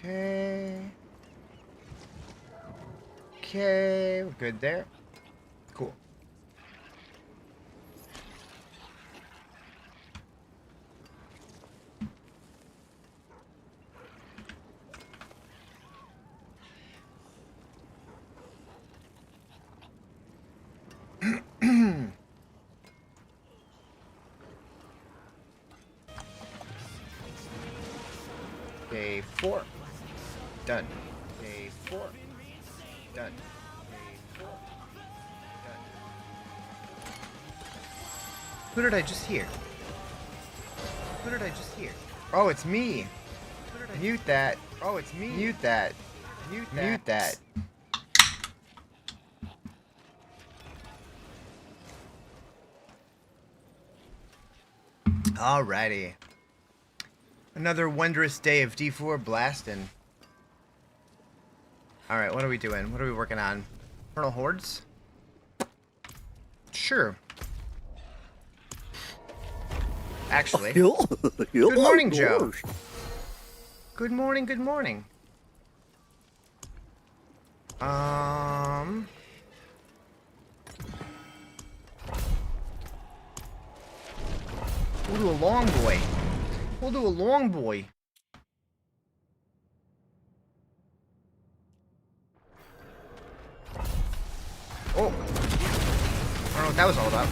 Okay. Okay, we're good there. Cool. Day 4. Done. Day 4. Done. Day 4. Done. Who did I just hear? Who did I just hear? Oh, it's me. Mute that. Oh, it's me. Mute that. Mute that. Mute that. Alrighty. Another wondrous day of D4 blasting. Alright, what are we doing? What are we working on? Infernal Hordes? Sure. Actually. Good morning, Joe. Good morning, good morning. We'll do a long boy. We'll do a long boy. Oh. I don't know what that was all about.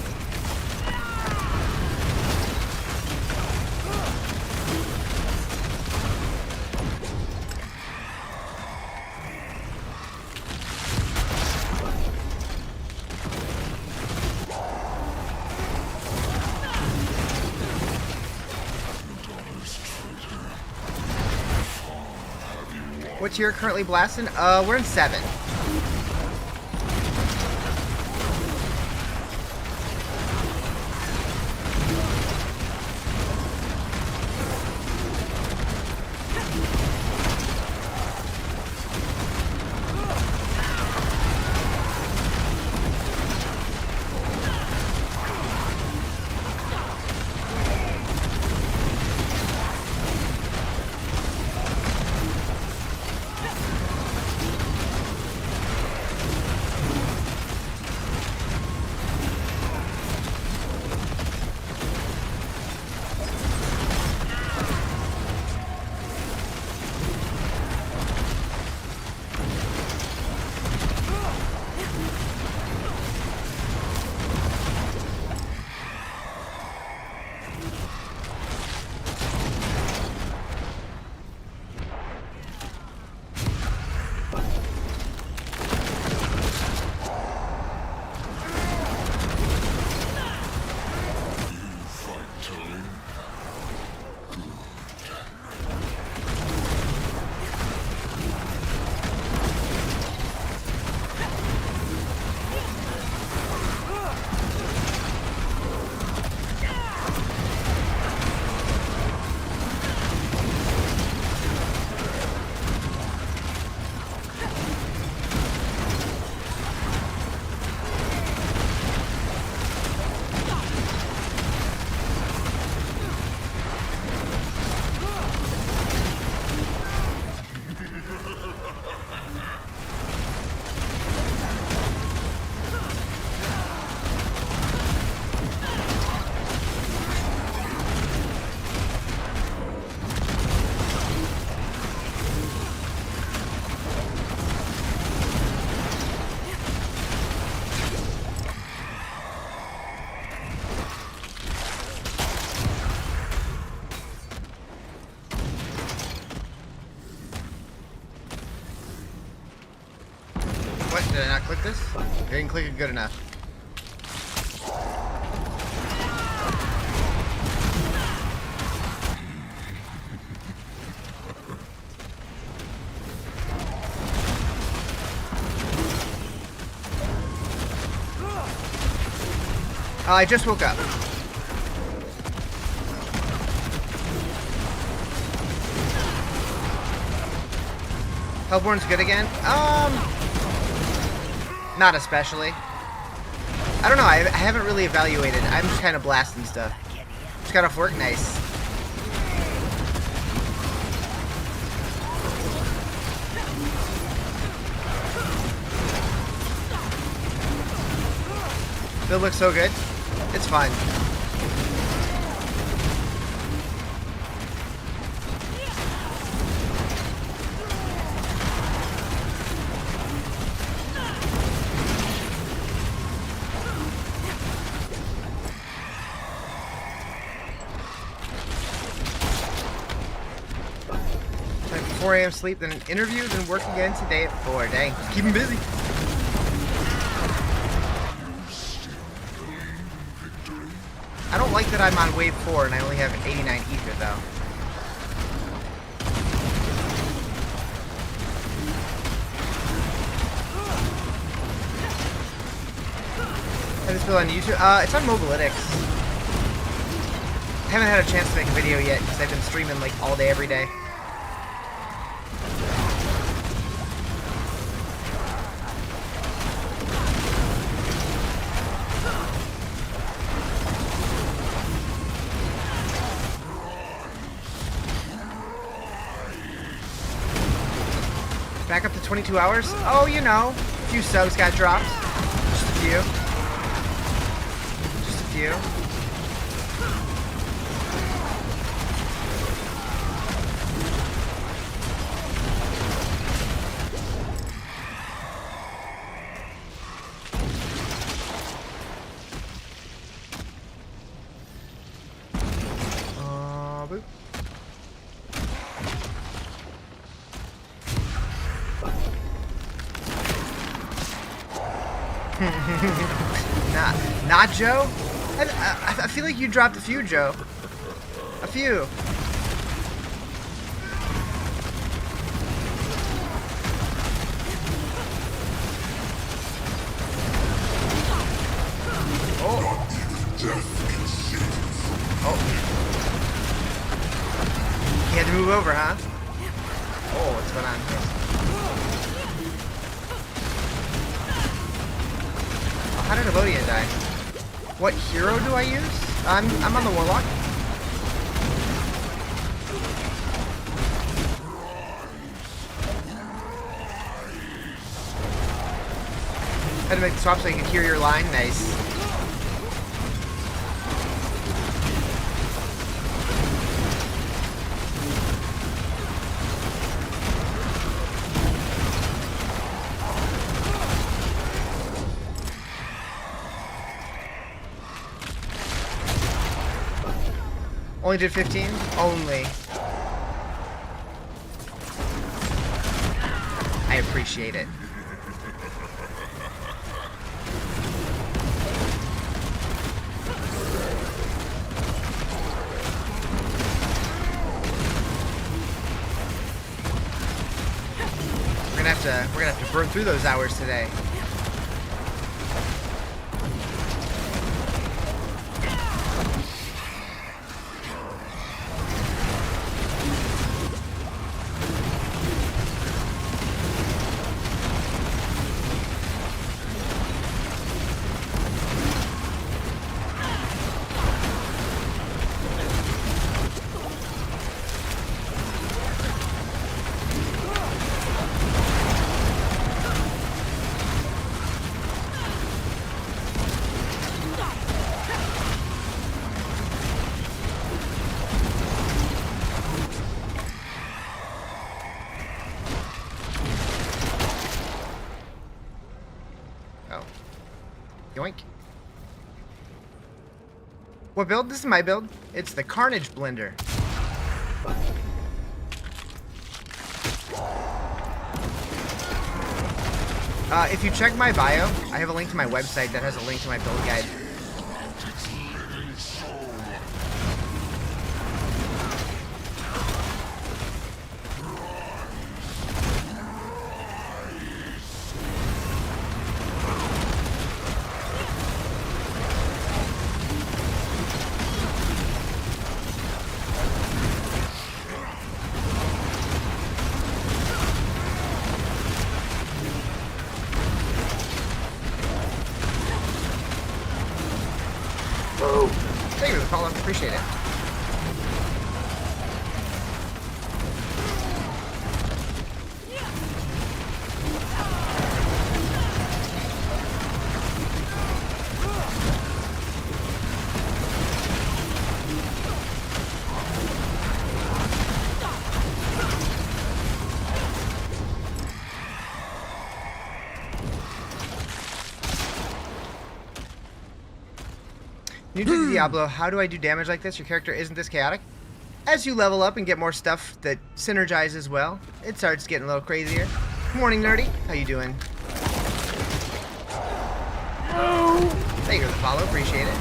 What tier currently blasting? We're in 7. What? Did I not click this? I didn't click it good enough. I just woke up. Hellborn's good again? Not especially. I don't know, I haven't really evaluated. I'm just kind of blasting stuff. Just got off work, nice. Build looks so good. It's fun. Like 4 a.m. sleep, then an interview, then work again today at 4. Dang, just keep him busy. I don't like that I'm on wave 4 and I only have 89 ether though. And this build on YouTube? It's on Mobilytics. I haven't had a chance to make a video yet because I've been streaming like all day every day. Back up to 22 hours? Oh, you know, a few subs got dropped. Just a few. Just a few. Boop. Not Joe? I feel like you dropped a few, Joe. A few. Oh. Oh. He had to move over, huh? Oh, what's going on here? How did Evodia die? What hero do I use? I'm on the Warlock. Had to make the swap so you can hear your line. Nice. Only did 15? Only. I appreciate it. We're gonna have to burn through those hours today. Yoink. What build? This is my build. It's the Carnage Blender. If you check my bio, I have a link to my website that has a link to my build guide. Whoa! Thank you for the follow. Appreciate it. New to Diablo, how do I do damage like this? Your character isn't this chaotic? As you level up and get more stuff that synergizes well, it starts getting a little crazier. Good morning, Nerdy. How you doing? Thank you for the follow. Appreciate it.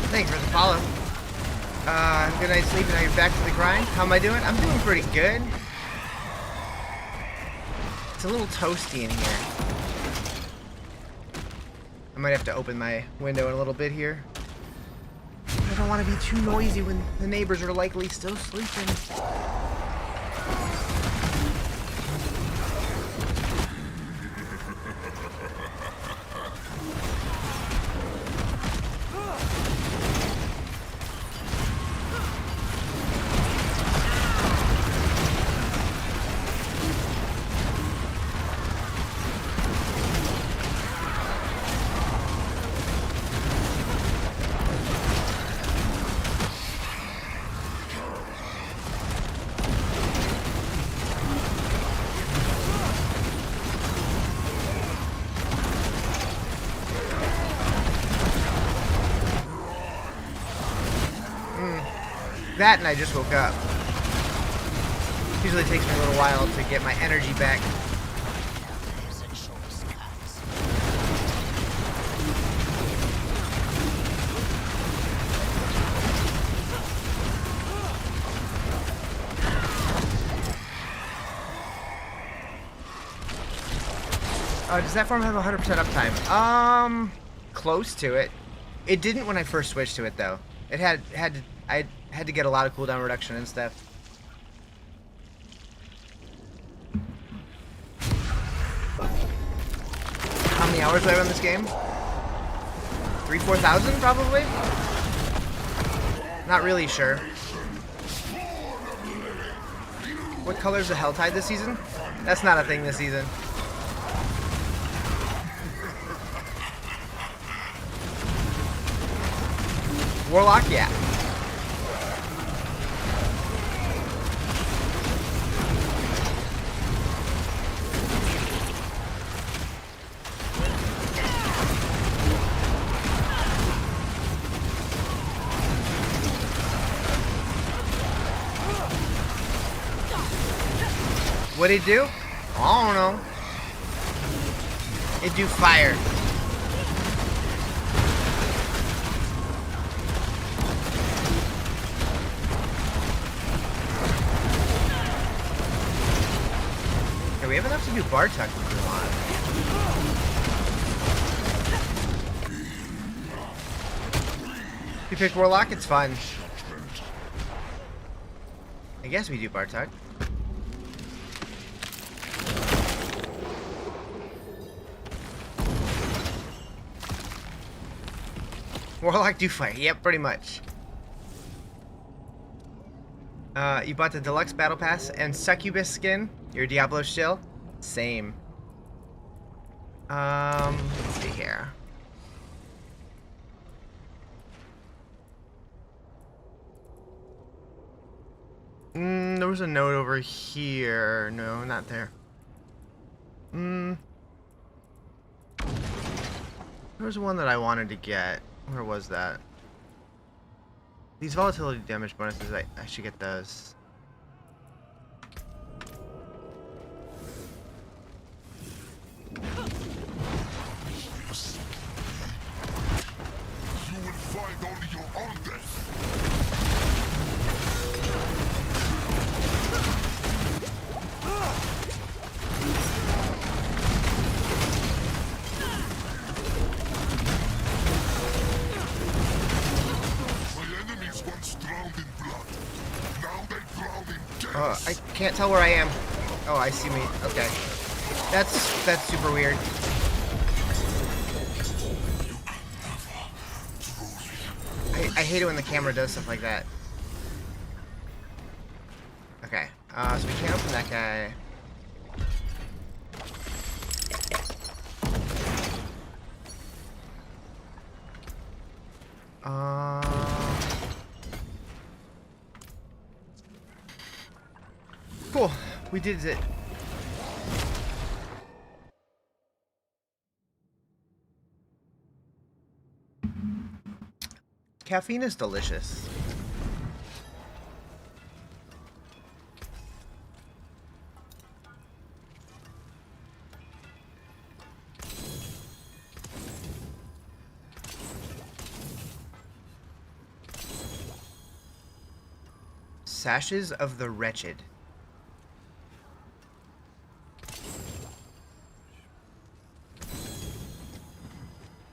Thanks for the follow. Good night's sleep, now you're back to the grind. How am I doing? I'm doing pretty good. It's a little toasty in here. I might have to open my window in a little bit here. I don't want to be too noisy when the neighbors are likely still sleeping. That and I just woke up. Usually takes me a little while to get my energy back. Does that farm have 100% uptime? Close to it. It didn't when I first switched to it though. It I had to get a lot of cooldown reduction and stuff. How many hours do I have on this game? 3,000-4,000 probably? Not really sure. What color is the Helltide this season? That's not a thing this season. Warlock, yeah. What'd it do? I don't know. It do fire. Okay, we have enough to do Bartuck if we want. If you pick Warlock, it's fun. I guess we do Bartuck. Warlock do fire. Yep, pretty much. You bought the deluxe battle pass and succubus skin. Your Diablo still? Same. Let's see here. There was a note over here. No, not there. There was one that I wanted to get. Where was that? These volatility damage bonuses, I should get those. You will find only your own death. I can't tell where I am. Oh, I see me. Okay. That's super weird. I hate it when the camera does stuff like that. Okay. So we can't open that guy. Cool. We did it. Caffeine is delicious. Sashes of the Wretched.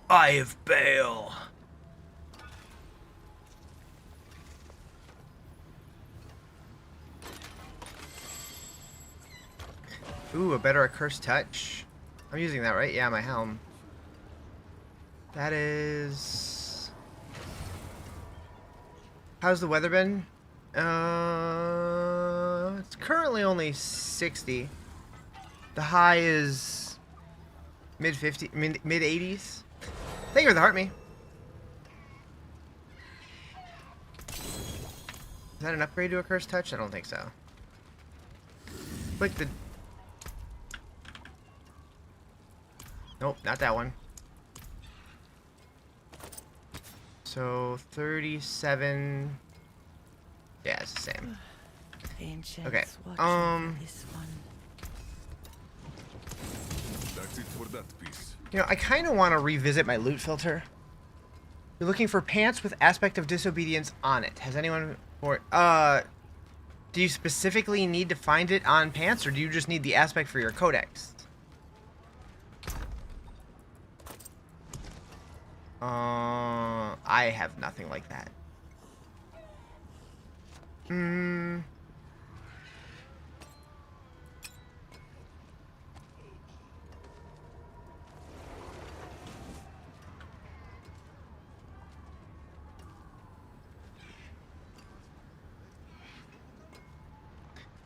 Eye of Baal. Ooh, a better accursed touch. I'm using that, right? Yeah, my helm. That is... How's the weather been? It's currently only 60. The high is mid 80s. Thank you for the heart me. Is that an upgrade to a cursed touch? I don't think so. Click the... Nope, not that one. So 37. Yeah, it's the same. Okay. This one. That's it for that piece. You know, I kind of want to revisit my loot filter. You're looking for pants with aspect of disobedience on it. Has anyone... Or, do you specifically need to find it on pants, or do you just need the aspect for your codex? I have nothing like that.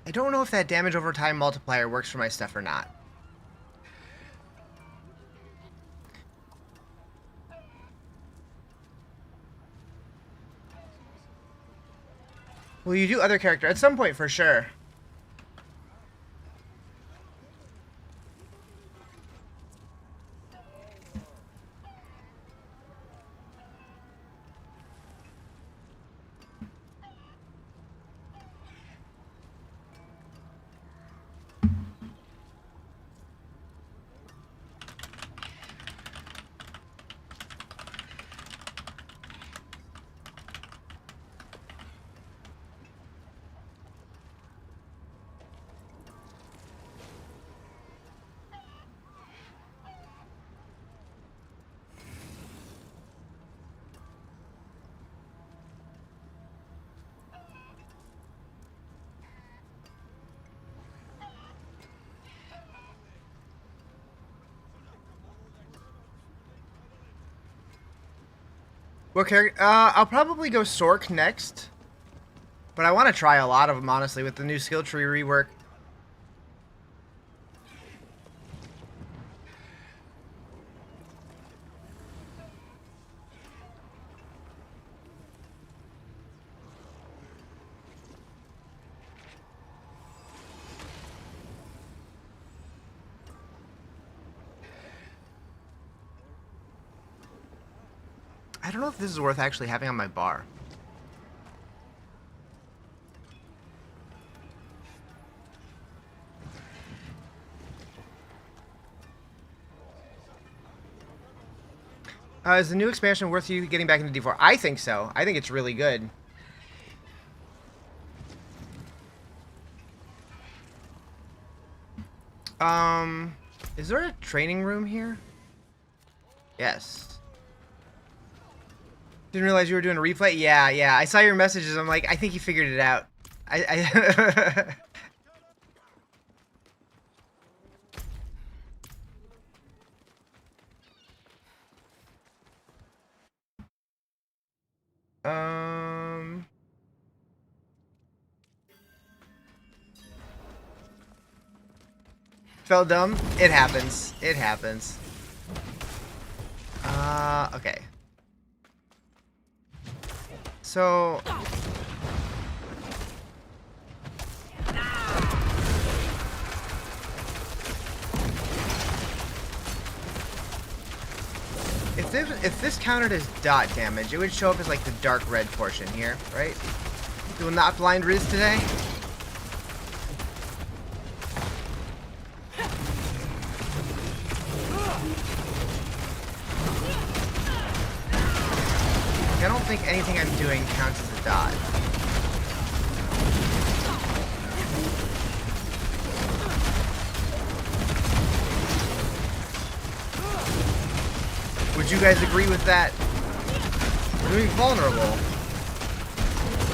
I don't know if that damage over time multiplier works for my stuff or not. Well, you do other character at some point for sure. What character? I'll probably go Sork next. But I want to try a lot of them, honestly, with the new skill tree rework. I don't know if this is worth actually having on my bar. Is the new expansion worth you getting back into D4? I think so. I think it's really good. Is there a training room here? Yes. Didn't realize you were doing a replay? Yeah. I saw your messages. I'm like, I think you figured it out. I felt dumb. It happens. It happens. Okay. So if this counted as dot damage, it would show up as like the dark red portion here, right? We will not blind Riz today. I don't think anything I'm doing counts as a dot. Would you guys agree with that? We're doing vulnerable,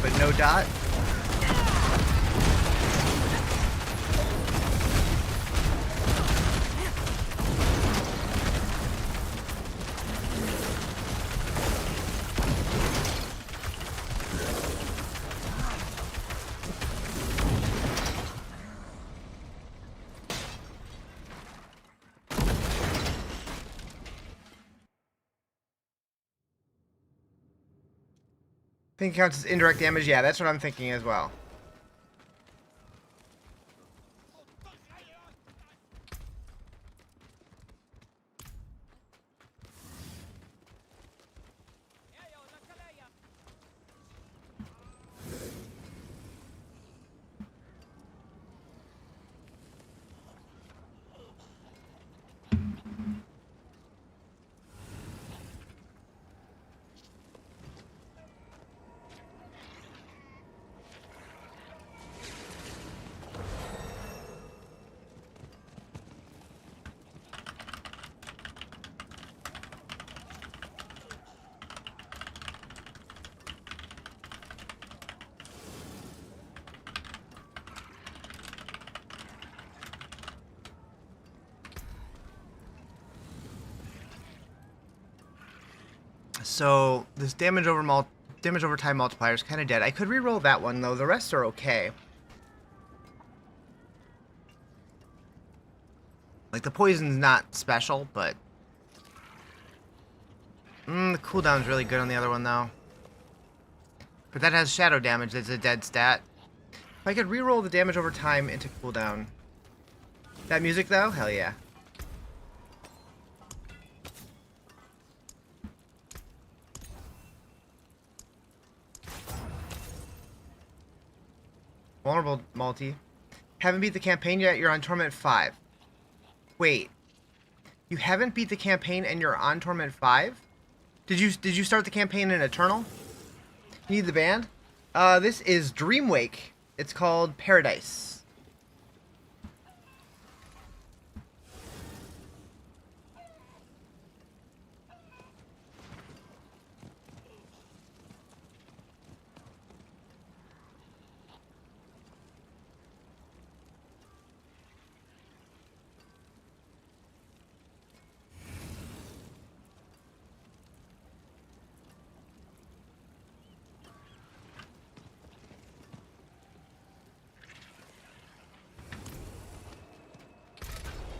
but no dot. I think it counts as indirect damage. Yeah, that's what I'm thinking as well. So this damage over time multiplier is kind of dead. I could reroll that one though. The rest are okay. Like the poison's not special, but the cooldown's really good on the other one though. But that has shadow damage. That's a dead stat. If I could reroll the damage over time into cooldown. That music though, hell yeah. Vulnerable multi. Haven't beat the campaign yet, you're on Torment 5. Wait. You haven't beat the campaign and you're on Torment 5? Did you start the campaign in Eternal? You need the band? This is Dreamwake. It's called Paradise.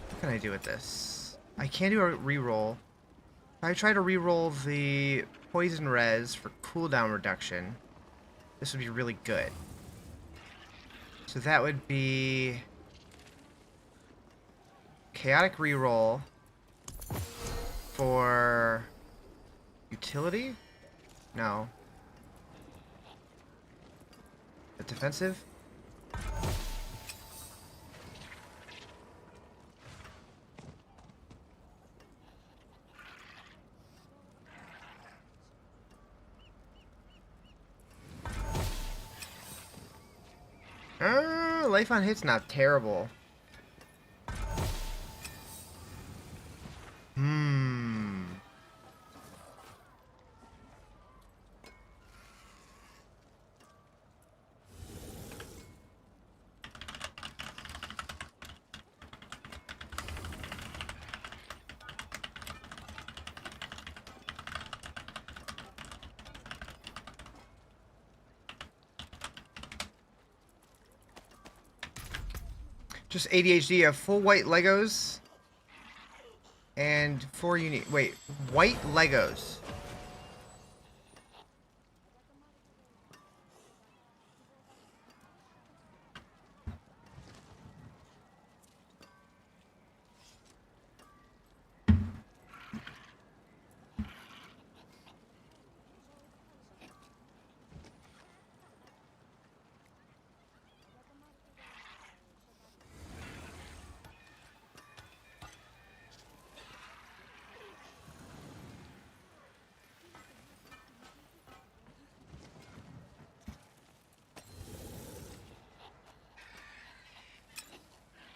What can I do with this? I can't do a reroll. If I try to reroll the poison res for cooldown reduction, this would be really good. So that would be chaotic reroll for utility? No. A defensive? Life on hit's not terrible. Just ADHD. You have full white Legos and 4 unique. Wait, white Legos.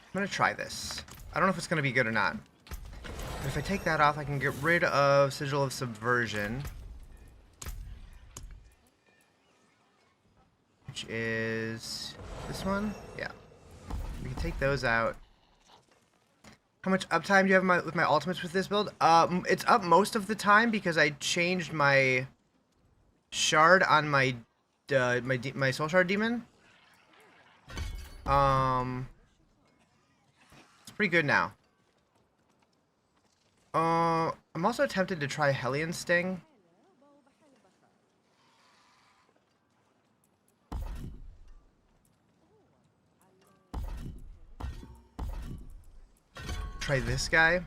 I'm gonna try this. I don't know if it's gonna be good or not. But if I take that off, I can get rid of Sigil of Subversion. Which is this one? Yeah. We can take those out. How much uptime do you have with my ultimates with this build? It's up most of the time because I changed my shard on my soul shard demon. It's pretty good now. I'm also tempted to try Hellion Sting. Try this guy.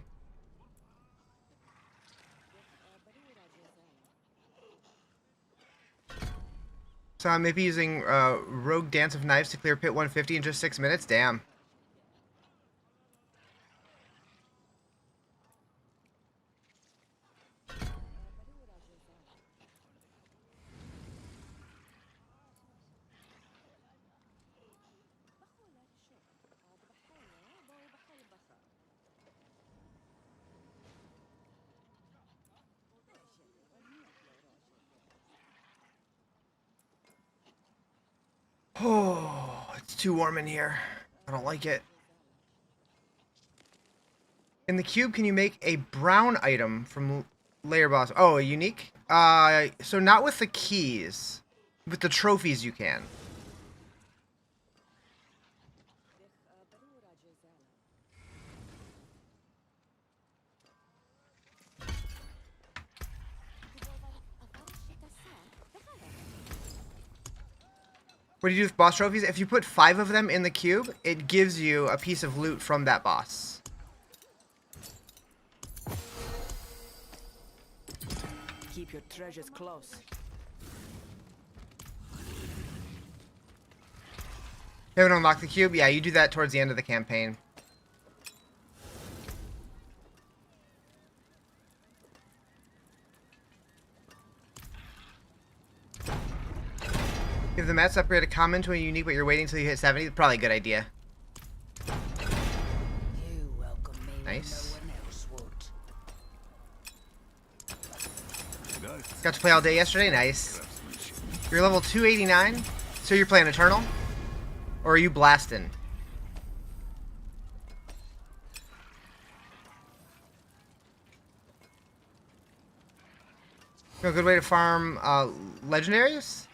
So I'm maybe using Rogue Dance of Knives to clear Pit 150 in just 6 minutes. Damn. Oh, it's too warm in here. I don't like it. In the cube, can you make a brown item from layer boss? Oh, a unique? So not with the keys. With the trophies you can. What do you do with boss trophies? If you put 5 of them in the cube, it gives you a piece of loot from that boss. Keep your treasures close. You haven't unlocked the cube? Yeah, you do that towards the end of the campaign. Give the mats upgrade a common to a unique, but you're waiting until you hit 70. Probably a good idea. You welcome me Nice. when no one else would. Nice. Got to play all day yesterday? Nice. You're level 289? So you're playing Eternal? Or are you blasting? A good way to farm legendaries?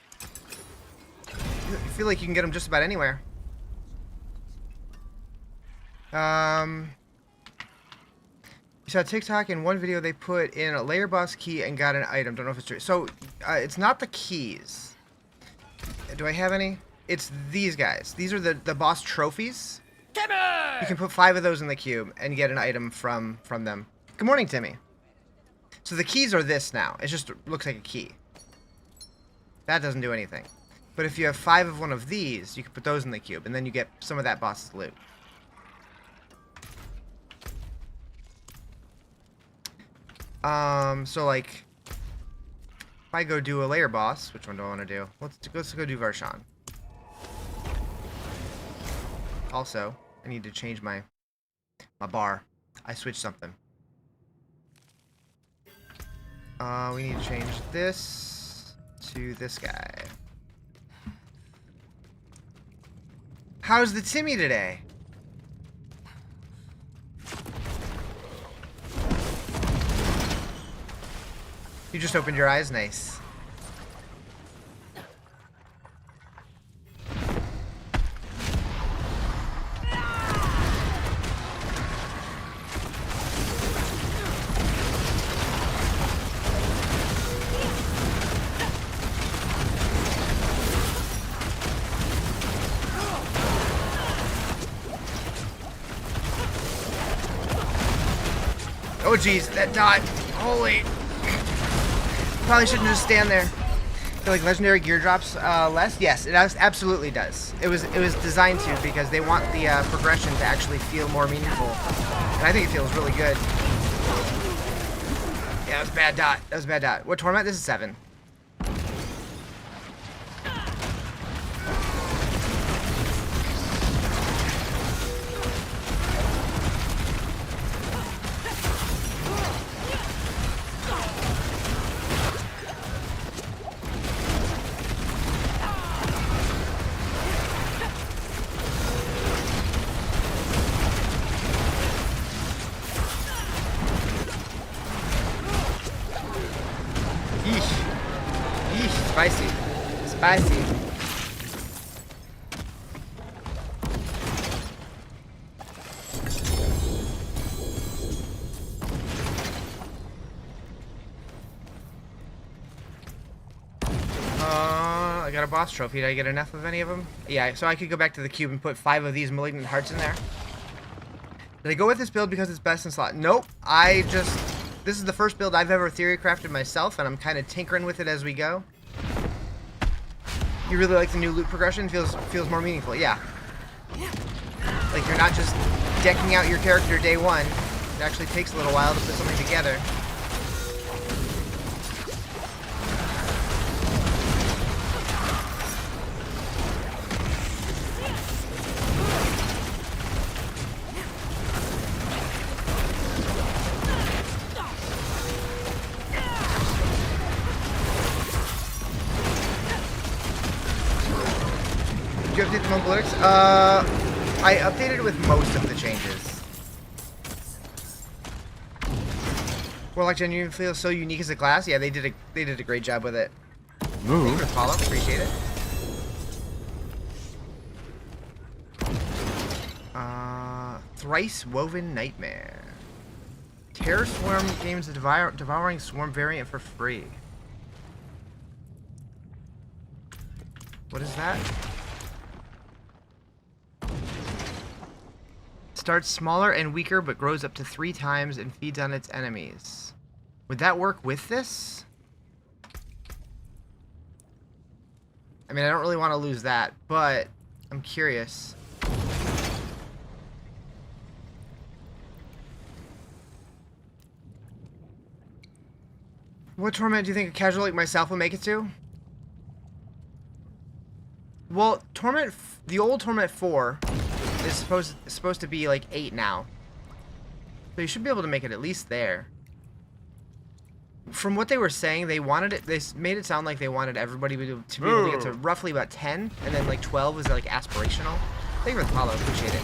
I feel like you can get them just about anywhere. You saw TikTok in one video they put in a layer boss key and got an item. Don't know if it's true. So it's not the keys. Do I have any? It's these guys. These are the boss trophies. Timmy! You can put 5 of those in the cube and get an item from them. Good morning, Timmy. So the keys are this now. It just looks like a key. That doesn't do anything. But if you have 5 of one of these, you can put those in the cube, and then you get some of that boss's loot. So like, if I go do a layer boss, which one do I want to do? Let's go do Varshan. Also, I need to change my bar. I switched something. We need to change this to this guy. How's the Timmy today? You just opened your eyes? Nice. Oh geez, that dot. Holy. Probably shouldn't just stand there. I feel like legendary gear drops less. Yes, it absolutely does. It was designed to, because they want the progression to actually feel more meaningful. And I think it feels really good. Yeah, that was a bad dot. That was a bad dot. What torment? This is 7. Spicy. Spicy. I got a boss trophy. Did I get enough of any of them? Yeah, so I could go back to the cube and put 5 of these malignant hearts in there. Did I go with this build because it's best in slot? Nope. This is the first build I've ever theory crafted myself, and I'm kind of tinkering with it as we go. You really like the new loot progression? Feels more meaningful. Yeah. Like you're not just decking out your character day one. It actually takes a little while to put something together. Did you update the analytics? I updated with most of the changes. Warlock genuinely feels so unique as a class. Yeah, they did a great job with it. Thank you for the follow. Appreciate it. Thrice Woven Nightmare. Terror Swarm gains the Devouring Swarm variant for free. What is that? Starts smaller and weaker, but grows up to 3 times and feeds on its enemies. Would that work with this? I mean, I don't really want to lose that, but I'm curious. What torment do you think a casual like myself will make it to? Well, the old Torment 4 is supposed to be like 8 now. So you should be able to make it at least there. From what they were saying, they made it sound like they wanted everybody to be able to get to roughly about 10, and then like 12 was like aspirational. Thank you for the follow, appreciate it.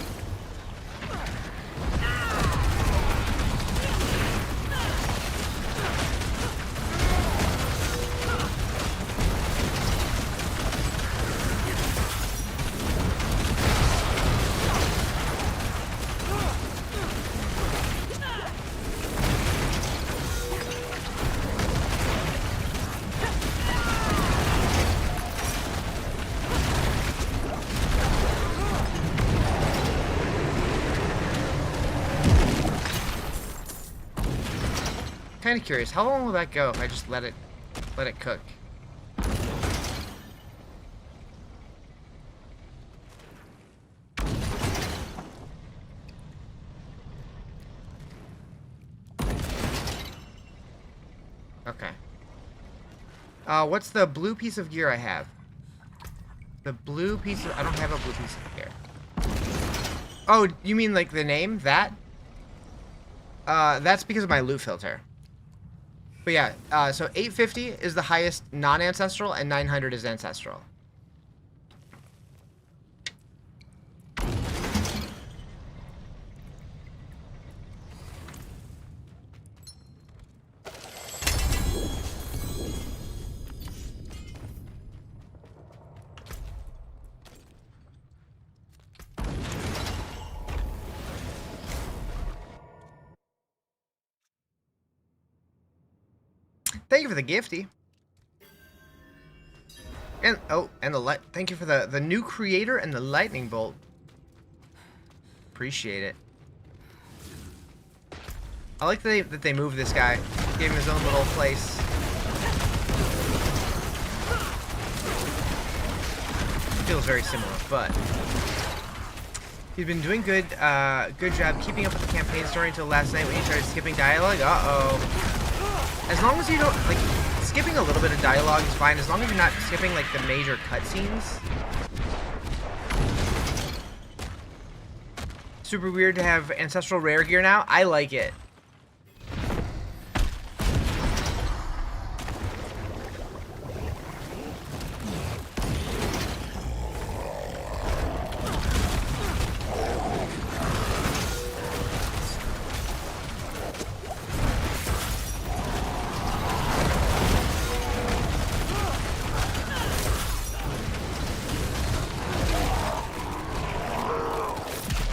Kind of curious, how long will that go if I just let it cook? Okay. What's the blue piece of gear I have? The blue piece of... I don't have a blue piece of gear. Oh, you mean like the name? That? That's because of my loot filter. But yeah, so 850 is the highest non-ancestral, and 900 is ancestral. Thank you for the gifty. And thank you for the new creator and the lightning bolt. Appreciate it. I like that they moved this guy. Gave him his own little place. Feels very similar, but he's been doing good. Good job keeping up with the campaign story until last night when he started skipping dialogue. As long as you don't like skipping a little bit of dialogue is fine. As long as you're not skipping like the major cutscenes. Super weird to have ancestral rare gear now. I like it.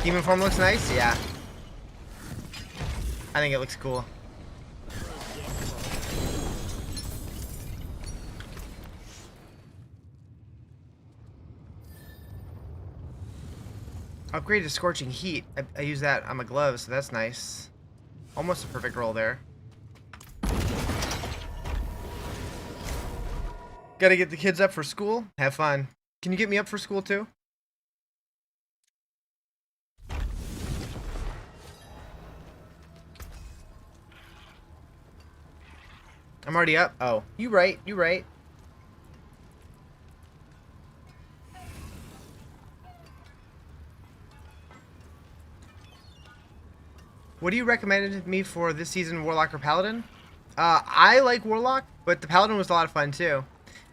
Demon form looks nice, yeah. I think it looks cool. Upgrade to Scorching Heat. I use that on my gloves, so that's nice. Almost a perfect roll there. Gotta get the kids up for school. Have fun. Can you get me up for school too? I'm already up. Oh, you right. You right. What do you recommend me for this season, Warlock or Paladin? I like Warlock, but the Paladin was a lot of fun too.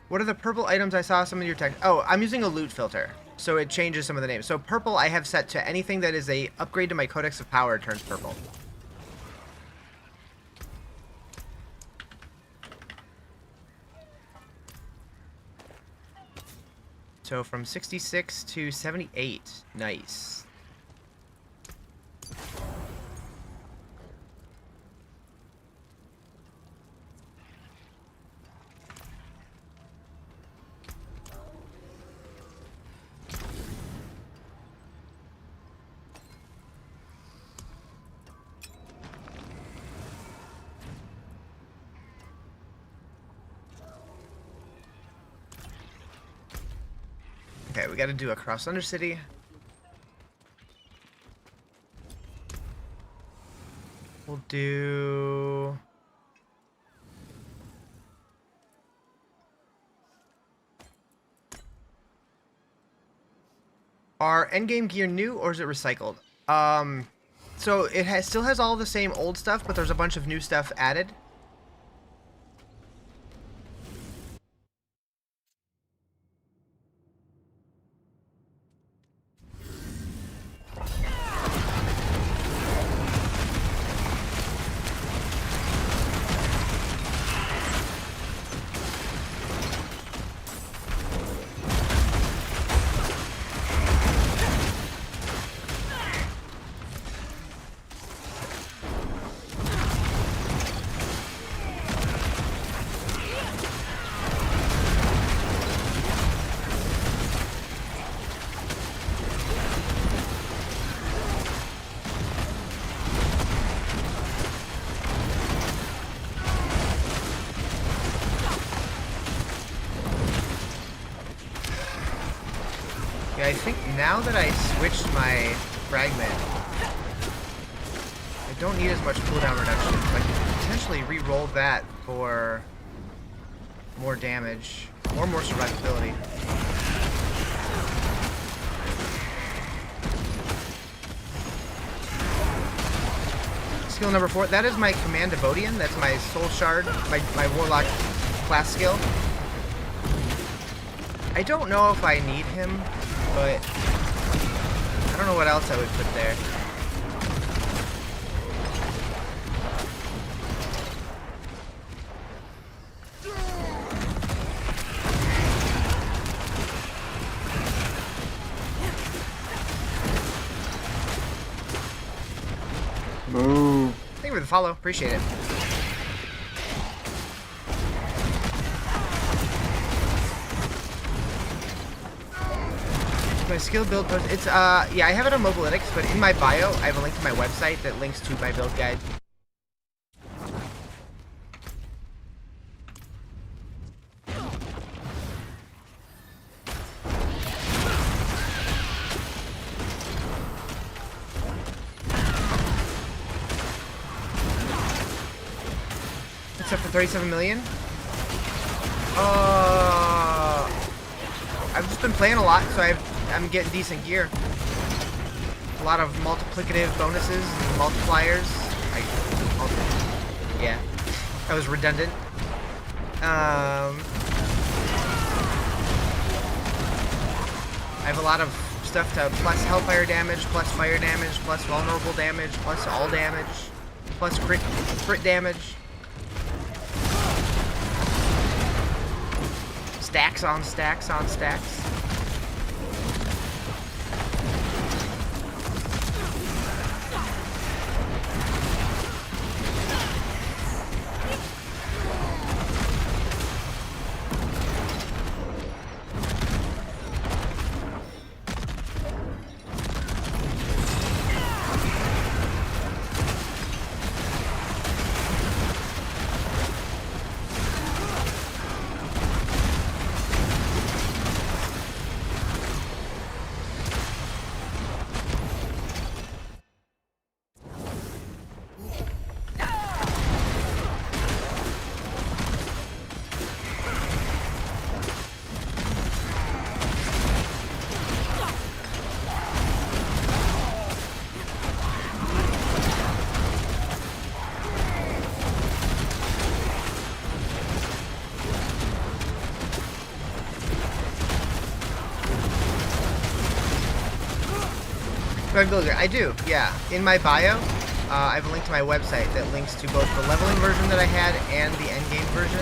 What are the purple items I saw some of your text? Oh, I'm using a loot filter, so it changes some of the names. So purple I have set to anything that is a upgrade to my Codex of Power turns purple. So from 66 to 78. Nice. Okay, we gotta do a cross Undercity. We'll do... Are endgame gear new or is it recycled? So it still has all the same old stuff, but there's a bunch of new stuff added. Yeah, I think now that I switched my fragment, I don't need as much cooldown reduction. So I can potentially re-roll that for more damage or more survivability. Skill number 4. That is my Command Devodian. That's my Soul Shard, my Warlock class skill. I don't know if I need him, but I don't know what else I would put there. Move. Thank you for the follow. Appreciate it. My skill build post. It's yeah, I have it on Mobilytics, but in my bio, I have a link to my website that links to my build guide. 37 million? I've just been playing a lot, so I'm getting decent gear. A lot of multiplicative bonuses and multipliers. Yeah, that was redundant. I have a lot of stuff to plus hellfire damage, plus fire damage, plus vulnerable damage, plus all damage, plus crit damage. Stacks on stacks on stacks. Builder, I do, yeah. In my bio, I have a link to my website that links to both the leveling version that I had and the endgame version.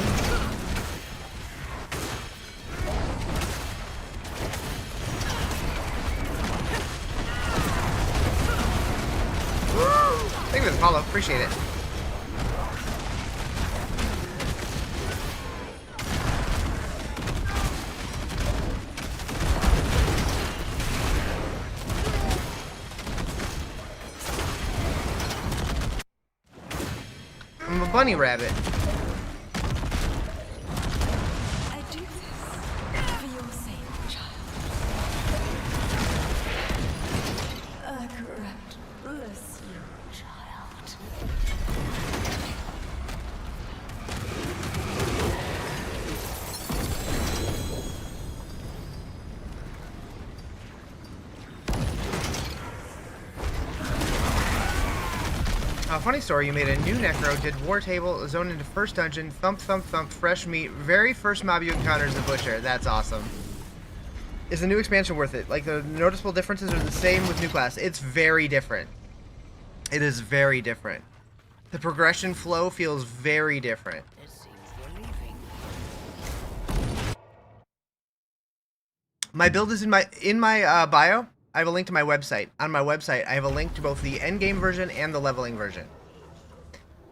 Woo! Thank you for the follow, appreciate it. I'm a bunny rabbit. I do this for your sake, child. Correct. Bless you, child. Funny story, you made a new necro, did war table, zone into first dungeon, thump thump thump, fresh meat, very first mob you encounter is the butcher. That's awesome. Is the new expansion worth it? Like, the noticeable differences are the same with new class. It's very different. It is very different. The progression flow feels very different. It seems you're leaving. My build is in my bio. I have a link to my website. On my website, I have a link to both the endgame version and the leveling version.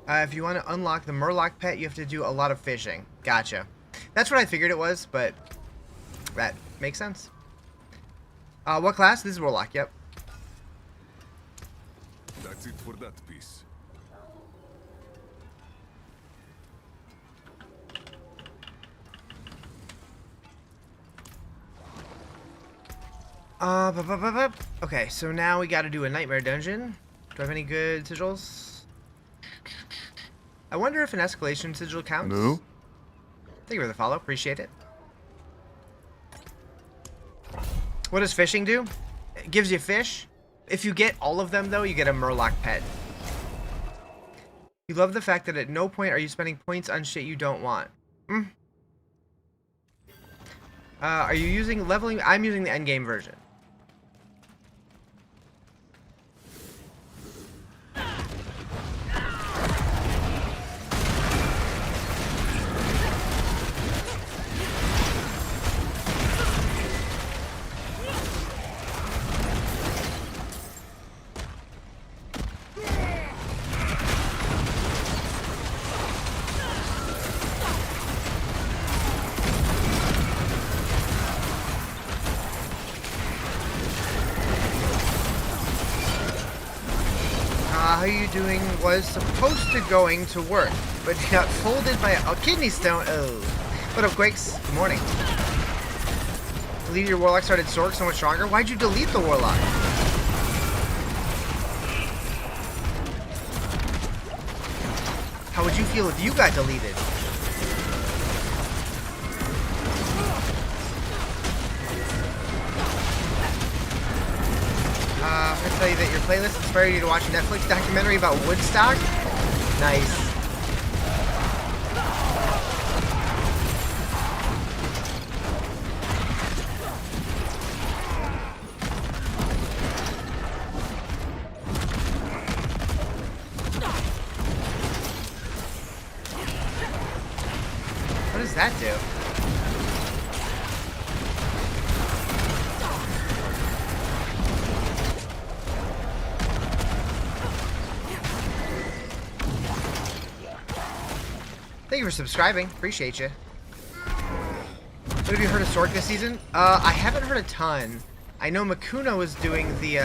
If you want to unlock the Murloc pet, you have to do a lot of fishing. Gotcha. That's what I figured it was, but that makes sense. What class? This is Warlock, yep. That's it for that piece. Okay, so now we gotta do a nightmare dungeon. Do I have any good sigils? I wonder if an escalation sigil counts. No. Thank you for the follow, appreciate it. What does fishing do? It gives you fish. If you get all of them, though, you get a Murloc pet. You love the fact that at no point are you spending points on shit you don't want. Are you using leveling? I'm using the endgame version. How you doing was supposed to going to work, but got folded by a kidney stone. Oh. What up, Quakes? Good morning. Believe your Warlock started Sork so much stronger? Why'd you delete the Warlock? How How would you feel if you got deleted? I'm gonna tell you that your playlist inspired you to watch a Netflix documentary about Woodstock? Nice. What does that do? Thank you for subscribing. Appreciate you. What have you heard of Sork this season? I haven't heard a ton. I know Makuno was doing the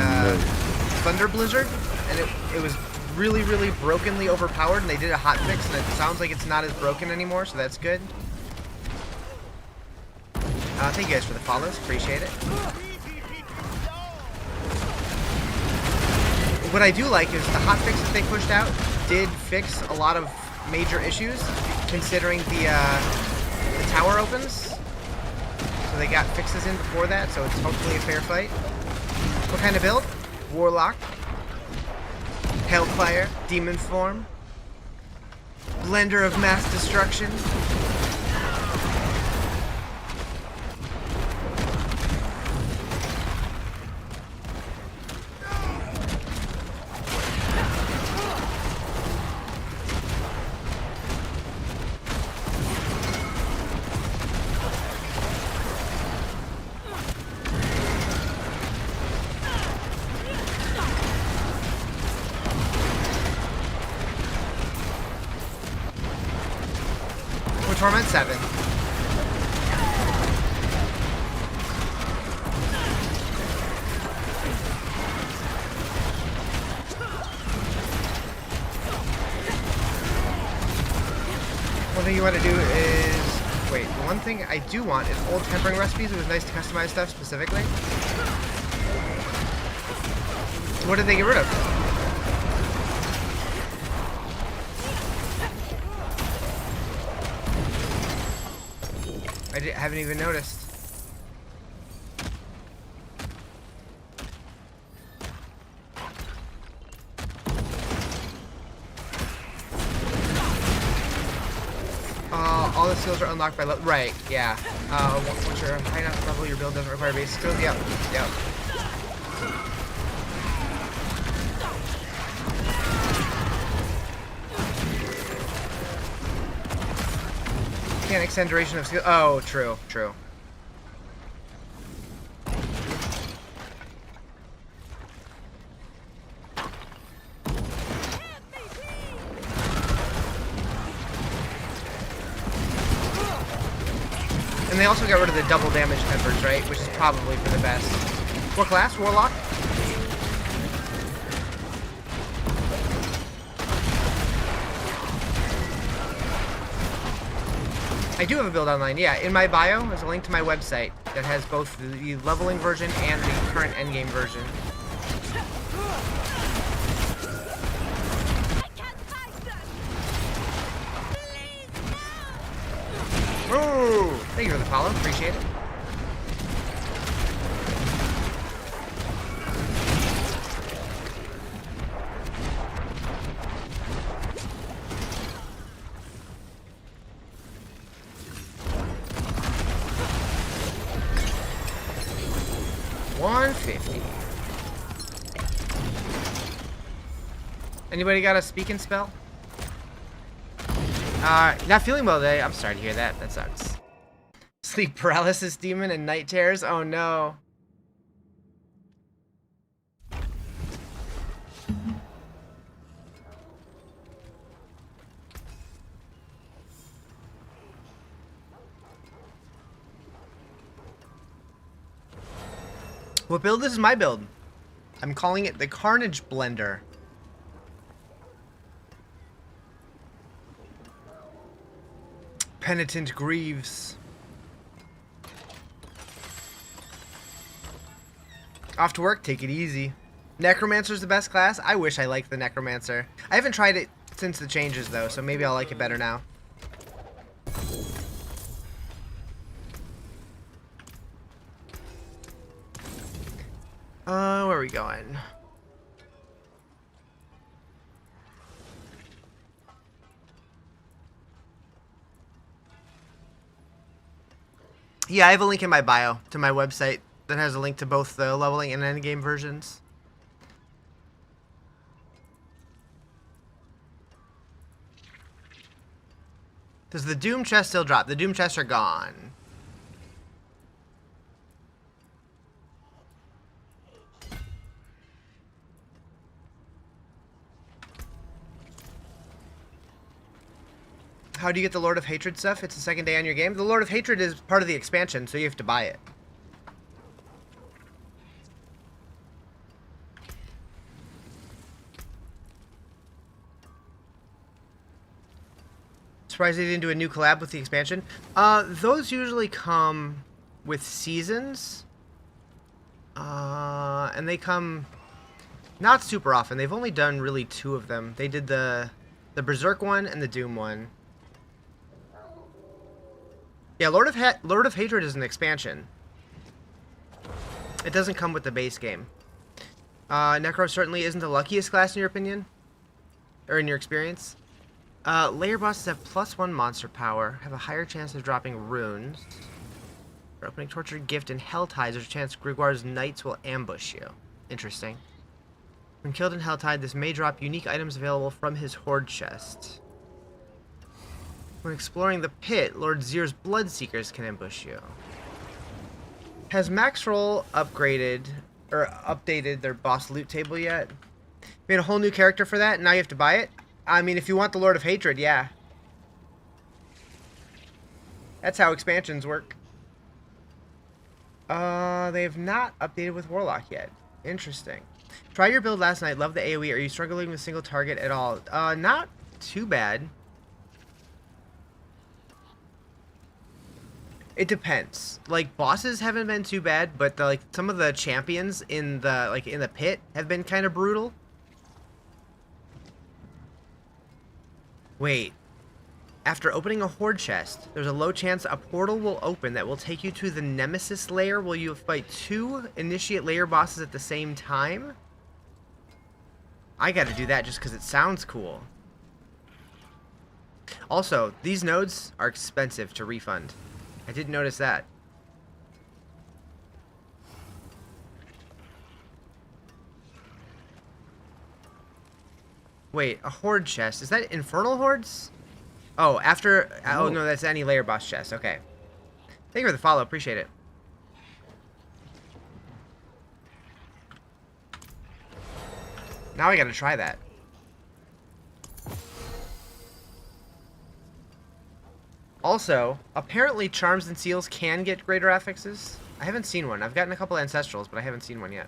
Thunder Blizzard, and it was really, really brokenly overpowered, and they did a hot fix, and it sounds like it's not as broken anymore, so that's good. Thank you guys for the follows. Appreciate it. What I do like is the hot fix that they pushed out did fix a lot of major issues, considering the tower opens. So they got fixes in before that, so it's hopefully a fair fight. What kind of build? Warlock, Hellfire, Demon Form, Blender of Mass Destruction. Torment 7. One thing you want to do is... Wait, the one thing I do want is old tempering recipes. It was nice to customize stuff specifically. What did they get rid of? I haven't even noticed. All the skills are unlocked by level. Right, yeah. Once you're high enough level, your build doesn't require basic skills. Yep, yep. Can't extend duration of skill. Oh, true, true. And they also got rid of the double damage tempers, right? Which is probably for the best. What class? Warlock? I do have a build online, yeah. In my bio, there's a link to my website that has both the leveling version and the current endgame version. Oh, thank you for the follow, appreciate it. $150. Anybody got a speaking spell? Not feeling well today. I'm sorry to hear that. That sucks. Sleep paralysis demon and night terrors. Oh no. What build? This is my build. I'm calling it the Carnage Blender. Penitent Greaves. Off to work, take it easy. Necromancer's the best class? I wish I liked the Necromancer. I haven't tried it since the changes, though, so maybe I'll like it better now. Where are we going? Yeah, I have a link in my bio to my website that has a link to both the leveling and endgame versions. Does the Doom chest still drop? The Doom chests are gone. How do you get the Lord of Hatred stuff? It's the second day on your game. The Lord of Hatred is part of the expansion, so you have to buy it. Surprised they didn't do a new collab with the expansion. Those usually come with seasons. And they come not super often. They've only done really 2 of them. They did the Berserk one and the Doom one. Yeah, Lord of Hatred is an expansion. It doesn't come with the base game. Necro certainly isn't the luckiest class in your opinion? Or in your experience? Layer bosses have +1 monster power, have a higher chance of dropping runes. For opening Tortured Gift and Helltide, there's a chance Grigwar's Knights will ambush you. Interesting. When killed in Helltide, this may drop unique items available from his Horde chest. When exploring the pit, Lord Zir's Bloodseekers can ambush you. Has Maxroll upgraded or updated their boss loot table yet? Made a whole new character for that, and now you have to buy it? I mean, if you want the Lord of Hatred, yeah. That's how expansions work. They have not updated with Warlock yet. Interesting. Try your build last night. Love the AoE. Are you struggling with single target at all? Not too bad. It depends. Like, bosses haven't been too bad, but like some of the champions in the pit have been kind of brutal. Wait. After opening a Horde chest, there's a low chance a portal will open that will take you to the Nemesis layer. Will you fight 2 Initiate layer bosses at the same time? I gotta do that just because it sounds cool. Also, these nodes are expensive to refund. I did notice that. Wait, a Horde chest. Is that Infernal Hordes? Oh, after... Oh, no, that's any layer boss chest. Okay. Thank you for the follow. Appreciate it. Now I gotta try that. Also, apparently charms and seals can get greater affixes. I haven't seen one. I've gotten a couple ancestrals, but I haven't seen one yet.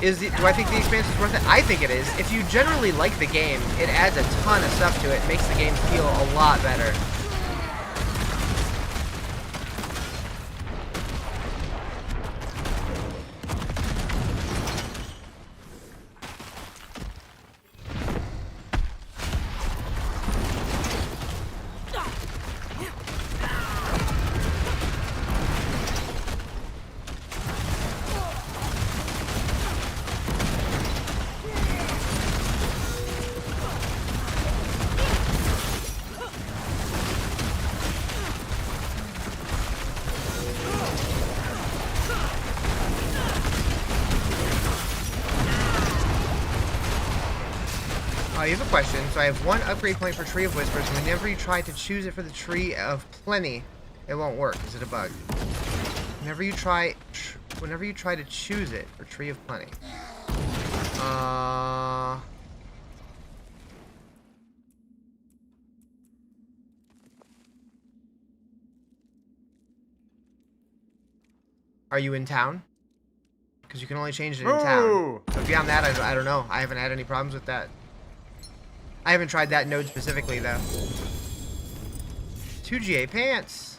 Do I think the expansion is worth it? I think it is. If you generally like the game, it adds a ton of stuff to it. Makes the game feel a lot better. You have a question. So I have 1 upgrade point for Tree of Whispers. Whenever you try to choose it for the Tree of Plenty, it won't work. Is it a bug? Whenever you try to choose it for Tree of Plenty. Are you in town? Because you can only change it in town. Ooh. But beyond that, I don't know. I haven't had any problems with that. I haven't tried that node specifically, though. 2GA pants.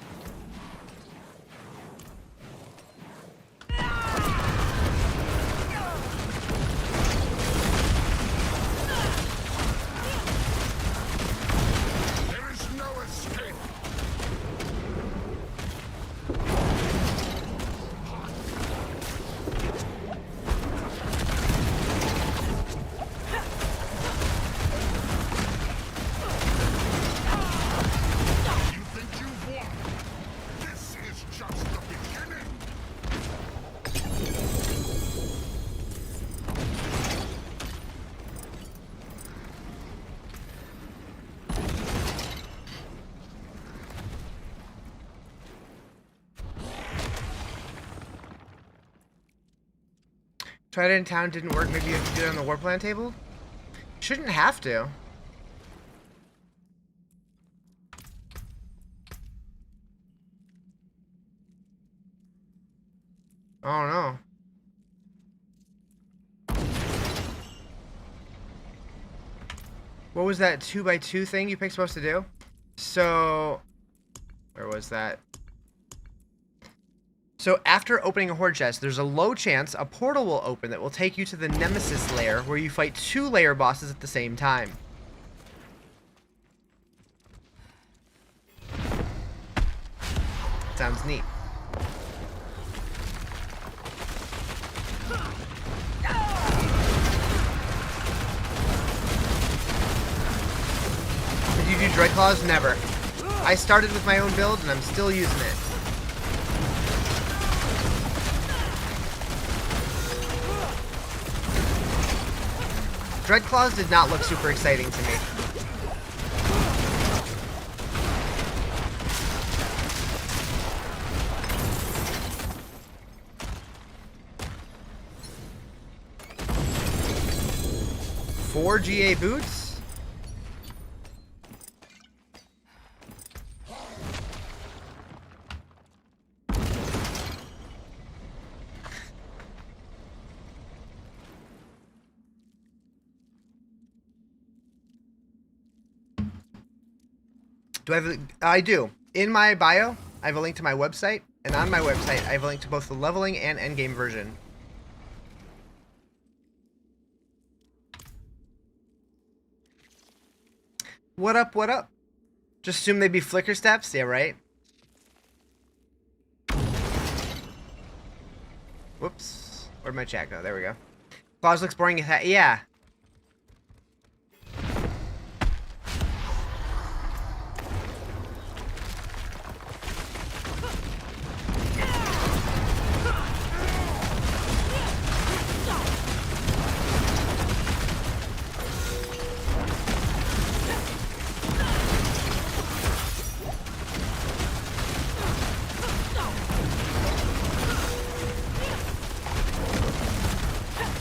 There is no escape. You think you've won? This is just the beginning. Tried it in town, didn't work. Maybe you have to do it on the war plan table? Shouldn't have to. I don't know. What was that 2x2 thing you picked supposed to do? So, where was that? So after opening a horde chest, there's a low chance a portal will open that will take you to the Nemesis lair, where you fight 2 lair bosses at the same time. Sounds neat. Did you do Dreadclaws? Never. I started with my own build and I'm still using it. Dreadclaws did not look super exciting to me. Four GA boots? Do I have I do. In my bio, I have a link to my website, and on my website, I have a link to both the leveling and endgame version. What up, what up? Just assume they'd be flicker steps? Yeah, right? Whoops. Where'd my chat go? There we go. Claws looks boring. Yeah.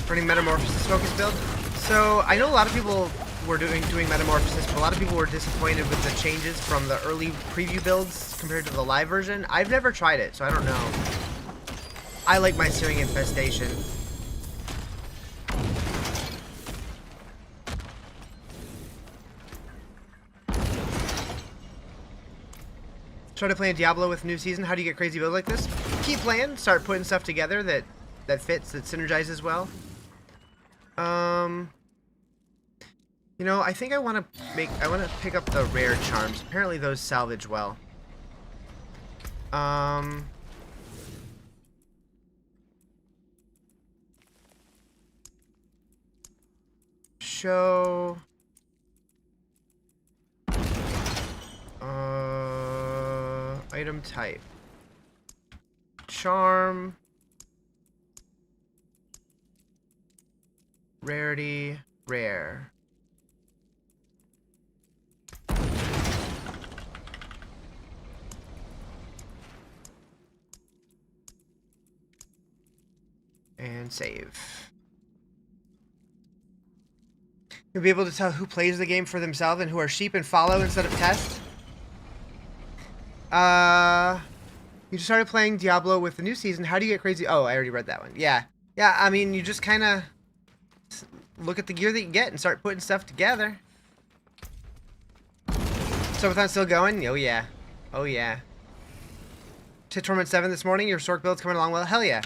Running Metamorphosis focus build. So I know a lot of people were doing Metamorphosis, but a lot of people were disappointed with the changes from the early preview builds compared to the live version. I've never tried it, so I don't know. I like my Searing Infestation. Try to play Diablo with new season. How do you get crazy builds like this? Keep playing. Start putting stuff together that fits, that synergizes well. You know, I think I want to pick up the rare charms. Apparently those salvage well. Show. Item type. Charm. Rarity. Rare. And save. You'll be able to tell who plays the game for themselves and who are sheep and follow instead of test. You just started playing Diablo with the new season. How do you get crazy? Oh, I already read that one. Yeah. Yeah, I mean, you just kind of look at the gear that you get and start putting stuff together. Subathon still going? Oh yeah. Oh yeah. To Torment 7 this morning, your Sork build's coming along well. Hell yeah.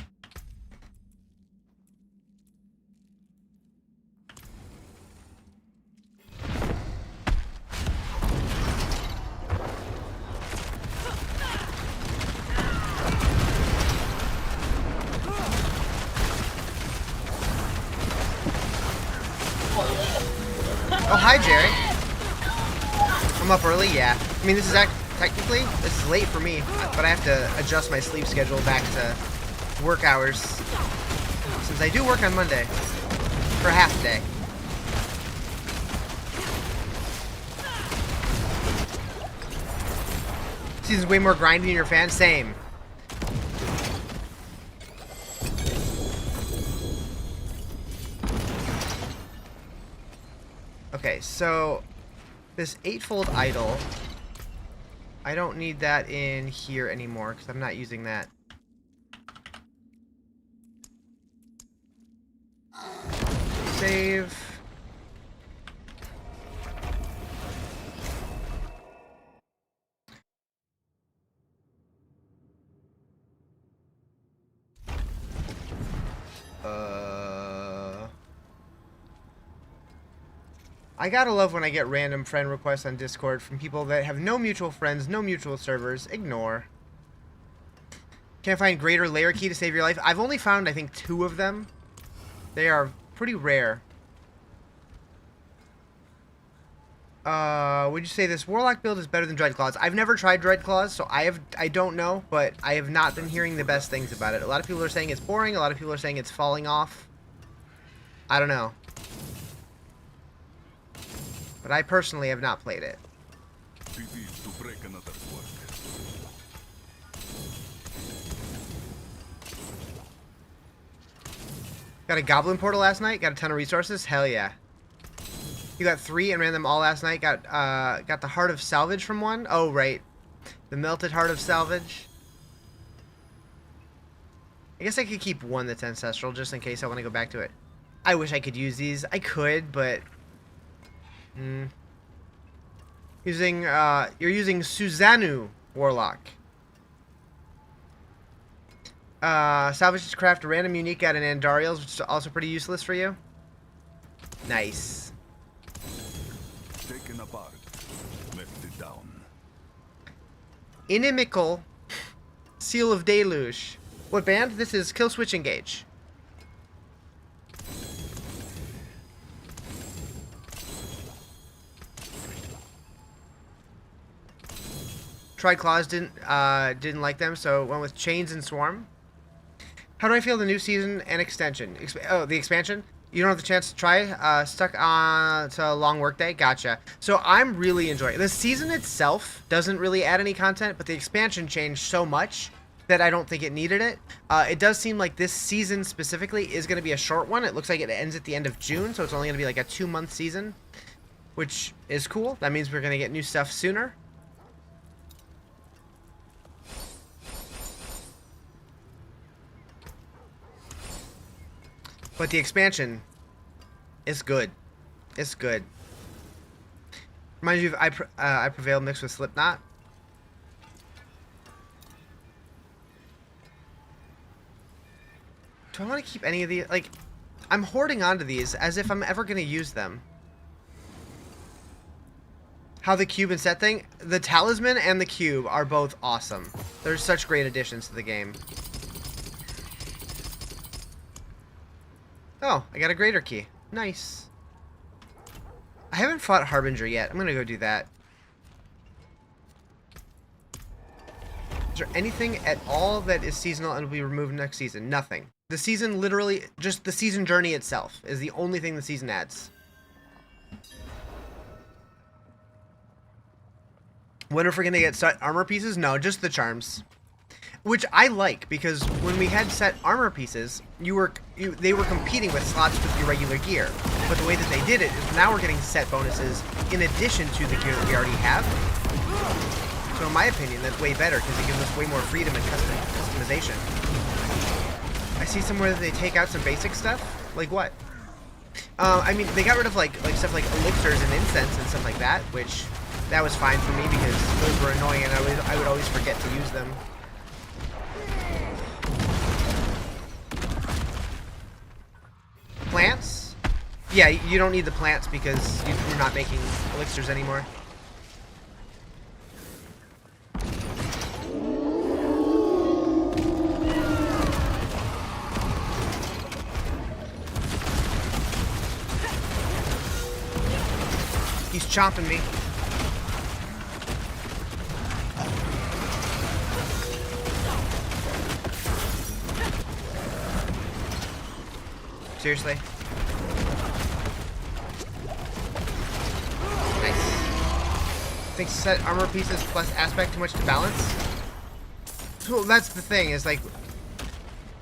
Oh, hi, Jerry. I'm up early, yeah. I mean, technically, this is late for me, but I have to adjust my sleep schedule back to work hours. Since I do work on Monday. For half a day. Season's way more grindy than your fan? Same. Okay, so this 8-fold idol, I don't need that in here anymore because I'm not using that. Save. I gotta love when I get random friend requests on Discord from people that have no mutual friends, no mutual servers. Ignore. Can't find greater layer key to save your life. I've only found, I think, 2 of them. They are pretty rare. Would you say this Warlock build is better than Dreadclaws? I've never tried Dreadclaws, so I don't know, but I have not been hearing the best things about it. A lot of people are saying it's boring, a lot of people are saying it's falling off. I don't know. But I personally have not played it. Got a goblin portal last night, got a ton of resources, hell yeah. You got 3 and ran them all last night. Got the Heart of Salvage from one. Oh, right. The Melted Heart of Salvage. I guess I could keep one that's Ancestral, just in case I want to go back to it. I wish I could use these. I could, but... you're using Susanoo Warlock. Salvage to craft a random unique out in Andariel's, which is also pretty useless for you. Nice. Taken apart, left it down. Inimical Seal of Deluge. What band? This is Kill Switch Engage. Tried Claws, didn't like them, so went with Chains and Swarm. How do I feel the new season and extension? The expansion? You don't have the chance to try? Stuck on to a long workday? Gotcha. So I'm really enjoying it. The season itself doesn't really add any content, but the expansion changed so much that I don't think it needed it. It does seem like this season specifically is going to be a short one. It looks like it ends at the end of June, so it's only going to be like a 2-month season, which is cool. That means we're going to get new stuff sooner. But the expansion is good. It's good. Reminds you of I Prevail mixed with Slipknot. Do I want to keep any of these? Like, I'm hoarding onto these as if I'm ever going to use them. How the cube and set thing? The talisman and the cube are both awesome. They're such great additions to the game. Oh, I got a greater key. Nice. I haven't fought Harbinger yet. I'm going to go do that. Is there anything at all that is seasonal and will be removed next season? Nothing. The season literally, just the season journey itself is the only thing the season adds. Wonder if we're going to get set armor pieces? No, just the charms. Which I like, because when we had set armor pieces, they were competing with slots with your regular gear. But the way that they did it is now we're getting set bonuses in addition to the gear that we already have. So in my opinion, that's way better, because it gives us way more freedom and customization. I see somewhere that they take out some basic stuff. Like what? I mean, they got rid of like stuff like elixirs and incense and stuff like that, which that was fine for me because those were annoying and I would always forget to use them. Plants? Yeah, you don't need the plants because you're not making elixirs anymore. He's chomping me. Seriously? Nice. Think set armor pieces plus aspect too much to balance? Well, that's the thing, is like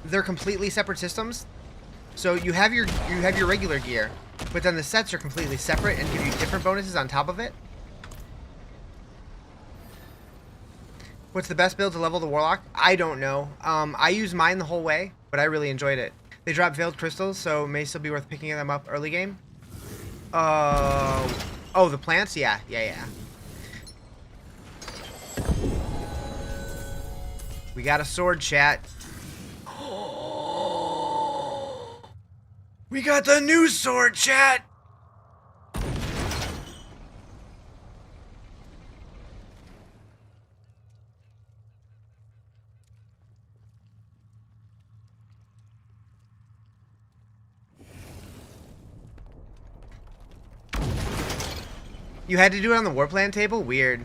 they're completely separate systems. So you have your regular gear, but then the sets are completely separate and give you different bonuses on top of it. What's the best build to level the Warlock? I don't know. I used mine the whole way, but I really enjoyed it. They drop Veiled Crystals, so it may still be worth picking them up early game. Oh, the plants? Yeah. We got a sword, chat. We got the new sword, chat! You had to do it on the war plan table? Weird.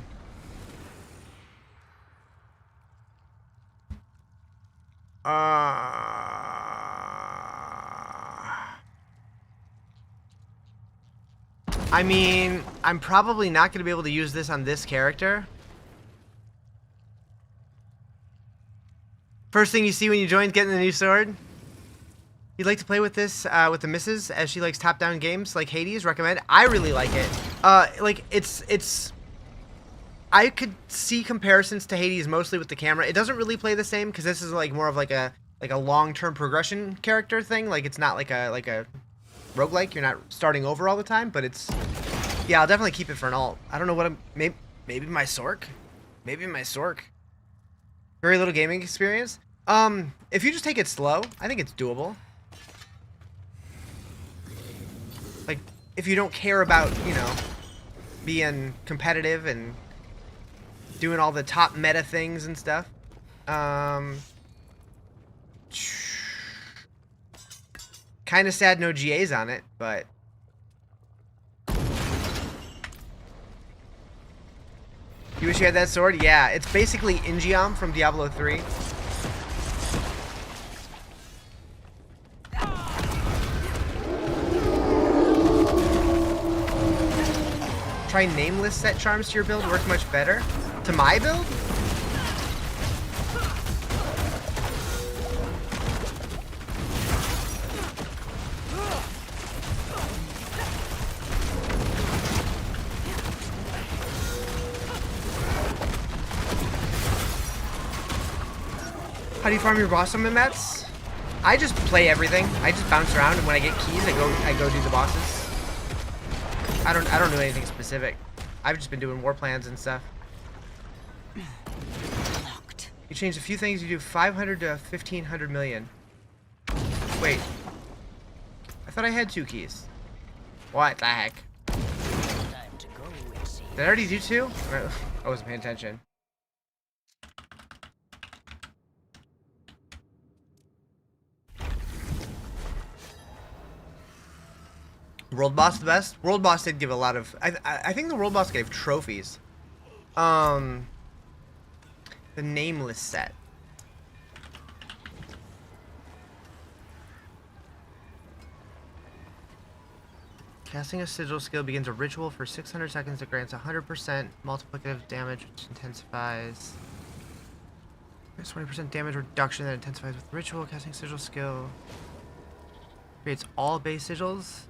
I mean, I'm probably not going to be able to use this on this character. First thing you see when you join getting the new sword. You'd like to play with this with the missus as she likes top-down games like Hades. Recommend. I really like it. Like it's. I could see comparisons to Hades mostly with the camera. It doesn't really play the same because this is like more of like a long-term progression character thing. Like it's not like a roguelike. You're not starting over all the time, but it's. Yeah, I'll definitely keep it for an alt. I don't know what I'm. Maybe my Sork. Maybe my Sork. Very little gaming experience. If you just take it slow, I think it's doable. Like, if you don't care about, you know, being competitive and doing all the top meta things and stuff. Kind of sad no GAs on it, but... You wish you had that sword? Yeah, it's basically Ingeom from Diablo 3. Try nameless set charms to your build, works much better. To my build? How do you farm your boss summon mats? I just play everything. I just bounce around, and when I get keys, I go do the bosses. I don't do anything specific. I've just been doing war plans and stuff. Locked. You change a few things. You do 500 to 1500 million. Wait. I thought I had 2 keys. What the heck? Time to go, it seems. Did I already do 2? I wasn't paying attention. World boss the best? World boss did give a lot of... I think the world boss gave trophies. The nameless set. Casting a sigil skill begins a ritual for 600 seconds that grants 100% multiplicative damage, which intensifies. There's 20% damage reduction that intensifies with ritual. Casting sigil skill creates all base sigils.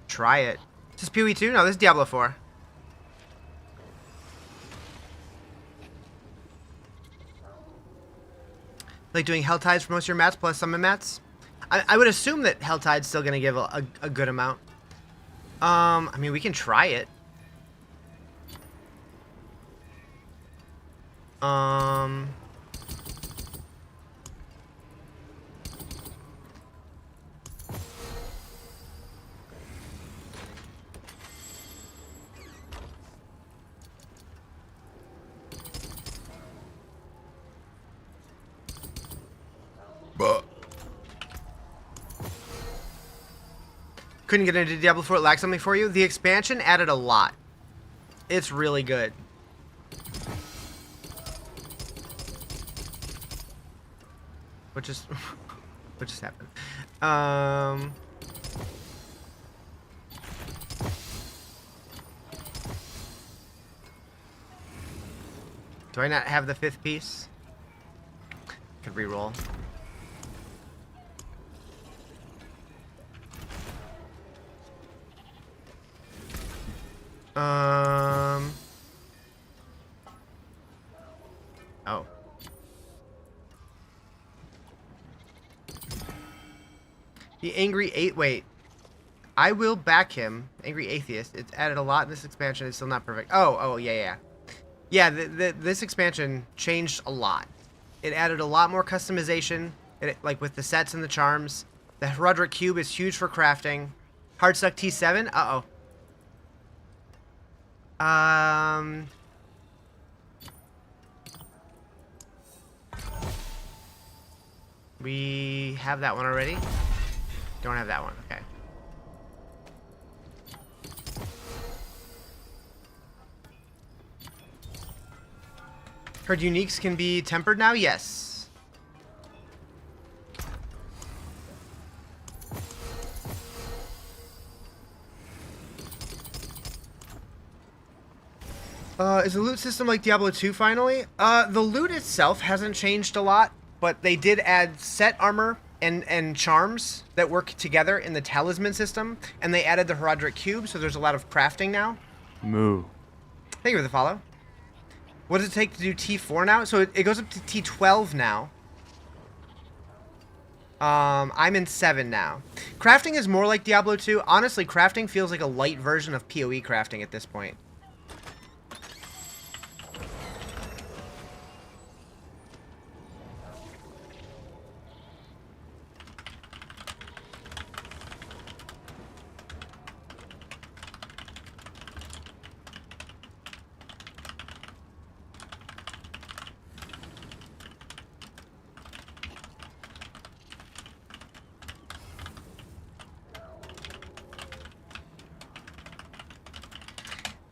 Try it. Is this PoE 2? No, this is Diablo 4. Like doing Hell Tides for most of your mats plus summon mats? I would assume that Hell Tide's still going to give a good amount. I mean, we can try it. Couldn't get into Diablo 4, it lacked something for you. The expansion added a lot. It's really good. What just happened? Do I not have the 5th piece? Could reroll. Oh. The Angry Wait. I will back him. Angry Atheist. It's added a lot in this expansion. It's still not perfect. Oh, yeah. Yeah, this expansion changed a lot. It added a lot more customization, like with the sets and the charms. The Roderick Cube is huge for crafting. Hardstuck T7? Uh-oh. We have that one already. Don't have that one. Okay. Heard uniques can be tempered now? Yes. Is the loot system like Diablo 2 finally? The loot itself hasn't changed a lot, but they did add set armor and charms that work together in the talisman system, and they added the Roderick Cube, so there's a lot of crafting now. Moo. Thank you for the follow. What does it take to do T4 now? So it goes up to T12 now. I'm in 7 now. Crafting is more like Diablo 2. Honestly, crafting feels like a light version of PoE crafting at this point.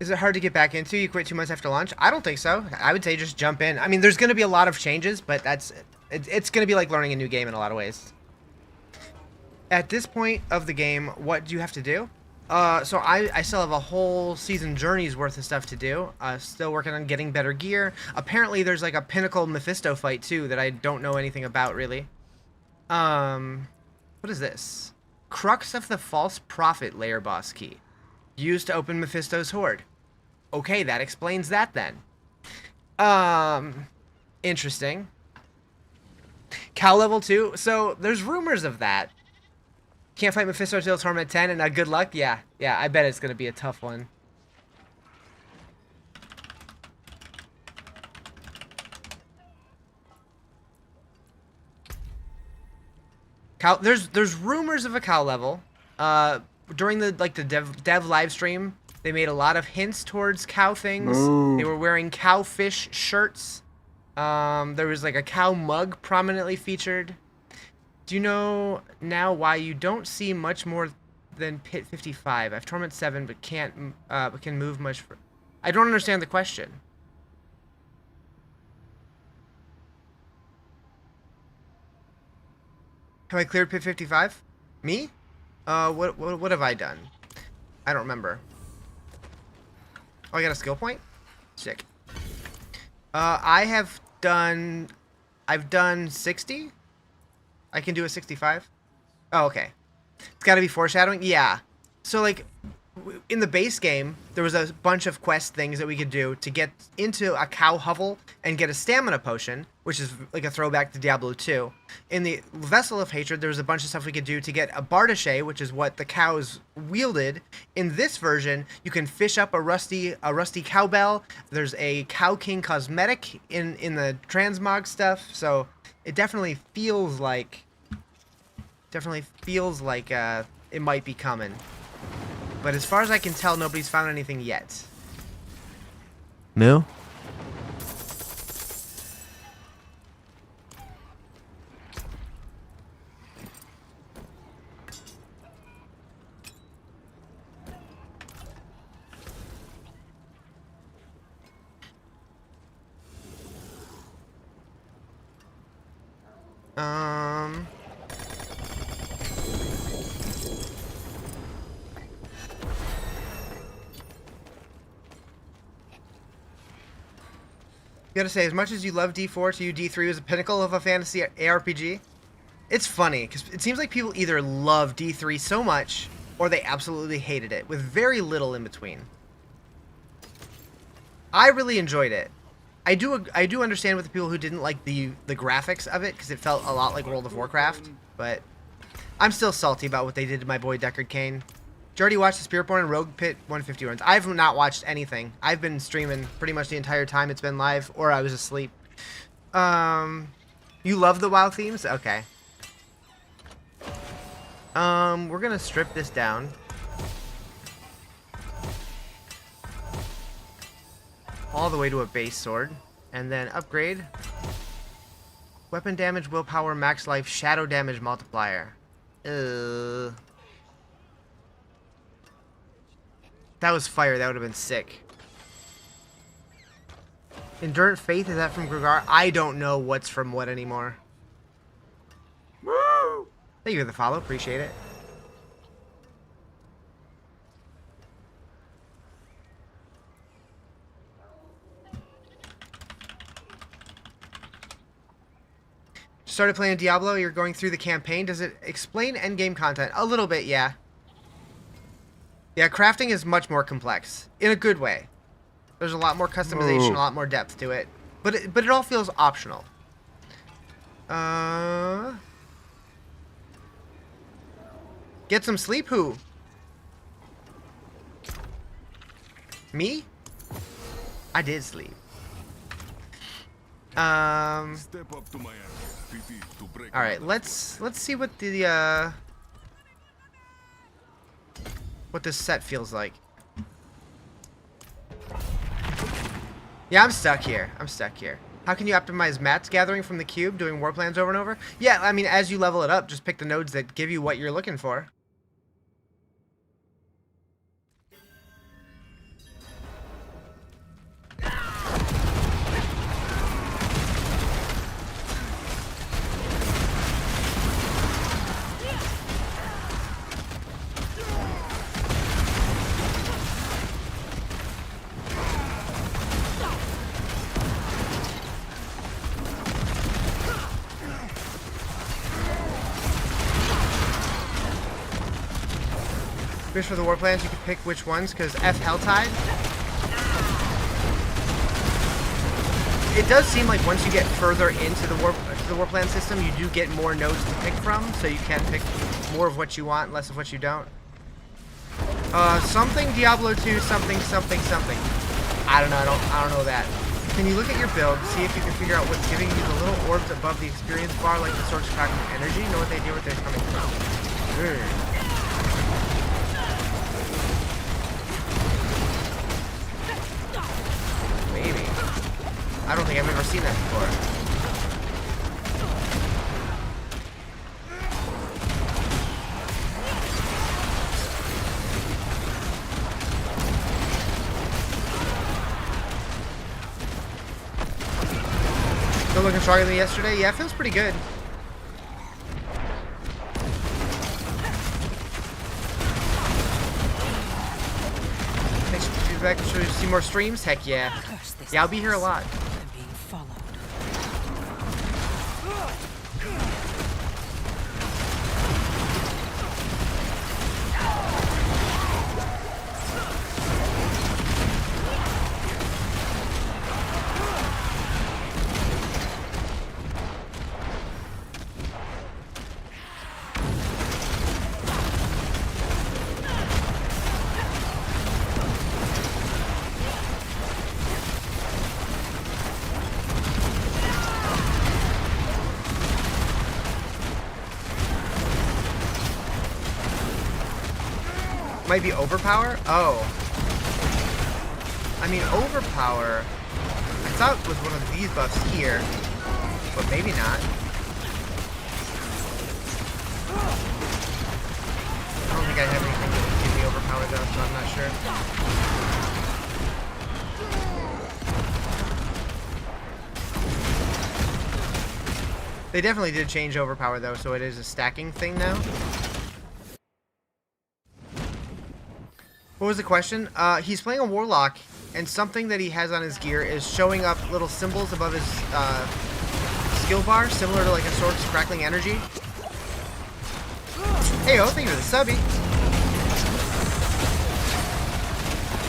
Is it hard to get back into? You quit 2 months after launch? I don't think so. I would say just jump in. I mean, there's going to be a lot of changes, but it's going to be like learning a new game in a lot of ways. At this point of the game, what do you have to do? So I still have a whole season journey's worth of stuff to do. Still working on getting better gear. Apparently, there's like a pinnacle Mephisto fight too that I don't know anything about really. What is this? Crux of the False Prophet layer boss key. Used to open Mephisto's Horde. Okay, that explains that then. Interesting. Cow level 2. So, there's rumors of that. Can't fight Mephisto till Torment 10, and good luck? Yeah, I bet it's going to be a tough one. Cow, there's rumors of a cow level. During the dev live stream, they made a lot of hints towards cow things. Ooh. They were wearing cowfish shirts. There was like a cow mug prominently featured. Do you know now why you don't see much more than Pit 55? I've Torment 7, but can move much. I don't understand the question. Have I cleared Pit 55? Me? What have I done? I don't remember. Oh, I got a skill point? Sick. I've done 60? I can do a 65? Oh, okay. It's gotta be foreshadowing? Yeah. So, like, in the base game, there was a bunch of quest things that we could do to get into a cow hovel and get a stamina potion, which is like a throwback to Diablo 2. In the Vessel of Hatred, there was a bunch of stuff we could do to get a Bardache, which is what the cows wielded. In this version, you can fish up a rusty cowbell. There's a Cow King cosmetic in the transmog stuff, so it definitely feels like it might be coming. But as far as I can tell, nobody's found anything yet. Moo? Gotta say, as much as you love D4, to you D3 was a pinnacle of a fantasy ARPG. It's funny, because it seems like people either love D3 so much, or they absolutely hated it, with very little in between. I really enjoyed it. I do understand with the people who didn't like the graphics of it, because it felt a lot like World of Warcraft, but I'm still salty about what they did to my boy Deckard Cain. Did you already watch the Spiritborn and Rogue Pit 150 runs? I've not watched anything. I've been streaming pretty much the entire time it's been live, or I was asleep. You love the WoW themes? Okay. We're gonna strip this down. All the way to a base sword. And then upgrade. Weapon damage, willpower, max life, shadow damage multiplier. That was fire. That would have been sick. Endurant Faith, is that from Gregar? I don't know what's from what anymore. Woo! Thank you for the follow. Appreciate it. Started playing Diablo. You're going through the campaign. Does it explain endgame content? A little bit, yeah. Yeah, crafting is much more complex. In a good way. There's a lot more customization, a lot more depth to it. But it all feels optional. Get some sleep, who? Me? I did sleep. Step up to my Alright, let's see what the what this set feels like. Yeah, I'm stuck here. How can you optimize mats gathering from the cube, doing war plans over and over? Yeah, I mean, as you level it up, just pick the nodes that give you what you're looking for. For the war plans, you can pick which ones, because F Helltide. It does seem like once you get further into the war plan system, you do get more nodes to pick from, so you can pick more of what you want, less of what you don't. Something Diablo 2, something. I don't know. I don't know that. Can you look at your build, see if you can figure out what's giving you the little orbs above the experience bar, like the Swords Cracking Energy? Know what they do, where they're coming from. Maybe. I don't think I've ever seen that before. Still looking stronger than yesterday? Yeah, it feels pretty good. Thanks for the feedback. Should we see more streams? Heck yeah. Yeah, I'll be here a lot. I'm being followed. Might be overpower? Oh. I mean, overpower, I thought was one of these buffs here, but maybe not. I don't think I have anything that would give me overpower though, so I'm not sure. They definitely did change overpower though, so it is a stacking thing now. What was the question? He's playing a warlock, and something that he has on his gear is showing up little symbols above his skill bar, similar to like a sword's crackling energy. Hey, thank you for the subby.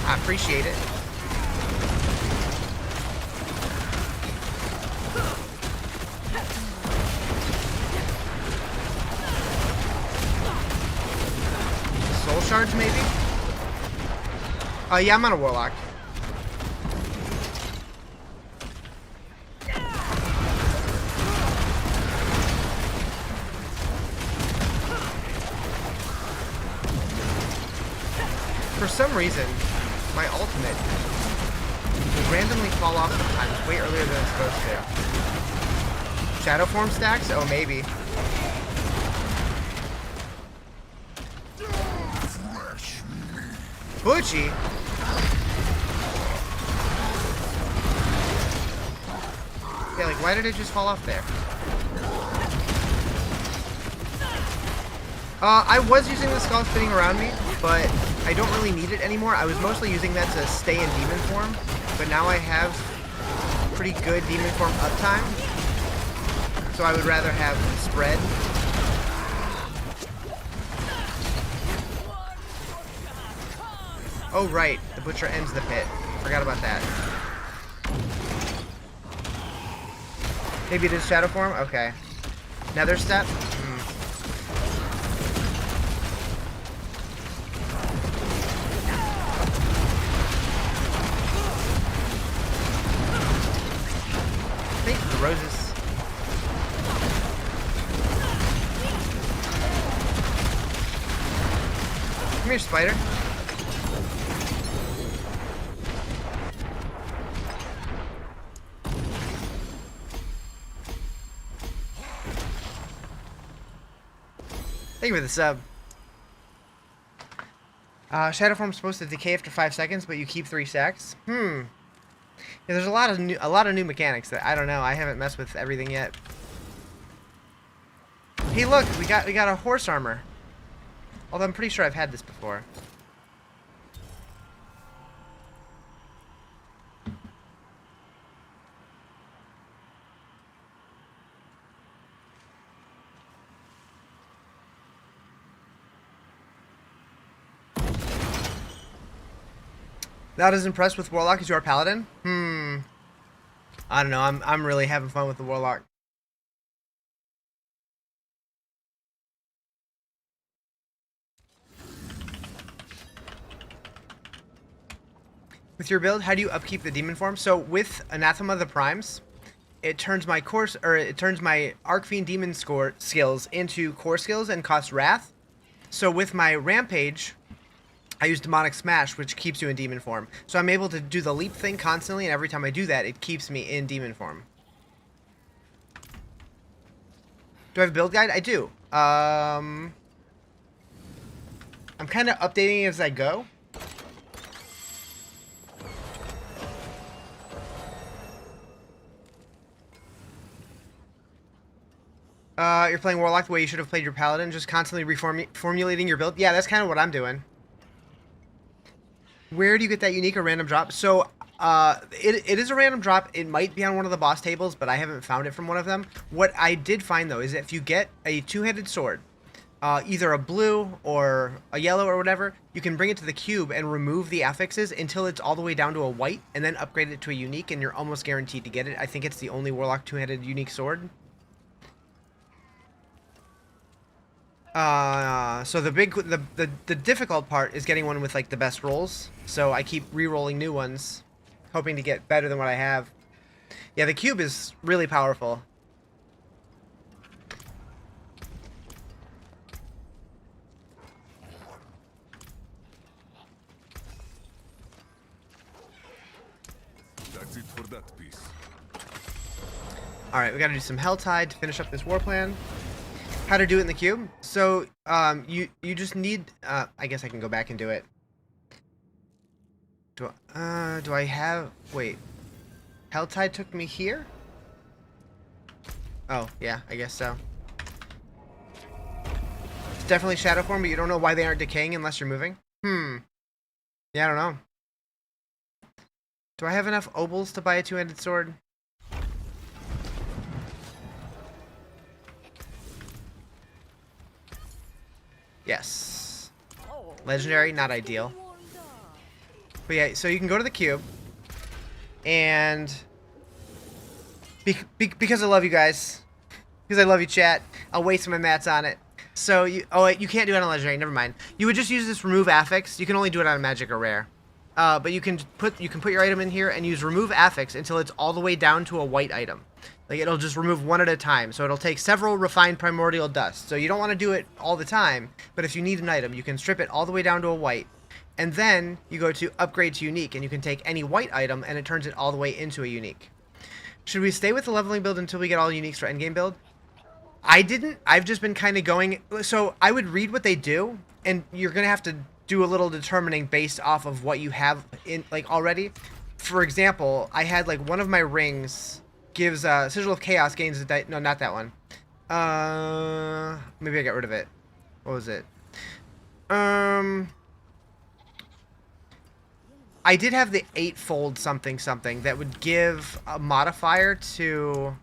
I appreciate it. Soul shards, maybe? Yeah, I'm on a warlock. For some reason, my ultimate will randomly fall off sometimes way earlier than it's supposed to. Shadow form stacks? Oh, maybe. Butchie? Yeah, like, why did it just fall off there? I was using the skull spinning around me, but I don't really need it anymore. I was mostly using that to stay in demon form, but now I have pretty good demon form uptime, so I would rather have spread. Oh right, the butcher ends the pit. Forgot about that. Maybe it is shadow form? Okay. Nether step? Thank you for the roses. Come here, spider. Thank you for the sub. Shadow form's supposed to decay after 5 seconds, but you keep 3 stacks. Yeah, there's a lot of new mechanics that I don't know. I haven't messed with everything yet. Hey, look, we got a horse armor. Although I'm pretty sure I've had this before. Not as impressed with Warlock as you are Paladin? I don't know. I'm really having fun with the Warlock. With your build, how do you upkeep the demon form? So with Anathema the Primes, it turns my Arcfiend demon skills into core skills and costs Wrath. So with my Rampage, I use Demonic Smash, which keeps you in demon form. So I'm able to do the leap thing constantly, and every time I do that, it keeps me in demon form. Do I have a build guide? I do. I'm kind of updating it as I go. You're playing Warlock the way you should have played your Paladin, just constantly reformulating your build. Yeah, that's kind of what I'm doing. Where do you get that unique or random drop? So, it is a random drop. It might be on one of the boss tables, but I haven't found it from one of them. What I did find, though, is that if you get a two-handed sword, either a blue or a yellow or whatever, you can bring it to the cube and remove the affixes until it's all the way down to a white, and then upgrade it to a unique, and you're almost guaranteed to get it. I think it's the only Warlock two-handed unique sword. So the difficult part is getting one with like the best rolls. So I keep re-rolling new ones, hoping to get better than what I have. Yeah, the cube is really powerful. That's it for that piece. Alright, we gotta do some Helltide to finish up this war plan. How to do it in the cube. So, you just need, I guess I can go back and do it. Do I have, wait. Helltide took me here? Oh, yeah, I guess so. It's definitely shadow form, but you don't know why they aren't decaying unless you're moving? Yeah, I don't know. Do I have enough obols to buy a two-handed sword? Yes. Legendary, not ideal. But yeah, so you can go to the cube. And because I love you guys, because I love you, chat, I'll waste my mats on it. So you, oh wait, you can't do it on legendary. Never mind. You would just use this remove affix. You can only do it on magic or rare. But you can put your item in here and use remove affix until it's all the way down to a white item. Like it'll just remove one at a time. So it'll take several refined primordial dust. So you don't want to do it all the time. But if you need an item, you can strip it all the way down to a white. And then you go to upgrade to unique, and you can take any white item, and it turns it all the way into a unique. Should we stay with the leveling build until we get all uniques for endgame build? I didn't. I've just been kind of going. So I would read what they do, and you're gonna have to do a little determining based off of what you have in like already. For example, I had like one of my rings gives Sigil of Chaos gains a no, not that one. Maybe I got rid of it. What was it? I did have the 8-fold something that would give a modifier to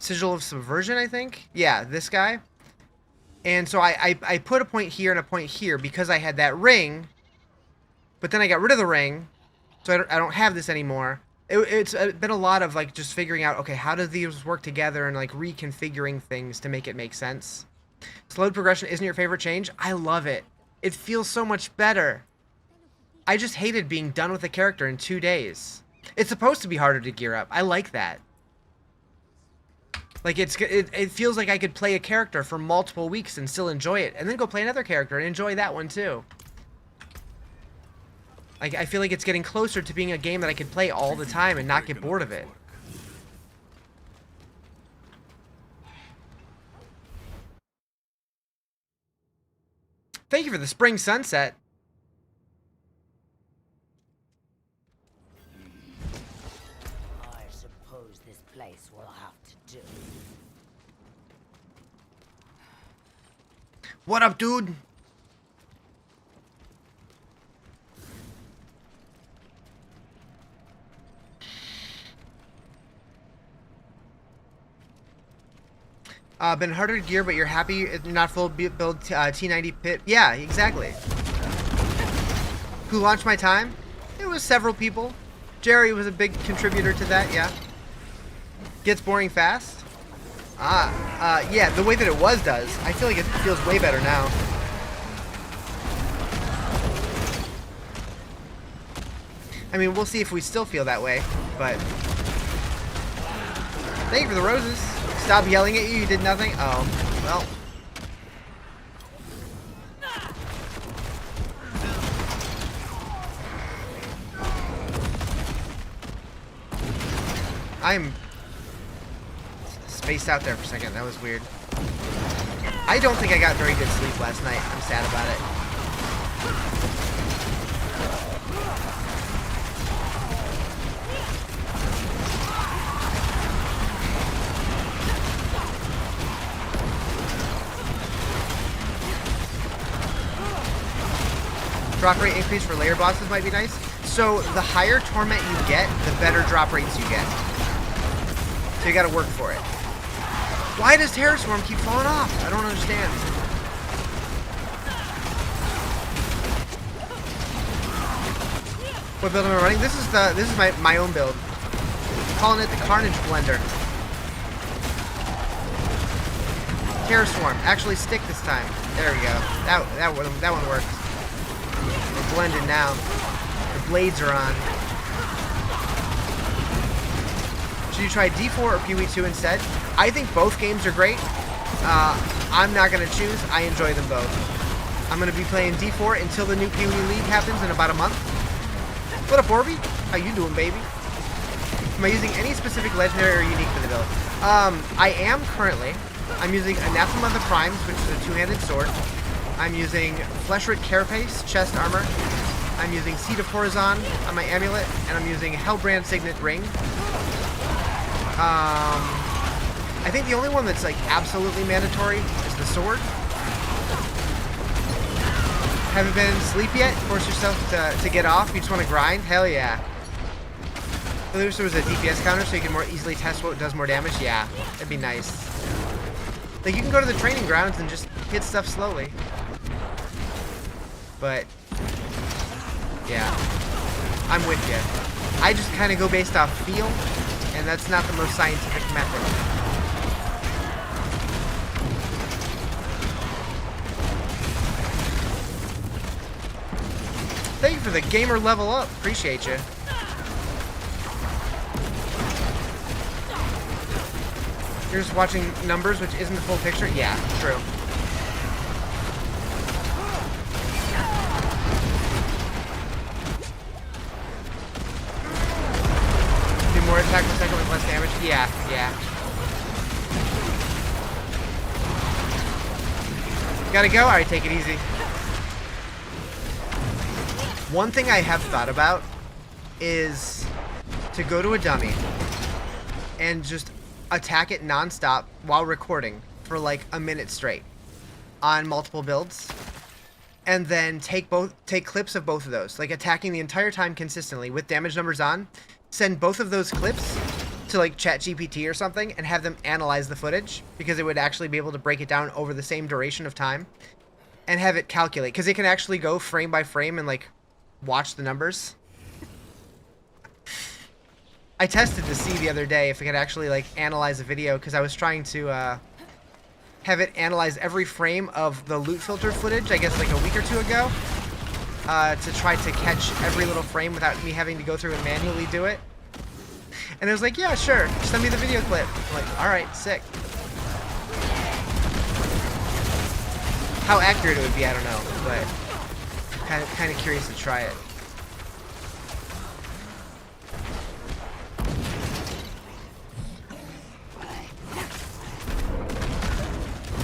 Sigil of Subversion, I think. Yeah, this guy. And so I put a point here and a point here because I had that ring, but then I got rid of the ring, so I don't have this anymore. It's been a lot of like just figuring out, okay, how do these work together and like reconfiguring things to make it make sense. Slowed progression isn't your favorite change? I love it. It feels so much better. I just hated being done with a character in 2 days. It's supposed to be harder to gear up. I like that. Like it feels like I could play a character for multiple weeks and still enjoy it, and then go play another character and enjoy that one too. Like I feel like it's getting closer to being a game that I could play all the time and not get bored of it. Thank you for the spring sunset. I suppose this place will have to do. What up, dude? Been harder to gear, but you're happy it's not full build T90 pit. Yeah, exactly. Who launched my time? It was several people. Jerry was a big contributor to that, yeah. Gets boring fast? Yeah, the way that it was does. I feel like it feels way better now. I mean, we'll see if we still feel that way, but... Thank you for the roses. Stop yelling at you, you did nothing? Oh, well. I'm spaced out there for a second. That was weird. I don't think I got very good sleep last night. I'm sad about it. Drop rate increase for layer bosses might be nice. So the higher torment you get, the better drop rates you get. So you gotta work for it. Why does Terror Swarm keep falling off? I don't understand. What build am I running? This is my own build. I'm calling it the Carnage Blender. Terror Swarm. Actually stick this time. There we go. That one works. We're blended now. The blades are on. Should you try D4 or PoE2 instead? I think both games are great. I'm not going to choose. I enjoy them both. I'm going to be playing D4 until the new PoE League happens in about a month. What up, Orby? How you doing, baby? Am I using any specific legendary or unique for the build? I am currently. I'm using Anathema of the Primes, which is a two-handed sword. I'm using Fleshrit Carapace, chest armor. I'm using Seed of Horizon on my amulet, and I'm using Hellbrand Signet Ring. I think the only one that's like absolutely mandatory is the sword. Haven't been asleep yet? Force yourself to get off. You just want to grind? Hell yeah. I wish there was a DPS counter so you can more easily test what does more damage. Yeah, that'd be nice. Like, you can go to the training grounds and just hit stuff slowly. But, yeah. I'm with you. I just kind of go based off feel, and that's not the most scientific method. Thank you for the gamer level up. Appreciate you. You're just watching numbers, which isn't the full picture? Yeah, true. Do more attack per second with less damage? Yeah, yeah. Gotta go? Alright, take it easy. One thing I have thought about is to go to a dummy and just attack it non-stop while recording for like a minute straight on multiple builds, and then take clips of both of those, like attacking the entire time consistently with damage numbers on, send both of those clips to like ChatGPT or something and have them analyze the footage, because it would actually be able to break it down over the same duration of time and have it calculate, because it can actually go frame by frame and like watch the numbers. I tested to see the other day if it could actually like analyze a video, because I was trying to have it analyze every frame of the loot filter footage, I guess like a week or two ago, to try to catch every little frame without me having to go through and manually do it. And it was like, yeah, sure, send me the video clip. I'm like, alright, sick. How accurate it would be, I don't know, but kind of curious to try it.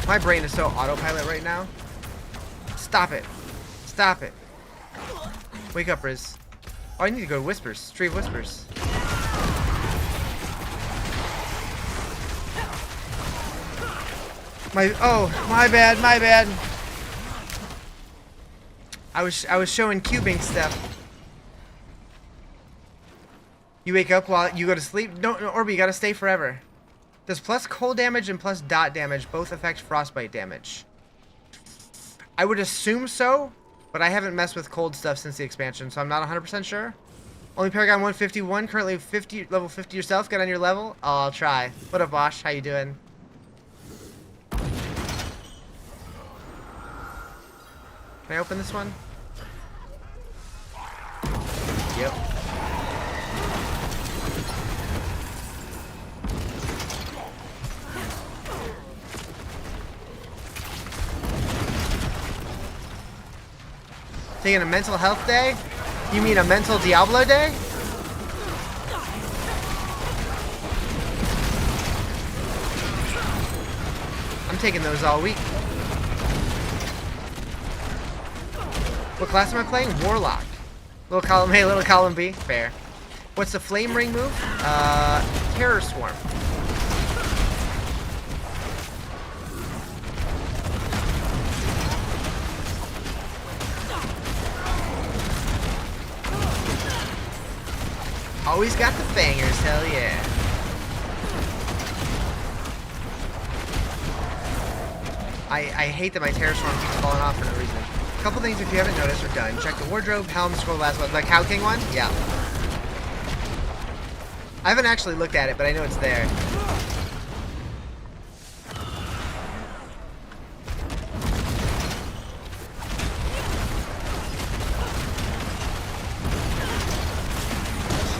My brain is so autopilot right now. Stop it. Stop it. Wake up, Riz. Oh, I need to go to Whispers. Tree of Whispers. My bad, my bad. I was showing cubing stuff. You wake up while you go to sleep? No, Orby, you gotta stay forever. Does plus cold damage and plus dot damage both affect frostbite damage? I would assume so, but I haven't messed with cold stuff since the expansion, so I'm not 100% sure. Only Paragon 151, currently level 50 yourself. Get on your level? Oh, I'll try. What up, Bosch? How you doing? Can I open this one? Yep. Taking a mental health day? You mean a mental Diablo day? I'm taking those all week. What class am I playing? Warlock. Little column A, little column B. Fair. What's the flame ring move? Terror Swarm. Always got the bangers, hell yeah. I hate that my Terror Swarm keeps falling off for no reason. A couple things if you haven't noticed are done. Check the wardrobe, helm, scroll last one. The Cow King one? Yeah. I haven't actually looked at it, but I know it's there.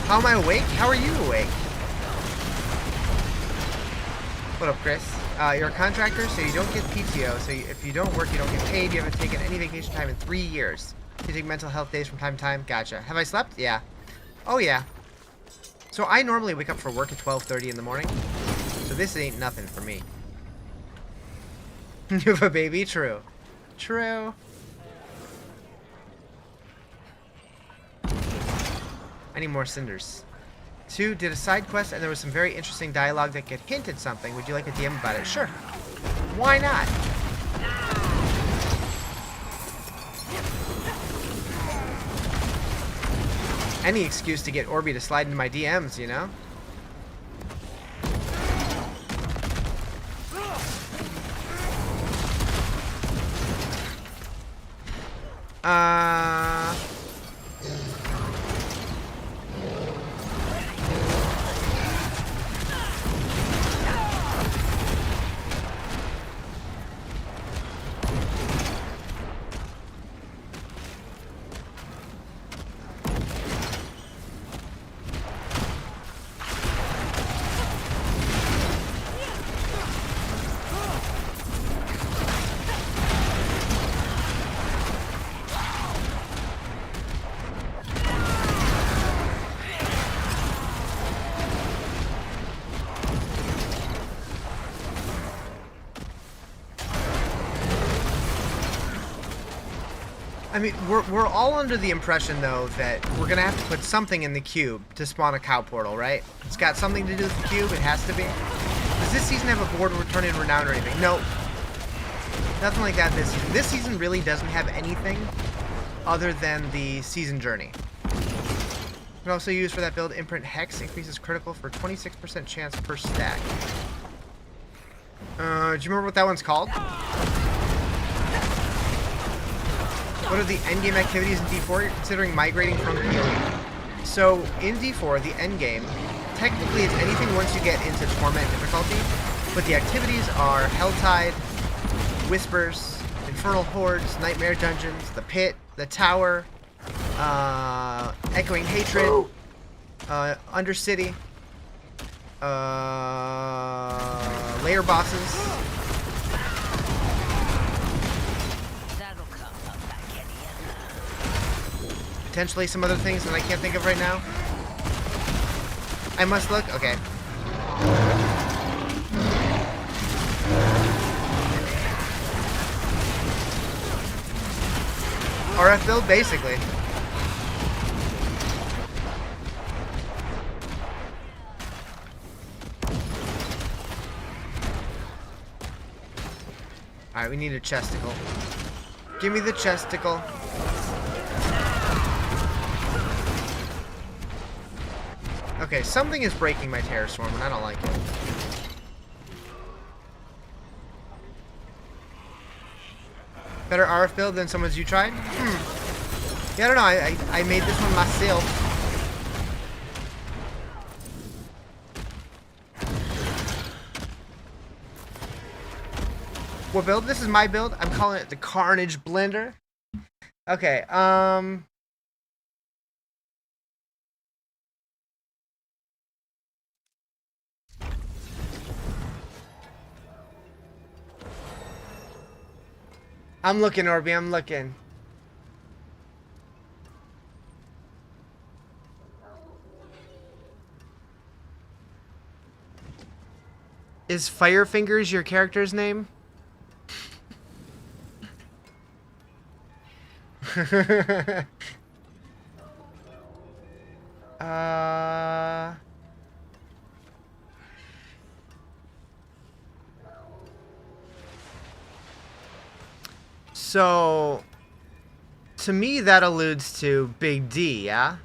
How am I awake? How are you awake? What up, Chris? You're a contractor, so you don't get PTO. So if you don't work, you don't get paid. You haven't taken any vacation time in 3 years. You take mental health days from time to time. Gotcha. Have I slept? Yeah. Oh, yeah. So I normally wake up for work at 12:30 in the morning. So this ain't nothing for me. You have a baby? True. True. I need more cinders. 2, did a side quest and there was some very interesting dialogue that could hint at something. Would you like a DM about it? Sure. Why not? Any excuse to get Orby to slide into my DMs, you know? I mean, we're all under the impression, though, that we're going to have to put something in the cube to spawn a cow portal, right? It's got something to do with the cube. It has to be. Does this season have a board return in renown or anything? No. Nothing like that this season. This season really doesn't have anything other than the season journey. You can also use for that build imprint hex. Increases critical for 26% chance per stack. Do you remember what that one's called? What are the endgame activities in D4? You're considering migrating from PoE. So, in D4, the endgame, technically it's anything once you get into Torment difficulty, but the activities are Helltide, Whispers, Infernal Hordes, Nightmare Dungeons, the Pit, the Tower, Echoing Hatred, Undercity, Lair Bosses, potentially some other things that I can't think of right now. I must look? Okay. RF build, basically. Alright, we need a chesticle. Give me the chesticle. Okay, something is breaking my Terror Storm, and I don't like it. Better RF build than someone's you tried? Yeah, I don't know. I made this one myself. What build? This is my build. I'm calling it the Carnage Blender. Okay, I'm looking, Orby, I'm looking. Is Firefingers your character's name? So, to me, that alludes to Big D, yeah?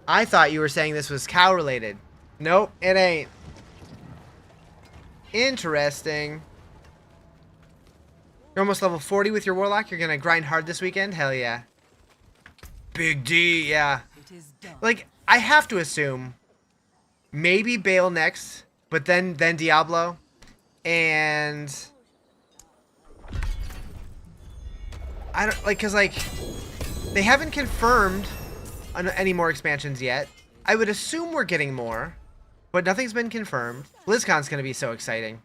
I thought you were saying this was cow-related. Nope, it ain't. Interesting. You're almost level 40 with your Warlock. You're gonna grind hard this weekend? Hell yeah. Big D, yeah. Like, I have to assume maybe Bale next, but then Diablo. And I don't like, cause like they haven't confirmed any more expansions yet. I would assume we're getting more, but nothing's been confirmed. BlizzCon's gonna be so exciting,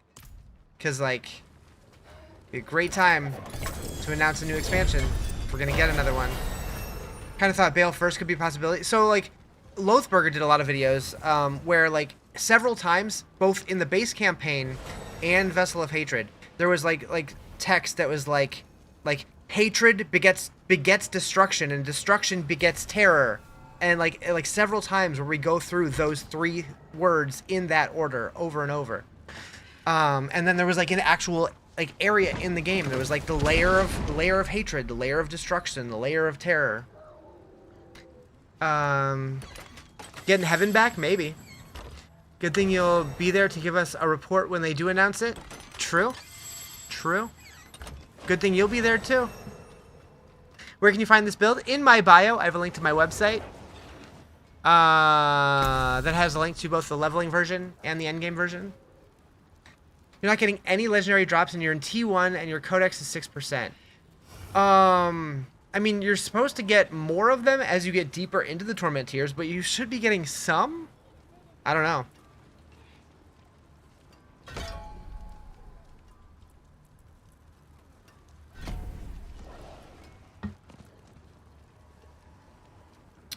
cause like, it'd be a great time to announce a new expansion. We're gonna get another one. Kind of thought Bale first could be a possibility. So, like, Loathburger did a lot of videos where, like, several times, both in the base campaign and Vessel of Hatred, there was, like text that was like hatred begets destruction, and destruction begets terror. And, like several times where we go through those 3 words in that order over and over. And then there was, like, an actual, like, area in the game. There was, like, the layer of hatred, the layer of destruction, the layer of terror. Getting Heaven back? Maybe. Good thing you'll be there to give us a report when they do announce it. True. True. Good thing you'll be there too. Where can you find this build? In my bio, I have a link to my website. That has a link to both the leveling version and the endgame version. You're not getting any legendary drops, and you're in T1, and your codex is 6%. I mean, you're supposed to get more of them as you get deeper into the Torment tiers, but you should be getting some? I don't know.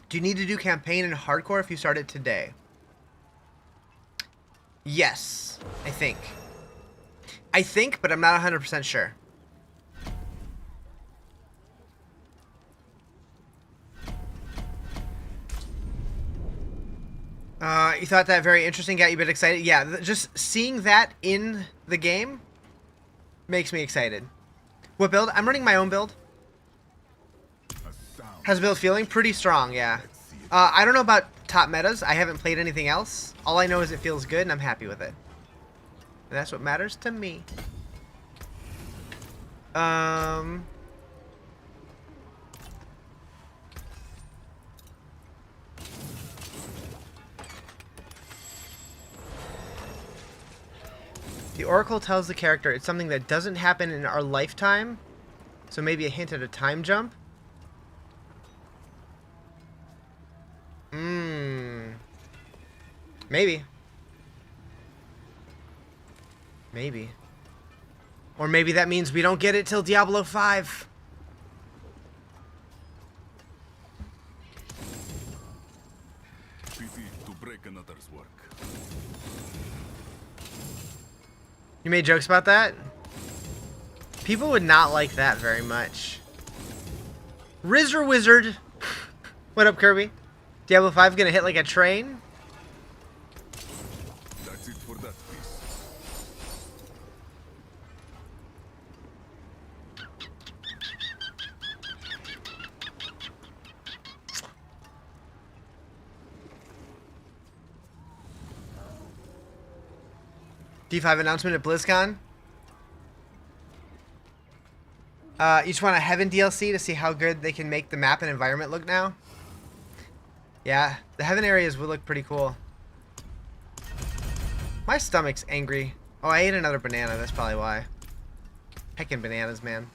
Do you need to do campaign in hardcore if you start it today? Yes, I think. But I'm not 100% sure. You thought that very interesting, got you a bit excited? Yeah, just seeing that in the game makes me excited. What build? I'm running my own build. How's the build feeling? Pretty strong, yeah. I don't know about top metas. I haven't played anything else. All I know is it feels good, and I'm happy with it. And that's what matters to me. The Oracle tells the character it's something that doesn't happen in our lifetime, so maybe a hint at a time jump. Maybe. Maybe. Or maybe that means we don't get it till Diablo 5. To break another's work. You made jokes about that? People would not like that very much. Rizzer Wizard. What up, Kirby? Diablo 5 gonna hit like a train? That's it for that piece. D5 announcement at BlizzCon. You just want a Heaven DLC to see how good they can make the map and environment look now? Yeah, the Heaven areas would look pretty cool. My stomach's angry. Oh, I ate another banana. That's probably why. Heckin' bananas, man.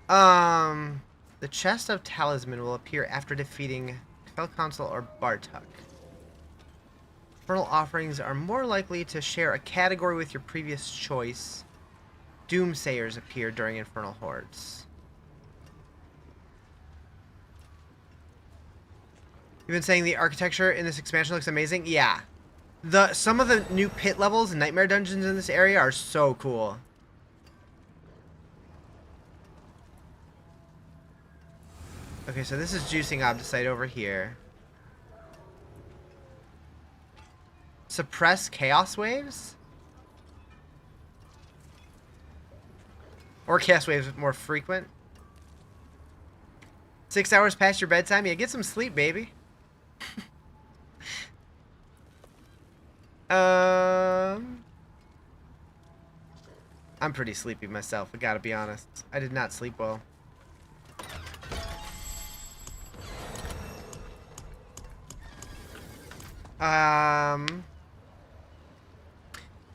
The chest of talisman will appear after defeating Fel Council or Bartuk. Infernal offerings are more likely to share a category with your previous choice. Doomsayers appear during Infernal Hordes. You've been saying the architecture in this expansion looks amazing? Yeah. Some of the new pit levels and nightmare dungeons in this area are so cool. Okay, so this is juicing Obdicite over here. Suppress chaos waves? Or chaos waves more frequent? 6 hours past your bedtime? Yeah, get some sleep, baby. I'm pretty sleepy myself, I gotta be honest. I did not sleep well.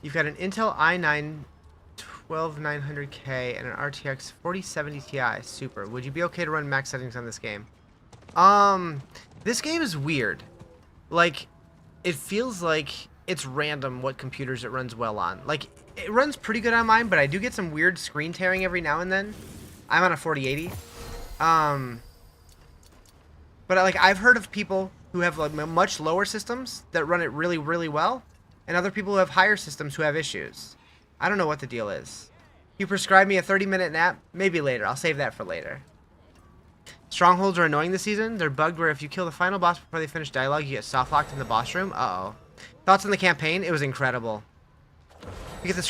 You've got an Intel i9 12900K and an RTX 4070 Ti. Super. Would you be okay to run max settings on this game? This game is weird. Like, it feels like it's random what computers it runs well on. Like, it runs pretty good on mine, but I do get some weird screen tearing every now and then. I'm on a 4080. But like I've heard of people who have like much lower systems that run it really, really well, and other people who have higher systems who have issues. I don't know what the deal is. You prescribe me a 30-minute nap? Maybe later. I'll save that for later. Strongholds are annoying this season. They're bugged where if you kill the final boss before they finish dialogue, you get soft-locked in the boss room. Uh-oh. Thoughts on the campaign? It was incredible. You get the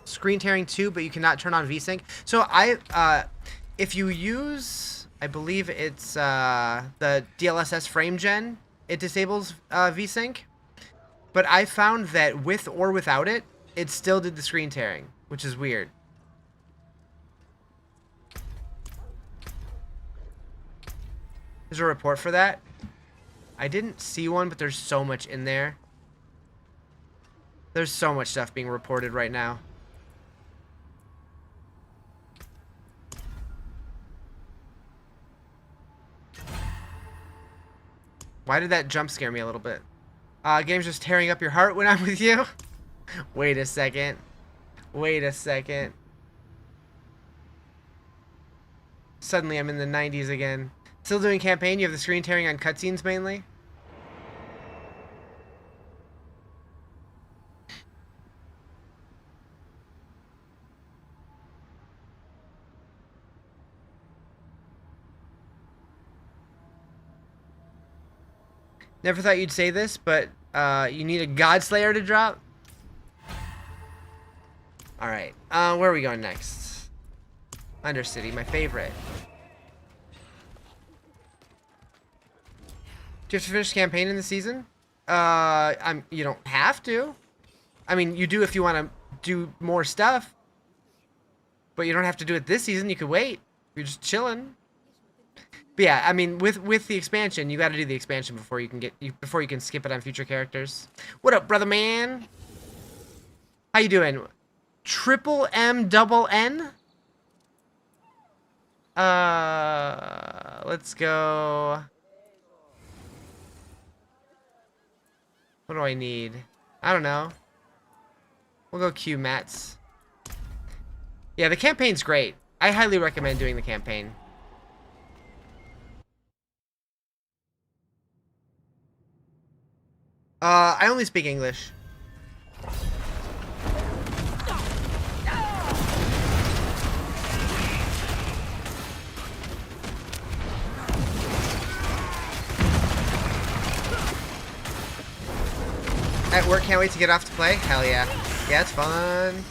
screen tearing too, but you cannot turn on VSync. So if you use, I believe it's the DLSS frame gen, it disables VSync. But I found that with or without it, it still did the screen tearing, which is weird. There's a report for that. I didn't see one, but there's so much in there. There's so much stuff being reported right now. Why did that jump scare me a little bit? Game's just tearing up your heart when I'm with you? Wait a second. Wait a second. Suddenly I'm in the 90s again. Still doing campaign? You have the screen tearing on cutscenes mainly? Never thought you'd say this, but you need a Godslayer to drop? Alright, where are we going next? Undercity, my favorite. Do you have to finish the campaign in the season? You don't have to. I mean, you do if you want to do more stuff. But you don't have to do it this season. You could wait. You're just chilling. But yeah, I mean, with the expansion, you got to do the expansion before you can skip it on future characters. What up, brother man? How you doing? Triple M double N? Let's go. What do I need? I don't know. We'll go Q Mats. Yeah, the campaign's great. I highly recommend doing the campaign. I only speak English. At work, can't wait to get off to play. Hell yeah. Yeah, it's fun.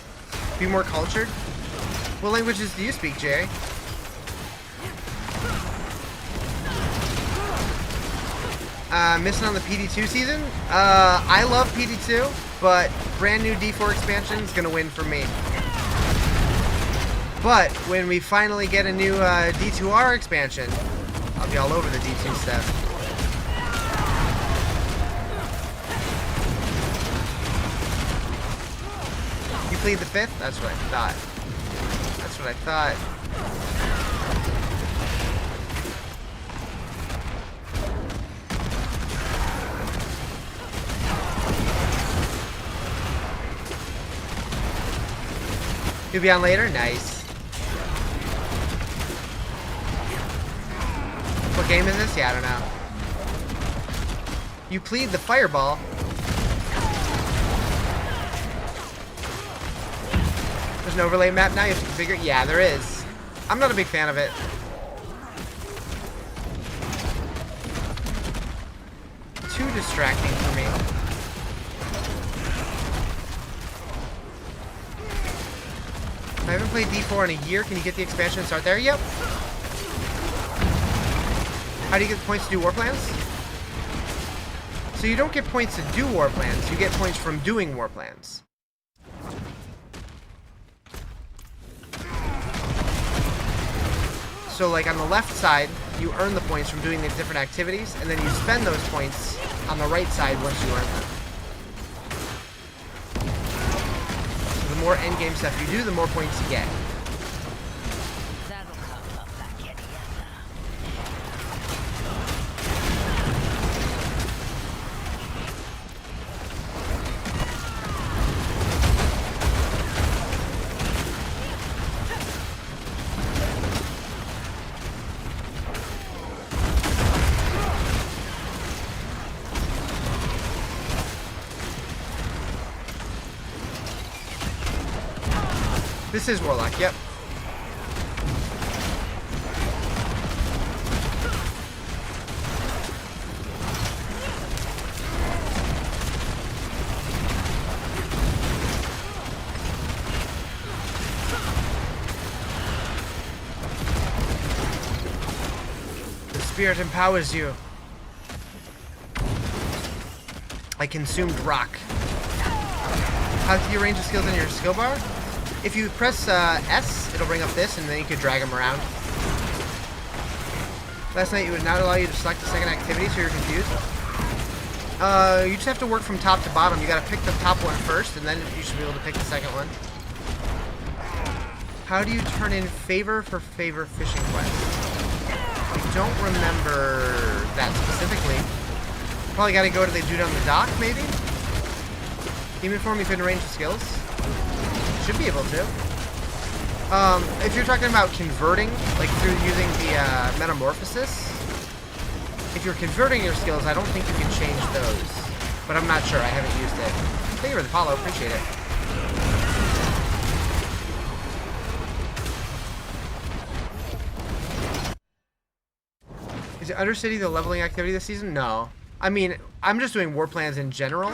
Be more cultured. What languages do you speak, Jerry? Missing on the PD2 season? I love PD2, but brand new D4 expansion is gonna win for me. But when we finally get a new D2R expansion, I'll be all over the D2 stuff. You plead the fifth? That's what I thought. That's what I thought. You'll be on later? Nice. What game is this? Yeah, I don't know. You plead the fireball. There's an overlay map now you have to configure? Yeah, there is. I'm not a big fan of it. Too distracting for me. I haven't played D4 in a year. Can you get the expansion and start there? Yep. How do you get the points to do war plans? So you don't get points to do war plans. You get points from doing war plans. So like on the left side, you earn the points from doing the different activities, and then you spend those points on the right side once you earn them. The more endgame stuff you do, the more points you get. That'll come up like any other. This is Warlock, yep. The spirit empowers you. I consumed rock. How do you arrange the skills in your skill bar? If you press S, it'll bring up this, and then you can drag them around. Last night, it would not allow you to select the second activity, so you're confused. You just have to work from top to bottom. You gotta pick the top one first, and then you should be able to pick the second one. How do you turn in favor for favor fishing quest? I don't remember that specifically. Probably gotta go to the dude on the dock, maybe? Demon form, you can arrange the skills. Should be able to. If you're talking about converting, like through using the metamorphosis, if you're converting your skills, I don't think you can change those. But I'm not sure, I haven't used it. Thank you for the follow, appreciate it. Is it Undercity the leveling activity this season? No. I mean, I'm just doing war plans in general.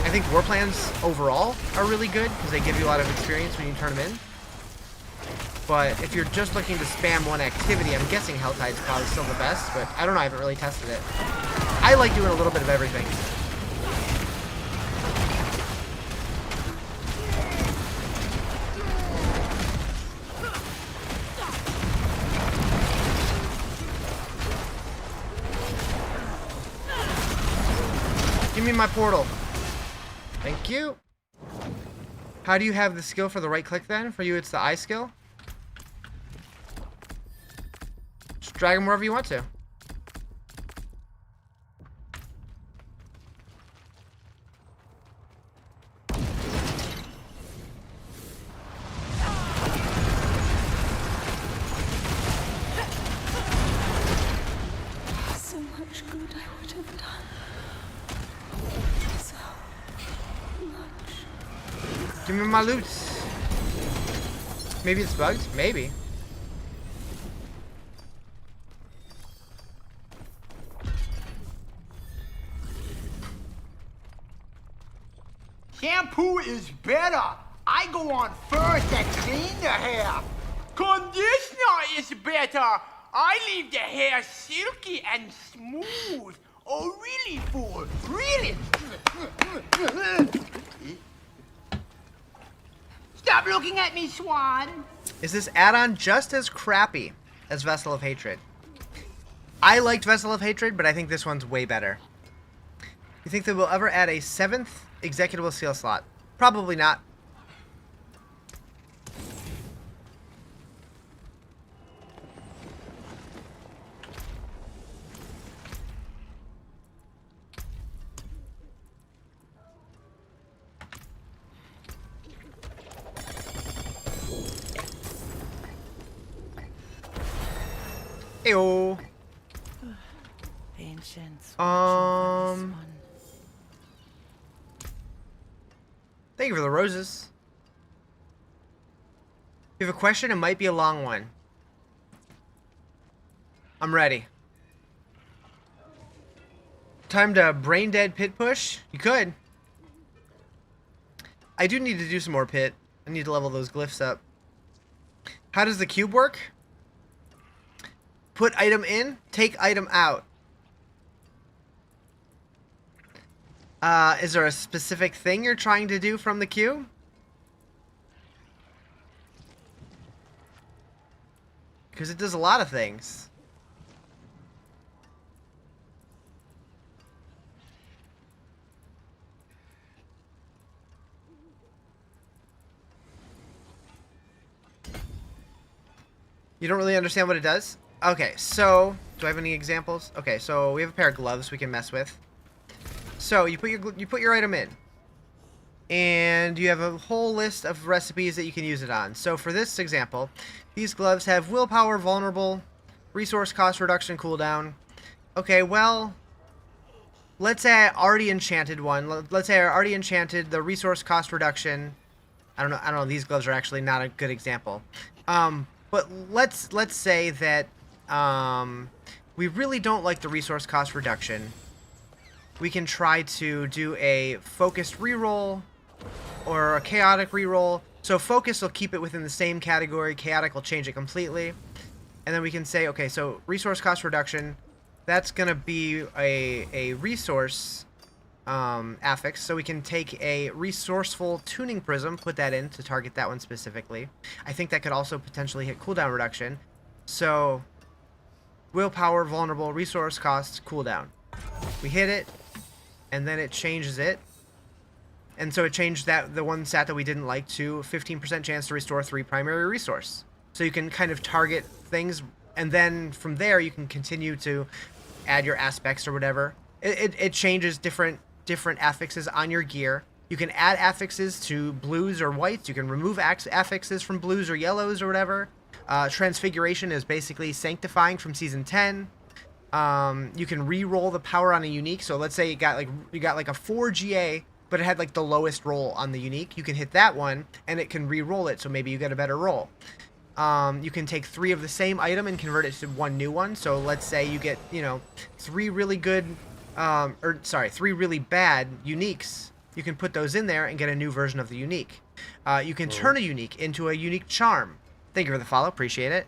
I think war plans overall are really good because they give you a lot of experience when you turn them in. But if you're just looking to spam one activity, I'm guessing Helltide's probably still the best, but I don't know, I haven't really tested it. I like doing a little bit of everything. Give me my portal. Thank you. How do you have the skill for the right click then? For you, it's the I skill. Just drag them wherever you want to. So much good I would have done. So much. Give me my loot. Maybe it's bugged? Maybe. Shampoo is better. I go on first and clean the hair. Conditioner is better. I leave the hair silky and smooth. Oh, really, fool? Really? Stop looking at me, Swan. Is this add-on just as crappy as Vessel of Hatred? I liked Vessel of Hatred, but I think this one's way better. You think they will ever add a 7th executable skill slot? Probably not. Heyo. Ancients. Thank you for the roses. If you have a question, it might be a long one. I'm ready. Time to brain dead pit push? You could. I do need to do some more pit. I need to level those glyphs up. How does the cube work? Put item in, take item out. Is there a specific thing you're trying to do from the cube? Because it does a lot of things. You don't really understand what it does? Okay, so do I have any examples? Okay, so we have a pair of gloves we can mess with. So you put your item in, and you have a whole list of recipes that you can use it on. So for this example, these gloves have willpower, vulnerable, resource cost reduction, cooldown. Okay, well, let's say I already enchanted one. Let's say I already enchanted the resource cost reduction I don't know. These gloves are actually not a good example. But let's say that we really don't like the resource cost reduction. We can try to do a focused reroll or a chaotic reroll. So focus will keep it within the same category. Chaotic will change it completely. And then we can say, okay, so resource cost reduction, that's going to be a resource affix. So we can take a resourceful tuning prism, put that in to target that one specifically. I think that could also potentially hit cooldown reduction. So willpower, vulnerable, resource cost, cooldown. We hit it, and then it changes it. And so it changed the one stat that we didn't like to 15% chance to restore 3 primary resource. So you can kind of target things, and then from there you can continue to add your aspects or whatever. It changes different affixes on your gear. You can add affixes to blues or whites. You can remove affixes from blues or yellows or whatever. Transfiguration is basically sanctifying from season 10. You can re-roll the power on a unique. So let's say you got like a 4 GA, but it had like the lowest roll on the unique. You can hit that one, and it can re-roll it, so maybe you get a better roll. You can take 3 of the same item and convert it to 1 new one. So let's say you get, 3 really good, 3 really bad uniques. You can put those in there and get a new version of the unique. You can turn a unique into a unique charm. Thank you for the follow, appreciate it.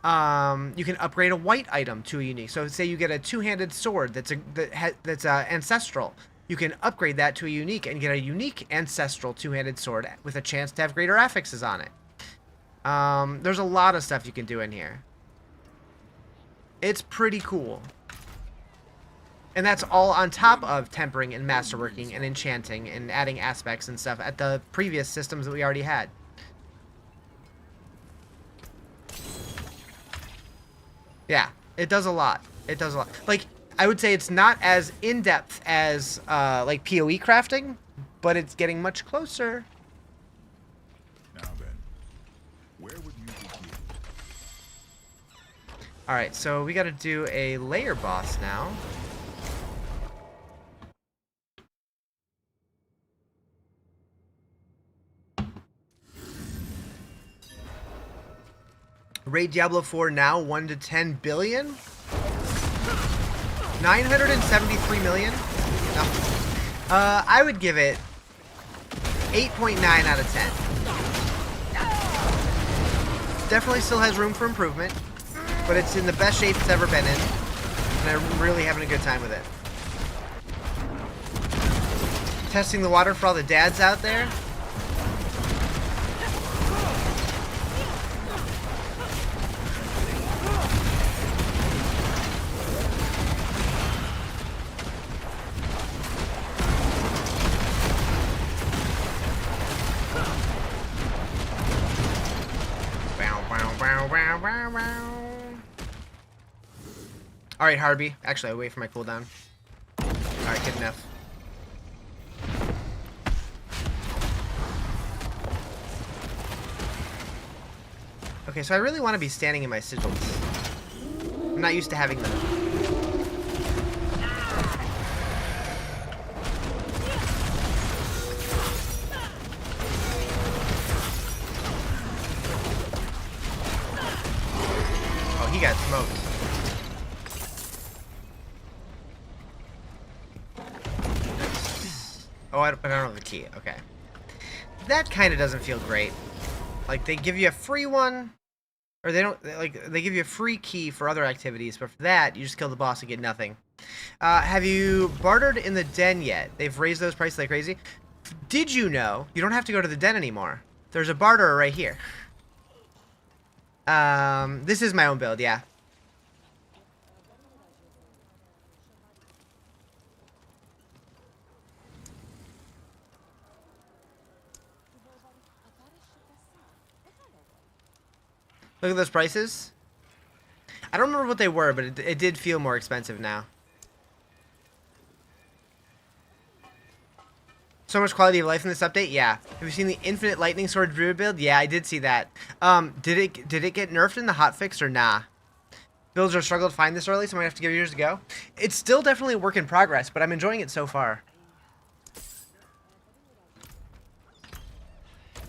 You can upgrade a white item to a unique. So say you get a 2-handed sword that's ancestral. You can upgrade that to a unique and get a unique ancestral 2-handed sword with a chance to have greater affixes on it. There's a lot of stuff you can do in here. It's pretty cool. And that's all on top of tempering and masterworking and enchanting and adding aspects and stuff at the previous systems that we already had. Yeah, it does a lot. It does a lot. Like, I would say it's not as in-depth as, like, PoE crafting, but it's getting much closer. Now then, where would you begin? Alright, so we gotta do a layer boss now. Rate Diablo 4 now 1 to 10 billion? 973 million? No. I would give it 8.9 out of 10. Definitely still has room for improvement, but it's in the best shape it's ever been in, and I'm really having a good time with it. Testing the water for all the dads out there. Alright, Harby. Actually, I wait for my cooldown. Alright, good enough. Okay, so I really want to be standing in my sigils. I'm not used to having them. Oh, he got smoked. Oh, but I don't have the key. Okay. That kind of doesn't feel great. Like, they give you a free one, or they don't, like, they give you a free key for other activities, but for that, you just kill the boss and get nothing. Have you bartered in the den yet? They've raised those prices like crazy. Did you know you don't have to go to the den anymore? There's a barterer right here. This is my own build, yeah. Look at those prices. I don't remember what they were, but it did feel more expensive now. So much quality of life in this update? Yeah. Have you seen the Infinite Lightning Sword Druid build? Yeah, I did see that. Did it get nerfed in the hotfix or nah? Builds are struggle to find this early, so I might have to give it years to go. It's still definitely a work in progress, but I'm enjoying it so far.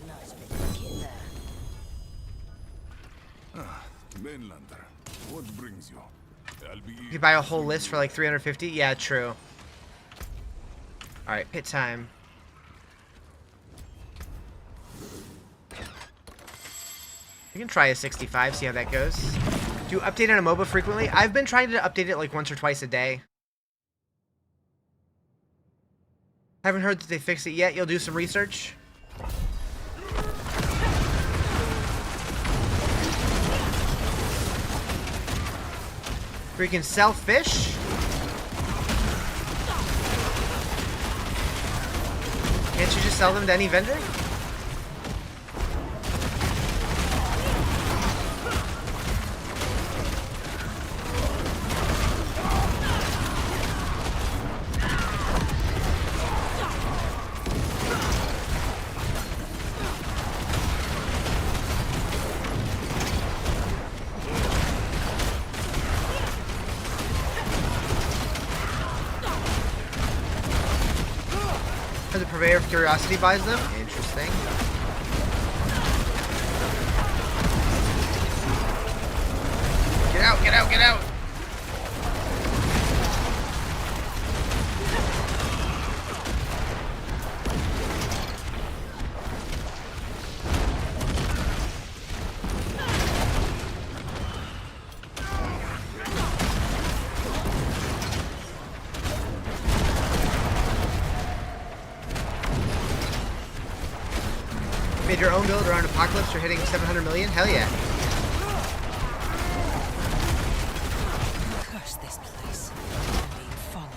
None Mainlander, what brings you? I'll be You could buy a whole list for like 350. Yeah, true. All right, pit time. We can try a 65, see how that goes. Do you update on a MOBA frequently? I've been trying to update it like once or twice a day. Haven't heard that they fixed it yet. You'll do some research. Freaking sell fish. Can't you just sell them to any vendor? The purveyor of curiosity buys them. Interesting. Get out, get out, get out! Made your own build around Apocalypse, you're hitting 700 million? Hell yeah. Curse this place. I'm being followed.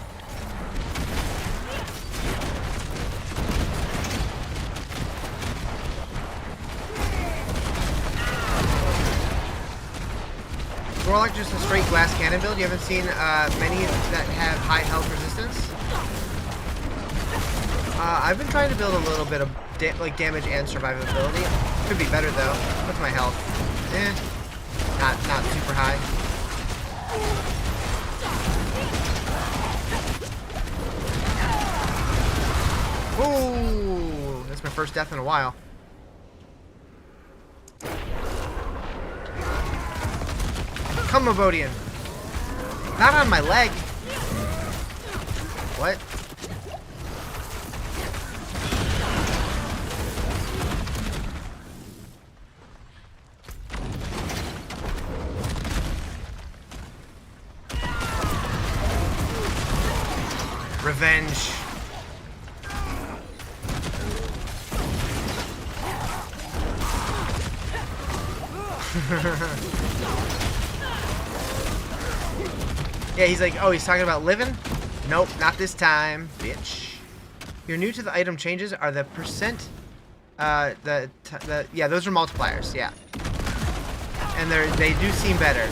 Warlock just a straight glass cannon build. You haven't seen many that have high health resistance. I've been trying to build a little bit of like damage and survivability. Could be better though. What's my health? Not super high. Ooh, that's my first death in a while. Come, Mabodian. Not on my leg. What? Revenge. Yeah, he's like, oh, he's talking about living? Nope, not this time, bitch. You're new to the item changes. Are the percent, yeah, those are multipliers, yeah. And they do seem better.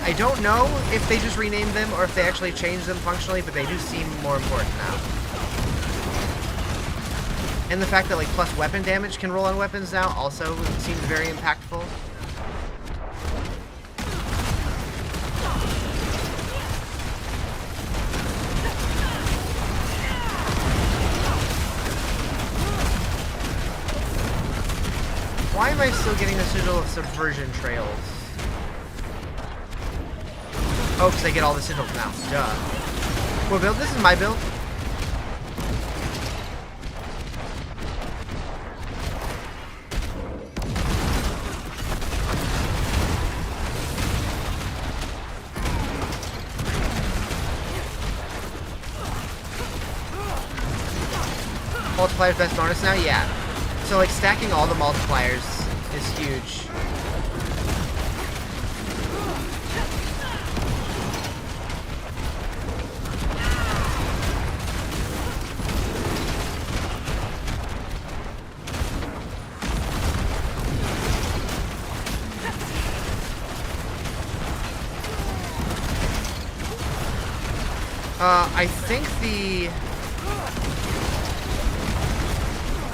I don't know if they just renamed them or if they actually changed them functionally, but they do seem more important now. And the fact that like plus weapon damage can roll on weapons now also seems very impactful. Why am I still getting the sigil of subversion trails? Oh, because I get all the sigils now. Duh. What build? This is my build. Multipliers best bonus now? Yeah. So like stacking all the multipliers is huge.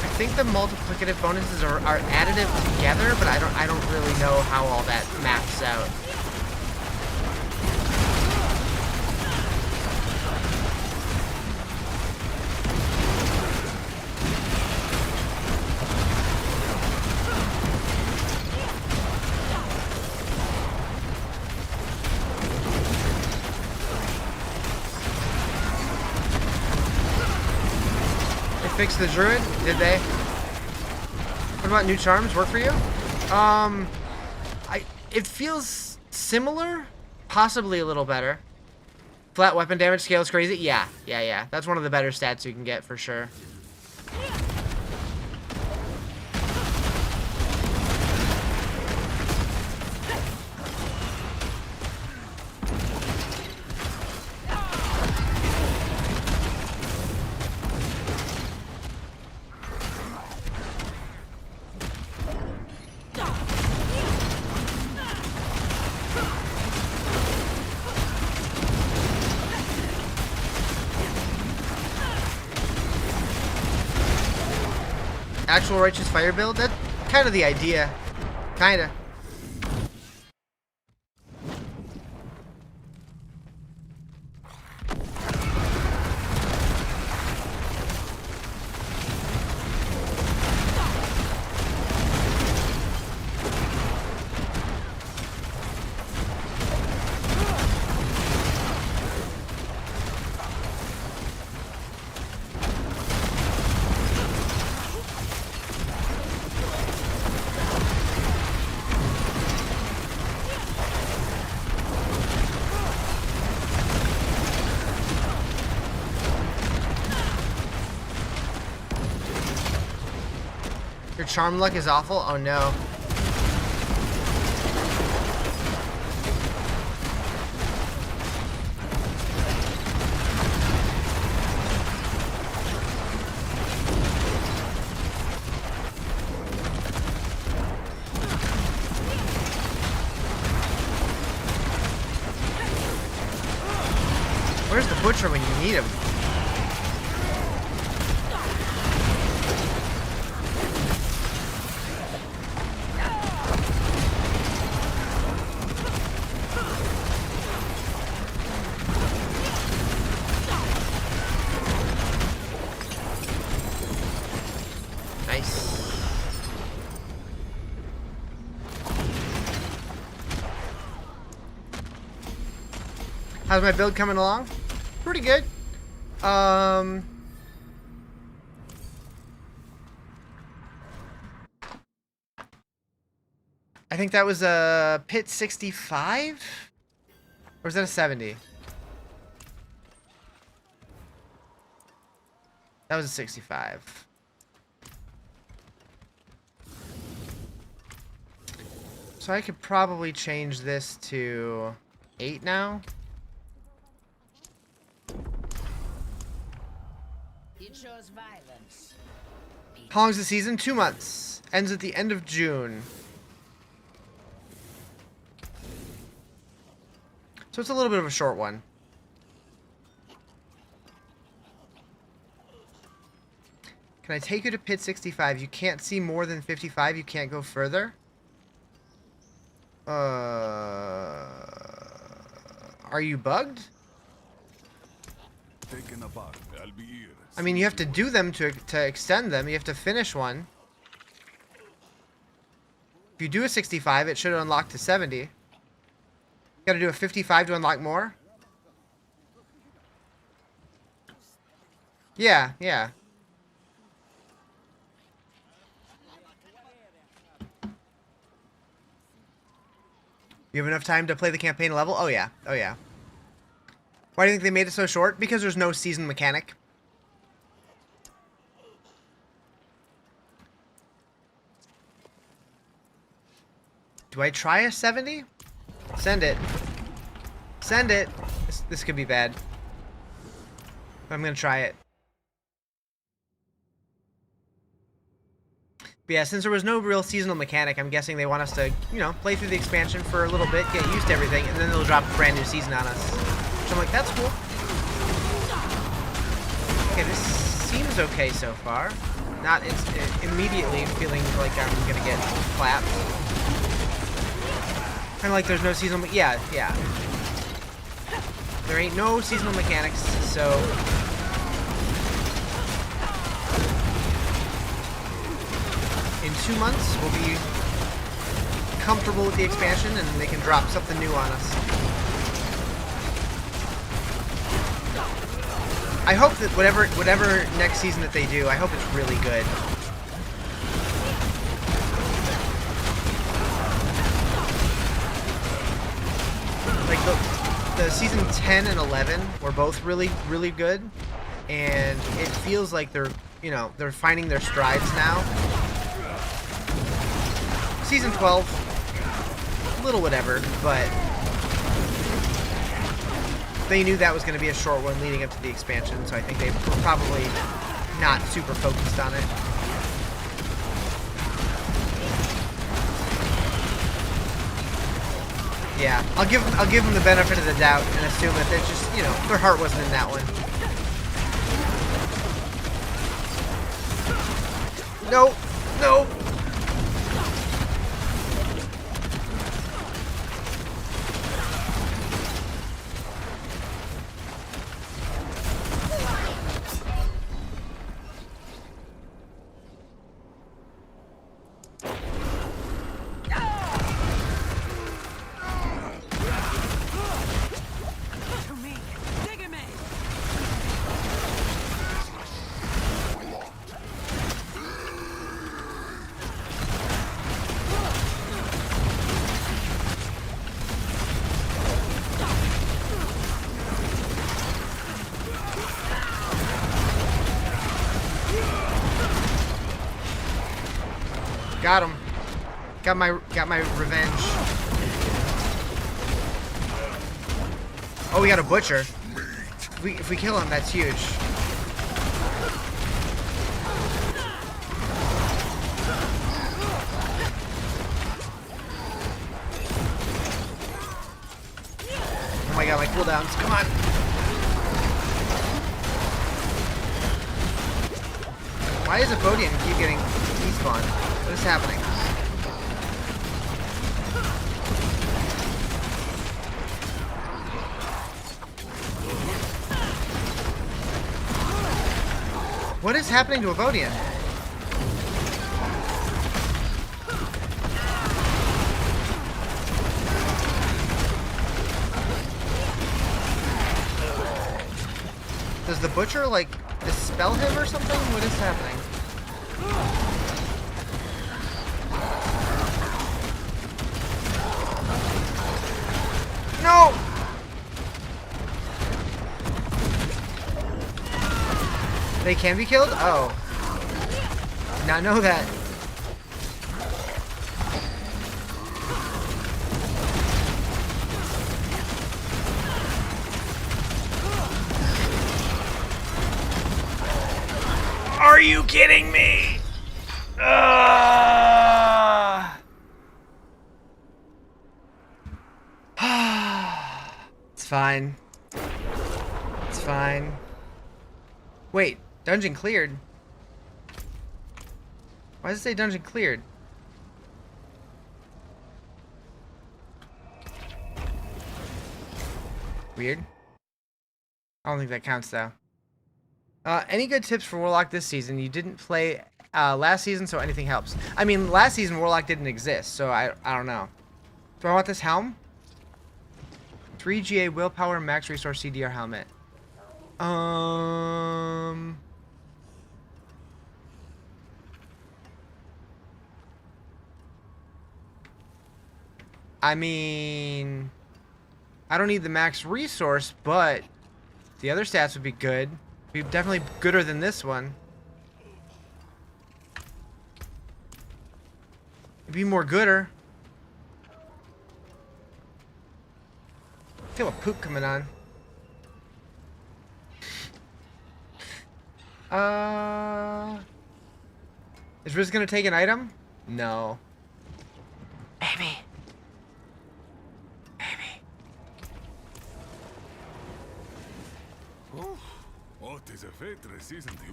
I think the multiplicative bonuses are additive together, but I don't really know how all that maps out. fix the druid? Did they? What about new charms? Work for you? It feels similar, possibly a little better. Flat weapon damage scale is crazy. Yeah. That's one of the better stats you can get for sure. Actual righteous fire build? That's kind of the idea. Kinda. Your charm luck is awful? Oh no. Where's the butcher when you need him? How's my build coming along? Pretty good. I think that was a pit 65? Or was that a 70? That was a 65. So I could probably change this to 8 now. It shows violence. How long's the season? 2 months. Ends at the end of June. So it's a little bit of a short one. Can I take you to pit 65? You can't see more than 55. You can't go further. Are you bugged? Taken aback, Albier. I mean, you have to do them to extend them. You have to finish one. If you do a 65, it should unlock to 70. You gotta do a 55 to unlock more? Yeah. You have enough time to play the campaign level? Oh yeah. Why do you think they made it so short? Because there's no season mechanic. Do I try a 70? Send it. Send it. This could be bad. But I'm gonna try it. But yeah, since there was no real seasonal mechanic, I'm guessing they want us to, you know, play through the expansion for a little bit, get used to everything, and then they'll drop a brand new season on us. So I'm like, that's cool. Okay, this seems okay so far. Not immediately feeling like I'm gonna get clapped. Kind of like there's no seasonal. Yeah. There ain't no seasonal mechanics, so. In 2 months, we'll be comfortable with the expansion, and they can drop something new on us. I hope that whatever next season that they do, I hope it's really good. Like the season 10 and 11 were both really, really good, and it feels like they're, you know, they're finding their strides now. Season 12, a little whatever, but they knew that was going to be a short one leading up to the expansion, so I think they were probably not super focused on it. Yeah, I'll give them the benefit of the doubt and assume that they just, you know, their heart wasn't in that one. No, no. Got him. Got my revenge. Oh, we got a butcher. If we kill him, that's huge. Oh my god, my cooldowns. Come on. Why does Aphodian keep getting despawned? What is happening? What is happening to Aphodian? Does the butcher, like, dispel him or something? What is happening? No! They can be killed? Oh. Did not know that. Are you kidding me? It's fine. It's fine. Wait, dungeon cleared. Why does it say dungeon cleared? Weird. I don't think that counts though. Any good tips for Warlock this season? You didn't play last season, so anything helps. I mean, last season Warlock didn't exist, so I don't know. Do I want this helm? 3 GA willpower max resource CDR helmet. I mean, I don't need the max resource, but the other stats would be good. Be definitely gooder than this one. It'd be more gooder. I feel a poop coming on. Is Riz gonna take an item? No. Maybe. Maybe.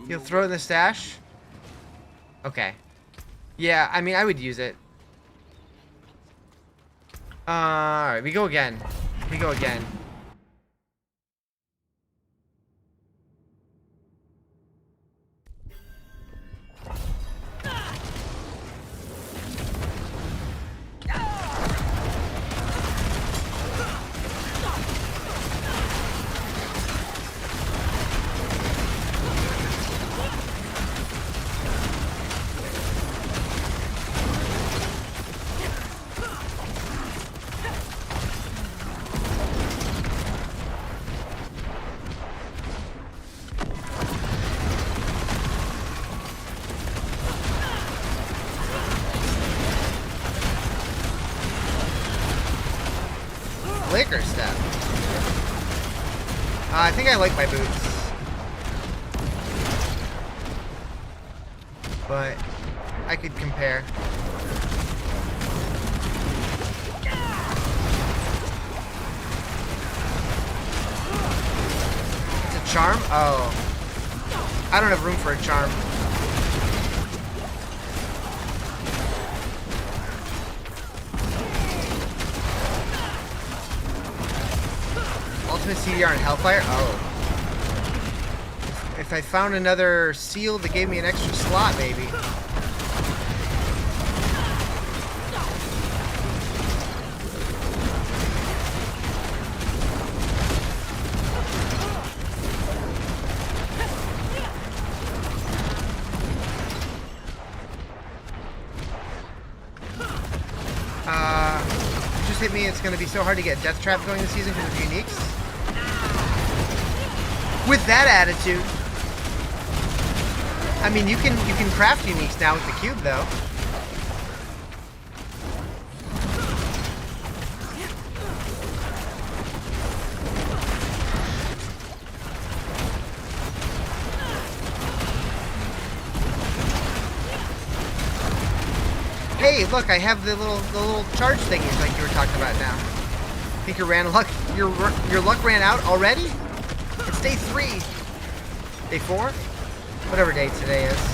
You'll throw it in the stash? Okay. Yeah, I mean, I would use it. Alright, we go again. We go again. slick or step? I think I like my boots. But I could compare. It's a charm? Oh. I don't have room for a charm. Ultimate CDR and Hellfire? Oh. If I found another seal that gave me an extra slot, maybe. Just hit me. It's going to be so hard to get Death Trap going this season because of uniques. With that attitude. I mean, you can craft uniques now with the cube, though. Hey, look! I have the little charge thingies like you were talking about now. Think your luck ran out already? It's day 3. Day 4? Whatever day today is.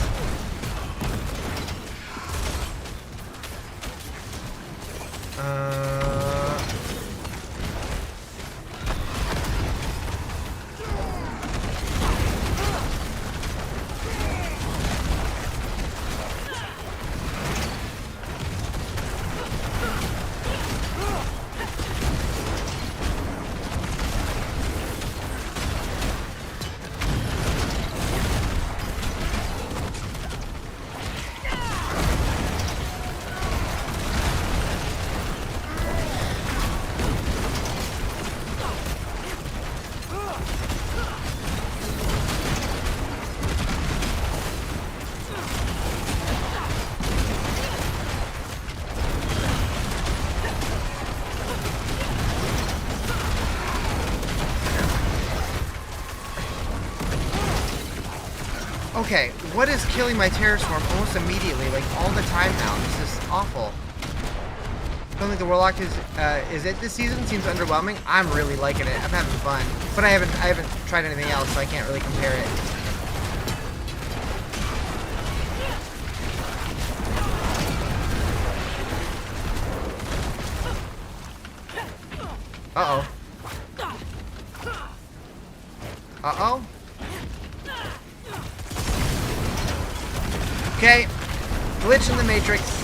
Okay, what is killing my Terror Swarm almost immediately, like all the time now? This is awful. I don't think the Warlock is it this season. Seems underwhelming. I'm really liking it. I'm having fun, but I haven't tried anything else, so I can't really compare it. Uh-oh. Uh-oh. Okay. Glitch in the Matrix.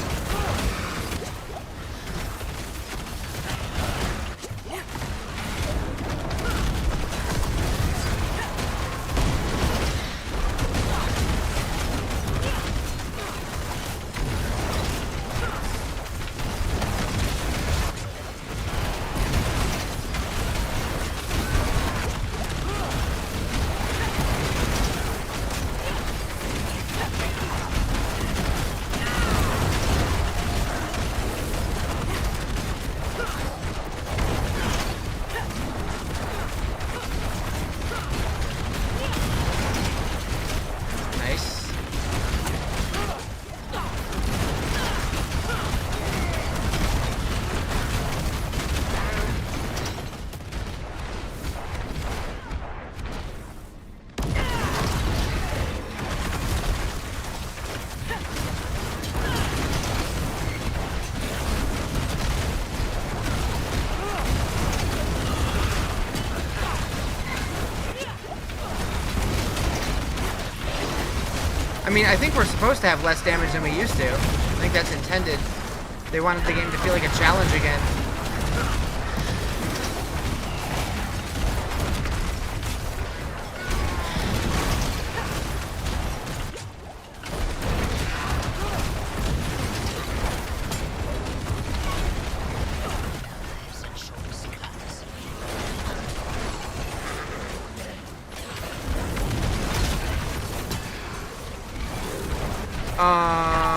I mean, I think we're supposed to have less damage than we used to. I think that's intended. They wanted the game to feel like a challenge again.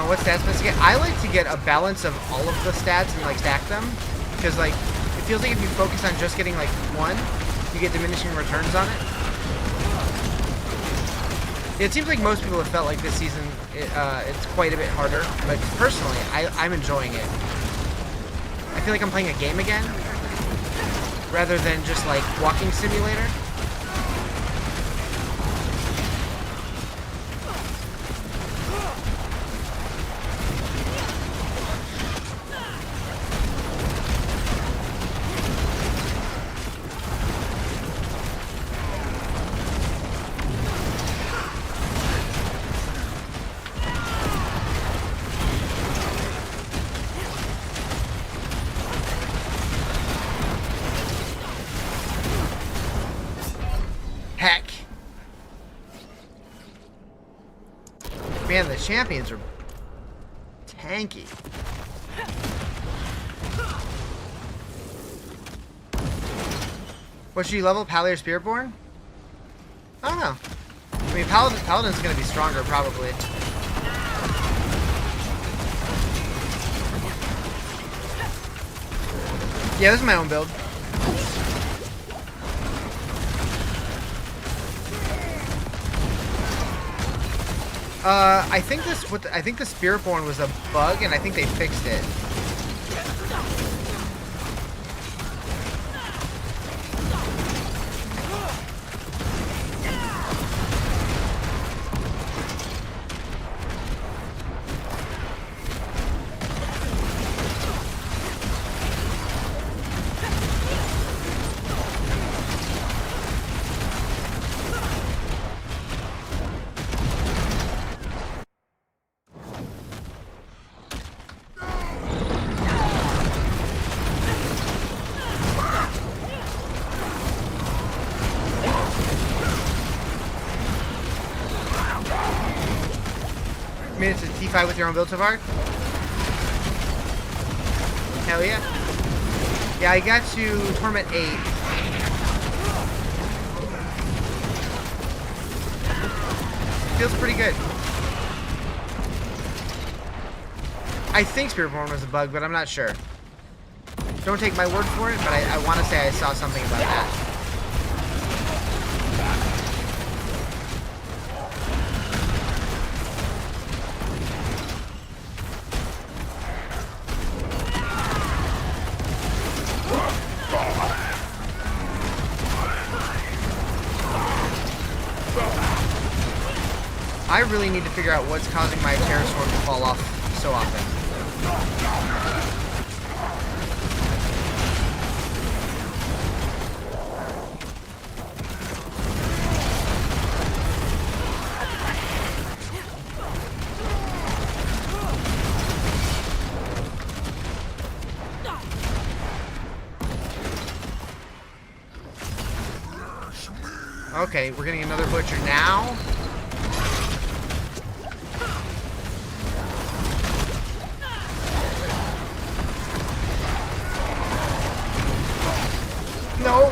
What stats must I get? I like to get a balance of all of the stats and like stack them, because like if feels like if you focus on just getting like one, you get diminishing returns on it. It seems like most people have felt like this season it's quite a bit harder, but personally, I'm enjoying it. I feel like I'm playing a game again, rather than just like walking simulator. Heck. Man, the champions are tanky. What should you level? Pally or Spiritborn? I don't know. I mean, Paladin's gonna be stronger, probably. Yeah, this is my own build. I think the Spiritborn was a bug, and I think they fixed it. Minutes to T5 with your own build so far? Hell yeah. Yeah, I got to Torment 8. Feels pretty good. I think Spiritborn was a bug, but I'm not sure. Don't take my word for it, but I want to say I saw something about that. I really need to figure out what's causing my Terror Sword to fall off so often. Okay, we're getting another butcher now. No.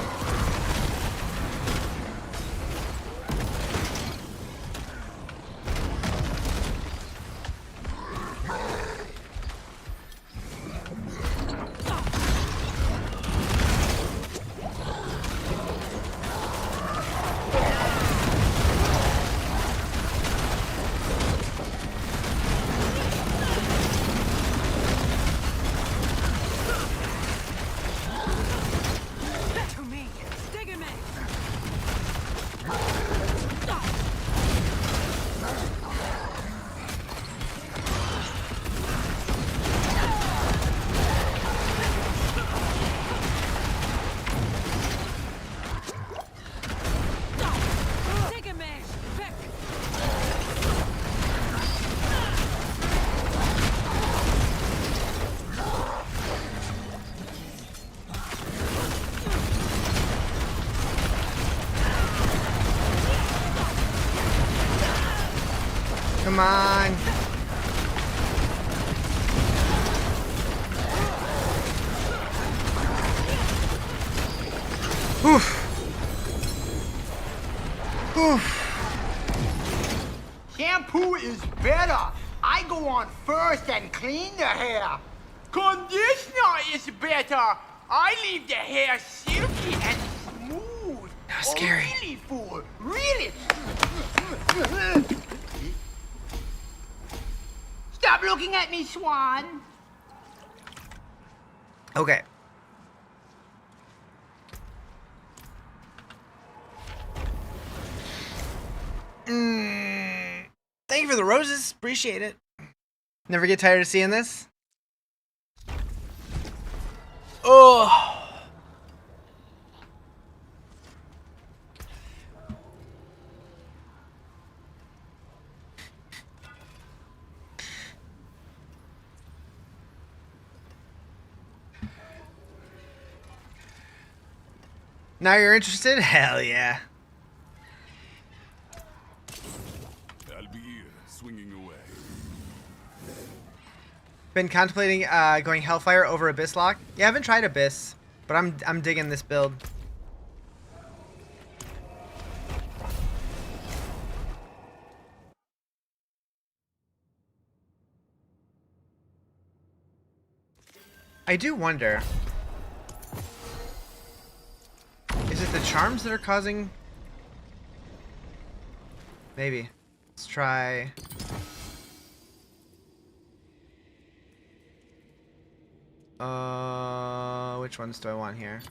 Come on. Oof. Oof. Shampoo is better. I go on first and clean the hair. Conditioner is better. I leave the hair silky and smooth. That was scary. Oh, really, fool? Really? Stop looking at me, Swan. Okay. Thank you for the roses. Appreciate it. Never get tired of seeing this. Oh. Now you're interested? Hell yeah. I'll be swinging away. Been contemplating going Hellfire over Abyss Lock. Yeah, I haven't tried Abyss, but I'm digging this build. I do wonder, is it the charms that are causing? Maybe. Let's try. Which ones do I want here?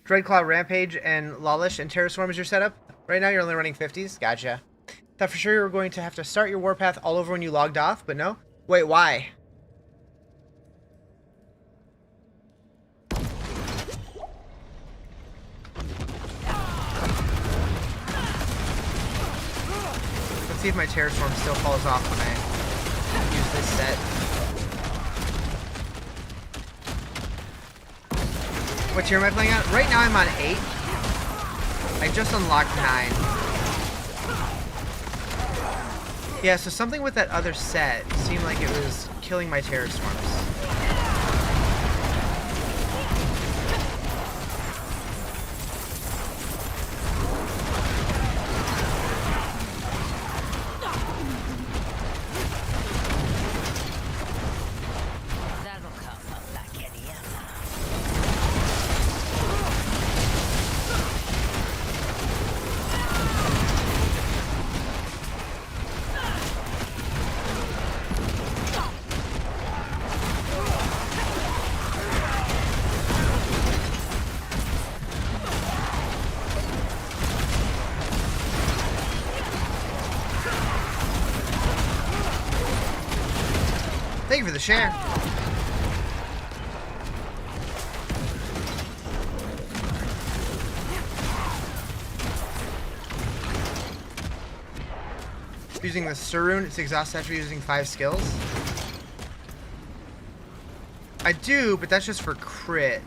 Dreadclaw, Rampage, and Lawlish and Terraswarm is your setup? Right now you're only running 50s? Gotcha. Thought for sure you were going to have to start your warpath all over when you logged off, but no? Wait, why? Let's see if my Terraswarm still falls off when I use this set. What tier am I playing on? Right now I'm on 8. I just unlocked 9. Yeah, so something with that other set seemed like it was killing my Terraswarms. That'll come up like any other. Thank you for the share. Using the Sarun, it's exhaust after using 5 skills. I do, but that's just for crit.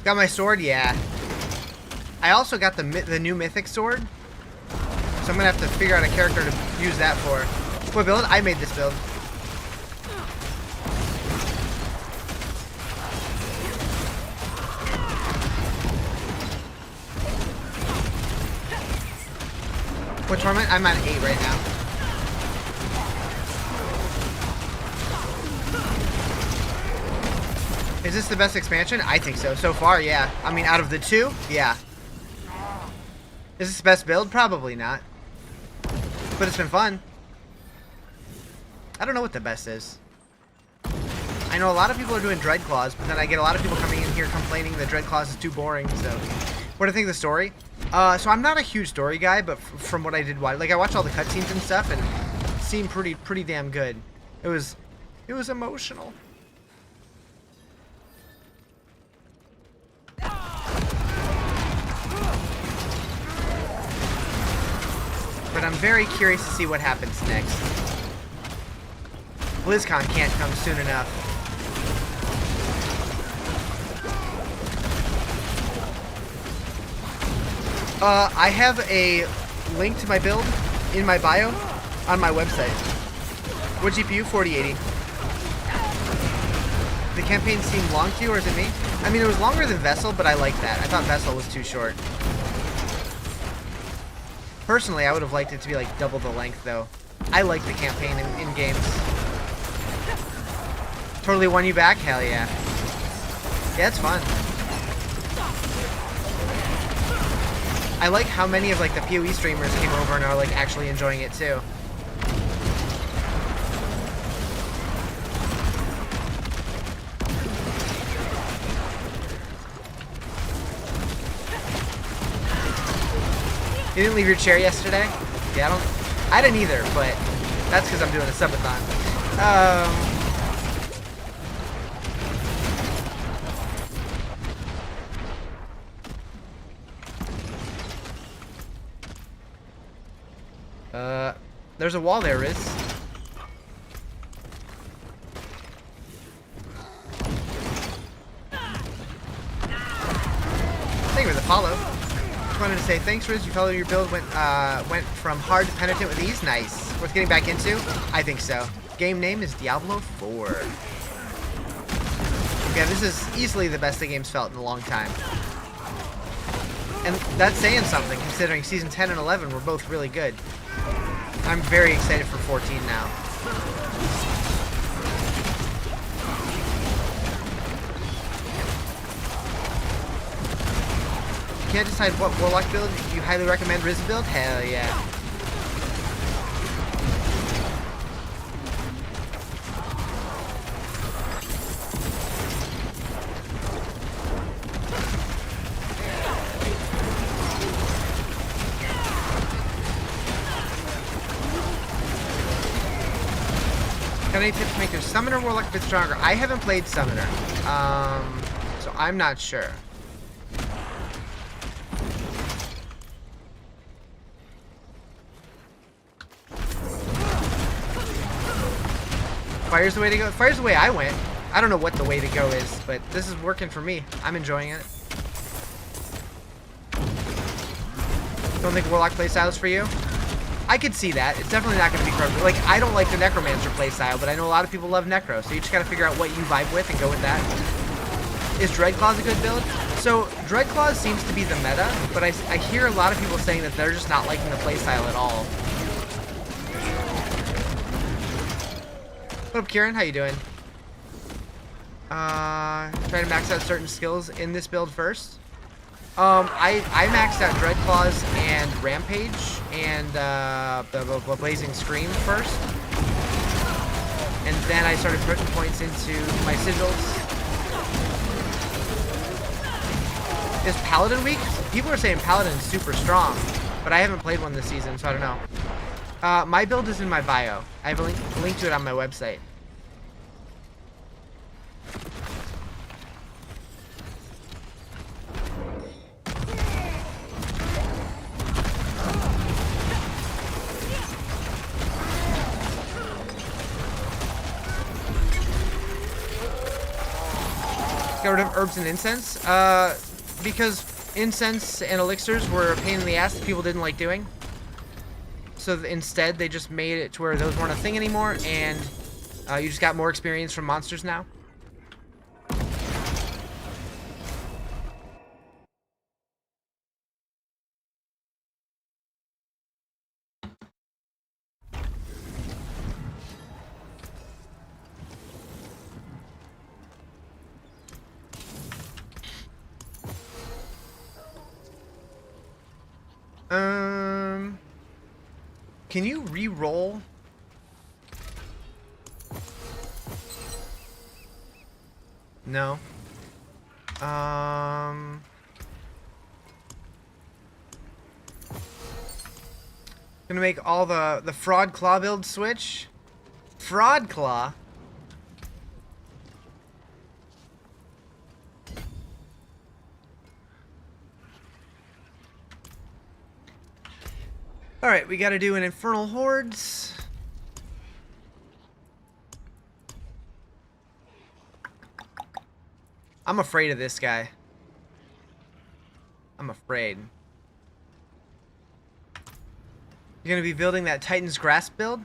Got my sword? Yeah. I also got the new mythic sword. So I'm gonna have to figure out a character to use that for. What build? I made this build. What tournament? I'm on 8 right now. Is this the best expansion? I think so. So far, yeah. I mean, out of the 2, yeah. Is this the best build? Probably not. But it's been fun. I don't know what the best is. I know a lot of people are doing Dreadclaws, but then I get a lot of people coming in here complaining that Dreadclaws is too boring, so... What do I think of the story? So I'm not a huge story guy, but from what I did watch... Like, I watched all the cutscenes and stuff, and it seemed pretty damn good. It was emotional. But I'm very curious to see what happens next. BlizzCon can't come soon enough. I have a link to my build in my bio on my website. What GPU? 4080. The campaign seemed long to you, or is it me? I mean, it was longer than Vessel, but I like that. I thought Vessel was too short. Personally, I would have liked it to be like double the length, though. I like the campaign in games. Totally won you back? Hell yeah. Yeah, it's fun. I like how many of like the PoE streamers came over and are like actually enjoying it too. You didn't leave your chair yesterday? Yeah, I didn't either, but that's because I'm doing a subathon. There's a wall there, Riz. Thank you for the follow. Just wanted to say thanks, Riz. You followed your build, went from hard to penitent with ease. Nice. Worth getting back into? I think so. Game name is Diablo 4. Yeah, this is easily the best the game's felt in a long time. And that's saying something, considering Season 10 and 11 were both really good. I'm very excited for 14 now. Can't decide what Warlock build you highly recommend. Riz build? Hell yeah. Got any tips to make your Summoner Warlock a bit stronger? I haven't played Summoner, so I'm not sure. Fire's the way to go. Fire's the way I went. I don't know what the way to go is, but this is working for me. I'm enjoying it. Don't think Warlock playstyle is for you? I could see that. It's definitely not going to be for like, I don't like the Necromancer playstyle, but I know a lot of people love Necro, so you just got to figure out what you vibe with and go with that. Is Dreadclaws a good build? So, Dreadclaws seems to be the meta, but I hear a lot of people saying that they're just not liking the playstyle at all. What up, Kieran? How you doing? Try to max out certain skills in this build first. I maxed out Dreadclaws and Rampage and the Blazing Scream first. And then I started putting points into my sigils. Is Paladin weak? People are saying Paladin's super strong, but I haven't played one this season, so I don't know. My build is in my bio. I have a link to it on my website. Got rid of herbs and incense, because incense and elixirs were a pain in the ass that people didn't like doing. So instead, they just made it to where those weren't a thing anymore, and you just got more experience from monsters now. Can you re-roll No. Gonna make all the fraud claw build switch. Fraud claw. All right, we got to do an infernal hordes. I'm afraid of this guy. I'm afraid. You're gonna be building that Titan's Grasp build?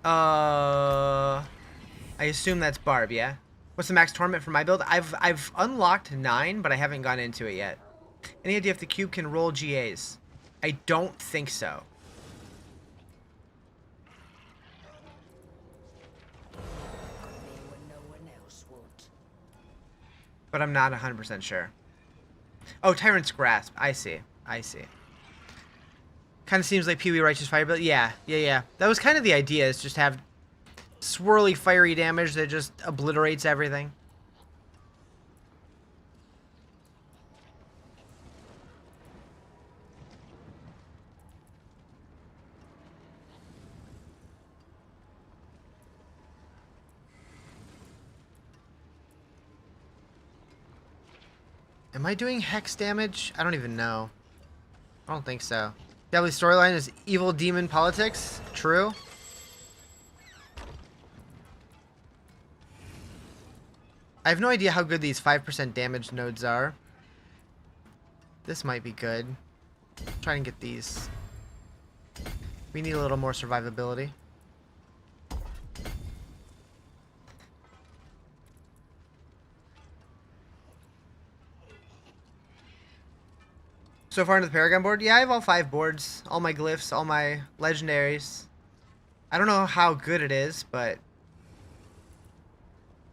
I assume that's Barb, yeah? What's the max torment for my build? I've unlocked 9, but I haven't gone into it yet. Any idea if the cube can roll GAs? I don't think so. But I'm not 100% sure. Oh, Tyrant's Grasp. I see. I see. Kind of seems like Pee Wee Righteous Fire build. Yeah. That was kind of the idea, is just have swirly fiery damage that just obliterates everything. Am I doing hex damage? I don't even know. I don't think so. Diablo's storyline is evil demon politics. True. I have no idea how good these 5% damage nodes are. This might be good. Try and get these. We need a little more survivability. So far into the Paragon board? Yeah, I have all 5 boards. All my glyphs, all my legendaries. I don't know how good it is, but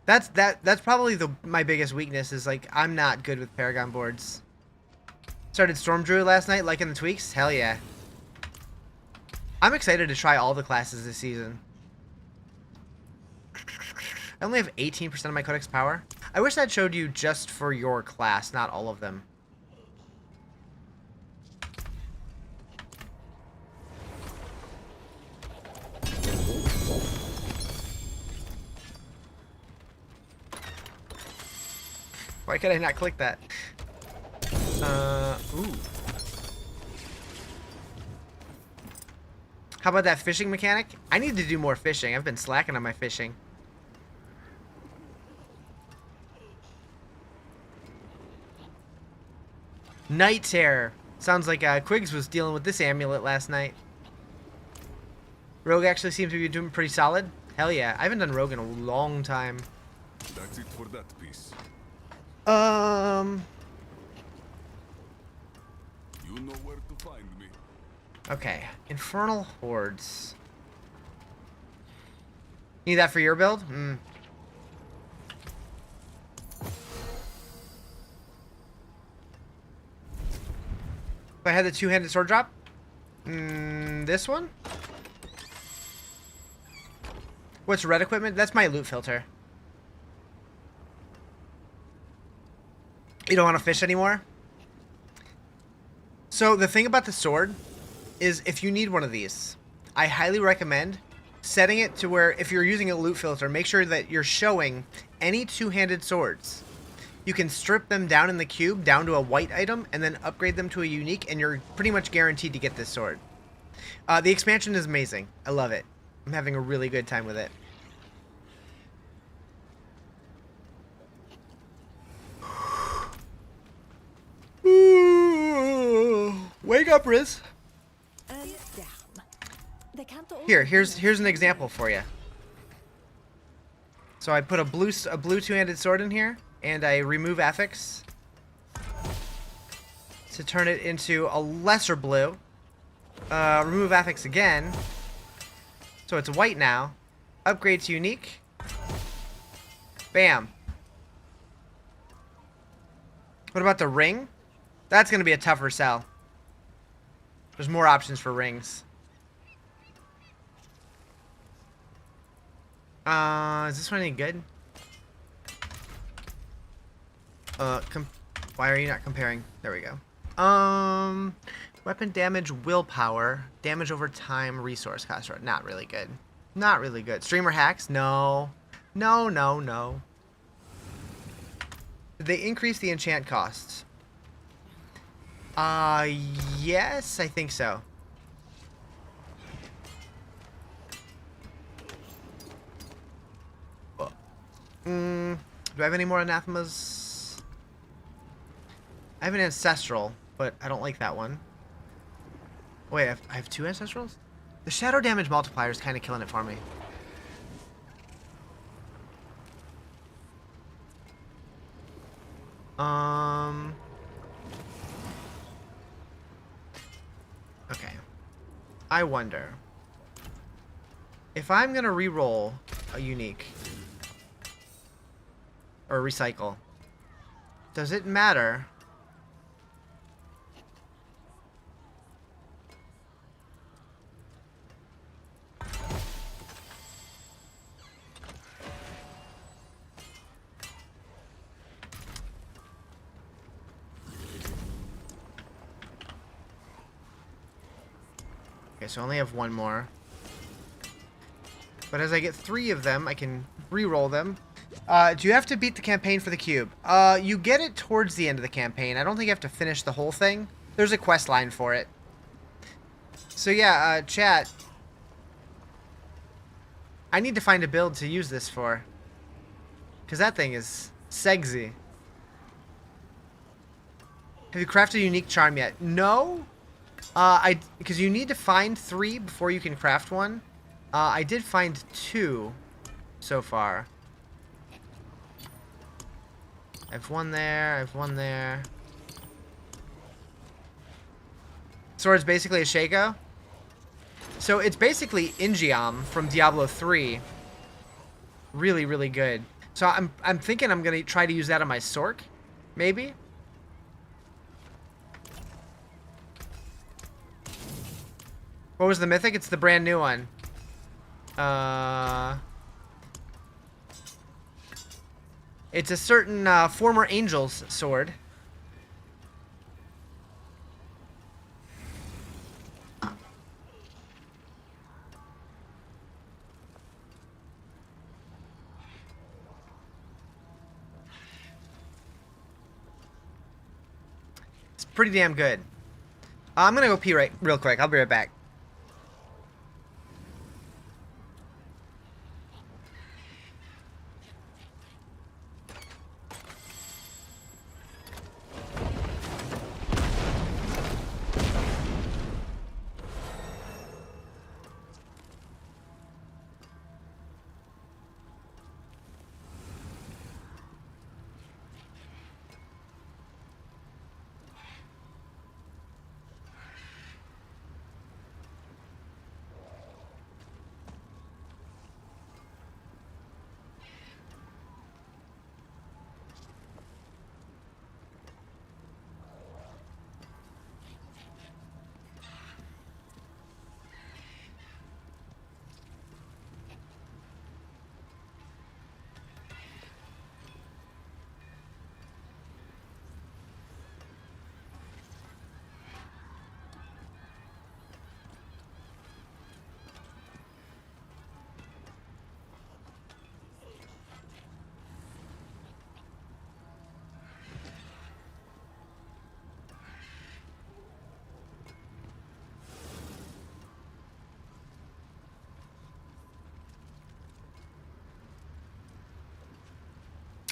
that's probably my biggest weakness, is like I'm not good with Paragon boards. Started Storm Druid last night, liking the tweaks? Hell yeah. I'm excited to try all the classes this season. I only have 18% of my Codex power. I wish that showed you just for your class, not all of them. Why could I not click that? Ooh. How about that fishing mechanic? I need to do more fishing. I've been slacking on my fishing. Night Terror. Sounds like Quiggs was dealing with this amulet last night. Rogue actually seems to be doing pretty solid. Hell yeah. I haven't done Rogue in a long time. That's it for that piece. You know where to find me. Okay. Infernal Hordes. Need that for your build? Hmm. If I had the two-handed sword drop? This one? What's red equipment? That's my loot filter. You don't want to fish anymore? So the thing about the sword is if you need one of these, I highly recommend setting it to where if you're using a loot filter, make sure that you're showing any two-handed swords. You can strip them down in the cube down to a white item and then upgrade them to a unique, and you're pretty much guaranteed to get this sword. The expansion is amazing. I love it. I'm having a really good time with it. Wake up, Riz. Here's an example for you. So I put a blue two-handed sword in here, and I remove affix to turn it into a lesser blue. Remove affix again, so it's white now. Upgrade to unique. Bam. What about the ring? That's gonna be a tougher sell. There's more options for rings. Is this one any good? Why are you not comparing? There we go. Weapon damage, willpower, damage over time, resource cost. Not really good. Not really good. Streamer hacks? No. No, no, no. Did they increase the enchant costs? Yes, I think so. Do I have any more anathemas? I have an ancestral, but I don't like that one. Wait, I have 2 ancestrals? The shadow damage multiplier is kind of killing it for me. Okay. I wonder if I'm gonna re-roll a unique or recycle. Does it matter? Okay, so I only have 1 more. But as I get 3 of them, I can re-roll them. Do you have to beat the campaign for the cube? You get it towards the end of the campaign. I don't think you have to finish the whole thing. There's a quest line for it. So yeah, chat. I need to find a build to use this for. Because that thing is sexy. Have you crafted a unique charm yet? No. Because you need to find 3 before you can craft one. I did find 2 so far. I have 1 there, I have 1 there. Sword's basically a Shaco. So it's basically Ingiam from Diablo 3. Really, really good. So I'm thinking I'm gonna try to use that on my Sork, maybe. What was the mythic? It's the brand new one. It's a certain former angel's sword. It's pretty damn good. I'm gonna go pee real quick. I'll be right back.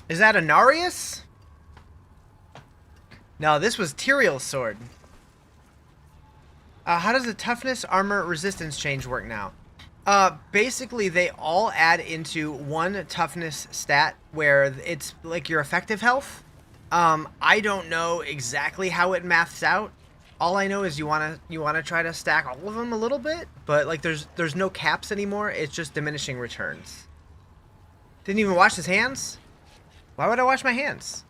Is that Anarius? No, this was Tyrael's sword. How does the toughness, armor, resistance change work now? Basically, they all add into one toughness stat where it's like your effective health. I don't know exactly how it maths out. All I know is you wanna try to stack all of them a little bit, but like there's no caps anymore. It's just diminishing returns. Didn't even wash his hands? Why would I wash my hands?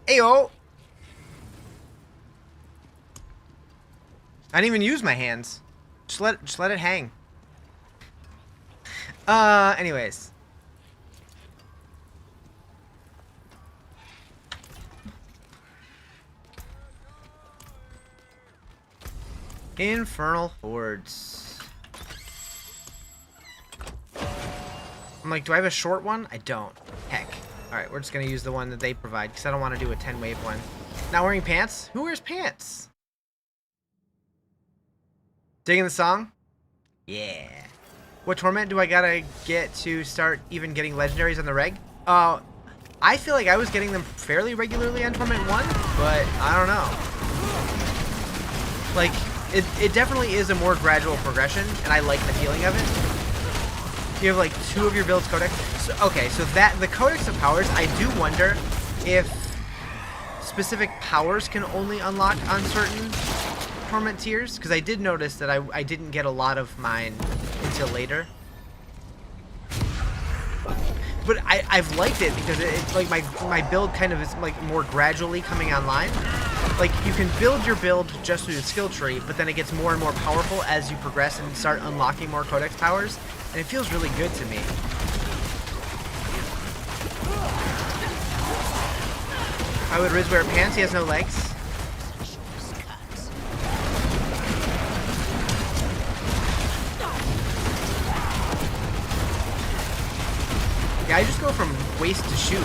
Ayo! I didn't even use my hands. Just let it hang. Anyways. Infernal Hordes. I'm like, do I have a short one? I don't. Heck. Alright, we're just gonna use the one that they provide, because I don't want to do a 10-wave one. Not wearing pants? Who wears pants? Digging the song? Yeah. What torment do I gotta get to start even getting legendaries on the reg? I feel like I was getting them fairly regularly on Torment 1, but I don't know. Like, it definitely is a more gradual progression, and I like the feeling of it. You have like 2 of your builds codex. So, okay, so that the codex of powers, I do wonder if specific powers can only unlock on certain torment tiers, because I did notice that I didn't get a lot of mine until later. But I've liked it because it's like my build kind of is like more gradually coming online. Like, you can build your build just through the skill tree, but then it gets more and more powerful as you progress and start unlocking more codex powers, and it feels really good to me. Why would Riz wear pants? He has no legs. Yeah, I just go from waist to shoes.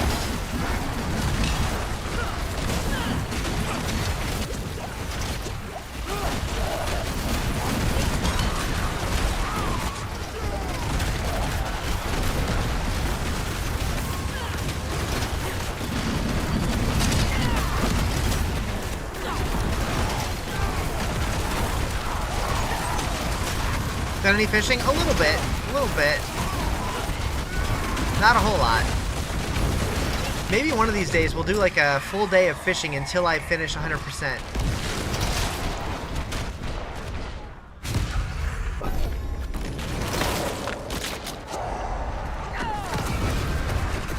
Done any fishing? A little bit. A little bit. Not a whole lot. Maybe one of these days we'll do like a full day of fishing until I finish 100%.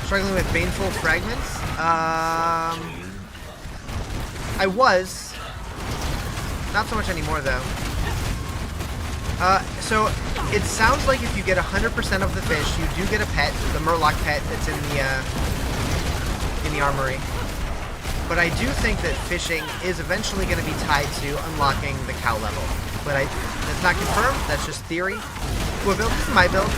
Struggling with baneful fragments? I was. Not so much anymore though. So it sounds like if you get 100% of the fish, you do get a pet, the Murloc pet that's in the armory. But I do think that fishing is eventually going to be tied to unlocking the cow level. But that's not confirmed. That's just theory. What build? This is my build.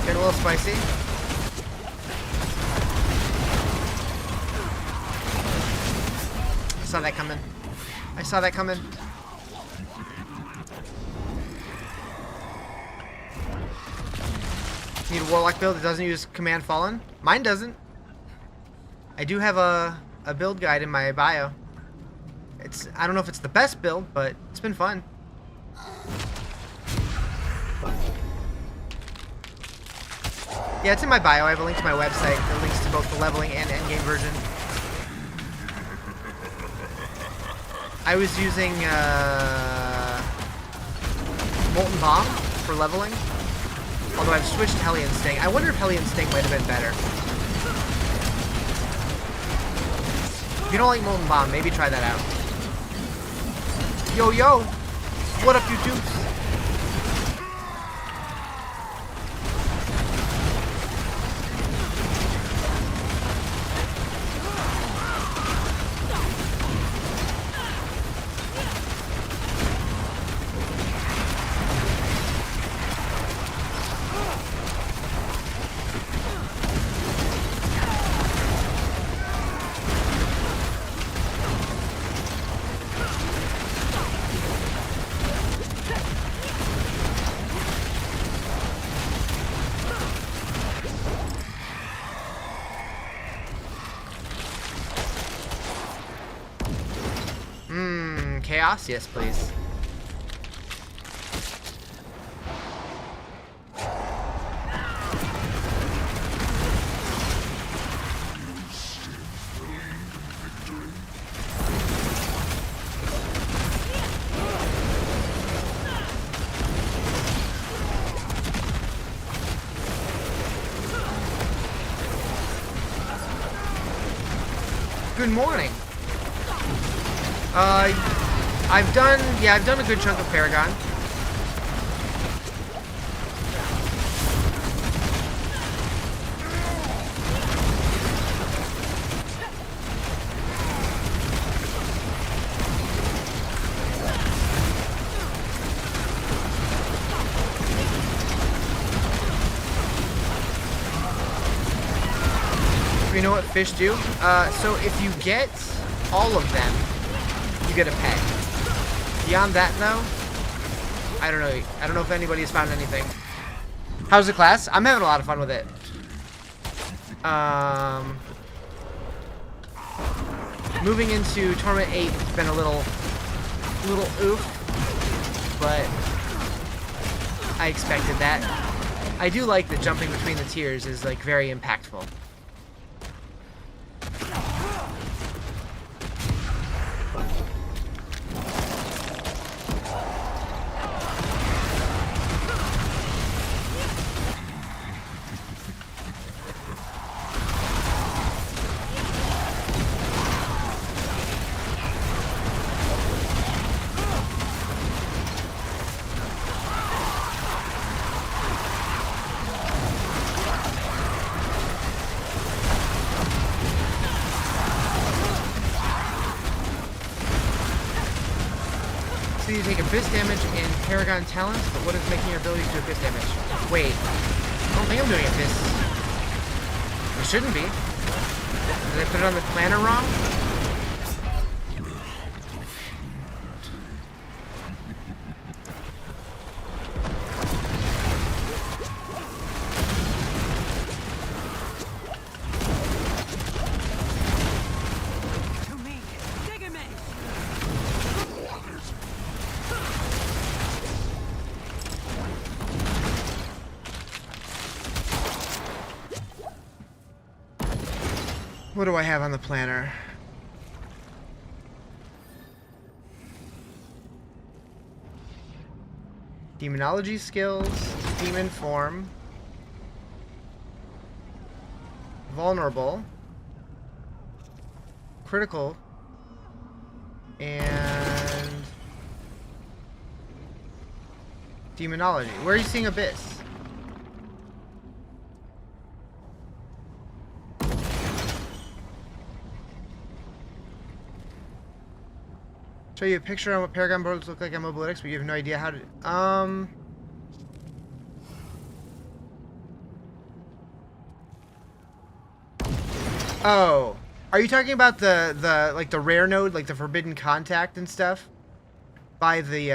Getting a little spicy. I saw that coming. I saw that coming. Need a warlock build that doesn't use command fallen? Mine doesn't. I do have a build guide in my bio. I don't know if it's the best build, but it's been fun. Yeah, it's in my bio. I have a link to my website that links to both the leveling and endgame version. I was using Molten Bomb for leveling, although I've switched to Hellion Sting. I wonder if Hellion Sting might have been better. If you don't like Molten Bomb, maybe try that out. Yo, yo! What up, you dupes? Chaos? Yes, please. Good morning. I've done a good chunk of Paragon. You know what fish do? So if you get all of them, you get a pet. Beyond that, though, I don't know. I don't know if anybody has found anything. How's the class? I'm having a lot of fun with it. Moving into Torment 8 has been a little oof, but I expected that. I do like that jumping between the tiers is like very impactful. You take abyss damage in Paragon talents, but what is making your ability to do abyss damage? Wait, I don't think I'm doing abyss. It shouldn't be. Did I put it on the planner wrong? What do I have on the planner? Demonology skills, demon form, vulnerable, critical, and demonology. Where are you seeing abyss? Show you a picture on what Paragon boards look like on Mobilytics, but you have no idea how to... Oh. Are you talking about the rare node, like the Forbidden Contact and stuff? By the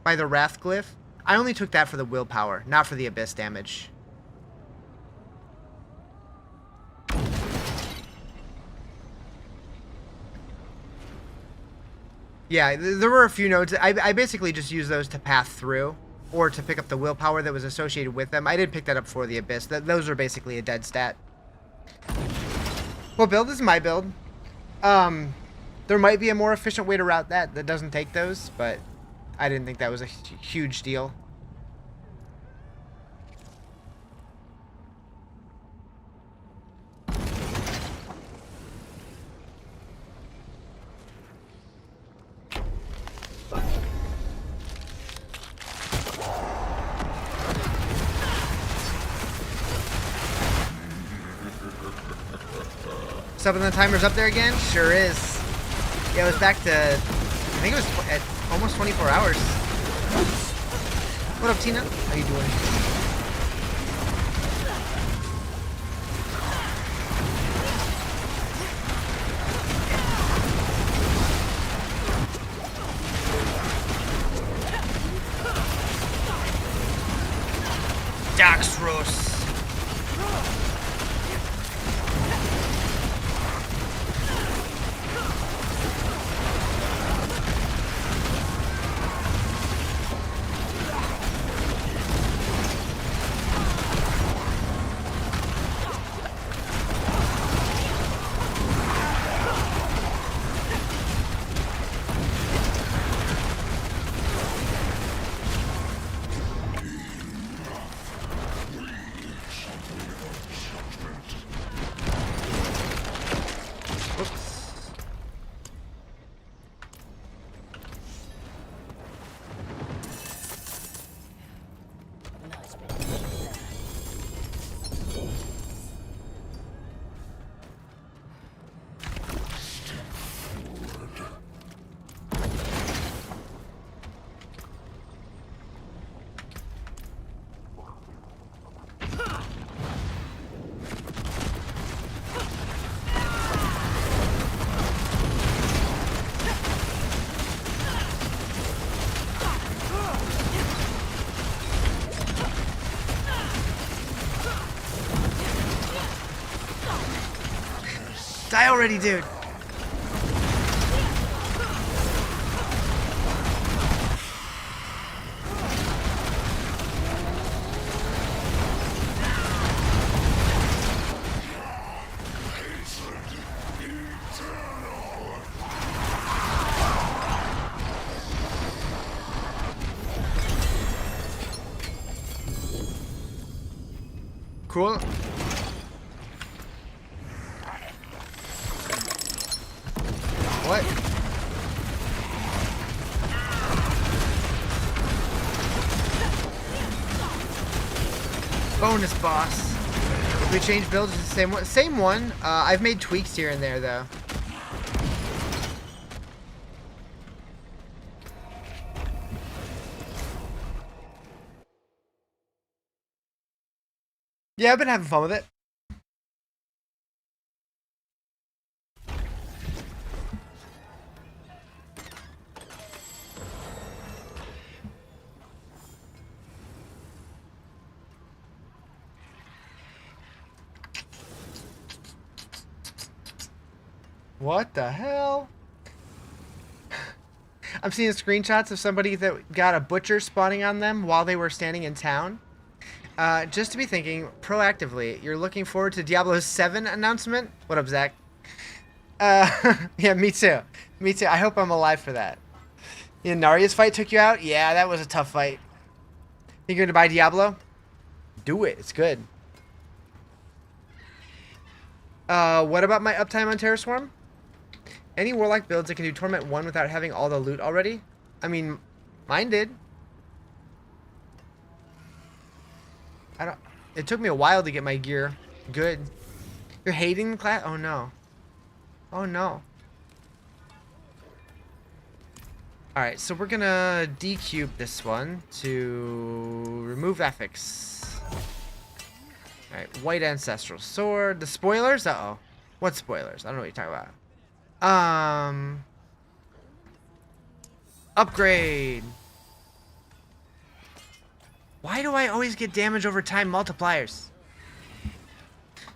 Wrath Glyph? I only took that for the willpower, not for the abyss damage. Yeah, there were a few nodes. I basically just used those to path through, or to pick up the willpower that was associated with them. I did pick that up for the abyss. Those are basically a dead stat. What build? This is my build. There might be a more efficient way to route that doesn't take those, but I didn't think that was a huge deal. What's up, and the timer's up there again? Sure is. Yeah, it was back to, I think it was at almost 24 hours. What up, Tina? How you doing? Daxros. Die already, dude. Cool. What? Bonus boss. If we change builds, it's the same one. Same one. I've made tweaks here and there, though. Yeah, I've been having fun with it. What the hell? I'm seeing screenshots of somebody that got a butcher spawning on them while they were standing in town. Just to be thinking proactively, you're looking forward to Diablo 7 announcement? What up, Zach? Yeah, me too. Me too. I hope I'm alive for that. Yeah, Narya's fight took you out? Yeah, that was a tough fight. Think you're gonna buy Diablo? Do it. It's good. What about my uptime on Terraswarm? Any Warlock builds that can do Torment 1 without having all the loot already? I mean, mine did. It took me a while to get my gear good. You're hating the class? Oh no. Oh no. Alright, so we're gonna decube this one to remove affix. Alright, white ancestral sword. The spoilers? Uh-oh. What spoilers? I don't know what you're talking about. Upgrade. Why do I always get damage over time multipliers?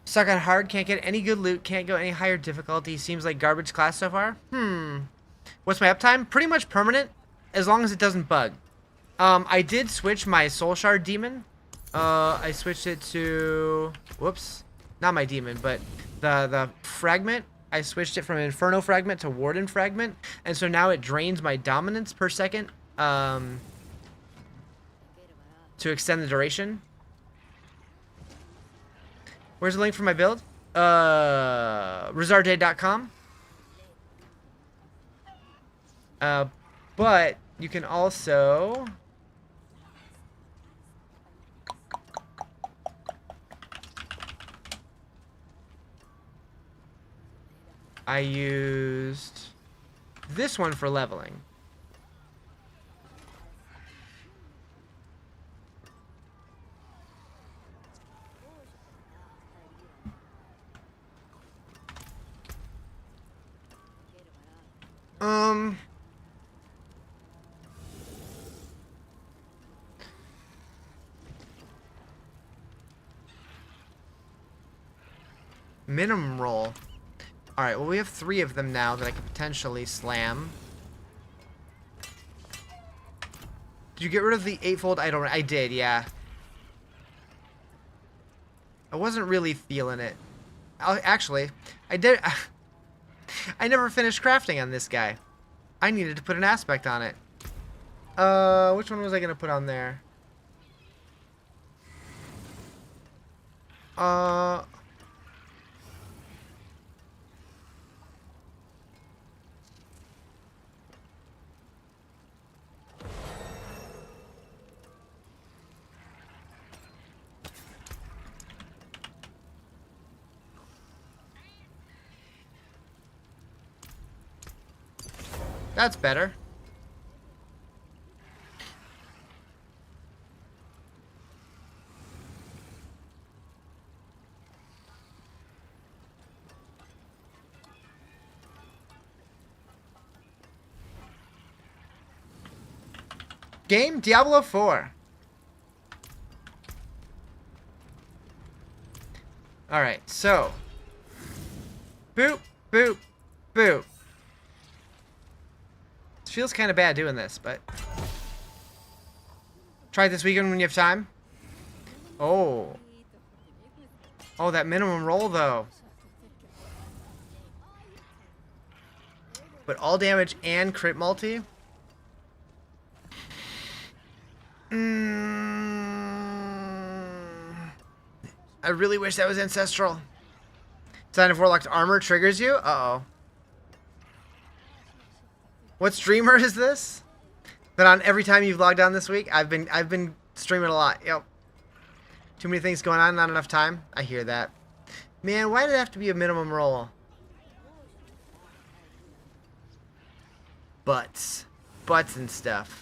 Suck on hard, can't get any good loot, can't go any higher difficulty. Seems like garbage class so far. What's my uptime? Pretty much permanent, as long as it doesn't bug. I did switch my soul shard demon. I switched it to, whoops, not my demon, but the fragment. I switched it from Inferno Fragment to Warden Fragment, and so now it drains my dominance per second. To extend the duration. Where's the link for my build? Rizarjay.com. But you can also I used this one for leveling. Minimum roll. Alright, well we have 3 of them now that I could potentially slam. Did you get rid of the 8-fold idol? I did, yeah. I wasn't really feeling it. Actually, I did. I never finished crafting on this guy. I needed to put an aspect on it. Which one was I gonna put on there? That's better. Game Diablo 4. Alright, so Boop, boop, boop. It feels kind of bad doing this, but... Try it this weekend when you have time. Oh. Oh, that minimum roll, though. But all damage and crit multi? I really wish that was Ancestral. Sign of Warlock's armor triggers you? Uh-oh. What streamer is this? Been on every time you've logged on this week? I've been streaming a lot. Yep. Too many things going on, not enough time. I hear that. Man, why did it have to be a minimum roll? Butts. Butts and stuff.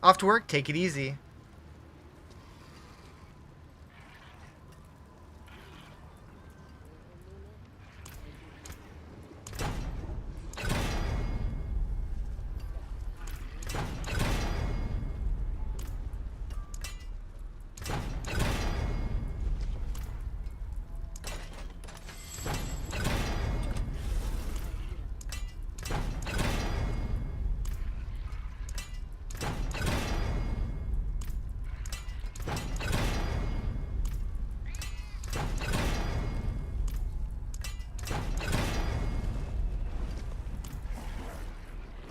Off to work, take it easy.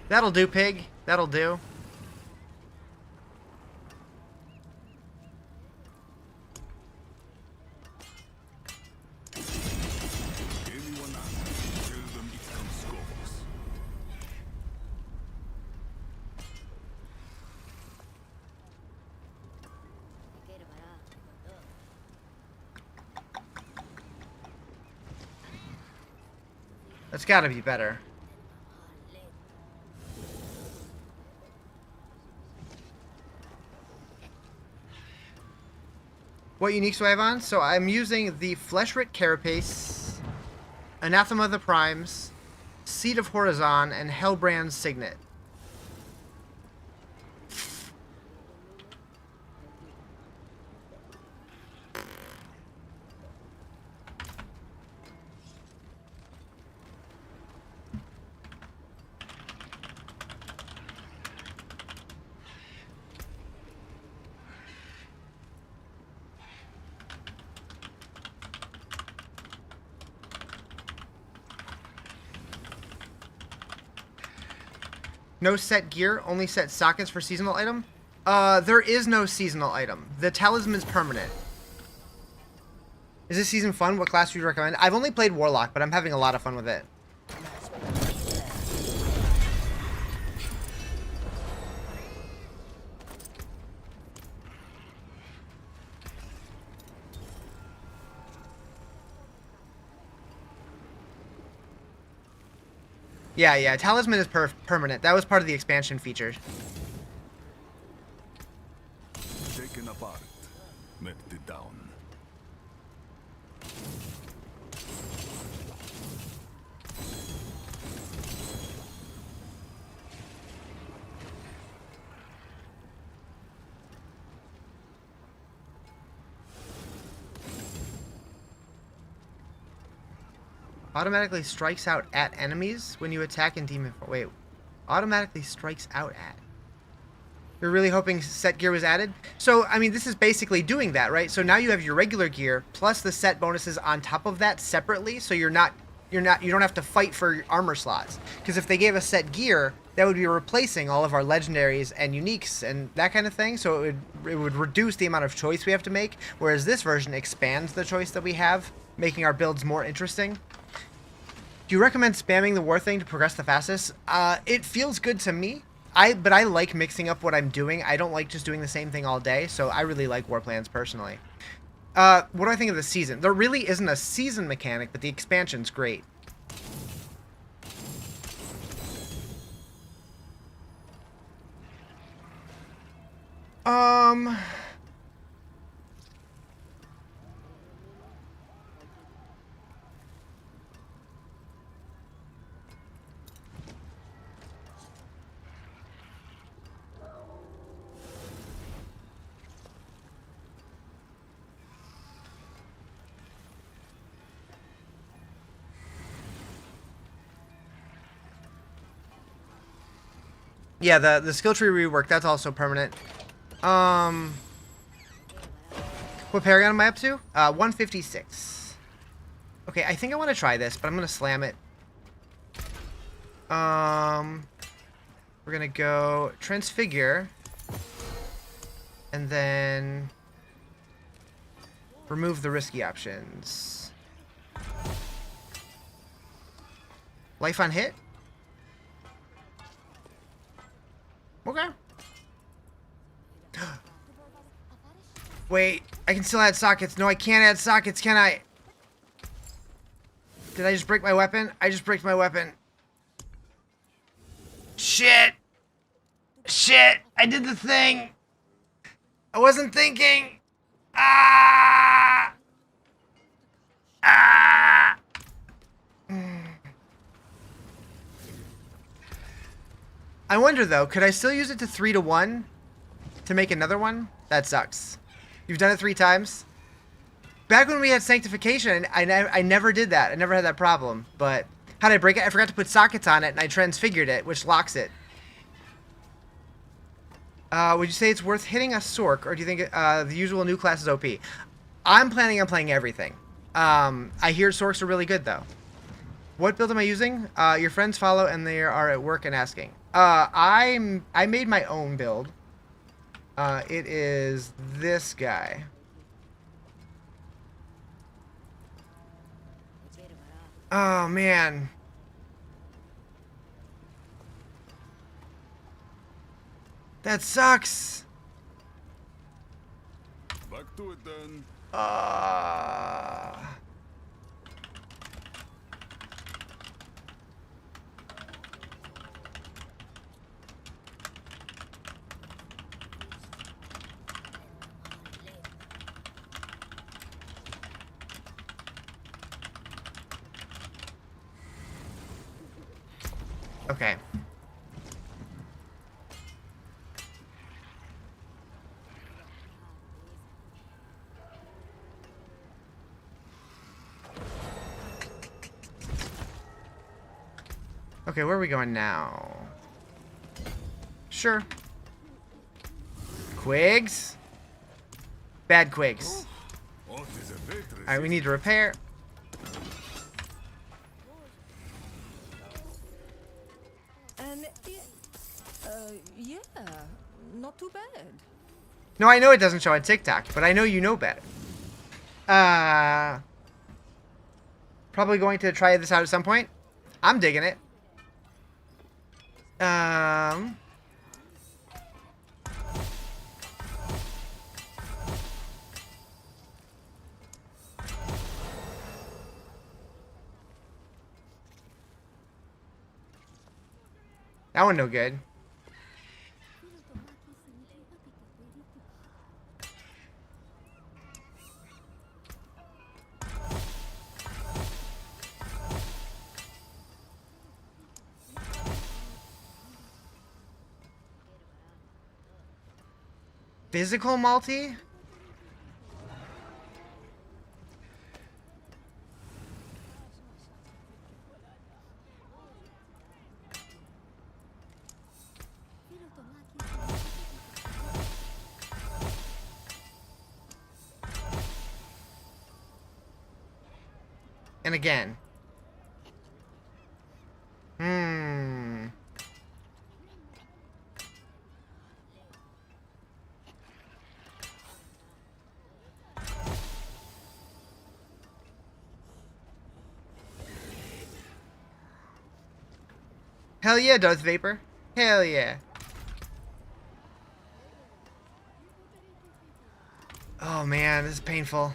That'll do, pig. That'll do. That's gotta be better. What uniques do I have on? So I'm using the Fleshwrit Carapace, Anathema of the Primes, Seed of Horizon, and Hellbrand's Signet. No set gear, only set sockets for seasonal item? There is no seasonal item. The talisman's permanent. Is this season fun? What class would you recommend? I've only played Warlock, but I'm having a lot of fun with it. Yeah, talisman is permanent. That was part of the expansion feature. Taken apart, melted down. Automatically strikes out at enemies when you attack in demon form. Wait, automatically strikes out at. You're really hoping set gear was added? So, I mean, this is basically doing that, right? So now you have your regular gear plus the set bonuses on top of that separately, so you don't have to fight for armor slots. Because if they gave us set gear, that would be replacing all of our legendaries and uniques and that kind of thing. So it would reduce the amount of choice we have to make, whereas this version expands the choice that we have, making our builds more interesting. Do you recommend spamming the war thing to progress the fastest? It feels good to me. But I like mixing up what I'm doing. I don't like just doing the same thing all day, so I really like war plans personally. What do I think of the season? There really isn't a season mechanic, but the expansion's great. Yeah, the skill tree rework, that's also permanent. What paragon am I up to? 156. Okay, I think I want to try this, but I'm gonna slam it. We're gonna go transfigure, and then remove the risky options. Life on hit? Okay. Wait, I can still add sockets. No, I can't add sockets, can I? Did I just break my weapon? I just break my weapon. Shit! Shit! I did the thing! I wasn't thinking! Ah! Ah! I wonder though, could I still use it to 3 to 1 to make another one? That sucks. You've done it 3 times? Back when we had sanctification, I never did that. I never had that problem. But how did I break it? I forgot to put sockets on it and I transfigured it, which locks it. Would you say it's worth hitting a Sork, or do you think the usual new class is OP? I'm planning on playing everything. I hear Sorks are really good though. What build am I using? Your friends follow and they are at work and asking. I made my own build. It is this guy. Oh man. That sucks. Back to it then. Okay. Okay, where are we going now? Sure. Quigs? Bad quigs. Alright, we need to repair. Yeah, not too bad. No, I know it doesn't show on TikTok, but I know you know better. Probably going to try this out at some point. I'm digging it. That one no good. Physical multi? And again. Hell yeah, Darth Vapor. Hell yeah. Oh man, this is painful.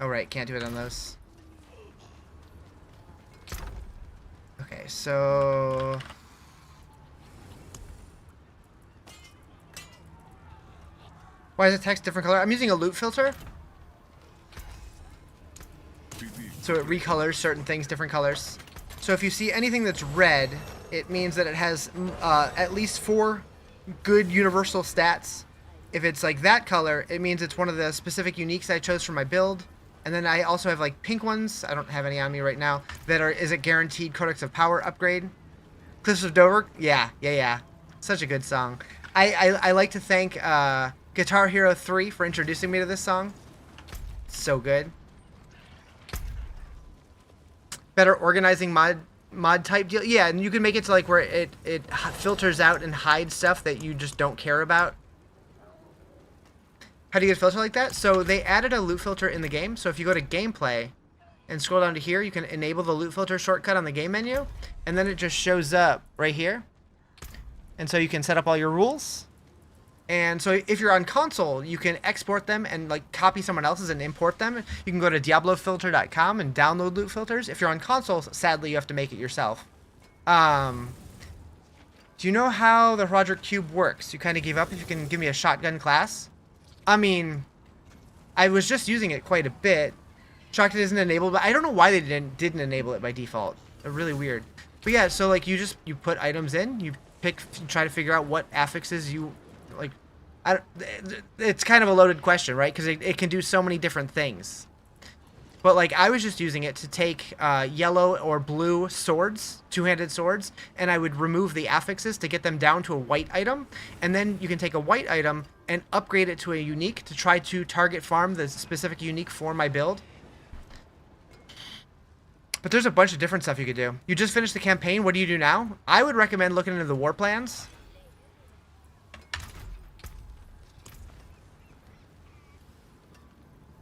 Oh right, can't do it on those. Okay, so... Why is the text different color? I'm using a loot filter. So it recolors certain things different colors. So if you see anything that's red, it means that it has at least 4 good universal stats. If it's like that color, it means it's one of the specific uniques I chose for my build. And then I also have like pink ones, I don't have any on me right now, that is a guaranteed Codex of Power upgrade. Cliffs of Dover? Yeah. Such a good song. I like to thank Guitar Hero 3 for introducing me to this song. So good. Better organizing mod type deal. Yeah, and you can make it to like where it filters out and hides stuff that you just don't care about. How do you get a filter like that? So they added a loot filter in the game. So if you go to gameplay and scroll down to here, you can enable the loot filter shortcut on the game menu, and then it just shows up right here. And so you can set up all your rules. And so if you're on console, you can export them and like copy someone else's and import them. You can go to diablofilter.com and download loot filters. If you're on console, sadly, you have to make it yourself. Do you know how the Roderick Cube works? You kind of gave up. If you can give me a shotgun class. I mean, I was just using it quite a bit. Shotgun isn't enabled, but I don't know why they didn't enable it by default. They're really weird. But yeah, so like you put items in, you try to figure out what affixes you like. It's kind of a loaded question, right? Because it can do so many different things. But like I was just using it to take yellow or blue swords, two-handed swords, and I would remove the affixes to get them down to a white item. And then you can take a white item and upgrade it to a unique to try to target farm the specific unique for my build. But there's a bunch of different stuff you could do. You just finished the campaign. What do you do now? I would recommend looking into the war plans.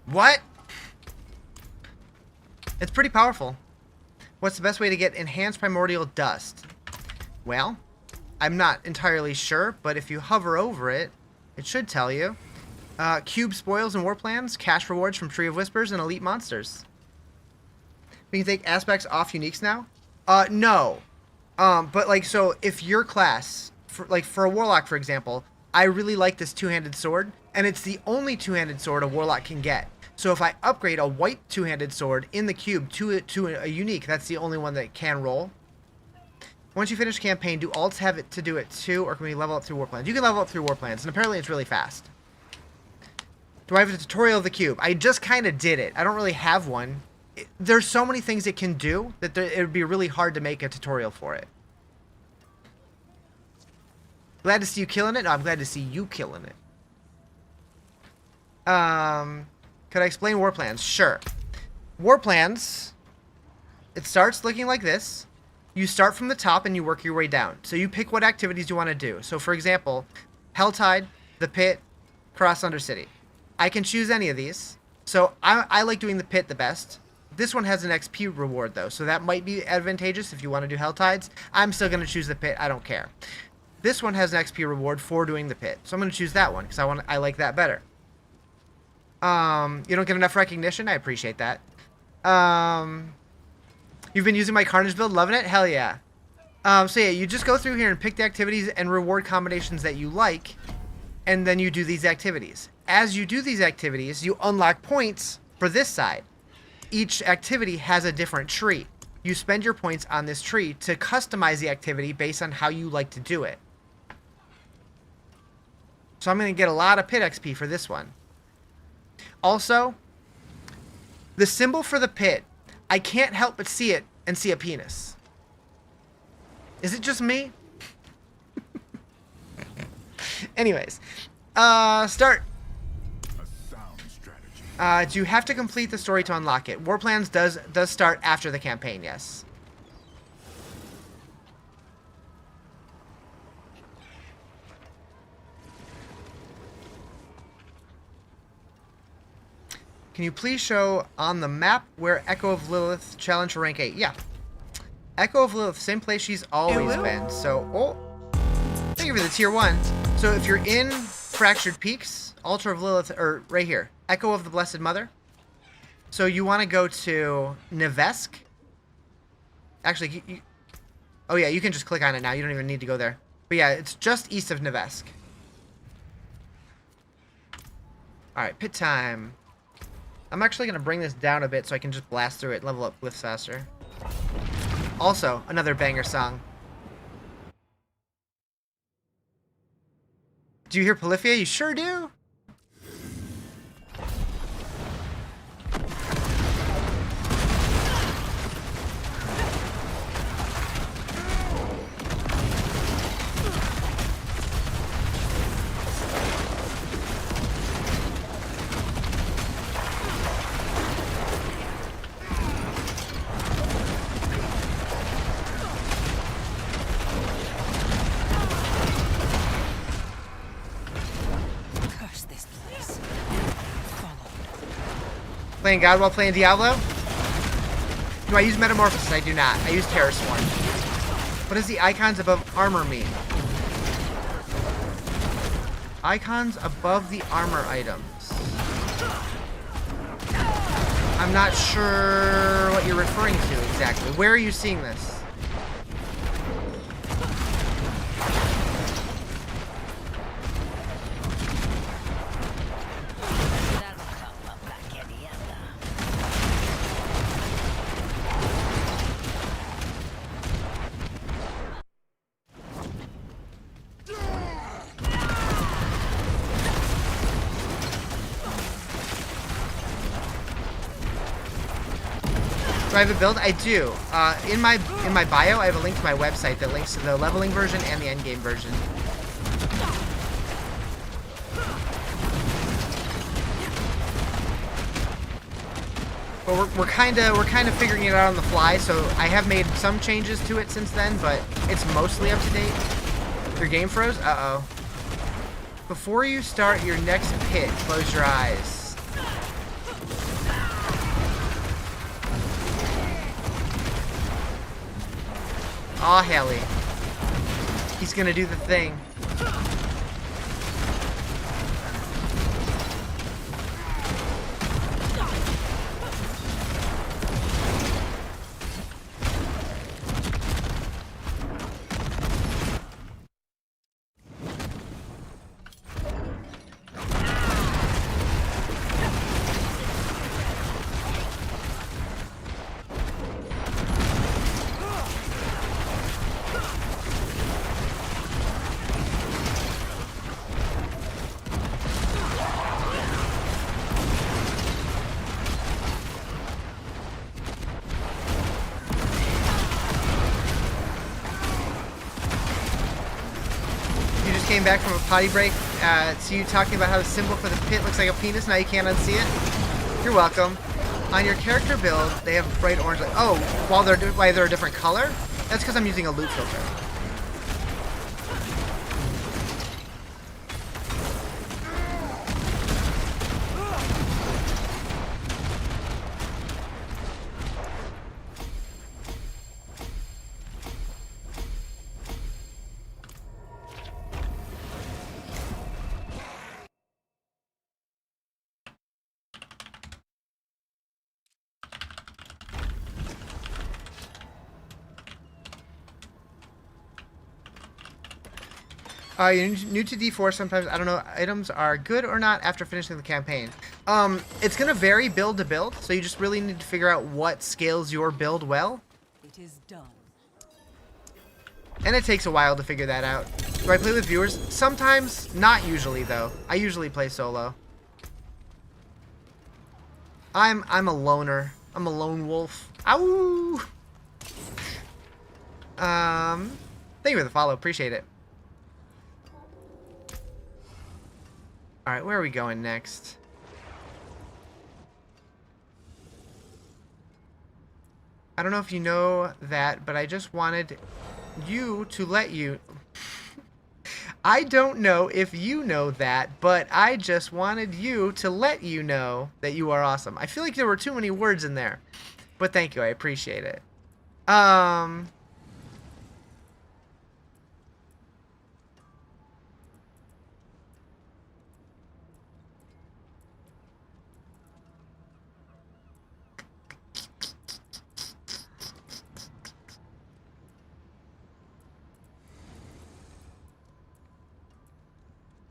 What? It's pretty powerful. What's the best way to get enhanced primordial dust? Well, I'm not entirely sure, but if you hover over it, it should tell you. Cube spoils and war plans, cash rewards from Tree of Whispers, and elite monsters. We can take aspects off uniques now? No. But like, so if your class, for a warlock, for example, I really like this two-handed sword, and it's the only two-handed sword a warlock can get. So if I upgrade a white two-handed sword in the cube to a unique, that's the only one that can roll. Once you finish campaign, do alts have it to do it too, or can we level up through war plans? You can level up through war plans, and apparently it's really fast. Do I have a tutorial of the cube? I just kind of did it. I don't really have one. There's so many things it can do that it would be really hard to make a tutorial for it. Glad to see you killing it? No, I'm glad to see you killing it. Could I explain war plans? Sure. War plans, it starts looking like this. You start from the top and you work your way down. So you pick what activities you want to do. So for example, Helltide, The Pit, Cross Undercity. I can choose any of these. So I like doing The Pit the best. This one has an XP reward though, so that might be advantageous if you want to do Helltides. I'm still going to choose The Pit. I don't care. This one has an XP reward for doing The Pit, so I'm going to choose that one because I like that better. You don't get enough recognition. I appreciate that. You've been using my Carnage build, loving it? Hell yeah. So yeah, you just go through here and pick the activities and reward combinations that you like, and then you do these activities. As you do these activities, you unlock points for this side. Each activity has a different tree. You spend your points on this tree to customize the activity based on how you like to do it. So I'm going to get a lot of pit XP for this one. Also, the symbol for the pit, I can't help but see it and see a penis. Is it just me? Anyways, start. A sound strategy. Do you have to complete the story to unlock it? War Plans does start after the campaign, yes. Can you please show on the map where Echo of Lilith challenge for rank 8? Yeah. Echo of Lilith, same place she's always been. So, oh, thank you for the tier 1. So if you're in Fractured Peaks, Altar of Lilith, or right here, Echo of the Blessed Mother. So you want to go to Nevesk. Actually, oh yeah, you can just click on it now. You don't even need to go there. But yeah, it's just east of Nevesk. Alright, pit time. I'm actually going to bring this down a bit so I can just blast through it and level up glyphs faster. Also, another banger song. Do you hear Polyphia? You sure do. Playing God while playing Diablo? Do I use Metamorphosis? I do not. I use Terraswarm. What does the icons above armor mean? Icons above the armor items. I'm not sure what you're referring to exactly. Where are you seeing this? Do I have a build? I do. In my bio, I have a link to my website that links to the leveling version and the endgame version. But we're kind of figuring it out on the fly. So I have made some changes to it since then, but it's mostly up to date. Your game froze? Uh-oh. Before you start your next pit, close your eyes. Aw, Haley. He's gonna do the thing. Came back from a potty break. See you talking about how the symbol for the pit looks like a penis. Now you can't unsee it. You're welcome. On your character build, they have bright orange. Oh, why they're a different color? That's because I'm using a loot filter. You're new to D4. Sometimes, I don't know, items are good or not after finishing the campaign. It's going to vary build to build, so you just really need to figure out what scales your build well. It is done. And it takes a while to figure that out. Do I play with viewers? Sometimes, not usually though. I usually play solo. I'm a loner. I'm a lone wolf. Ow! Thank you for the follow. Appreciate it. Alright, where are we going next? I don't know if you know that, but I just wanted you to let you... I don't know if you know that, but I just wanted you to let you know that you are awesome. I feel like there were too many words in there, but thank you. I appreciate it.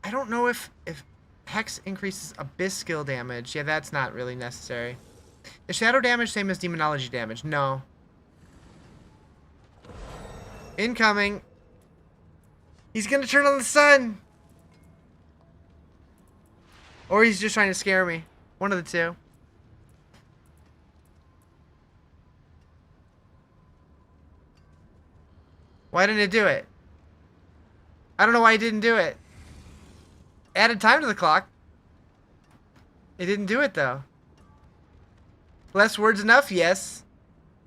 I don't know if Hex increases Abyss skill damage. Yeah, that's not really necessary. Is Shadow damage same as Demonology damage? No. Incoming. He's gonna turn on the sun! Or he's just trying to scare me. One of the two. Why didn't it do it? I don't know why he didn't do it. Added time to the clock. It didn't do it though. Less words enough? Yes.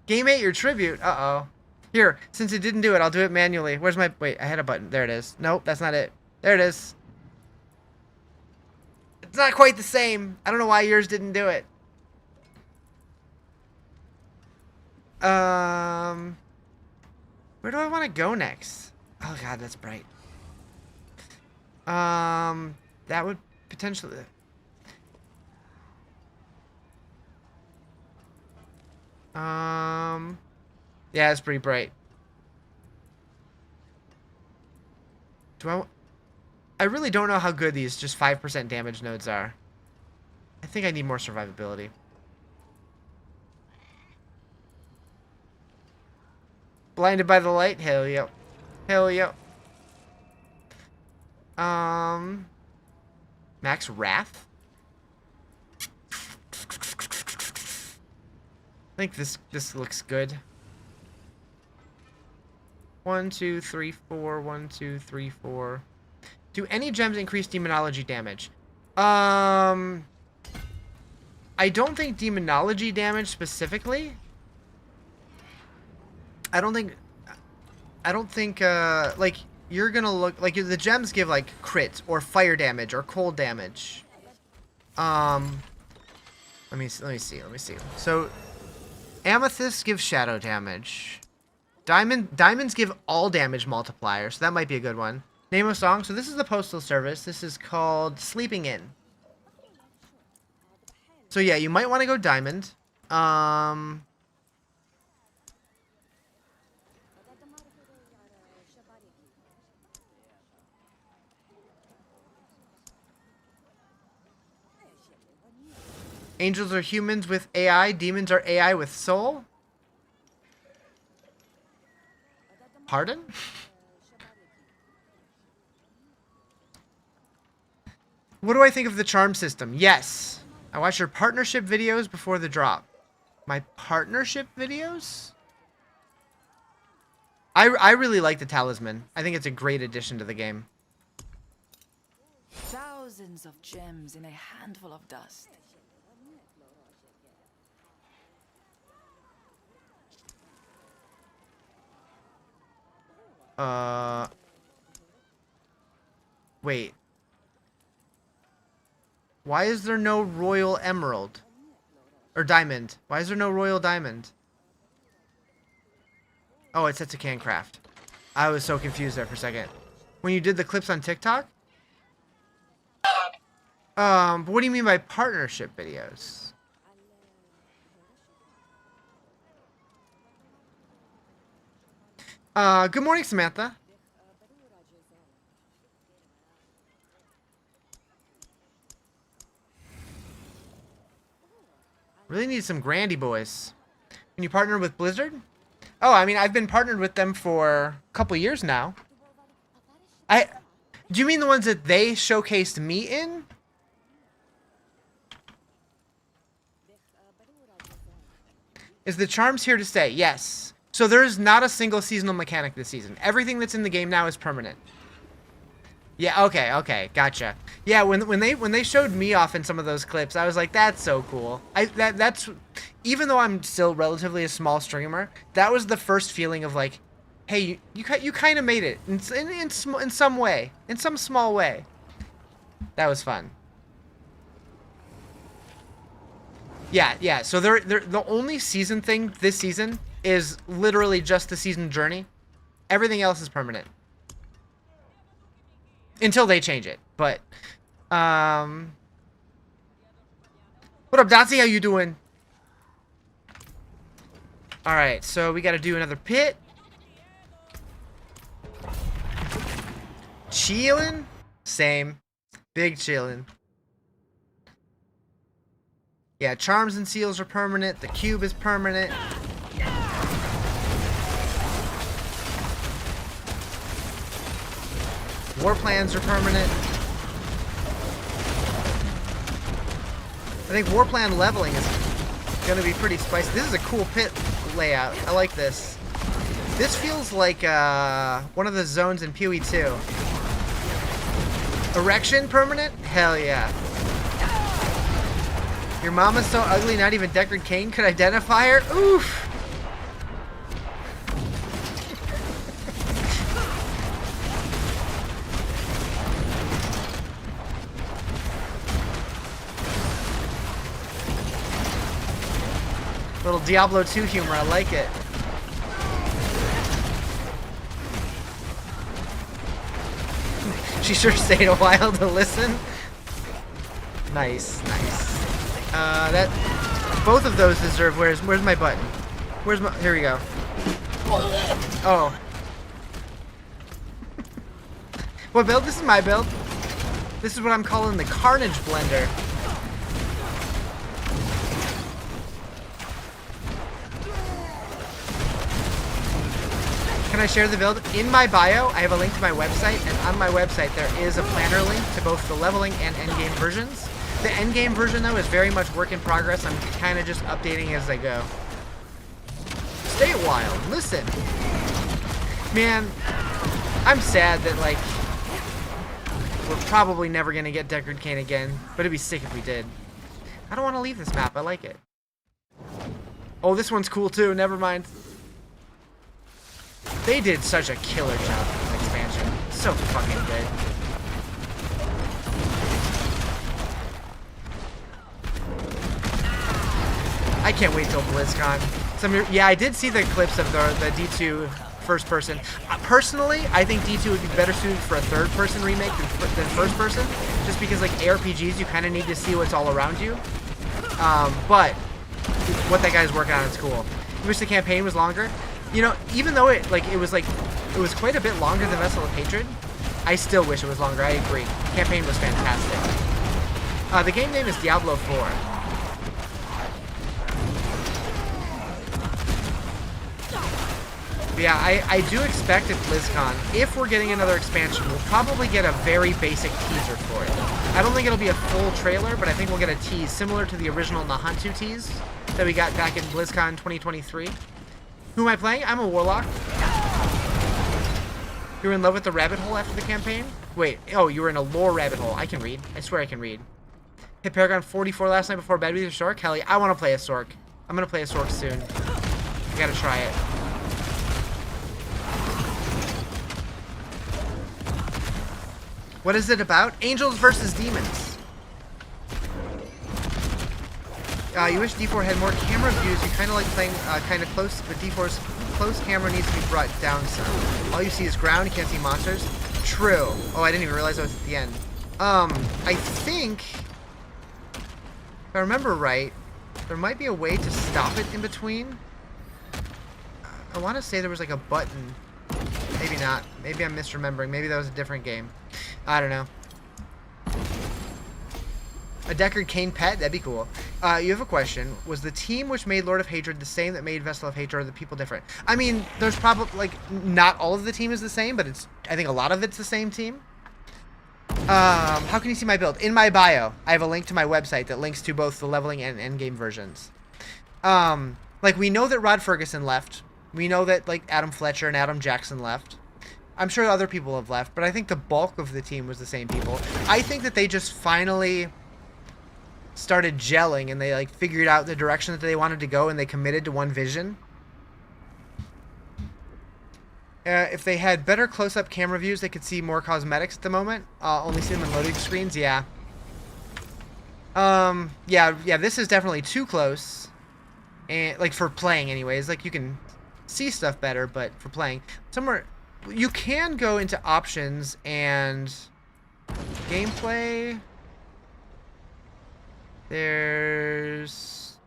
Game 8, your tribute. Uh-oh. Here, since it didn't do it, I'll do it manually. Where's my... Wait, I had a button. There it is. Nope, that's not it. There it is. It's not quite the same. I don't know why yours didn't do it. Where do I want to go next? Oh god, that's bright. That would potentially... Yeah, it's pretty bright. I really don't know how good these just 5% damage nodes are. I think I need more survivability. Blinded by the light? Hell yeah. Hell yeah. Max Wrath? I think this looks good. 1, 2, 3, 4. 1, 2, 3, 4. Do any gems increase demonology damage? I don't think demonology damage specifically. I don't think like you're gonna look like the gems give like crit or fire damage or cold damage. Let me see. So amethysts give shadow damage. Diamonds give all damage multiplier, so that might be a good one. Name of song. So this is the postal service. This is called Sleeping In. So yeah, you might want to go diamond. Angels are humans with AI. Demons are AI with soul. Pardon? What do I think of the charm system? Yes. I watch your partnership videos before the drop. My partnership videos? I really like the talisman. I think it's a great addition to the game. Thousands of gems in a handful of dust. Wait. Why is there no royal emerald? Or diamond? Why is there no royal diamond? Oh, it's set to can craft. I was so confused there for a second. When you did the clips on TikTok? But what do you mean by partnership videos? Good morning, Samantha. Really need some Grandy boys. Can you partner with Blizzard? Oh, I mean, I've been partnered with them for a couple years now. Do you mean the ones that they showcased me in? Is the charms here to stay? Yes. So there's not a single seasonal mechanic this season. Everything that's in the game now is permanent. Yeah, okay, gotcha. Yeah, when they showed me off in some of those clips, I was like, that's so cool. That's even though I'm still relatively a small streamer, that was the first feeling of like, hey, you kind of made it in some way, in some small way. That was fun. Yeah. So they're the only season thing this season is literally just the season journey. Everything else is permanent. Until they change it. But what up, Dotsy? How you doing? Alright, so we gotta do another pit. Chillin'? Same. Big chillin'. Yeah, charms and seals are permanent. The cube is permanent. War plans are permanent. I think war plan leveling is gonna be pretty spicy. This is a cool pit layout. I like this. This feels like one of the zones in PoE 2. Erection permanent? Hell yeah. Your mama's so ugly, not even Deckard Cain could identify her? Oof. Little Diablo 2 humor, I like it. She sure stayed a while to listen. Nice, nice. Both of those deserve. Where's my button? Where's my? Here we go. Oh. What build? This is my build. This is what I'm calling the Carnage Blender. Can I share the build? In my bio, I have a link to my website, and on my website there is a planner link to both the leveling and endgame versions. The endgame version, though, is very much work in progress. I'm kind of just updating as I go. Stay a while. Listen. Man, I'm sad that, like, we're probably never going to get Deckard Cain again, but it'd be sick if we did. I don't want to leave this map. I like it. Oh, this one's cool, too. Never mind. They did such a killer job with this expansion. So fucking good. I can't wait till BlizzCon. Yeah, I did see the clips of the D2 first person. Personally, I think D2 would be better suited for a third person remake than first person, just because like ARPGs, you kind of need to see what's all around you. But what that guy's working on is cool. I wish the campaign was longer. You know, even though it was quite a bit longer than Vessel of Hatred, I still wish it was longer. I agree. The campaign was fantastic. The game name is Diablo 4. But yeah, I do expect at BlizzCon, if we're getting another expansion, we'll probably get a very basic teaser for it. I don't think it'll be a full trailer, but I think we'll get a tease similar to the original Nahantu tease that we got back in BlizzCon 2023. Who am I playing? I'm a warlock. You were in love with the rabbit hole after the campaign? Wait, oh, you were in a lore rabbit hole. I can read. I swear I can read. Hit Paragon 44 last night before bed with your Sork? Hell yeah, I want to play a Sork. I'm going to play a Sork soon. I gotta try it. What is it about? Angels versus demons. You wish D4 had more camera views. You kind of like playing kind of close, but D4's close camera needs to be brought down some. All you see is ground. You can't see monsters. True. Oh, I didn't even realize I was at the end. I think, if I remember right, there might be a way to stop it in between. I want to say there was like a button. Maybe not. Maybe I'm misremembering. Maybe that was a different game. I don't know. A Deckard Cain pet? That'd be cool. You have a question. Was the team which made Lord of Hatred the same that made Vessel of Hatred, or are the people different? I mean, there's probably, like, not all of the team is the same, but I think a lot of it's the same team. How can you see my build? In my bio, I have a link to my website that links to both the leveling and endgame versions. Like, we know that Rod Ferguson left. We know that, like, Adam Fletcher and Adam Jackson left. I'm sure other people have left, but I think the bulk of the team was the same people. I think that they just finally started gelling and they like figured out the direction that they wanted to go and they committed to one vision. If they had better close-up camera views, they could see more cosmetics at the moment. Only see them in loading screens. Yeah. Yeah, this is definitely too close. And like for playing anyways, like you can see stuff better, but for playing somewhere you can go into options and gameplay. There's...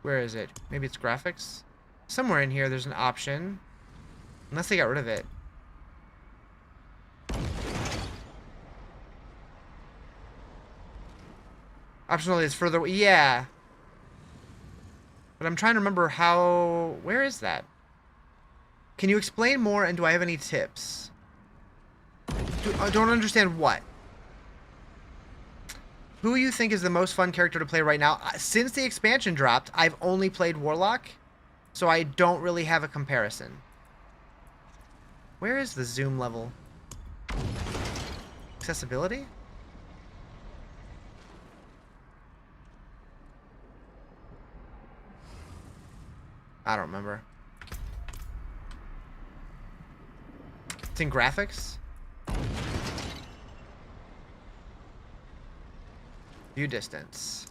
Where is it? Maybe it's graphics? Somewhere in here there's an option. Unless they got rid of it. Optional is further... Yeah. But I'm trying to remember how... Where is that? Can you explain more, and do I have any tips? I don't understand what. Who you think is the most fun character to play right now? Since the expansion dropped, I've only played Warlock, so I don't really have a comparison. Where is the zoom level? Accessibility? I don't remember. It's in graphics. View distance.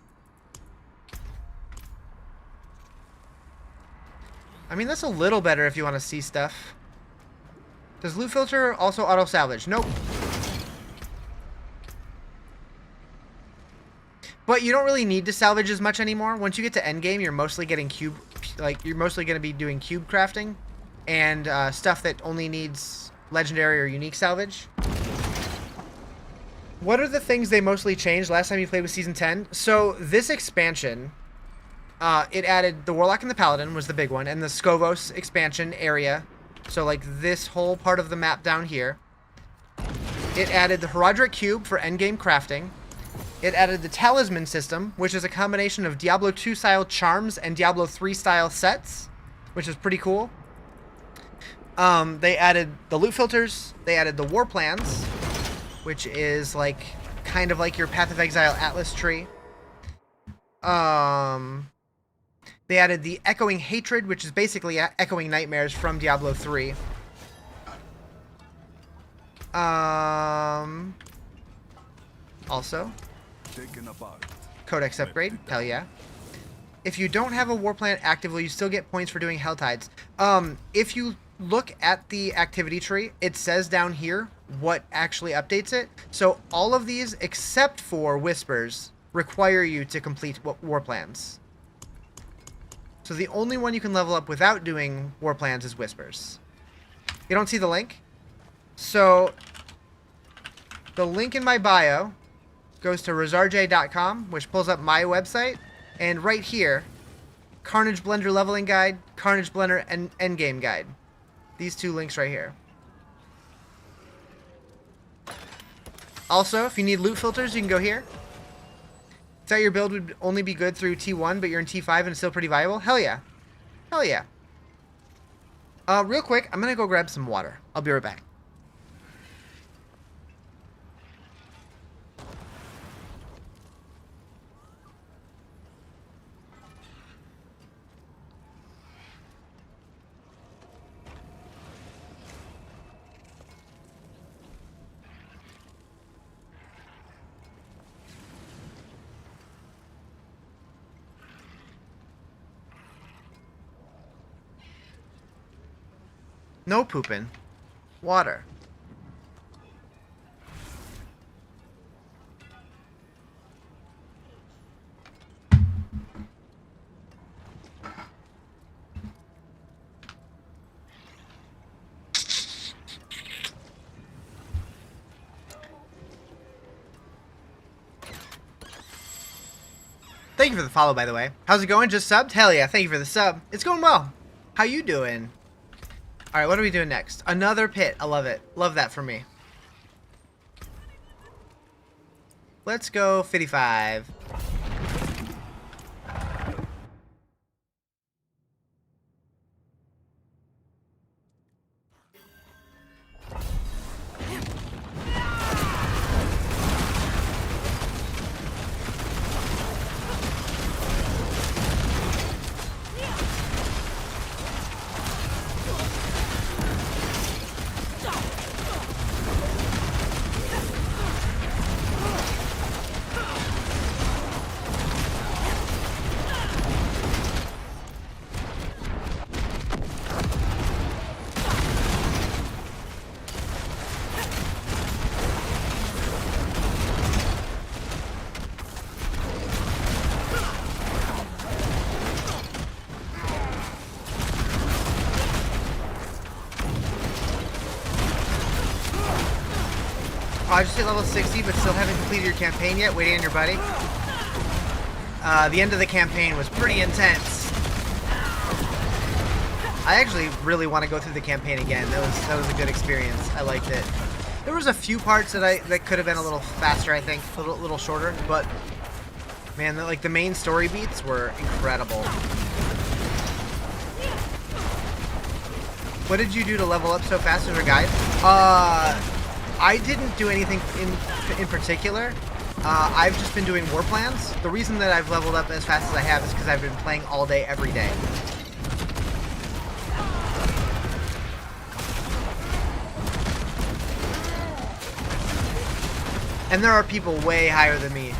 I mean, that's a little better if you want to see stuff. Does loot filter also auto salvage? Nope. But you don't really need to salvage as much anymore. Once you get to endgame, you're mostly getting cube, like you're mostly going to be doing cube crafting and stuff that only needs legendary or unique salvage. What are the things they mostly changed last time you played with Season 10? So this expansion, it added the Warlock and the Paladin was the big one, and the Skovos expansion area. So like this whole part of the map down here. It added the Herodric Cube for endgame crafting. It added the Talisman system, which is a combination of Diablo 2 style charms and Diablo 3 style sets, which is pretty cool. They added the loot filters. They added the war plans, which is like kind of like your Path of Exile Atlas tree. They added the Echoing Hatred, which is basically Echoing Nightmares from Diablo 3. Also, Codex upgrade, hell yeah. If you don't have a war plan active, will you still get points for doing Hell Tides? If you look at the activity tree, it says down here what actually updates it. So all of these, except for Whispers, require you to complete war plans. So the only one you can level up without doing war plans is Whispers. You don't see the link? So the link in my bio goes to Rizarjay.com, which pulls up my website, and right here, Carnage Blender Leveling Guide, Carnage Blender Endgame Guide. These two links right here. Also, if you need loot filters, you can go here. Thought your build would only be good through T1, but you're in T5 and it's still pretty viable? Hell yeah. Hell yeah. Real quick, I'm gonna go grab some water. I'll be right back. No pooping. Water. Thank you for the follow, by the way. How's it going? Just subbed? Hell yeah, thank you for the sub. It's going well. How you doing? Alright, what are we doing next? Another pit. I love it. Love that for me. Let's go 55. I just hit level 60, but still haven't completed your campaign yet. Waiting on your buddy. The end of the campaign was pretty intense. I actually really want to go through the campaign again. That was a good experience. I liked it. There was a few parts that could have been a little faster, I think, a little shorter. But man, the main story beats were incredible. What did you do to level up so fast as a guide? I didn't do anything in particular. I've just been doing war plans. The reason that I've leveled up as fast as I have is because I've been playing all day, every day. And there are people way higher than me.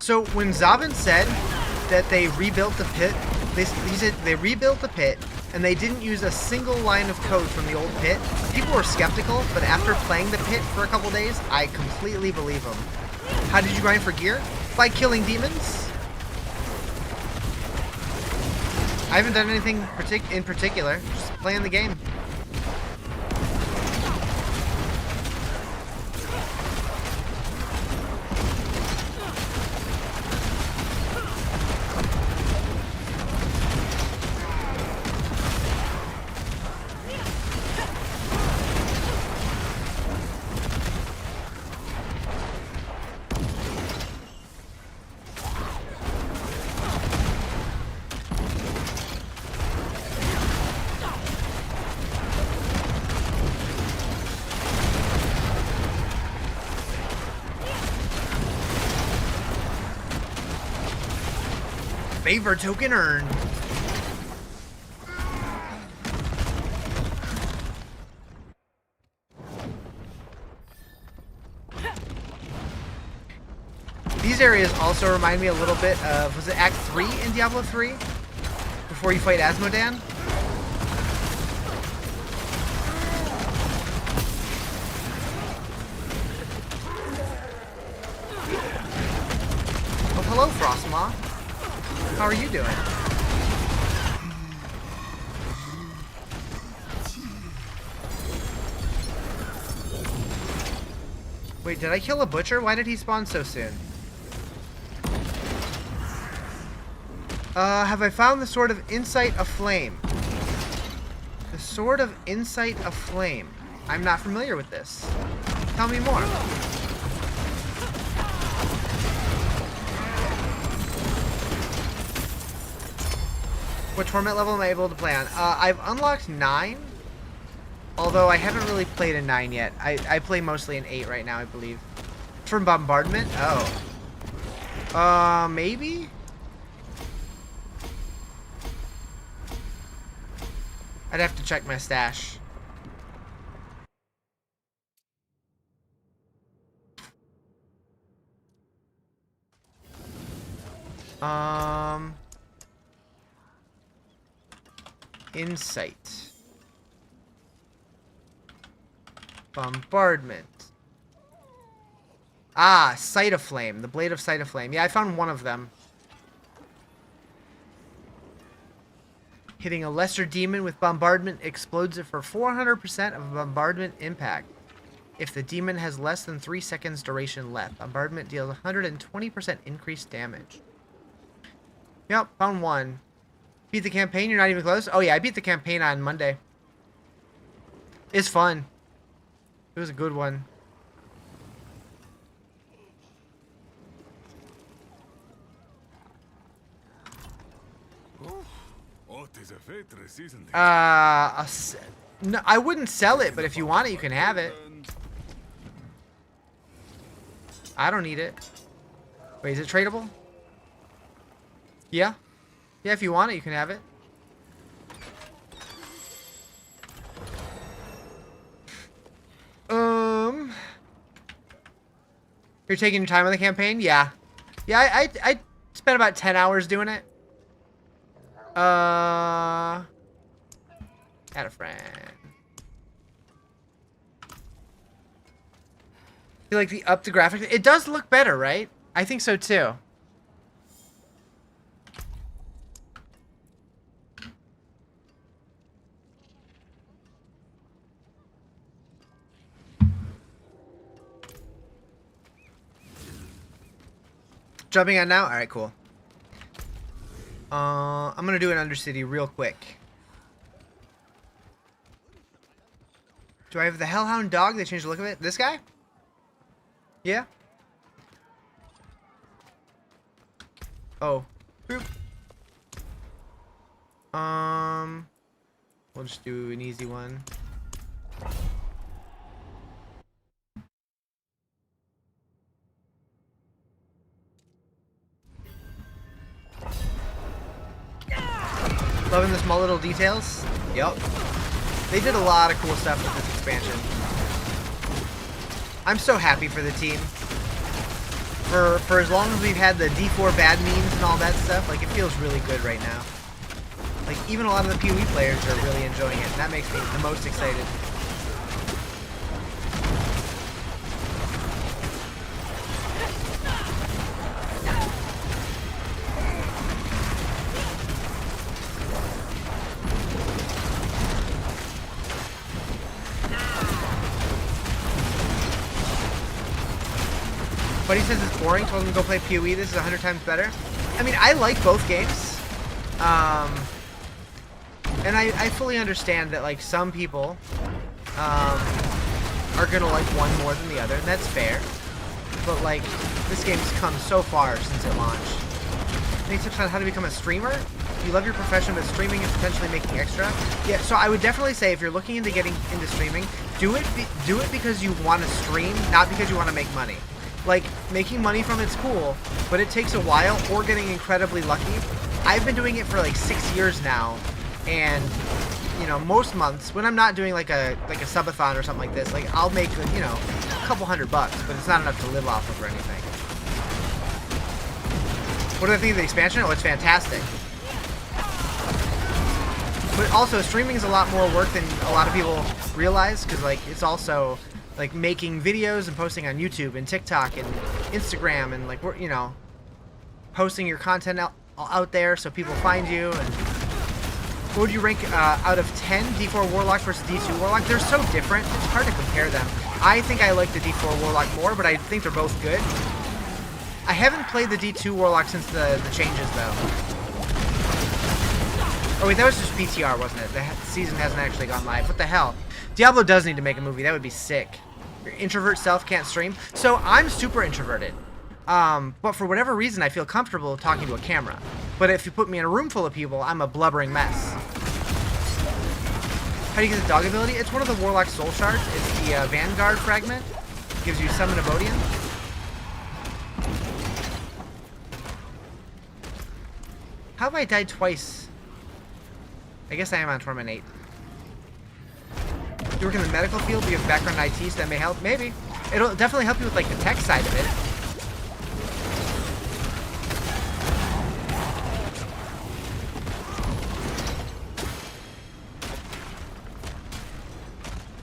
So when Zavin said that they rebuilt the pit, he said they rebuilt the pit and they didn't use a single line of code from the old pit. People were skeptical, but after playing the pit for a couple days, I completely believe them. How did you grind for gear? By killing demons. I haven't done anything in particular, just playing the game. Favor token earned. These areas also remind me a little bit of, was it Act 3 in Diablo 3? Before you fight Asmodan? Oh, hello, Frostmaw. How are you doing? Wait, did I kill a butcher? Why did he spawn so soon? Have I found the Sword of Insight Aflame? The Sword of Insight Aflame. I'm not familiar with this. Tell me more. What torment level am I able to play on? I've unlocked 9. Although I haven't really played a 9 yet. I play mostly an 8 right now, I believe. From Bombardment? Oh. Maybe? I'd have to check my stash. Insight. Bombardment. Ah, Sight of Flame. The Blade of Sight of Flame. Yeah, I found one of them. Hitting a lesser demon with bombardment explodes it for 400% of bombardment impact. If the demon has less than 3 seconds duration left, bombardment deals 120% increased damage. Yep, found one. Beat the campaign? You're not even close? Oh yeah, I beat the campaign on Monday. It's fun. It was a good one. No, I wouldn't sell it, but if you want it, you can have it. I don't need it. Wait, is it tradable? Yeah. Yeah, if you want it, you can have it. You're taking your time on the campaign? Yeah. Yeah, I spent about 10 hours doing it. Add a friend. You like the up the graphics? It does look better, right? I think so too. Jumping on now? Alright, cool. I'm gonna do an Undercity real quick. Do I have the Hellhound dog? They changed the look of it. This guy? Yeah. Oh. Boop. We'll just do an easy one. Loving the small little details? Yep. They did a lot of cool stuff with this expansion. I'm so happy for the team. for as long as we've had the D4 bad memes and all that stuff, like, it feels really good right now. Like, even a lot of the PoE players are really enjoying it, and that makes me the most excited. Buddy says it's boring, told him to go play PoE, this is 100 times better. I mean, I like both games. And I fully understand that, like, some people are gonna like one more than the other, and that's fair. But, like, this game's come so far since it launched. Any tips on how to become a streamer? You love your profession, but streaming and potentially making extra? Yeah, so I would definitely say if you're looking into getting into streaming, do it because you want to stream, not because you want to make money. Like, making money from it's cool, but it takes a while, or getting incredibly lucky. I've been doing it for like 6 years now, and, you know, most months, when I'm not doing like a subathon or something like this, like, I'll make, you know, a couple $100, but it's not enough to live off of or anything. What do I think of the expansion? Oh, it's fantastic. But also, streaming is a lot more work than a lot of people realize, because, like, it's also like making videos and posting on YouTube and TikTok and Instagram, and, like, you know, posting your content out there so people find you. And what would you rank out of 10 D4 Warlock versus D2 Warlock? They're so different, it's hard to compare them. I think I like the D4 Warlock more, but I think they're both good. I haven't played the D2 Warlock since the changes, though. Oh wait, that was just PTR, wasn't it? The season hasn't actually gone live. What the hell? Diablo does need to make a movie. That would be sick. Your introvert self can't stream. So I'm super introverted. But for whatever reason, I feel comfortable talking to a camera. But if you put me in a room full of people, I'm a blubbering mess. How do you get the dog ability? It's one of the Warlock soul shards. It's the Vanguard fragment. It gives you summon Abodian. How have I died twice? I guess I am on Torment 8. You work in the medical field, but you have background in IT, so that may help? Maybe. It'll definitely help you with, like, the tech side of it.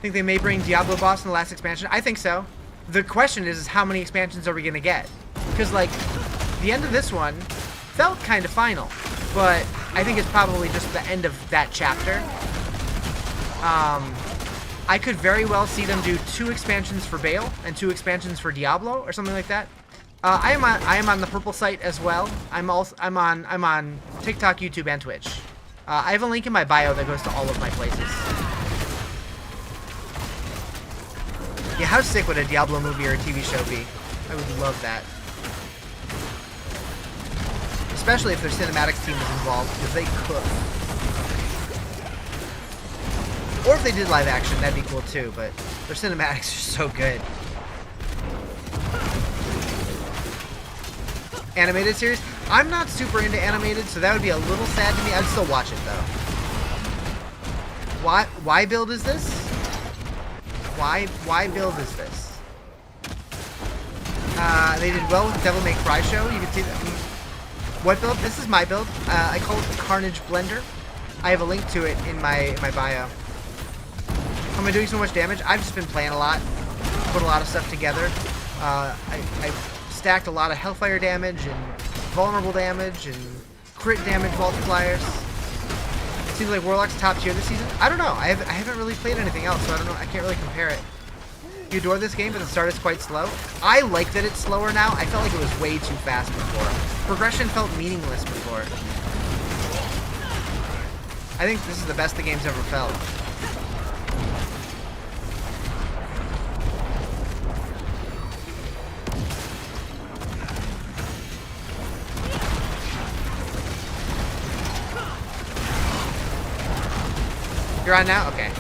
Think they may bring Diablo boss in the last expansion? I think so. The question is how many expansions are we going to get? Because, like, the end of this one felt kind of final. But I think it's probably just the end of that chapter. I could very well see them do 2 expansions for Bale and 2 expansions for Diablo or something like that. I am on the purple site as well. I'm on TikTok, YouTube, and Twitch. I have a link in my bio that goes to all of my places. Yeah, how sick would a Diablo movie or a TV show be? I would love that. Especially if their cinematics team is involved, because they cook. Or if they did live action, that'd be cool too, but their cinematics are so good. Animated series? I'm not super into animated, so that would be a little sad to me. I'd still watch it though. Why build is this? Why build is this? They did well with the Devil May Cry show. You can see that. What build? This is my build. I call it the Carnage Blender. I have a link to it in my bio. How am I doing so much damage? I've just been playing a lot. Put a lot of stuff together. I stacked a lot of Hellfire damage and vulnerable damage and crit damage multipliers. It seems like Warlock's top tier this season. I don't know. I haven't really played anything else, so I don't know. I can't really compare it. You adore this game, but the start is quite slow. I like that it's slower now. I felt like it was way too fast before. Progression felt meaningless before. I think this is the best the game's ever felt. You're on now? Okay.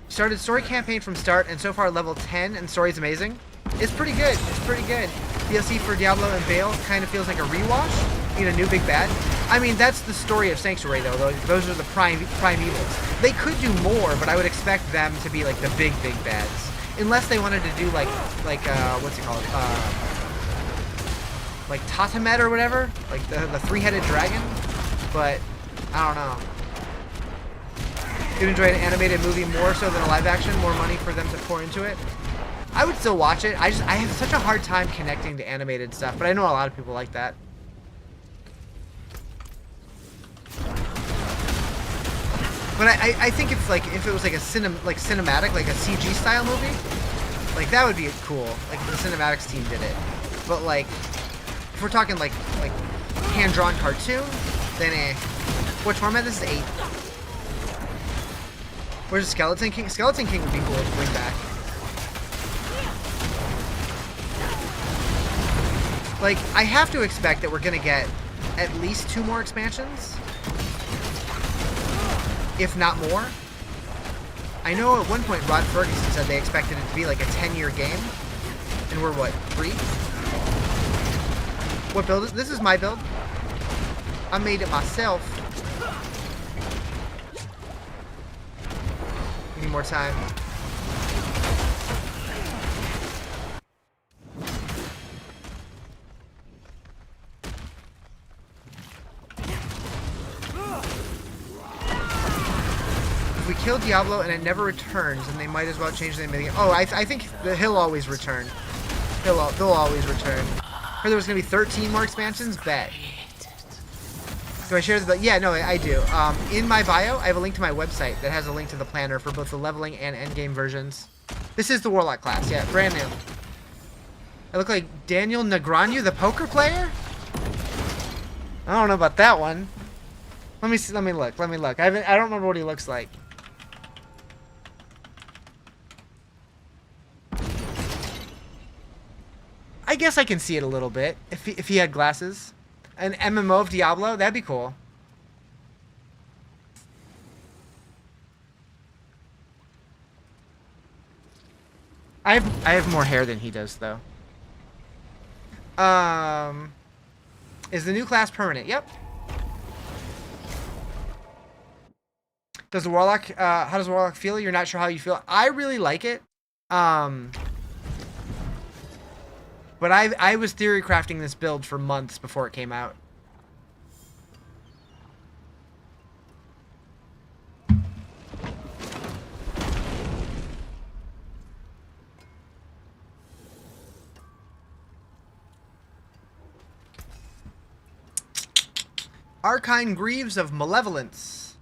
Started story campaign from start, and so far level 10, and story's amazing. It's pretty good. It's pretty good. DLC for Diablo and Bale kind of feels like a rewash. Need a new big bad. I mean, that's the story of Sanctuary, though. Those are the prime evils. They could do more, but I would expect them to be like the big bads. unless they wanted to do like what's it called? Like Tatamet or whatever, like the three-headed dragon. But I don't know. You'd enjoy an animated movie more so than a live action, more money for them to pour into it. I would still watch it. I have such a hard time connecting to animated stuff, but I know a lot of people like that. But I think it's like if it was like a cinematic, like a CG style movie, like that would be cool. Like if the cinematics team did it. But like if we're talking like hand drawn cartoon, then Which format? This is 8. Where's Skeleton King? Skeleton King would be cool to bring back. Like I have to expect that we're gonna get at least 2 more expansions. If not more. I know at one point Rod Ferguson said they expected it to be like a 10-year game. And we're what, 3? What build is this? Is my build. I made it myself. We need more time. If we kill Diablo and it never returns, then they might as well change the name of the game. Oh, I think he'll always return. They'll always return. Heard there was going to be 13 more expansions? Bet. Do I share the... Yeah, no, I do. In my bio, I have a link to my website that has a link to the planner for both the leveling and endgame versions. This is the Warlock class. Yeah, brand new. I look like Daniel Negreanu, the poker player? I don't know about that one. Let me see. Let me look. I don't remember what he looks like. I guess I can see it a little bit if he had glasses. An MMO of Diablo, that'd be cool. I have more hair than he does though. Is the new class permanent? Yep. Does the Warlock how does the Warlock feel? You're not sure how you feel. I really like it. But I was theory crafting this build for months before it came out. Arcane Greaves of Malevolence.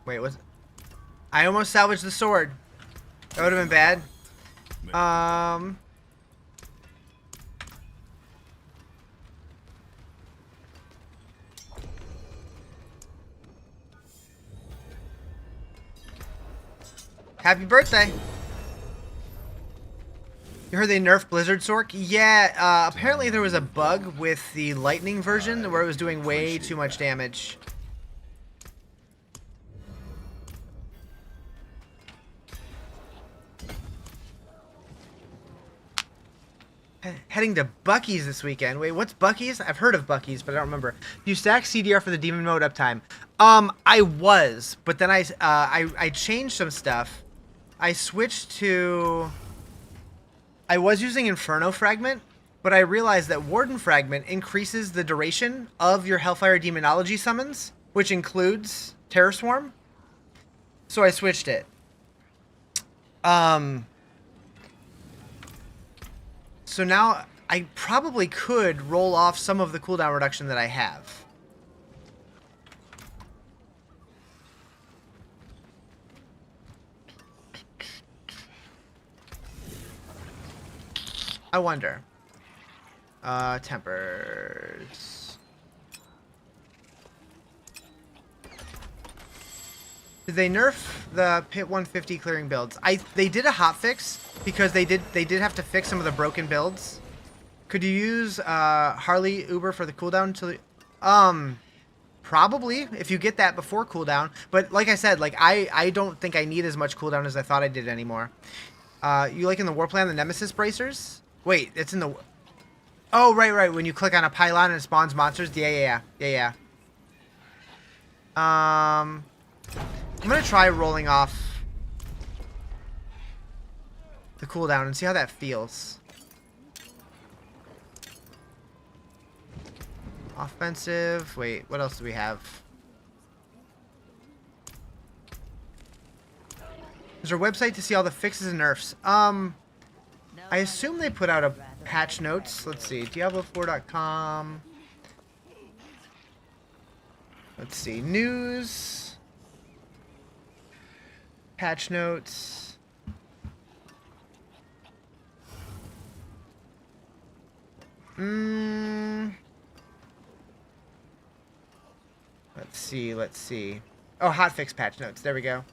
Wait, what's... I almost salvaged the sword. That would have been bad. Happy birthday. You heard they nerfed Blizzard Sork? Yeah, apparently there was a bug with the lightning version where it was doing way too much damage. Heading to Buc-ee's this weekend. Wait, what's Buc-ee's? I've heard of Buc-ee's, but I don't remember. Do you stack CDR for the demon mode uptime? I was, but then I changed some stuff. I switched to... I was using Inferno Fragment, but I realized that Warden Fragment increases the duration of your Hellfire Demonology summons, which includes Terror Swarm. So I switched it. So now I probably could roll off some of the cooldown reduction that I have. I wonder. Tempers. Did they nerf the Pit 150 clearing builds? They did a hotfix because they did have to fix some of the broken builds. Could you use Harley Uber for the cooldown to probably if you get that before cooldown, but like I said, like I don't think I need as much cooldown as I thought I did anymore. You like in the war plan the Nemesis bracers? Wait, it's in the... Oh, right. When you click on a pylon and it spawns monsters. Yeah. I'm gonna try rolling off the cooldown and see how that feels. Offensive. Wait, what else do we have? Is there a website to see all the fixes and nerfs? I assume they put out a patch notes. Let's see. Diablo4.com. Let's see. News. Patch notes. Let's see. Let's see. Oh, hotfix patch notes. There we go.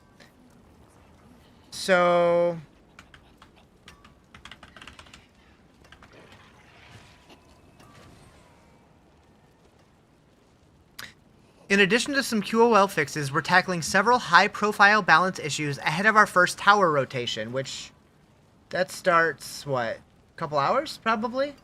So... in addition to some QOL fixes, we're tackling several high-profile balance issues ahead of our first tower rotation, which that starts, what, a couple hours, probably?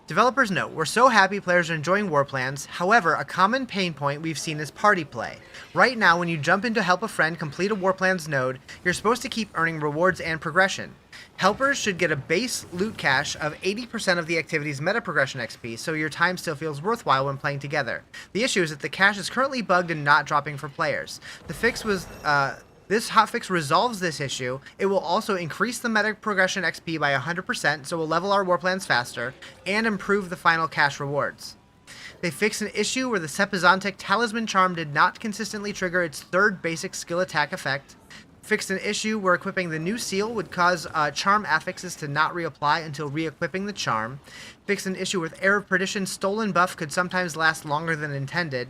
Developers note, we're so happy players are enjoying war plans. However, a common pain point we've seen is party play. Right now, when you jump in to help a friend complete a war plans node, you're supposed to keep earning rewards and progression. Helpers should get a base loot cache of 80% of the activity's meta progression XP, so your time still feels worthwhile when playing together. The issue is that the cache is currently bugged and not dropping for players. The fix was, this hotfix resolves this issue. It will also increase the meta progression XP by 100%, so we'll level our war plans faster, and improve the final cache rewards. They fixed an issue where the Sepizantic Talisman Charm did not consistently trigger its third basic skill attack effect. Fixed an issue where equipping the new seal would cause charm affixes to not reapply until re-equipping the charm. Fixed an issue with Air of Perdition's stolen buff could sometimes last longer than intended.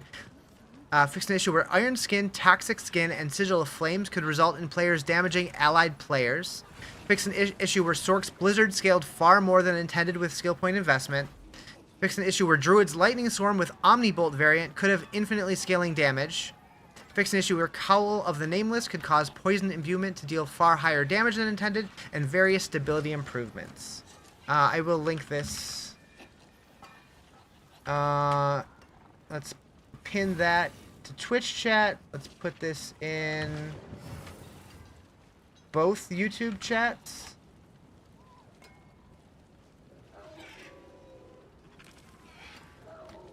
Fixed an issue where Iron Skin, Toxic Skin, and Sigil of Flames could result in players damaging allied players. Fixed an issue where Sork's Blizzard scaled far more than intended with skill point investment. Fixed an issue where Druid's Lightning Swarm with Omnibolt variant could have infinitely scaling damage. Fixed an issue where Cowl of the Nameless could cause poison imbuement to deal far higher damage than intended, and various stability improvements. I will link this. Let's pin that to Twitch chat. Let's put this in both YouTube chats.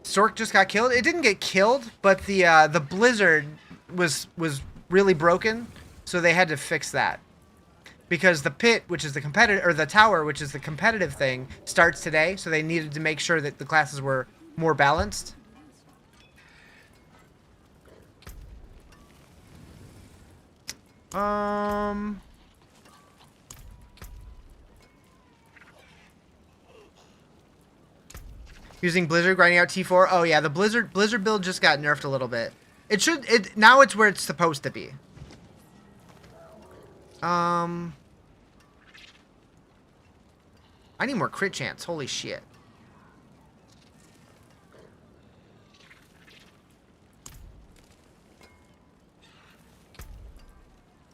Sork just got killed. It didn't get killed, but the blizzard was really broken, so they had to fix that. Because the pit, which is the competitive, or the tower, which is the competitive thing, starts today, so they needed to make sure that the classes were more balanced. Using Blizzard, grinding out T4. Oh yeah, the Blizzard build just got nerfed a little bit. Now it's where it's supposed to be. I need more crit chance. Holy shit.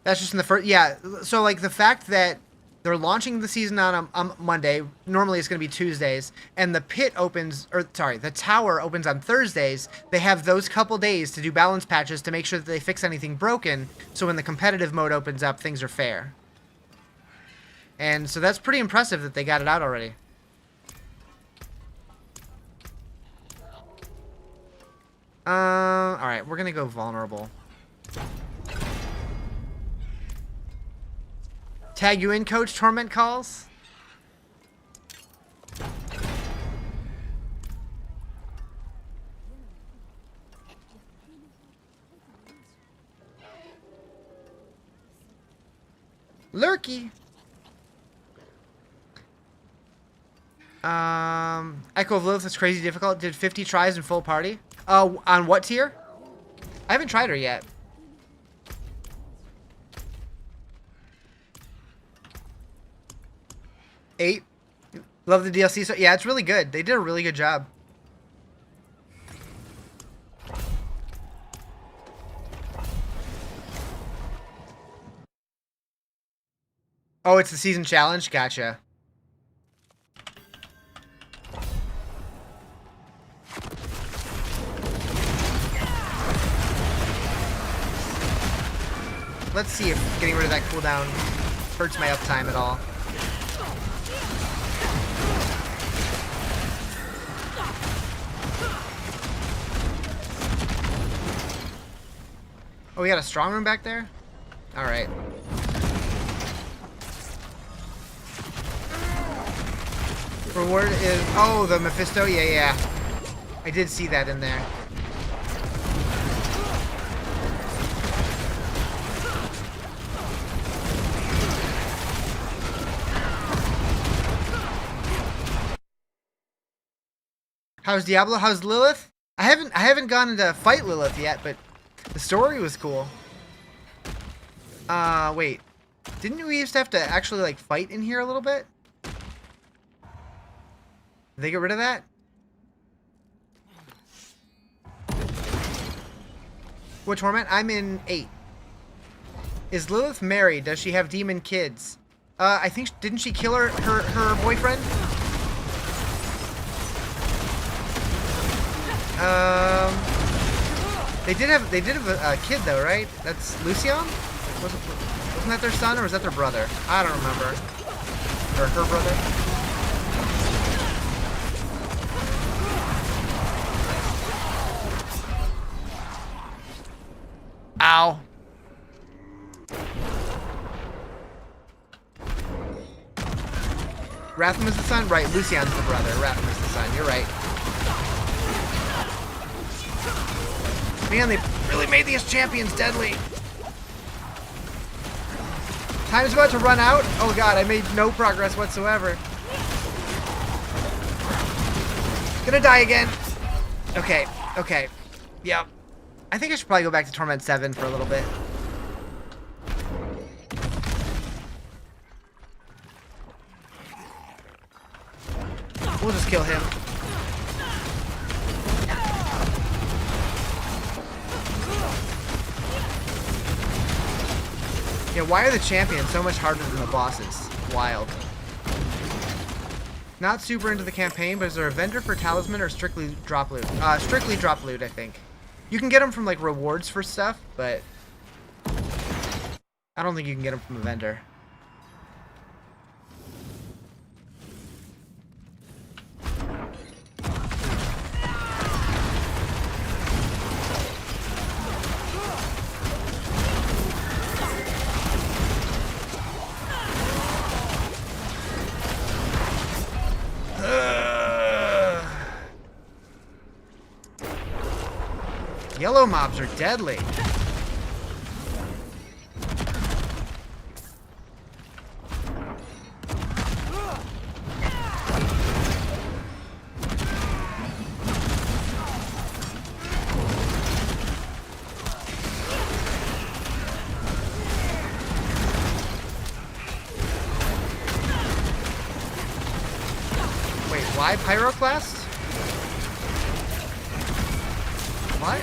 That's just in the first... yeah, so, like, the fact that they're launching the season on a Monday. Normally it's going to be Tuesdays. And the pit opens... or, sorry, the tower opens on Thursdays. They have those couple days to do balance patches to make sure that they fix anything broken. So when the competitive mode opens up, things are fair. And so that's pretty impressive that they got it out already. Alright, we're going to go vulnerable. Tag you in, Coach. Torment calls. Lurky. Echo of Lilith is crazy difficult. Did 50 tries in full party. On what tier? I haven't tried her yet. Eight. Love the DLC. So yeah, it's really good. They did a really good job. Oh, it's the season challenge? Gotcha. let's see if getting rid of that cooldown hurts my uptime at all. Oh, we got a strong room back there? Alright. Reward is... Oh, the Mephisto? Yeah. I did see that in there. How's Diablo? How's Lilith? I haven't gone to fight Lilith yet, but the story was cool. Wait. Didn't we used to have to actually, like, fight in here a little bit? Did they get rid of that? What torment? I'm in 8. Is Lilith married? Does she have demon kids? I think, didn't she kill her boyfriend? They did have a kid though, right? That's Lucian? Wasn't that their son or was that their brother? I don't remember. Or her brother? Ow. Ratham is the son? Right, Lucian's the brother. Ratham is the son. You're right. Man, they really made these champions deadly. Time's about to run out. Oh god, I made no progress whatsoever. Gonna die again. Okay. Yep. I think I should probably go back to Torment 7 for a little bit. We'll just kill him. Yeah, why are the champions so much harder than the bosses? Wild. Not super into the campaign, but is there a vendor for talisman or strictly drop loot? Strictly drop loot, I think. You can get them from, like, rewards for stuff, but I don't think you can get them from a vendor. Yellow mobs are deadly. Wait, why Pyroclast? What?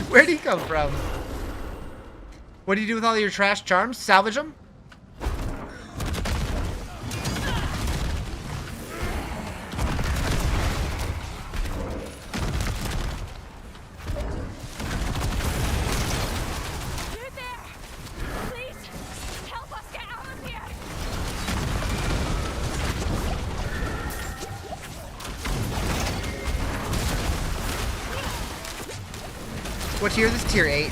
Where'd he come from? What do you do with all your trash charms? Salvage them? What tier is this? Tier 8.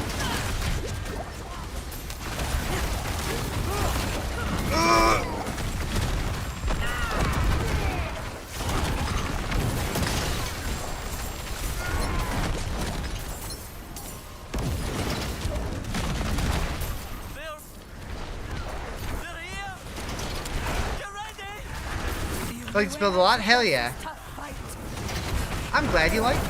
Like you spilled a lot? Hell yeah. I'm glad you like it.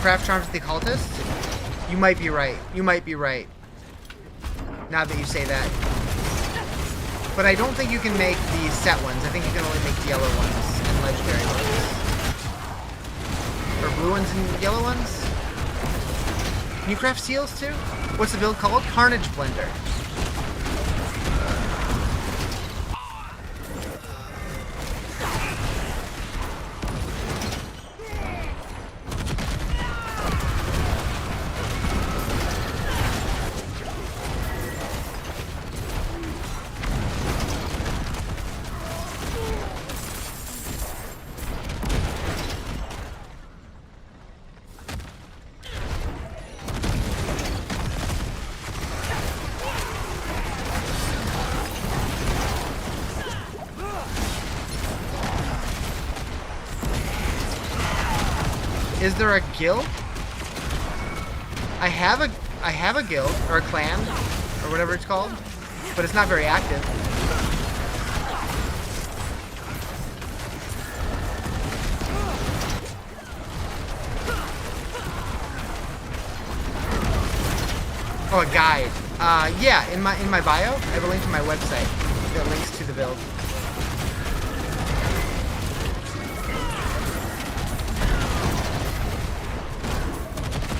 Craft charms with the cultist? You might be right. You might be right. Now that you say that. But I don't think you can make the set ones. I think you can only make the yellow ones and legendary ones. Or blue ones and yellow ones? Can you craft seals too? What's the build called? Carnage Blender. Is there a guild? I have a guild or a clan or whatever it's called, but it's not very active. Oh, a guide. Yeah, in my bio, I have a link to my website that links to the build.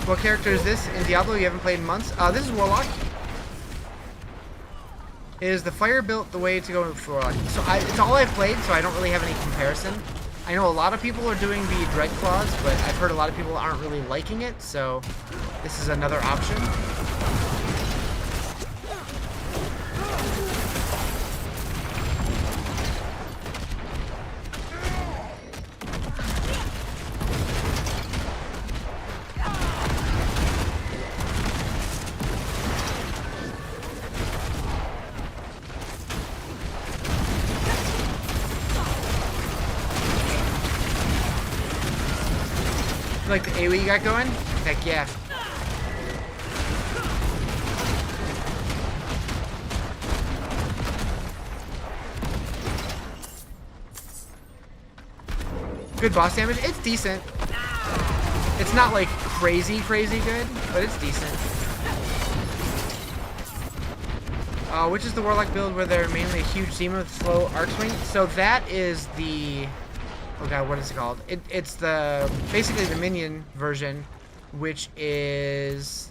What character is this in Diablo you haven't played in months? This is Warlock. Is the fire built the way to go for Warlock? So it's all I've played, so I don't really have any comparison. I know a lot of people are doing the Dread Claws, but I've heard a lot of people aren't really liking it, so this is another option. Like the AoE you got going? Heck yeah. Good boss damage? It's decent. It's not like crazy good, but it's decent. Which is the Warlock build where they're mainly a huge demon with slow arc swing? So that is the... Oh god, what is it called? It's basically the minion version, which is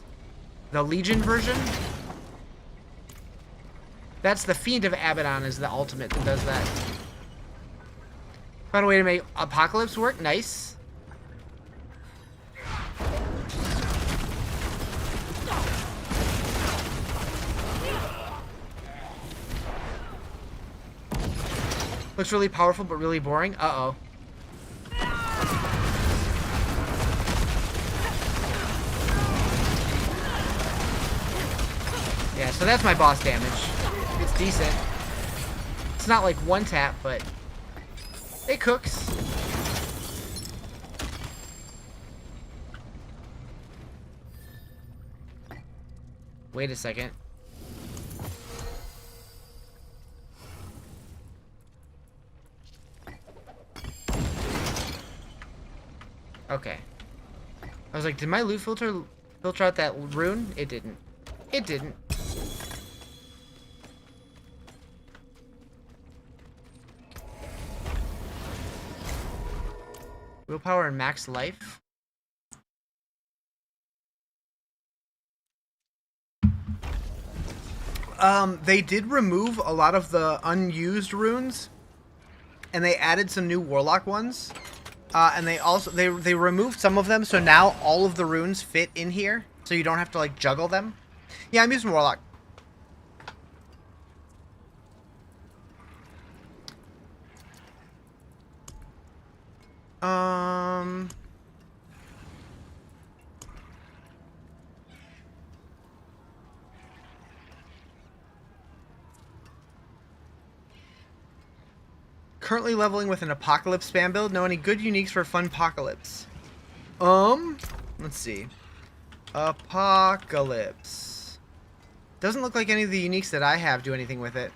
the Legion version. That's the Fiend of Abaddon is the ultimate that does that. Found a way to make Apocalypse work. Nice. Looks really powerful, but really boring. Uh-oh. Yeah, so that's my boss damage. It's decent. It's not like one tap, but it cooks. Wait a second. Okay. I was like, did my loot filter out that rune? It didn't. It didn't. Willpower and max life. They did remove a lot of the unused runes, and they added some new Warlock ones. And they removed some of them, so now all of the runes fit in here, so you don't have to like juggle them. Yeah, I'm using Warlock. Currently leveling with an Apocalypse spam build. Know any good uniques for fun Apocalypse? Let's see. Apocalypse. Doesn't look like any of the uniques that I have do anything with it.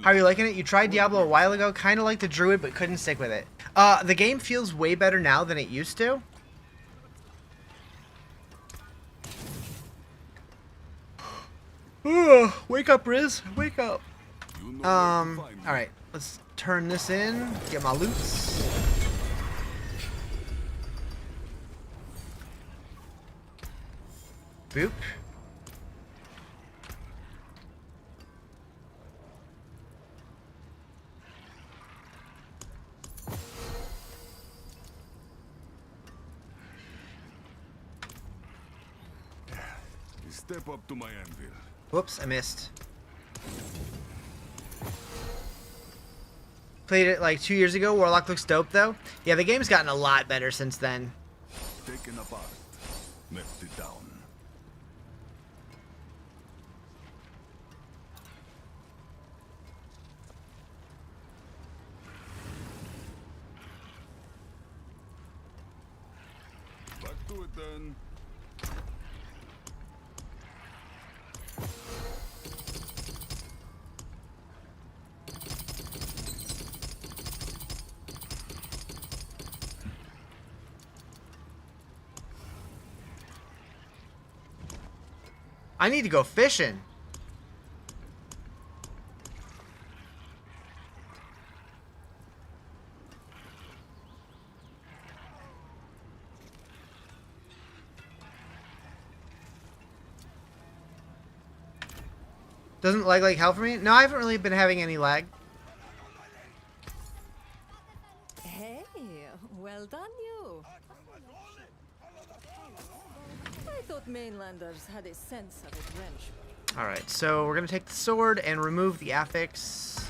How are you liking it? You tried Diablo a while ago, kind of like the Druid, but couldn't stick with it. The game feels way better now than it used to. Wake up, Riz. Wake up. Alright. Let's turn this in. Get my loots. Boop. Step up to my anvil. Whoops, I missed. Played it like 2 years ago. Warlock looks dope though. Yeah, the game's gotten a lot better since then. Taken apart. Left it down. Back to it then. I need to go fishing. Doesn't lag like hell for me? No, I haven't really been having any lag. Hey, well done you. I thought mainlanders had a sense of adventure. Alright, so we're going to take the sword and remove the affix.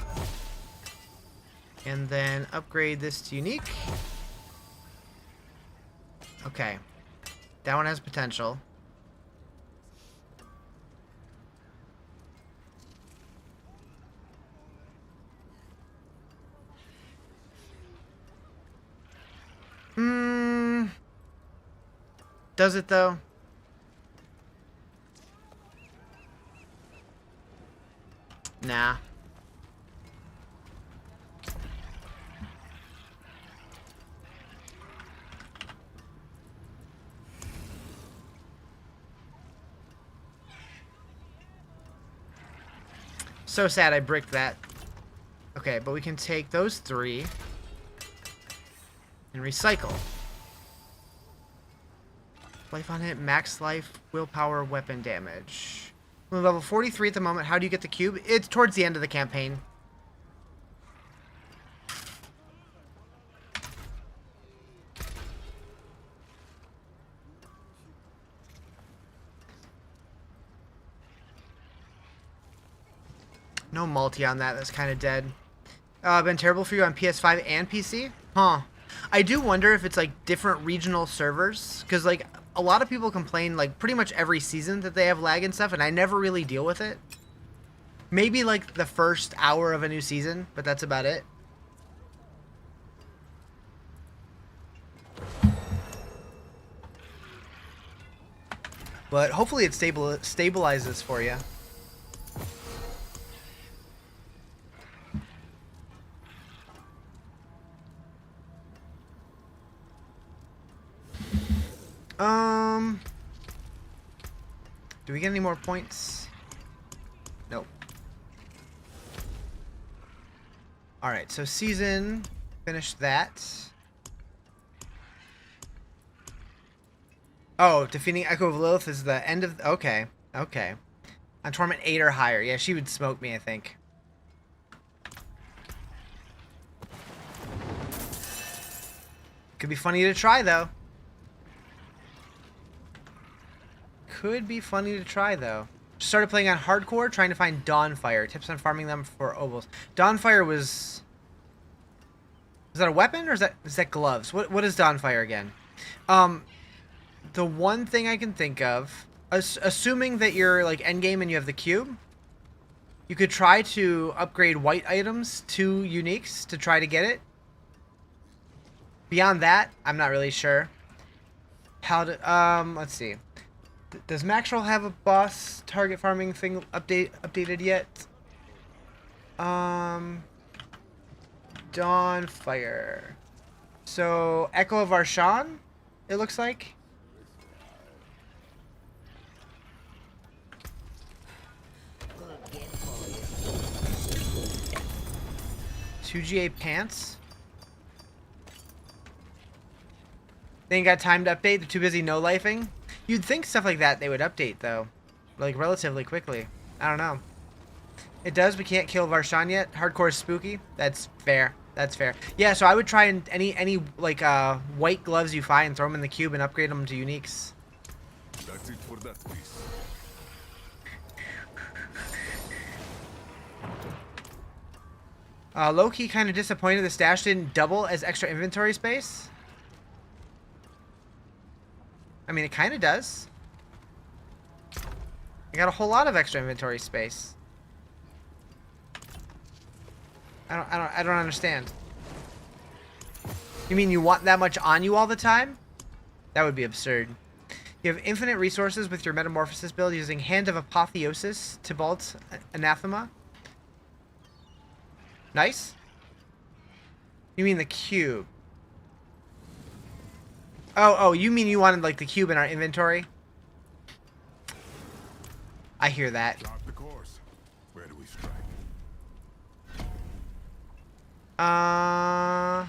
And then upgrade this to unique. Okay. That one has potential. Does it though? Nah. So sad I bricked that. Okay, but we can take those 3 and recycle. Life on hit, max life, willpower, weapon damage. We're level 43 at the moment. How do you get the cube? It's towards the end of the campaign. No multi on that. That's kind of dead. Been terrible for you on PS5 and PC? Huh. I do wonder if it's like different regional servers. Because like a lot of people complain like pretty much every season that they have lag and stuff. And I never really deal with it. Maybe like the first hour of a new season. But that's about it. But hopefully it stabilizes for you. Do we get any more points? Nope. Alright, so season, finish that. Oh, defeating Echo of Lilith is the end of... Okay, okay. On Torment 8 or higher. Yeah, she would smoke me, I think. Could be funny to try, though. Could be funny to try, though. Just started playing on hardcore, trying to find Dawnfire. Tips on farming them for ovals. Dawnfire was... Is that a weapon, or is that gloves? What is Dawnfire again? The one thing I can think of, assuming that you're like endgame and you have the cube, you could try to upgrade white items to uniques to try to get it. Beyond that, I'm not really sure. How to let's see. Does Maxwell have a boss target farming thing updated yet? Dawnfire. So Echo of Arshan, it looks like. 2GA pants. They ain't got time to update. They're too busy no-lifing. You'd think stuff like that they would update, though. Like, relatively quickly. I don't know. It does, we can't kill Varshan yet. Hardcore is spooky. That's fair. That's fair. Yeah, so I would try and any like white gloves you find, throw them in the cube and upgrade them to uniques. That's it for that piece. Low-key kind of disappointed the stash didn't double as extra inventory space. I mean, it kind of does. I got a whole lot of extra inventory space. I don't understand. You mean you want that much on you all the time? That would be absurd. You have infinite resources with your Metamorphosis build using Hand of Apotheosis, Tybalt, Anathema. Nice. You mean the cube? Oh, you mean you wanted like the cube in our inventory? I hear that. Chart the course. Where do we strike? I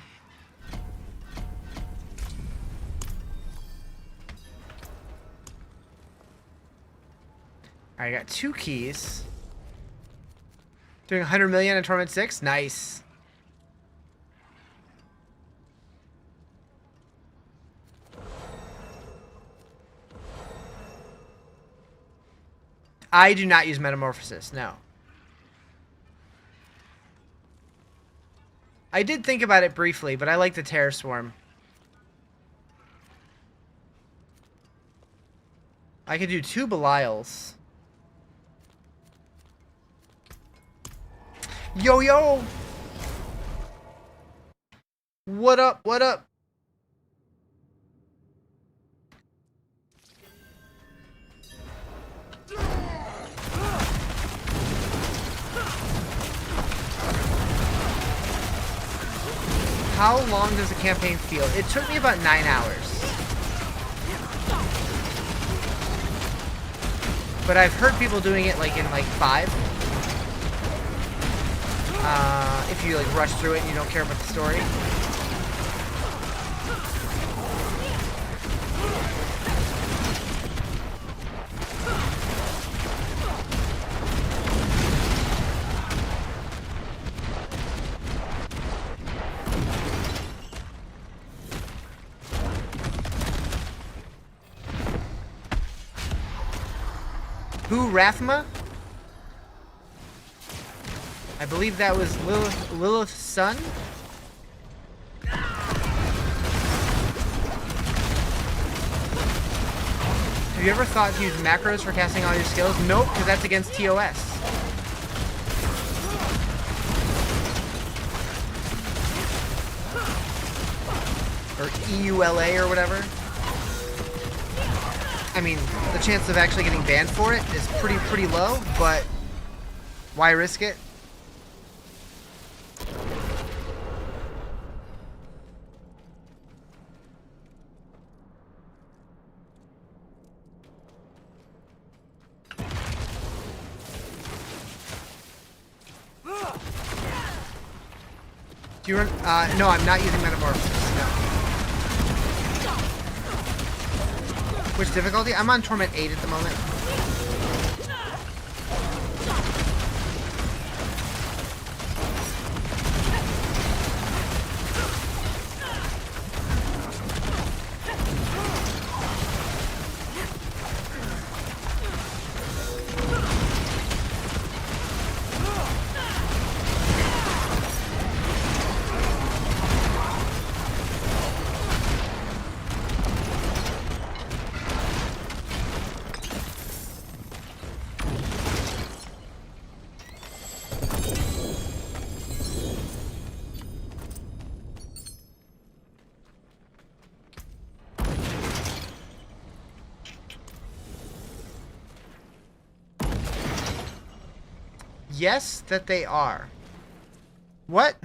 got 2 keys. Doing 100 million in Torment 6? Nice. I do not use Metamorphosis, no. I did think about it briefly, but I like the Terror Swarm. I could do 2 Belials. Yo, yo! What up, what up? How long does the campaign feel? It took me about 9 hours. But I've heard people doing it like in like 5. If you like rush through it and you don't care about the story. Who, Rathma? I believe that was Lilith's son. Have you ever thought to use macros for casting all your skills? Nope, because that's against TOS. Or EULA or whatever. I mean, the chance of actually getting banned for it is pretty low, but why risk it? Do you run? No, I'm not using Metamorphosis. No. Which difficulty? I'm on Torment 8 at the moment. Yes, that they are. What?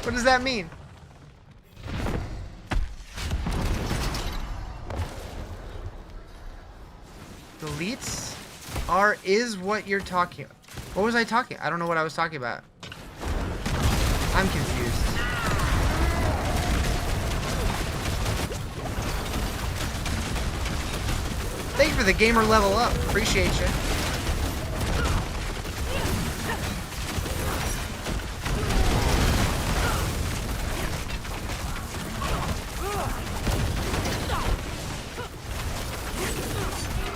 What does that mean? Deletes is what you're talking about. What was I talking? I don't know what I was talking about. I'm confused. the gamer level up. Appreciate you.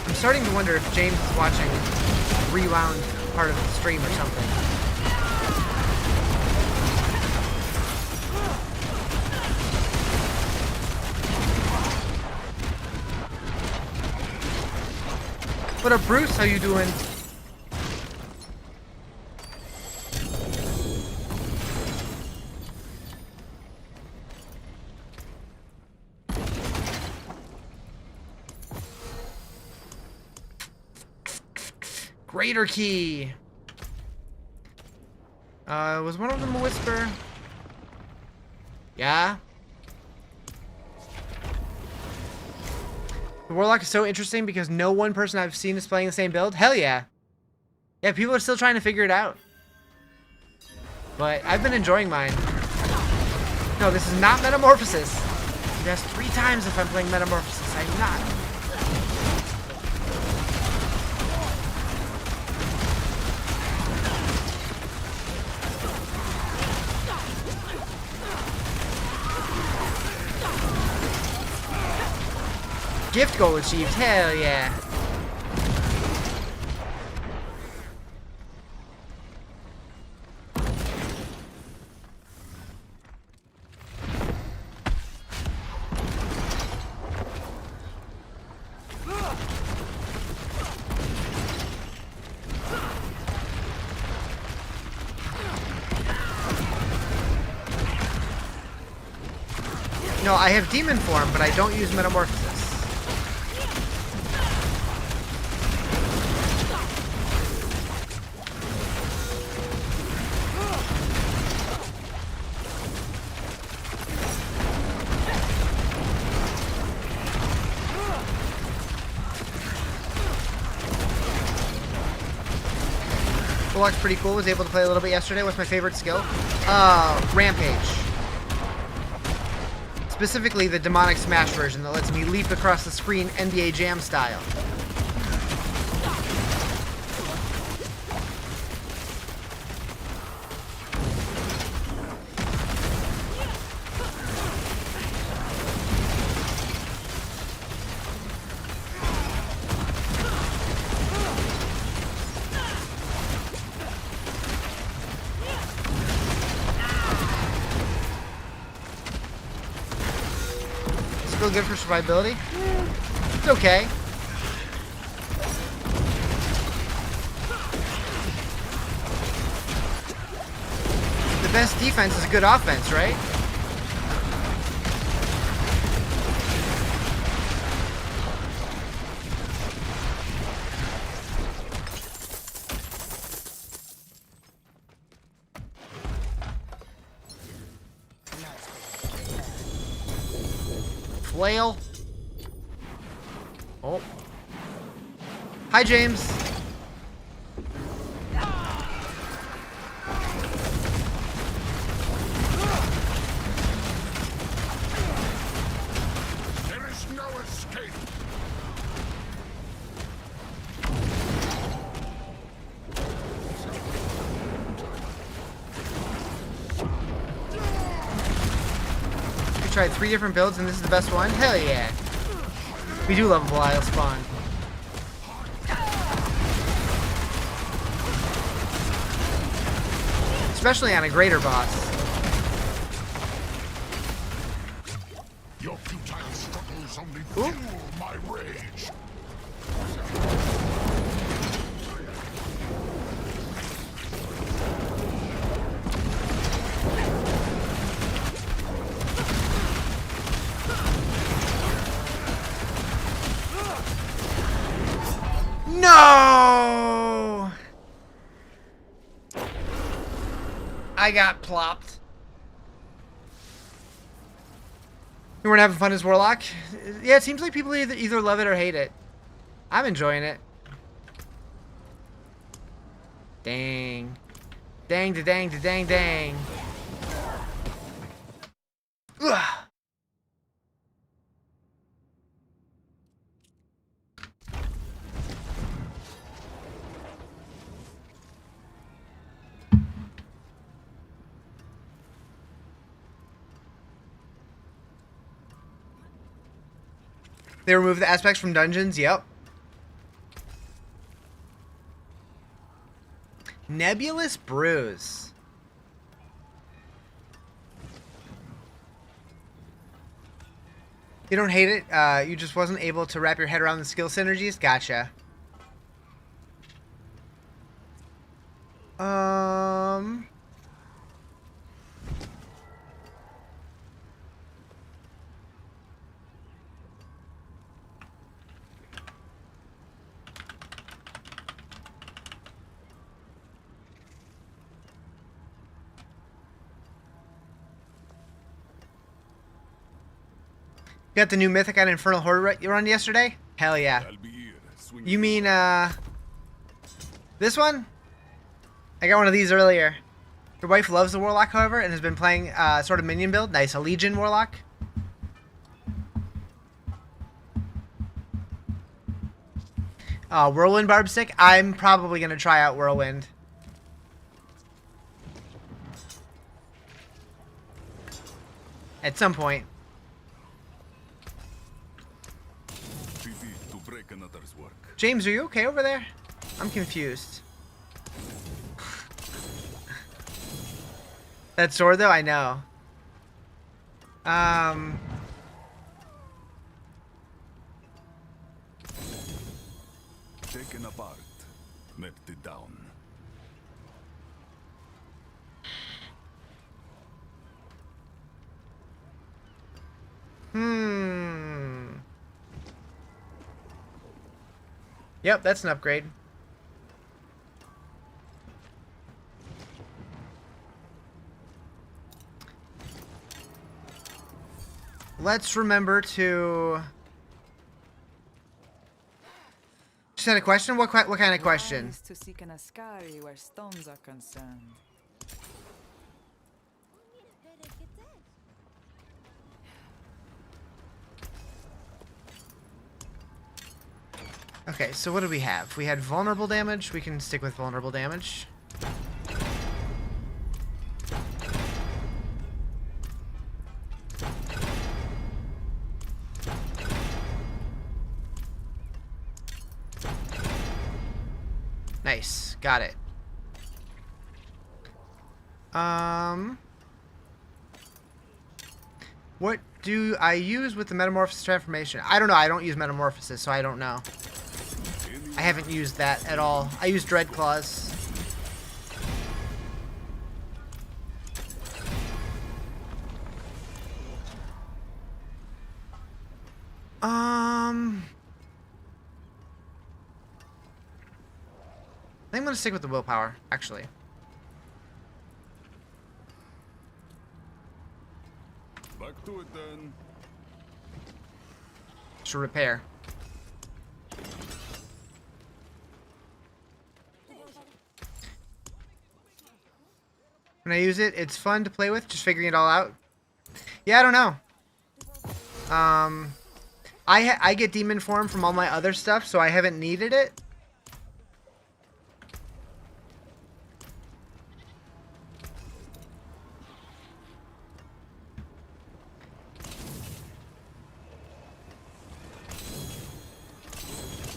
I'm starting to wonder if James is watching rewound part of the stream or something. What up, Bruce? How you doing? Greater key. Was one of them a whisper? Yeah. The Warlock is so interesting because no one person I've seen is playing the same build. Hell yeah. Yeah, people are still trying to figure it out. But I've been enjoying mine. No, this is not Metamorphosis. That's 3 times if I'm playing Metamorphosis. I'm not. Gift goal achieved. Hell yeah. No, I have demon form, but I don't use Metamorphosis. Warlock's pretty cool. Was able to play a little bit yesterday. What's my favorite skill? Rampage. Specifically the demonic smash version that lets me leap across the screen NBA Jam style. Still good for survivability? It's okay. The best defense is good offense, right? Flail. Oh. Hi, James. There is no escape. We tried 3 different builds and this is the best one? Hell yeah. We do love a Belial spawn. Especially on a greater boss. Your futile struggles only fuel my rage. No! I got plopped. You weren't having fun as Warlock? Yeah, it seems like people either love it or hate it. I'm enjoying it. Dang. Dang da dang da dang dang. Ugh. They removed the aspects from dungeons. Yep. Nebulous Bruise. You don't hate it? You just wasn't able to wrap your head around the skill synergies? Gotcha. Got the new Mythic and Infernal Horde you run yesterday? Hell yeah. I'll be here. Swing You mean, this one? I got one of these earlier. Your wife loves the Warlock, however, and has been playing, sort of minion build. Nice, a Legion Warlock. Whirlwind Barbstick. I'm probably going to try out Whirlwind. At some point. PP to break another's work. James, are you okay over there? I'm confused. That sword, though? I know. Taken apart. Melted down. Yep, that's an upgrade. Let's remember to... Just had a question? What kind of question? Wise to seek an Ascari where stones are concerned. Okay, so what do we have? We had vulnerable damage. We can stick with vulnerable damage. Nice. Got it. What do I use with the Metamorphosis transformation? I don't know. I don't use Metamorphosis, so I don't know. I haven't used that at all. I use Dread Claws. I think I'm gonna stick with the willpower, actually. Back to it then. To repair. When I use it, it's fun to play with, just figuring it all out. Yeah, I don't know. I get demon form from all my other stuff, so I haven't needed it.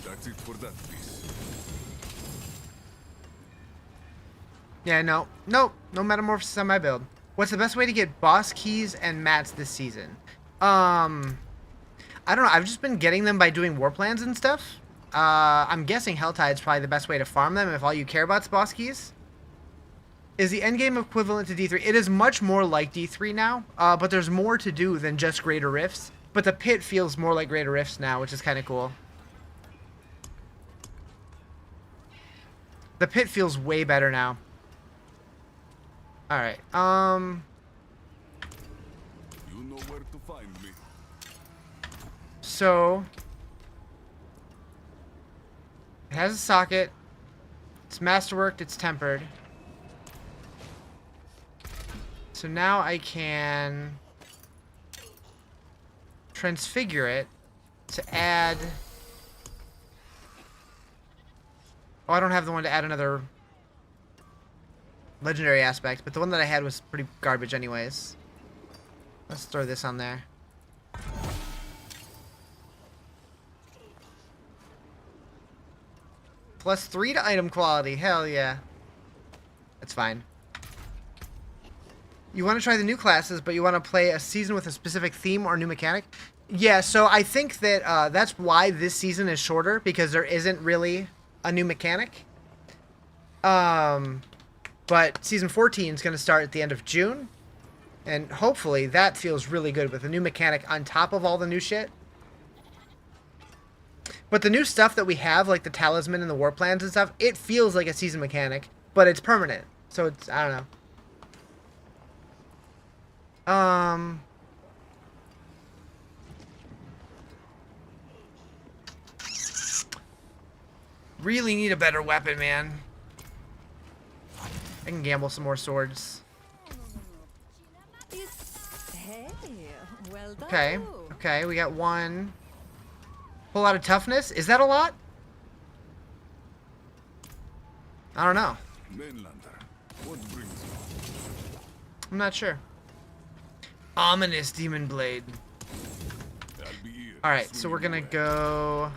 That's it for that piece. Yeah, no. Nope. No Metamorphosis on my build. What's the best way to get boss keys and mats this season? I don't know. I've just been getting them by doing war plans and stuff. I'm guessing Helltide's probably the best way to farm them if all you care about is boss keys. Is the endgame equivalent to D3? It is much more like D3 now, but there's more to do than just Greater Rifts. But the pit feels more like Greater Rifts now, which is kind of cool. The pit feels way better now. Alright, You know where to find me. So it has a socket. It's masterworked, it's tempered. So now I can transfigure it to add... Oh, I don't have the one to add another legendary aspect, but the one that I had was pretty garbage anyways. Let's throw this on there. +3 to item quality. Hell yeah. That's fine. You want to try the new classes, but you want to play a season with a specific theme or new mechanic? Yeah, so I think that that's why this season is shorter, because there isn't really a new mechanic. But season 14 is going to start at the end of June. And hopefully that feels really good with a new mechanic on top of all the new shit. But the new stuff that we have, like the talisman and the war plans and stuff, it feels like a season mechanic, but it's permanent. So it's, I don't know. Really need a better weapon, man. I can gamble some more swords. Hey, well done. Okay, okay, we got one. Whole lot of toughness? Is that a lot? I don't know. Mainlander, what brings you? I'm not sure. Ominous demon blade. I'll be here. Alright, so we're gonna go...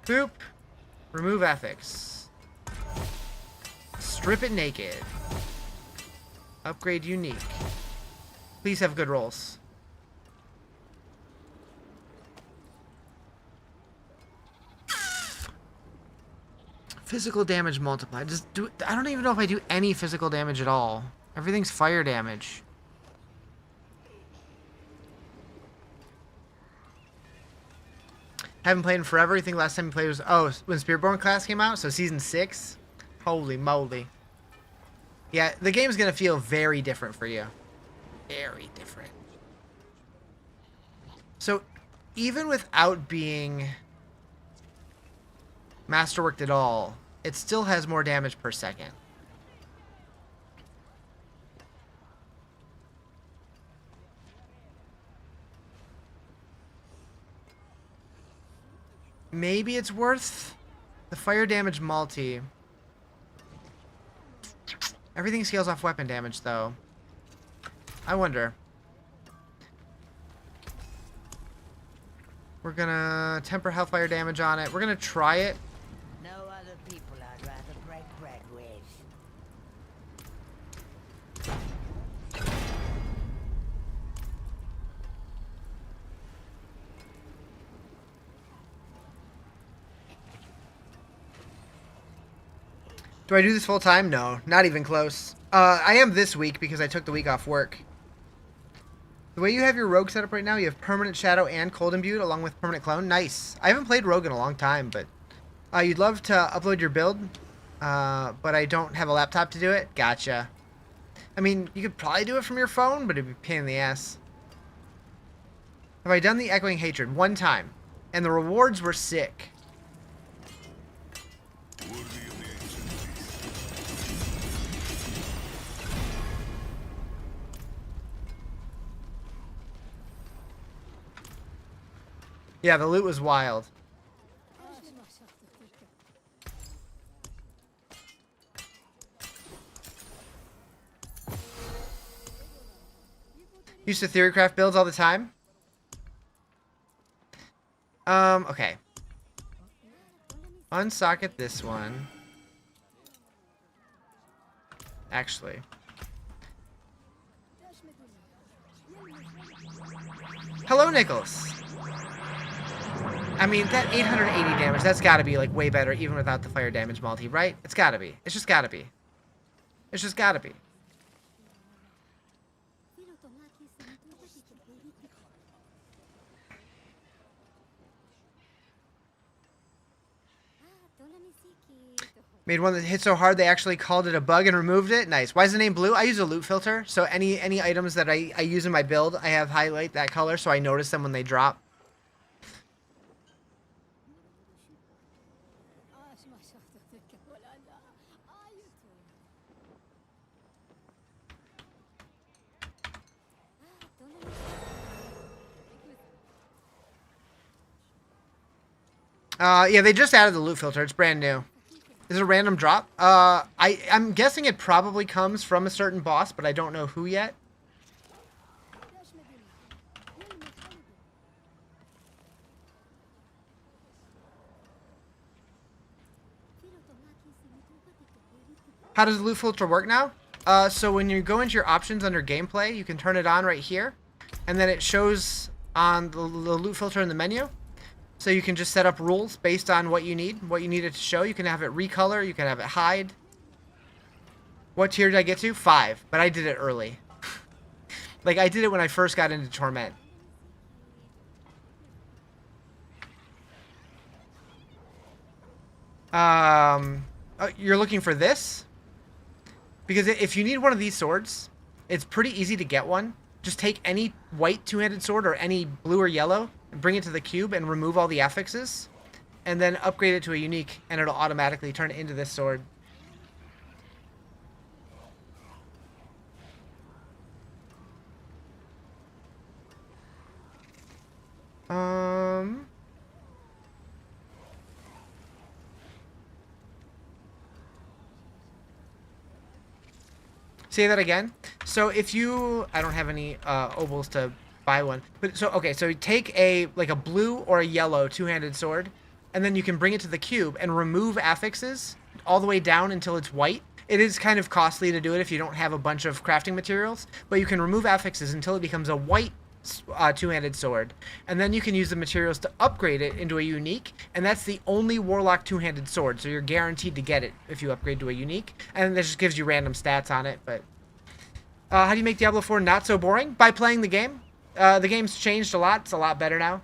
Boop. Remove ethics. Strip it naked. Upgrade unique. Please have good rolls. Physical damage multiplied. I don't even know if I do any physical damage at all. Everything's fire damage. Haven't played in forever. You think last time you played was when Spiritborn class came out, so season 6. Holy moly. Yeah, the game's gonna feel very different for you. Very different. So even without being masterworked at all, it still has more damage per second. Maybe it's worth the fire damage multi. Everything scales off weapon damage, though. I wonder. We're gonna temper hellfire damage on it. We're gonna try it. No other people I'd rather break bread with. Do I do this full time? No, not even close. I am this week because I took the week off work. The way you have your rogue set up right now, you have permanent shadow and cold imbued along with permanent clone. Nice. I haven't played rogue in a long time, but you'd love to upload your build, but I don't have a laptop to do it. Gotcha. I mean, you could probably do it from your phone, but it'd be a pain in the ass. Have I done the Echoing Hatred? One time. And the rewards were sick. Worthy of the ancient Yeah, the loot was wild. Used to theorycraft builds all the time. Okay. Unsocket this one. Actually. Hello, Nicholas. I mean, that 880 damage, that's gotta be, like, way better even without the fire damage multi, right? It's gotta be. It's just gotta be. It's just gotta be. Made one that hit so hard they actually called it a bug and removed it. Nice. Why is the name blue? I use a loot filter, so any items that I use in my build, I have highlight that color so I notice them when they drop. Yeah, they just added the loot filter. It's brand new. Is it a random drop? I'm guessing it probably comes from a certain boss, but I don't know who yet. How does the loot filter work now? So when you go into your options under gameplay, you can turn it on right here, and then it shows on the loot filter in the menu. So you can just set up rules based on what you need it to show. You can have it recolor, you can have it hide. What tier did I get to? 5, but I did it early. Like, I did it when I first got into Torment. You're looking for this? Because if you need one of these swords, it's pretty easy to get one. Just take any white two-handed sword or any blue or yellow and bring it to the cube and remove all the affixes. And then upgrade it to a unique, and it'll automatically turn it into this sword. Say that again. So if you, I don't have any obols to buy one, but so okay, so you take a blue or a yellow two-handed sword, and then you can bring it to the cube and remove affixes all the way down until it's white. It is kind of costly to do it if you don't have a bunch of crafting materials, but you can remove affixes until it becomes a white two-handed sword, and then you can use the materials to upgrade it into a unique, and that's the only warlock two-handed sword, so you're guaranteed to get it if you upgrade to a unique, and this just gives you random stats on it. But how do you make Diablo 4 not so boring? By playing the game. The game's changed a lot. It's a lot better now.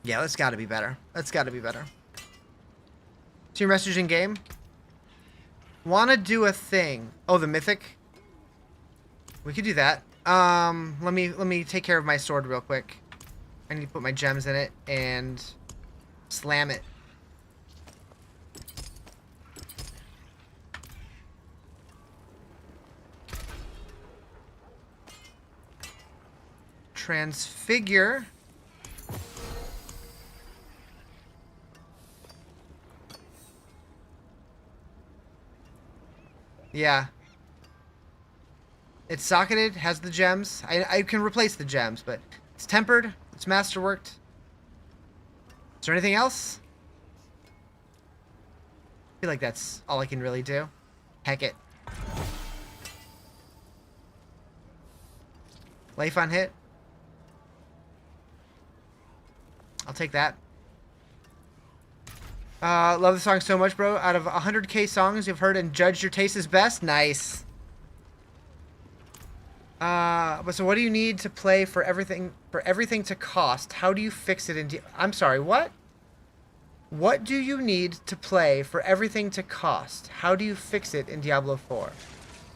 Yeah, that's got to be better. That's got to be better. Team message in game. Want to do a thing? Oh, the mythic. We could do that. Let me take care of my sword real quick. I need to put my gems in it and slam it. Transfigure. Yeah. It's socketed, has the gems. I can replace the gems, but it's tempered, it's masterworked. Is there anything else? I feel like that's all I can really do. Heck it. Life on hit. I'll take that. Love the song so much, bro. Out of 100k songs you've heard and judged your taste is best? Nice. But so what do you need to play for everything to cost? How do you fix it in I'm sorry, what? What do you need to play for everything to cost? How do you fix it in Diablo 4?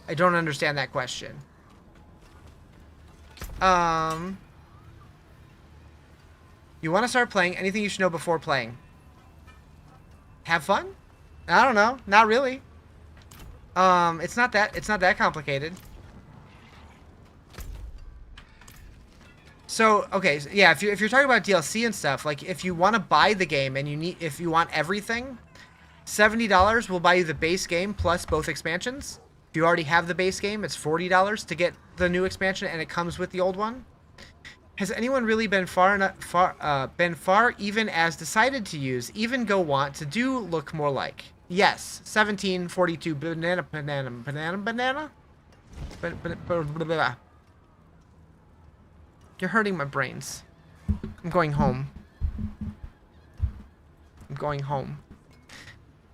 I don't understand that question. You want to start playing anything you should know before playing? Have fun? I don't know. Not really. It's not that complicated. So, okay, so yeah, if you're talking about DLC and stuff, like if you want to buy the game and if you want everything, $70 will buy you the base game plus both expansions. If you already have the base game, it's $40 to get the new expansion and it comes with the old one. Has anyone really been far even as decided to use, even go want to do look more like? Yes, 1742 banana. You're hurting my brains. I'm going home.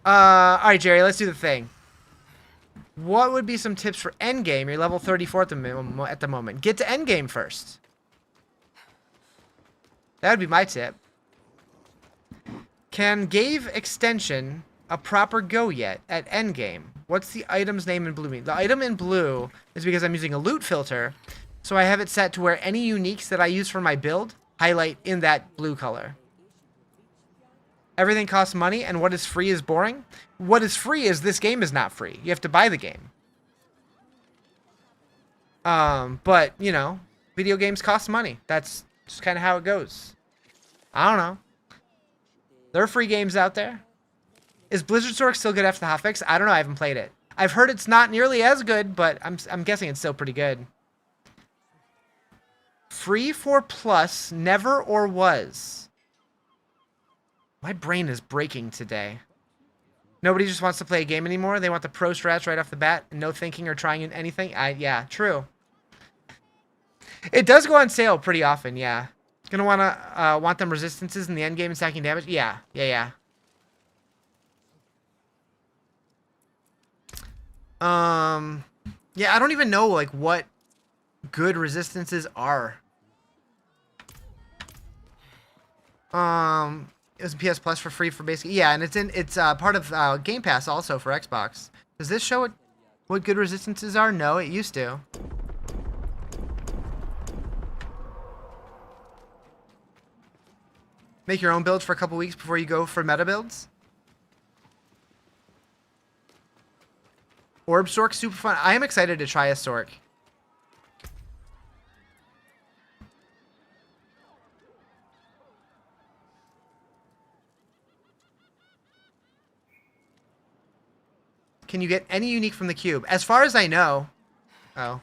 Alright, Jerry, let's do the thing. What would be some tips for endgame? You're level 34 at the moment. Get to endgame first. That would be my tip. Can Gave extension a proper go yet at endgame? What's the item's name in blue mean? The item in blue is because I'm using a loot filter, so I have it set to where any uniques that I use for my build highlight in that blue color. Everything costs money, and what is free is boring. What is free is this game is not free. You have to buy the game. But, you know, video games cost money. That's just kind of how it goes. I don't know. There are free games out there. Is Blizzard Stork still good after the hotfix? I don't know. I haven't played it. I've heard it's not nearly as good, but I'm guessing it's still pretty good. Free for plus, never or was. My brain is breaking today. Nobody just wants to play a game anymore. They want the pro strats right off the bat and no thinking or trying anything. Yeah, true. It does go on sale pretty often, yeah. Gonna want them resistances in the end game and stacking damage? Yeah. Yeah, I don't even know like what good resistances are. It was PS Plus for free for basically, yeah, and it's part of Game Pass also for Xbox. Does this show what good resistances are? No, it used to. Make your own builds for a couple weeks before you go for meta builds. Orb Stork, super fun. I am excited to try a Stork. Can you get any unique from the cube? As far as I know. Oh.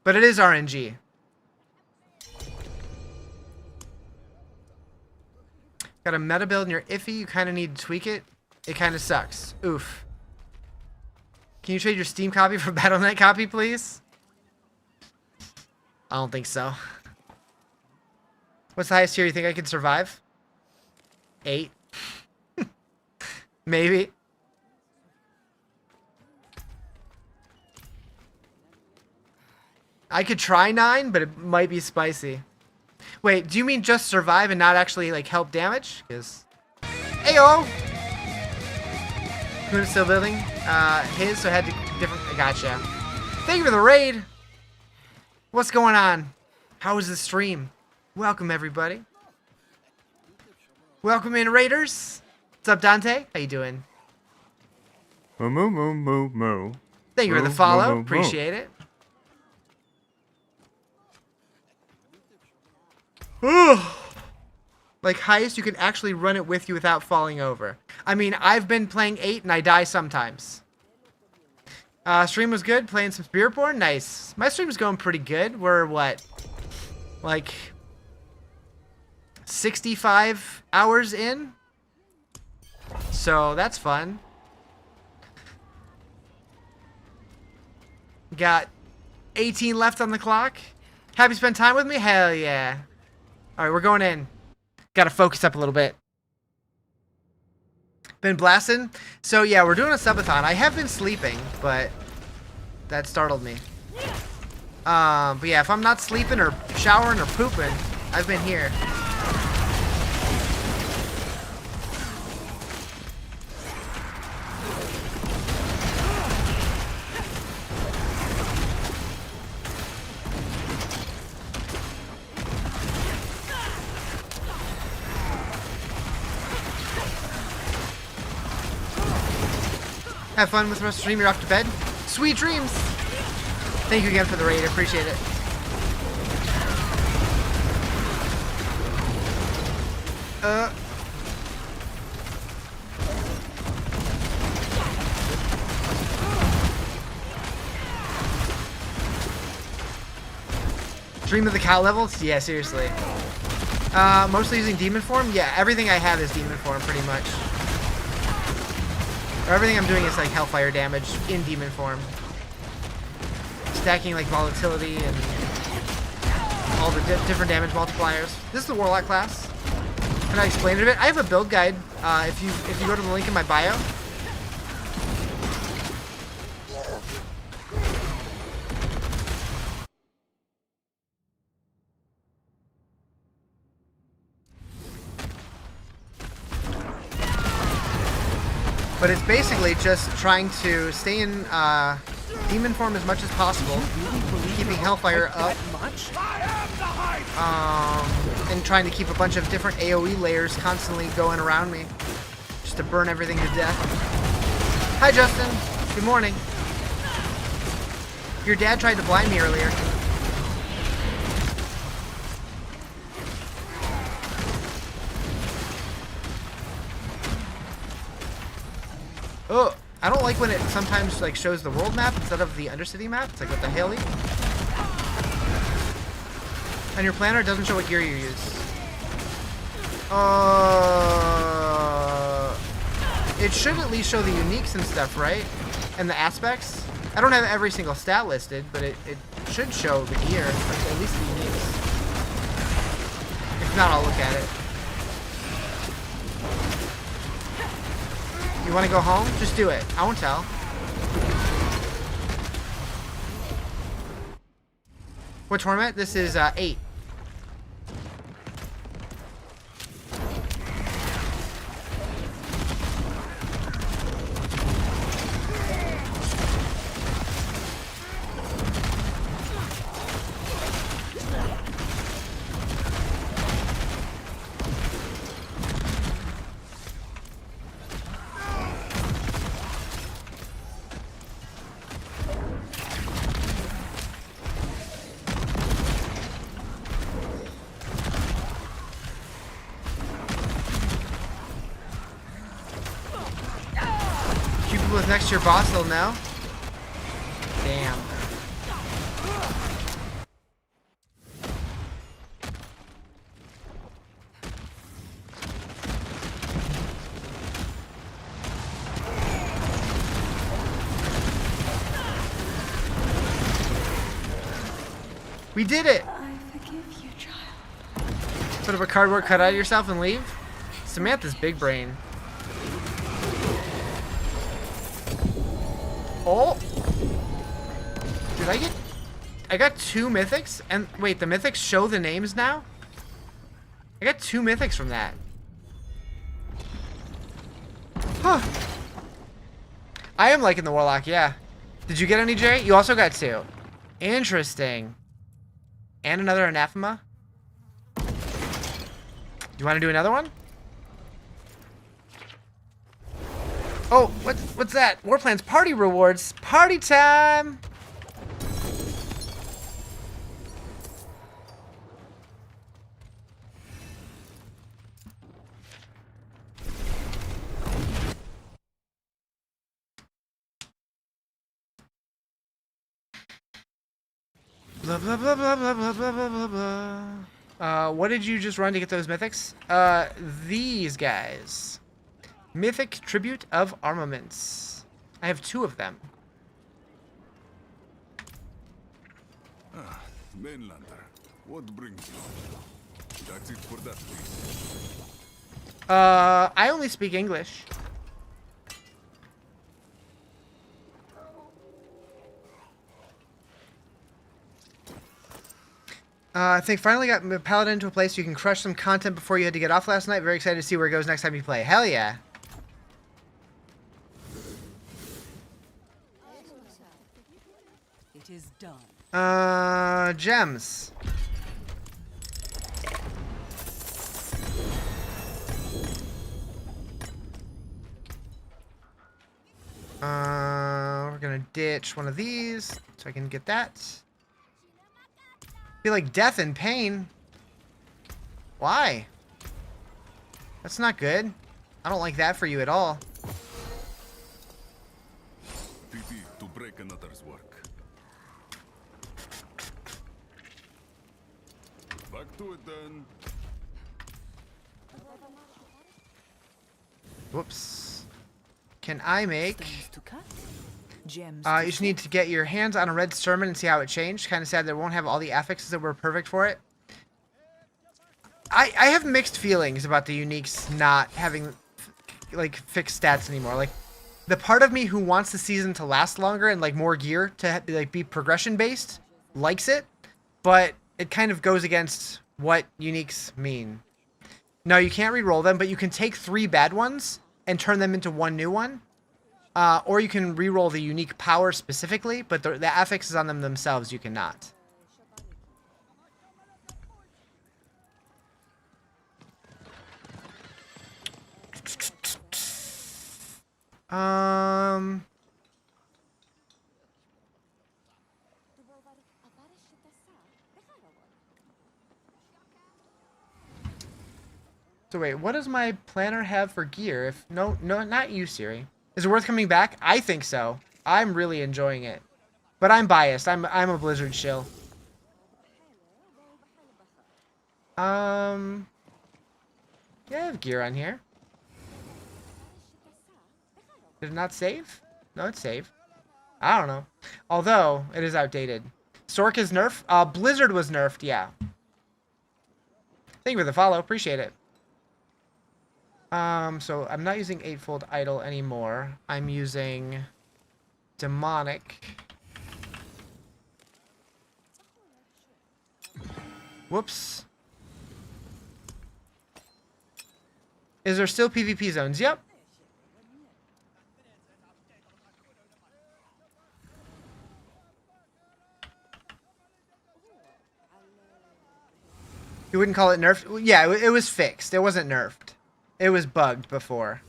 But it is RNG. Got a meta build and you're iffy. You kind of need to tweak it. It kind of sucks. Oof. Can you trade your Steam copy for Battle.net copy, please? I don't think so. What's the highest tier you think I could survive? 8. Maybe. I could try 9, but it might be spicy. Wait, do you mean just survive and not actually like help damage? Because Ayo! Moon is still building. His, so had to different. Gotcha. Thank you for the raid. What's going on? How was the stream? Welcome everybody. Welcome in, Raiders. What's up, Dante? How you doing? Moo moo moo moo moo. Thank you for the follow. Appreciate it. Like highest, you can actually run it with you without falling over. I mean, I've been playing 8 and I die sometimes. Stream was good. Playing some Spiritborn. Nice. My stream is going pretty good. We're what? Like 65 hours in. So that's fun. Got 18 left on the clock. Happy to spend time with me? Hell yeah. Alright, we're going in. Gotta focus up a little bit. Been blasting. So yeah, we're doing a subathon. I have been sleeping, but that startled me. But yeah, if I'm not sleeping or showering or pooping, I've been here. Have fun with the rest of the stream. You're off to bed. Sweet dreams. Thank you again for the raid. I appreciate it. Dream of the cow levels? Yeah, seriously. Mostly using demon form? Yeah, everything I have is demon form pretty much. Everything I'm doing is like hellfire damage in demon form. Stacking like volatility and all the different damage multipliers. This is the warlock class. Can I explain it a bit? I have a build guide. If you go to the link in my bio. But it's basically just trying to stay in demon form as much as possible, keeping hellfire up, and trying to keep a bunch of different AoE layers constantly going around me, just to burn everything to death. Hi Justin, good morning. Your dad tried to blind me earlier. Oh, I don't like when it sometimes like shows the world map instead of the Undercity map. It's like with the Haley. On your planner, it doesn't show what gear you use. It should at least show the uniques and stuff, right? And the aspects. I don't have every single stat listed, but it should show the gear, like at least the uniques. If not, I'll look at it. You want to go home? Just do it. I won't tell. What tournament? This is 8. With next to your boss, they'll know. Damn. We did it! I forgive you, child. Put up a cardboard cutout of yourself and leave? Samantha's big brain. Oh! Did I get... I got 2 mythics? And wait, the mythics show the names now? I got 2 mythics from that. Huh. I am liking the Warlock, yeah. Did you get any, Jay? You also got 2. Interesting. And another Anathema? Do you want to do another one? Oh, what's that? Warplans party rewards. Party time! Blah blah blah blah blah blah blah blah blah. What did you just run to get those mythics? These guys. Mythic Tribute of Armaments. I have 2 of them. Mainlander, what brings you? That's it for that, please. I only speak English. I think finally got Paladin into a place you can crush some content before you had to get off last night. Very excited to see where it goes next time you play. Hell yeah. It is done. Gems. We're gonna ditch one of these so I can get that. Feel like death and pain. Why? That's not good. I don't like that for you at all. Pity to break another's work. Back to it then. Whoops. Can I make... Stones to cut. Gems You just need to get your hands on a red sermon and see how it changed. Kind of sad that it won't have all the affixes that were perfect for it. I have mixed feelings about the uniques not having like fixed stats anymore. Like the part of me who wants the season to last longer and like more gear to like be progression based likes it, but it kind of goes against what uniques mean. No, you can't re-roll them, but you can take 3 bad ones and turn them into 1 new one. Or you can re-roll the unique power specifically, but the affixes on them themselves you cannot. So wait, what does my planner have for gear? If no, not you, Siri. Is it worth coming back? I think so. I'm really enjoying it. But I'm biased. I'm a Blizzard shill. Yeah, I have gear on here. Did it not save? No, it's saved. I don't know. Although, it is outdated. Sork is nerfed? Blizzard was nerfed, yeah. Thank you for the follow. Appreciate it. So I'm not using Eightfold Idol anymore. I'm using Demonic. Whoops. Is there still PvP zones? Yep. You wouldn't call it nerfed? Yeah, it was fixed. It wasn't nerfed. It was bugged before.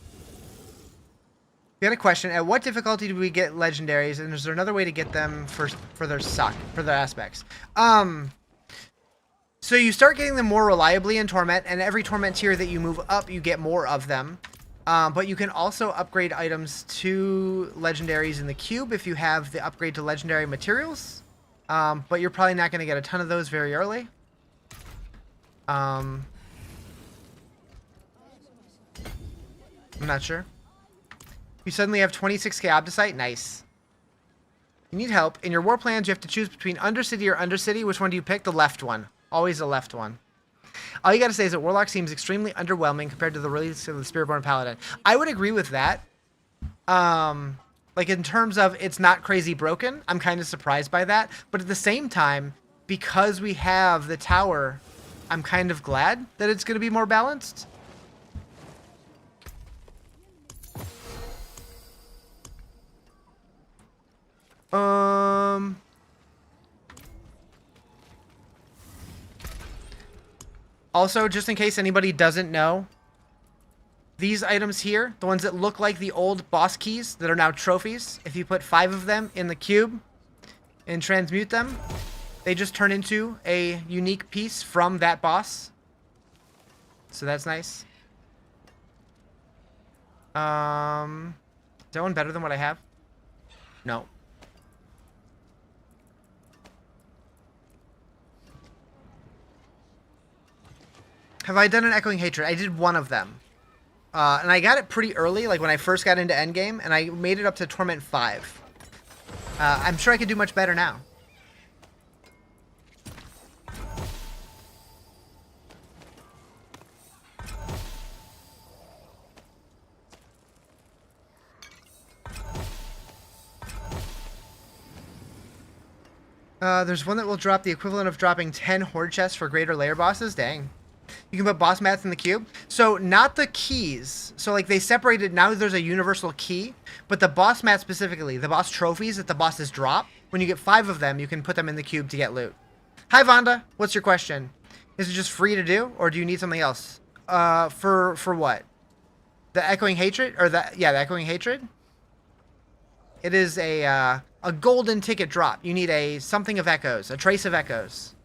We had a question. At what difficulty do we get legendaries? And is there another way to get them for their aspects? So you start getting them more reliably in Torment, and every Torment tier that you move up, you get more of them. But you can also upgrade items to legendaries in the cube if you have the upgrade to legendary materials. But you're probably not going to get a ton of those very early. I'm not sure. You suddenly have 26k Obdicite? Nice. You need help. In your war plans, you have to choose between Undercity or Undercity. Which one do you pick? The left one. Always the left one. All you gotta say is that Warlock seems extremely underwhelming compared to the release of the Spiritborn Paladin. I would agree with that. Like, in terms of it's not crazy broken, I'm kind of surprised by that. But at the same time, because we have the tower, I'm kind of glad that it's going to be more balanced. Also, just in case anybody doesn't know, these items here, the ones that look like the old boss keys that are now trophies, if you put 5 of them in the cube and transmute them, they just turn into a unique piece from that boss. So that's nice. Is that one better than what I have? No. Have I done an Echoing Hatred? I did one of them. And I got it pretty early, like when I first got into Endgame, and I made it up to Torment 5. I'm sure I could do much better now. There's one that will drop the equivalent of dropping 10 Horde chests for greater layer bosses. Dang. You can put boss mats in the cube. So not the keys. So like they separated, now there's a universal key, but the boss mat specifically, the boss trophies that the bosses drop, when you get 5 of them, you can put them in the cube to get loot. Hi Vonda, what's your question? Is it just free to do, or do you need something else? For what? The Echoing Hatred? Or the Echoing Hatred? It is a golden ticket drop. You need a something of echoes, a trace of echoes.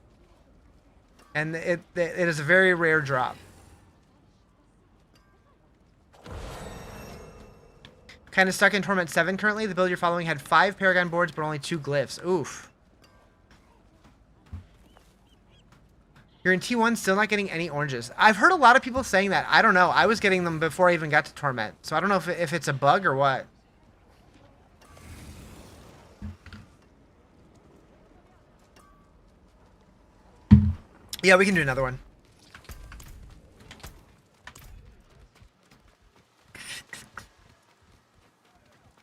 And it is a very rare drop. Kind of stuck in Torment 7 currently. The build you're following had 5 Paragon boards, but only 2 glyphs. Oof. You're in T1, still not getting any oranges. I've heard a lot of people saying that. I don't know. I was getting them before I even got to Torment. So I don't know if it's a bug or what. Yeah, we can do another one.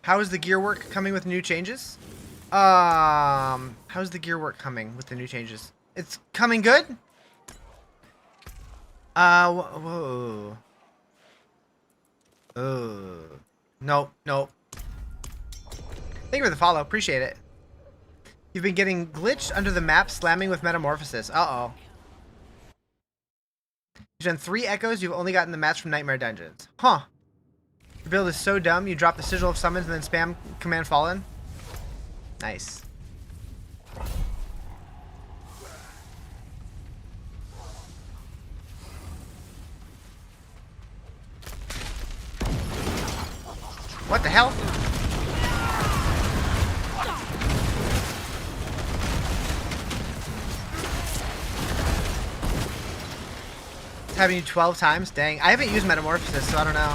How is the gear work coming with new changes? How's the gear work coming with the new changes? It's coming good? Whoa. Nope. Thank you for the follow. Appreciate it. You've been getting glitched under the map, slamming with Metamorphosis. Uh-oh. You've done 3 echoes. You've only gotten the match from Nightmare Dungeons. Huh. Your build is so dumb. You drop the Sigil of Summons and then spam Command Fallen. Nice. What the hell? It's having you 12 times? Dang. I haven't used Metamorphosis, so I don't know.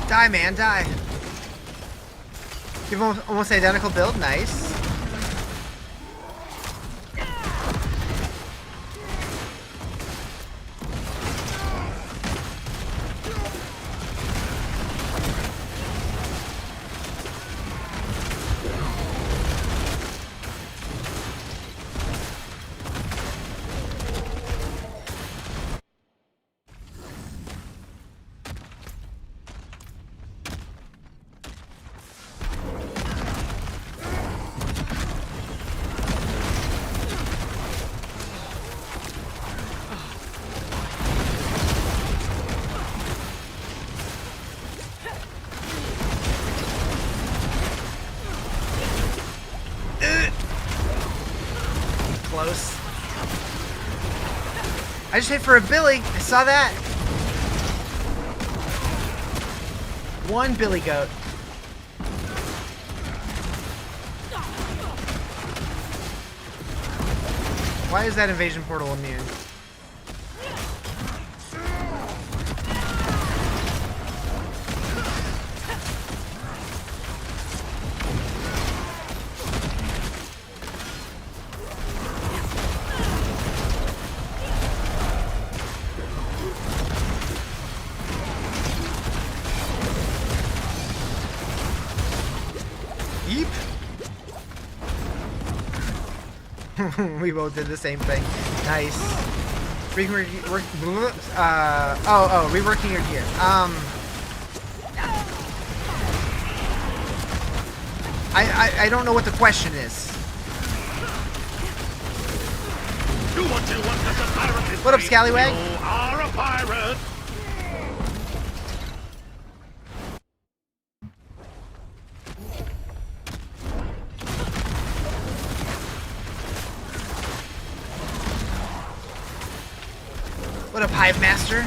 Die, man, die. You've almost identical build. Nice. Close. I just hit for a Billy. I saw that. One Billy goat. Why is that invasion portal immune? Yeep. We both did the same thing. Nice. Reworking your gear. I don't know what the question is. What up, Scallywag? You are a pirate. What up, Hive Master?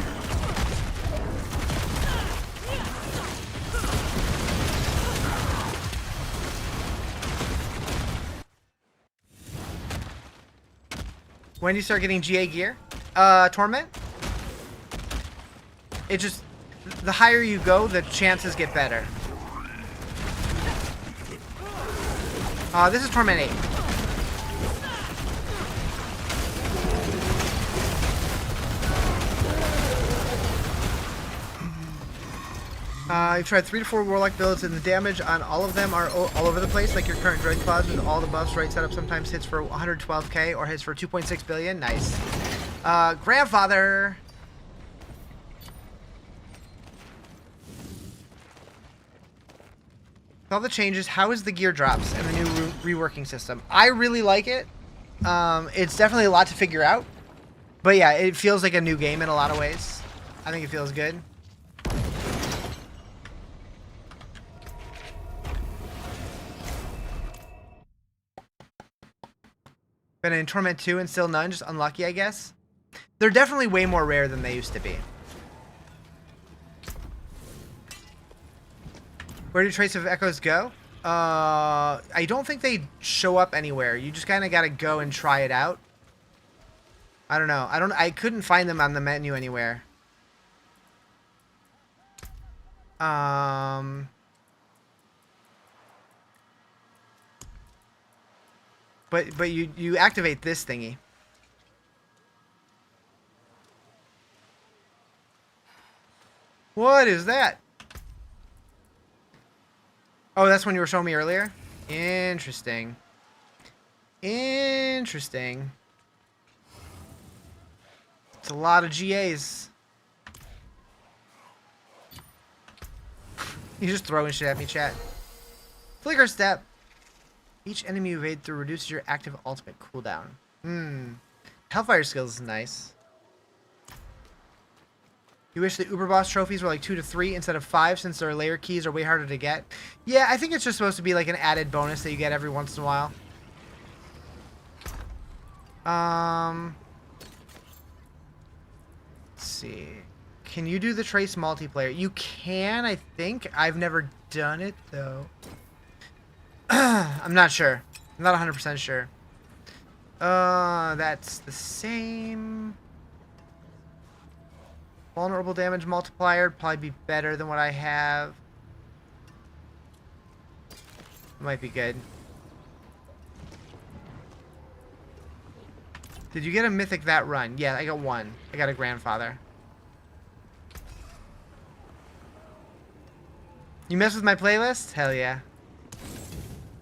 When do you start getting GA gear? Torment? It just... The higher you go, the chances get better. This is Torment 8. You've tried 3 to 4 Warlock builds, and the damage on all of them are all over the place, like your current Droid Claws with all the buffs. Right setup sometimes hits for 112k or hits for 2.6 billion. Nice. Grandfather! With all the changes, how is the gear drops and the new reworking system? I really like it. It's definitely a lot to figure out. But yeah, it feels like a new game in a lot of ways. I think it feels good. Been in Torment 2 and still none, just unlucky, I guess. They're definitely way more rare than they used to be. Where do Trace of Echoes go? I don't think they show up anywhere. You just kind of got to go and try it out. I don't know. I couldn't find them on the menu anywhere. But you activate this thingy. What is that? Oh, that's when you were showing me earlier? Interesting. Interesting. It's a lot of GAs. You just throwing shit at me, chat. Flicker step. Each enemy you evade through reduces your active ultimate cooldown. Hellfire skills is nice. You wish the Uber Boss trophies were like 2 to 3 instead of 5 since their layer keys are way harder to get. Yeah, I think it's just supposed to be like an added bonus that you get every once in a while. Let's see. Can you do the Trace multiplayer? You can, I think. I've never done it, though. I'm not sure. I'm not 100% sure. That's the same. Vulnerable damage multiplier would probably be better than what I have. Might be good. Did you get a mythic that run? Yeah, I got one. I got a grandfather. You mess with my playlist? Hell yeah.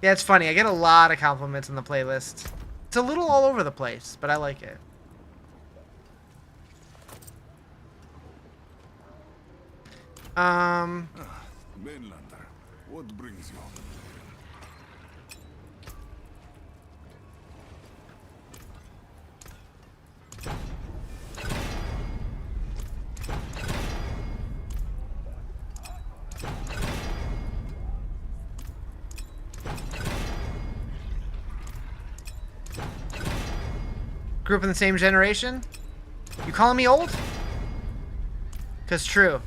Yeah, it's funny. I get a lot of compliments on the playlist. It's a little all over the place, but I like it. Mainlander, what brings you? Grew up in the same generation? You calling me old? 'Cause true.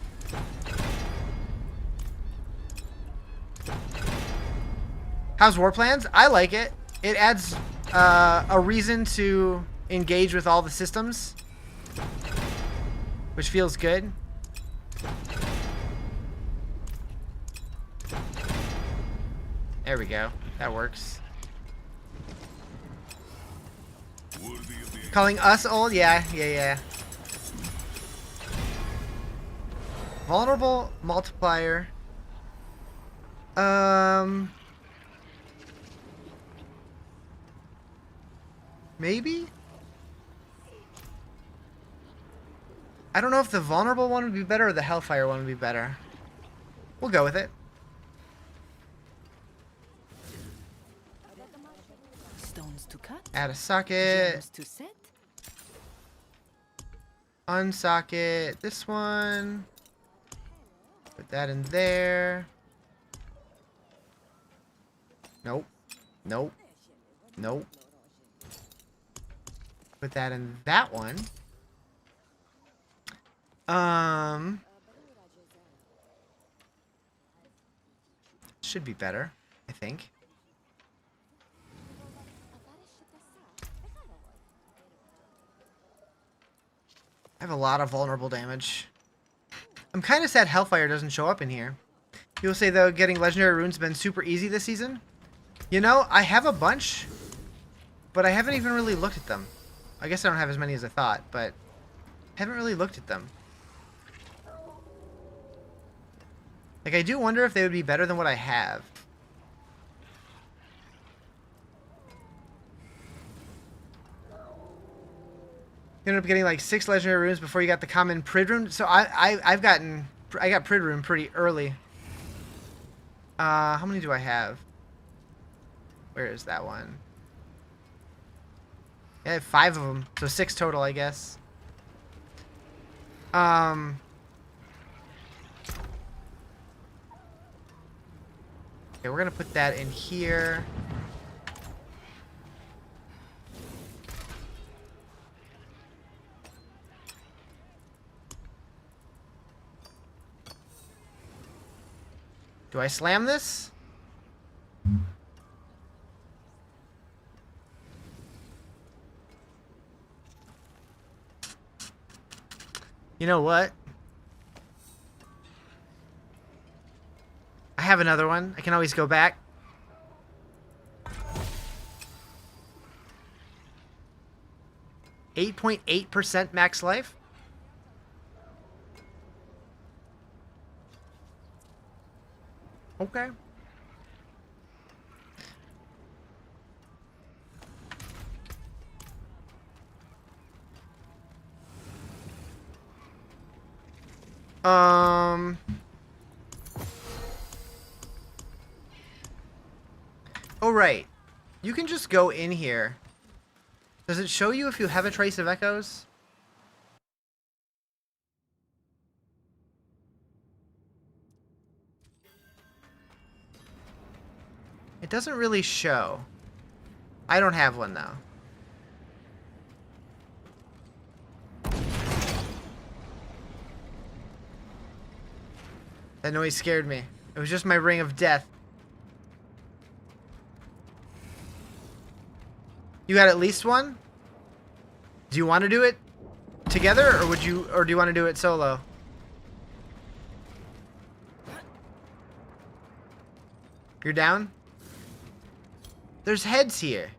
How's War Plans? I like it. It adds a reason to engage with all the systems, which feels good. There we go. That works. Calling us old? Yeah. Vulnerable multiplier. Maybe? I don't know if the vulnerable one would be better or the Hellfire one would be better. We'll go with it. Stones to cut. Add a socket. Gems to set. Unsocket this one. Put that in there. Nope. Nope. Nope. Put that in that one. Should be better, I think. I have a lot of vulnerable damage. I'm kind of sad Hellfire doesn't show up in here. People say, though, getting legendary runes has been super easy this season. You know, I have a bunch, but I haven't even really looked at them. I guess I don't have as many as I thought, but I haven't really looked at them. Like, I do wonder if they would be better than what I have. You ended up getting like 6 legendary runes before you got the common Prid rune. So I got Prid rune pretty early. How many do I have? Where is that one? I have 5 of them, so 6 total, I guess. Okay, we're gonna put that in here. Do I slam this? You know what? I have another one. I can always go back. .8% max life? Okay. Oh, right. You can just go in here. Does it show you if you have a trace of echoes? It doesn't really show. I don't have one, though. That noise scared me. It was just my ring of death. You got at least one? Do you want to do it together, or do you want to do it solo? You're down? There's heads here.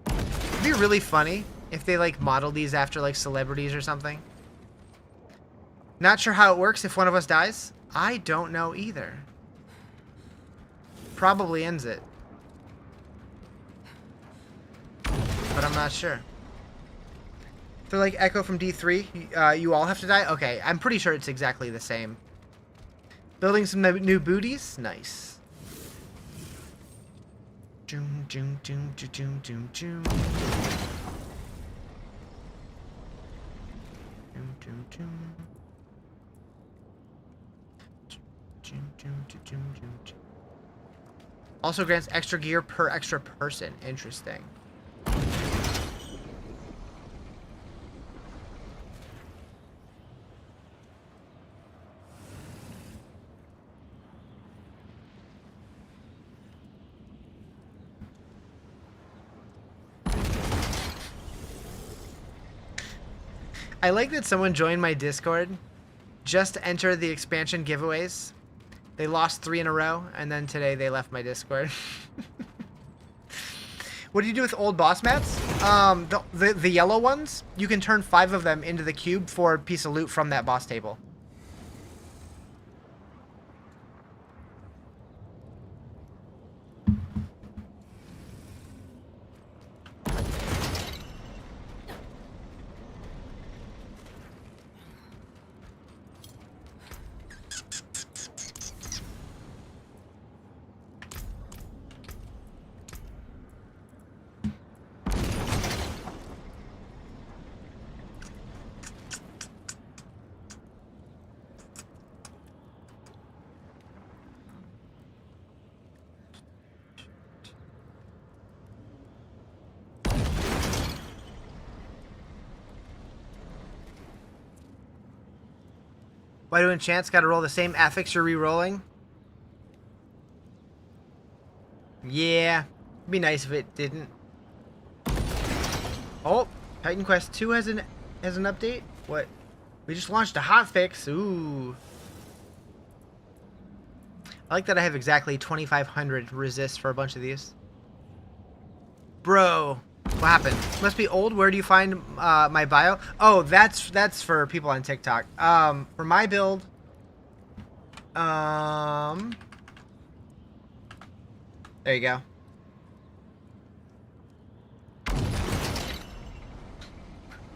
It'd be really funny if they like model these after like celebrities or something. Not sure how it works if one of us dies. I don't know either. Probably ends it. But I'm not sure. They're like Echo from D3. You all have to die? Okay, I'm pretty sure it's exactly the same. Building some new booties? Nice. Joom, joom, joom, joom, joom, joom. Joom, joom, joom. Also grants extra gear per extra person. Interesting. I like that someone joined my Discord just to enter the expansion giveaways. They lost 3 in a row, and then today they left my Discord. What do you do with old boss mats? The yellow ones, you can turn 5 of them into the cube for a piece of loot from that boss table. Why do enchants gotta roll the same affix you're re-rolling? Yeah, it'd be nice if it didn't. Oh, Titan Quest 2 has an update? What? We just launched a hotfix. Ooh. I like that I have exactly 2,500 resist for a bunch of these. Bro, what happened? Must be old. Where do you find my bio? Oh, that's for people on TikTok. For my build, there you go.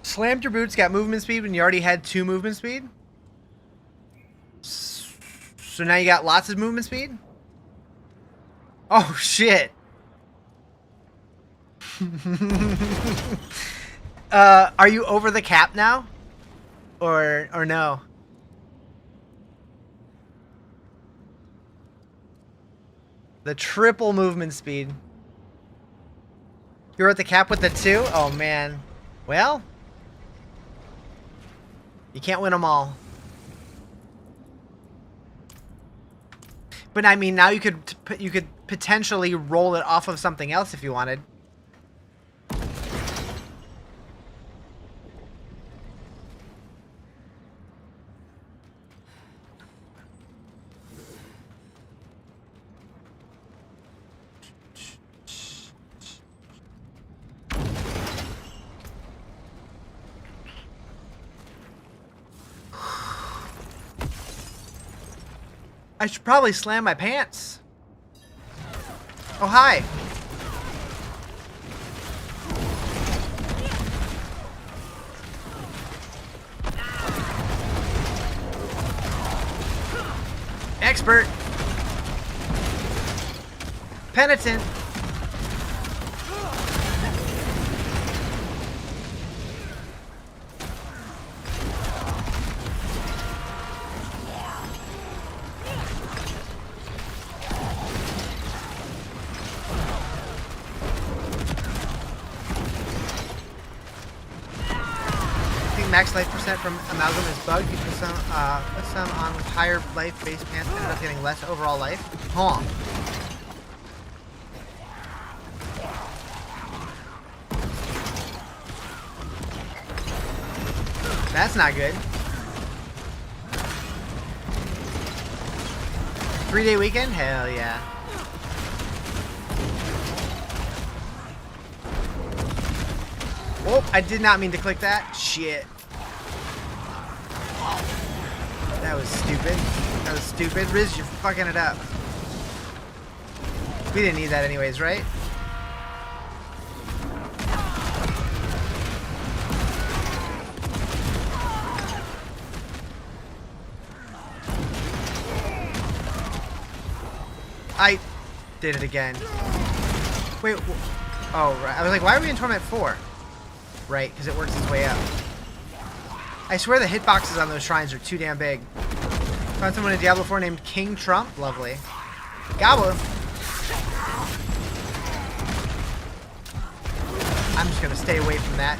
Slammed your boots, got movement speed when you already had 2 movement speed. So now you got lots of movement speed? Oh shit. Are you over the cap now? Or no? The triple movement speed. You're at the cap with the 2? Oh man. Well, you can't win them all. But I mean, now you could potentially roll it off of something else if you wanted. I should probably slam my pants. Oh, hi. Expert. Penitent. max life percent from Amalgam is bugged. You put some on with higher life base pants, ended up getting less overall life. Huh. That's not good. 3-day weekend? Hell yeah. Oh, I did not mean to click that. Shit. That was stupid. That was stupid. Riz, you're fucking it up. We didn't need that anyways, right? I did it again. Wait. Oh, right. I was like, why are we in Torment 4? Right, because it works its way up. I swear the hitboxes on those shrines are too damn big. Found someone in Diablo 4 named King Trump. Lovely. Gobble. I'm just going to stay away from that.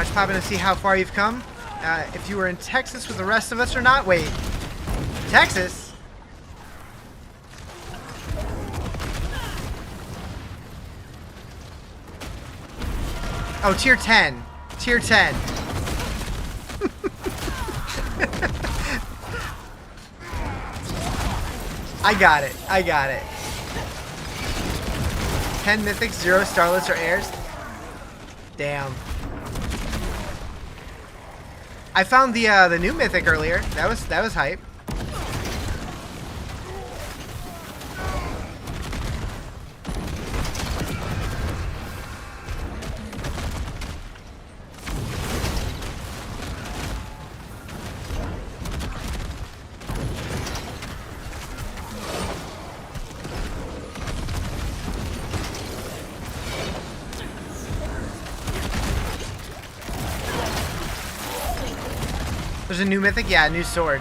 Just popping to see how far you've come. If you were in Texas with the rest of us or not. Wait. Texas? Oh, tier 10. Tier 10. I got it. I got it. 10 mythics, 0 starlets or airs. Damn. I found the new mythic earlier. That was hype. There's a new mythic? Yeah, a new sword.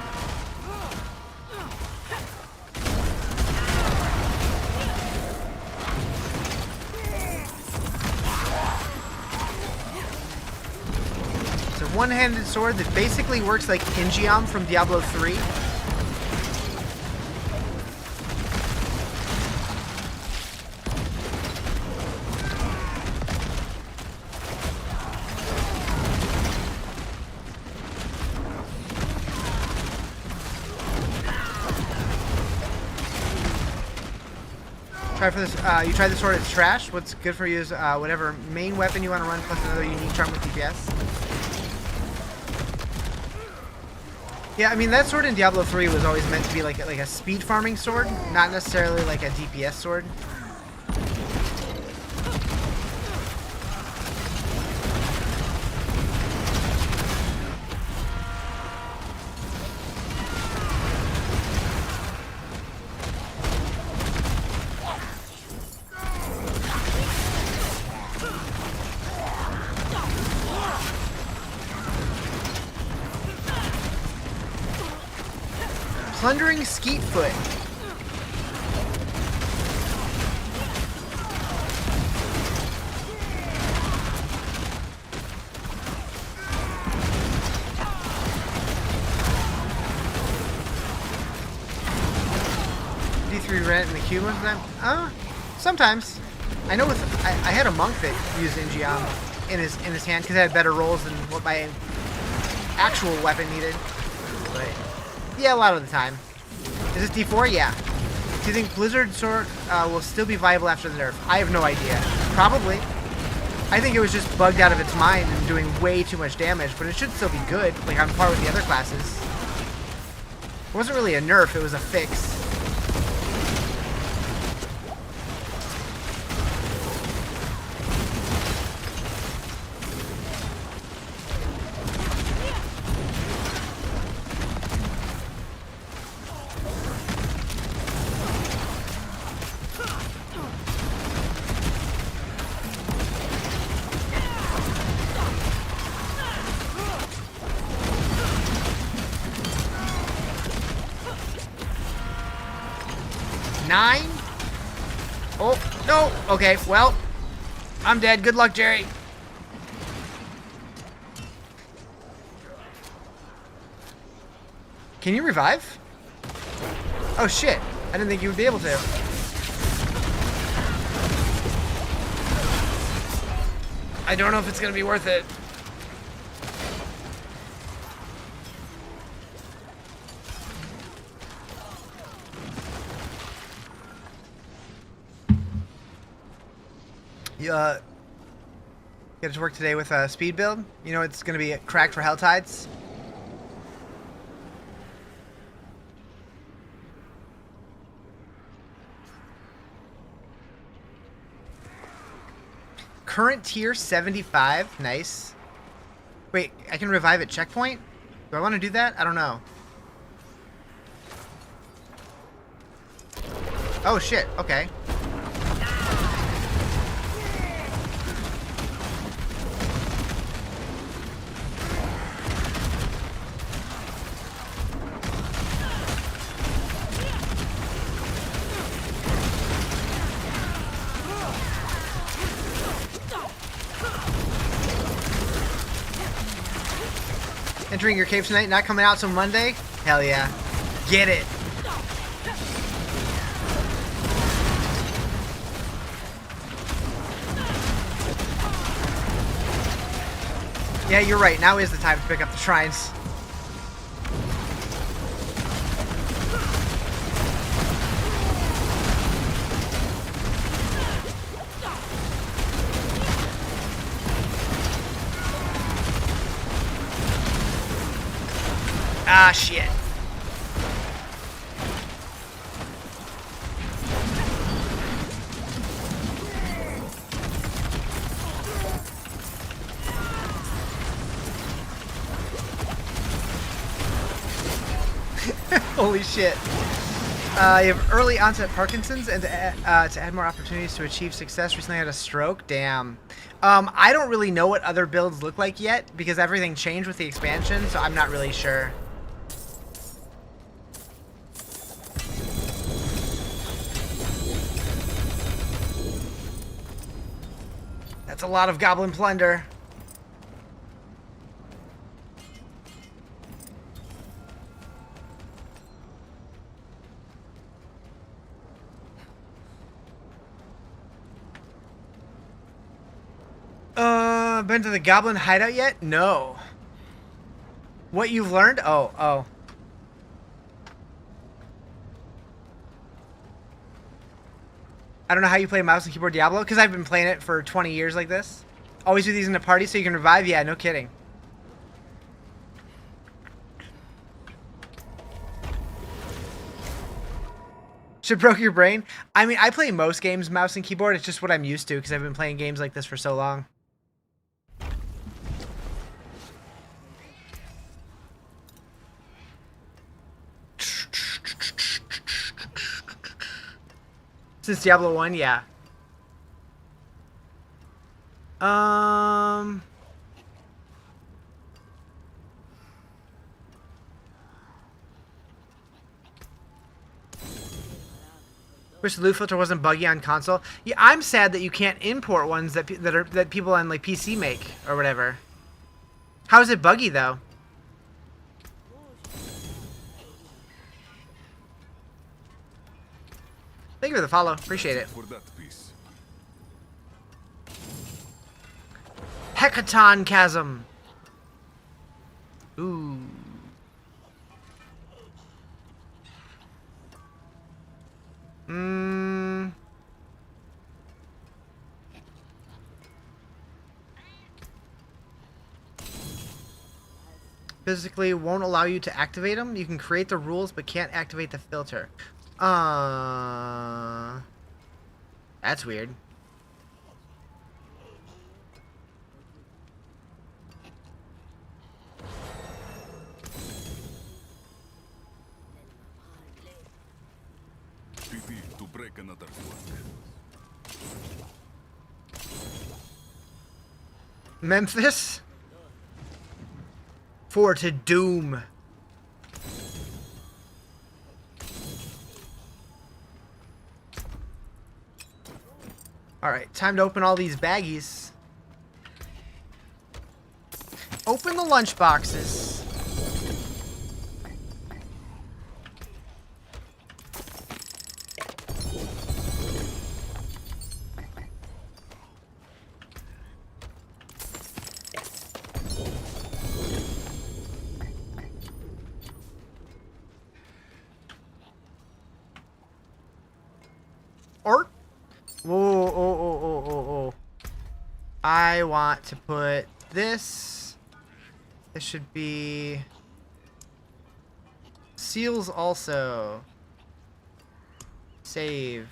It's a one-handed sword that basically works like Ingeom from Diablo 3. Try for this. You tried the sword, it's trash. What's good for you is whatever main weapon you want to run plus another unique charm with DPS. Yeah, I mean that sword in Diablo 3 was always meant to be like a speed farming sword, not necessarily like a DPS sword. Plundering Skeetfoot. D3 rent in the cube most of the time? Sometimes. I know with I had a monk that used Ingeom in his hand because it had better rolls than what my actual weapon needed. But yeah, a lot of the time. Is this D4? Yeah. Do you think Blizzard Sword will still be viable after the nerf? I have no idea. Probably. I think it was just bugged out of its mind and doing way too much damage, but it should still be good, like on par with the other classes. It wasn't really a nerf, it was a fix. 9. Oh, no. Okay, well, I'm dead. Good luck, Jerry. Can you revive? Oh, shit. I didn't think you would be able to. I don't know if it's going to be worth it. Get to work today with a speed build. You know it's going to be cracked for Helltides. Current tier 75. Nice. Wait, I can revive at checkpoint? Do I want to do that? I don't know. Oh shit, okay. Entering your cave tonight, not coming out till Monday? Hell yeah. Get it. Yeah, you're right. Now is the time to pick up the shrines. Ah, shit. Holy shit. You have early onset Parkinson's, and to add more opportunities to achieve success, recently had a stroke. Damn. I don't really know what other builds look like yet, because everything changed with the expansion, so I'm not really sure. That's a lot of goblin plunder. Been to the goblin hideout yet? No. What you've learned? Oh. I don't know how you play mouse and keyboard Diablo, because I've been playing it for 20 years like this. Always do these in a party so you can revive? Yeah, no kidding. Should broke your brain? I mean, I play most games mouse and keyboard. It's just what I'm used to because I've been playing games like this for so long. Since Diablo 1, yeah. Wish the loot filter wasn't buggy on console. Yeah, I'm sad that you can't import ones that people on like PC make or whatever. How is it buggy though? Thank you for the follow. Appreciate it. For that piece. Hecaton Chasm. Ooh. Physically won't allow you to activate them. You can create the rules but can't activate the filter. That's weird. PP to break another flank. Memphis? For to doom. Alright, time to open all these baggies. Open the lunch boxes. Or, oh. I want to put this. This should be seals also. Save.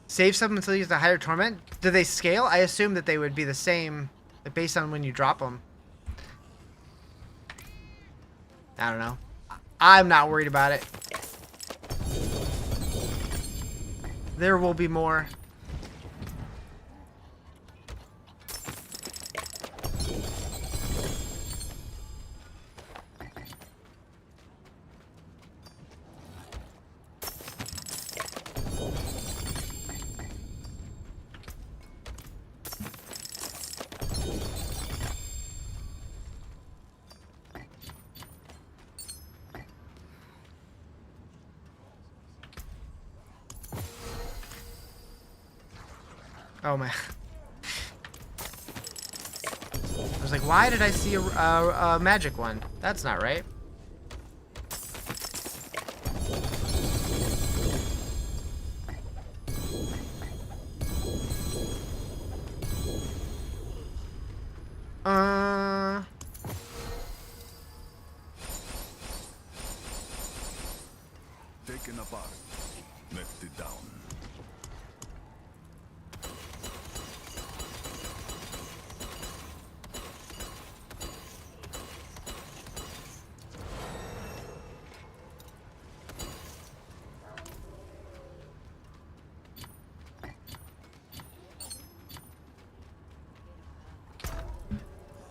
Save some until you use the higher torment. Do they scale? I assume that they would be the same based on when you drop them. I don't know. I'm not worried about it. There will be more. Oh my. I was like, why did I see a magic one? That's not right. Taken apart. Left it down.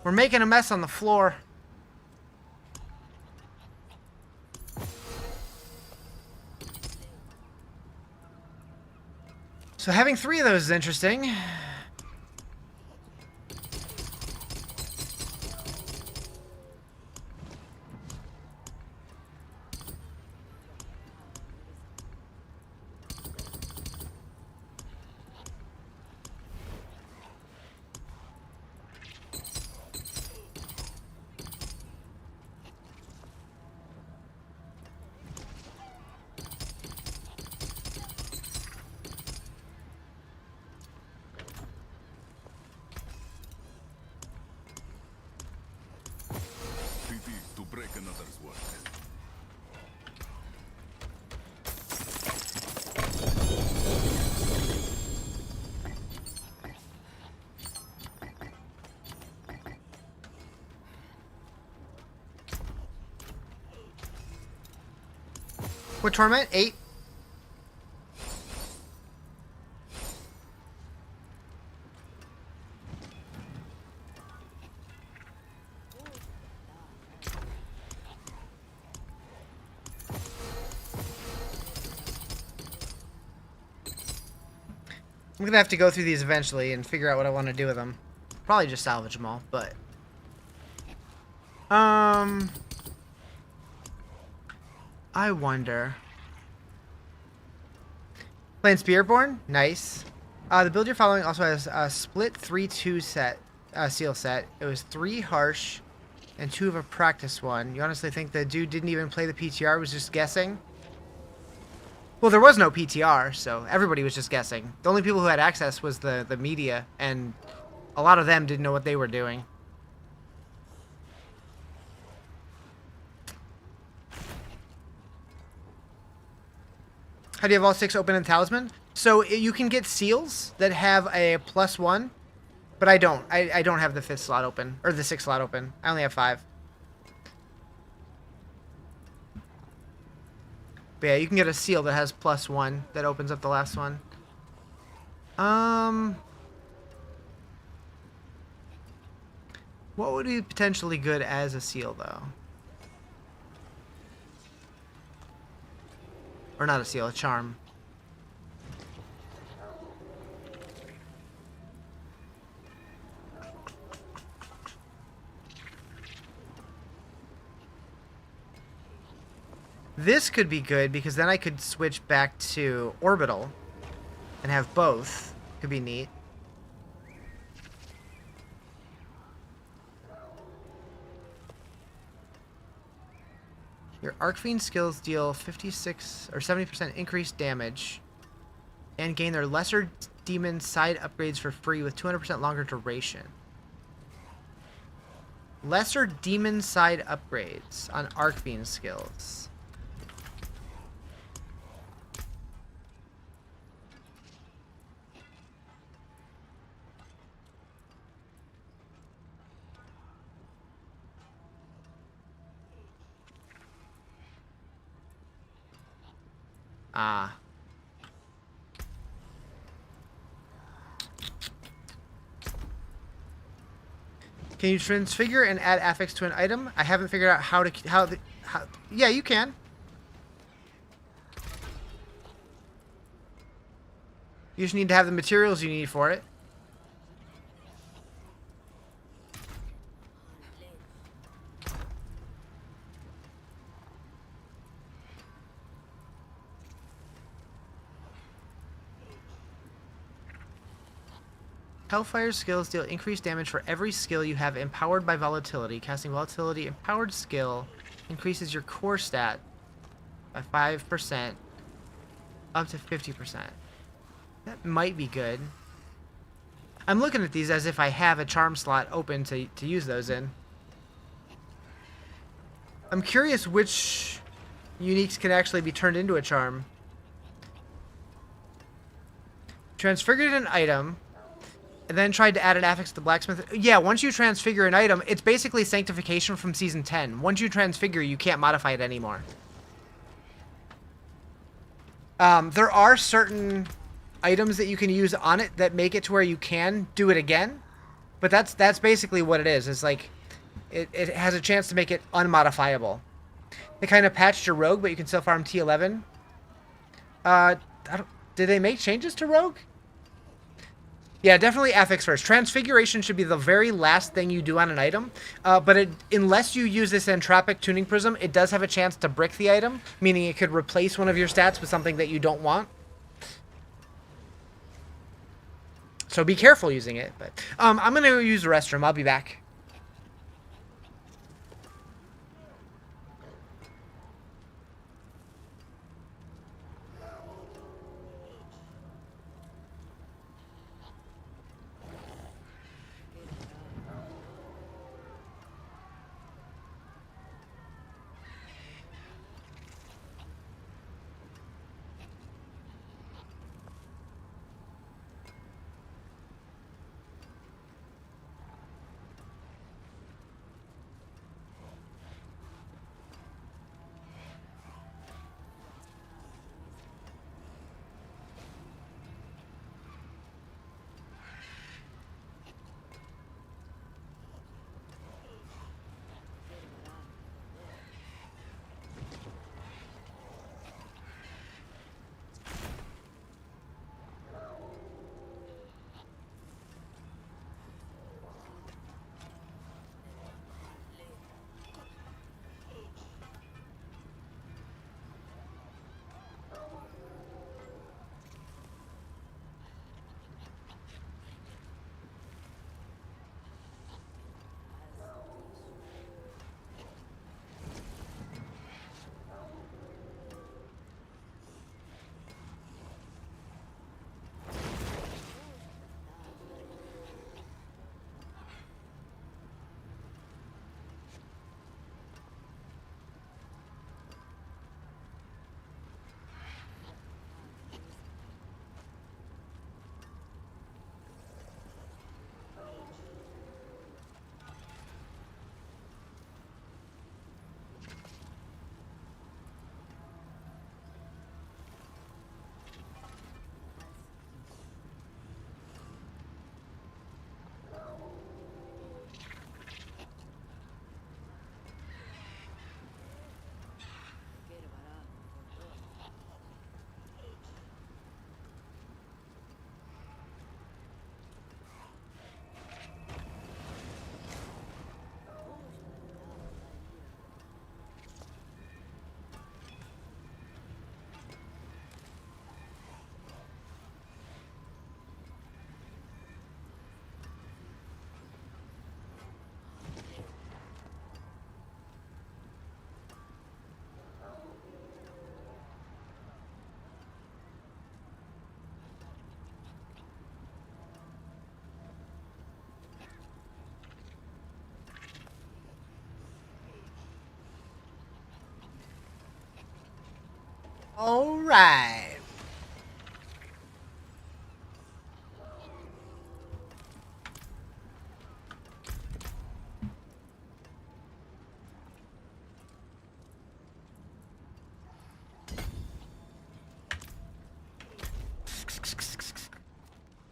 We're making a mess on the floor. So having 3 of those is interesting. Pity to break another's work. What torment? 8? I'm gonna have to go through these eventually and figure out what I want to do with them. Probably just salvage them all, but... I wonder... Playing Spearborn? Nice. The build you're following also has a split 3-2 set, seal set. It was 3 harsh and 2 of a practice one. You honestly think the dude didn't even play the PTR, was just guessing? Well, there was no PTR, so everybody was just guessing. The only people who had access was the media, and a lot of them didn't know what they were doing. How do you have all 6 open in Talisman? So you can get seals that have a +1, but I don't. I don't have the 5th slot open, or the 6th slot open. I only have 5. But yeah, you can get a seal that has +1 that opens up the last one. What would be potentially good as a seal, though? Or not a seal, a charm. This could be good because then I could switch back to orbital and have both. Could be neat. Your Arcfiend skills deal 56 or 70% increased damage and gain their lesser demon side upgrades for free with 200% longer duration. Lesser demon side upgrades on Arcfiend skills. Ah. Can you transfigure and add affix to an item? I haven't figured out how to yeah, you can. You just need to have the materials you need for it. Hellfire skills deal increased damage for every skill you have empowered by volatility. Casting volatility empowered skill increases your core stat by 5% up to 50%. That might be good. I'm looking at these as if I have a charm slot open to use those in. I'm curious which uniques can actually be turned into a charm. Transfigured an item. And then tried to add an affix to the blacksmith. Yeah, once you transfigure an item, it's basically sanctification from season 10. Once you transfigure, you can't modify it anymore. There are certain items that you can use on it that make it to where you can do it again. But that's basically what it is. It's like, it has a chance to make it unmodifiable. They kind of patched your rogue, but you can still farm T11. Did they make changes to rogue? Yeah, definitely affix first. Transfiguration should be the very last thing you do on an item. But unless you use this entropic tuning prism, it does have a chance to brick the item, meaning it could replace one of your stats with something that you don't want. So be careful using it. But I'm going to use the restroom. I'll be back. All right.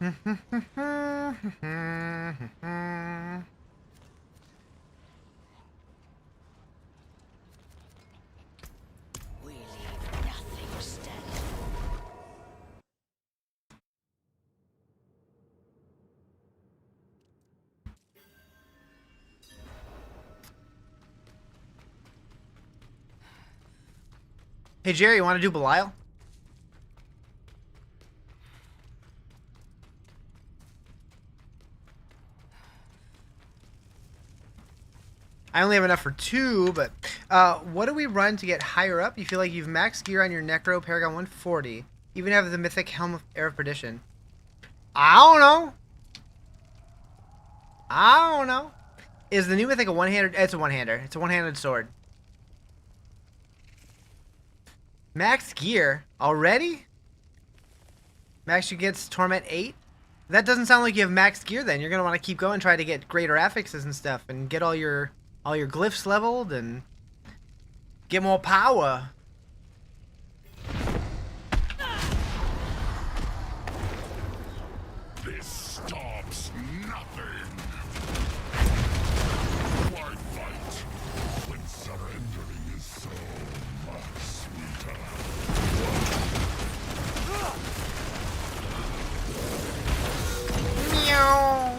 We leave nothing standing. Hey Jerry, you want to do Belial? I only have enough for 2, but what do we run to get higher up? You feel like you've maxed gear on your Necro Paragon 140. Even have the Mythic Helm of Air of Perdition. I don't know. I don't know. Is the new Mythic a one-handed? It's a one-hander. It's a one-handed sword. Max gear already? Max against Torment 8? That doesn't sound like you have max gear then. You're going to want to keep going, try to get greater affixes and stuff and get all your glyphs leveled and get more power. This stops nothing. Why fight when surrendering is so much sweeter? Meow.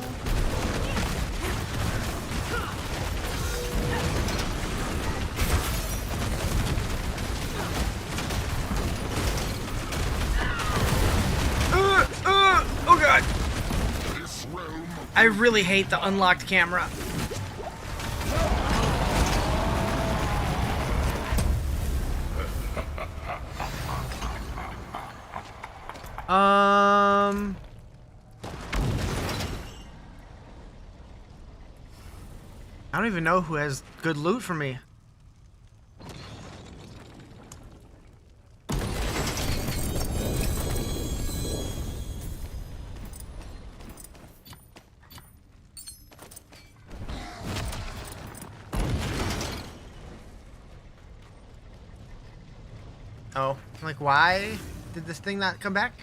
Oh god. This realm I really hate the unlocked camera. I don't even know who has good loot for me. Oh, like why did this thing not come back?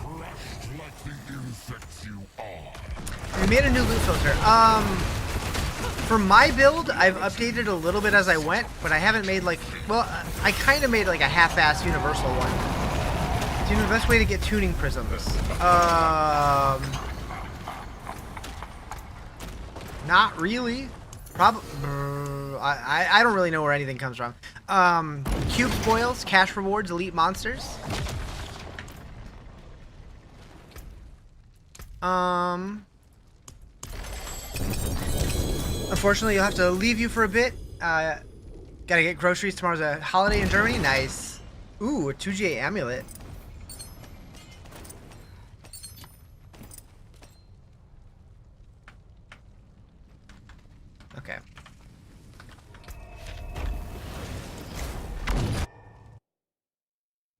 crushed like the insects you are. We made a new loot filter. For my build, I've updated a little bit as I went, but I haven't made like, well, I kind of made like a half-ass universal one. It's the best way to get tuning prisms. Not really. I don't really know where anything comes from. Cube spoils, cash rewards, elite monsters. Unfortunately, you'll have to leave you for a bit. Gotta get groceries. Tomorrow's a holiday in Germany. Nice. Ooh, a 2GA amulet. Okay.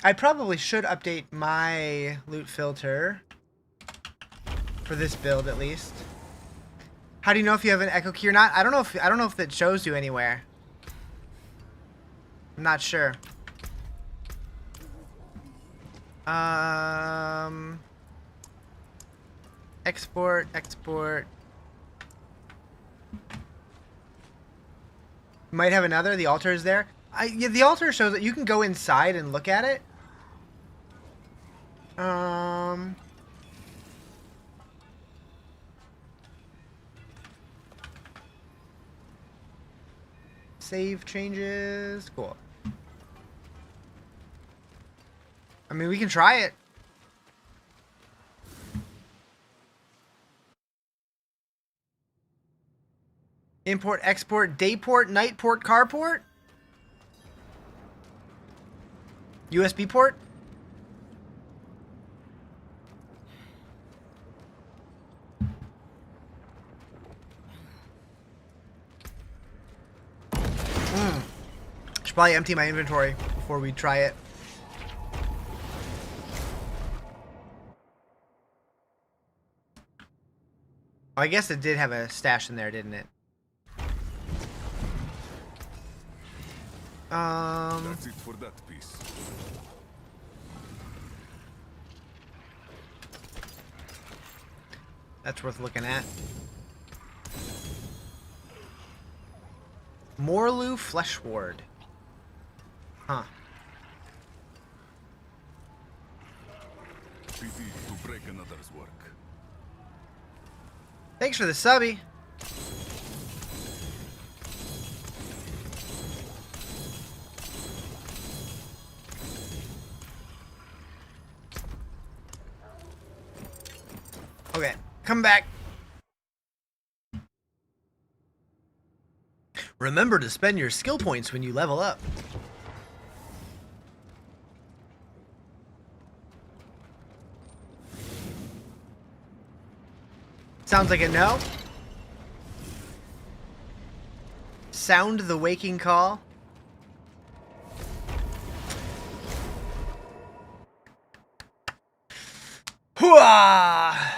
I probably should update my loot filter for this build at least. How do you know if you have an echo key or not? I don't know if that shows you anywhere. I'm not sure. Export. Might have another. The altar is there. Yeah, the altar shows that you can go inside and look at it. Save changes. Cool. I mean, we can try it. Import, export, dayport, nightport, carport. USB port. should probably empty my inventory before we try it. Oh, I guess it did have a stash in there, didn't it? That's it for that piece. That's worth looking at. Morlu Flesh Ward. Huh. Pity to break another's work. Thanks for the subby. Okay, come back. Remember to spend your skill points when you level up. Sounds like a no. Sound the waking call. Hooah!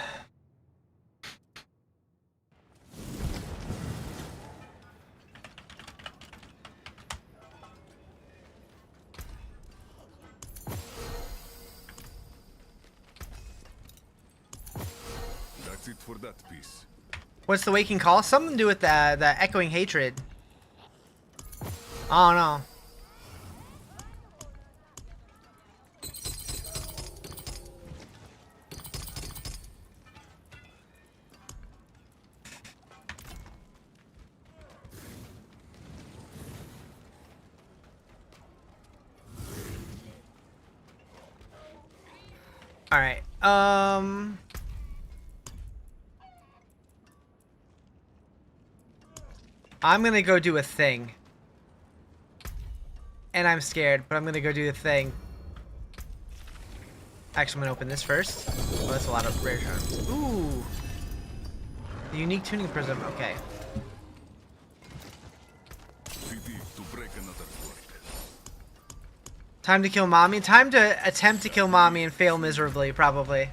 That's it for that piece. What's the waking call? Something to do with the echoing hatred. Oh no. All right. I'm gonna go do a thing. And I'm scared, but I'm gonna go do the thing. Actually, I'm gonna open this first. Oh, that's a lot of rare charms. Ooh. The unique tuning prism. Okay. Pity to break another's work. Time to kill mommy. Time to attempt to kill mommy and fail miserably, probably.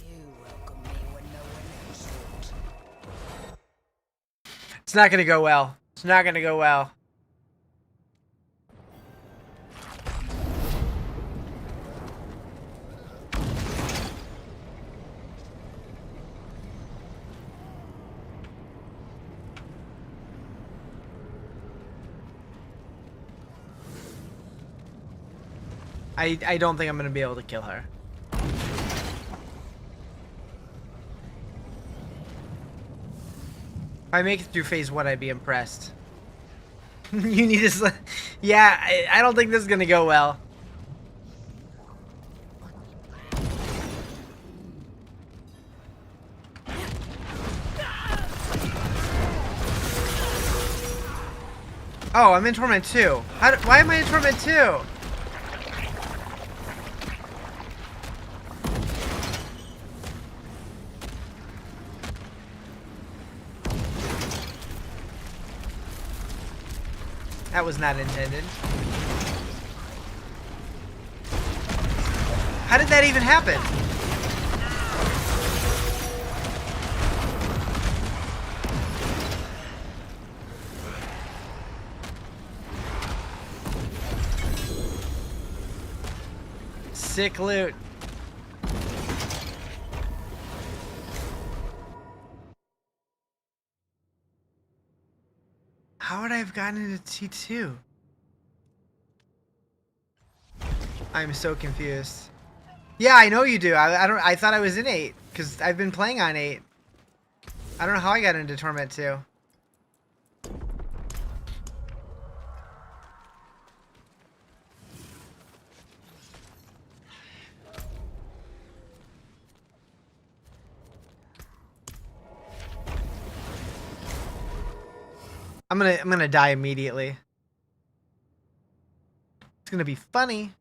You welcome me when no one else would. It's not gonna go well. It's not gonna go well. I don't think I'm gonna be able to kill her. If I make it through phase 1, I'd be impressed. You need to yeah, I don't think this is gonna go well. Oh, I'm in Torment 2. Why am I in Torment 2? That was not intended. How did that even happen? Sick loot. How would I have gotten into T2? I'm so confused. Yeah, I know you do. I thought I was in 8 because I've been playing on 8. I don't know how I got into Torment 2. I'm gonna die immediately. It's gonna be funny.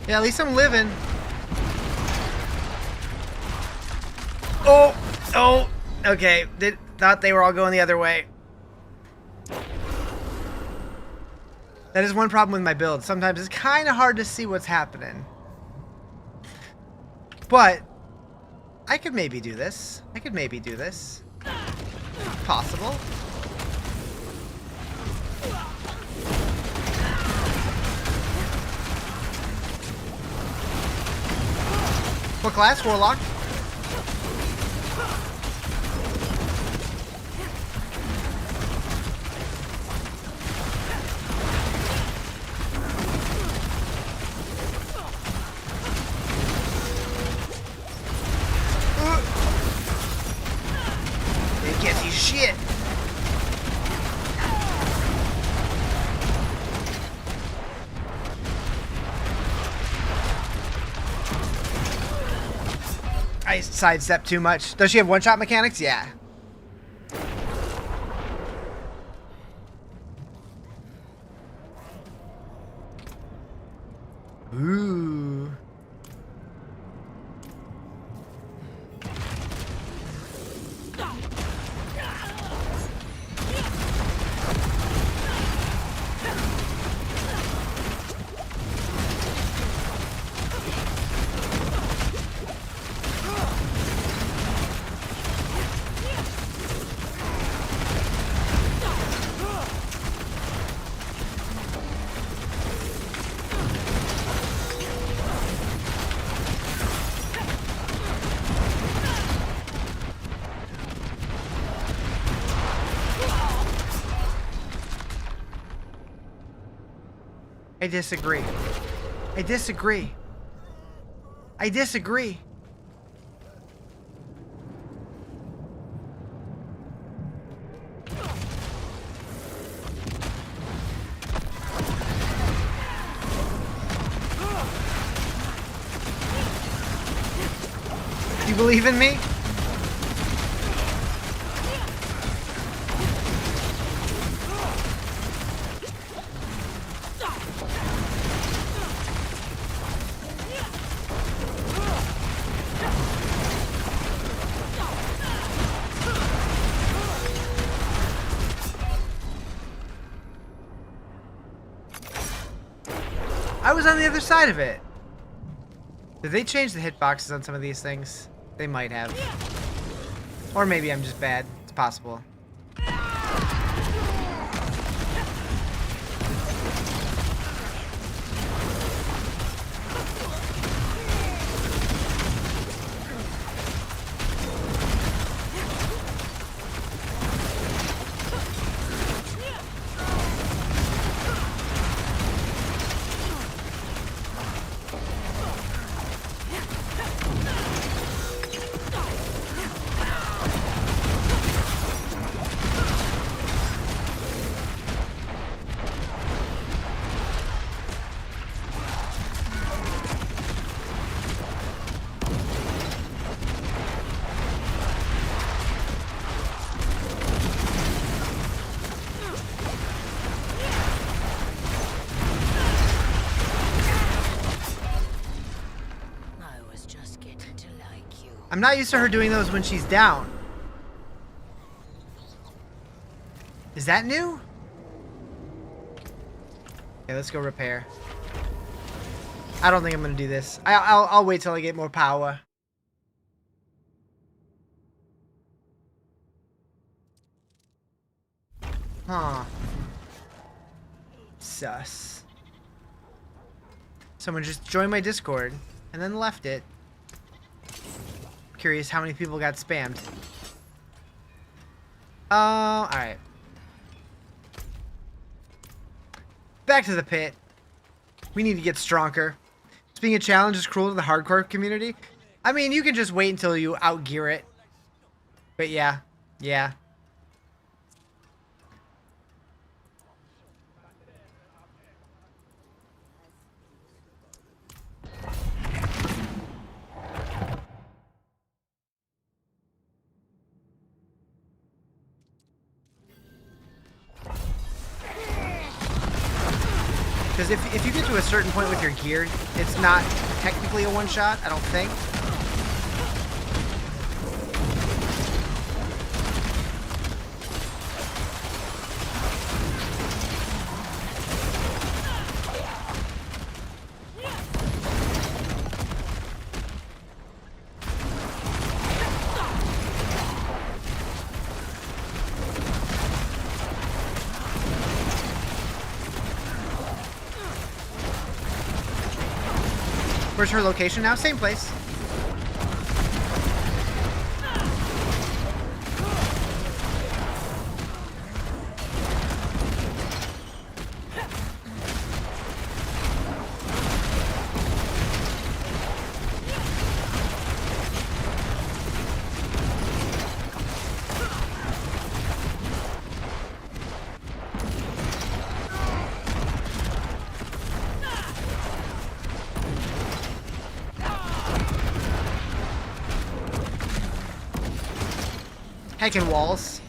Yeah, at least I'm living. Oh! Oh! Okay, thought they were all going the other way. That is one problem with my build. Sometimes it's kind of hard to see what's happening. But I could maybe do this. I could maybe do this. Possible. What class? Warlock? They can't see shit. I sidestep too much. Does she have one-shot mechanics? Yeah. Ooh. I disagree. I disagree. I disagree. You believe in me? I was on the other side of it. Did they change the hitboxes on some of these things? They might have. Or maybe I'm just bad. It's possible. I'm not used to her doing those when she's down. Is that new? Okay, let's go repair. I don't think I'm gonna do this. I'll wait till I get more power. Huh. Sus. Someone just joined my Discord and then left it. Curious how many people got spammed. Alright. Back to the pit. We need to get stronger. Being a challenge is cruel to the hardcore community. I mean, you can just wait until you outgear it. But yeah. Yeah. Because if you get to a certain point with your gear, it's not technically a one-shot, I don't think. Where's her location now? Same place. Heckin' walls.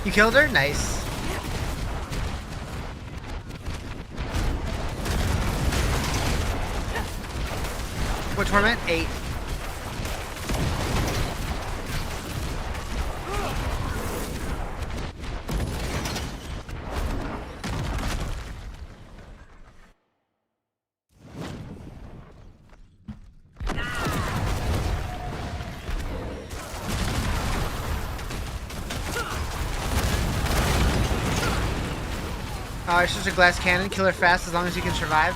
You killed her? Nice. What torment? 8. It's just a glass cannon. Kill her fast as long as you can survive.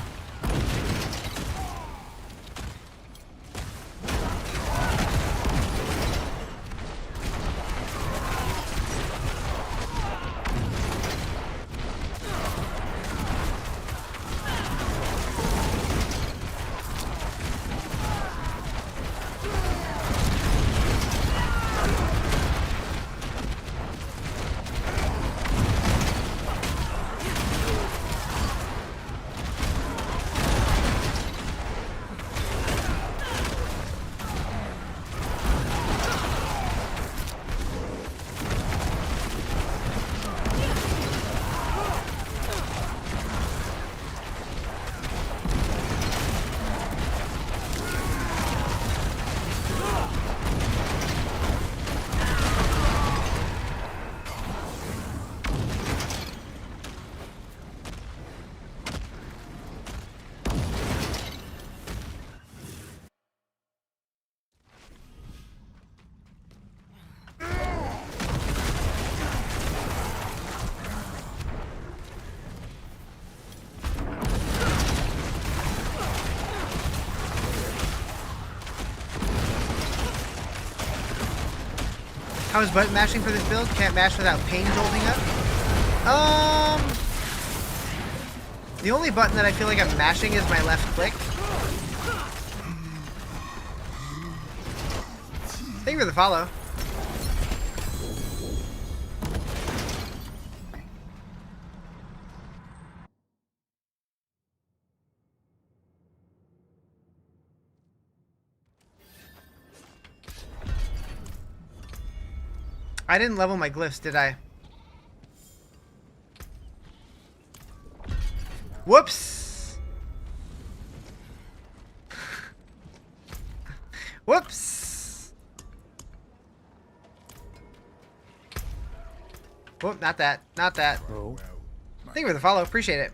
How is button mashing for this build? Can't mash without pain jolting up? The only button that I feel like I'm mashing is my left click. Thank you for the follow. I didn't level my glyphs, did I? Whoops! Whoops! Whoop, not that. Not that. Oh. Thank you for the follow. Appreciate it.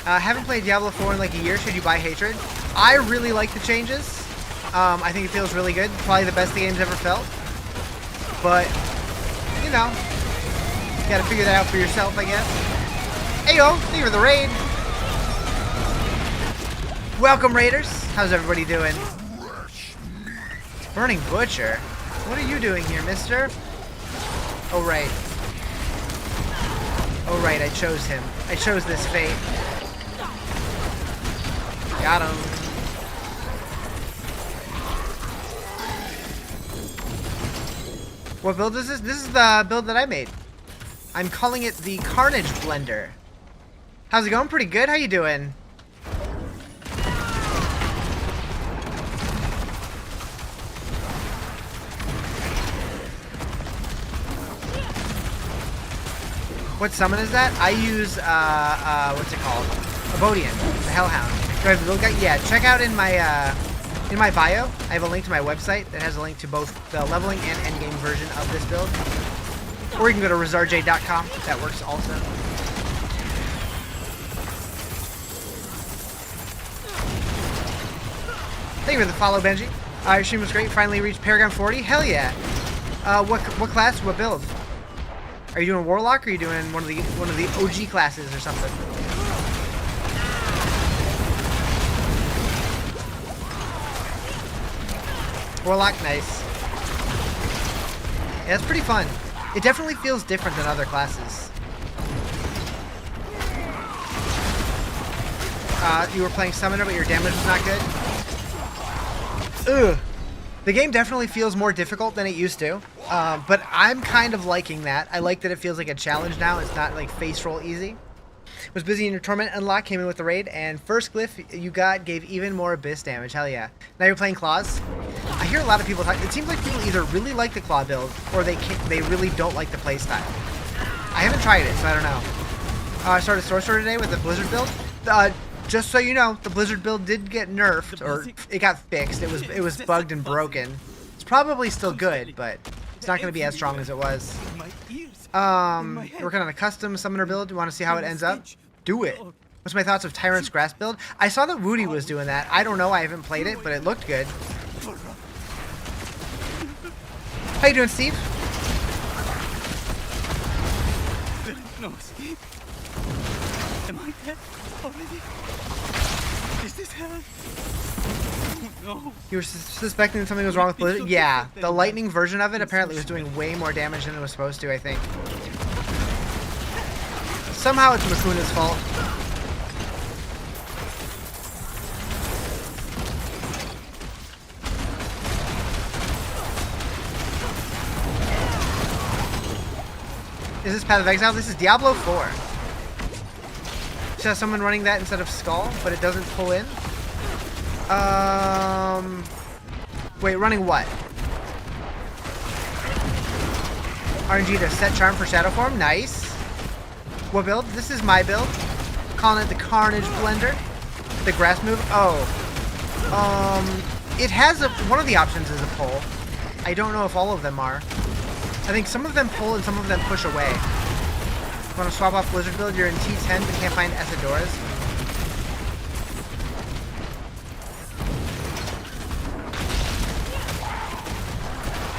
Haven't played Diablo 4 in like a year. Should you buy Hatred? I really like the changes. I think it feels really good. Probably the best the game's ever felt. But, you know, you gotta figure that out for yourself, I guess. Hey yo, thank you for the raid. Welcome, Raiders. How's everybody doing? Burning Butcher? What are you doing here, mister? Oh, right. Oh right, I chose him. I chose this fate. Got him. What build is this? This is the build that I made. I'm calling it the Carnage Blender. How's it going? Pretty good. How you doing? What summon is that? I use, what's it called? Abodian, the Hellhound. Do I have the build guide? Yeah, check out in my bio, I have a link to my website that has a link to both the leveling and endgame version of this build. Or you can go to Rizarjay.com. That works also. Thank you for the follow, Benji. Your stream was great. Finally reached Paragon 40. Hell yeah. What class? What build? Are you doing Warlock or are you doing one of the OG classes or something? Warlock, nice. Yeah, that's pretty fun. It definitely feels different than other classes. You were playing Summoner, but your damage was not good. Ugh. The game definitely feels more difficult than it used to, but I'm kind of liking that. I like that it feels like a challenge now. It's not like face roll easy. Was busy in your Torment unlock, came in with the raid, and first glyph you got gave even more abyss damage. Hell yeah. Now you're playing claws. I hear a lot of people talk. It seems like people either really like the claw build or they really don't like the playstyle. I haven't tried it, so I don't know. I started Sorcerer today with the Blizzard build. Just so you know, the Blizzard build did get nerfed, or it got fixed. It was bugged and broken. It's probably still good, but it's not going to be as strong as it was. Working on a custom Summoner build. You want to see how it ends up? Do it. What's my thoughts of Tyrant's Grasp build? I saw that Woody was doing that. I don't know. I haven't played it, but it looked good. How you doing, Steve? No escape. Am I dead already? Is this hell? Oh, no. You were suspecting something was wrong with Blizzard? Yeah, the lightning version of it apparently was doing way more damage than it was supposed to, I think. Somehow it's Makuna's fault. Is this Path of Exile? This is Diablo 4. Just have someone running that instead of Skull, but it doesn't pull in. Wait, running what? RNG to set charm for Shadow Form. Nice. What build? This is my build. Calling it the Carnage Blender. The grass move. Oh. It has one of the options is a pull. I don't know if all of them are. I think some of them pull and some of them push away. You want to swap off Blizzard build? You're in T10 but can't find Essadoras.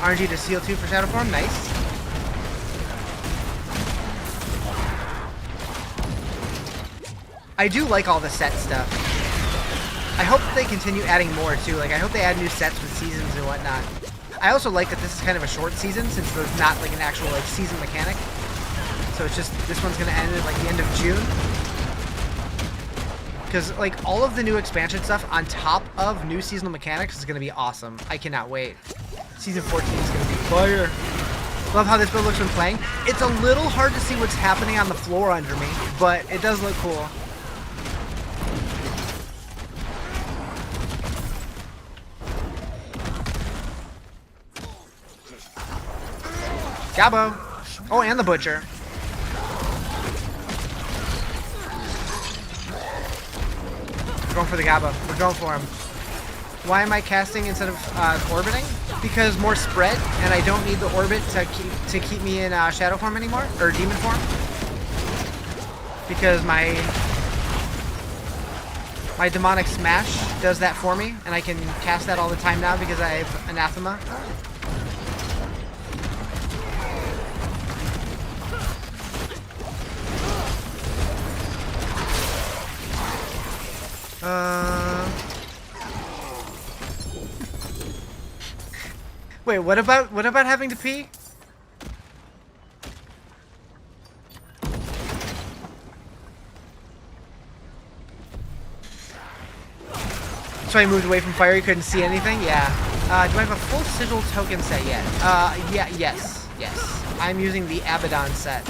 RNG to Seal 2 for Shadow Form. Nice. I do like all the set stuff. I hope that they continue adding more too. Like I hope they add new sets with seasons and whatnot. I also like that this is kind of a short season since there's not like an actual like season mechanic. So it's just this one's gonna end at like the end of June. Because like all of the new expansion stuff on top of new seasonal mechanics is gonna be awesome. I cannot wait. Season 14 is gonna be fire. Love how this build looks when playing. It's a little hard to see what's happening on the floor under me, but it does look cool. Gabo. Oh, and the Butcher. We're going for the Gabo. We're going for him. Why am I casting instead of orbiting? Because more spread, and I don't need the orbit to keep me in shadow form anymore, or demon form. Because my demonic smash does that for me, and I can cast that all the time now because I have anathema. Wait, what about having to pee? So I moved away from fire. You couldn't see anything. Yeah. Do I have a full sigil token set yet? Yeah. Yes. I'm using the Abaddon set.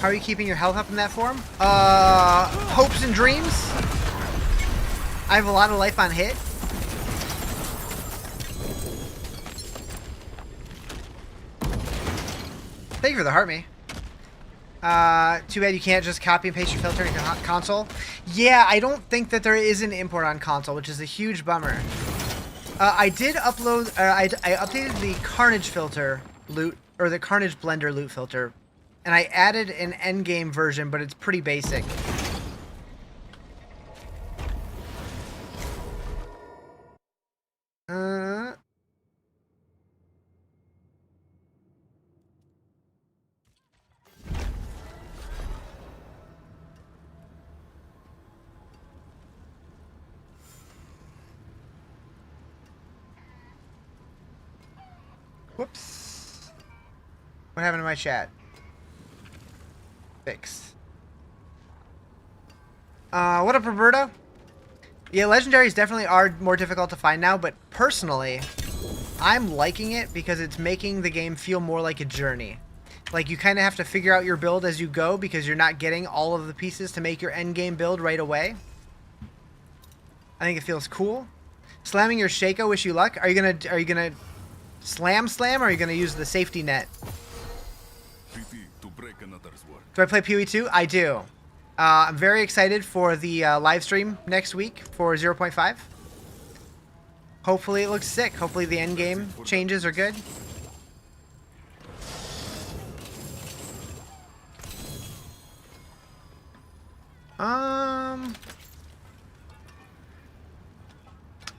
How are you keeping your health up in that form? Hopes and dreams. I have a lot of life on hit. Thank you for the heart me. Too bad you can't just copy and paste your filter in your console. Yeah, I don't think that there is an import on console, which is a huge bummer. I did upload, I updated the Carnage filter loot, or the Carnage Blender loot filter, and I added an endgame version, but it's pretty basic. Whoops. What happened to my chat? Fix. What up, Roberto? Yeah, legendaries definitely are more difficult to find now, but personally, I'm liking it because it's making the game feel more like a journey. Like, you kind of have to figure out your build as you go because you're not getting all of the pieces to make your endgame build right away. I think it feels cool. Slamming your Shaco, wish you luck. Are you gonna slam, or are you gonna use the safety net? Do I play PoE 2? I do. I'm very excited for the live stream next week for 0.5. Hopefully it looks sick. Hopefully the end game changes are good.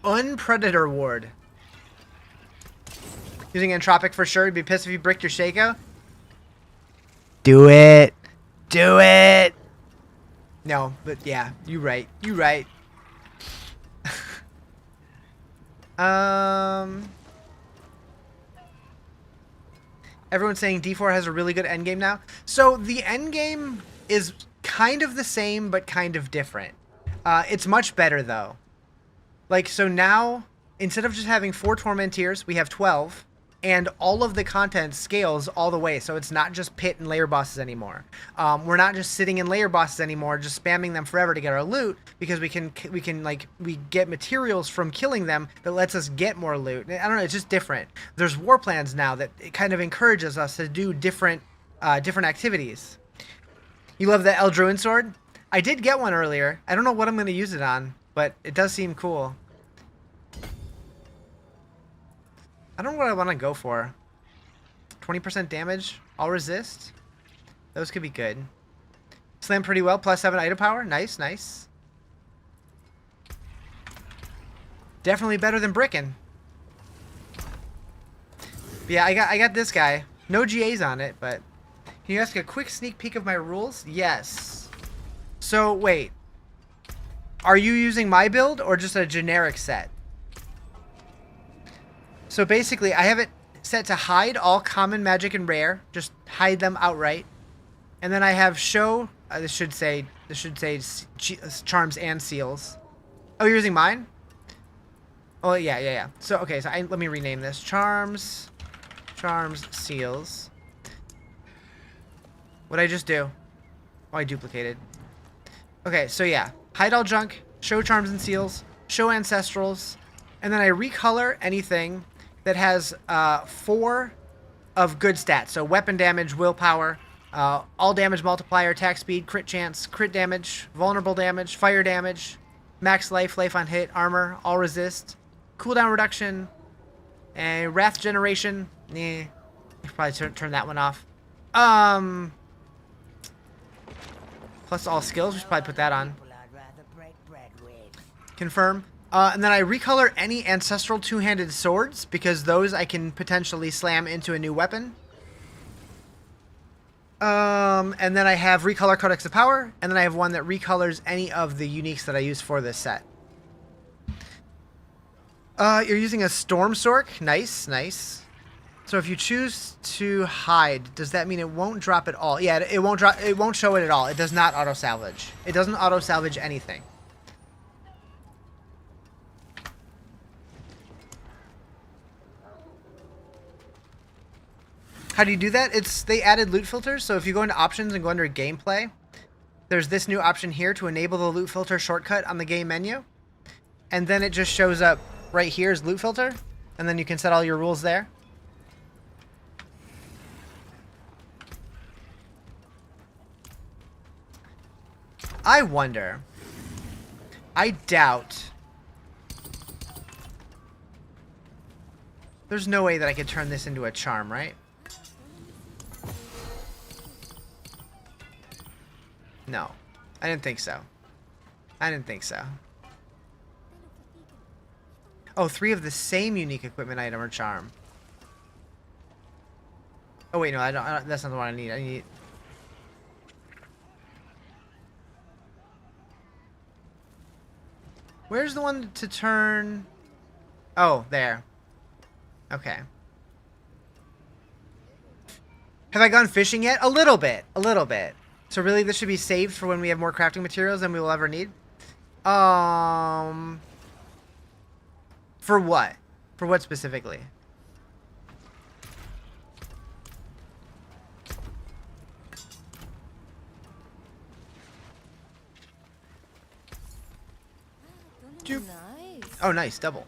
Unpredator Ward. Using Entropic for sure. You'd be pissed if you bricked your Shaco. Do it. Do it. No, but yeah, you right. You right. Everyone's saying D4 has a really good endgame now. So the endgame is kind of the same, but kind of different. It's much better though. Like, so now, instead of just having 4 Tormenteers, we have 12. And all of the content scales all the way, so it's not just pit and layer bosses anymore. We're not just sitting in layer bosses anymore, just spamming them forever to get our loot, because we get materials from killing them that lets us get more loot. I don't know, it's just different. There's war plans now that it kind of encourages us to do different activities. You love the Eldruin sword? I did get one earlier. I don't know what I'm going to use it on, but it does seem cool. I don't know what I want to go for. 20% damage, all resist. Those could be good. Slam pretty well, +7 item power. Nice, nice. Definitely better than bricking. Yeah, I got this guy. No GAs on it, but can you ask a quick sneak peek of my rules? Yes. So wait, are you using my build or just a generic set? So basically, I have it set to hide all common, magic, and rare. Just hide them outright. And then I have show. This should say charms and seals. Oh, you're using mine? Oh yeah. So okay, so let me rename this. Charms, seals. What'd I just do? Oh, I duplicated. Okay, so yeah, hide all junk, show charms and seals, show ancestrals, and then I recolor anything that has 4 of good stats. So weapon damage, willpower, all damage multiplier, attack speed, crit chance, crit damage, vulnerable damage, fire damage, max life, life on hit, armor, all resist, cooldown reduction, and wrath generation. You should probably turn that one off. Plus all skills, we should probably put that on. Confirm. And then I recolor any ancestral two-handed swords because those I can potentially slam into a new weapon. And then I have recolor Codex of Power, and then I have one that recolors any of the uniques that I use for this set. You're using a Storm Sork. Nice, nice. So if you choose to hide, does that mean it won't drop at all? Yeah, it won't drop. It won't show it at all. It does not auto salvage. It doesn't auto salvage anything. How do you do that? They added loot filters, so if you go into options and go under gameplay, there's this new option here to enable the loot filter shortcut on the game menu. And then it just shows up right here as loot filter, and then you can set all your rules there. I wonder. I doubt. There's no way that I could turn this into a charm, right? No, I didn't think so. I didn't think so. Oh, 3 of the same unique equipment item or charm. Oh wait, no, I don't that's not the one I need. I need. Where's the one to turn? Oh, there. Okay. Have I gone fishing yet? A little bit. A little bit. So really this should be saved for when we have more crafting materials than we will ever need? For what? For what specifically? Nice. Oh, nice. Double.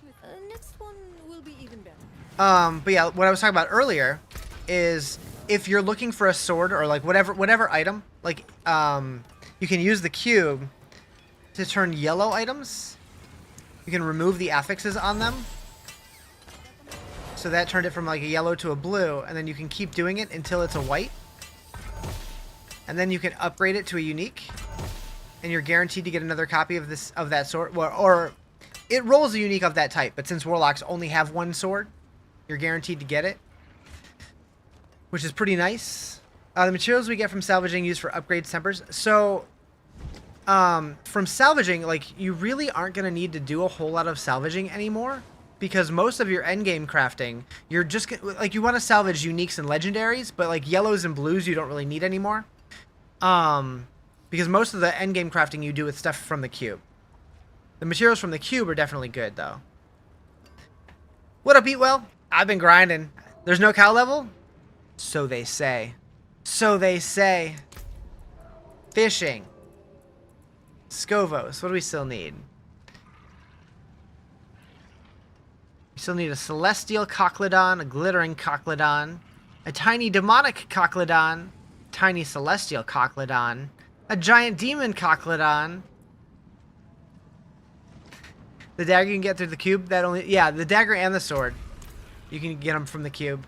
Next one will be even better. But yeah, what I was talking about earlier is if you're looking for a sword or like whatever item, like you can use the cube to turn yellow items. You can remove the affixes on them. So that turned it from like a yellow to a blue, and then you can keep doing it until it's a white. And then you can upgrade it to a unique, and you're guaranteed to get another copy of that sword. Or it rolls a unique of that type, but since warlocks only have one sword, you're guaranteed to get it, which is pretty nice. The materials we get from salvaging used for upgrade tempers. So from salvaging, like, you really aren't going to need to do a whole lot of salvaging anymore, because most of your endgame crafting, you're just like, you want to salvage uniques and legendaries, but like yellows and blues you don't really need anymore, because most of the endgame crafting you do with stuff from the cube. The materials from the cube are definitely good though. What up, Eatwell? I've been grinding. There's no cow level? So they say. So they say. Fishing. Scovos. What do we still need? We still need a celestial cochlodon, a glittering cochlodon, a tiny demonic cochlodon, tiny celestial cochlodon, a giant demon cochlodon. The dagger you can get through the cube. That only, yeah, the dagger and the sword. You can get them from the cube.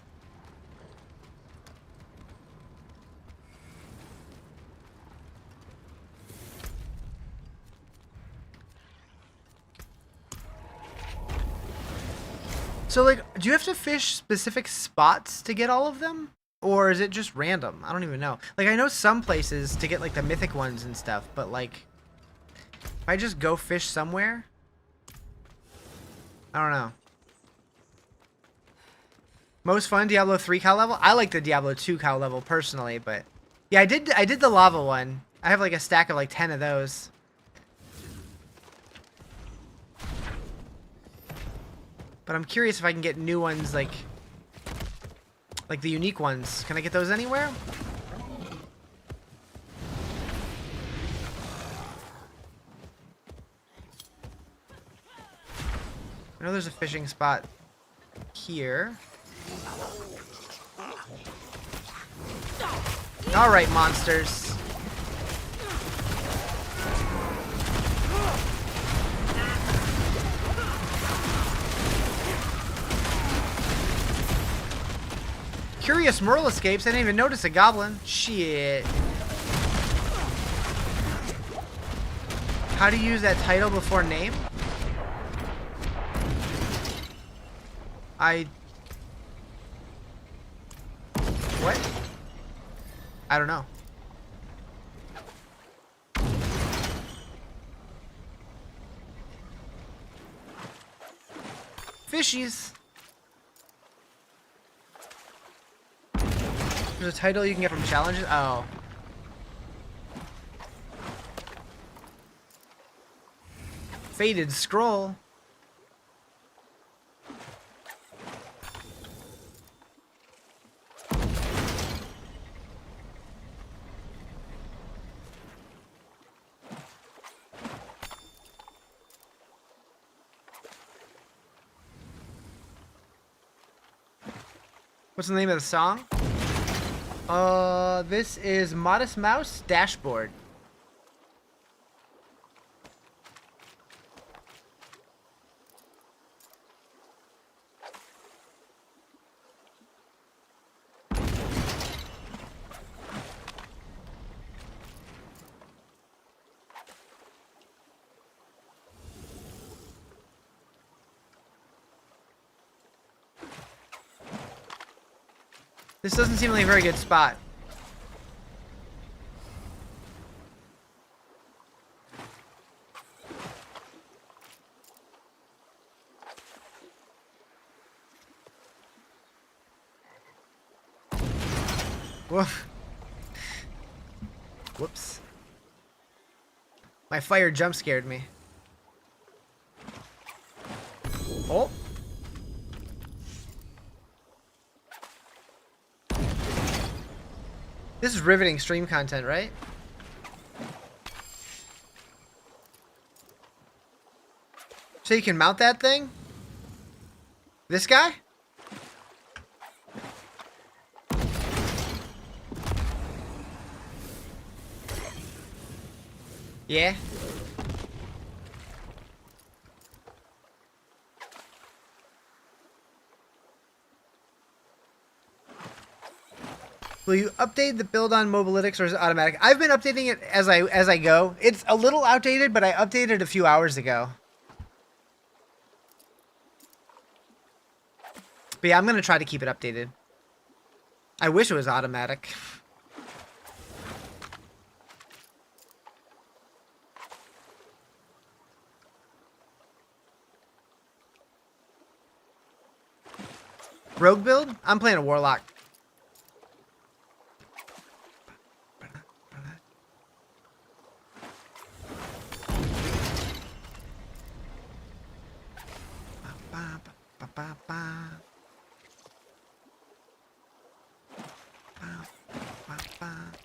So, like, do you have to fish specific spots to get all of them? Or is it just random? I don't even know. Like, I know some places to get, like, the mythic ones and stuff, but, like, if I just go fish somewhere, I don't know. Most fun, Diablo 3 cow level? I like the Diablo 2 cow level, personally, but... Yeah, I did the lava one. I have, like, a stack of, like, 10 of those. But I'm curious if I can get new ones, like the unique ones. Can I get those anywhere? I know there's a fishing spot here. Alright, monsters. Curious Merle escapes. I didn't even notice a goblin. Shit. How do you use that title before name? What? I don't know. Fishies. There's a title you can get from challenges. Oh. Faded scroll. What's the name of the song? This is Modest Mouse Dashboard. This doesn't seem like a very good spot. Woof. Whoops. My fire jump scared me. Oh. This is riveting stream content, right? So you can mount that thing? This guy? Yeah. Will you update the build on Mobalytics, or is it automatic? I've been updating it as I go. It's a little outdated, but I updated a few hours ago. But yeah, I'm gonna try to keep it updated. I wish it was automatic. Rogue build? I'm playing a Warlock.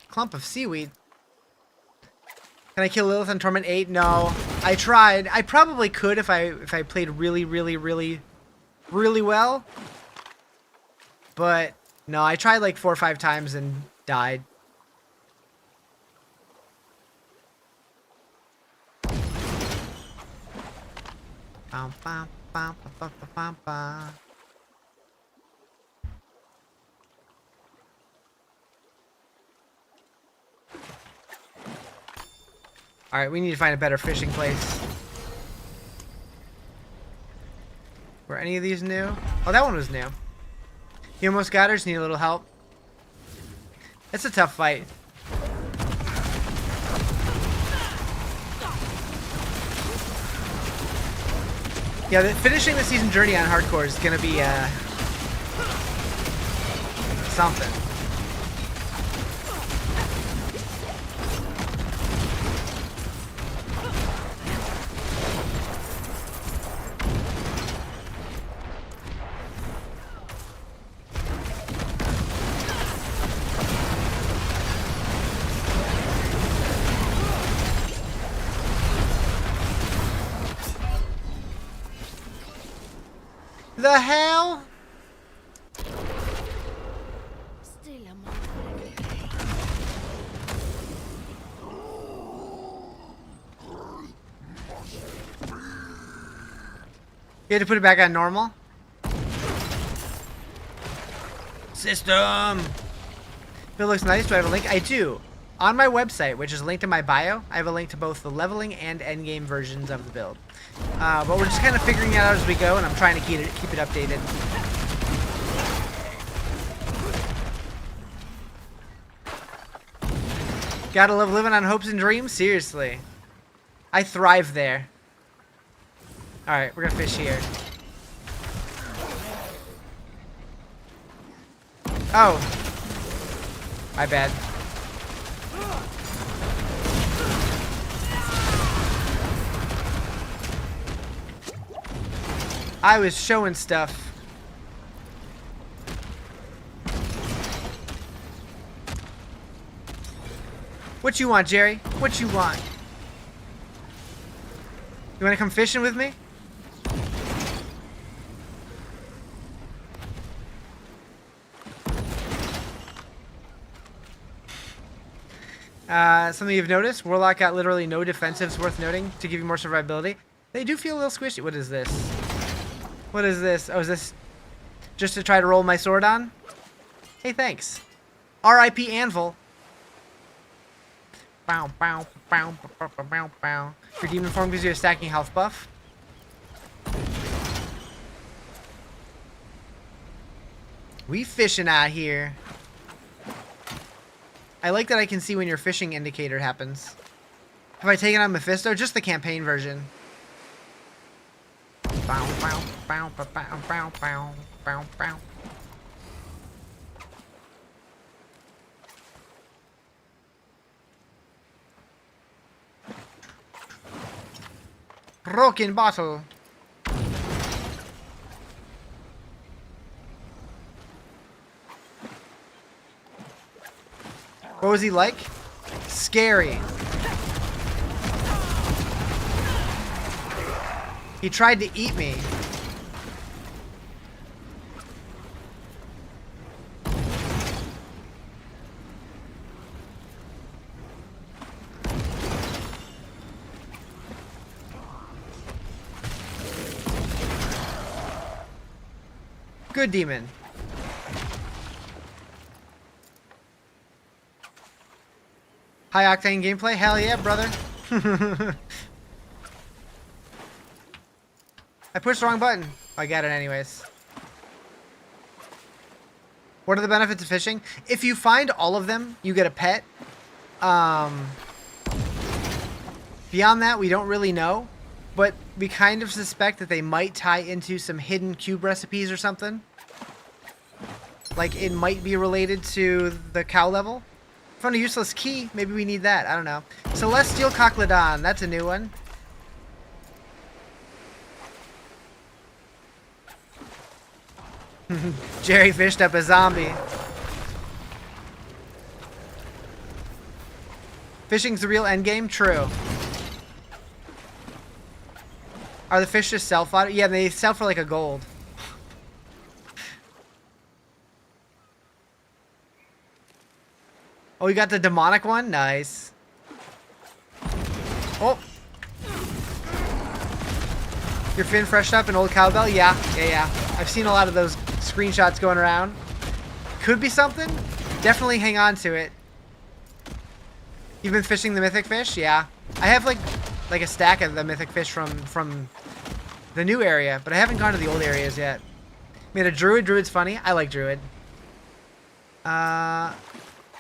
Clump of seaweed. Can I kill Lilith in Torment 8? No. I tried. I probably could if I played really well. But no, I tried like 4 or 5 times and died. Bum, bum, bum, bum, bum, bum, bum. Alright, we need to find a better fishing place. Were any of these new? Oh, that one was new. You almost got her, just need a little help. It's a tough fight. Yeah, finishing the season journey on hardcore is gonna be something. The hell? Still a You had to put it back on normal? System! It looks nice. Do I have a link? I do. On my website, which is linked in my bio, I have a link to both the leveling and endgame versions of the build. But we're just kind of figuring it out as we go, and I'm trying to keep it updated. Gotta love living on hopes and dreams? Seriously. I thrive there. Alright, we're gonna fish here. Oh. My bad. I was showing stuff. What you want, Jerry? What you want? You want to come fishing with me? Something you've noticed? Warlock got literally no defensives worth noting to give you more survivability. They do feel a little squishy. What is this? What is this? Oh, is this just to try to roll my sword on? Hey, thanks. R.I.P. Anvil. Bow, bow, bow, bow, bow, bow, bow. Your demon form gives you a stacking health buff. We fishing out here. I like that I can see when your fishing indicator happens. Have I taken on Mephisto? Just the campaign version. Bow, bow, bow, bow, bow, bow, bow, bow, bow. Broken bottle. What was he like? Scary. He tried to eat me. Good demon. High octane gameplay? Hell yeah, brother. I pushed the wrong button. I got it anyways. What are the benefits of fishing? If you find all of them, you get a pet. Beyond that, we don't really know. But we kind of suspect that they might tie into some hidden cube recipes or something. Like it might be related to the cow level. Found a useless key. Maybe we need that. I don't know. Celestial Cockledon. That's a new one. Jerry fished up a zombie. Fishing's the real endgame? True. Are the fish just sell for? Yeah, they sell for like a gold. Oh, you got the demonic one? Nice. Oh. Your fin freshed up an old cowbell? Yeah. I've seen a lot of those screenshots going around. Could be something. Definitely hang on to it. You've been fishing the mythic fish? Yeah. I have like a stack of the mythic fish from the new area, but I haven't gone to the old areas yet. Made a druid. Druid's funny. I like druid.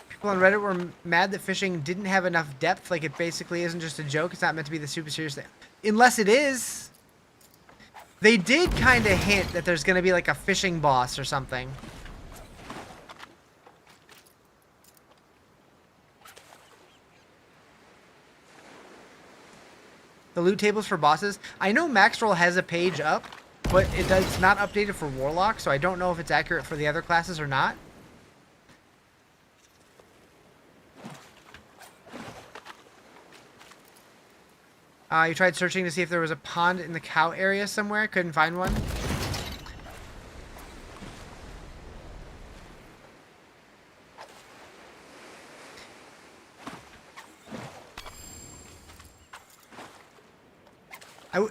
People on Reddit were mad that fishing didn't have enough depth. Like it basically isn't just a joke. It's not meant to be the super serious thing. Unless it is. They did kind of hint that there's going to be like a fishing boss or something. The loot tables for bosses. I know Maxroll has a page up, but it's not updated for Warlock, so I don't know if it's accurate for the other classes or not. You tried searching to see if there was a pond in the cow area somewhere. Couldn't find one.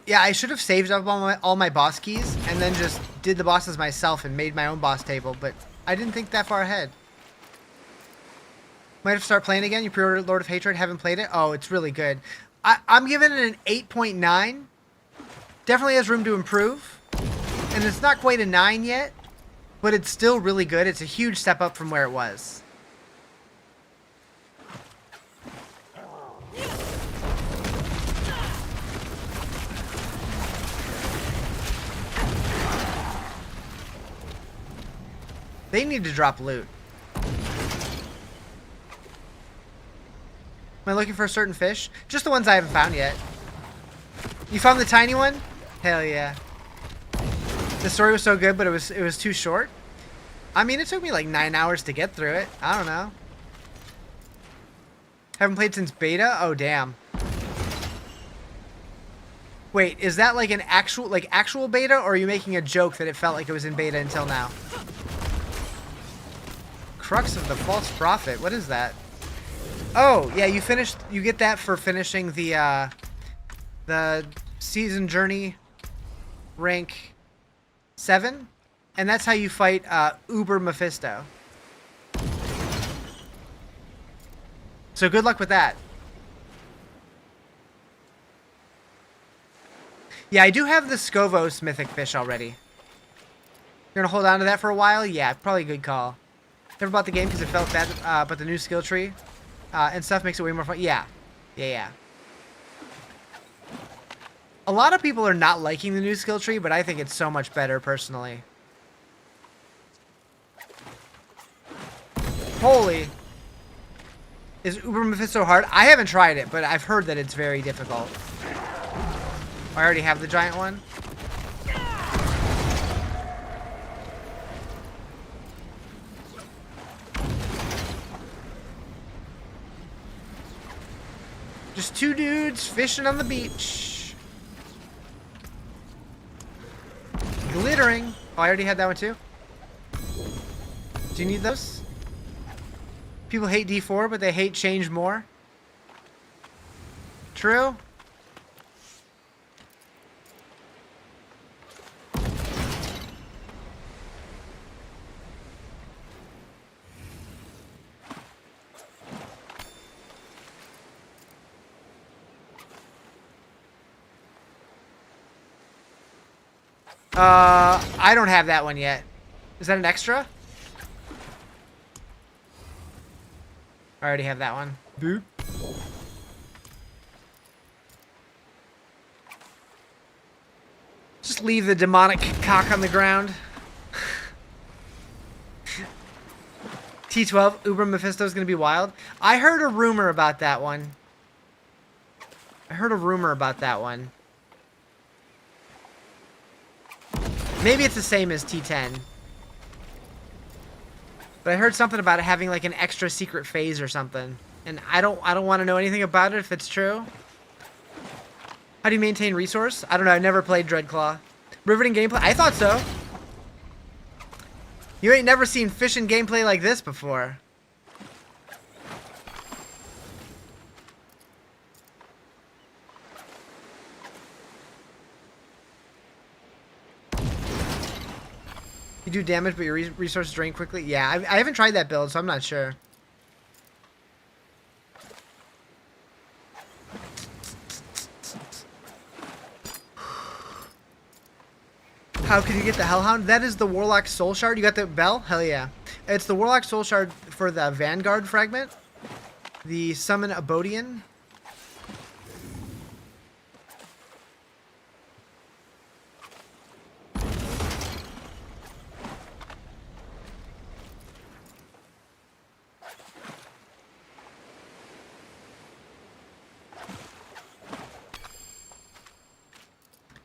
Yeah, I should have saved up all my boss keys and then just did the bosses myself and made my own boss table, but I didn't think that far ahead. Might have to start playing again. You pre-ordered Lord of Hatred, haven't played it? Oh, it's really good. I'm giving it an 8.9. Definitely has room to improve. And it's not quite a 9 yet, but it's still really good. It's a huge step up from where it was. They need to drop loot. Am I looking for a certain fish? Just the ones I haven't found yet. You found the tiny one? Hell yeah. The story was so good, but it was too short. I mean, it took me like 9 hours to get through it. I don't know. Haven't played since beta? Oh, damn. Wait, is that like an actual beta, or are you making a joke that it felt like it was in beta until now? Crux of the False Prophet. What is that? Oh, yeah, you get that for finishing the season journey rank 7, and that's how you fight Uber Mephisto. So good luck with that. Yeah, I do have the Scovos mythic fish already. You're gonna hold on to that for a while? Yeah, probably a good call. Never bought the game because it felt bad, but the new skill tree and stuff makes it way more fun. Yeah. A lot of people are not liking the new skill tree, but I think it's so much better personally. Holy. Is Uber Mephisto hard? I haven't tried it, but I've heard that it's very difficult. I already have the giant one. Just two dudes fishing on the beach. Glittering. Oh, I already had that one too. Do you need those? People hate D4, but they hate change more. True? I don't have that one yet. Is that an extra? I already have that one. Boop. Just leave the demonic cock on the ground. T12, Uber Mephisto is going to be wild. I heard a rumor about that one. Maybe it's the same as T10. But I heard something about it having like an extra secret phase or something. And I don't want to know anything about it if it's true. How do you maintain resource? I don't know. I've never played Dreadclaw. Riveting gameplay? I thought so. You ain't never seen fishing gameplay like this before. You do damage, but your resources drain quickly? Yeah, I haven't tried that build, so I'm not sure. How can you get the Hellhound? That is the Warlock Soul Shard. You got the bell? Hell yeah. It's the Warlock Soul Shard for the Vanguard fragment. The Summon Abodian.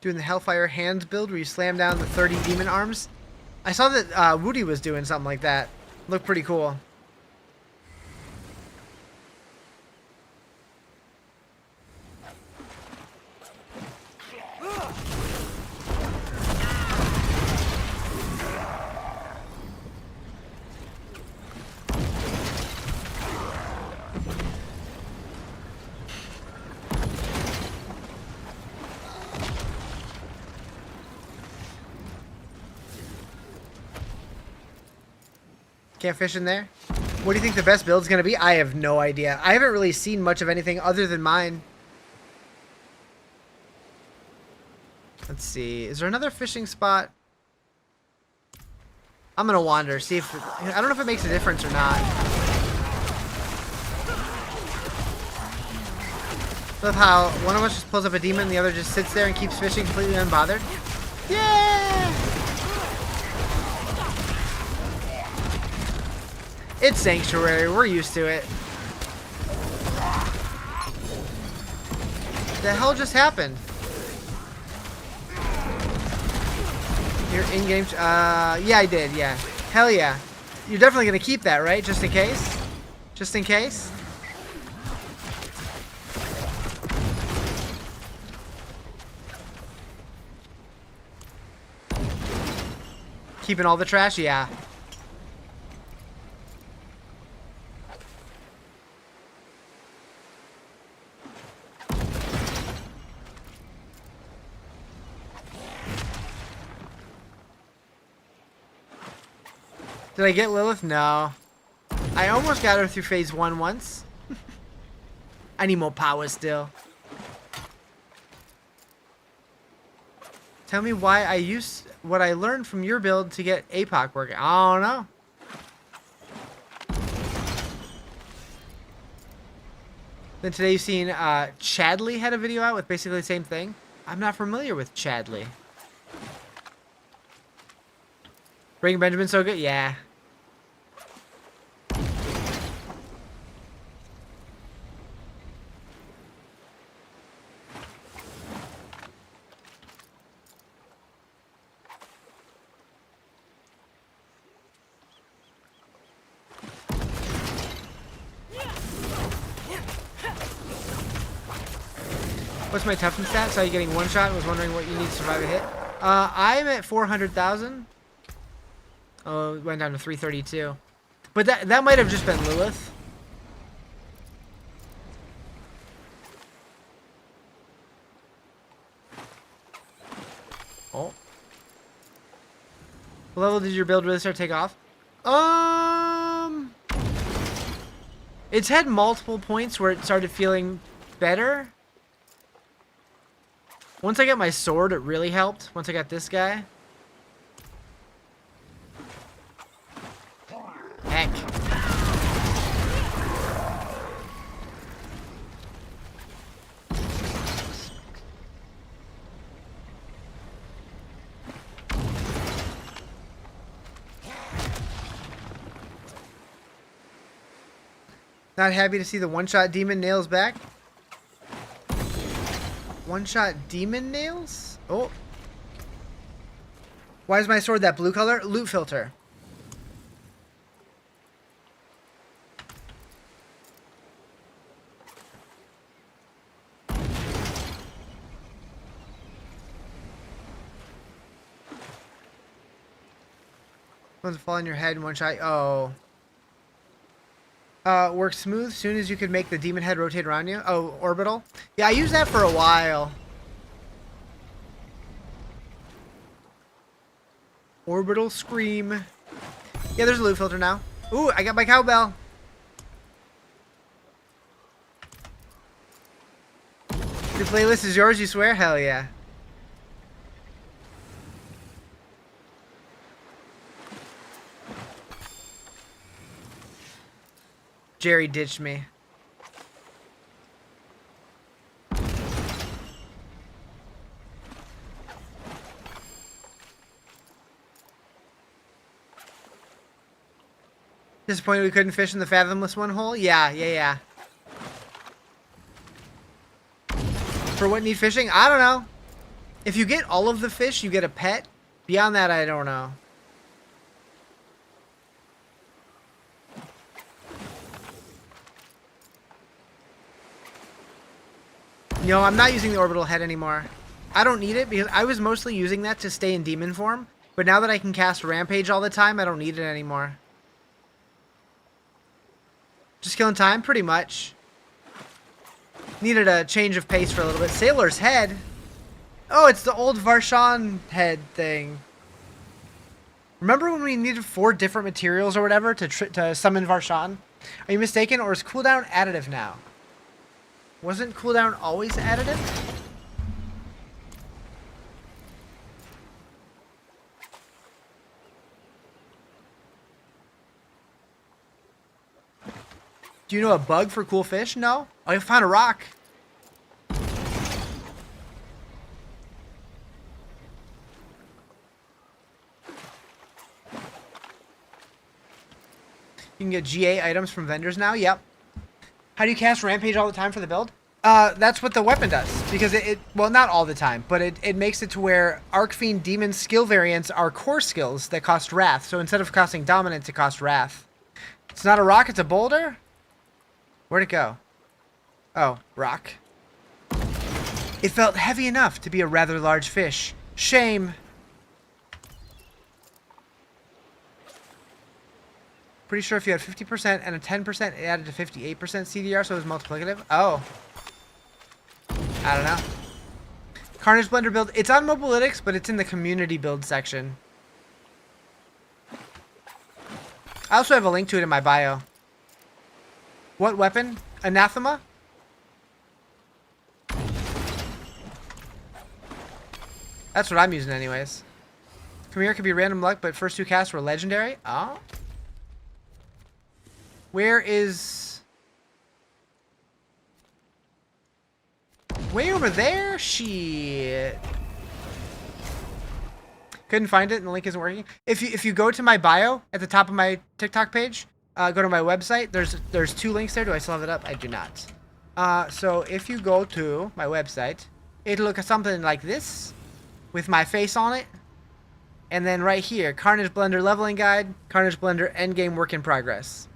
Doing the Hellfire Hands build where you slam down the 30 demon arms. I saw that Woody was doing something like that. Looked pretty cool. Can't fish in there? What do you think the best build's gonna be? I have no idea. I haven't really seen much of anything other than mine. Let's see. Is there another fishing spot? I'm gonna wander, see if... I don't know if it makes a difference or not. Love how one of us just pulls up a demon and the other just sits there and keeps fishing completely unbothered. Yeah! It's Sanctuary. We're used to it. The hell just happened? Your in-game... yeah, I did, yeah. Hell yeah. You're definitely gonna keep that, right? Just in case? Just in case? Keeping all the trash? Yeah. Did I get Lilith? No. I almost got her through phase 1 once. I need more power still. Tell me why I used what I learned from your build to get APOC working. I don't know. Then today you've seen Chadley had a video out with basically the same thing. I'm not familiar with Chadley. Bring Benjamin so good? Yeah. What's my toughness stat? Saw you getting one shot and was wondering what you need to survive a hit. I'm at 400,000. Oh, it went down to 332. But that might have just been Lilith. Oh. What level did your build really start to take off? It's had multiple points where it started feeling better. Once I got my sword, it really helped. Once I got this guy. Heck. Not happy to see the one-shot demon nails back. One-shot demon nails? Oh. Why is my sword that blue color? Loot filter. One's fall on your head in one shot. Oh. Works smooth soon as you could make the demon head rotate around you. Oh, orbital. Yeah, I used that for a while. Orbital scream. Yeah, there's a loot filter now. Ooh, I got my cowbell. Your playlist is yours, you swear? Hell yeah. Jerry ditched me. Disappointed we couldn't fish in the fathomless one hole? Yeah. For what need fishing? I don't know. If you get all of the fish, you get a pet. Beyond that, I don't know. No, I'm not using the orbital head anymore. I don't need it because I was mostly using that to stay in demon form. But now that I can cast Rampage all the time, I don't need it anymore. Just killing time, pretty much. Needed a change of pace for a little bit. Sailor's head? Oh, it's the old Varshan head thing. Remember when we needed 4 different materials or whatever to summon Varshan? Are you mistaken, or is cooldown additive now? Wasn't cooldown always additive? Do you know a bug for cool fish? No. Oh, I found a rock. You can get GA items from vendors now. Yep. How do you cast Rampage all the time for the build? That's what the weapon does. Because well, not all the time, but it makes it to where Arcfiend Demon skill variants are core skills that cost Wrath. So instead of costing Dominance, it costs Wrath. It's not a rock, it's a boulder? Where'd it go? Oh, rock. It felt heavy enough to be a rather large fish. Shame. Pretty sure if you had 50% and a 10%, it added to 58% CDR, so it was multiplicative. Oh. I don't know. Carnage Blender build. It's on Mobilytics, but it's in the community build section. I also have a link to it in my bio. What weapon? Anathema? That's what I'm using anyways. Come here could be random luck, but first 2 casts were legendary. Oh. Where is... Way over there? Shit. Couldn't find it and the link isn't working. If you go to my bio at the top of my TikTok page, go to my website. There's 2 links there. Do I still have it up? I do not. So if you go to my website, it'll look something like this with my face on it. And then right here, Carnage Blender Leveling Guide, Carnage Blender Endgame Work in Progress.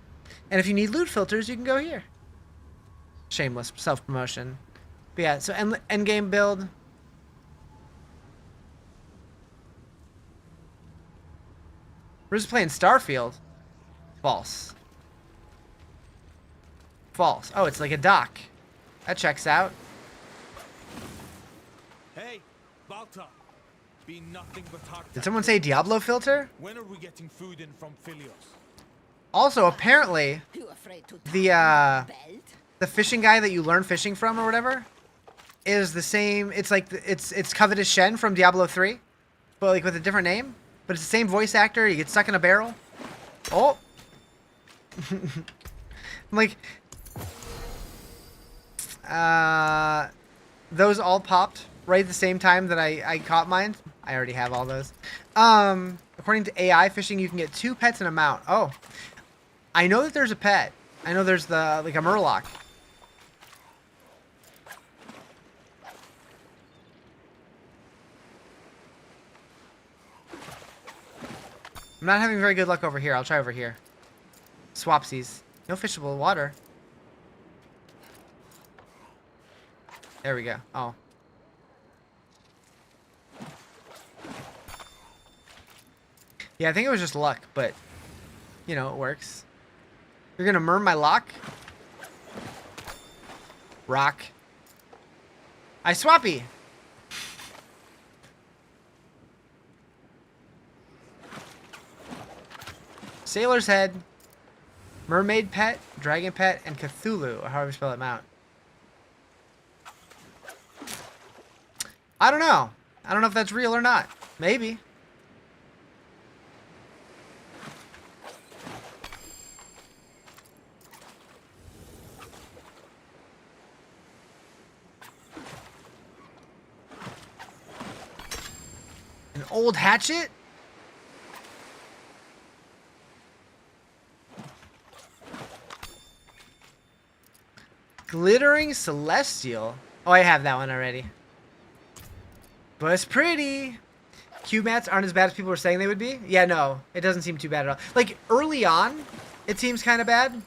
And if you need loot filters, you can go here. Shameless self-promotion. But yeah, so endgame build. We're just playing Starfield. False. False. Oh, it's like a dock. That checks out. Hey, Balta. Be nothing but talk. Did someone say Diablo filter? When are we getting food in from Philios? Also, apparently, You afraid to the belt? the fishing guy that you learn fishing from or whatever is the same. It's like it's Covetous Shen from Diablo 3, but like with a different name. But it's the same voice actor. You get stuck in a barrel. Oh, I'm like, those all popped right at the same time that I caught mine. I already have all those. According to AI fishing, you can get 2 pets and a mount. Oh, I know that there's a pet. I know there's like a Murloc. I'm not having very good luck over here. I'll try over here. Swapsies. No fishable water. There we go. Oh. Yeah, I think it was just luck, but, you know, it works. You're gonna murm my lock? Rock. I swappy. Sailor's Head, Mermaid Pet, Dragon Pet, and Cthulhu, or however you spell it out. I don't know. I don't know if that's real or not. Maybe. An old hatchet? Glittering Celestial. Oh, I have that one already. But it's pretty. Cube mats aren't as bad as people were saying they would be. Yeah, no. It doesn't seem too bad at all. Like, early on, it seems kind of bad.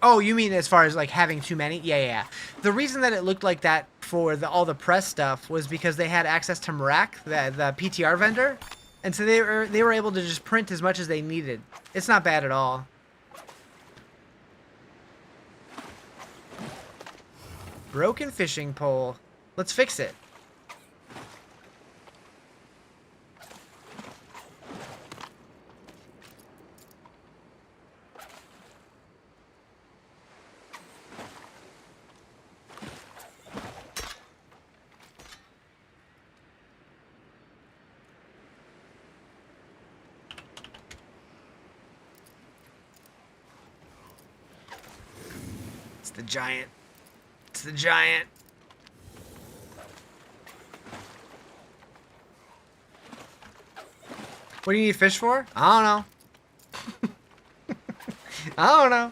Oh, you mean as far as, like, having too many? Yeah, yeah, yeah. The reason that it looked like that for all the press stuff was because they had access to Merak, the PTR vendor. And so they were able to just print as much as they needed. It's not bad at all. Broken fishing pole. Let's fix it. It's the giant. It's the giant. What do you need fish for? I don't know. I don't know.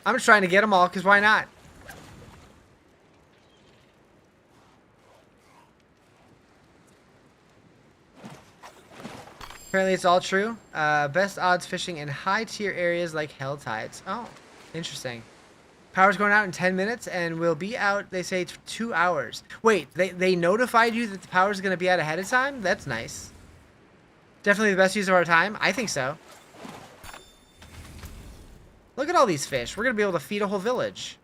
I'm just trying to get them all, because why not? Apparently it's all true. Best odds fishing in high tier areas like hell tides. Oh, interesting. Power's going out in 10 minutes and will be out, they say, 2 hours. Wait, they notified you that the power's going to be out ahead of time? That's nice. Definitely the best use of our time? I think so. Look at all these fish. We're going to be able to feed a whole village.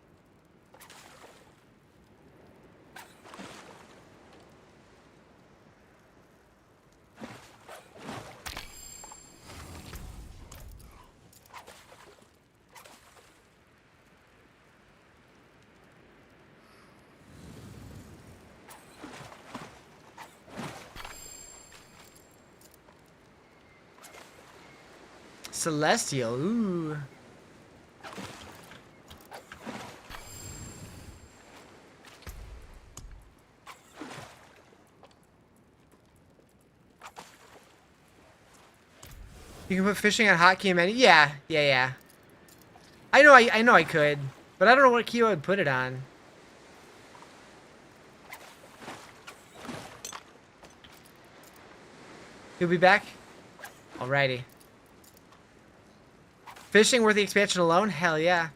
Celestial, ooh. You can put fishing on hotkey and menu. Yeah. I know I could, but I don't know what key I would put it on. He'll be back? Alrighty. Fishing worth the expansion alone? Hell yeah.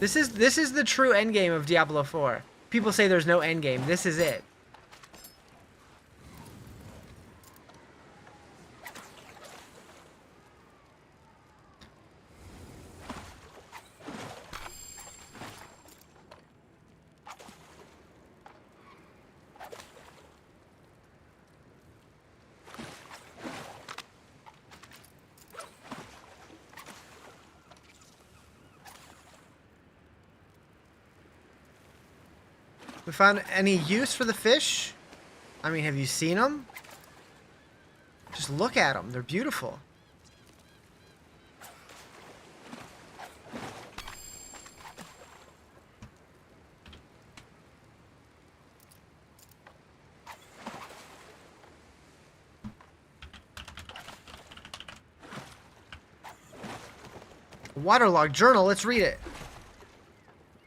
This is the true endgame of Diablo 4. People say there's no endgame. This is it. We found any use for the fish? I mean, have you seen them? Just look at them. They're beautiful. Waterlogged journal. Let's read it.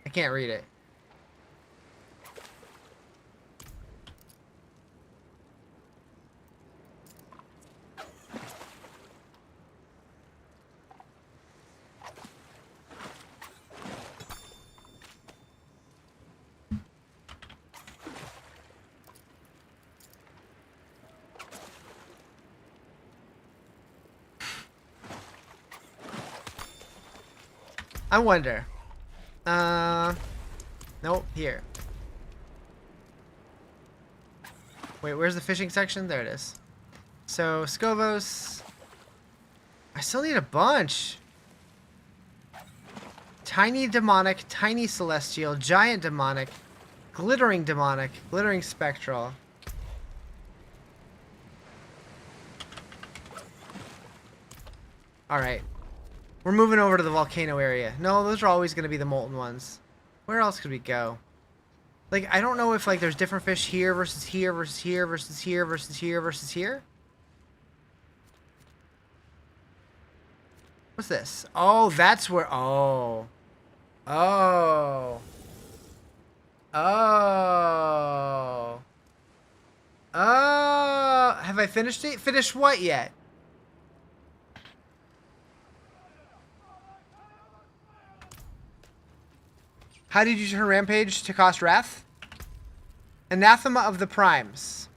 I can't read it. I wonder. Nope, here. Wait, where's the fishing section? There it is. So, Scovos. I still need a bunch. Tiny demonic, tiny celestial, giant demonic, glittering spectral. Alright. We're moving over to the volcano area. No, those are always going to be the molten ones. Where else could we go? Like, I don't know if, like, there's different fish here versus here versus here versus here versus here versus here. What's this? Oh, that's where... Oh. Oh. Oh. Oh. Have I finished it? Finished what yet? How did you turn Rampage to cost Wrath? Anathema of the Primes.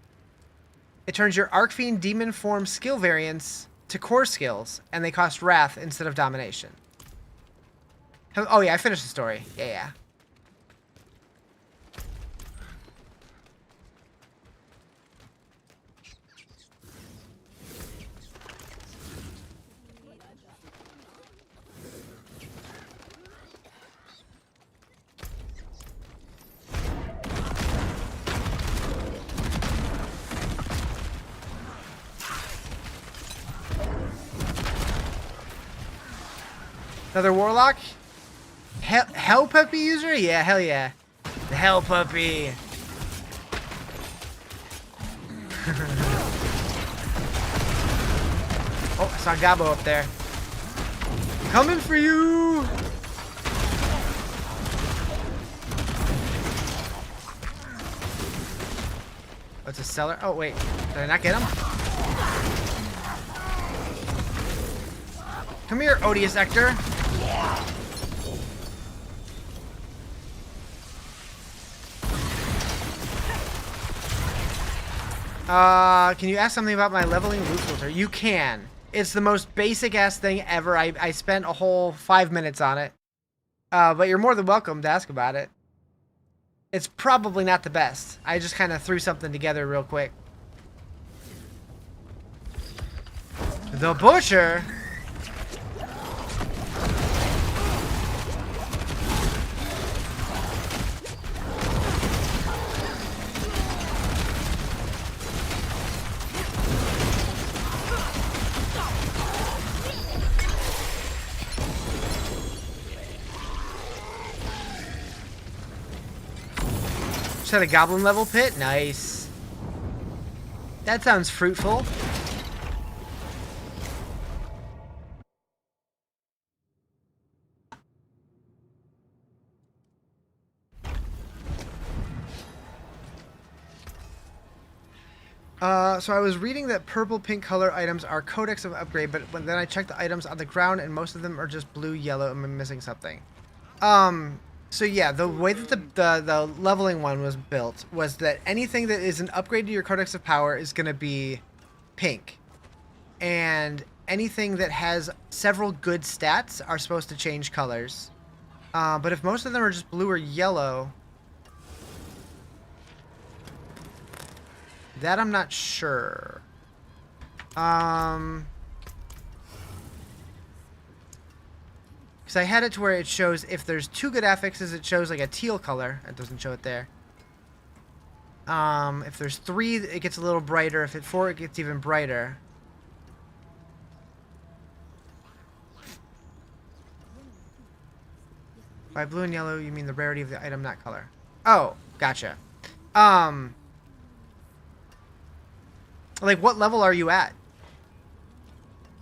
It turns your Arcfiend demon form skill variants to core skills, and they cost Wrath instead of Domination. Oh yeah, I finished the story. Yeah. Another warlock? Hell puppy user? Yeah, hell yeah. The hell puppy. Oh, I saw Gabo up there. Coming for you! What's a cellar? Oh, wait. Did I not get him? Come here, odious Ector. Can you ask something about my leveling loot filter? You can. It's the most basic ass thing ever. I spent a whole 5 minutes on it. But you're more than welcome to ask about it. It's probably not the best. I just kind of threw something together real quick. The Butcher? Just had a goblin level pit? Nice. That sounds fruitful. So I was reading that purple-pink color items are codex of upgrade, but then I checked the items on the ground and most of them are just blue, yellow, and I'm missing something. So yeah, the way that the leveling one was built was that anything that is an upgrade to your codex of power is going to be pink. And anything that has several good stats are supposed to change colors. But if most of them are just blue or yellow, that I'm not sure. Because I had it to where it shows if there's 2 good affixes, it shows like a teal color. It doesn't show it there. If there's 3, it gets a little brighter. If it's 4, it gets even brighter. By blue and yellow, you mean the rarity of the item, not color. Oh, gotcha. Like, what level are you at?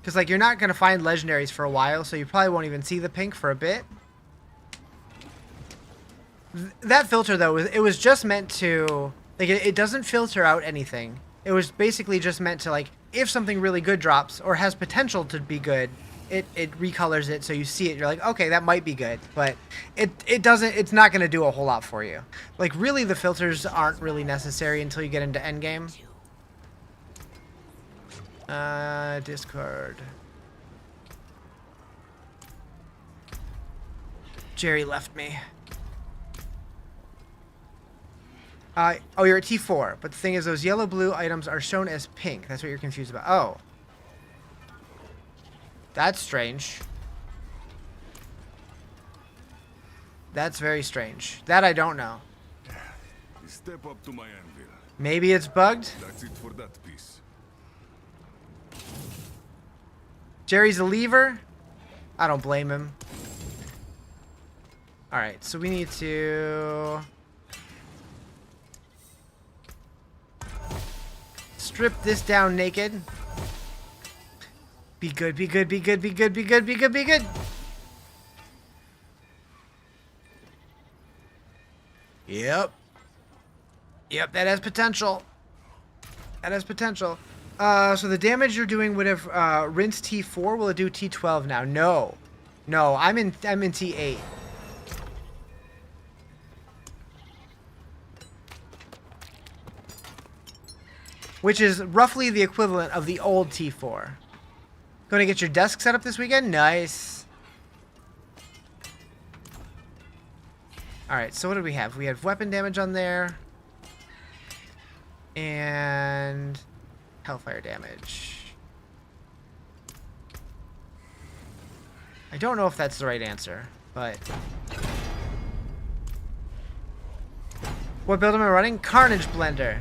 Because, like, you're not going to find legendaries for a while, so you probably won't even see the pink for a bit. That filter, though, it was just meant to... Like, it doesn't filter out anything. It was basically just meant to, like, if something really good drops, or has potential to be good, it recolors it so you see it. You're like, okay, that might be good. But it doesn't... It's not going to do a whole lot for you. Like, really, the filters aren't really necessary until you get into endgame. Discard. Jerry left me. Oh, you're at T4, but the thing is those yellow-blue items are shown as pink. That's what you're confused about. Oh. That's strange. That's very strange. That I don't know. Step up to my anvil. Maybe it's bugged? That's it for that piece. Jerry's a lever? I don't blame him. Alright, so we need to... strip this down naked. Be good, be good, be good, be good, be good, be good, be good. Yep. Yep, that has potential. That has potential. So the damage you're doing would have rinsed T4. Will it do T12 now? No. No, I'm in T8. Which is roughly the equivalent of the old T4. Going to get your desk set up this weekend? Nice. Alright, so what do we have? We have weapon damage on there. And... hellfire damage. I don't know if that's the right answer, but... What build am I running? Carnage Blender.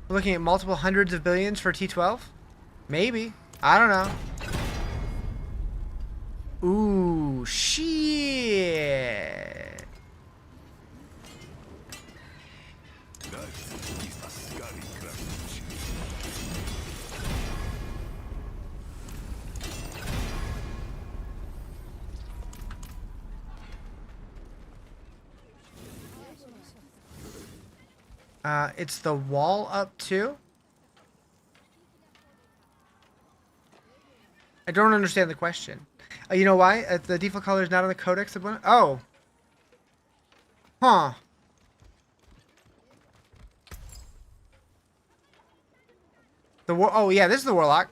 We're looking at multiple hundreds of billions for T12? Maybe. I don't know. Ooh, shit. It's the wall up too? I don't understand the question. You know why? The default color is not on the codex. Oh. Huh. Oh, yeah, this is the warlock.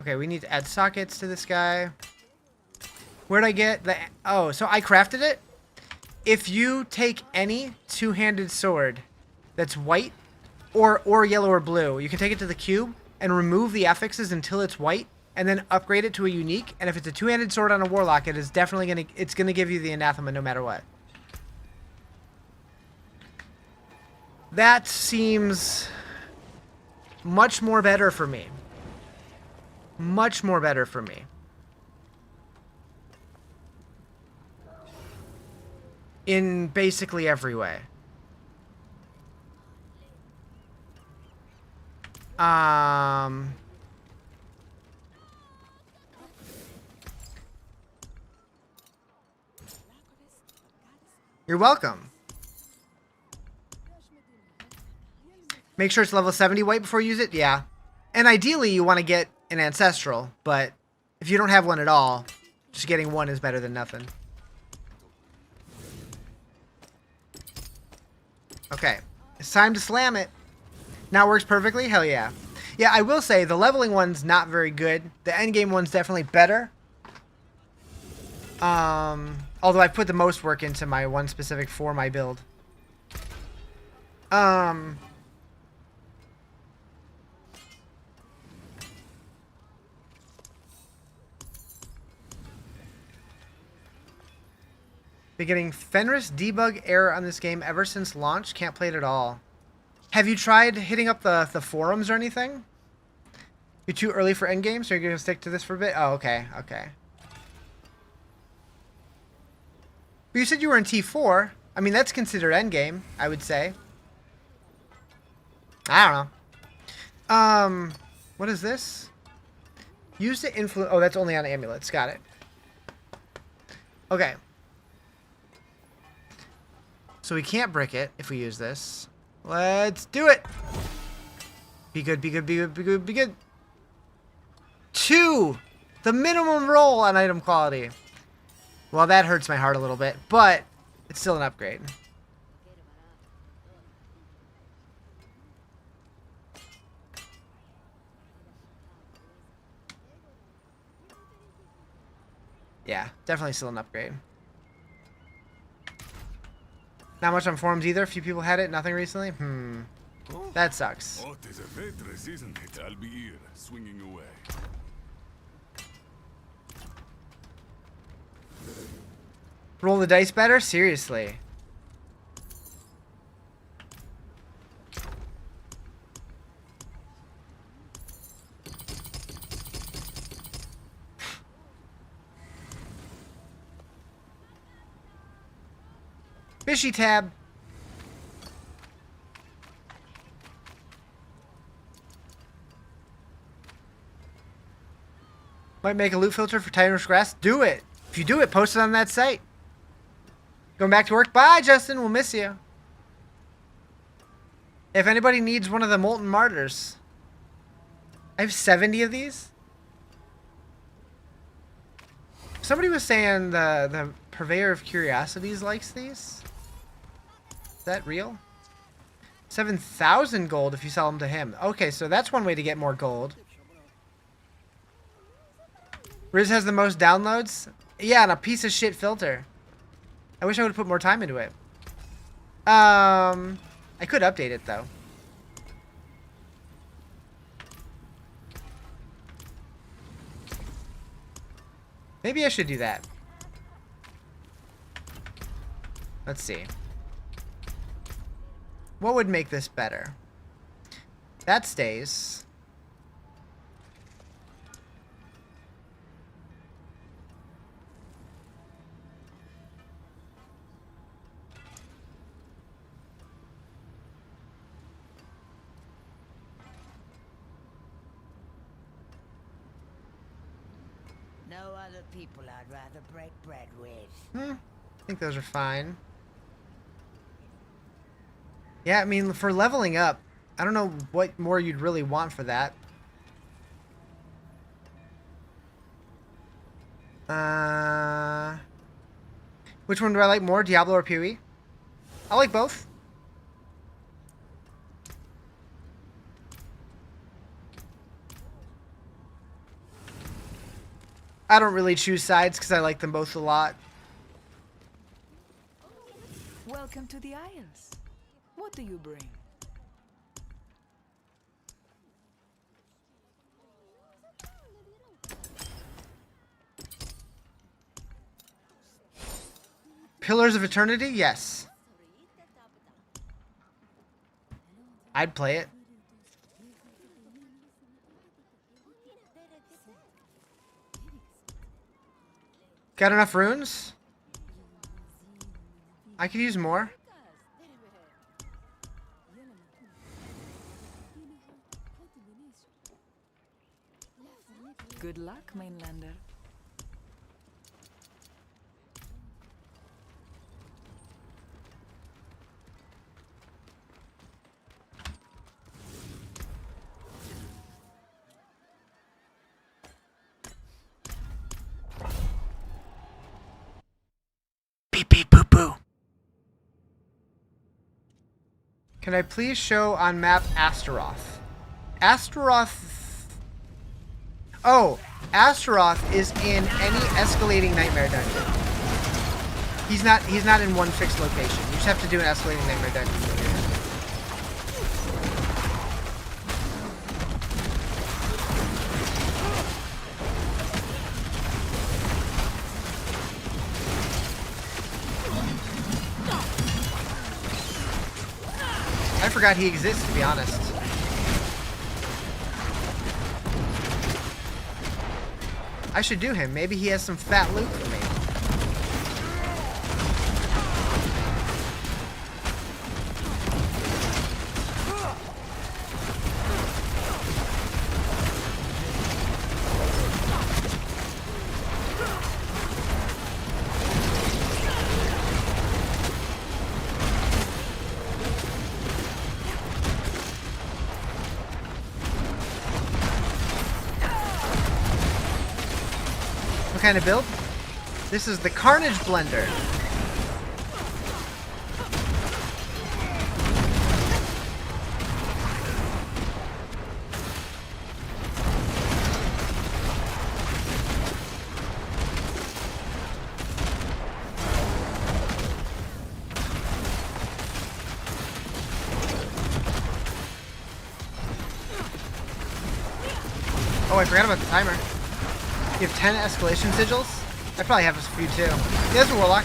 Okay, we need to add sockets to this guy. Where'd I get the... Oh, so I crafted it? If you take any two-handed sword that's white or yellow or blue, you can take it to the cube and remove the affixes until it's white and then upgrade it to a unique. And if it's a two-handed sword on a warlock, it is definitely it's gonna give you the anathema no matter what. That seems much more better for me. Much more better for me. In basically every way. You're welcome. Make sure it's level 70 white before you use it? Yeah. And ideally you want to get an ancestral, but if you don't have one at all, just getting one is better than nothing. Okay, it's time to slam it. Now it works perfectly? Hell yeah. Yeah, I will say the leveling one's not very good. The endgame one's definitely better. Although I put the most work into my one specific for my build. Been getting Fenris debug error on this game ever since launch. Can't play it at all. Have you tried hitting up the forums or anything? You're too early for endgame, so you're going to stick to this for a bit? Oh, okay, okay. But you said you were in T4. I mean, that's considered endgame, I would say. I don't know. What is this? Use to influence... Oh, that's only on amulets. Got it. Okay. So we can't brick it if we use this. Let's do it. Be good, be good, be good, be good, be good. 2! The minimum roll on item quality. Well, that hurts my heart a little bit, but it's still an upgrade. Yeah, definitely still an upgrade. Not much on forums either. A few people had it, nothing recently. That sucks. Oh, it is a waitress, isn't it? I'll be here, swinging away. Roll the dice better? Seriously. Fishy tab. Might make a loot filter for Titan's Grass. Do it. If you do it, post it on that site. Going back to work. Bye, Justin. We'll miss you. If anybody needs one of the Molten Martyrs. I have 70 of these. Somebody was saying the Purveyor of Curiosities likes these. Is that real? 7,000 gold if you sell them to him. Okay, so that's one way to get more gold. Riz has the most downloads? Yeah, and a piece of shit filter. I wish I would have put more time into it. I could update it, though. Maybe I should do that. Let's see. What would make this better? That stays. no other people I'd rather break bread with. I think those are fine. Yeah, I mean, for leveling up, I don't know what more you'd really want for that. Which one do I like more, Diablo or PoE? I like both. I don't really choose sides because I like them both a lot. Welcome to the Isles. What do you bring? Pillars of Eternity? Yes. I'd play it. Got enough runes? I could use more. Good luck, Mainlander. Beep beep boo boo. Can I please show on map Astaroth? Astaroth. Oh, Astaroth is in any escalating nightmare dungeon. He's not in one fixed location. You just have to do an escalating nightmare dungeon. I forgot he exists, to be honest. I should do him. Maybe he has some fat loot for me. What kind of build? This is the Carnage Blender. Oh, I forgot about the timer. You have 10 escalation sigils? I probably have a few too. Yeah, there's a warlock.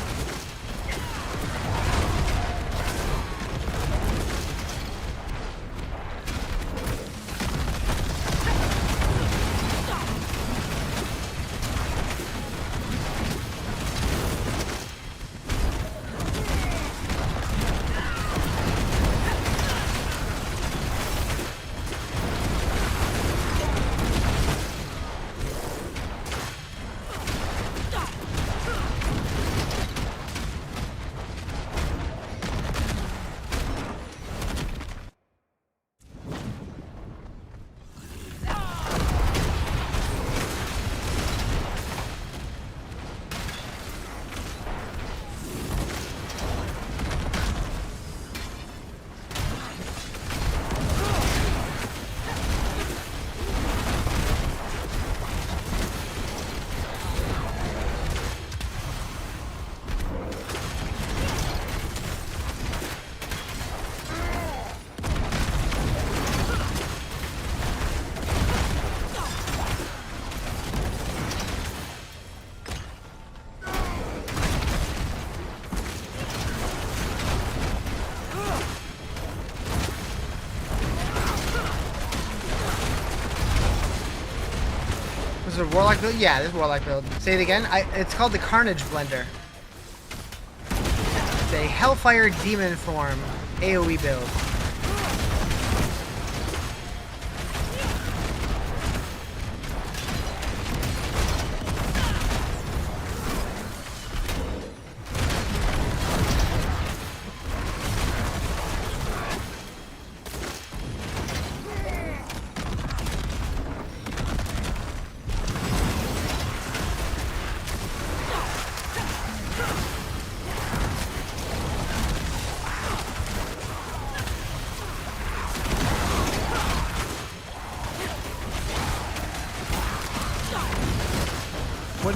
Was it a warlock build? Yeah, this is a warlock build. Say it again. It's called the Carnage Blender. It's a Hellfire Demon form AoE build.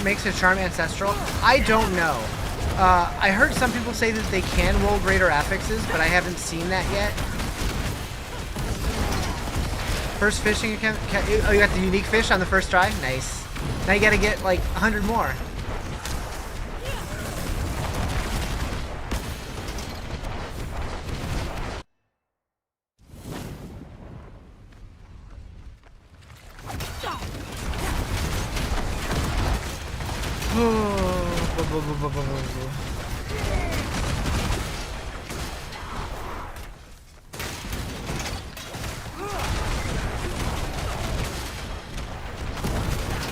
makes a charm ancestral? I don't know. I heard some people say that they can roll greater affixes, but I haven't seen that yet. First fishing account. Oh, you got the unique fish on the first try? Nice. Now you gotta get like 100 more.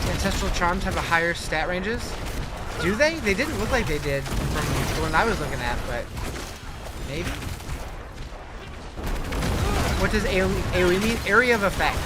Ancestral charms have a higher stat ranges. Do they? They didn't look like they did from the one I was looking at, but maybe. What does AoE mean? Area of effect.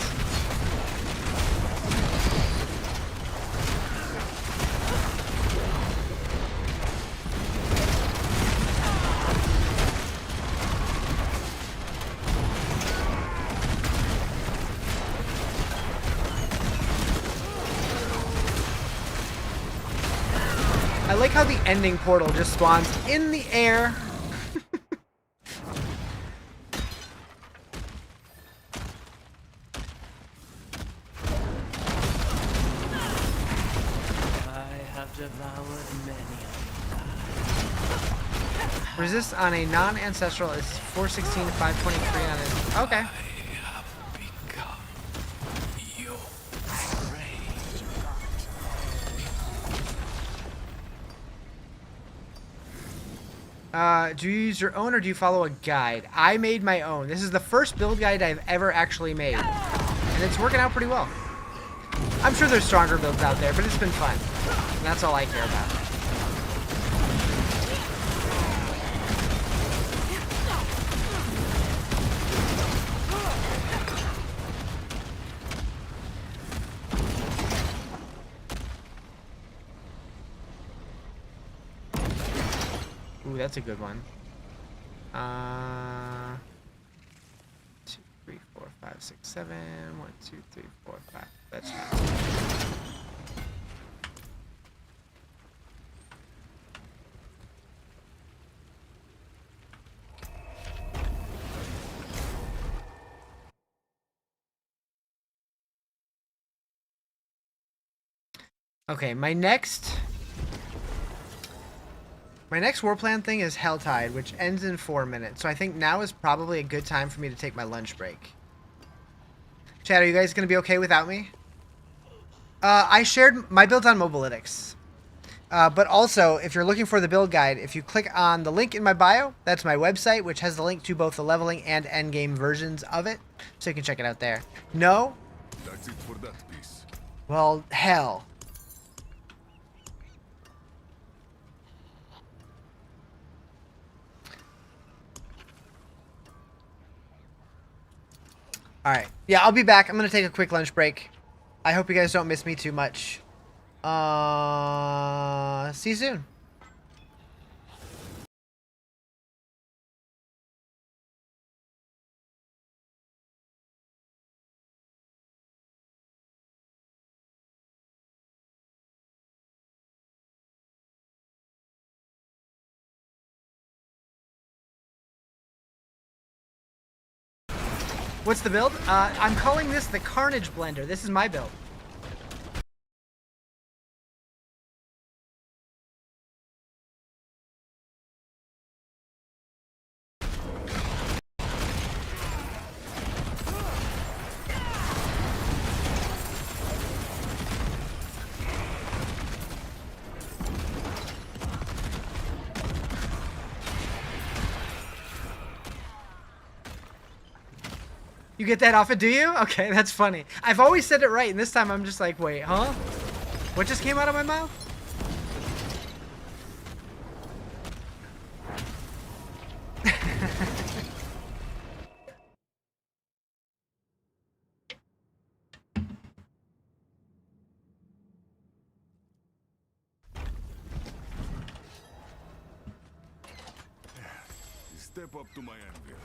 I like how the ending portal just spawns in the air. I have devoured many. Resist on a non-ancestral is 416, 523 on it. Okay. Do you use your own or do you follow a guide? I made my own. This is the first build guide I've ever actually made. And it's working out pretty well. I'm sure there's stronger builds out there, but it's been fun. And that's all I care about. Ooh, that's a good one. 2, 3, 4, 5, 6, 7. 1, 2, 3, 4, 5. That's fine. Okay, my next war plan thing is Helltide, which ends in 4 minutes. So I think now is probably a good time for me to take my lunch break. Chat, are you guys going to be okay without me? I shared my builds on Mobalytics. But also, if you're looking for the build guide, if you click on the link in my bio, that's my website, which has the link to both the leveling and endgame versions of it. So you can check it out there. No? That's it for that piece. Well, hell. Alright. Yeah, I'll be back. I'm going to take a quick lunch break. I hope you guys don't miss me too much. See you soon. What's the build? I'm calling this the Carnage Blender. This is my build. You get that off it, do you? Okay, that's funny. I've always said it right, and this time I'm just like, wait, huh? What just came out of my mouth? Step up to my anvil.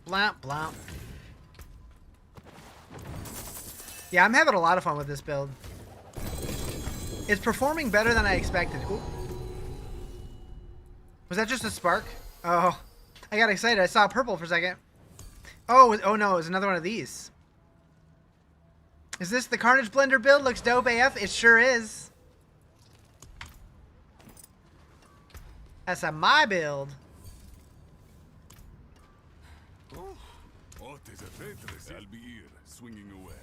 Blamp, blamp. Yeah, I'm having a lot of fun with this build. It's performing better than I expected. Ooh. Was that just a spark? Oh, I got excited. I saw purple for a second. Oh, oh no, it was another one of these. Is this the Carnage Blender build? Looks dope AF. It sure is. That's a my build. Oh, tis a traitress. I'll be here, swinging away.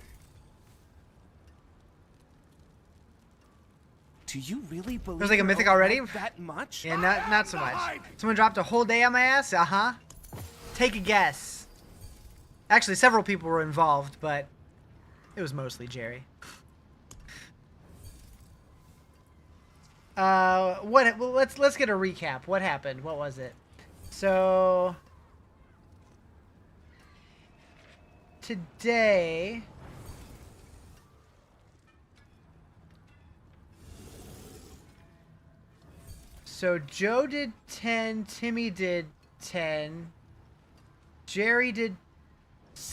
Do you really believe There's like a you're mythic out already? that much? Yeah, not so much. Someone dropped a whole day on my ass? Uh-huh. Take a guess. Actually, several people were involved, but it was mostly Jerry. Well, let's get a recap. What happened? What was it? So today Joe did 10, Timmy did 10, Jerry did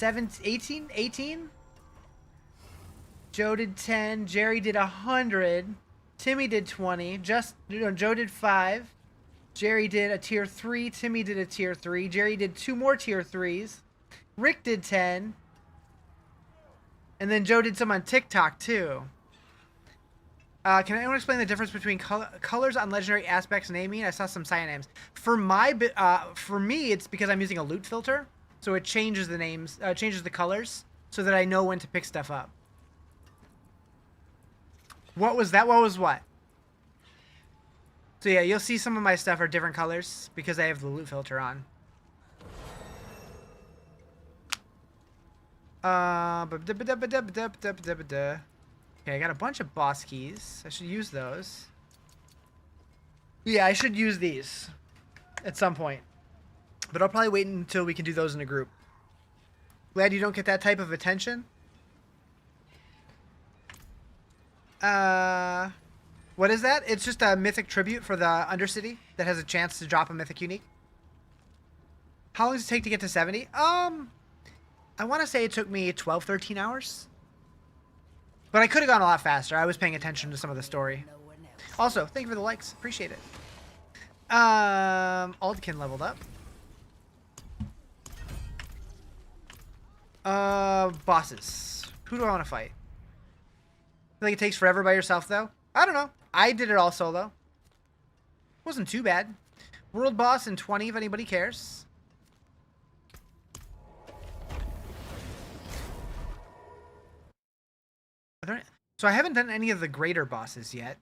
18? Joe did 10, Jerry did 100, Timmy did 20, Joe did 5, Jerry did a tier 3, Timmy did a tier 3, Jerry did 2 more tier 3s, Rick did 10, and then Joe did some on TikTok too. Can anyone explain the difference between colors on legendary aspects naming? I saw some cyanames. For me, it's because I'm using a loot filter, so it changes the names, changes the colors, so that I know when to pick stuff up. What was that? What was what? So yeah, you'll see some of my stuff are different colors because I have the loot filter on. Okay, I got a bunch of boss keys. I should use those. Yeah, I should use these at some point. But I'll probably wait until we can do those in a group. Glad you don't get that type of attention. What is that? It's just a mythic tribute for the Undercity that has a chance to drop a mythic unique. How long does it take to get to 70? I want to say it took me 12, 13 hours. But I could have gone a lot faster. I was paying attention to some of the story. Also, thank you for the likes. Appreciate it. Aldkin leveled up. Bosses. Who do I want to fight? I feel like it takes forever by yourself, though. I don't know. I did it all solo. Wasn't too bad. World boss in 20, if anybody cares. So I haven't done any of the greater bosses yet.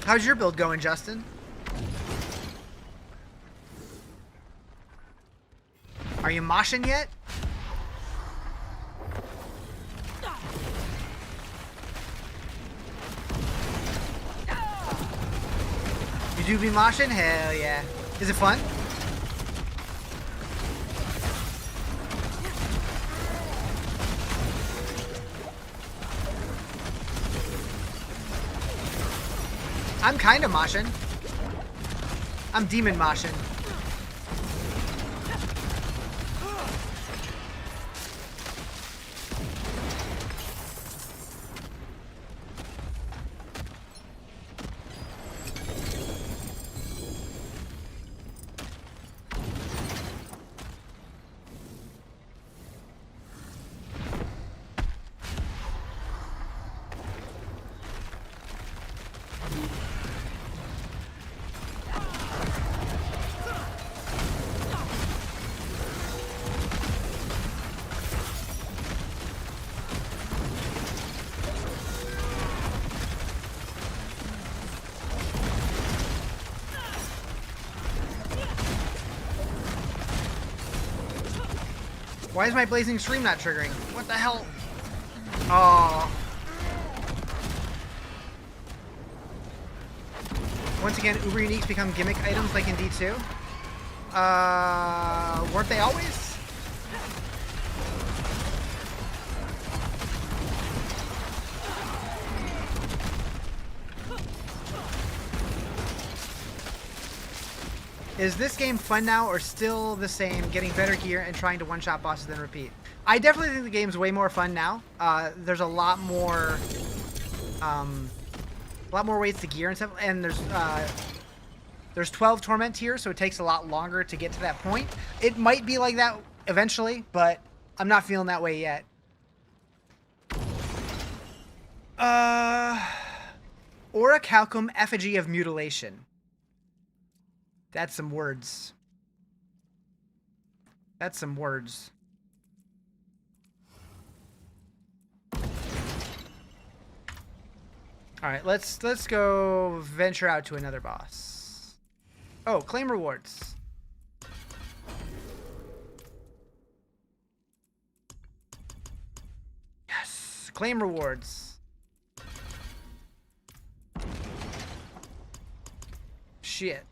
How's your build going, Justin? Are you moshing yet? You do be moshing? Hell yeah. Is it fun? I'm kind of moshing. I'm demon moshing. Why is my blazing stream not triggering? What the hell? Oh. Once again, Uber Uniques become gimmick items like in D2. Weren't they always? Is this game fun now or still the same, getting better gear and trying to one-shot bosses then repeat? I definitely think the game's way more fun now. There's a lot more ways to gear and stuff, and there's 12 torment tiers, so it takes a lot longer to get to that point. It might be like that eventually, but I'm not feeling that way yet. Orichalcum Effigy of Mutilation. That's some words. That's some words. All right, let's go venture out to another boss. Oh, claim rewards. Yes, claim rewards. Shit.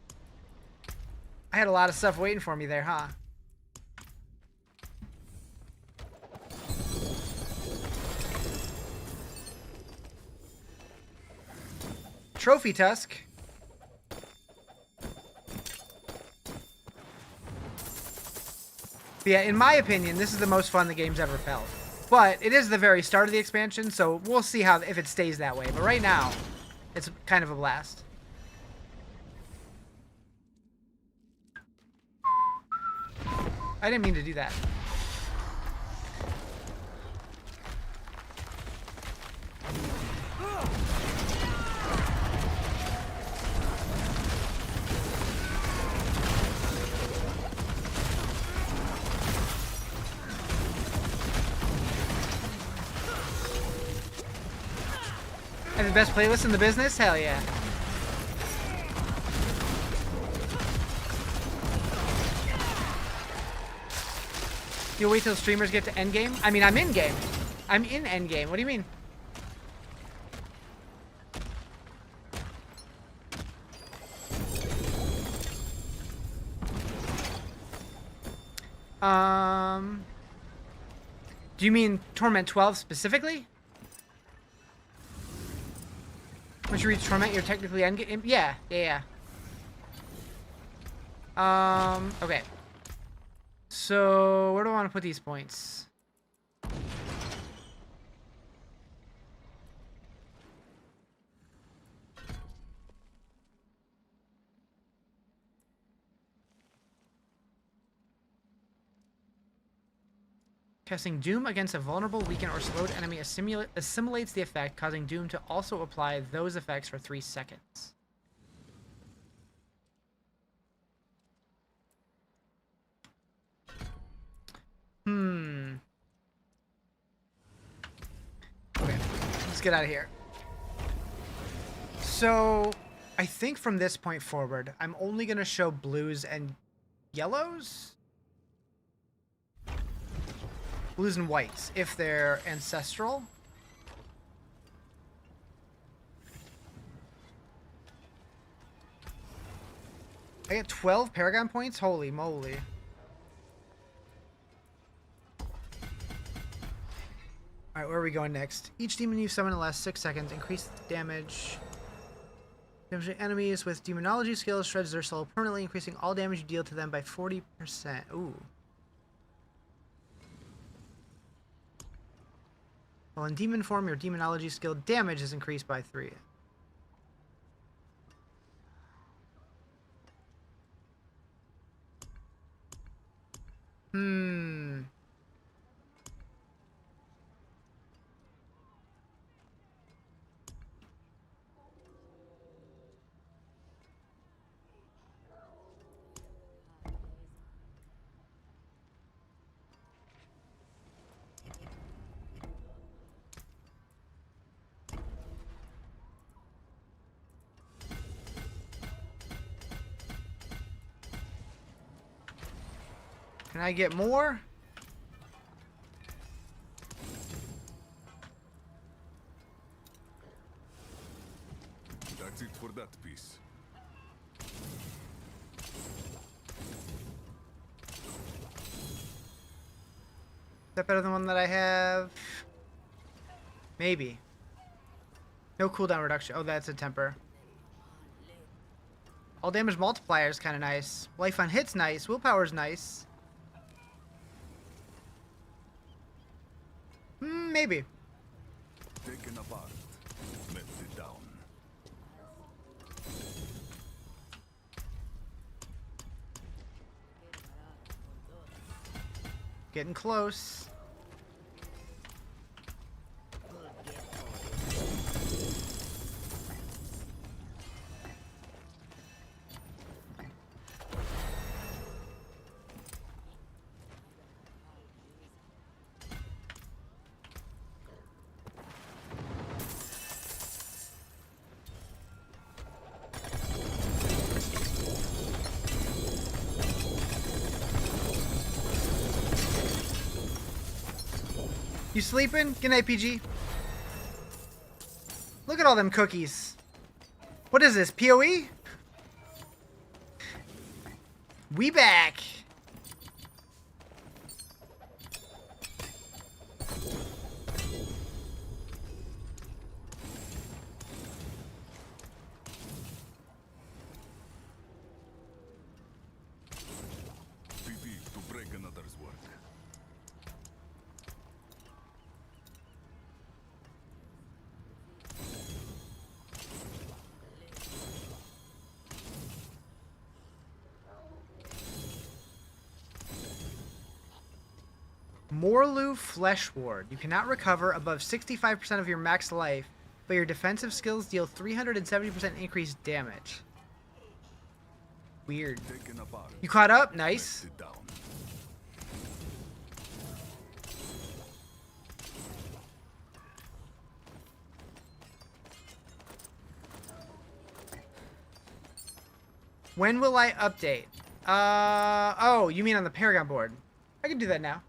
I had a lot of stuff waiting for me there, huh? Trophy Tusk. But yeah, in my opinion, this is the most fun the game's ever felt. But it is the very start of the expansion, so we'll see how if it stays that way. But right now, it's kind of a blast. I didn't mean to do that. And the best playlist in the business? Hell yeah. You'll wait till streamers get to endgame? I mean, I'm in game. I'm in endgame. What do you mean? Do you mean Torment 12 specifically? Once you reach Torment, you're technically endgame? Yeah. Okay. So, where do I want to put these points? Casting Doom against a vulnerable, weakened, or slowed enemy assimilates the effect, causing Doom to also apply those effects for 3 seconds. Okay, let's get out of here. So, I think from this point forward, I'm only going to show blues and yellows? Blues and whites, if they're ancestral. I get 12 Paragon points? Holy moly. Alright, where are we going next? Each demon you summon in the last 6 seconds increase damage. Damage to enemies with demonology skills shreds their soul permanently, increasing all damage you deal to them by 40%. Ooh. While in demon form, your demonology skill damage is increased by 3. Can I get more? That's it for that piece. that better than one that I have? Maybe. No cooldown reduction. Oh, that's a temper. All damage multiplier is kind of nice. Life on hit's nice. Willpower's nice. Maybe. Taken apart, melted down. Getting close. You sleeping? Good night, PG. Look at all them cookies. What is this, PoE? We back. PP to break another's work. Morlu Flesh Ward. You cannot recover above 65% of your max life, but your defensive skills deal 370% increased damage. Weird. Taken apart, You caught up? Nice. melted down. When will I update? Oh, you mean on the Paragon board? I can do that now.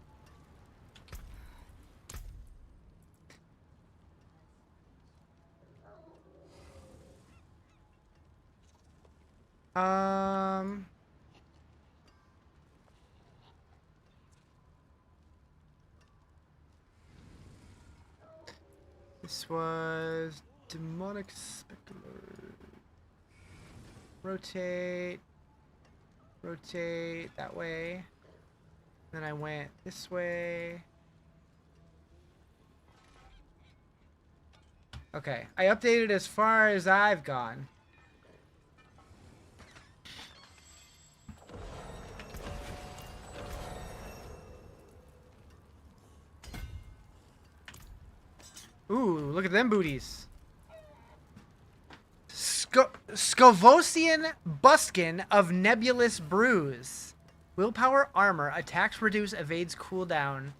This was Demonic Specular. Rotate. Rotate that way. Then I went this way. Okay, I updated as far as I've gone. Ooh, look at them booties. Scovosian Buskin of Nebulous Bruise. Willpower armor. Attacks reduce, evades cooldown.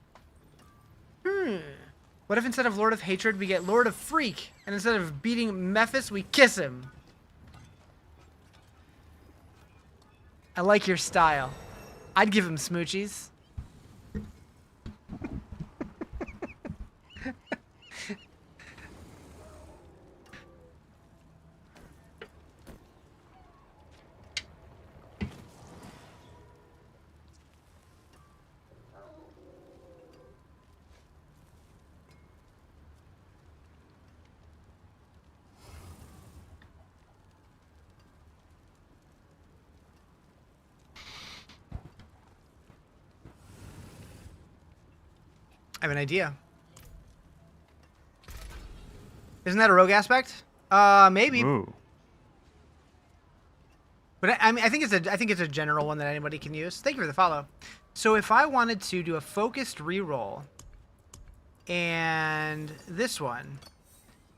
What if instead of Lord of Hatred, we get Lord of Freak? And instead of beating Mephis, we kiss him? I like your style. I'd give him smoochies. I have an idea. Isn't that a rogue aspect? Maybe. Ooh. But I mean, I think it's a general one that anybody can use. Thank you for the follow. So if I wanted to do a focused reroll, and this one,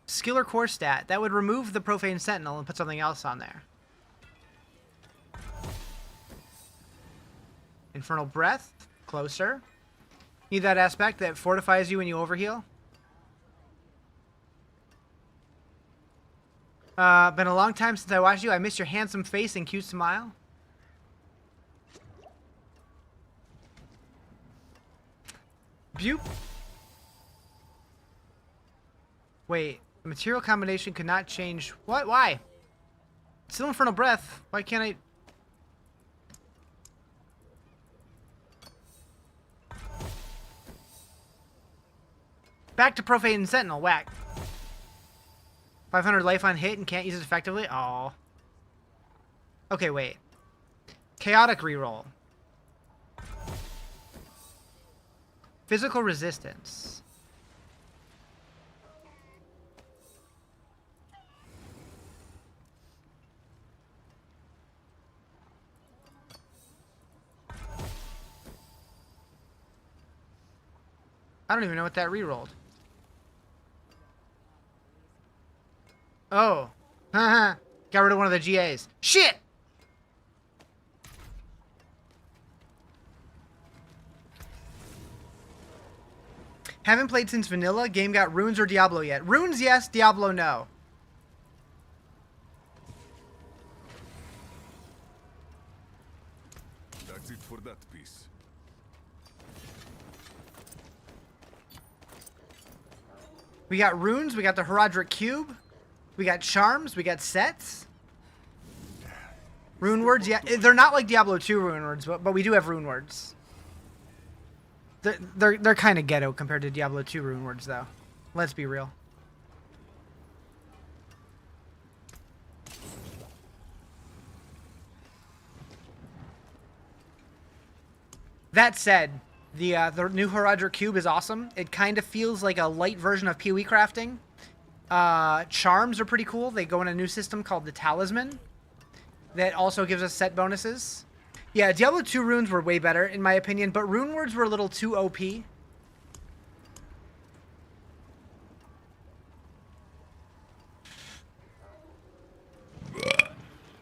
skill or core stat, that would remove the Profane Sentinel and put something else on there. Infernal Breath, closer. Need that aspect that fortifies you when you overheal. Been a long time since I watched you. I miss your handsome face and cute smile. Bupe. Wait, the material combination could not change. What? Why? Still Infernal Breath. Why can't I? Back to Profane Sentinel. Whack. 500 life on hit and can't use it effectively. Oh. Okay, wait. Chaotic reroll. Physical resistance. I don't even know what that rerolled. Oh. Haha. Got rid of one of the GAs. Shit! Haven't played since vanilla. Game got runes or Diablo yet. Runes, yes. Diablo, no. That's it for that piece. We got runes. We got the Herodric Cube. We got charms. We got sets. Rune words, yeah. They're not like Diablo 2 rune words, but we do have rune words. They're kind of ghetto compared to Diablo 2 rune words, though. Let's be real. That said, the new Herodric Cube is awesome. It kind of feels like a light version of PoE crafting. Charms are pretty cool. They go in a new system called the Talisman that also gives us set bonuses. Yeah, Diablo 2 runes were way better, in my opinion, but rune words were a little too OP.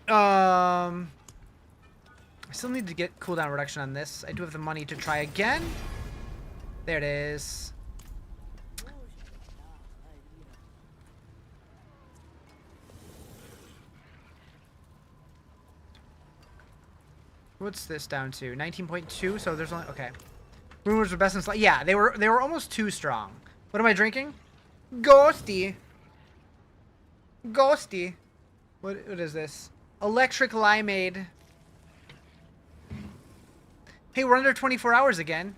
I still need to get cooldown reduction on this. I do have the money to try again. There it is. What's this down to? 19.2. So there's only okay. Rumors were best in slot. Yeah, they were almost too strong. What am I drinking? Ghosty. Ghosty. What is this? Electric limeade. Hey, we're under 24 hours again.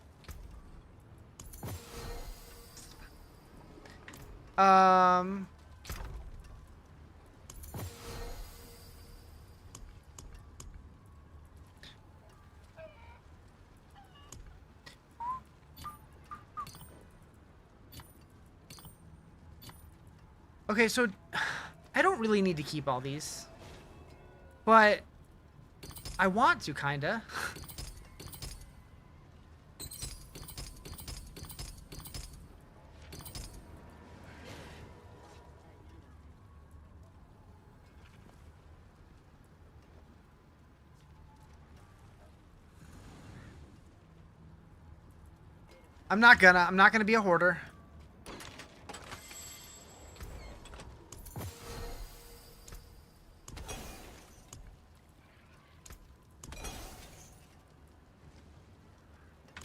Okay, so I don't really need to keep all these, but I want to, kinda. I'm not gonna be a hoarder.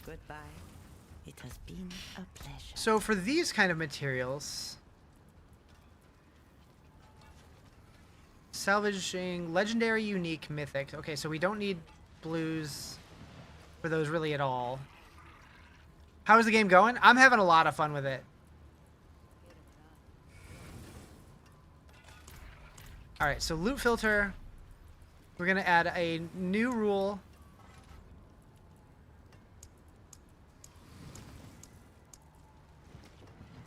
Goodbye. It has been a pleasure. So for these kind of materials, salvaging legendary, unique, mythic. Okay, so we don't need blues for those really at all. How is the game going? I'm having a lot of fun with it. All right, so loot filter. We're gonna add a new rule.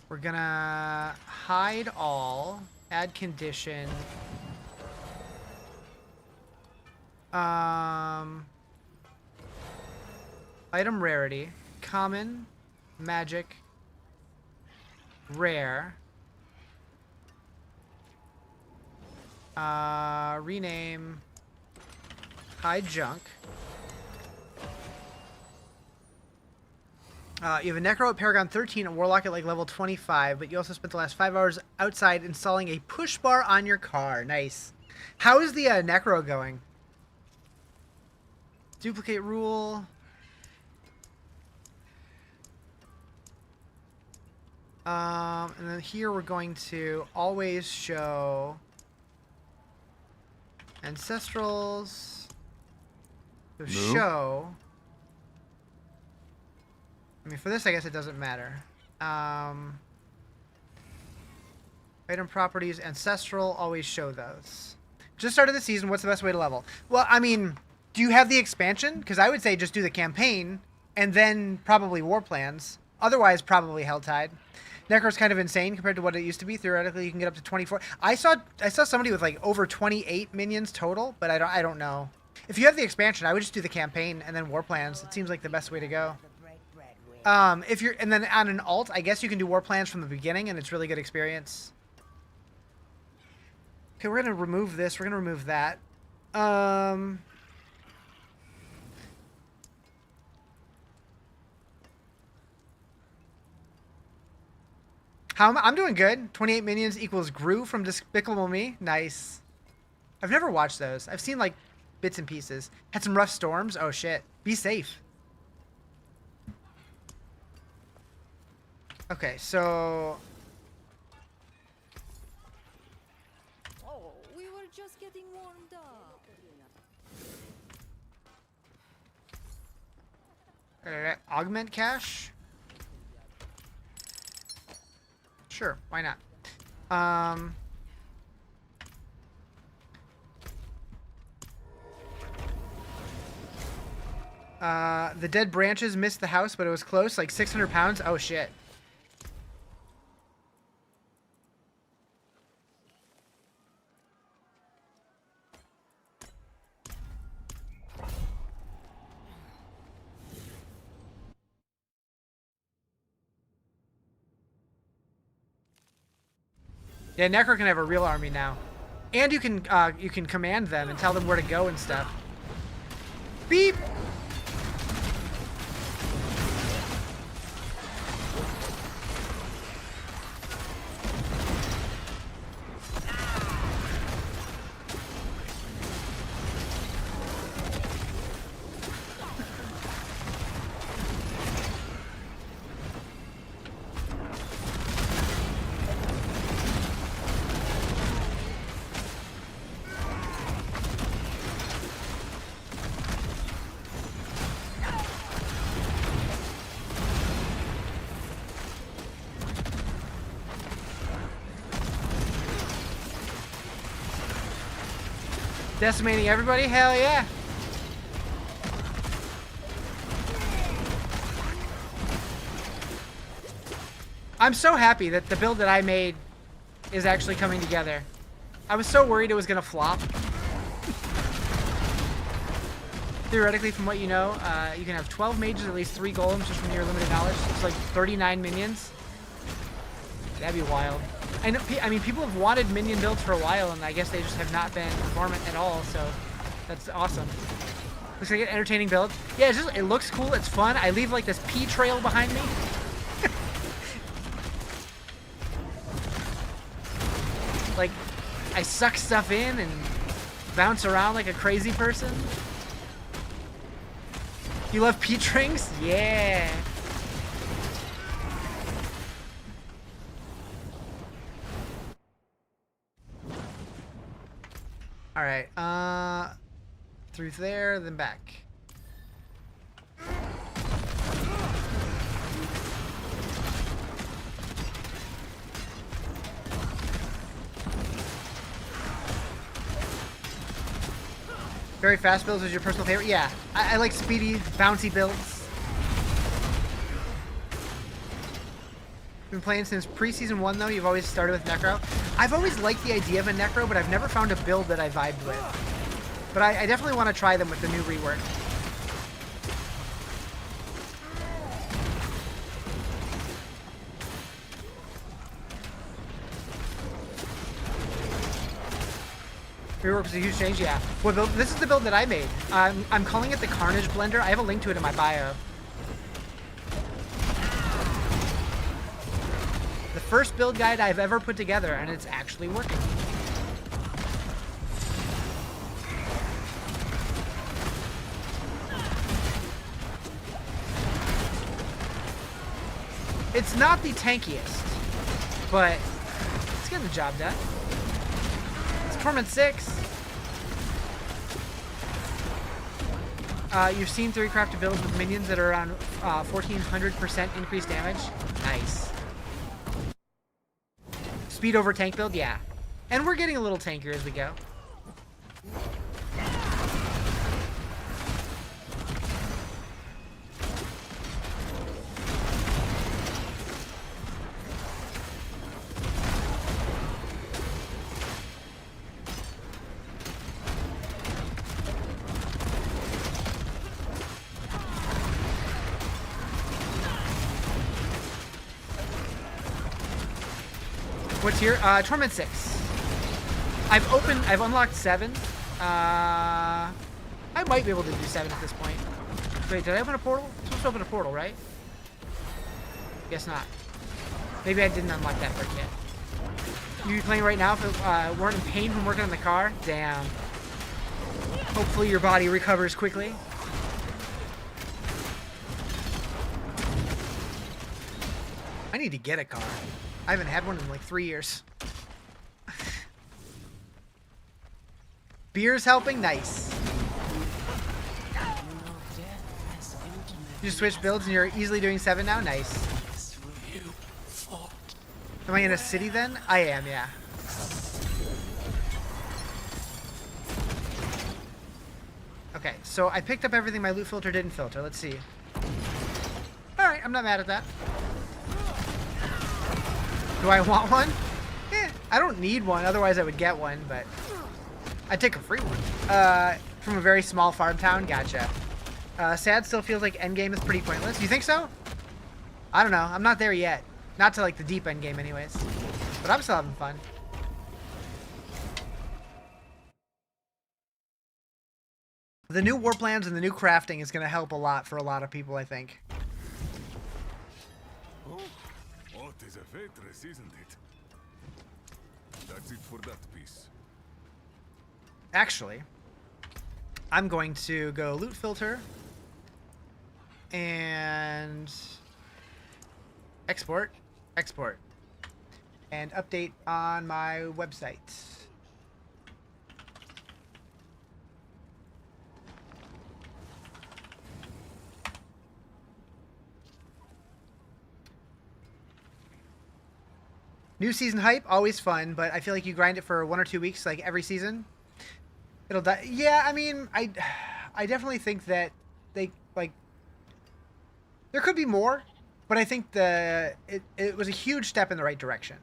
We're gonna hide all, add condition. Item rarity, common, magic, rare. Rename, hide junk. You have a Necro at Paragon 13 and Warlock at like level 25, but you also spent the last 5 hours outside installing a push bar on your car. Nice. How is the Necro going? Duplicate rule. And then here we're going to always show ancestrals. So show. I mean, for this, I guess it doesn't matter. Item properties, ancestral, always show those. Just started the season, what's the best way to level? Well, I mean, do you have the expansion? Because I would say just do the campaign, and then probably war plans. Otherwise, probably Helltide. Necro's kind of insane compared to what it used to be. Theoretically, you can get up to 24. I saw somebody with like over 28 minions total, but I don't know. If you have the expansion, I would just do the campaign and then war plans. It seems like the best way to go. If you're and then on an alt, I guess you can do war plans from the beginning, and it's really good experience. Okay, we're gonna remove this. We're gonna remove that. I'm doing good. 28 minions equals Gru from Despicable Me. Nice. I've never watched those. I've seen like bits and pieces. Had some rough storms. Oh shit. Be safe. Okay, so Oh, we were just getting warmed up. augment cache. Sure, why not? The dead branches missed the house, but it was close, like 600 pounds. Oh shit. Yeah, Necro can have a real army now. And you can command them and tell them where to go and stuff. Beep! Decimating everybody? Hell yeah. I'm so happy that the build that I made is actually coming together. I was so worried it was going to flop. Theoretically, from what you know, you can have 12 mages, at least 3 golems, just from your limited knowledge. It's like 39 minions. That'd be wild. I know. I mean, people have wanted minion builds for a while, and I guess they just have not been performant at all. So that's awesome. Looks like an entertaining build. Yeah, it looks cool. It's fun. I leave like this pee trail behind me. Like, I suck stuff in and bounce around like a crazy person. You love peach rings? Yeah. All right, through there, then back. Very fast builds is your personal favorite? Yeah, I like speedy, bouncy builds. Been playing since pre-season 1 though. You've always started with Necro. I've always liked the idea of a Necro, but I've never found a build that I vibed with. But I definitely want to try them with the new rework. Rework was a huge change, yeah. Well, this is the build that I made. I'm calling it the Carnage Blender. I have a link to it in my bio. The first build guide I've ever put together, and it's actually working. It's not the tankiest, but it's getting the job done. It's Torment 6. You've seen 3 crafted builds with minions that are around 1400% increased damage. Nice. Speed over tank build, yeah. And we're getting a little tankier as we go. What's here? Torment 6. I've unlocked 7. I might be able to do 7 at this point. Wait, did I open a portal? I'm supposed to open a portal, right? Guess not. Maybe I didn't unlock that part yet. You playing right now if it weren't in pain from working on the car? Damn. Hopefully your body recovers quickly. I need to get a car. I haven't had one in like 3 years. Beer's helping? Nice. You just switch builds and you're easily doing 7 now? Nice. Am I in a city then? I am, yeah. Okay, so I picked up everything my loot filter didn't filter. Let's see. Alright, I'm not mad at that. Do I want one? I don't need one, otherwise I would get one, but I'd take a free one. From a very small farm town? Gotcha. Sad still feels like endgame is pretty pointless. You think so? I don't know. I'm not there yet. Not to like the deep endgame anyways. But I'm still having fun. The new war plans and the new crafting is going to help a lot for a lot of people, I think. What is a waitress, isn't it? That's it for that piece. Actually, I'm going to go loot filter and export, and update on my website. New season hype, always fun, but I feel like you grind it for 1 or 2 weeks, like every season. It'll die. Yeah, I mean, I definitely think that they, like, there could be more, but I think it was a huge step in the right direction.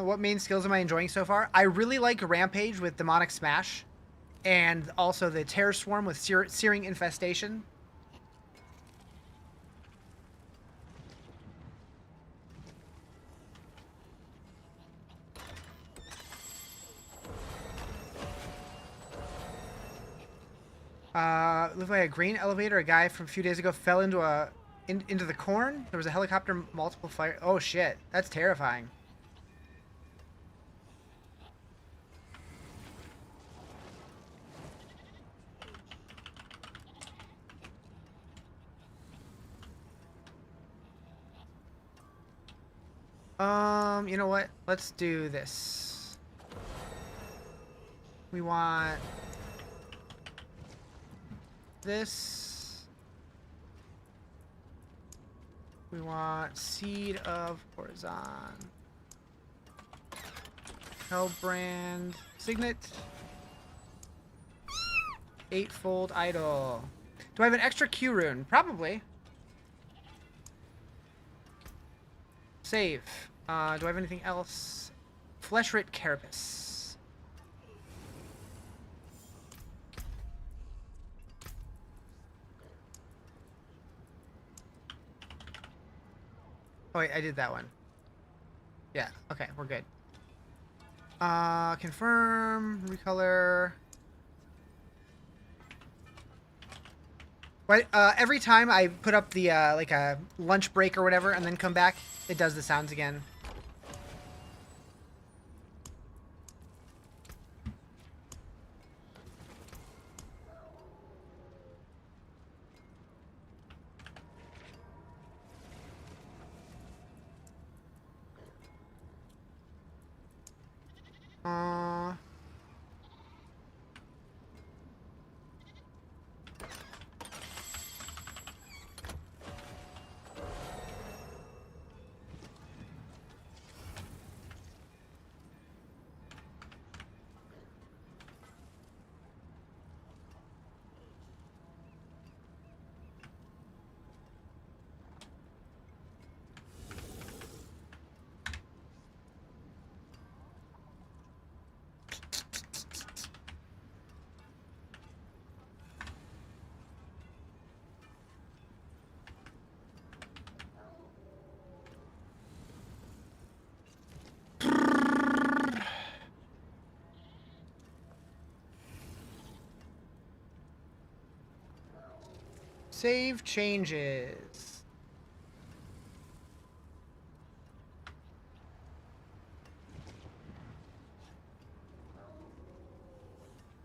What main skills am I enjoying so far? I really like Rampage with Demonic Smash, and also the Terror Swarm with Searing Infestation. Looked like a green elevator. A guy from a few days ago fell into into the corn. There was a helicopter, multiple fire. Oh shit, that's terrifying. You know what? Let's do this. We want this. We want Seed of Horizon. Hellbrand. Signet. Eightfold Idol. Do I have an extra Q rune? Probably. Save. Do I have anything else? Fleshwrit Carapace. Oh wait, I did that one. Yeah, okay, we're good. Confirm, recolor. But every time I put up the like a lunch break or whatever and then come back, it does the sounds again. Save changes.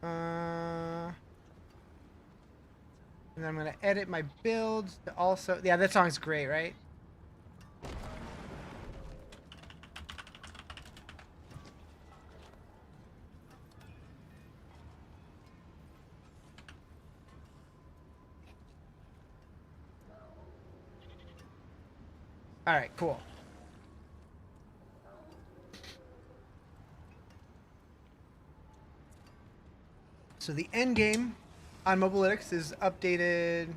And then I'm gonna edit my builds to also. Yeah, that song's great, right? All right, cool. So the end game on Mobalytics is updated.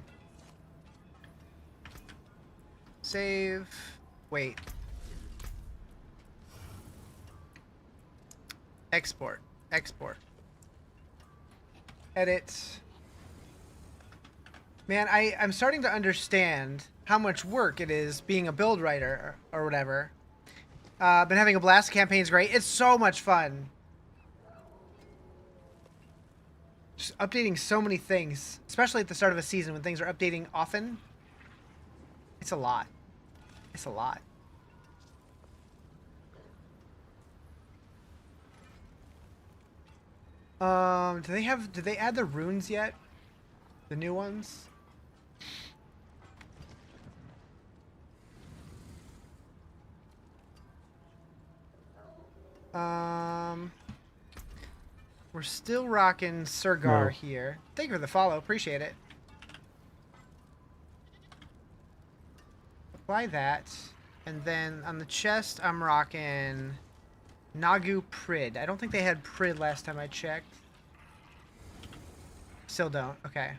Save. Wait. Export. Export. Edit. Man, I'm starting to understand how much work it is being a build writer or whatever. Been having a blast. Campaign's great. It's so much fun. Just updating so many things, especially at the start of a season when things are updating often. It's a lot. It's a lot. Did they add the runes yet? The new ones? We're still rocking Surgar here. Thank you for the follow. Appreciate it. Apply that. And then on the chest, I'm rocking Nagu Prid. I don't think they had Prid last time I checked. Still don't. Okay.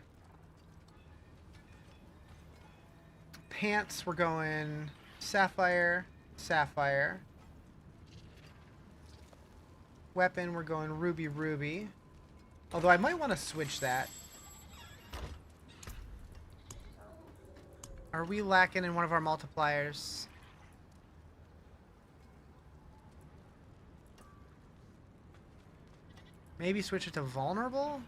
Pants, we're going Sapphire, Sapphire. Weapon, we're going Ruby, Ruby. Although I might want to switch that. Are we lacking in one of our multipliers? Maybe switch it to vulnerable?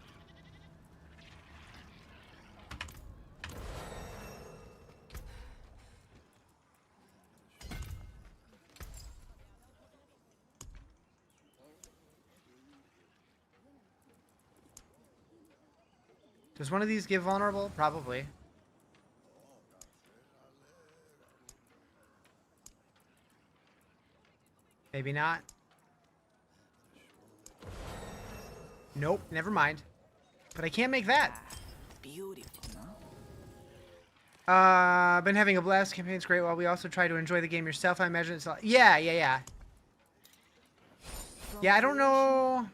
Does one of these give vulnerable? Probably. Maybe not. Nope, never mind. But I can't make that. Beautiful, no? Been having a blast. Campaign's great while we also try to enjoy the game yourself. I imagine it's a lot. Yeah. Yeah, I don't know.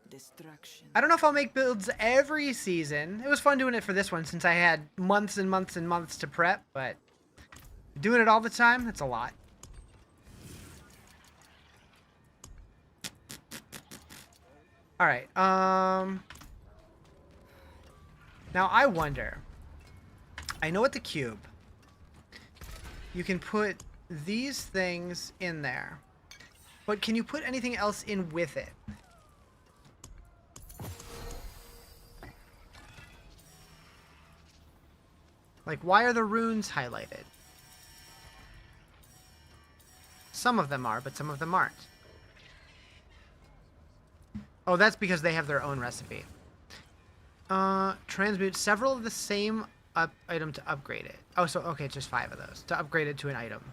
Destruction. I don't know if I'll make builds every season. It was fun doing it for this one since I had months and months and months to prep, but doing it all the time, that's a lot. All right. Now I wonder. I know at the cube, you can put these things in there, but can you put anything else in with it? Like, why are the runes highlighted? Some of them are, but some of them aren't. Oh, that's because they have their own recipe. Transmute several of the same item to upgrade it. Oh, so, okay, just 5 of those. To upgrade it to an item.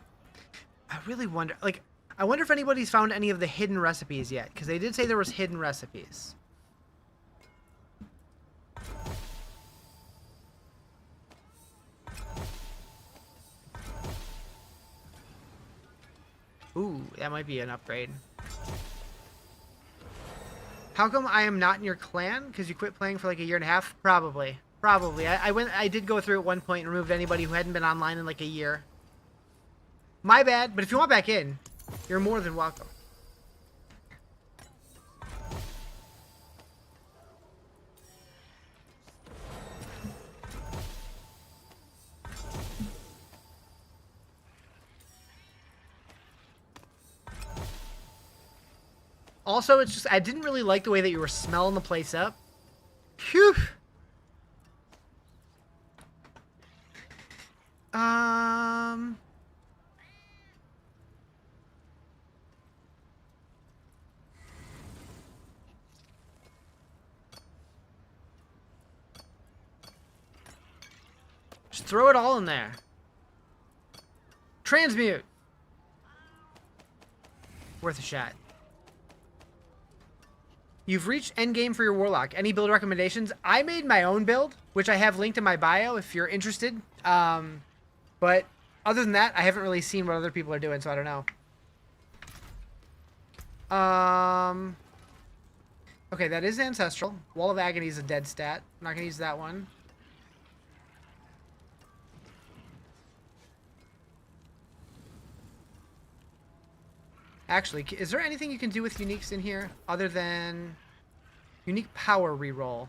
I really wonder, like, I wonder if anybody's found any of the hidden recipes yet. Because they did say there was hidden recipes. Ooh, that might be an upgrade. How come I am not in your clan? Because you quit playing for like a year and a half? Probably. Probably. I did go through at one point and removed anybody who hadn't been online in like a year. My bad, but if you want back in, you're more than welcome. Also, it's just, I didn't really like the way that you were smelling the place up. Phew. throw it all in there. Transmute. Worth a shot. You've reached endgame for your Warlock. Any build recommendations? I made my own build, which I have linked in my bio if you're interested. But other than that, I haven't really seen what other people are doing, so I don't know. Okay, that is Ancestral. Wall of Agony is a dead stat. I'm not going to use that one. Actually, is there anything you can do with uniques in here other than unique power reroll?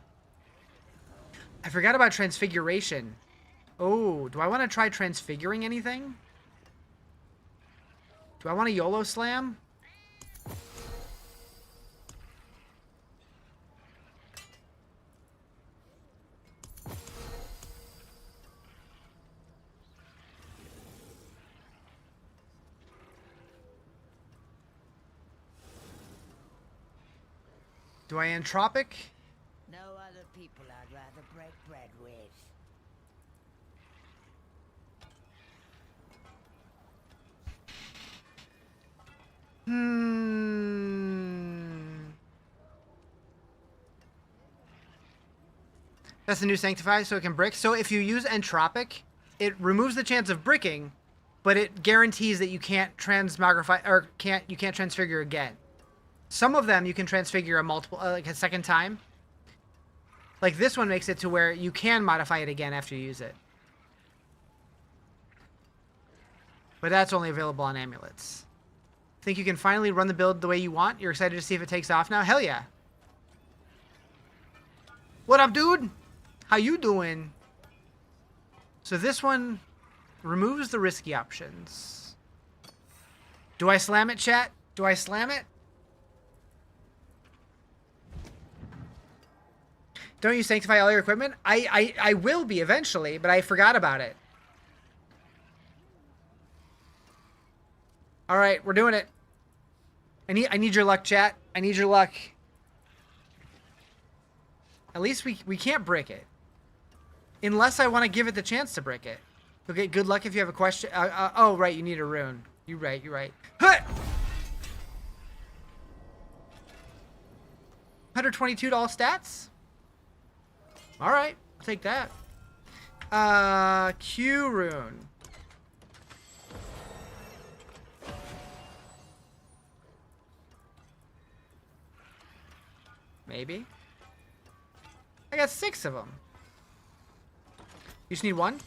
I forgot about Transfiguration. Oh, do I want to try transfiguring anything? Do I want a YOLO slam? Do I entropic? No other people I'd rather break bread with. That's the new Sanctify, so it can brick. So if you use entropic, it removes the chance of bricking, but it guarantees that you can't transmogrify or you can't transfigure again. Some of them you can transfigure like a second time. Like this one makes it to where you can modify it again after you use it. But that's only available on amulets. Think you can finally run the build the way you want? You're excited to see if it takes off now? Hell yeah. What up, dude? How you doing? So this one removes the risky options. Do I slam it, chat? Do I slam it? Don't you sanctify all your equipment? I will be eventually, but I forgot about it. All right, we're doing it. I need your luck, chat. I need your luck. At least we can't break it. Unless I want to give it the chance to break it. Okay, good luck if you have a question. Oh, right, you need a rune. You're right, you're right. Huh! $122 stats? Alright, I'll take that. Q rune. Maybe. I got 6 of them. You just need one?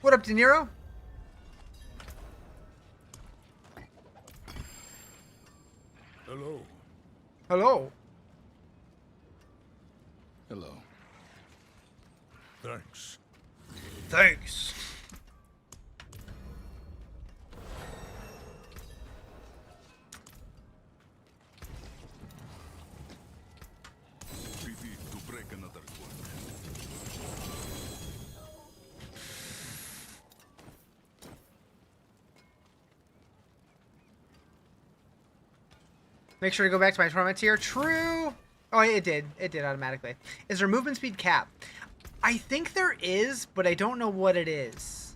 What up, De Niro? Hello. Hello. Hello. Thanks. Thanks. Pity to break another one. Make sure to go back to my torment tier. True. Oh, it did. It did automatically. Is there movement speed cap? I think there is, but I don't know what it is.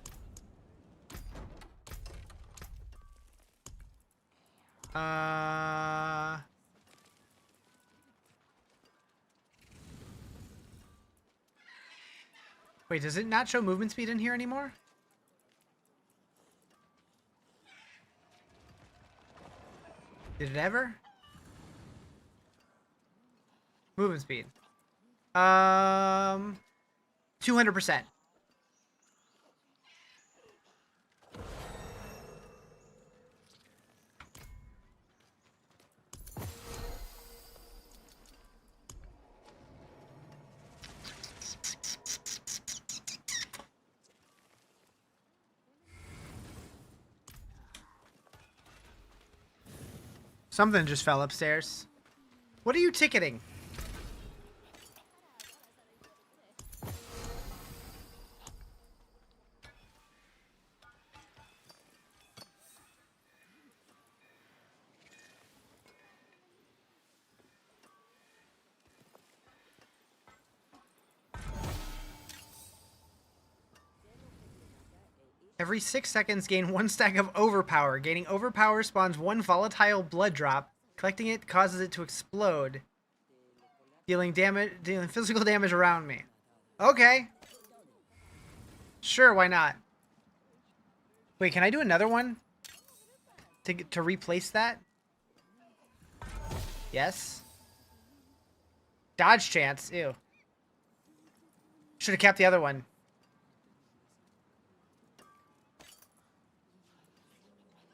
Wait, does it not show movement speed in here anymore? Did it ever? Movement speed. 200%. Something just fell upstairs. What are you ticketing? Every 6 seconds, gain 1 stack of overpower. Gaining overpower spawns 1 volatile blood drop. Collecting it causes it to explode, dealing physical damage around me. Okay. Sure, why not? Wait, can I do another one to replace that? Yes. Dodge chance. Ew. Should have kept the other one.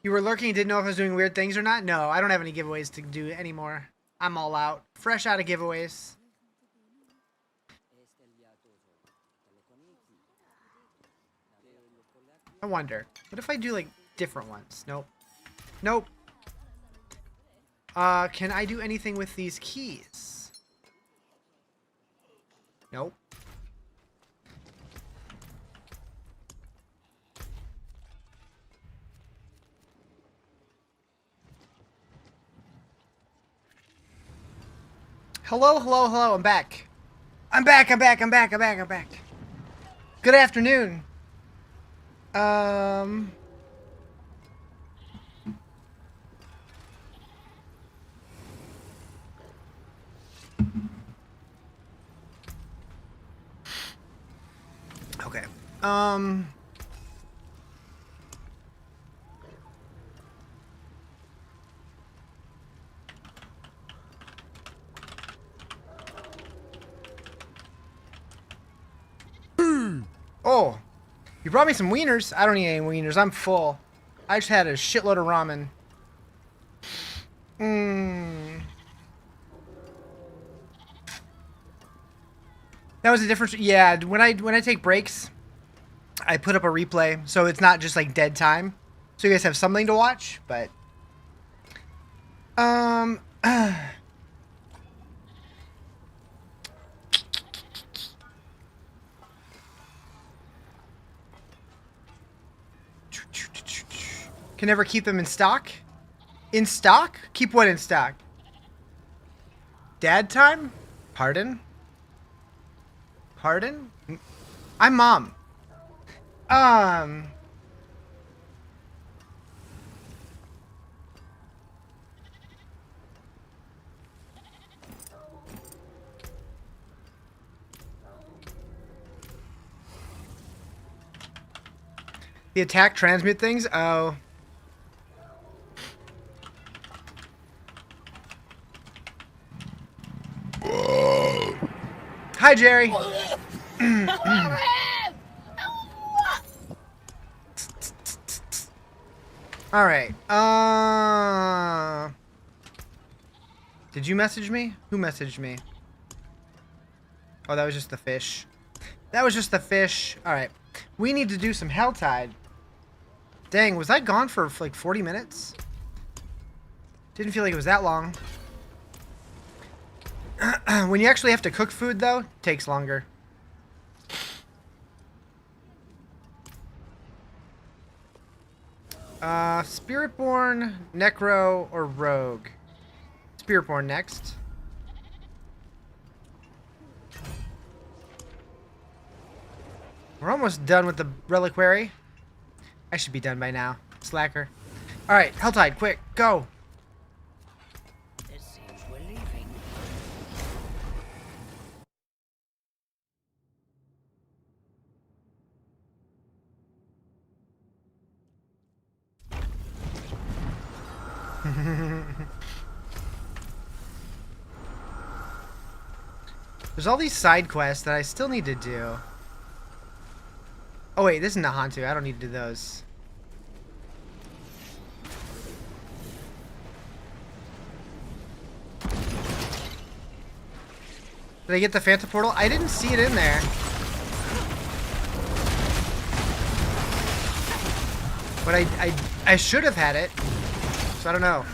You were lurking and didn't know if I was doing weird things or not? No, I don't have any giveaways to do anymore. I'm all out. Fresh out of giveaways. I wonder. What if I do, like, different ones? Nope. Nope. Can I do anything with these keys? Nope. Hello, hello, hello, I'm back. I'm back. Good afternoon. Okay. Oh, you brought me some wieners. I don't need any wieners. I'm full. I just had a shitload of ramen. That was the difference. Yeah, when I take breaks, I put up a replay, so it's not just like dead time. So you guys have something to watch, but can never keep them in stock. In stock? Keep what in stock? Dad time? Pardon? Pardon? I'm mom. The attack transmute things? Oh. Hi, Jerry. All right. Did you message me? Who messaged me? Oh, that was just the fish. That was just the fish. All right. We need to do some Helltide. Dang, was I gone for like 40 minutes? Didn't feel like it was that long. When you actually have to cook food, though, it takes longer. Spiritborn, Necro, or Rogue? Spiritborn next. We're almost done with the Reliquary. I should be done by now. Slacker. Alright, Helltide, quick, go! It seems we're leaving. There's all these side quests that I still need to do. Oh wait, this is Nahantu. I don't need to do those. Did I get the Phantom Portal? I didn't see it in there. But I should have had it. So I don't know.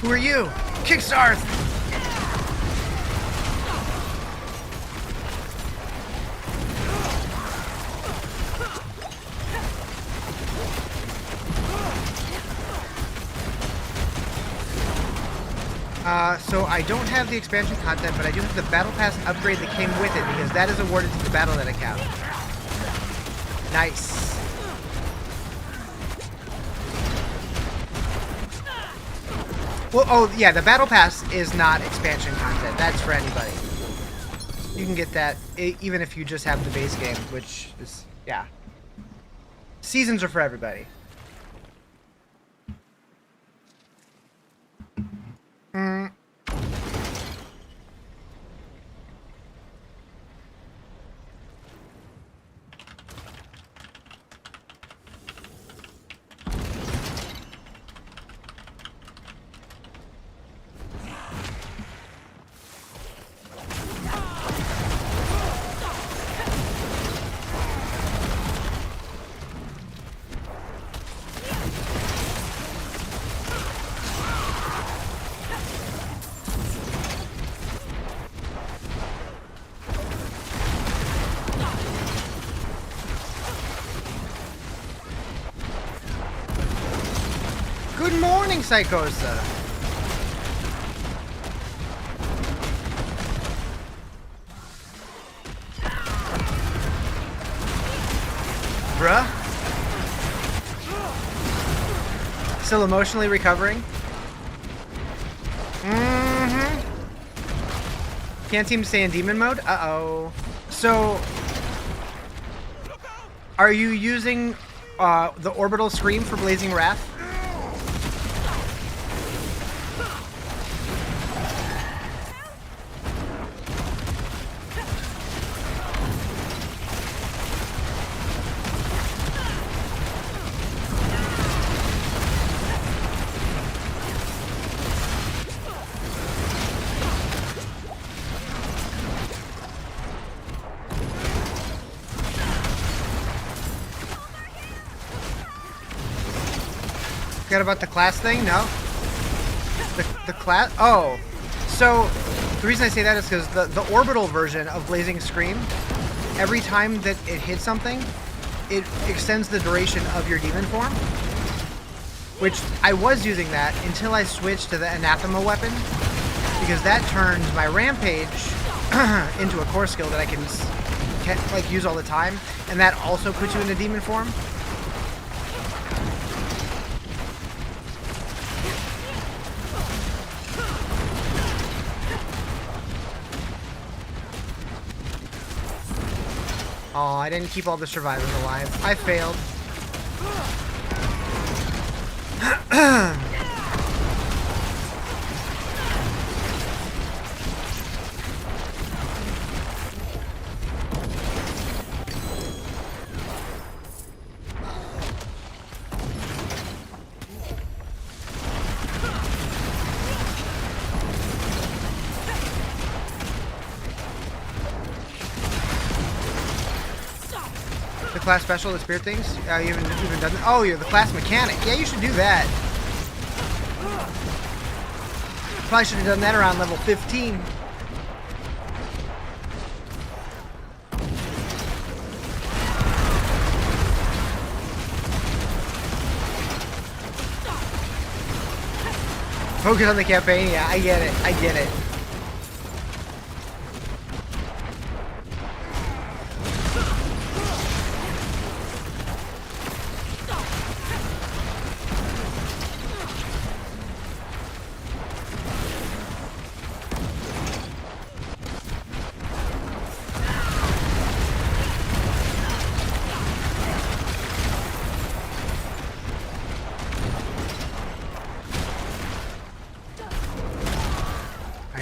Who are you? Kick Sarth! So I don't have the expansion content, but I do have the Battle Pass upgrade that came with it, because that is awarded to the Battle.net account. Nice. Well, oh yeah, the Battle Pass is not expansion content. That's for anybody. You can get that even if you just have the base game, which is, yeah. Seasons are for everybody. Good morning, Psychosa. Bruh? Still emotionally recovering? Mm-hmm. Can't seem to stay in demon mode? Uh-oh. So, are you using the orbital scream for Blazing Wrath? Forget about the class thing? No? The class? Oh. So, the reason I say that is because the orbital version of Blazing Scream, every time that it hits something, it extends the duration of your demon form. Which, I was using that until I switched to the Anathema weapon, because that turns my Rampage into a core skill that I can like use all the time, and that also puts you into demon form. Oh, I didn't keep all the survivors alive. I failed. The class special, the spirit things? You haven't even done that? Oh, you're the class mechanic. Yeah, you should do that. Probably should have done that around level 15. Focus on the campaign? Yeah, I get it. I get it.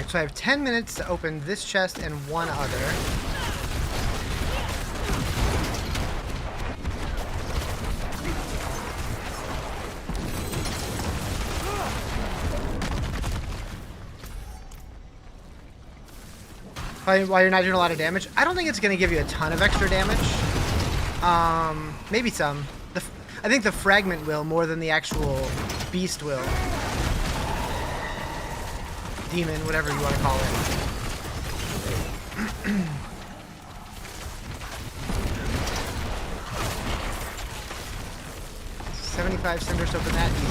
So I have 10 minutes to open this chest and one other. While you're not doing a lot of damage, I don't think it's going to give you a ton of extra damage. Maybe some. I think the fragment will more than the actual beast will. demon, whatever you want to call it. 75 cinders open that easy.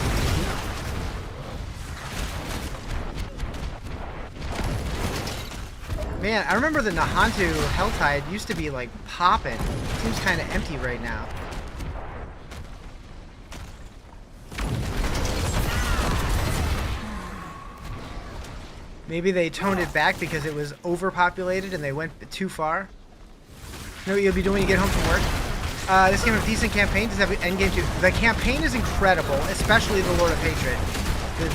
Man, I remember the Nahantu Helltide used to be like popping. Seems kind of empty right now. Maybe they toned it back because it was overpopulated and they went too far. You know what you'll be doing when you get home from work? This game has a decent campaign. Does have an endgame too. The campaign is incredible, especially the Lord of Hatred,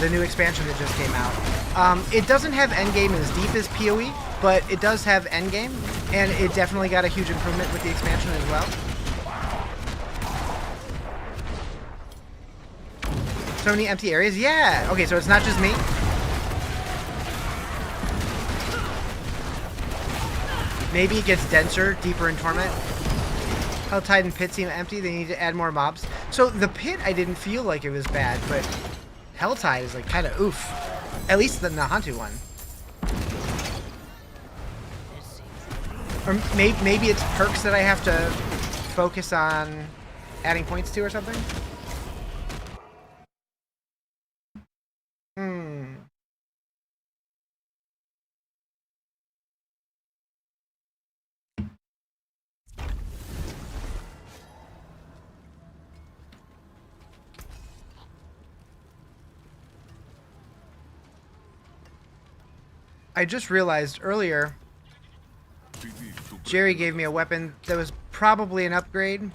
the new expansion that just came out. It doesn't have endgame as deep as PoE, but it does have endgame, and it definitely got a huge improvement with the expansion as well. So many empty areas? Yeah! Okay, so it's not just me. Maybe it gets denser, deeper in Torment. Helltide and Pit seem empty. They need to add more mobs. So the Pit, I didn't feel like it was bad, but Helltide is like kind of oof. At least the Nahantu one. Or maybe it's perks that I have to focus on adding points to or something. I just realized earlier, Jerry gave me a weapon that was probably an upgrade.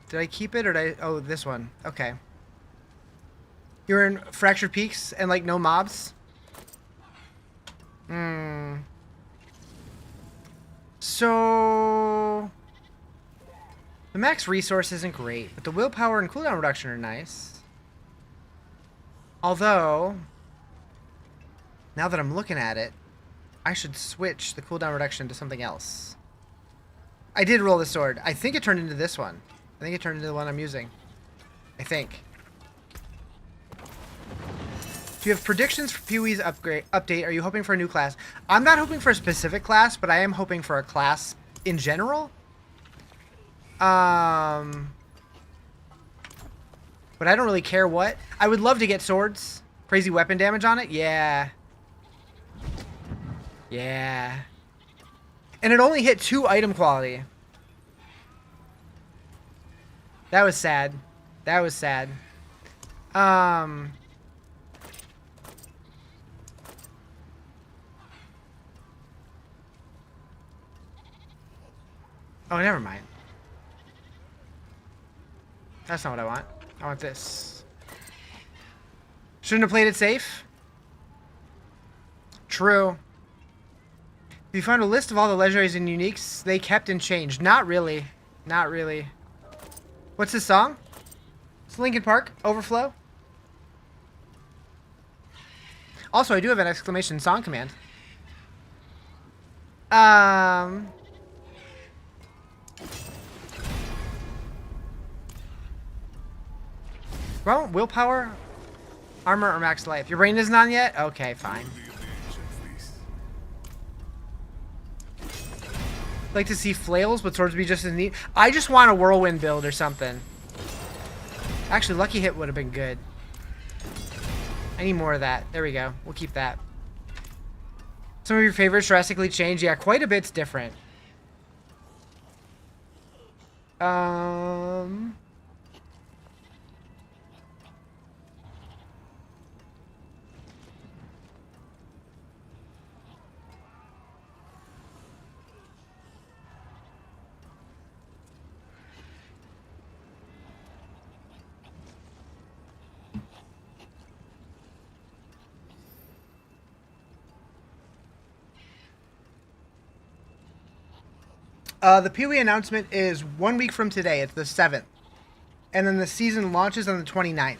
Did I keep it or did I? Oh, this one. Okay. You're in Fractured Peaks and like no mobs? So the max resource isn't great, but the willpower and cooldown reduction are nice. Although, now that I'm looking at it, I should switch the cooldown reduction to something else. I did roll the sword. I think it turned into this one. I think it turned into the one I'm using. I think. Do you have predictions for PoE's update? Are you hoping for a new class? I'm not hoping for a specific class, but I am hoping for a class in general. But I don't really care what. I would love to get swords. Crazy weapon damage on it? Yeah. Yeah. And it only hit 2 item quality. That was sad. That was sad. Oh, never mind. That's not what I want. I want this. Shouldn't have played it safe. True. If you found a list of all the legendaries and uniques they kept and changed. Not really. Not really. What's this song? It's Linkin Park. Overflow. Also, I do have an exclamation song command. Well, willpower, armor, or max life. Your brain isn't on yet? Okay, fine. Like to see flails, but swords would be just as neat. I just want a whirlwind build or something. Actually, lucky hit would have been good. I need more of that. There we go. We'll keep that. Some of your favorites drastically changed. Yeah, quite a bit's different. The PoE announcement is 1 week from today. It's the 7th. And then the season launches on the 29th.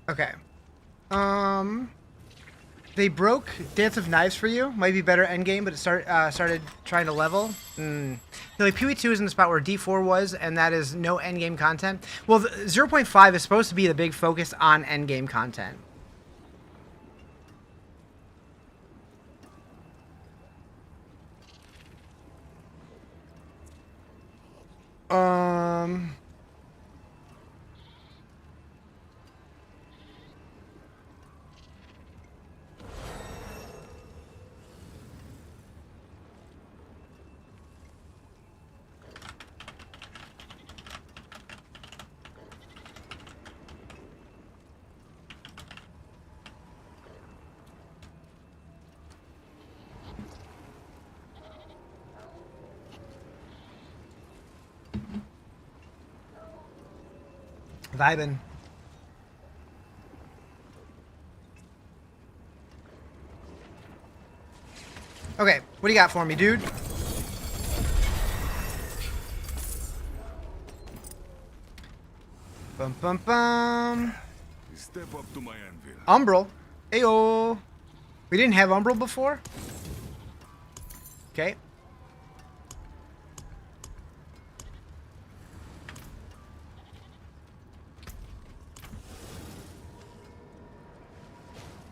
Okay. They broke Dance of Knives for you. Might be better endgame, but it started trying to level. So like PoE2 is in the spot where D4 was, and that is no endgame content. Well, 0.5 is supposed to be the big focus on endgame content. Vibin'. Okay, what do you got for me, dude? Bum bum bum. Step up to my anvil. Umbral. Ayo. We didn't have Umbral before? Okay.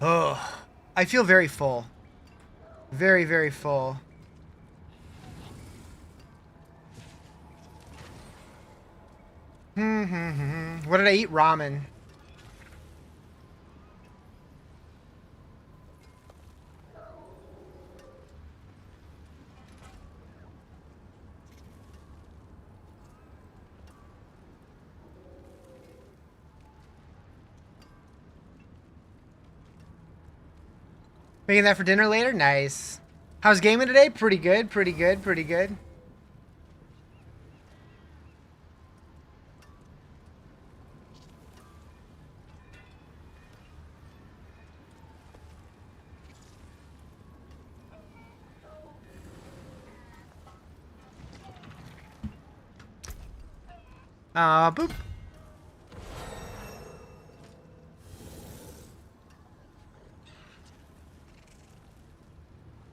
Oh, I feel very full. Very, very full. What did I eat? Ramen. Making that for dinner later? Nice. How's gaming today? Pretty good, pretty good, pretty good. Boop.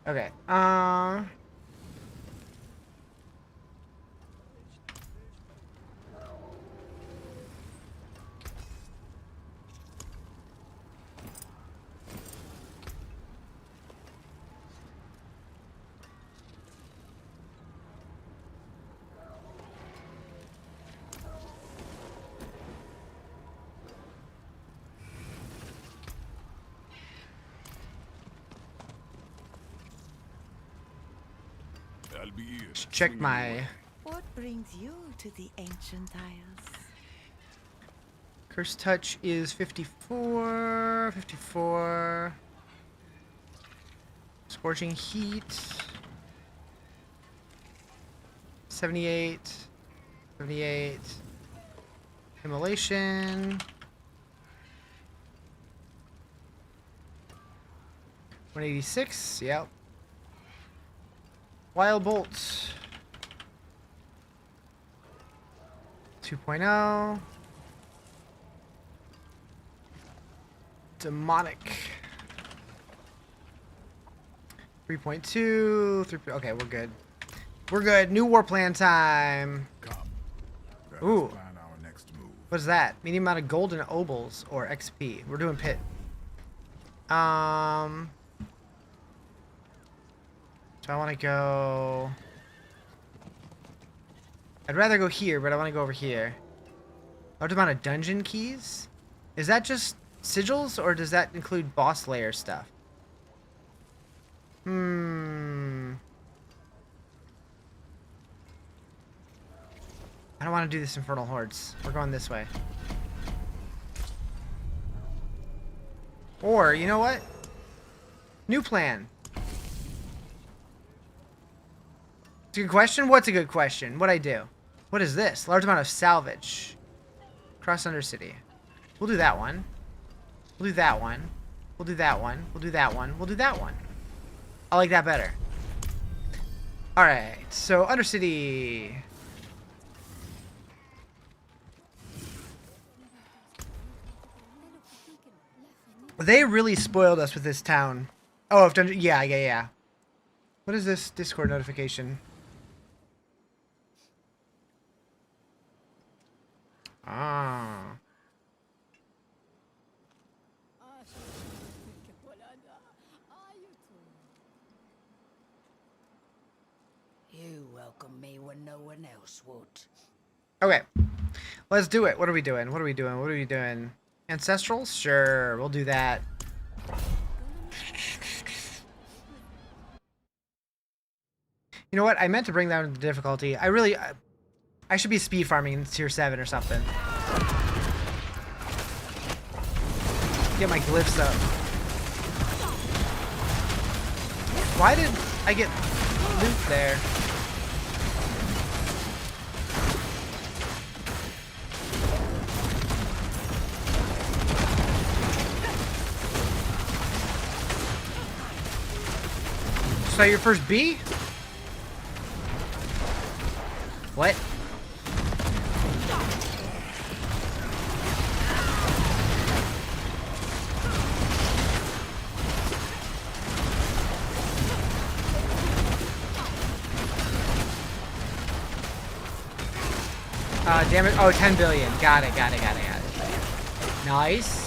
Okay. I'll be here. Check my What brings you to the ancient isles? curse touch is 54, 54. Scorching heat. 78, 78. Immolation. 186, yep. Wild Bolt. 2.0. Demonic. 3.2. 3. Okay, we're good. We're good. New war plan time. Come. Let Ooh. us plan our next move. What's that? Medium amount of gold and obols or XP. We're doing pit. So I want to go. I'd rather go here, but I want to go over here. Large amount of dungeon keys? Is that just sigils, or does that include boss layer stuff? I don't want to do this Infernal Hordes. We're going this way. Or, you know what? New plan. It's a good question? What's a good question? What'd I do? What is this? Large amount of salvage. Cross Undercity. We'll do that one. We'll do that one. We'll do that one. We'll do that one. We'll do that one. I like that better. Alright, so Undercity. They really spoiled us with this town. Oh, I've done. Yeah. What is this Discord notification? Ah. You welcome me when no one else would. Okay. Let's do it. What are we doing? What are we doing? Ancestrals? Sure, we'll do that. You know what? I meant to bring down the difficulty. I should be speed farming in tier 7 or something. Get my glyphs up. Why did I get loot there? So your first B? What? Damn it. Oh, 10 billion. Got it. Nice.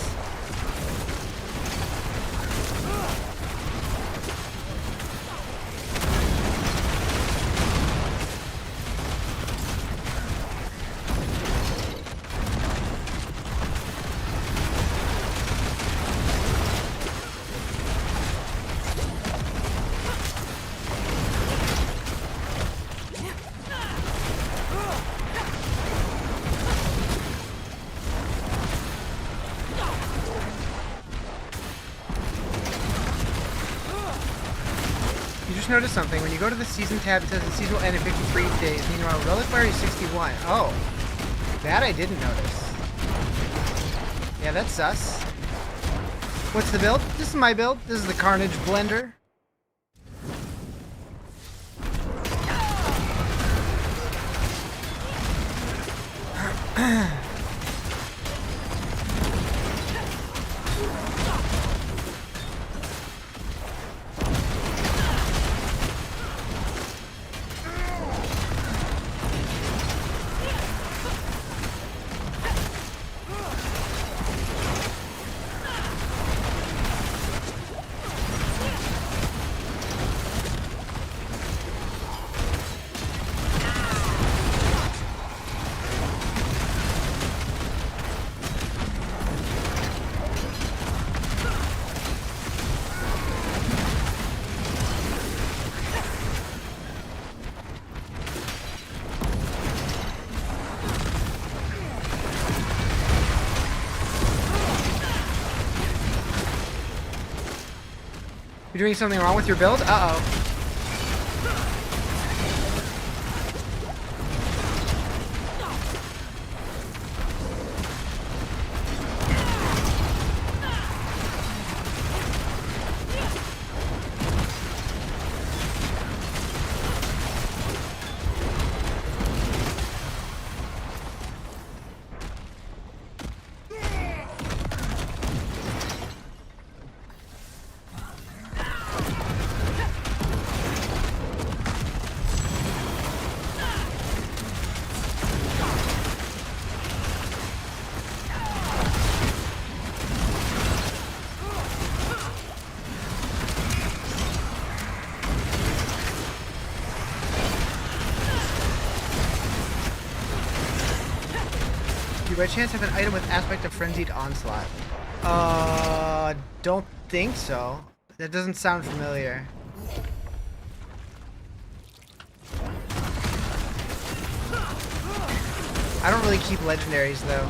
Notice something. When you go to the season tab, it says the season will end in 53 days. Meanwhile, Reliquary is 61. Oh, that I didn't notice. Yeah, that's sus. What's the build? This is my build. This is the Carnage Blender. You're doing something wrong with your build? Uh-oh. Do you by chance have an item with aspect of Frenzied Onslaught? Don't think so. That doesn't sound familiar. I don't really keep legendaries though.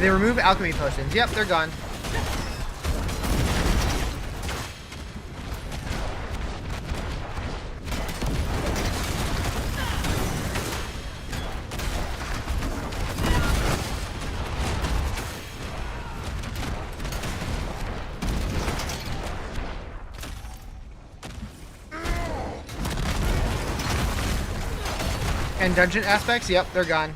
they remove alchemy potions? Yep, they're gone. And dungeon aspects? Yep, they're gone.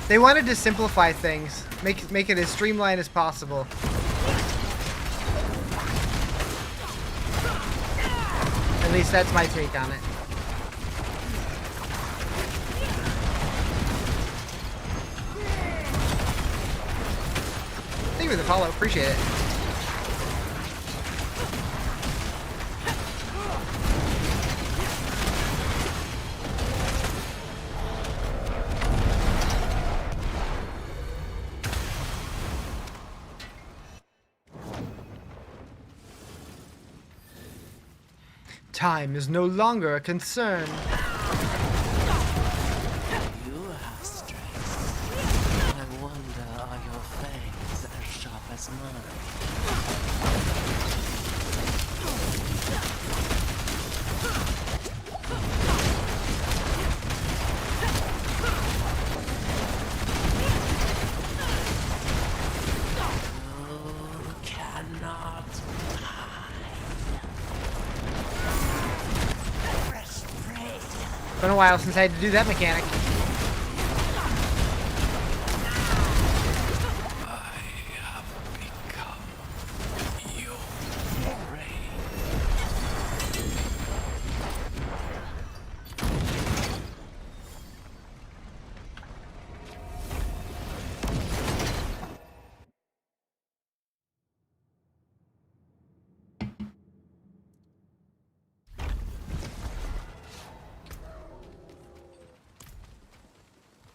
They wanted to simplify things, make it as streamlined as possible. At least that's my take on it. Thank you for the follow, appreciate it. Time is no longer a concern. You have strength. I wonder, are your fangs as sharp as mine? You cannot Been a while since I had to do that mechanic.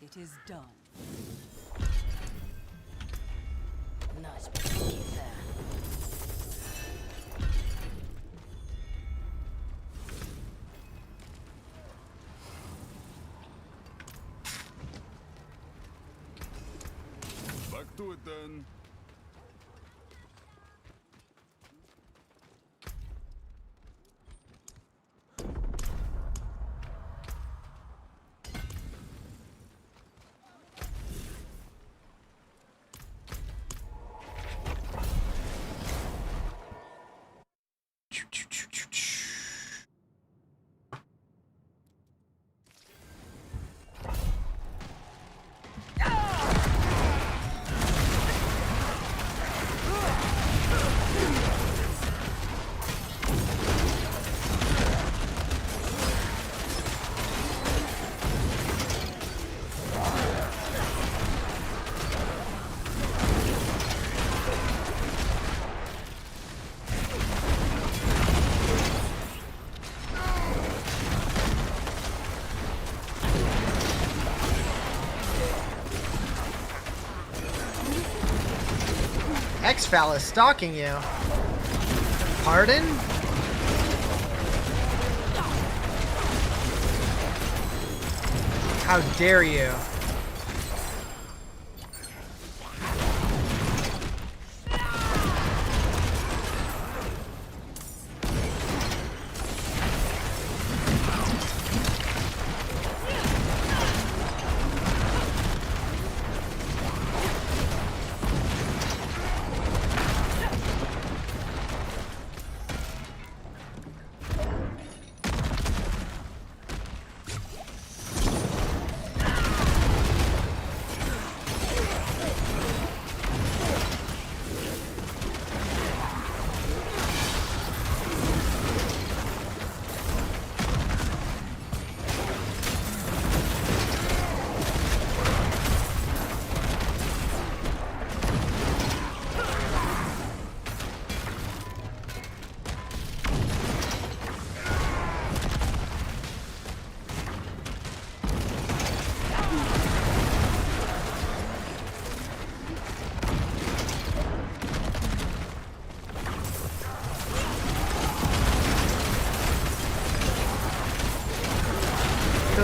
It is done. Nice pick there. Back to it then. X-Fal is stalking you. Pardon? How dare you?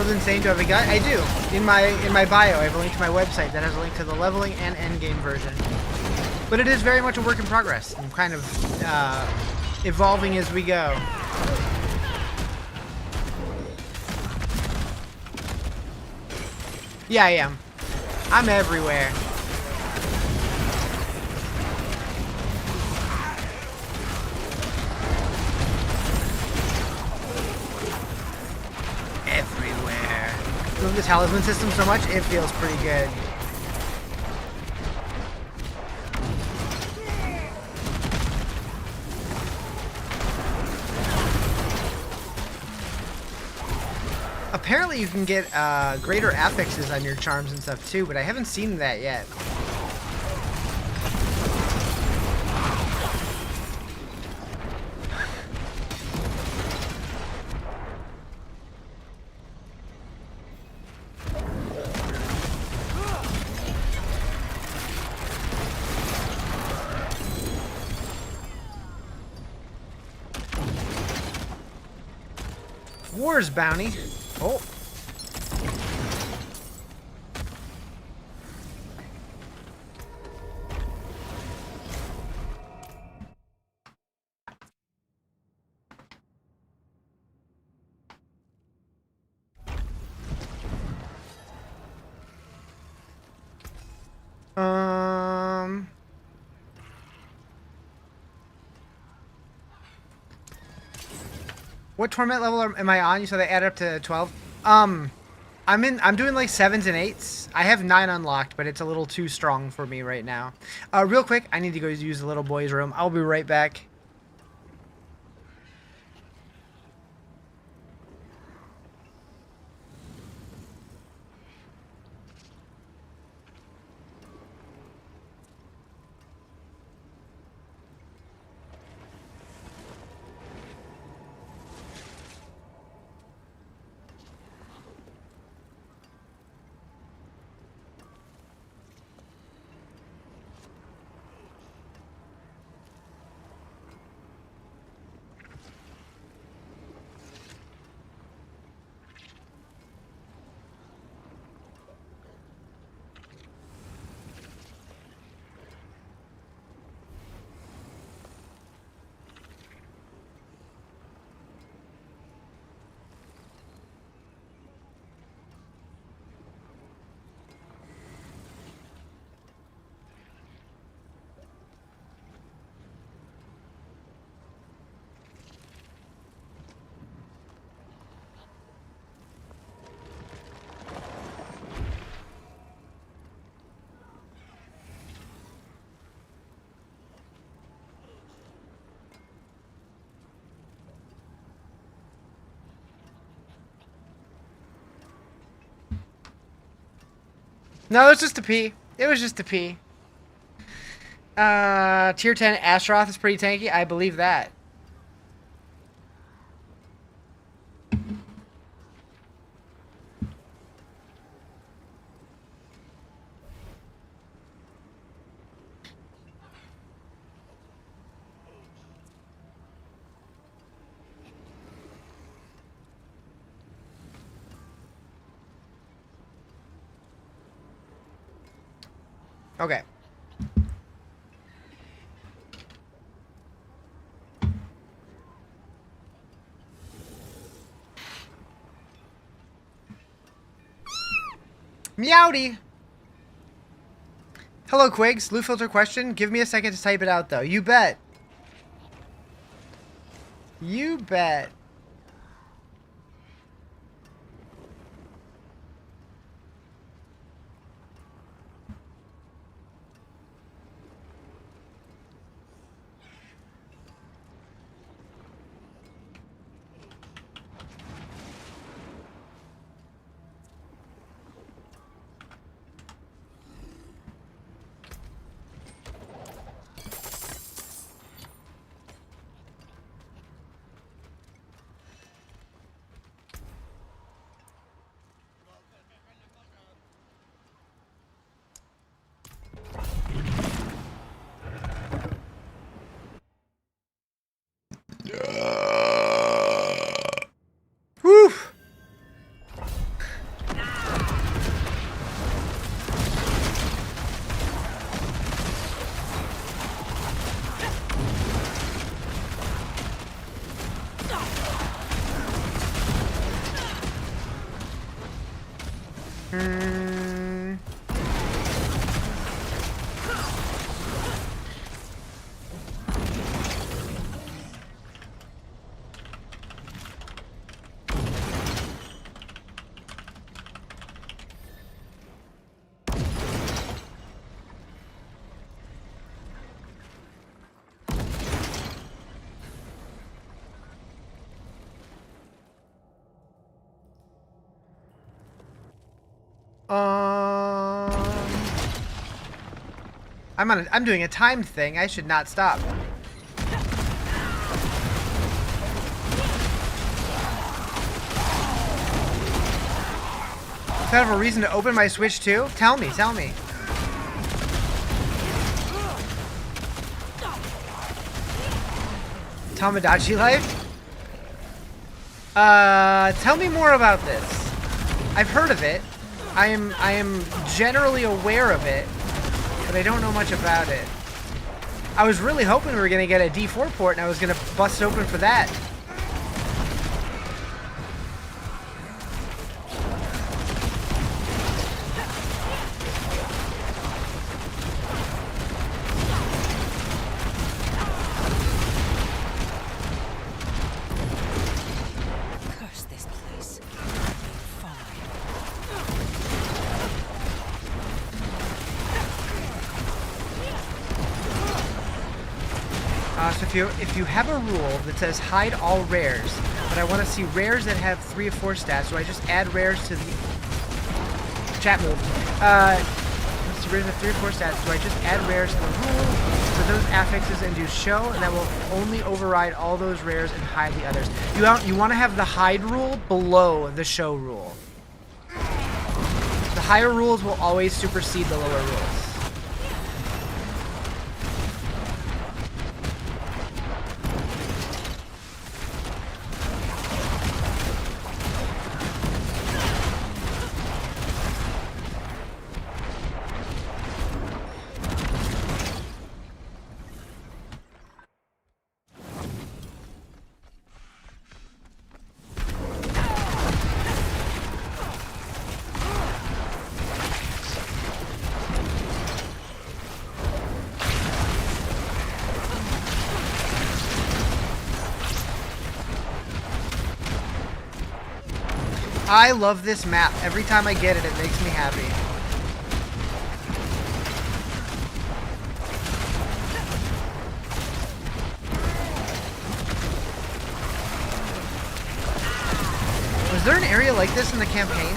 Feels insane to have a gun. I do. In my bio, I have a link to my website that has a link to the leveling and endgame version. But it is very much a work in progress. I'm kind of evolving as we go. Yeah, I am. I'm everywhere. Everywhere. Love the talisman system so much, it feels pretty good. Apparently you can get greater affixes on your charms and stuff too, but I haven't seen that yet. Wars bounty. Oh. What torment level am I on? You said they add up to 12. I'm doing like 7s and 8s. I have 9 unlocked, but it's a little too strong for me right now. Real quick, I need to go use the little boy's room. I'll be right back. No, it was just a P. It was just a P. Tier 10 Astaroth is pretty tanky. I believe that. Okay. Meowdy! Hello, Quigs. Loot filter question. Give me a second to type it out, though. You bet. You bet. Hmm. I'm doing a timed thing. I should not stop. Kind of a reason to open my Switch too? Tell me. Tamagotchi life? Tell me more about this. I've heard of it. I am generally aware of it, but I don't know much about it. I was really hoping we were gonna get a D4 port and I was gonna bust it open for that. Curse this place. Fire. So if you have a rule that says hide all rares, but I want to see rares that have 3 or 4 stats, so I just add rares to the chat move. Let's see, rares have 3 or 4 stats, so I just add rares to the rule for those affixes and do show, and that will only override all those rares and hide the others. You want to have the hide rule below the show rule. The higher rules will always supersede the lower rules. I love this map. Every time I get it, it makes me happy. Was there an area like this in the campaign?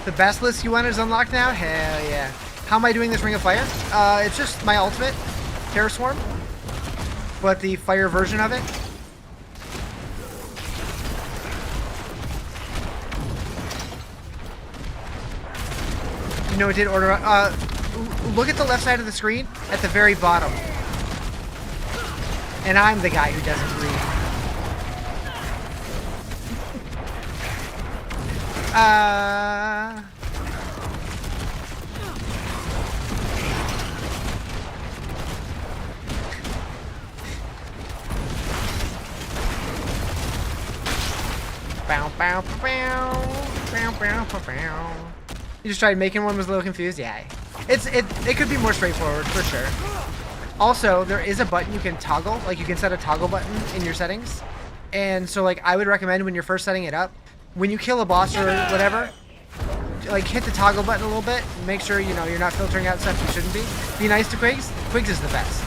The Basilisk you want is unlocked now? Hell yeah. How am I doing this Ring of Fire? It's just my ultimate, Terror Swarm. But the fire version of it. You know, it did order. Look at the left side of the screen at the very bottom. And I'm the guy who doesn't read. You just tried making one, was a little confused? Yeah. It could be more straightforward, for sure. Also, there is a button you can toggle, like you can set a toggle button in your settings. And so like I would recommend when you're first setting it up, when you kill a boss or whatever, like hit the toggle button a little bit, make sure you know you're not filtering out stuff you shouldn't be. Be nice to Quigs. Quigs is the best.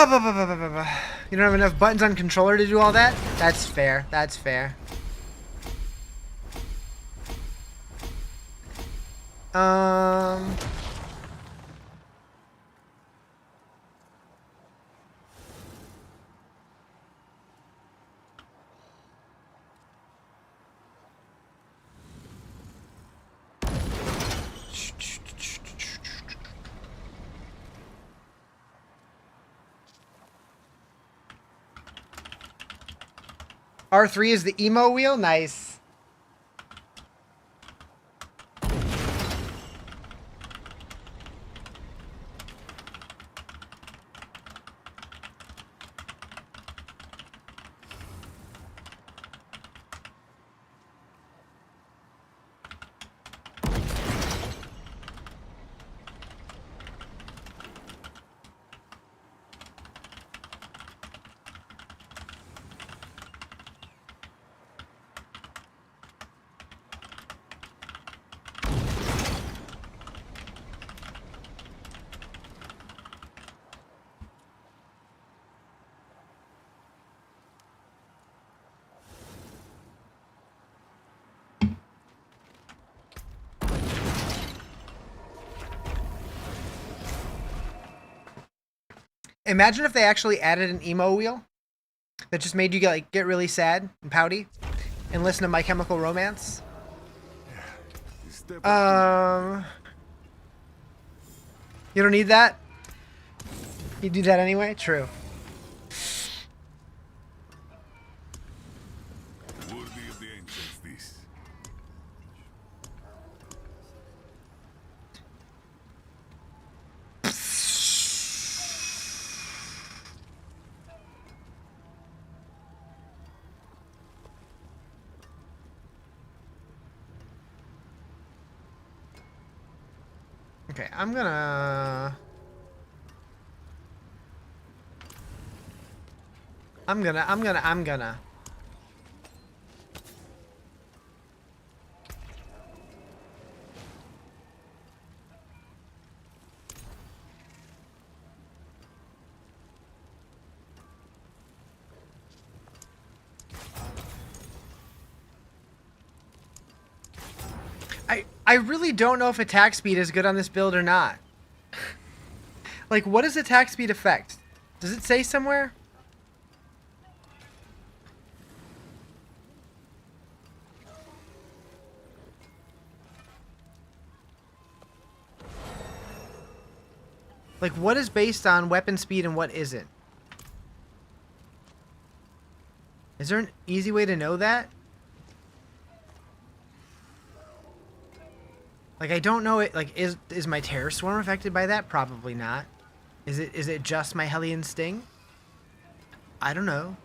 You don't have enough buttons on controller to do all that? That's fair. That's fair. R3 is the emo wheel? Nice. Imagine if they actually added an emo wheel that just made you get really sad and pouty and listen to My Chemical Romance. You don't need that? You do that anyway? True. Worthy of the ancients, this. Okay, I'm gonna I really don't know if attack speed is good on this build or not. Like, what does attack speed affect? Does it say somewhere? Like, what is based on weapon speed and what isn't? Is there an easy way to know that? Like, I don't know it. Like, is my Terror Swarm affected by that? Probably not. Is it just my Hellion Sting? I don't know.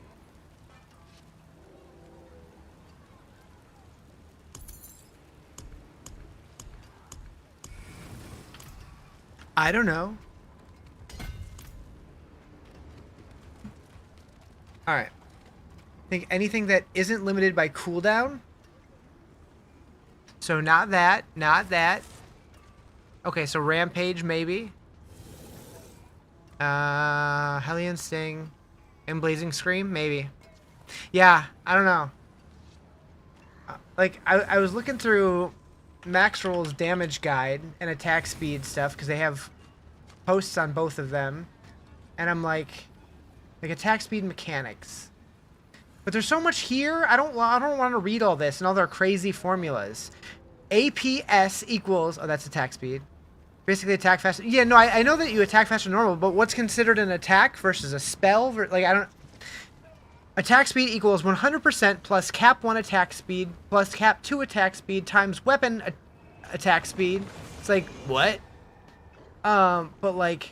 I don't know. Alright. I think anything that isn't limited by cooldown. So not that, not that. Okay, so Rampage maybe. Hellion Sting and Blazing Scream maybe. Yeah, I don't know. Like I was looking through Maxroll's damage guide and attack speed stuff because they have posts on both of them, and I'm like attack speed mechanics. But there's so much here. I don't want to read all this and all their crazy formulas. APS equals, oh, that's attack speed. Basically attack faster. Yeah, no, I know that you attack faster than normal, but what's considered an attack versus a spell? Like, I don't... Attack speed equals 100% plus cap 1 attack speed plus cap 2 attack speed times weapon attack speed. It's like, what? But like...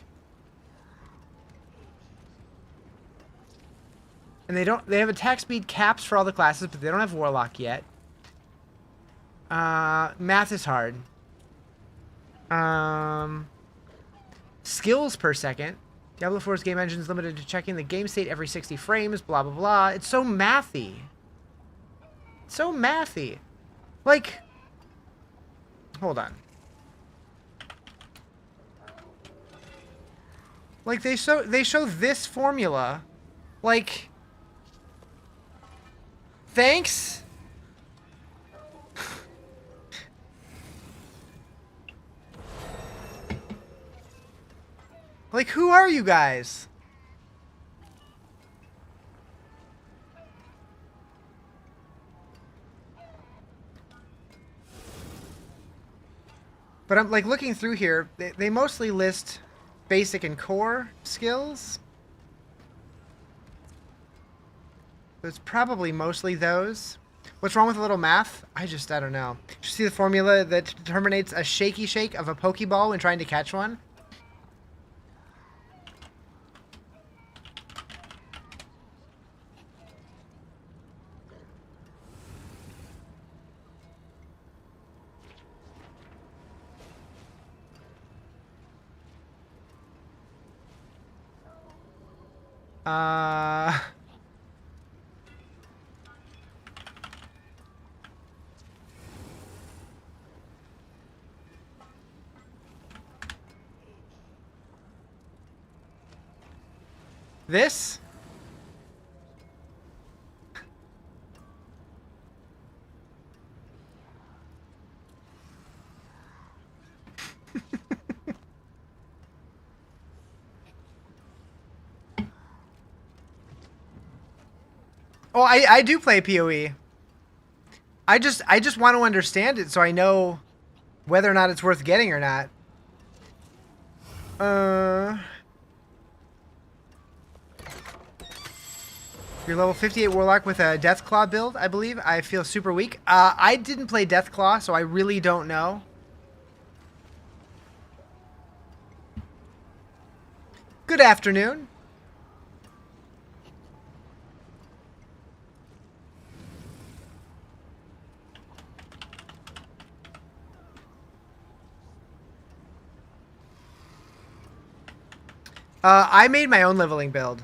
And they have attack speed caps for all the classes, but they don't have Warlock yet. Math is hard. Skills per second. Diablo 4's game engine is limited to checking the game state every 60 frames, blah, blah, blah. It's so mathy. So mathy. Like, hold on. Like, they show this formula. Like, thanks? Like, who are you guys? But I'm like looking through here, they mostly list basic and core skills. So it's probably mostly those. What's wrong with a little math? I don't know. Did you see the formula that determines a shaky shake of a Pokeball when trying to catch one? This? Oh, I do play PoE. I just want to understand it so I know whether or not it's worth getting or not. You're level 58 Warlock with a Deathclaw build, I believe. I feel super weak. I didn't play Deathclaw, so I really don't know. Good afternoon. I made my own leveling build.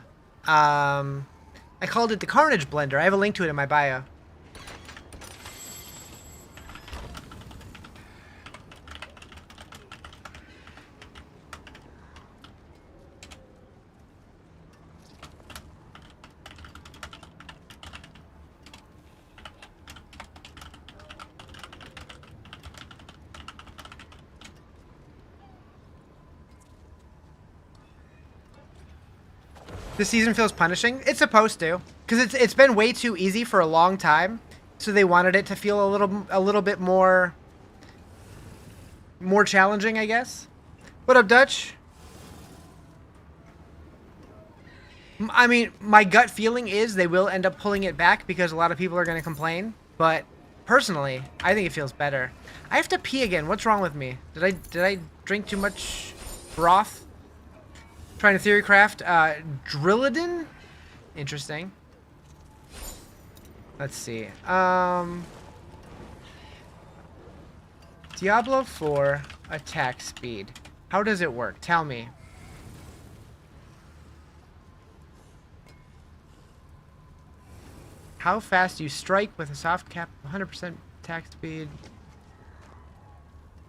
I called it the Carnage Blender. I have a link to it in my bio. This season feels punishing. It's supposed to, because it's been way too easy for a long time, so they wanted it to feel a little bit more challenging, I guess. What up, Dutch? I mean, my gut feeling is they will end up pulling it back because a lot of people are going to complain, but personally, I think it feels better. I have to pee again. What's wrong with me? Did I drink too much broth? Trying to theory craft Drilladin? Interesting. Let's see. Diablo 4 attack speed. How does it work? Tell me. How fast you strike with a soft cap, 100% attack speed.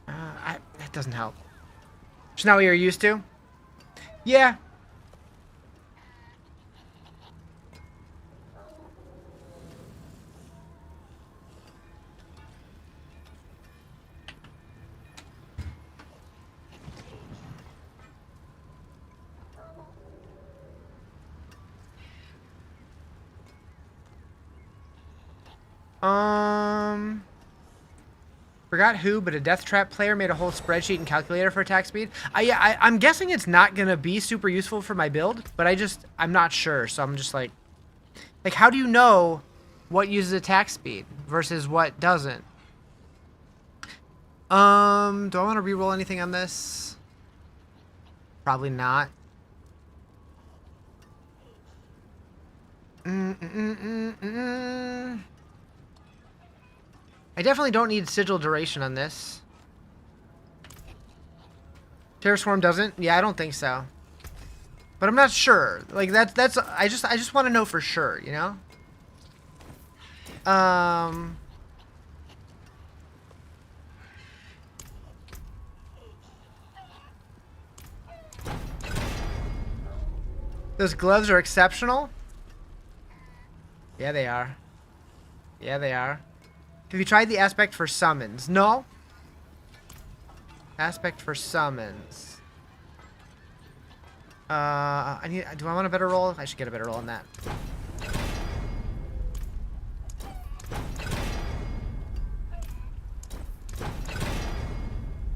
That doesn't help. It's not what you're used to? Yeah. Forgot who, but a Death Trap player made a whole spreadsheet and calculator for attack speed. I'm guessing it's not gonna be super useful for my build, but I'm not sure, so I'm just like, how do you know what uses attack speed versus what doesn't? Do I want to reroll anything on this? Probably not. I definitely don't need sigil duration on this. Terror Swarm doesn't? Yeah, I don't think so. But I'm not sure. Like that's I just want to know for sure, you know? Those gloves are exceptional? Yeah, they are. Yeah, they are. Have you tried the aspect for summons? No? Aspect for summons. Do I want a better roll? I should get a better roll on that.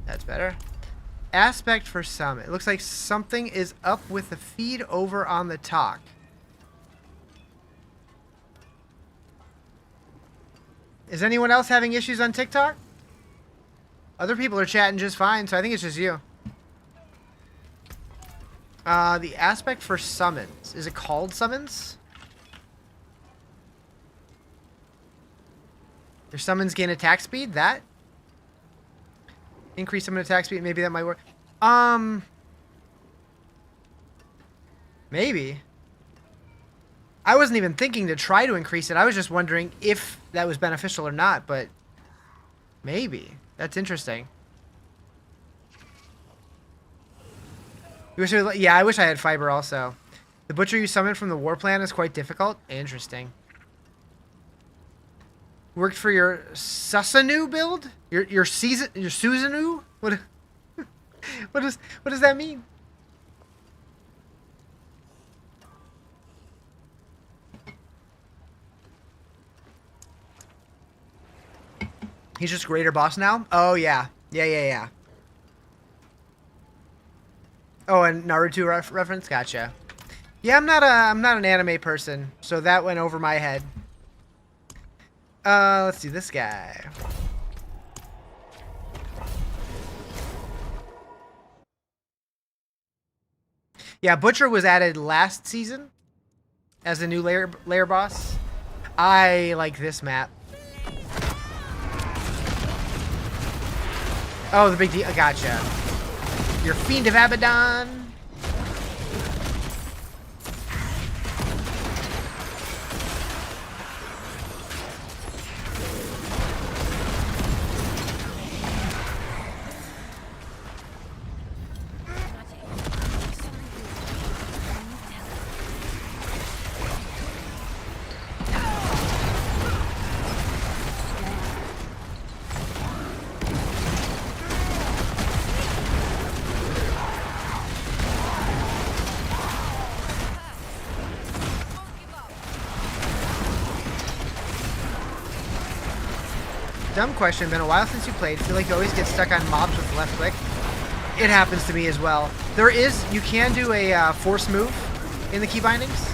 That's better. Aspect for summon. It looks like something is up with the feed over on the talk. Is anyone else having issues on TikTok? Other people are chatting just fine, so I think it's just you. The aspect for summons. Is it called summons? Your summons gain attack speed? That? Increase summon attack speed? Maybe that might work. Maybe. I wasn't even thinking to try to increase it. I was just wondering if that was beneficial or not, but maybe. That's interesting. You wish it was, yeah, I wish I had fiber also. The butcher you summoned from the war plan is quite difficult. Interesting. Worked for your Susanu build? Your Susanu? What does that mean? He's just greater boss now? Oh yeah. Yeah. Oh, and Naruto reference? Gotcha. Yeah, I'm not an anime person, so that went over my head. Let's do this guy. Yeah, Butcher was added last season as a new layer boss. I like this map. Oh, the big deal. Gotcha. Your Fiend of Abaddon. Dumb question, been a while since you played. Feel like you always get stuck on mobs with left click. It happens to me as well. You can do a force move in the key bindings.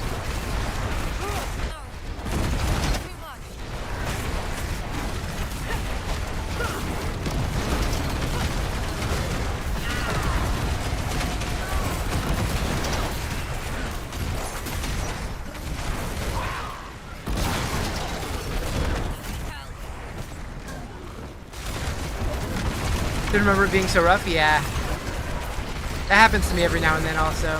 Didn't remember it being so rough? Yeah. That happens to me every now and then also.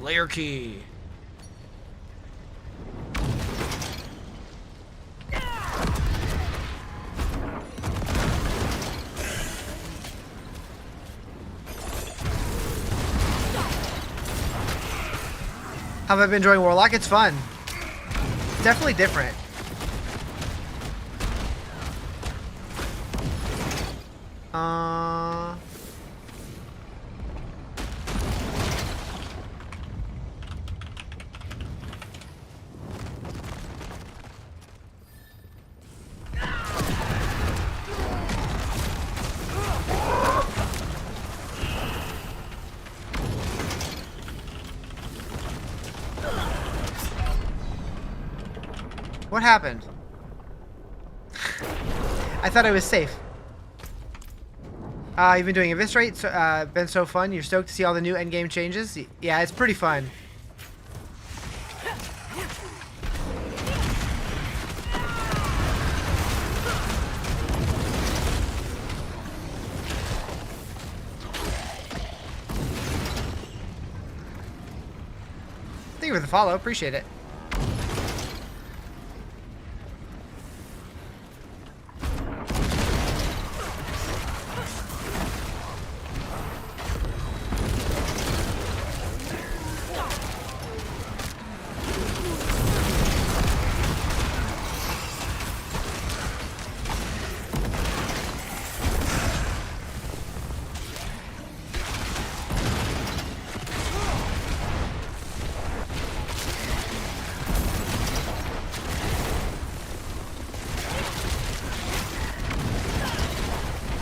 Layer key. How have I been enjoying Warlock? It's fun. Definitely different. What happened? I thought I was safe. You've been doing Eviscerate, been so fun. You're stoked to see all the new endgame changes? Yeah, it's pretty fun. Thank you for the follow, appreciate it.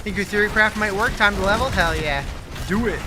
Think your theory craft might work? Time to level? Hell yeah. Do it.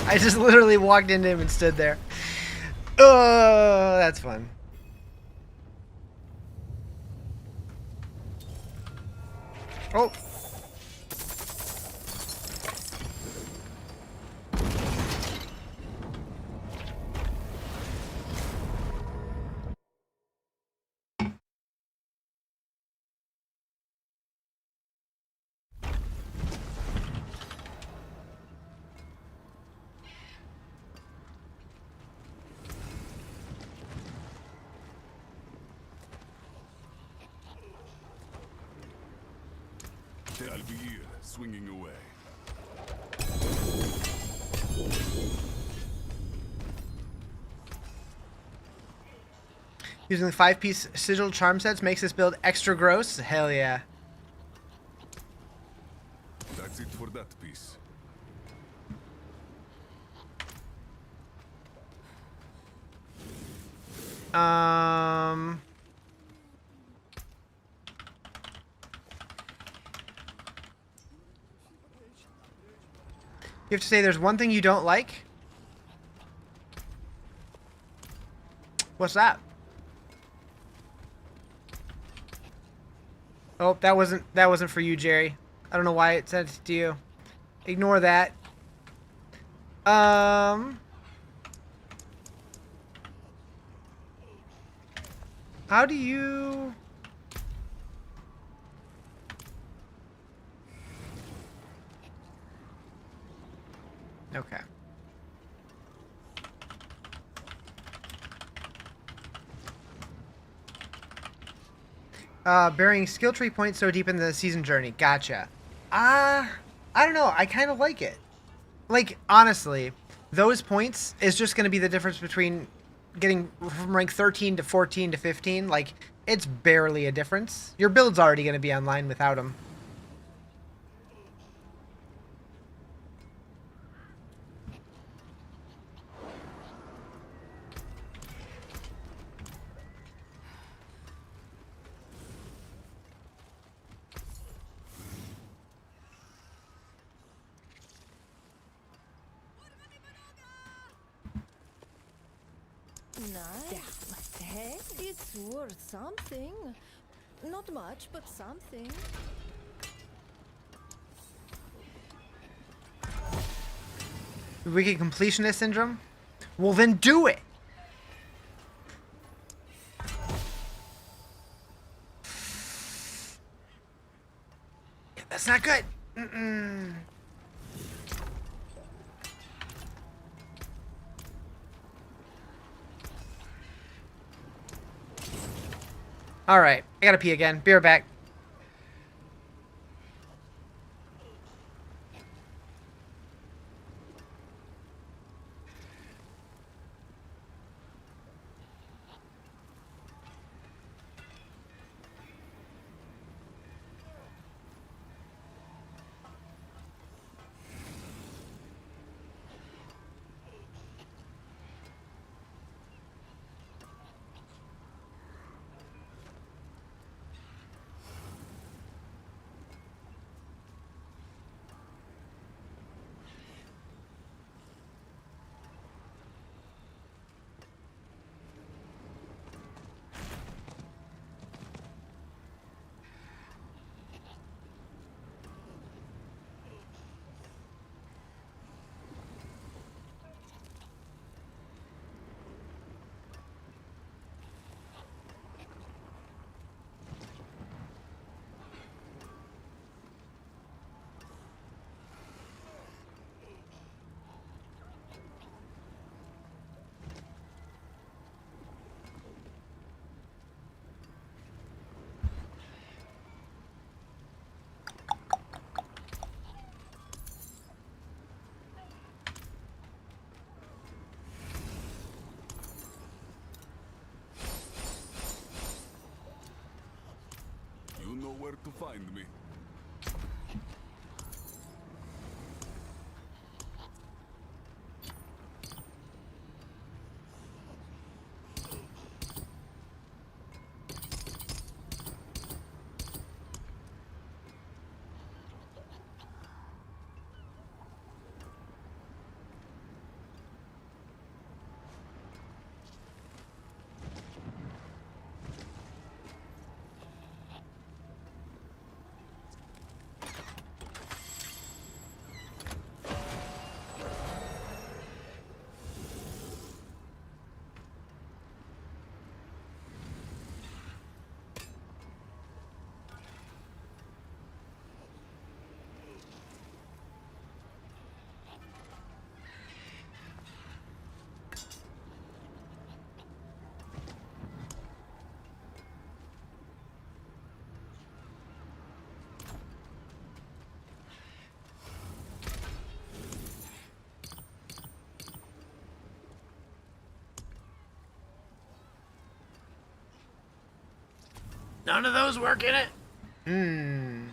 I just literally walked into him and stood there. Oh, that's fun. Oh. I'll be here, swinging away. Using the 5-piece sigil charm sets makes this build extra gross. Hell yeah. That's it for that piece. You have to say there's one thing you don't like. What's that? Oh, that wasn't for you, Jerry. I don't know why it sent it to you. Ignore that. How do you... Okay. Burying skill tree points so deep in the season journey. Gotcha. I don't know. I kind of like it. Like, honestly, those points is just going to be the difference between getting from rank 13 to 14 to 15. Like, it's barely a difference. Your build's already going to be online without them. Nice. Hey, it's worth something. Not much, but something. Wicked completionist syndrome? Well, then do it! Yeah, that's not good! Alright, I gotta pee again. Be right back. You know where to find me. None of those work in it? Hmm.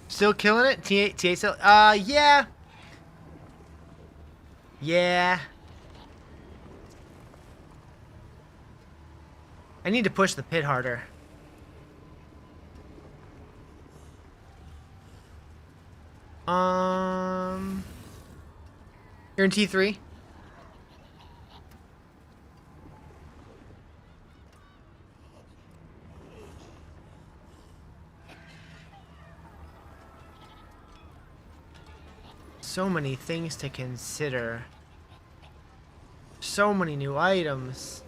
Still killing it? TA still? Yeah. Yeah. I need to push the pit harder. You're in T3? So many things to consider. So many new items.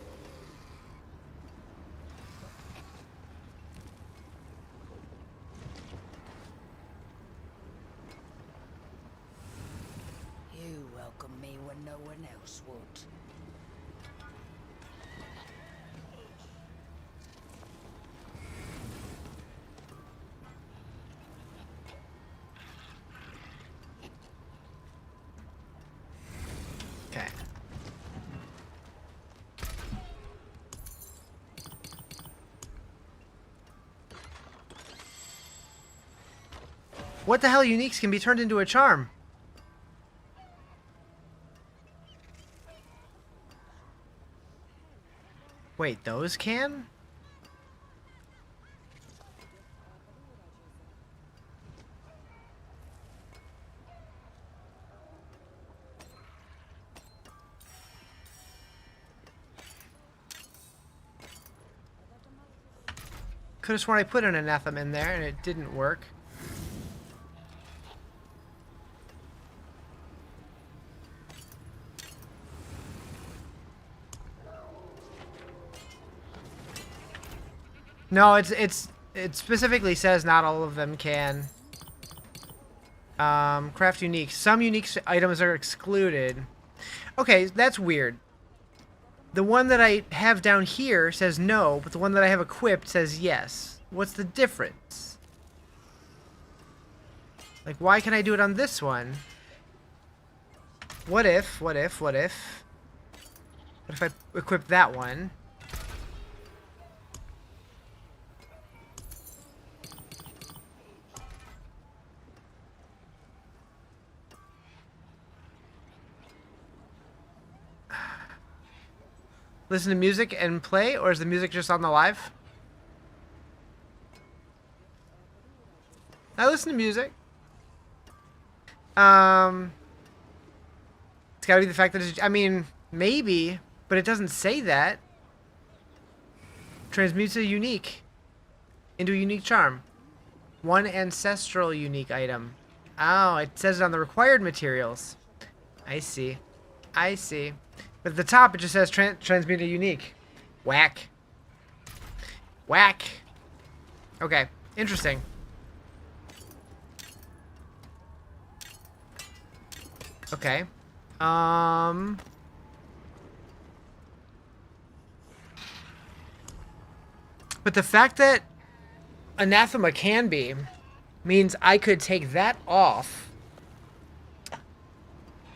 You welcome me when no one else would. Okay. What the hell uniques can be turned into a charm? Wait, those can? Could have sworn I put an anathema in there and it didn't work. No, it specifically says not all of them can. Craft unique. Some unique items are excluded. Okay, that's weird. The one that I have down here says no, but the one that I have equipped says yes. What's the difference? Like, why can I do it on this one? What if I equip that one? Listen to music and play, or is the music just on the live? I listen to music. It's gotta be the fact that it's, I mean, maybe, but it doesn't say that. Transmutes a unique into a unique charm. One ancestral unique item. Oh, it says it on the required materials. I see. I see. But at the top, it just says transmute a unique. Whack. Whack. Okay. Interesting. Okay. But the fact that anathema can be means I could take that off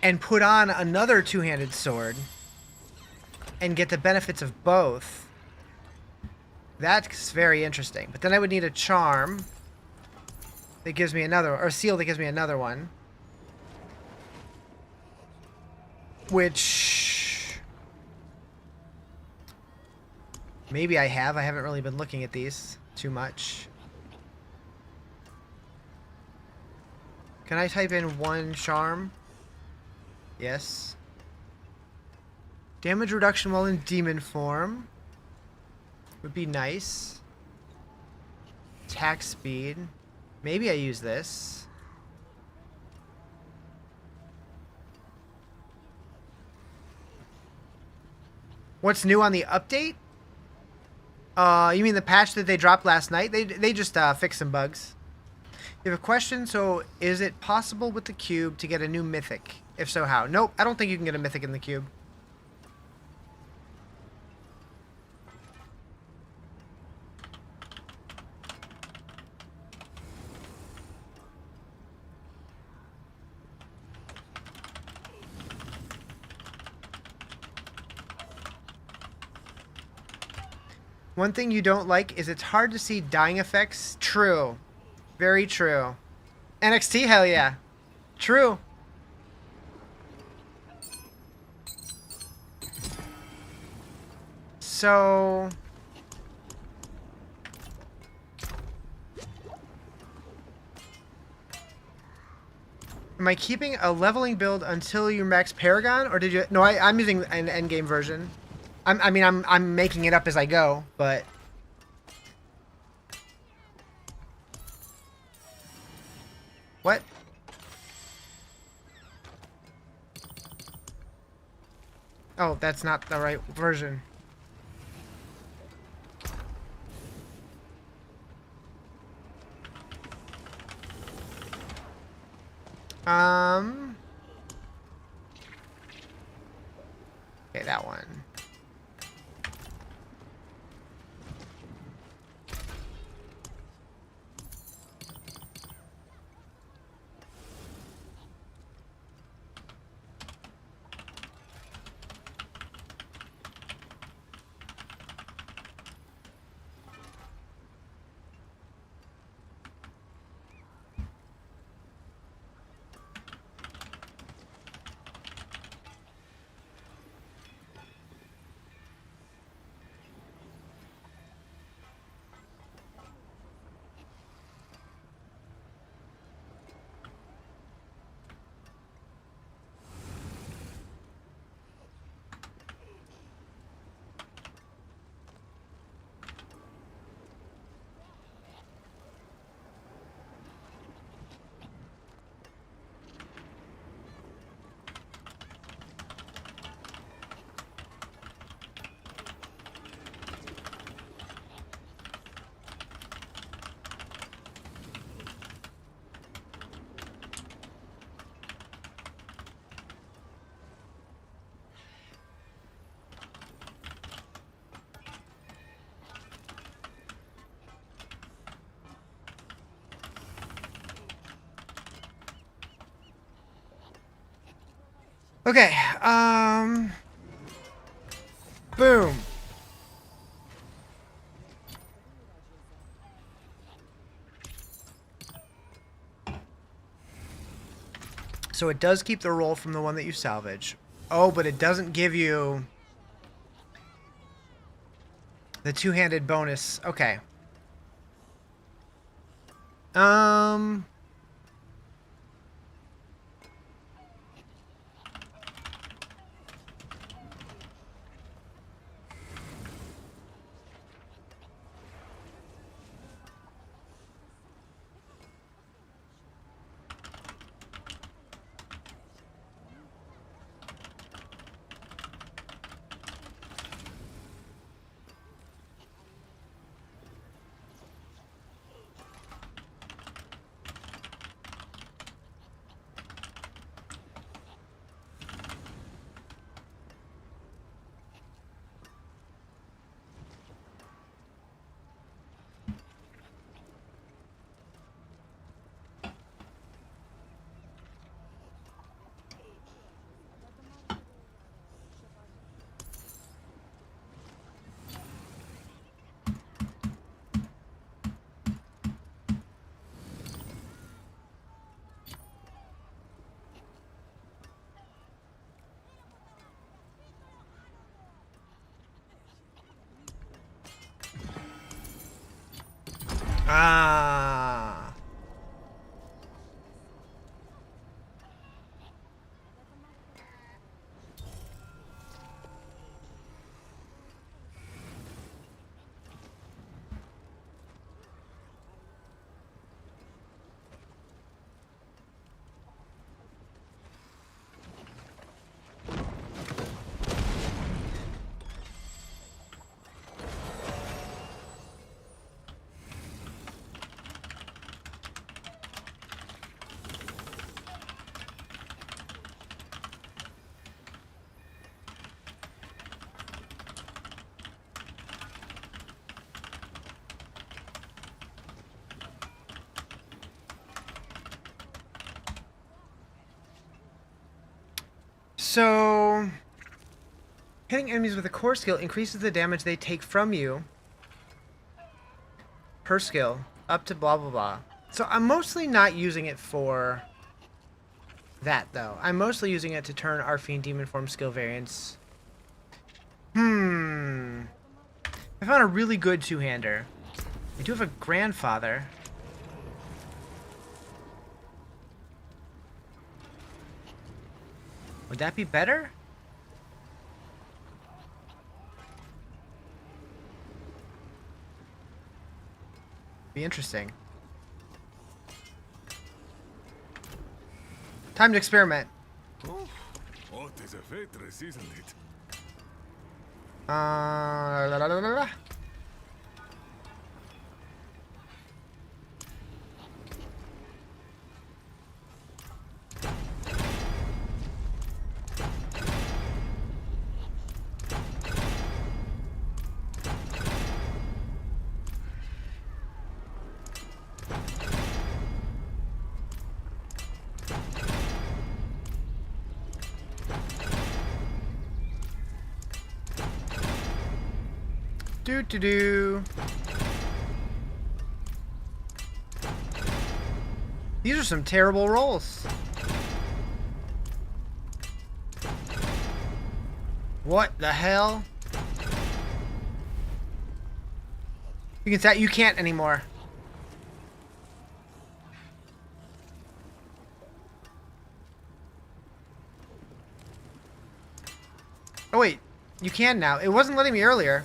and put on another two-handed sword and get the benefits of both. That's very interesting. But then I would need a charm that gives me another, or a seal that gives me another one. Which maybe I have. I haven't really been looking at these too much. Can I type in one charm? Yes. Damage reduction while in demon form would be nice. Attack speed. Maybe I use this. What's new on the update? You mean the patch that they dropped last night? They just fixed some bugs. You have a question, so is it possible with the cube to get a new mythic? If so, how? Nope, I don't think you can get a mythic in the cube. One thing you don't like is it's hard to see dying effects. True. Very true. NXT, hell yeah. True. So... am I keeping a leveling build until you max Paragon, or did you... no, I'm using an endgame version. I'm making it up as I go, but... what? Oh, that's not the right version. Okay, that one. Okay, boom. So it does keep the roll from the one that you salvage. Oh, but it doesn't give you the two-handed bonus. Okay. Ah. So, hitting enemies with a core skill increases the damage they take from you per skill, up to blah blah blah. So I'm mostly not using it for that, though. I'm mostly using it to turn Arfiend Demon Form skill variants. I found a really good two-hander. I do have a grandfather. Would that be better? Be interesting. Time to experiment. Oh, what is a Vetris, isn't it? La, la, la, la, la. Do do do. These are some terrible rolls. What the hell? You can say you can't anymore. Oh wait, you can now. It wasn't letting me earlier.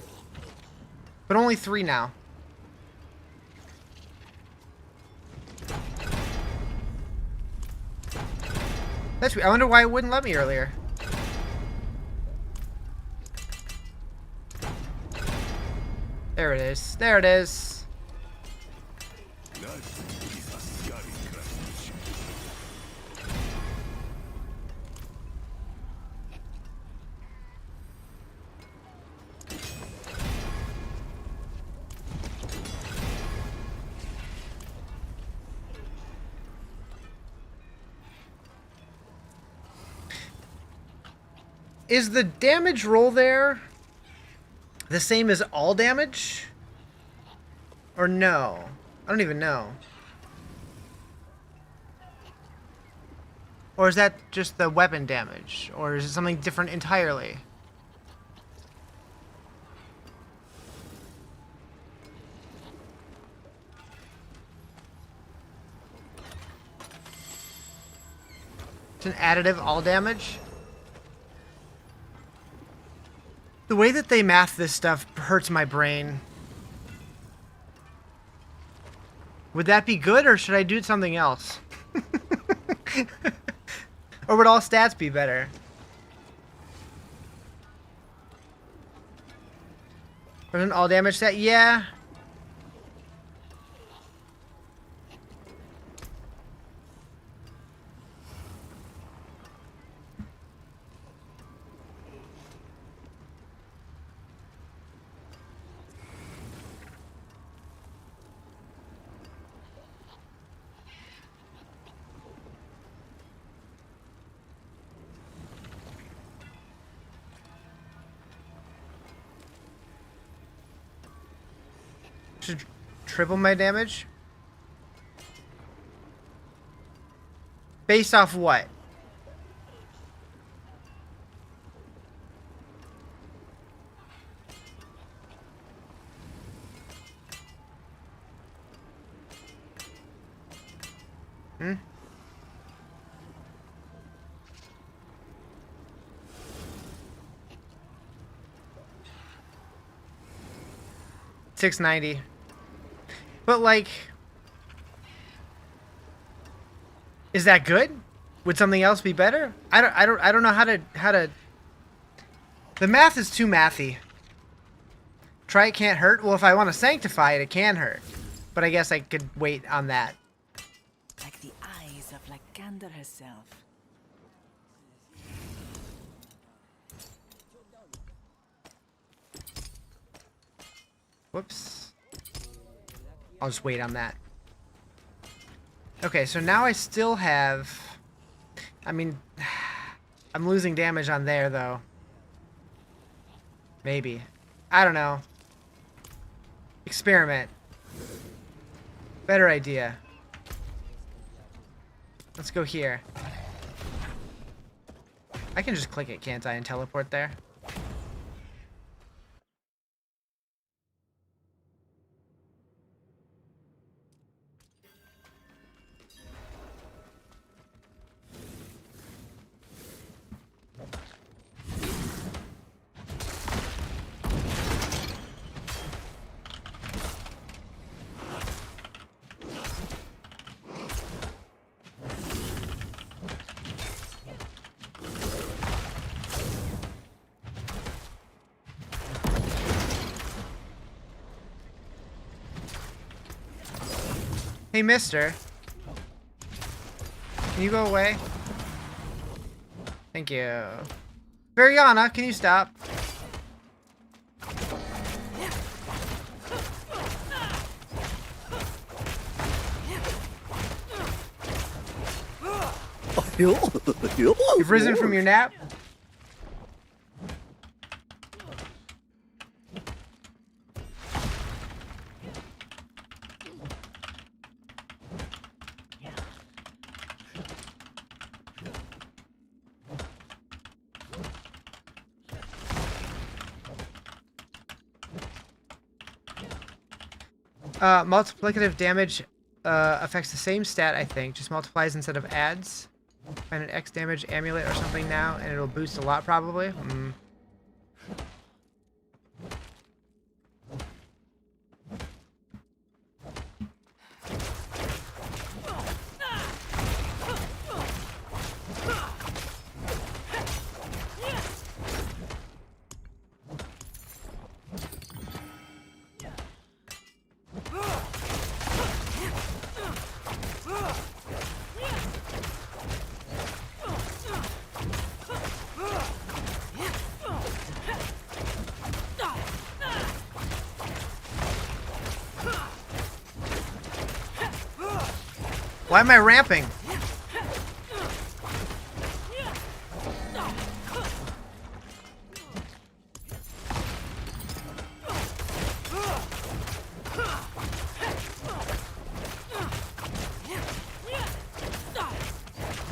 But only 3 now. That's weird. I wonder why it wouldn't let me earlier. There it is. There it is. That is a scary craftsmanship. Is the damage roll there the same as all damage? Or no? I don't even know. Or is that just the weapon damage? Or is it something different entirely? It's an additive all damage? The way that they math this stuff hurts my brain. Would that be good, or should I do something else? Or would all stats be better? Or an all damage stat? Yeah. Should triple my damage? Based off what? Hmm? $6.90. But like, is that good? Would something else be better? I don't know how to. The math is too mathy. Try it can't hurt. Well, if I want to sanctify it, it can hurt. But I guess I could wait on that. Like the eyes of Lycander herself. Whoops. I'll just wait on that. Okay, so now I still have... I mean, I'm losing damage on there, though. Maybe. I don't know. Experiment. Better idea. Let's go here. I can just click it, can't I, and teleport there? Hey, mister. Can you go away? Thank you. Variana, can you stop? You've risen from your nap? Multiplicative damage affects the same stat, I think. Just multiplies instead of adds. Find an X damage amulet or something now, and it'll boost a lot, probably. Why am I ramping?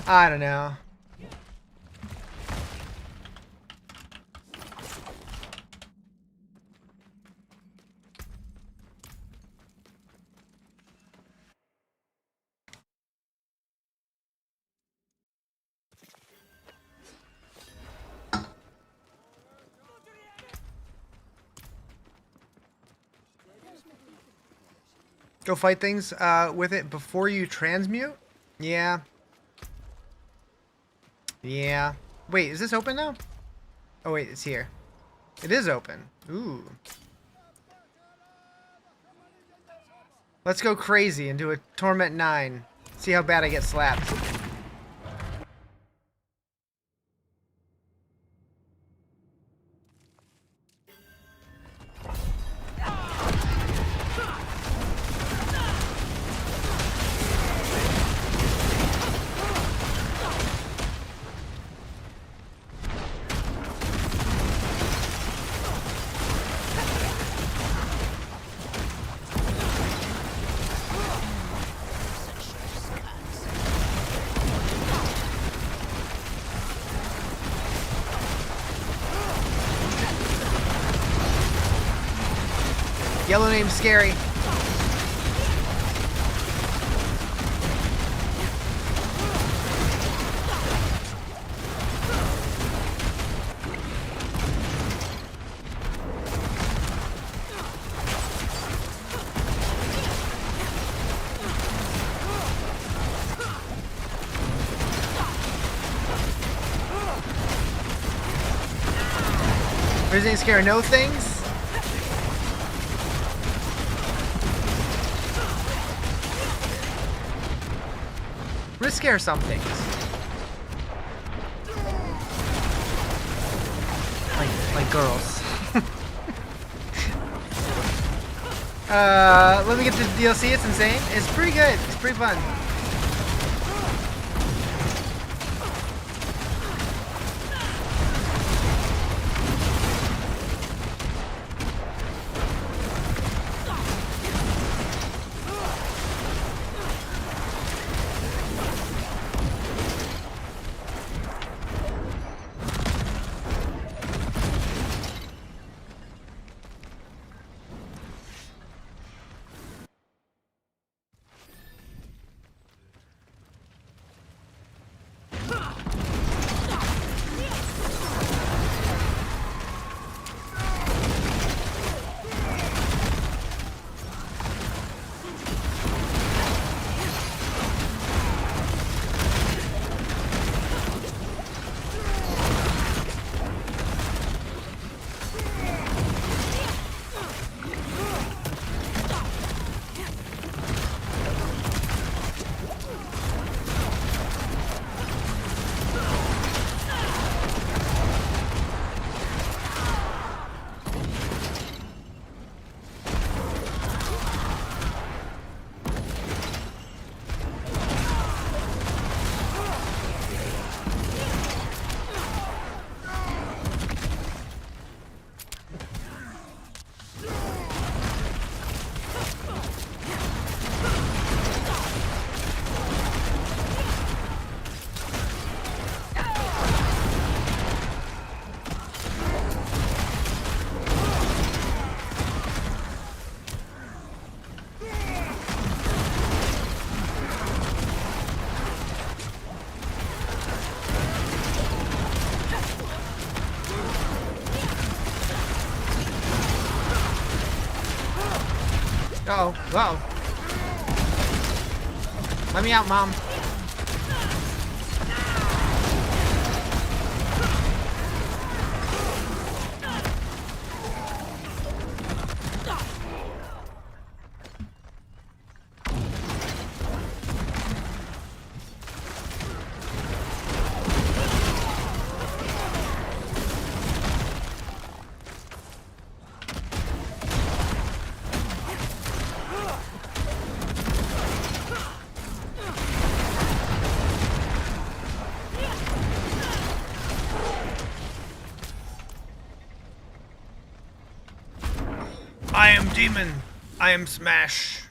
I don't know. Go fight things with it before you transmute? Yeah. Yeah. Wait, is this open now? Oh wait, it's here. It is open. Ooh. Let's go crazy and do a Torment 9. See how bad I get slapped. Yellow name's scary. Visiting scare no things. Risk scare some things. Like girls. Let me get this DLC. It's insane. It's pretty good. It's pretty fun. Uh-oh. Uh-oh. Let me out, Mom. I am demon. I am smash.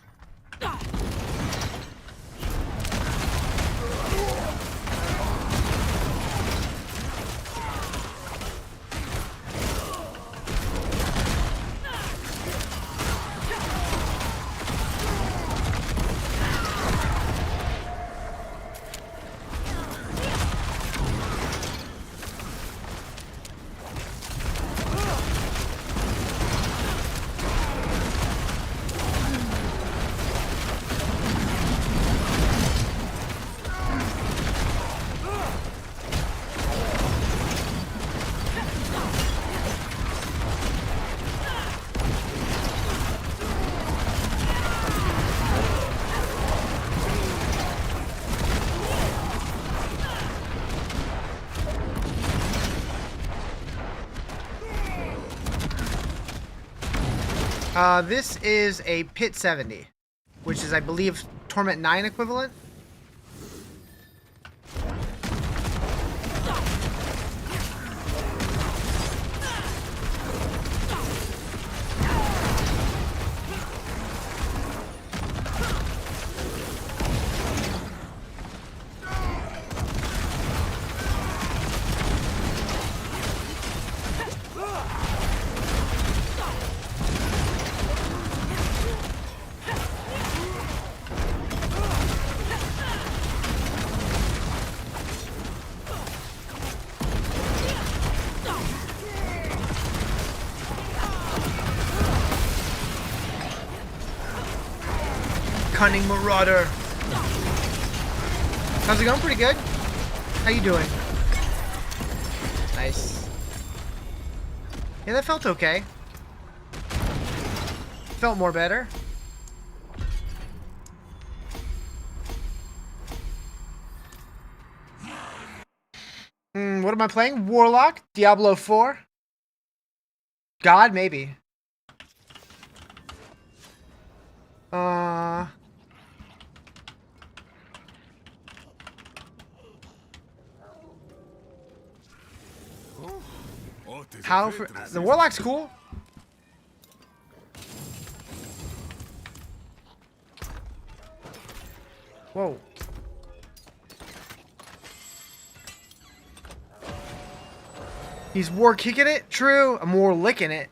This is a Pit 70, which is, I believe, Torment 9 equivalent. Cunning Marauder. How's it going? Pretty good. How you doing? Nice. Yeah, that felt okay. Felt more better. What am I playing? Warlock? Diablo 4? God, maybe. How for, the Warlock's cool. Whoa. He's war kicking it? True. I'm war licking it.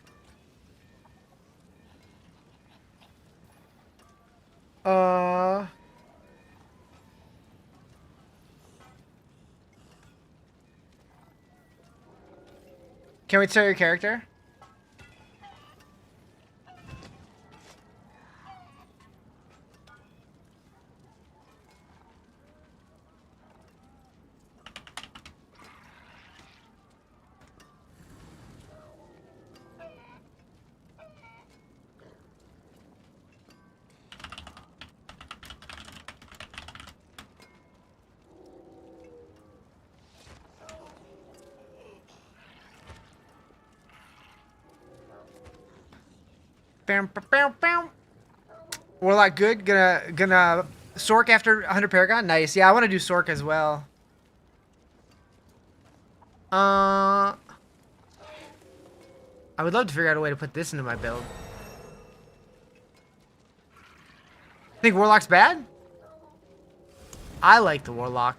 Can we tell your character? Bam, bam, bam, bam. Warlock good. Gonna Sork after 100 Paragon. Nice. Yeah, I want to do Sork as well. I would love to figure out a way to put this into my build. Think Warlock's bad? I like the Warlock.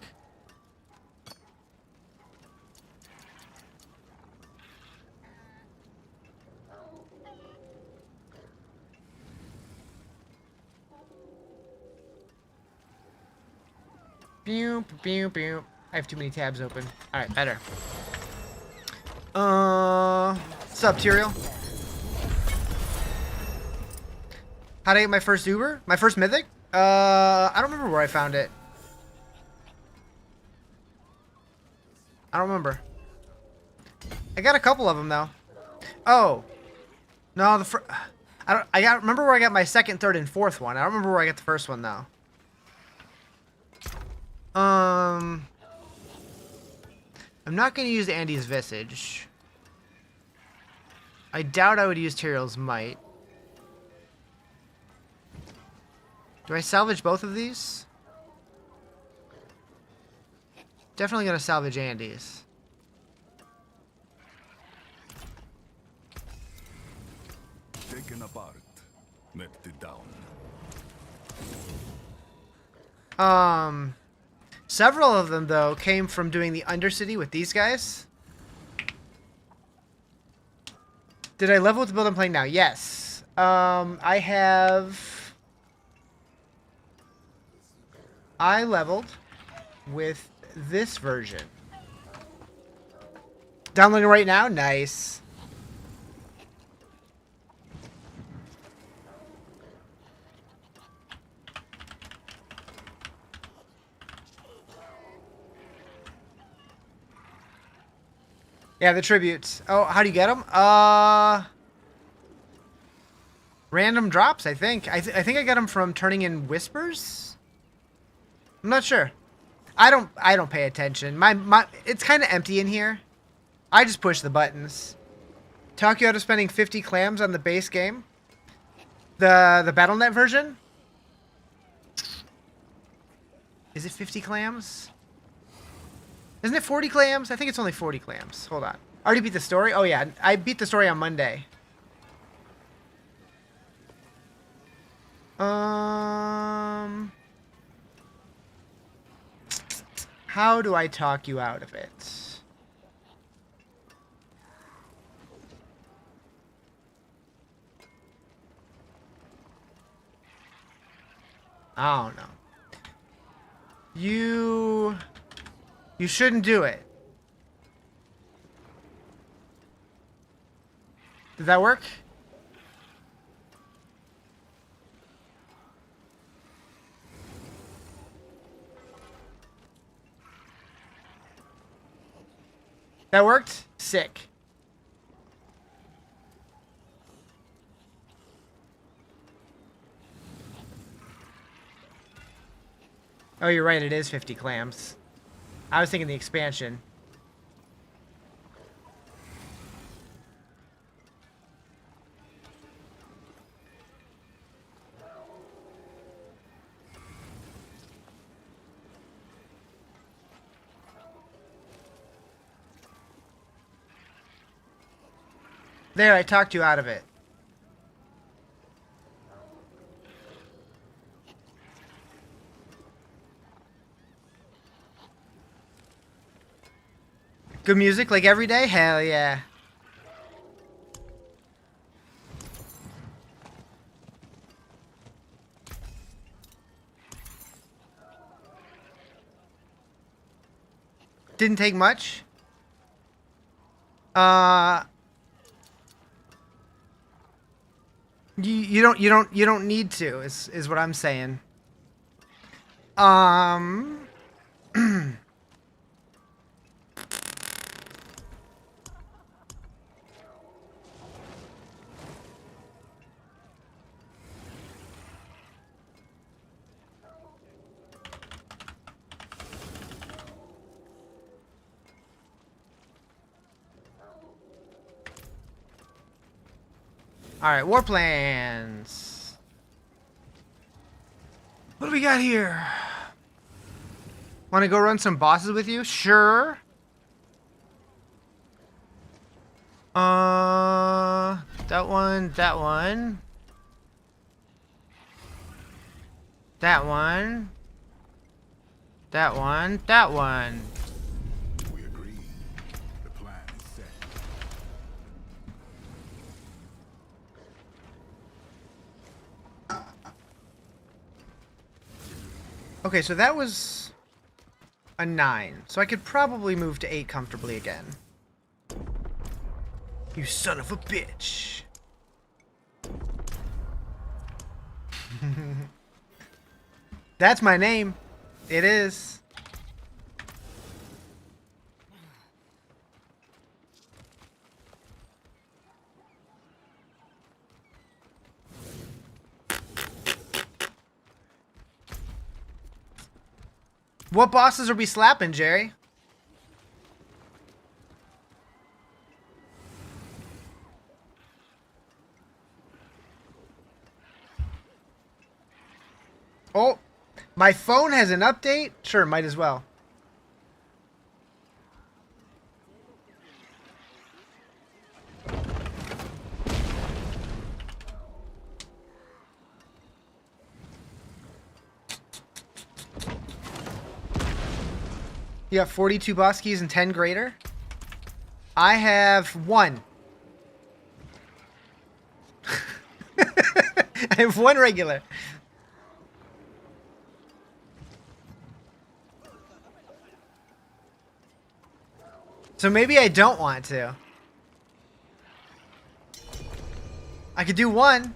Pew, pew, pew. I have too many tabs open. Alright, better. What's up, Tyrael? How'd I get my first Uber? My first Mythic? I don't remember where I found it. I don't remember. I got a couple of them, though. Oh. No, I remember where I got my second, third, and fourth one. I don't remember where I got the first one, though. I'm not going to use Andy's Visage. I doubt I would use Tyrael's Might. Do I salvage both of these? Definitely going to salvage Andy's. Taken apart, melted down. Several of them, though, came from doing the Undercity with these guys. Did I level with the build I'm playing now? Yes. I leveled with this version. Downloading right now? Nice. Yeah, the tributes. Oh, how do you get them? Random drops, I think. I think I got them from turning in whispers. I'm not sure. I don't pay attention. It's kind of empty in here. I just push the buttons. Talk you out of spending 50 clams on the base game. The BattleNet version. Is it 50 clams? Isn't it 40 clams? I think it's only 40 clams. Hold on. I already beat the story? Oh, yeah. I beat the story on Monday. How do I talk you out of it? I don't know. You shouldn't do it. Did that work? That worked? Sick. Oh, you're right. It is 50 clams. I was thinking the expansion. There, I talked you out of it. Good music like every day? Hell yeah. Didn't take much. You don't need to is what I'm saying. All right, war plans. What do we got here? Want to go run some bosses with you? Sure. That one, that one. That one. That one, that one. We agree. The plan is set. Okay, so that was a 9. So I could probably move to 8 comfortably again. You son of a bitch. That's my name. It is. What bosses are we slapping, Jerry? Oh, my phone has an update? Sure, might as well. You have 42 boss keys and 10 greater? I have 1. I have 1 regular. So maybe I don't want to. I could do 1.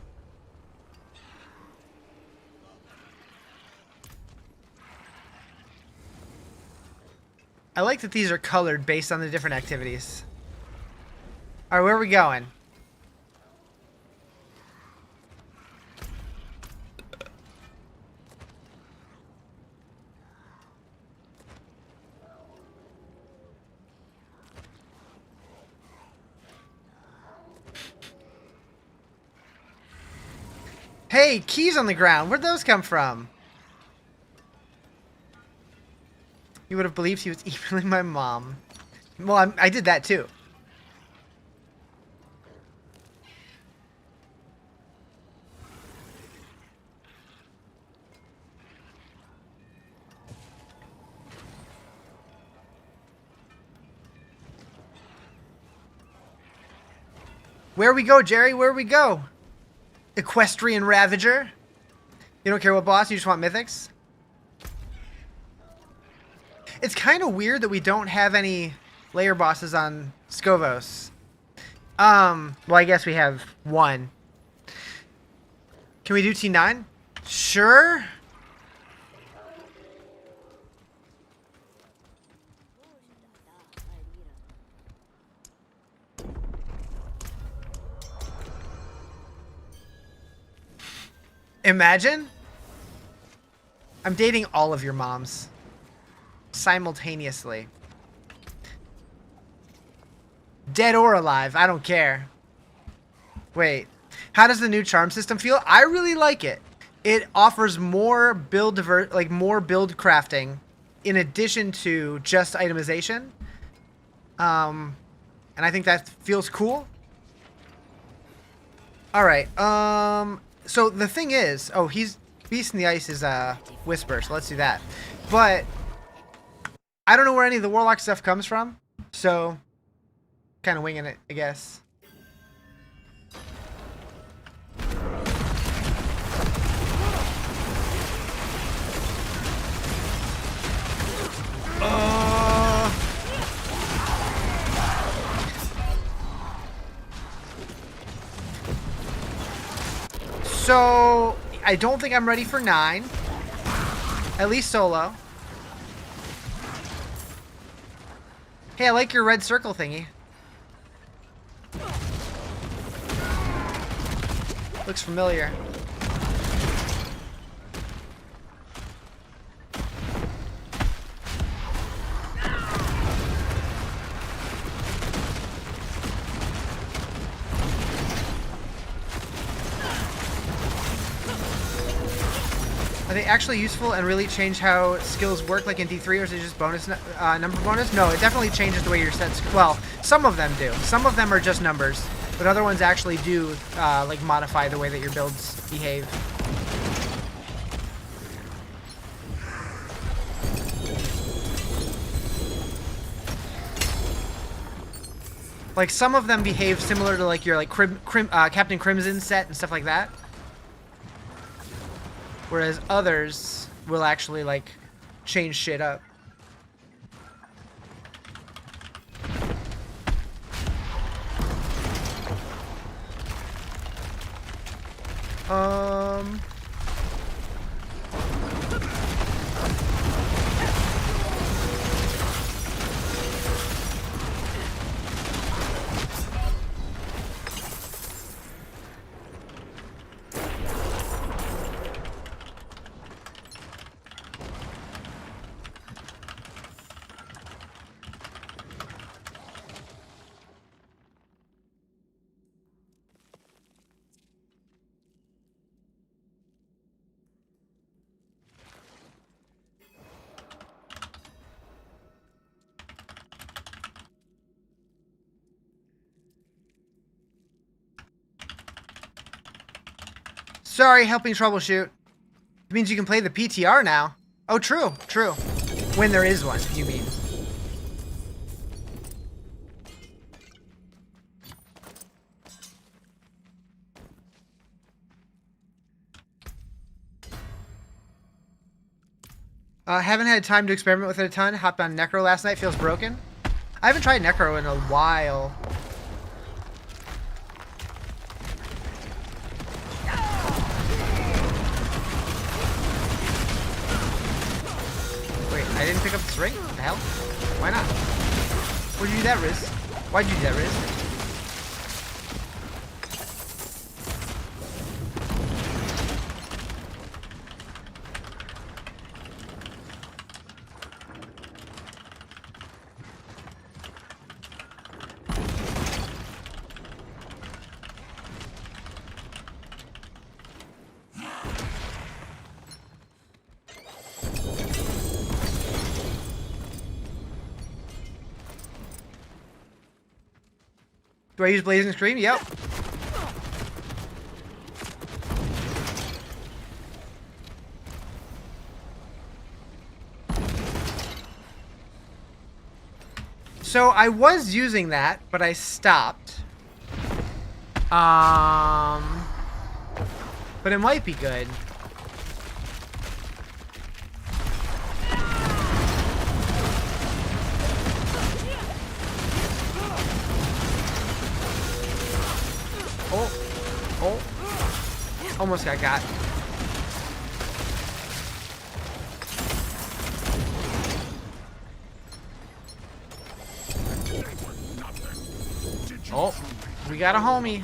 I like that these are colored based on the different activities. Alright, where are we going? Hey, keys on the ground. Where'd those come from? You would have believed he was emailing my mom. Well, I did that too. Where we go, Jerry? Where we go? Equestrian Ravager? You don't care what boss, you just want mythics? It's kind of weird that we don't have any layer bosses on Skovos. Well, I guess we have 1. Can we do T9? Sure. Imagine. I'm dating all of your moms. Simultaneously. Dead or alive, I don't care. Wait, how does the new charm system feel? I really like it. It offers more build more build crafting in addition to just itemization. And I think that feels cool. All right. So the thing is, oh, Beast in the Ice is Whisper, so let's do that. But I don't know where any of the Warlock stuff comes from, so kind of winging it, I guess. So I don't think I'm ready for 9. At least solo. Hey, I like your red circle thingy. Looks familiar. Are they actually useful and really change how skills work like in D3, or is it just bonus number bonus? No, it definitely changes the way your sets... Well, some of them do. Some of them are just numbers, but other ones actually do like modify the way that your builds behave. Like some of them behave similar to like your like Captain Crimson set and stuff like that. Whereas others will actually, like, change shit up. Sorry, helping troubleshoot. It means you can play the PTR now. Oh, true, true. When there is one, you mean. Haven't had time to experiment with it a ton. Hopped on Necro last night. Feels broken. I haven't tried Necro in a while. Wait, I didn't pick up this ring? What the hell? Why not? Why'd you do that, Riz? Why'd you do that, Riz? Do I use Blazing Scream? Yep. So I was using that, but I stopped. But it might be good. Almost got. Oh, we got a homie.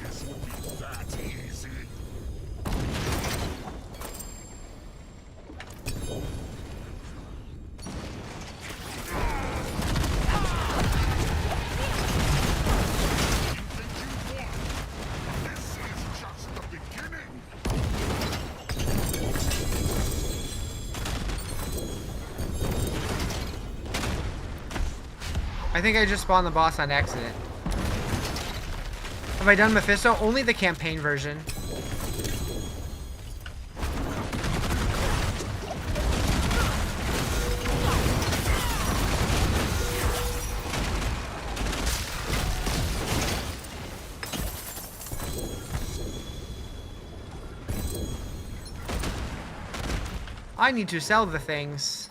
I think I just spawned the boss on accident. Have I done Mephisto? Only the campaign version. I need to sell the things.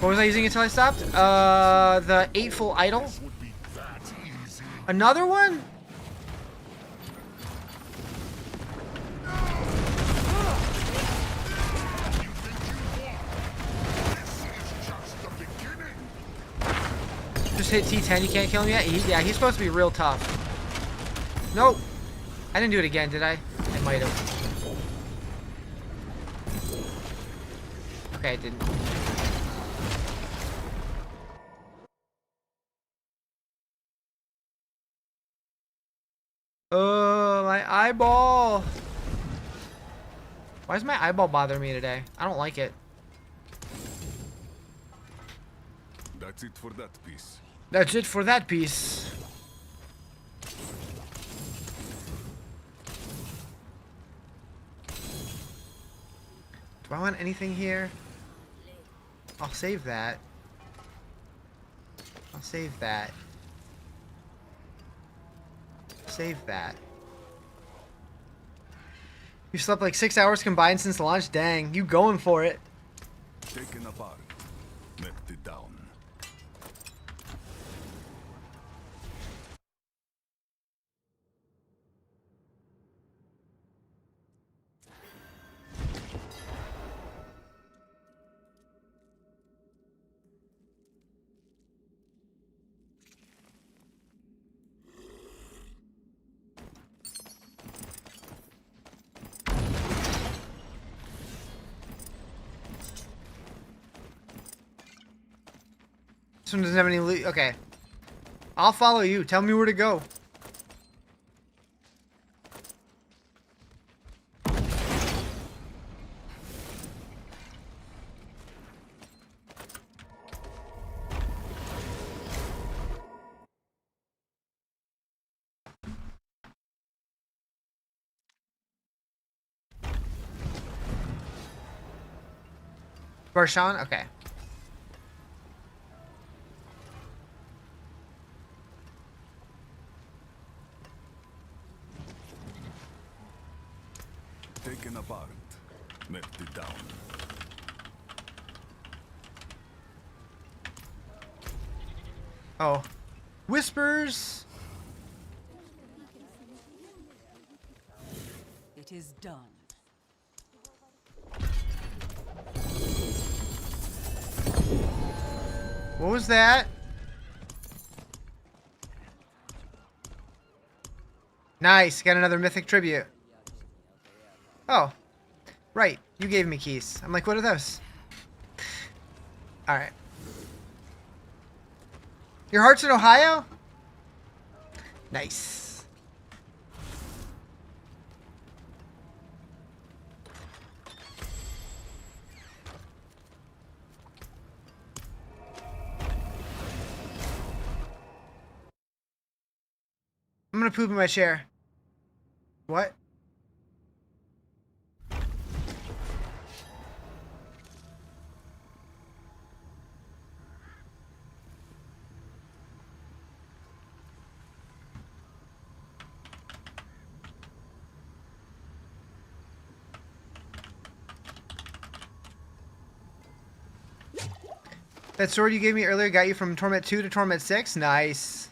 What was I using until I stopped? The Eightful Idol. Another one? Just hit T10, you can't kill him yet? Yeah, he's supposed to be real tough. Nope. I didn't do it again, did I? I might have. Okay, I didn't. My eyeball. Why is my eyeball bothering me today? I don't like it. That's it for that piece. That's it for that piece. Do I want anything here? I'll save that. I'll save that. Save that. You slept like 6 hours combined since launch? Dang, you going for it. Taken apart, melted down. This one doesn't have any loot. Okay. I'll follow you. Tell me where to go. Barshan? Okay. Taken apart, melted down. Oh. Whispers! It is done. What was that? Nice, got another mythic tribute. Oh, right, you gave me keys. I'm like, what are those? Alright. Your heart's in Ohio? Nice. I'm gonna poop in my chair. What? That sword you gave me earlier got you from Torment 2 to Torment 6? Nice.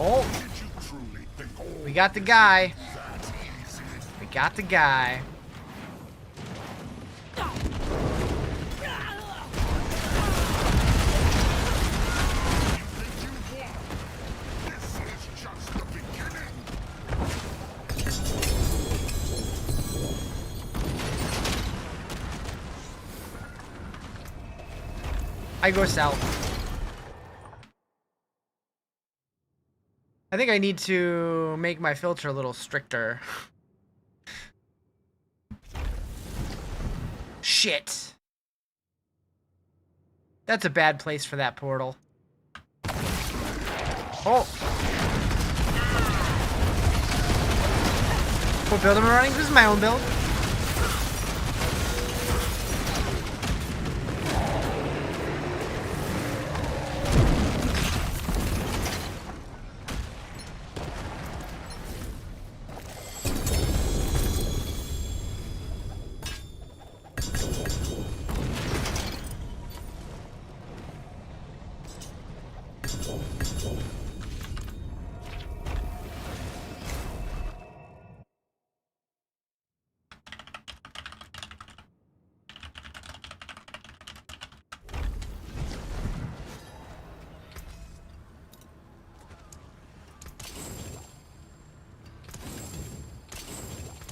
Oh, we got the guy. We got the guy. I go south. I think I need to make my filter a little stricter. Shit. That's a bad place for that portal. Oh. What build am I running? This is my own build.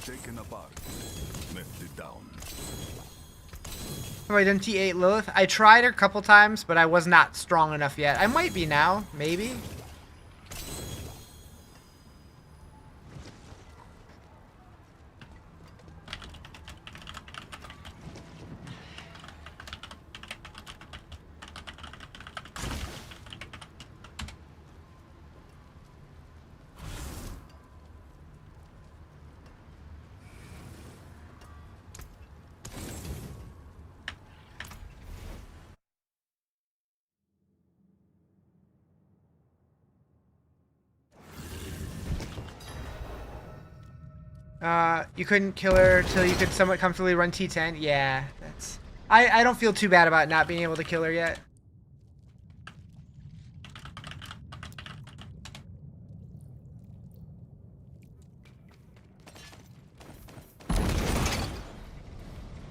Taken apart. Melted down. Have I done T8 Lilith? I tried her a couple times, but I was not strong enough yet. I might be now, maybe. You couldn't kill her till you could somewhat comfortably run T10. Yeah, that's... I don't feel too bad about not being able to kill her yet.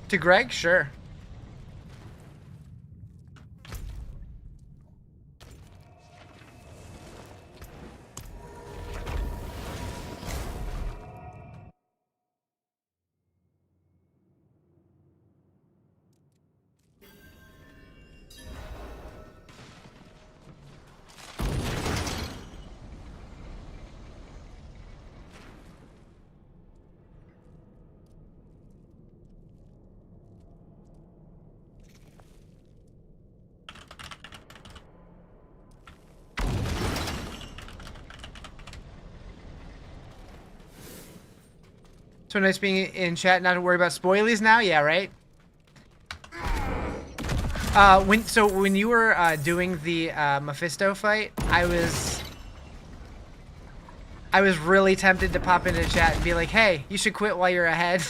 To Greg? Sure. So nice being in chat, not to worry about spoilies now. Yeah, right. When you were doing the Mephisto fight, I was really tempted to pop into chat and be like, "Hey, you should quit while you're ahead."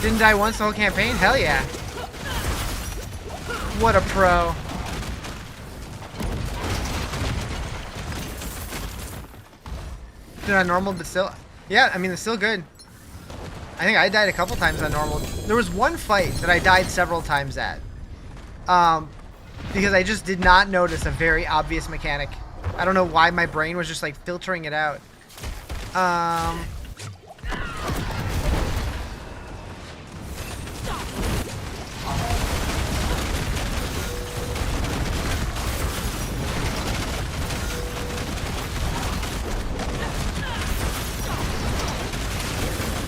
Didn't die once the whole campaign? Hell yeah. What a pro. They're on normal, but still... Yeah, I mean, it's still good. I think I died a couple times on normal. There was one fight that I died several times at. Because I just did not notice a very obvious mechanic. I don't know why my brain was just, like, filtering it out.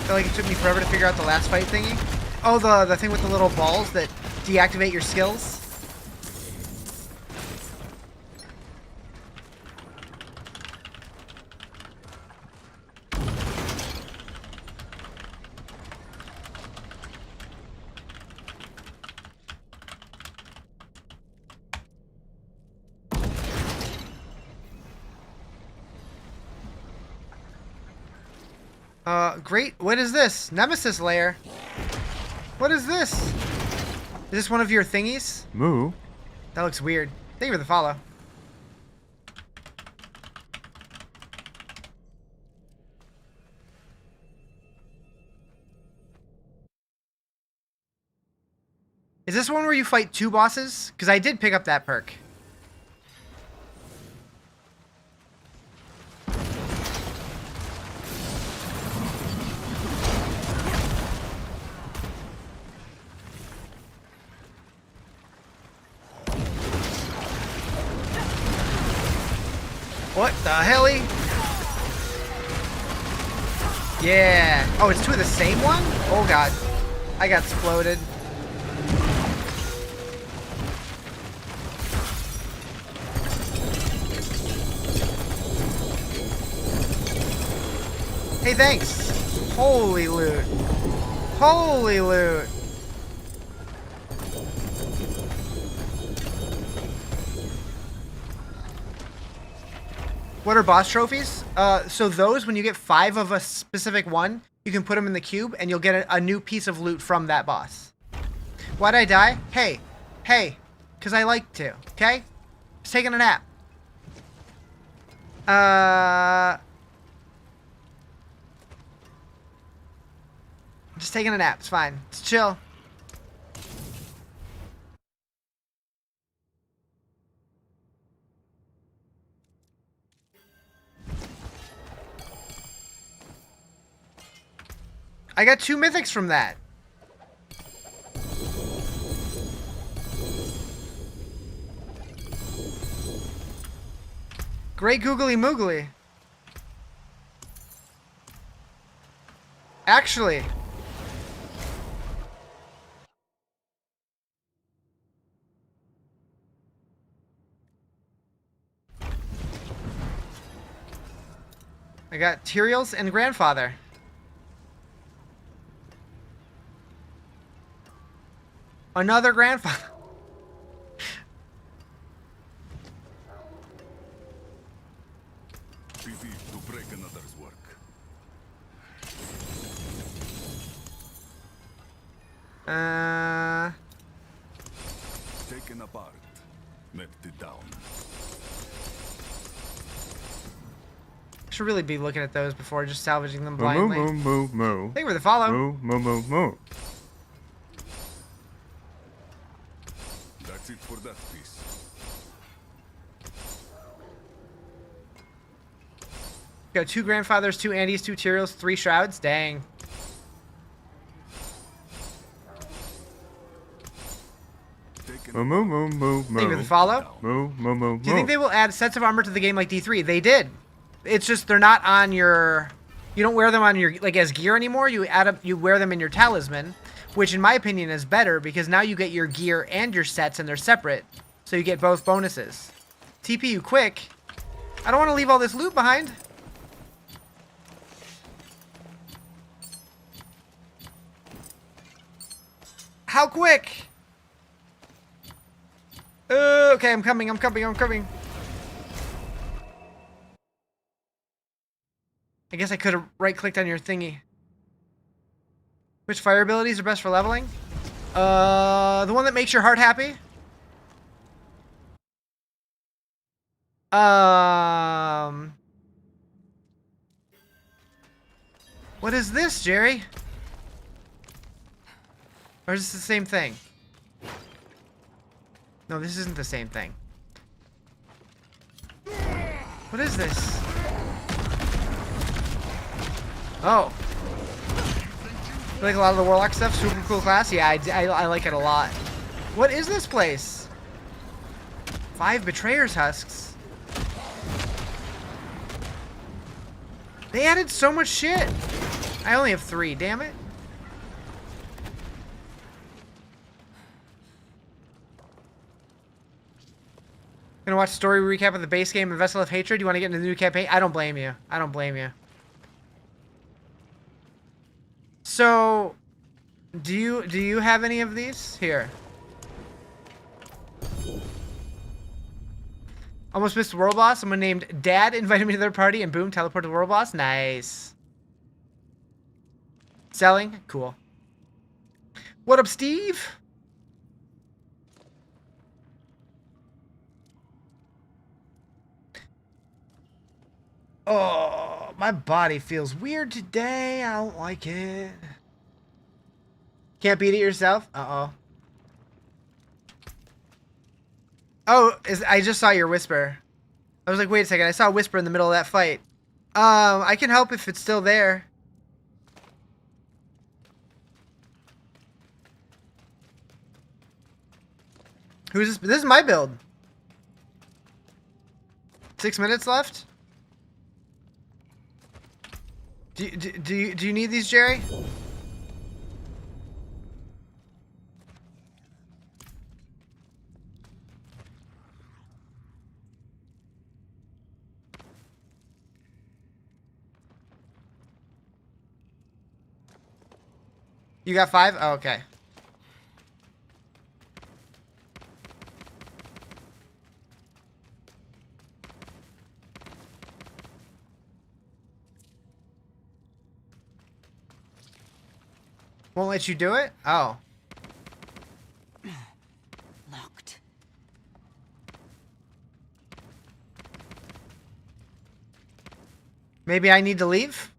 I feel like it took me forever to figure out the last fight thingy. Oh, the thing with the little balls that deactivate your skills. Great. What is this? Nemesis lair. What is this? Is this one of your thingies? Moo. That looks weird. Thank you for the follow. Is this one where you fight 2 bosses? Because I did pick up that perk. What the helly? Yeah. Oh, it's 2 of the same one? Oh god. I got exploded. Hey, thanks. Holy loot. Holy loot. What are boss trophies? So those, when you get 5 of a specific one, you can put them in the cube, and you'll get a new piece of loot from that boss. Why'd I die? Hey. Hey. Because I like to. Okay? Just taking a nap. Just taking a nap. It's fine. It's chill. I got 2 mythics from that. Great googly moogly. Actually. I got Tyrael's and Grandfather. Another Grandfather. Pity to break another's work. Taken apart, melted down. Should really be looking at those before just salvaging them Moo blindly. moo moo moo. Thank you for the follow. Moo moo moo moo. That's it for that piece. Got 2 Grandfathers, 2 Andys, 2 Tyraels, 3 Shrouds. Dang. Moo moo moo moo Thank you for moo. the follow. Moo moo moo Do you think they will add sets of armor to the game like D3? They did. It's just they're not on your... You don't wear them on your, like, as gear anymore. You add up, you wear them in your talisman, which in my opinion is better because now you get your gear and your sets and they're separate. So you get both bonuses. TP you quick. I don't want to leave all this loot behind. How quick? Okay, I'm coming. I guess I could have right-clicked on your thingy. Which fire abilities are best for leveling? The one that makes your heart happy. What is this, Jerry? Or is this the same thing? No, this isn't the same thing. What is this? Oh. You like a lot of the Warlock stuff? Super cool class? Yeah, I like it a lot. What is this place? 5 Betrayer's Husks. They added so much shit. I only have 3, damn it. Gonna watch story recap of the base game and Vessel of Hatred. You want to get into the new campaign? I don't blame you. I don't blame you. So, do you have any of these? Here. Almost missed the world boss. Someone named Dad invited me to their party and boom, teleport to the world boss. Nice. Selling? Cool. What up, Steve? Oh, my body feels weird today. I don't like it. Can't beat it yourself? Uh-oh. Oh, I just saw your whisper. I was like, wait a second. I saw a whisper in the middle of that fight. I can help if it's still there. Who's this? This is my build. 6 minutes left. Do you need these, Jerry? You got 5? Oh, okay. Won't let you do it? Oh. Locked. Maybe I need to leave?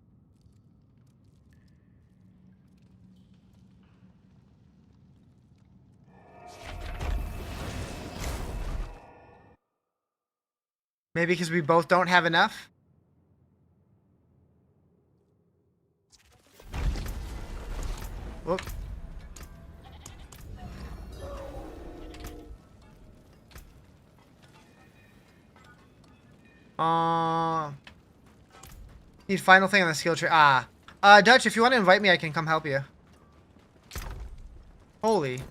Maybe because we both don't have enough? Whoop. Need final thing on the skill tree. Dutch, if you want to invite me, I can come help you. Holy.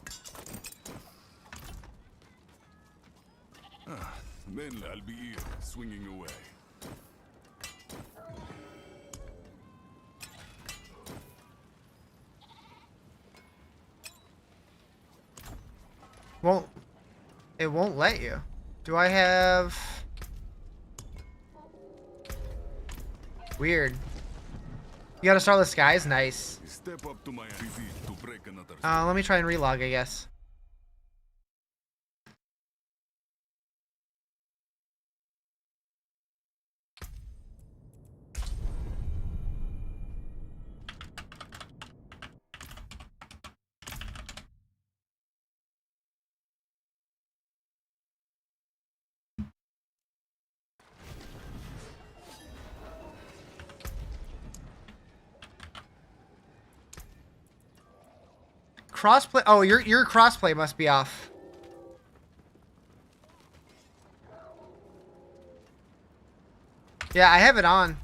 Mainly I'll be here, swinging away. It won't let you. Do I have... Weird. You got a Starless Skies? Nice. Step up to my defeat to break another. Let me try and relog, I guess. Crossplay. Oh, your crossplay must be off. Yeah, I have it on.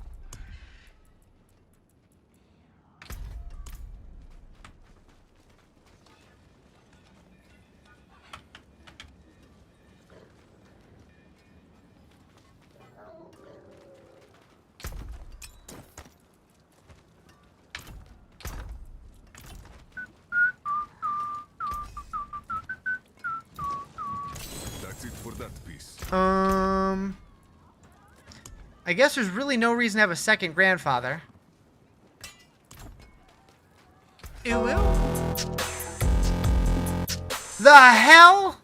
That's it for that piece. I guess there's really no reason to have a second grandfather. Ew, ew. The hell?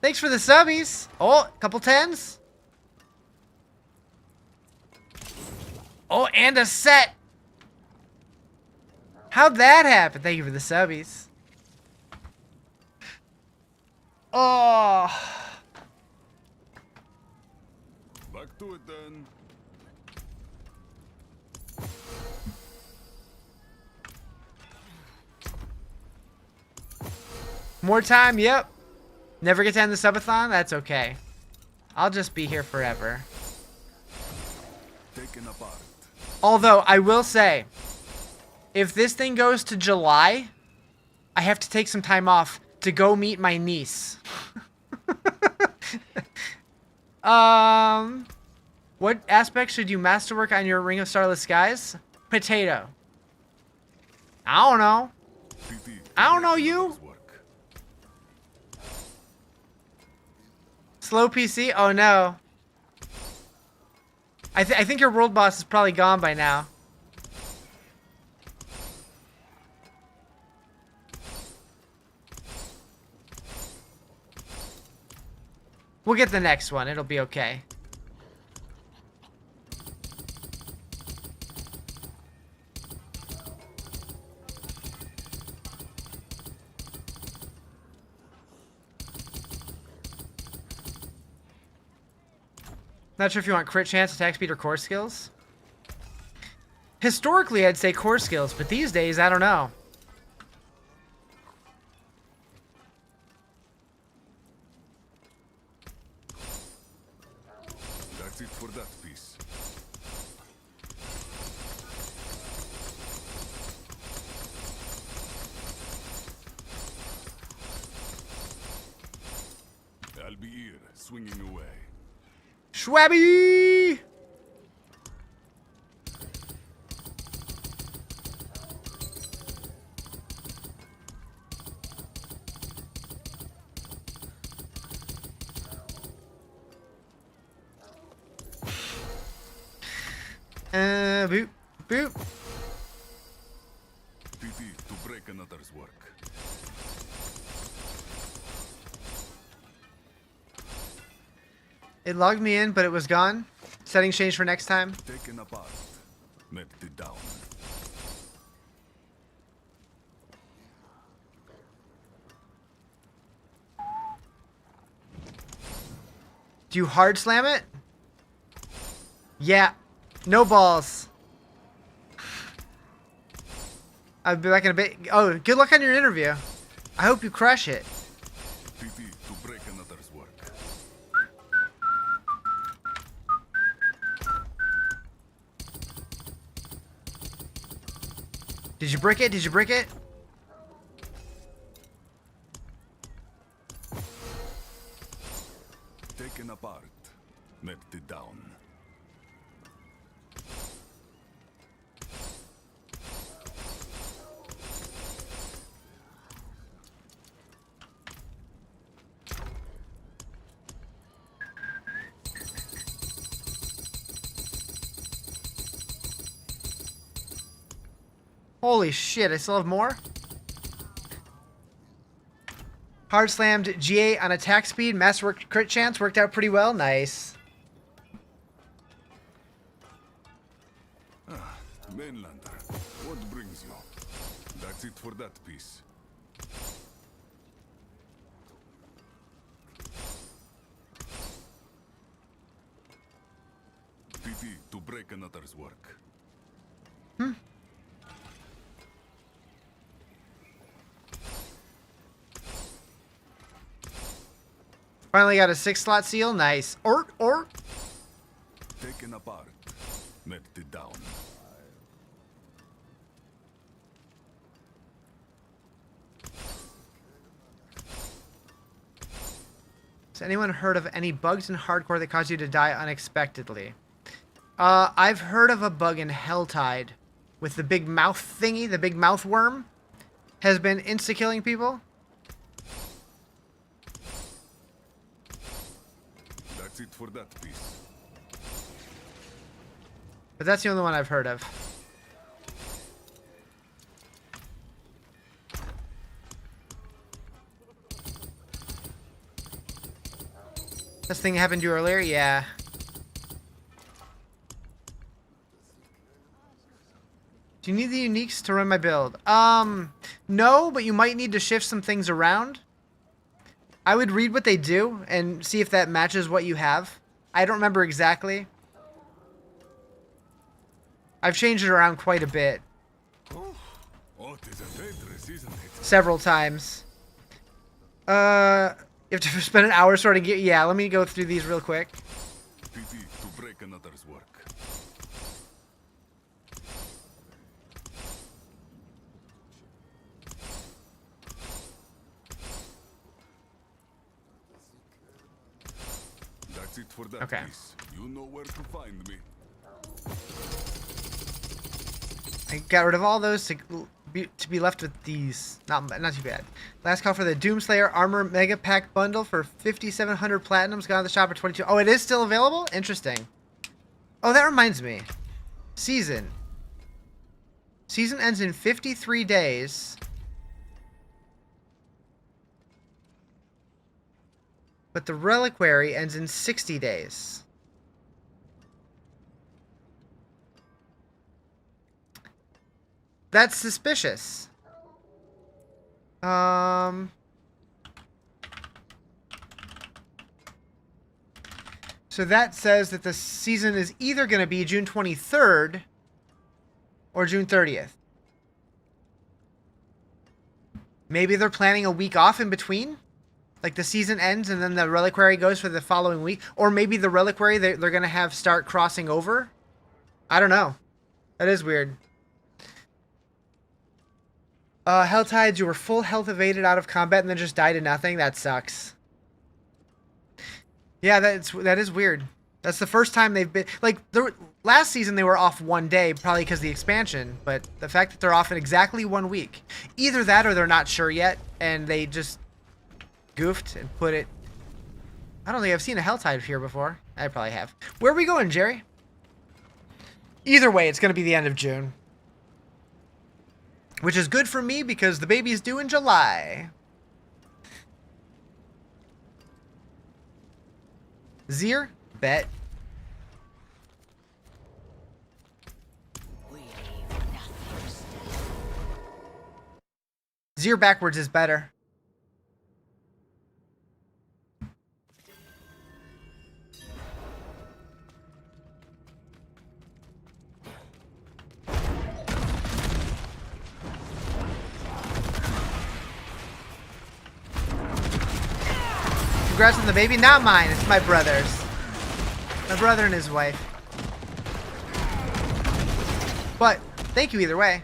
Thanks for the subbies. Oh, couple tens. Oh, and a set. How'd that happen? Thank you for the subbies. Oh. Back to it then. More time, yep. Never get to end the subathon? That's okay. I'll just be here forever. Taken apart. Although, I will say, if this thing goes to July, I have to take some time off to go meet my niece. What aspect should you masterwork on your Ring of Starless Skies? Potato. I don't know. I don't know you. Slow PC? Oh no. I think your world boss is probably gone by now. We'll get the next one. It'll be okay. Not sure if you want crit chance, attack speed, or core skills. Historically, I'd say core skills, but these days, I don't know. That's it for that piece. I'll be here, swinging away. Schwabby! Boop, boop. PT to break another's work. It logged me in, but it was gone. Settings changed for next time. Taken apart, melted down. Do you hard slam it? Yeah. No balls. I'll be back in a bit. Oh, good luck on your interview. I hope you crush it. PT to break another's work. Did you brick it? Did you brick it? Taken apart, melted down. Holy shit, I still have more? Hard slammed G8 on attack speed. Master crit chance worked out pretty well. Nice. Mainlander, what brings you? That's it for that piece. PT to break another's work. Finally got a 6-slot seal. Nice. Or. Taken apart, melted down. Has anyone heard of any bugs in hardcore that cause you to die unexpectedly? I've heard of a bug in Helltide with the big mouth thingy, the big mouth worm, has been insta-killing people. That's it for that piece. But that's the only one I've heard of. This thing happened to you earlier? Yeah. Do you need the uniques to run my build? No, but you might need to shift some things around. I would read what they do and see if that matches what you have. I don't remember exactly. I've changed it around quite a bit. Oh, it is adventurous, isn't it? Several times. You have to spend an hour sorting it. Yeah, let me go through these real quick. PT to break another's work. That's it for that Okay. piece. You know where to find me. I got rid of all those to be left with these. Not too bad. Last call for the Doomslayer Armor Mega Pack Bundle for 5,700 platinums. Got on the shop at 22. Oh, it is still available? Interesting. Oh, that reminds me. Season. Season ends in 53 days. but the reliquary ends in 60 days. That's suspicious. So that says that the season is either going to be June 23rd or June 30th. Maybe they're planning a week off in between? Like the season ends and then the reliquary goes for the following week? Or maybe the reliquary they're going to have start crossing over? I don't know. That is weird. Hell Tides, you were full health evaded out of combat and then just died to nothing? That sucks. Yeah, that is weird. That's the first time they've been... Like, last season they were off one day, probably because of the expansion, but the fact that they're off in exactly 1 week. Either that or they're not sure yet, and they just goofed and put it... I don't think I've seen a Helltide here before. I probably have. Where are we going, Jerry? Either way, it's going to be the end of June. Which is good for me because the baby's due in July. Zir? Bet. Zir backwards is better. Congrats on the baby. Not mine. It's my brother's. My brother and his wife. But, thank you either way.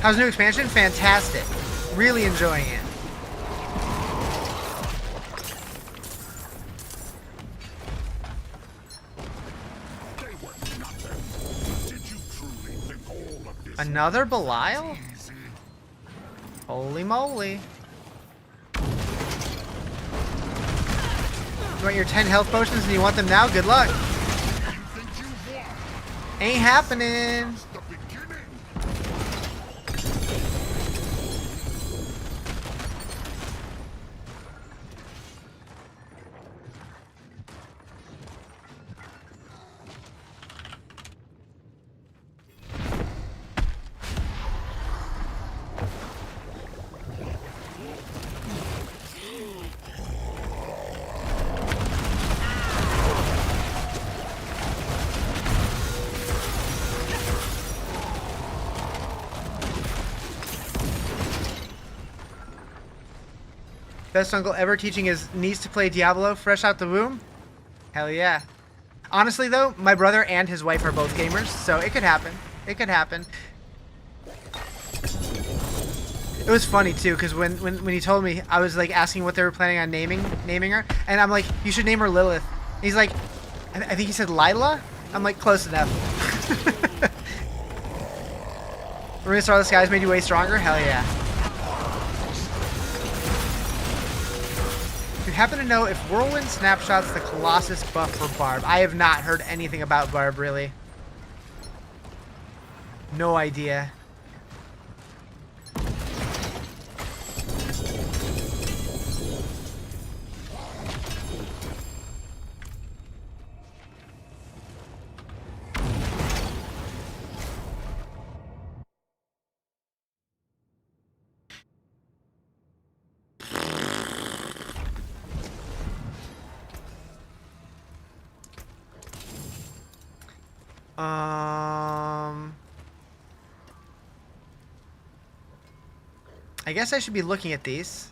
How's the new expansion? Fantastic. Really enjoying it. Another Belial? Holy moly. You want your 10 health potions and you want them now? Good luck. Ain't happening. Best uncle ever teaching his niece to play Diablo fresh out the womb? Hell yeah. Honestly though, my brother and his wife are both gamers, so it could happen. It could happen. It was funny too, because when he told me, I was like asking what they were planning on naming her, and I'm like, you should name her Lilith. And he's like, I think he said Lila? I'm like, close enough. We're gonna start the skies made you way stronger? Hell yeah. If you happen to know if Whirlwind Snapshot's the Colossus buff for Barb. I have not heard anything about Barb, really. No idea. I guess I should be looking at these.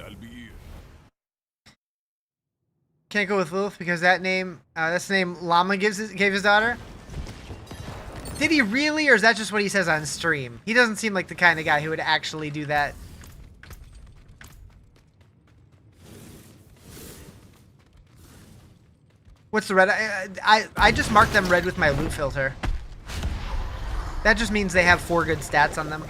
I'll be here. Can't go with Lilith because that's the name Llama gave his daughter. Did he really, or is that just what he says on stream? He doesn't seem like the kind of guy who would actually do that. What's the red? I just marked them red with my loot filter. That just means they have 4 good stats on them.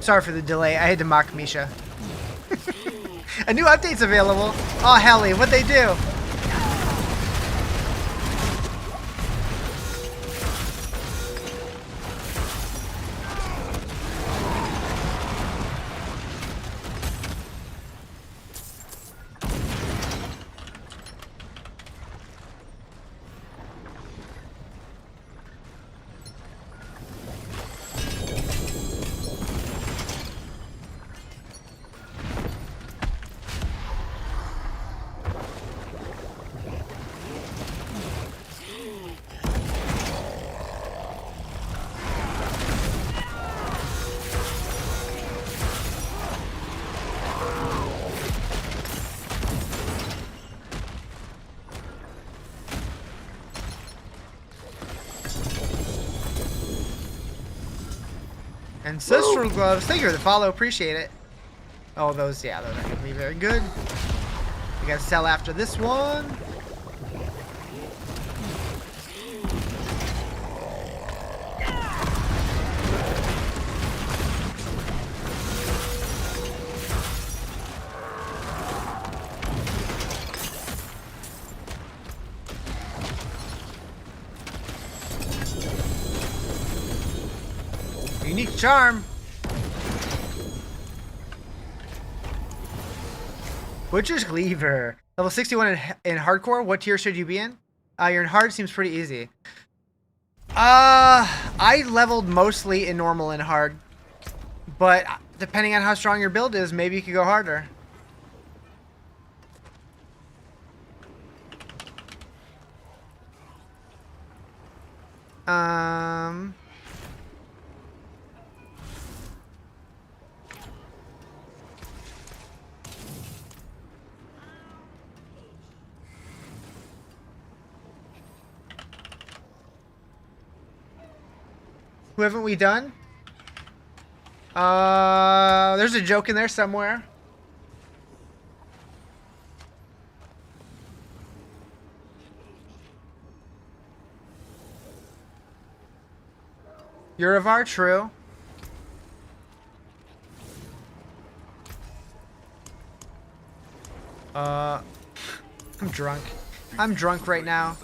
Sorry for the delay. I had to mock Misha. A new update's available. Oh, Helly, what'd they do? Ancestral gloves. Thank you for the follow. Appreciate it. Oh, those, yeah, those are going to be very good. We got to sell after this one. Unique charm. Butcher's Cleaver. Level 61 in hardcore. What tier should you be in? You're in hard. Seems pretty easy. I leveled mostly in normal and hard. But depending on how strong your build is, maybe you could go harder. Who haven't we done? There's a joke in there somewhere. Urivar, true. I'm drunk. I'm drunk right now.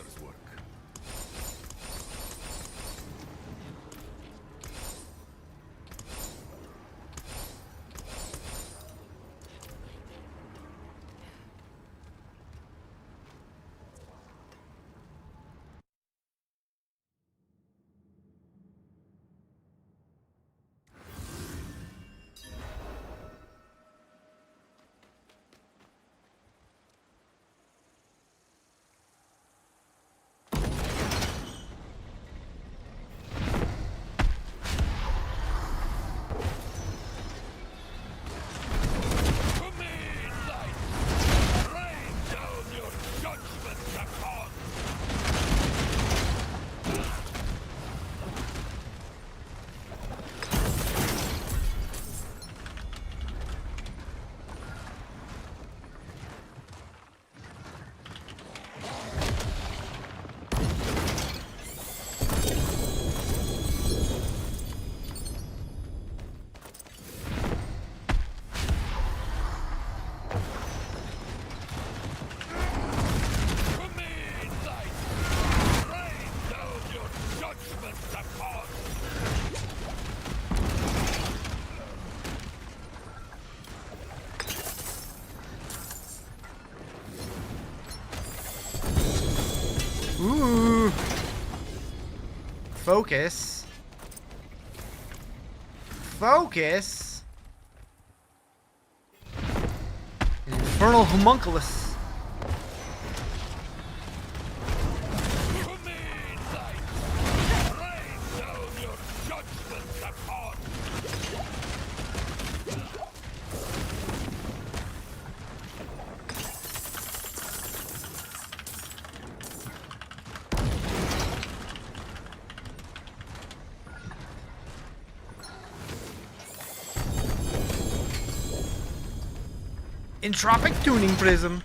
Focus. Focus. Infernal homunculus. Entropic tuning prism.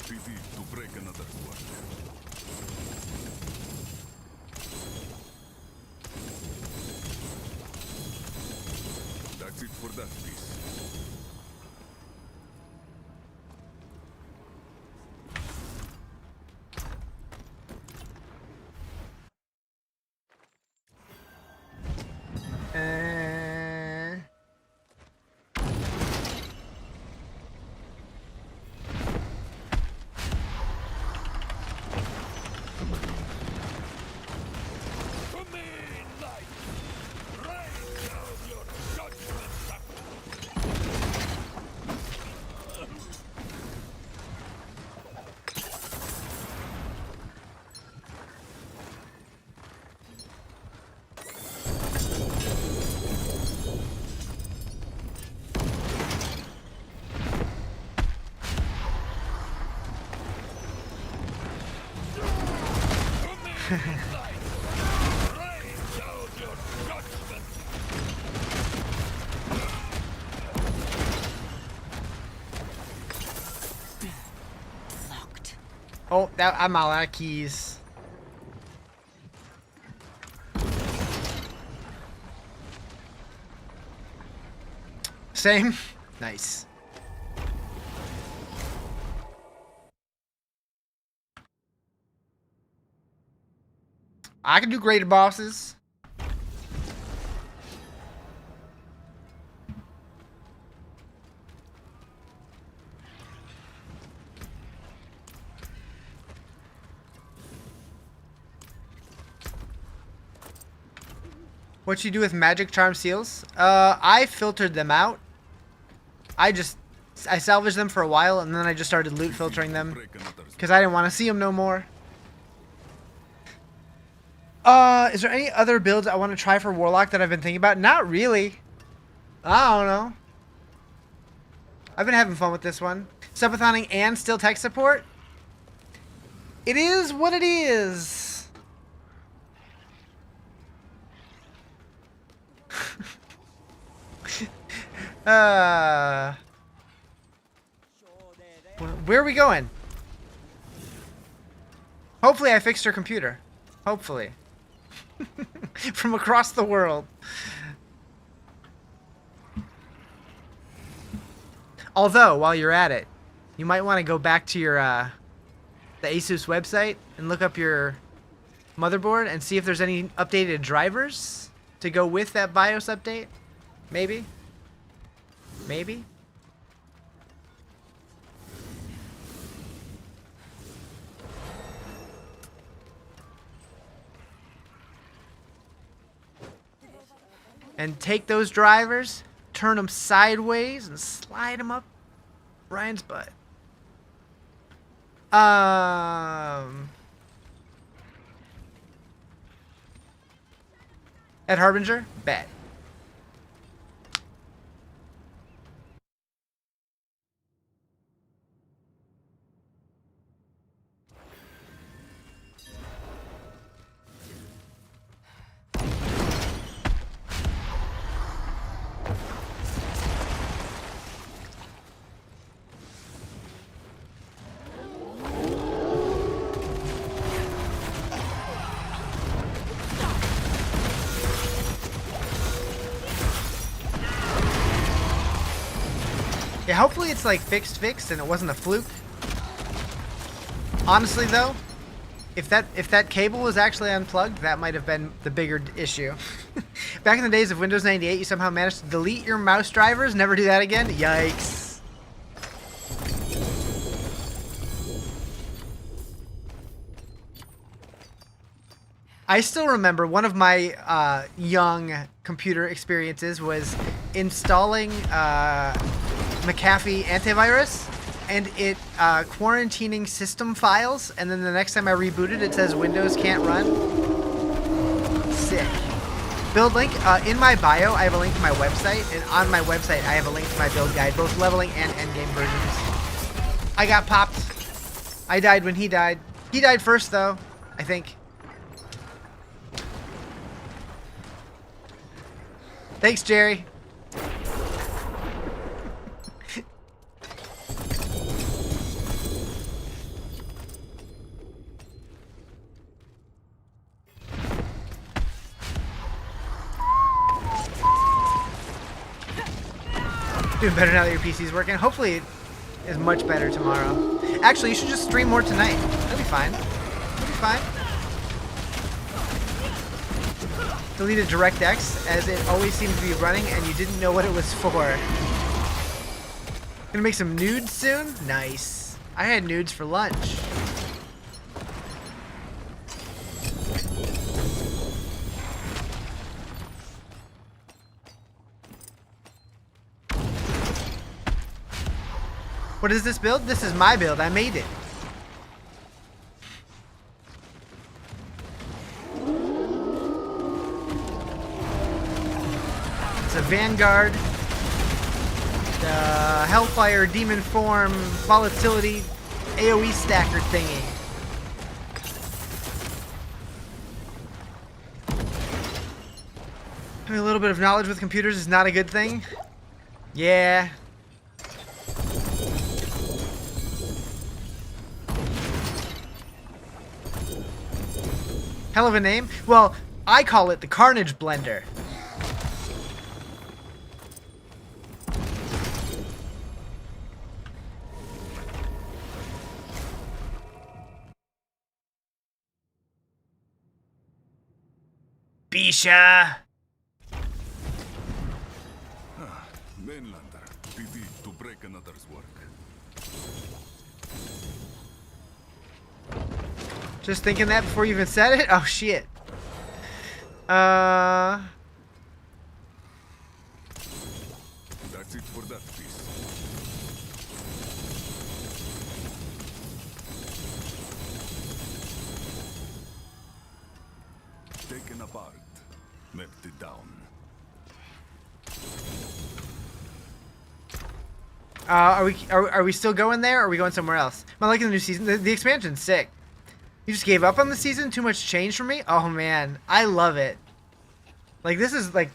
Easy to break another squad. That's it for that piece. Locked. Oh, that I'm out of keys. Same. Nice. I can do graded bosses. What you do with magic charm seals? I filtered them out. I salvaged them for a while and then I just started loot filtering them Break another squad. because I didn't want to see them no more. Is there any other builds I want to try for Warlock that I've been thinking about? Not really. I don't know. I've been having fun with this one. Subthoning and still tech support? It is what it is. Where are we going? Hopefully I fixed her computer. Hopefully. From across the world. Although, while you're at it, you might want to go back to your the Asus website and look up your motherboard and see if there's any updated drivers to go with that BIOS update. Maybe. Maybe. And take those drivers, turn them sideways, and slide them up Ryan's butt. At Harbinger? Bet. Yeah, hopefully it's like fixed and it wasn't a fluke. Honestly though, if that cable was actually unplugged, that might have been the bigger issue. Back in the days of Windows 98, you somehow managed to delete your mouse drivers, never do that again? Yikes. I still remember one of my young computer experiences was installing McAfee antivirus and it quarantining system files, and then the next time I rebooted it says Windows can't run. Sick. Build link, in my bio I have a link to my website, and on my website I have a link to my build guide, both leveling and endgame versions. I got popped. I died when he died. He died first though, I think. Thanks, Jerry. Doing better now that your PC's working. Hopefully it is much better tomorrow. Actually, you should just stream more tonight. That'll be fine. That'll be fine. Deleted DirectX, as it always seemed to be running and you didn't know what it was for. Gonna make some nudes soon? Nice. I had nudes for lunch. What is this build? This is my build. I made it. It's a Vanguard, the Hellfire Demon Form Volatility AoE stacker thingy. Having a little bit of knowledge with computers is not a good thing. Yeah. Hell of a name. Well, I call it the Carnage Blender. Bisha. Mainlander, pity to break another's work. Just thinking that before you even said it? Oh shit. That's it for that piece. Taken apart, melted down. Are we still going there, or are we going somewhere else? I'm liking the new season. The expansion's sick. You just gave up on the season? Too much change for me? Oh man, I love it. Like, this is like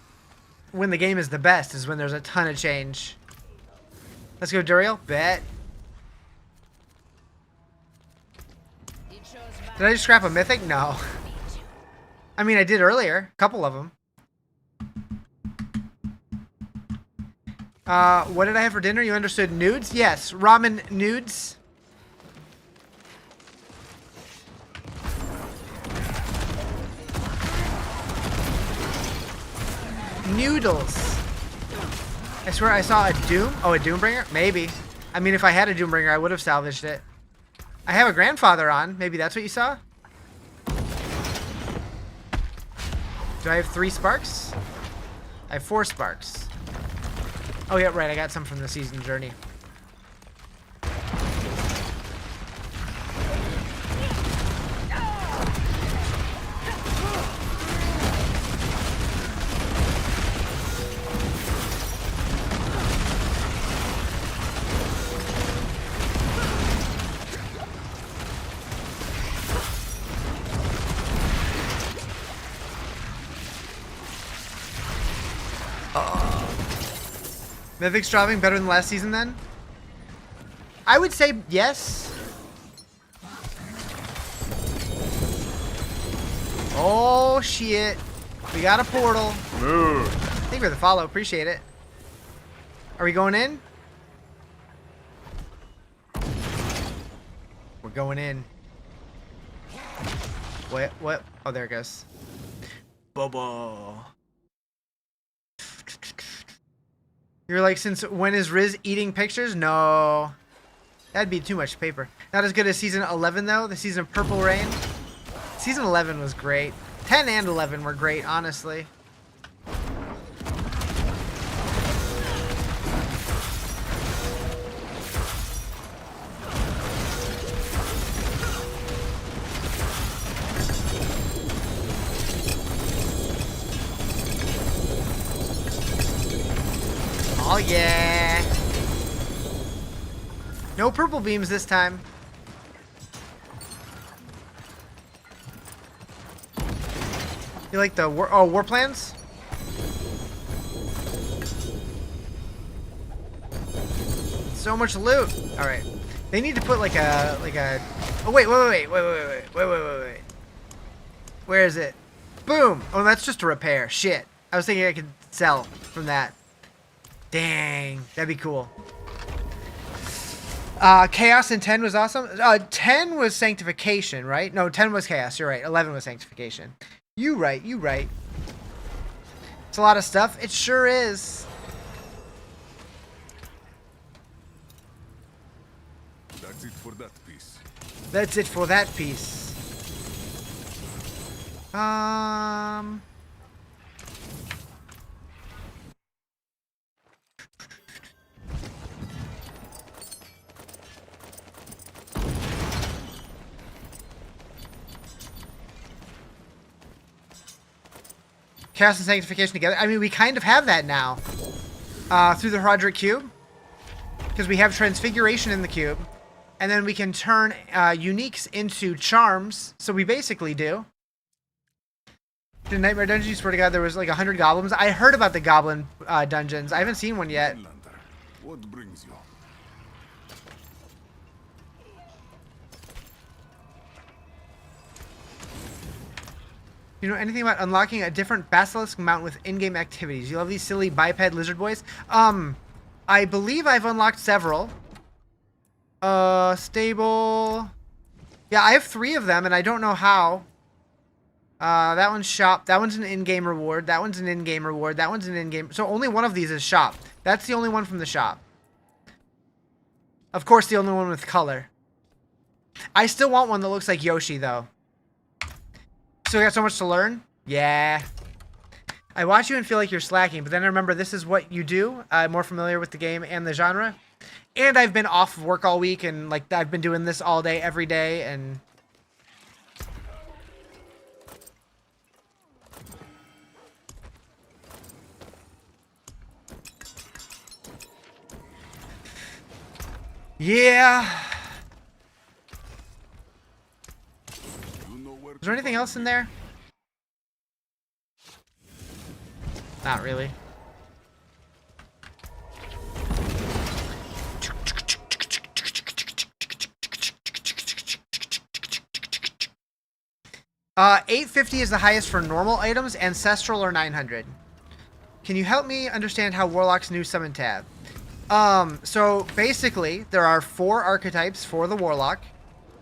when the game is the best, is when there's a ton of change. Let's go, Duriel. Bet. Did I just scrap a mythic? No. I mean, I did earlier. A couple of them. What did I have for dinner? You understood nudes? Yes, ramen nudes. Noodles. I swear I saw a Doom. Oh, a Doombringer? Maybe. I mean, if I had a Doombringer, I would have salvaged it. I have a grandfather on. Maybe that's what you saw? Do I have 3 sparks? I have 4 sparks. Oh, yeah, right. I got some from the season journey. Mythic's dropping better than last season then? I would say yes. Oh shit. We got a portal. Move. Thank you for the follow. Appreciate it. Are we going in? We're going in. What? What? Oh, there it goes. Bobo. You're like, since when is Riz eating pictures? No. That'd be too much paper. Not as good as season 11, though. The season of Purple Rain. Season 11 was great. 10 and 11 were great, honestly. Oh, yeah. No purple beams this time. You like the war plans? So much loot. All right. They need to put like a oh wait. Where is it? Boom. Oh, that's just a repair. Shit. I was thinking I could sell from that. Dang, that'd be cool. Chaos in 10 was awesome. 10 was Sanctification, right? No, 10 was Chaos. You're right. 11 was Sanctification. You right. It's a lot of stuff. It sure is. That's it for that piece. That's it for that piece. Chaos and Sanctification together. I mean, we kind of have that now. Through the Roderick Cube. Because we have Transfiguration in the cube. And then we can turn uniques into charms. So we basically do. In Nightmare Dungeons, you swear to God, there was like 100 goblins. I heard about the goblin dungeons. I haven't seen one yet. Lander, what brings you? You know anything about unlocking a different basilisk mount with in-game activities? You love these silly biped lizard boys? I believe I've unlocked several. Stable. Yeah, I have 3 of them, and I don't know how. That one's shop. That one's an in-game reward. That one's an in-game reward. That one's an in-game. So only one of these is shop. That's the only one from the shop. Of course, the only one with color. I still want one that looks like Yoshi, though. Still got so much to learn? Yeah. I watch you and feel like you're slacking, but then I remember this is what you do. I'm more familiar with the game and the genre. And I've been off of work all week, and like I've been doing this all day, every day, and... Yeah. Is there anything else in there? Not really. $850 is the highest for normal items. Ancestral or 900. Can you help me understand how Warlock's new summon tab? So basically, there are 4 archetypes for the Warlock.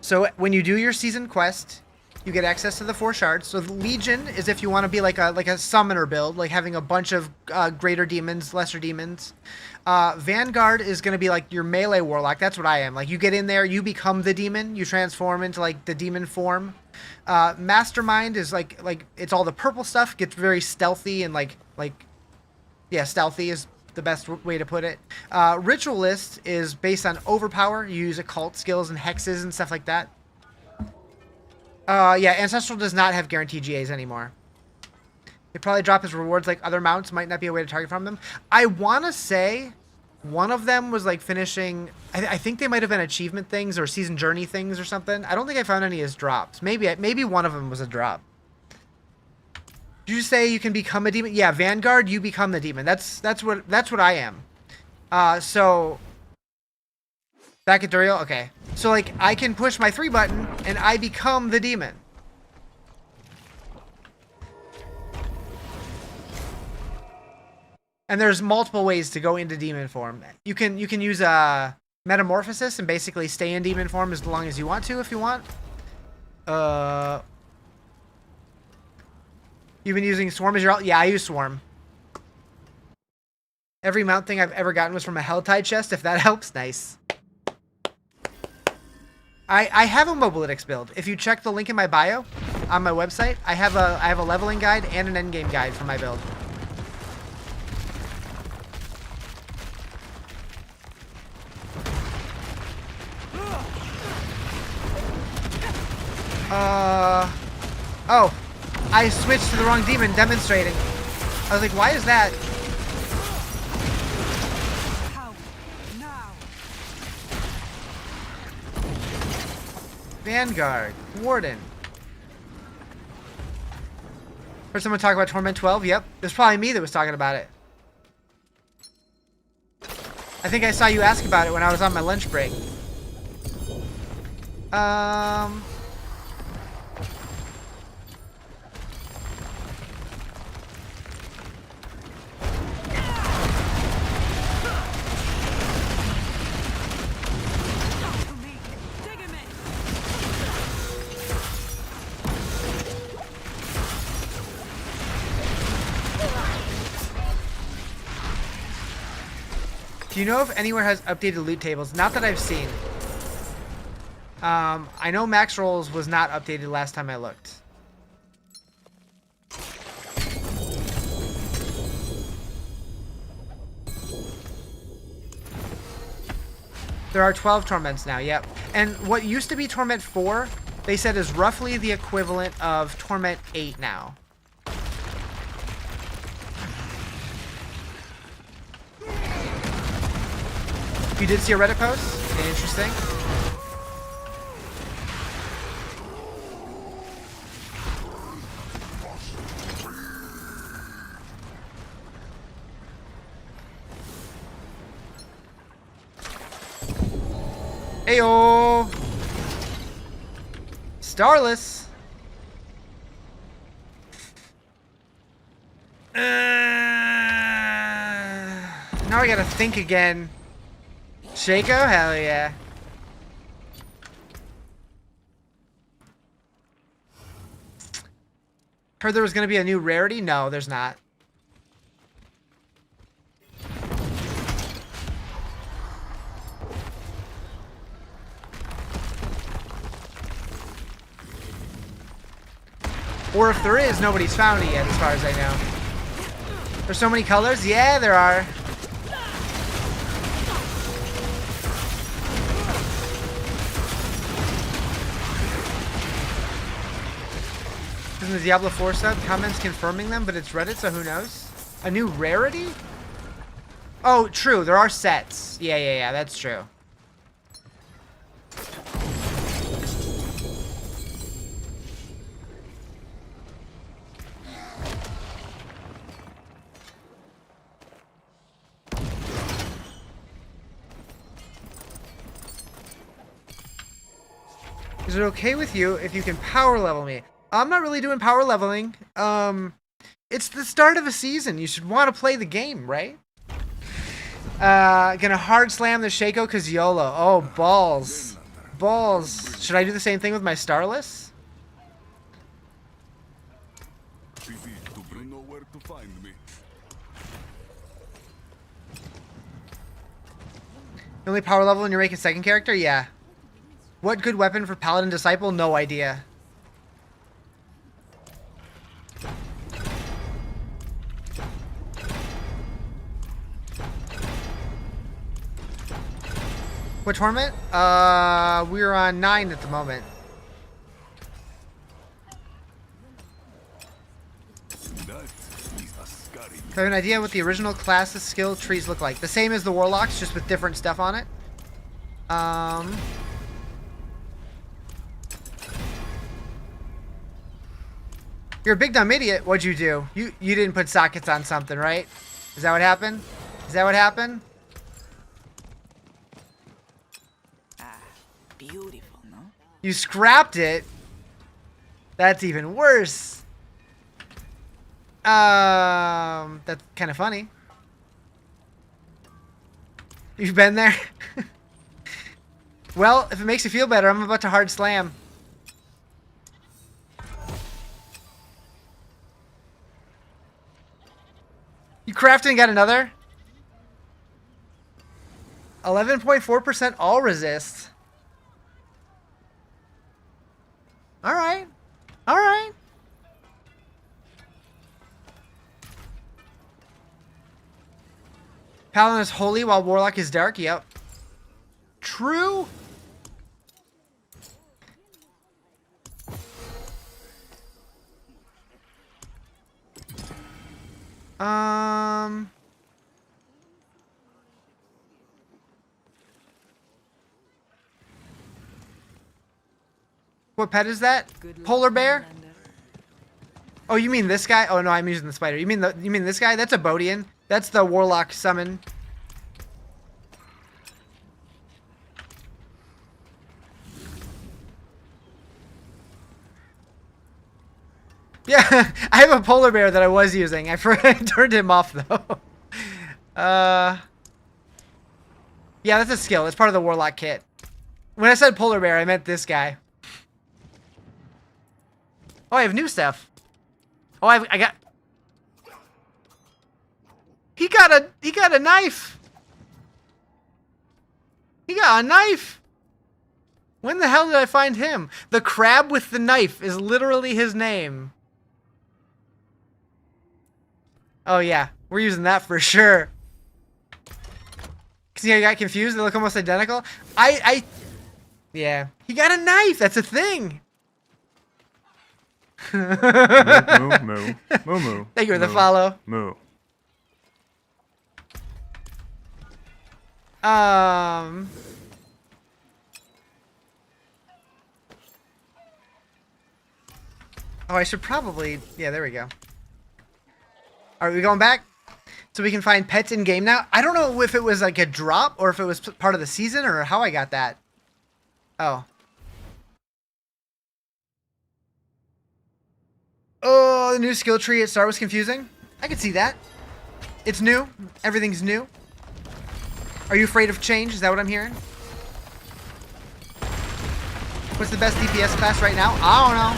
So when you do your season quest, you get access to the 4 shards. So the Legion is if you want to be like a summoner build, like having a bunch of greater demons, lesser demons. Vanguard is going to be like your melee Warlock. That's what I am. Like you get in there, you become the demon, you transform into like the demon form. Mastermind is like it's all the purple stuff. Gets very stealthy and yeah, stealthy is the best way to put it. Ritualist is based on overpower. You use occult skills and hexes and stuff like that. Yeah, Ancestral does not have guaranteed GAs anymore. They probably drop as rewards like other mounts. Might not be a way to target from them. I want to say one of them was like finishing... I think they might have been achievement things or season journey things or something. I don't think I found any as drops. Maybe one of them was a drop. Did you say you can become a demon? Yeah, Vanguard, you become the demon. That's what I am. So... Back at Duriel? Okay. So, like, I can push my 3 button, and I become the demon. And there's multiple ways to go into demon form. You can use Metamorphosis and basically stay in demon form as long as you want to, if you want. You've been using Swarm as your alt? Yeah, I use Swarm. Every mount thing I've ever gotten was from a Helltide chest, if that helps. Nice. I have a Mobalytics build. If you check the link in my bio on my website, I have a leveling guide and an endgame guide for my build. Oh, I switched to the wrong demon demonstrating. I was like, why is that? How now? Vanguard, Warden. Heard someone talk about Torment 12? Yep. It was probably me that was talking about it. I think I saw you ask about it when I was on my lunch break. Do you know if anywhere has updated loot tables? Not that I've seen. I know Max Rolls was not updated last time I looked. There are 12 Torments now, yep. And what used to be Torment 4, they said is roughly the equivalent of Torment 8 now. You did see a Reddit post? Interesting. Heyo! Starless. Now I gotta think again. Shaco? Hell yeah. Heard there was gonna be a new rarity? No, there's not. Or if there is, nobody's found it yet, as far as I know. There's so many colors? Yeah, there are. Isn't the Diablo 4 sub? Comments confirming them, but it's Reddit, so who knows? A new rarity? Oh, true. There are sets. Yeah, that's true. Is it okay with you if you can power level me? I'm not really doing power leveling. It's the start of a season. You should want to play the game, right? Gonna hard slam the Shaco because YOLO. Oh, balls. Balls. Should I do the same thing with my Starless? You know where to find me. You only power level when you're making second character? Yeah. What good weapon for Paladin Disciple? No idea. What tournament? We're on 9 at the moment. That is a scary. Do I have an idea what the original class's skill trees look like? The same as the Warlocks, just with different stuff on it. You're a big dumb idiot. What'd you do? You didn't put sockets on something, right? Is that what happened? Is that what happened? Beautiful, no? You scrapped it? That's even worse. That's kind of funny. You've been there? Well, if it makes you feel better, I'm about to hard slam. You crafted and got another? 11.4% all resist. Alright. Alright. Paladin is holy while Warlock is dark. Yep. True. What pet is that? Polar bear? Oh, you mean this guy? Oh no, I'm using the spider. You mean this guy? That's a Bodian. That's the Warlock summon. Yeah, I have a polar bear that I was using. I turned him off though. Yeah, that's a skill. It's part of the Warlock kit. When I said polar bear, I meant this guy. Oh, I have new stuff. Oh, I got. He got a knife. He got a knife. When the hell did I find him? The crab with the knife is literally his name. Oh yeah, we're using that for sure. See how you got confused? They look almost identical. Yeah, he got a knife. That's a thing. Moo, moo, moo, moo. Thank you for the follow. Moo. Oh, I should probably. Yeah, there we go. Are we going back? So we can find pets in game now? I don't know if it was like a drop or if it was part of the season or how I got that. Oh. Oh, the new skill tree at start was confusing. I can see that. It's new. Everything's new. Are you afraid of change? Is that what I'm hearing? What's the best DPS class right now? I don't know.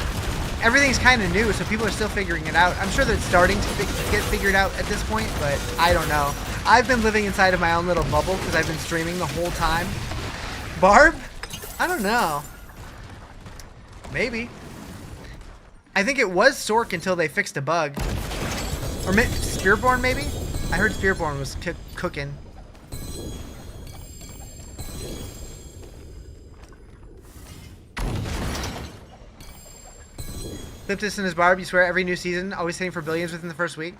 Everything's kind of new, so people are still figuring it out. I'm sure that it's starting to get figured out at this point, but I don't know. I've been living inside of my own little bubble because I've been streaming the whole time. Barb? I don't know. Maybe. I think it was Sork until they fixed a bug. Or Spearborn, maybe? I heard Spearborn was cooking. Clip this in his barb, you swear every new season, always hitting for billions within the first week.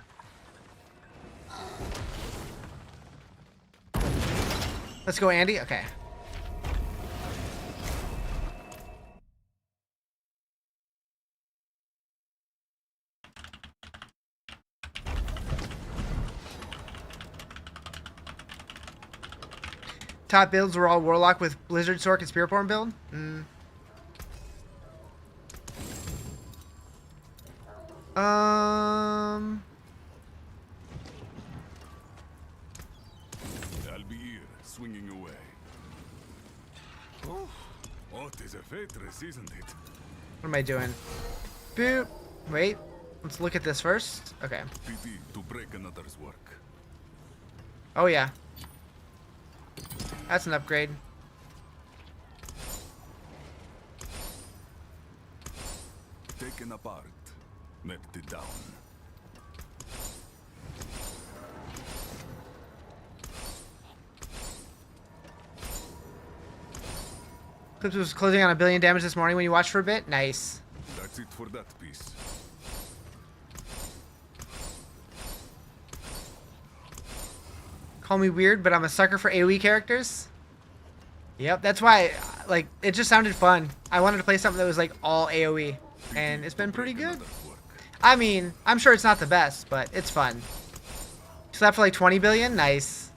Let's go, Andy. Okay. Top builds were all Warlock with Blizzard, Sork, and Spearborn build? I'll be here, swinging away. Oh, what is a Fetress, isn't it? What am I doing? Boop. Wait. Let's look at this first. Okay. Pity to break another's work. Oh, yeah. That's an upgrade. Taken apart, melted down. Clips was closing on 1 billion damage this morning when you watched for a bit. Nice. That's it for that piece. Call me weird, but I'm a sucker for AoE characters. Yep, that's why, like, it just sounded fun. I wanted to play something that was, like, all AoE. And it's been pretty good. I mean, I'm sure it's not the best, but it's fun. Slept for, like, 20 billion? Nice.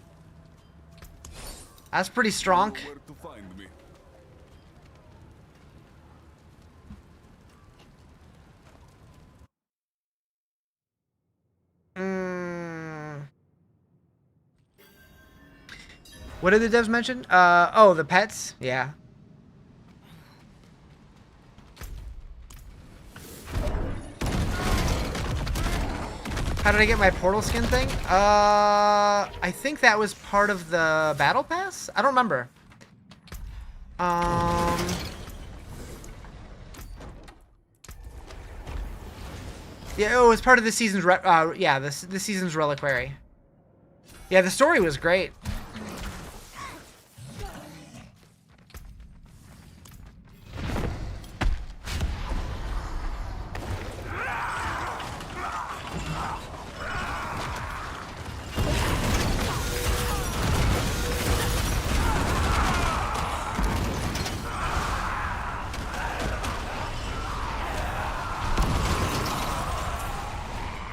That's pretty strong. Where to find me? What did the devs mention? Oh, the pets? Yeah. How did I get my portal skin thing? I think that was part of the battle pass? I don't remember. Yeah, it was part of the season's the season's reliquary. Yeah, the story was great.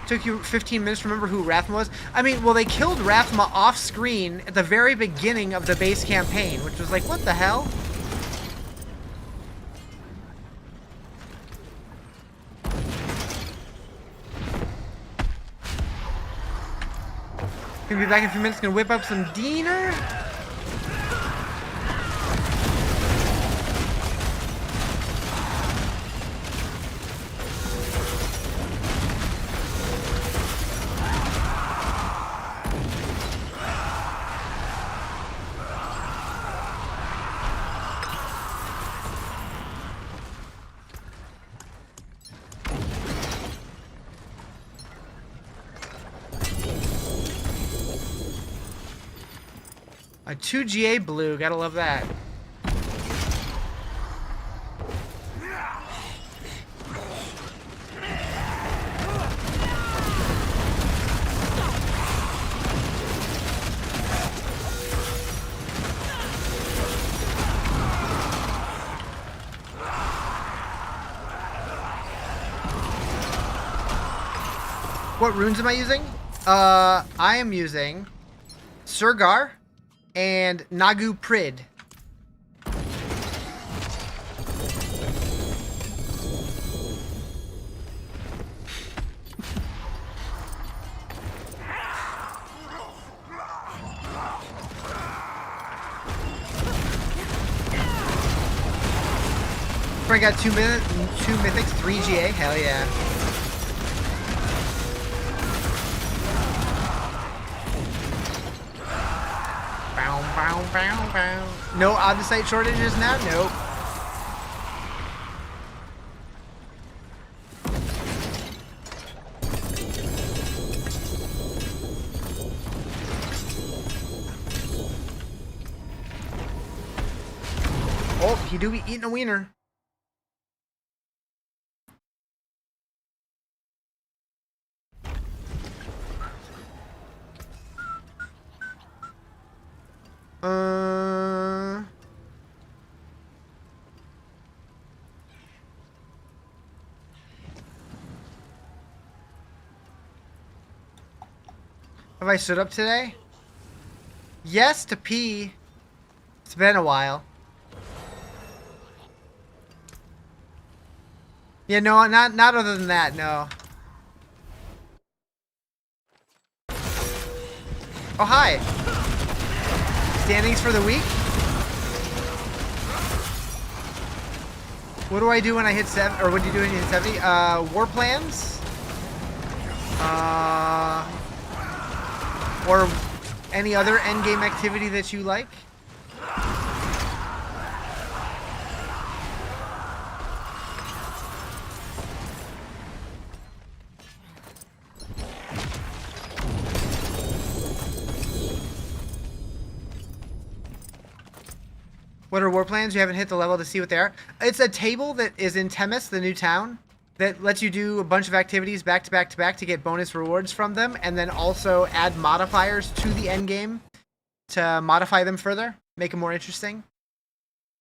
Took you 15 minutes to remember who Rathma was? I mean, well, they killed Rathma off screen at the very beginning of the base campaign, which was like, what the hell? Gonna be back in a few minutes, gonna whip up some Diener. A 2GA blue, gotta love that. What runes am I using? I am using Surgar and Nagu Prid. I got two mythics, 3GA, hell yeah. Bow, bow, bow. No Odyssey shortages now? Nope. Oh, he do be eating a wiener. Have I stood up today? Yes, to pee. It's been a while. Yeah, no, not other than that, no. Oh, hi. Standings for the week? What do I do when I hit 7, or what do you do when you hit 70? War plans? Or any other endgame activity that you like? What are war plans? You haven't hit the level to see what they are. It's a table that is in Temis, the new town, that lets you do a bunch of activities back to back to back to get bonus rewards from them, and then also add modifiers to the end game to modify them further, make them more interesting.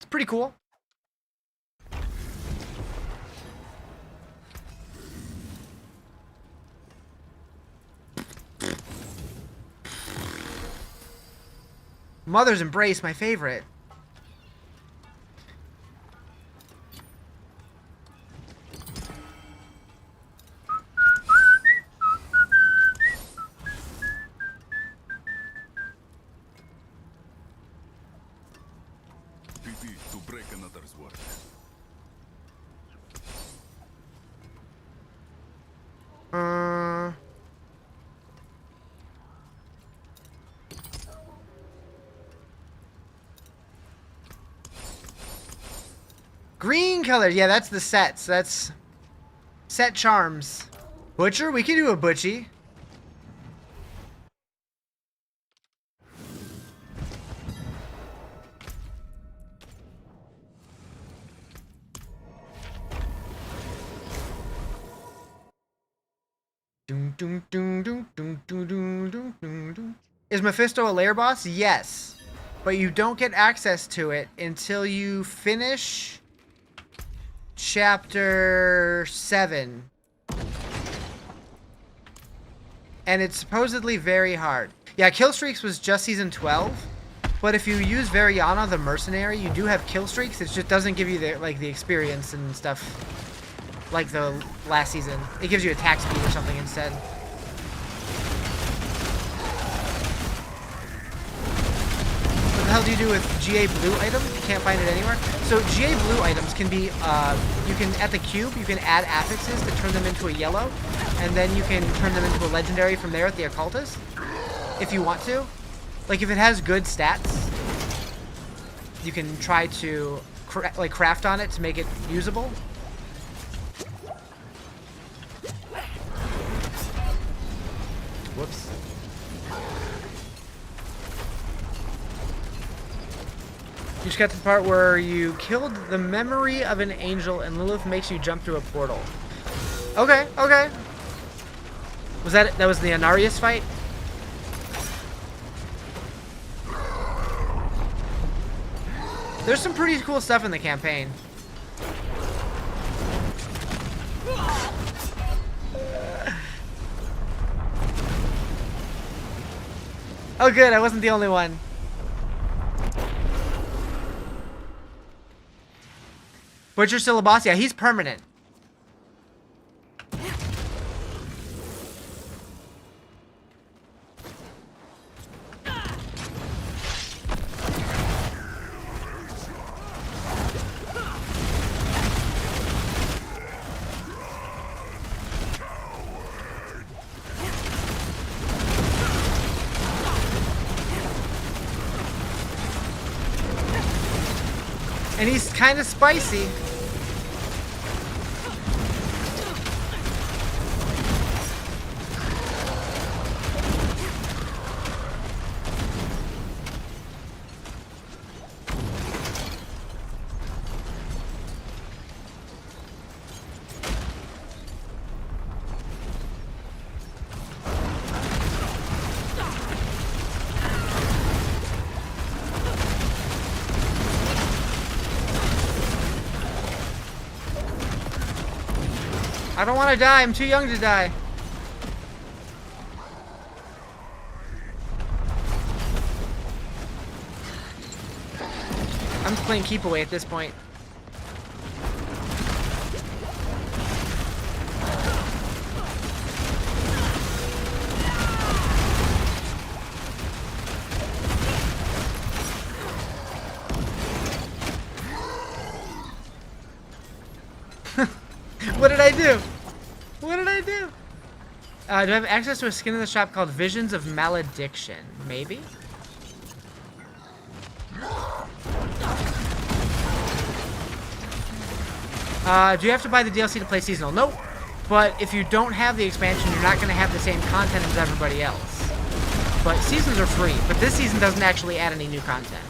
It's pretty cool. Mother's Embrace, my favorite. To break another's word. Green color. Yeah, that's the sets. That's set charms. Butcher? We can do a butchie. Is Mephisto a lair boss? Yes. But you don't get access to it until you finish chapter 7. And it's supposedly very hard. Yeah, kill streaks was just season 12. But if you use Variana the mercenary, you do have kill streaks. It just doesn't give you the the experience and stuff like the last season. It gives you attack speed or something instead. What the hell do you do with GA blue item? You can't find it anywhere. So GA blue items can be, you can, at the cube, you can add affixes to turn them into a yellow, and then you can turn them into a legendary from there at the occultist, if you want to. Like, if it has good stats, you can try to, craft on it to make it usable. Whoops. You just got to the part where you killed the memory of an angel and Lilith makes you jump through a portal. Okay, okay. Was that was the Anarius fight? There's some pretty cool stuff in the campaign. Oh good, I wasn't the only one. Butcher's still a boss? Yeah, he's permanent. And he's kind of spicy. I don't want to die. I'm too young to die. I'm just playing keep away at this point. What did I do? What did I do? Do I have access to a skin in the shop called Visions of Malediction? Maybe? Do you have to buy the DLC to play seasonal? Nope. But if you don't have the expansion, you're not going to have the same content as everybody else. But seasons are free. But this season doesn't actually add any new content.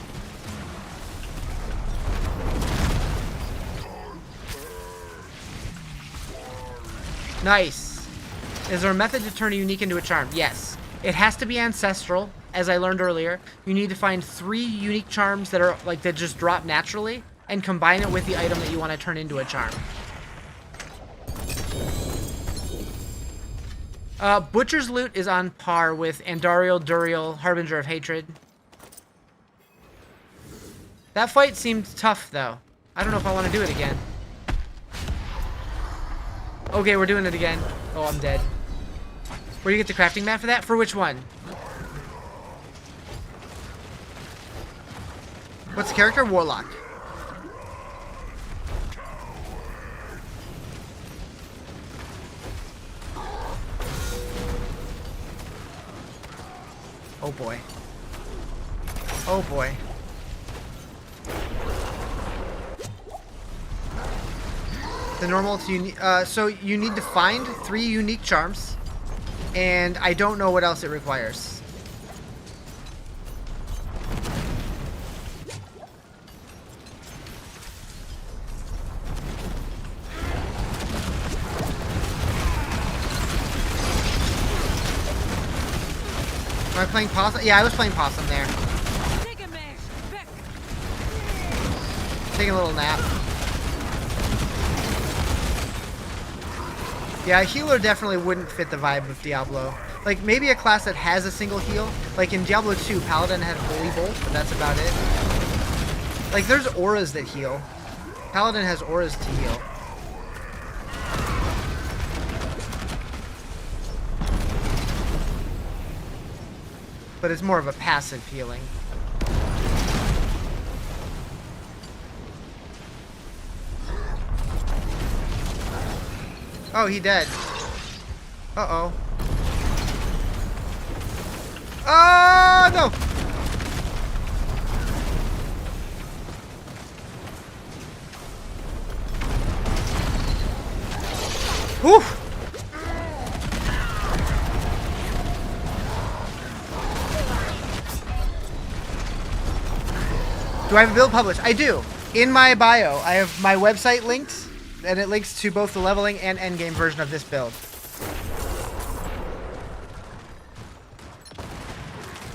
Nice. Is there a method to turn a unique into a charm? Yes. It has to be ancestral, as I learned earlier. You need to find 3 unique charms that are that just drop naturally, and combine it with the item that you want to turn into a charm. Butcher's loot is on par with Andariel, Duriel, Harbinger of Hatred. That fight seemed tough, though. I don't know if I want to do it again. Okay, we're doing it again. Oh, I'm dead. Where do you get the crafting mat for that? For which one? What's the character? Warlock. Oh boy. Oh boy. The normal to so you need to find 3 unique charms, and I don't know what else it requires. Am I playing possum? Yeah, I was playing possum there. Taking a little nap. Yeah, a healer definitely wouldn't fit the vibe of Diablo. Like, maybe a class that has a single heal. Like in Diablo 2, Paladin had Holy Bolt, but that's about it. Like, there's auras that heal. Paladin has auras to heal. But it's more of a passive healing. Oh, he dead. Uh-oh. Oh, no! Whew! Do I have a build published? I do. In my bio, I have my website linked, and it links to both the leveling and endgame version of this build.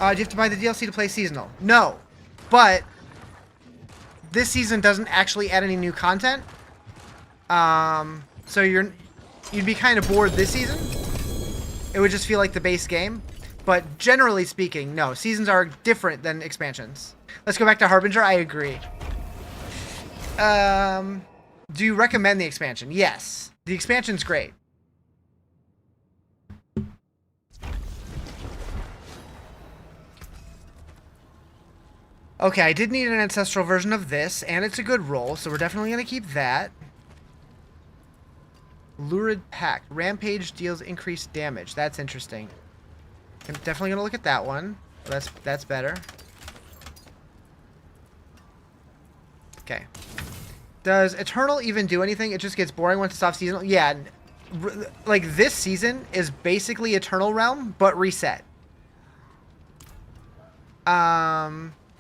Do you have to buy the DLC to play seasonal? No, but this season doesn't actually add any new content. So you'd be kind of bored this season. It would just feel like the base game. But generally speaking, no, seasons are different than expansions. Let's go back to Harbinger. I agree. Do you recommend the expansion? Yes. The expansion's great. Okay, I did need an ancestral version of this, and it's a good roll, so we're definitely going to keep that. Lurid Pact. Rampage deals increased damage. That's interesting. I'm definitely going to look at that one. That's better. Okay. Does Eternal even do anything? It just gets boring once it's off seasonal? Yeah. Like, this season is basically Eternal Realm, but reset.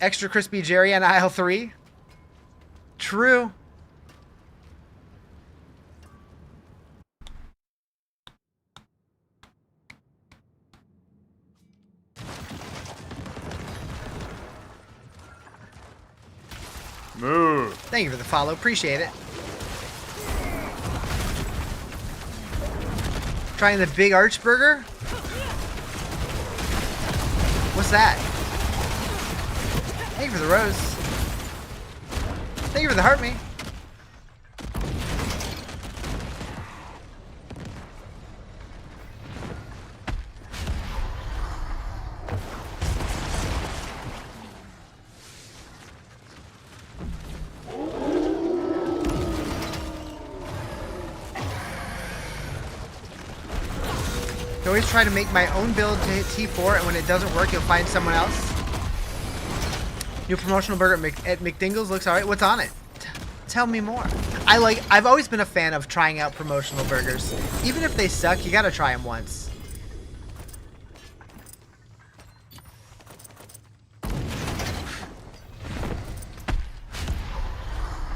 Extra Crispy Jerry on aisle 3. True. Move. Thank you for the follow. Appreciate it. Trying the big arch burger? What's that? Thank you for the rose. Thank you for the heart me. I always try to make my own build to hit T4, and when it doesn't work, you'll find someone else. New promotional burger at McDingle's looks alright. What's on it? Tell me more. I've always been a fan of trying out promotional burgers. Even if they suck, you gotta try them once.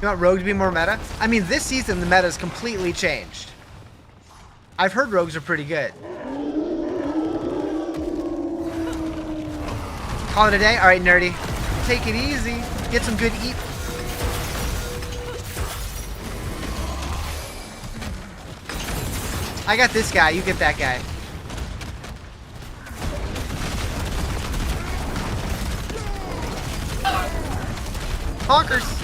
You want Rogue to be more meta? I mean, this season the meta's completely changed. I've heard Rogues are pretty good. Call it a day? Alright, nerdy. Take it easy. Get some good eat. I got this guy. You get that guy. Honkers.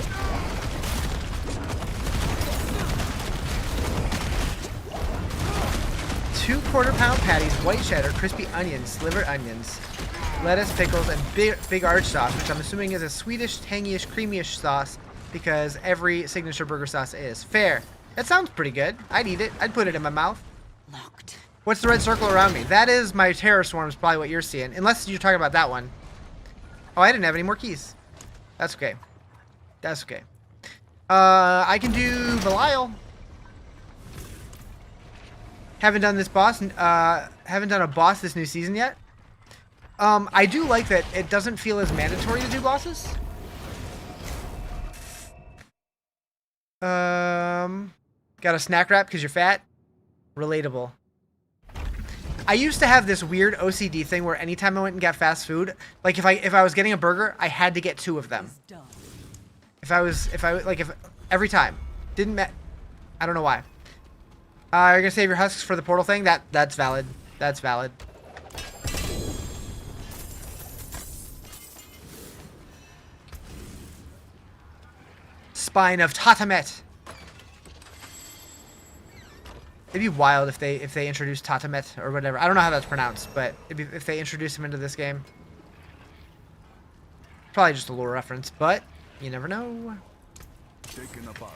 Two quarter-pound patties, white cheddar, crispy onions, slivered onions, lettuce, pickles, and big arch sauce, which I'm assuming is a Swedish, tangy-ish, creamy-ish sauce, because every signature burger sauce is. Fair. That sounds pretty good. I'd eat it. I'd put it in my mouth. Locked. What's the red circle around me? That is my terror swarm, is probably what you're seeing. Unless you're talking about that one. Oh, I didn't have any more keys. That's okay. That's okay. I can do Belial. Haven't done this boss. Haven't done a boss this new season yet. I do like that it doesn't feel as mandatory to do bosses. Got a snack wrap because you're fat. Relatable. I used to have this weird OCD thing where anytime I went and got fast food, like if I was getting a burger, I had to get 2 of them. If every time, I don't know why. You're gonna save your husks for the portal thing. That's valid. That's valid. Spine of Tatamet. It'd be wild if they introduced Tatamet or whatever. I don't know how that's pronounced, but if they introduce him into this game. Probably just a lore reference, but you never know. Taken apart.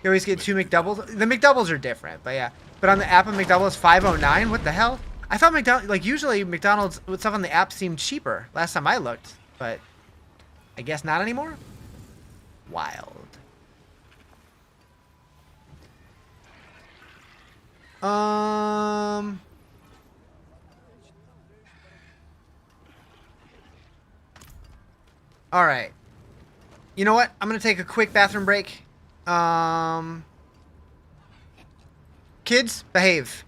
You always get 2 McDoubles. The McDoubles are different, but yeah. But on the app, a McDouble is $5.09. What the hell? I thought usually McDonald's with stuff on the app seemed cheaper last time I looked, but I guess not anymore. Wild. All right. You know what? I'm gonna take a quick bathroom break. Kids, behave.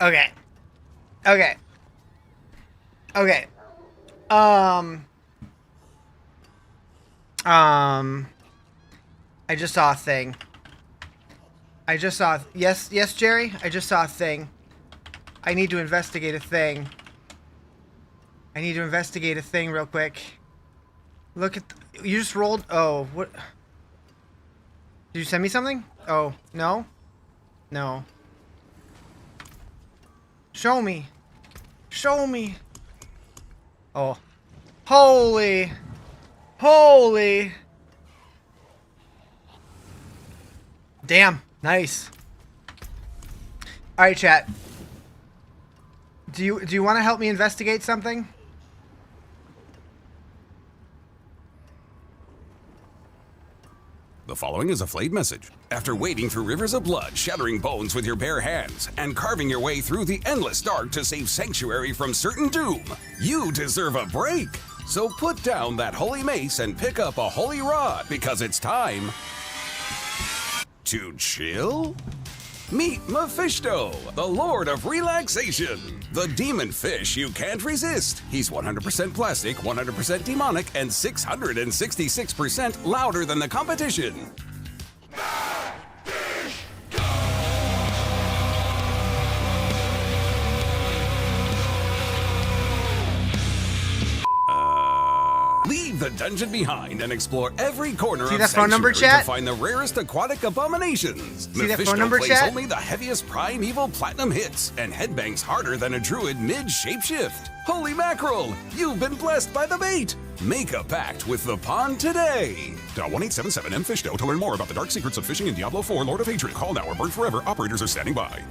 Okay. Okay. Okay. I just saw a thing. Yes, Jerry? I just saw a thing. I need to investigate a thing. I need to investigate a thing real quick. Look at... You just rolled... Oh, what... Did you send me something? Oh, no? No. Show me. Show me. Oh. Holy. Holy. Damn. Nice. Alright, chat. Do you want to help me investigate something? The following is a flayed message. After wading through rivers of blood, shattering bones with your bare hands, and carving your way through the endless dark to save sanctuary from certain doom, you deserve a break. So put down that holy mace and pick up a holy rod, because it's time to chill? Meet Mephisto, the Lord of Relaxation. The demon fish you can't resist. He's 100% plastic, 100% demonic, and 666% louder than the competition. Leave the dungeon behind and explore every corner See of that phone number, Sanctuary chat? to find the rarest aquatic abominations. See that Mephisto phone number, plays chat? only the heaviest primeval platinum hits and headbangs harder than a druid mid-shapeshift. Holy mackerel! You've been blessed by the bait! Make a pact with the pond today! Dial 1-877-M-FISHDO to learn more about the dark secrets of fishing in Diablo 4 Lord of Hatred. Call now or burn forever. Operators are standing by.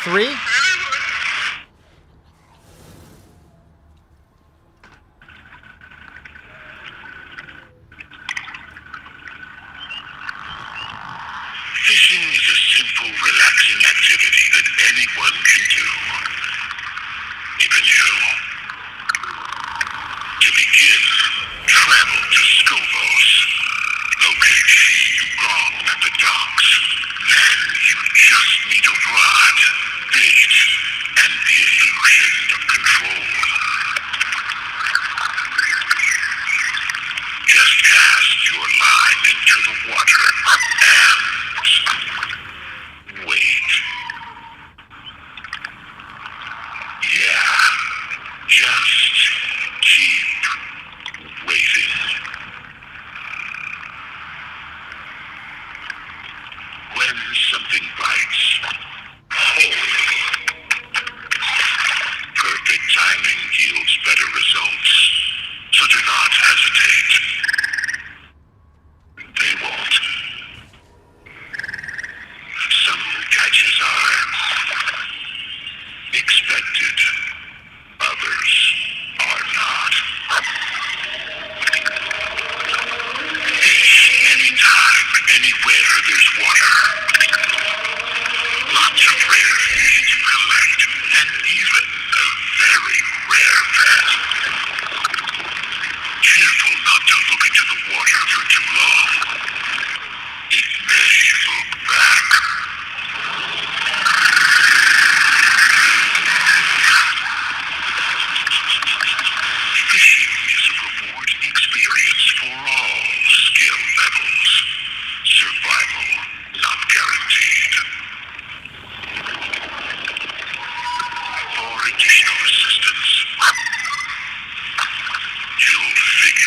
Three? Fishing is a simple, relaxing activity that anyone can do. Even you. To begin, travel to Skobos. Locate She-Wrong at the docks. Then you just need a rod, bait, and the illusion of control. Just cast your line into the water and wait. Yeah, just keep waiting. When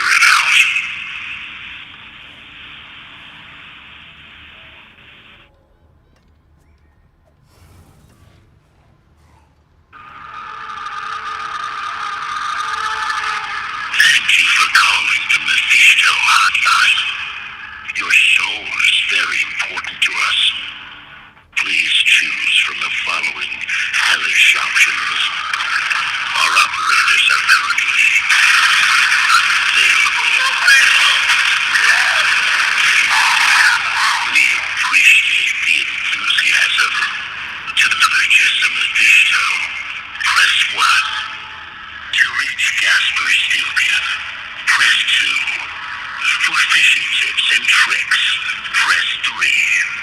figure it out. Thank you for calling the Mephisto hotline. Your soul is very important to us. Please choose from the following hellish options. Our operators are currently unavailable. We appreciate the enthusiasm. To purchase a Mephisto, press 1. To reach Gasper Stilpian, press 2. For fishing tips and tricks, press 3.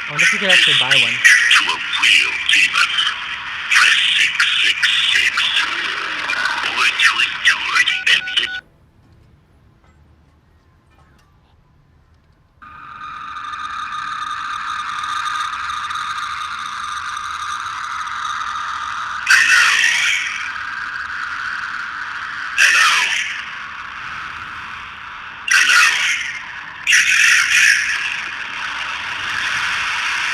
I wonder if we could actually buy one. To a real demon, press 666. Or to endure the endless... Hello? Hello? Hello? Can you hear me?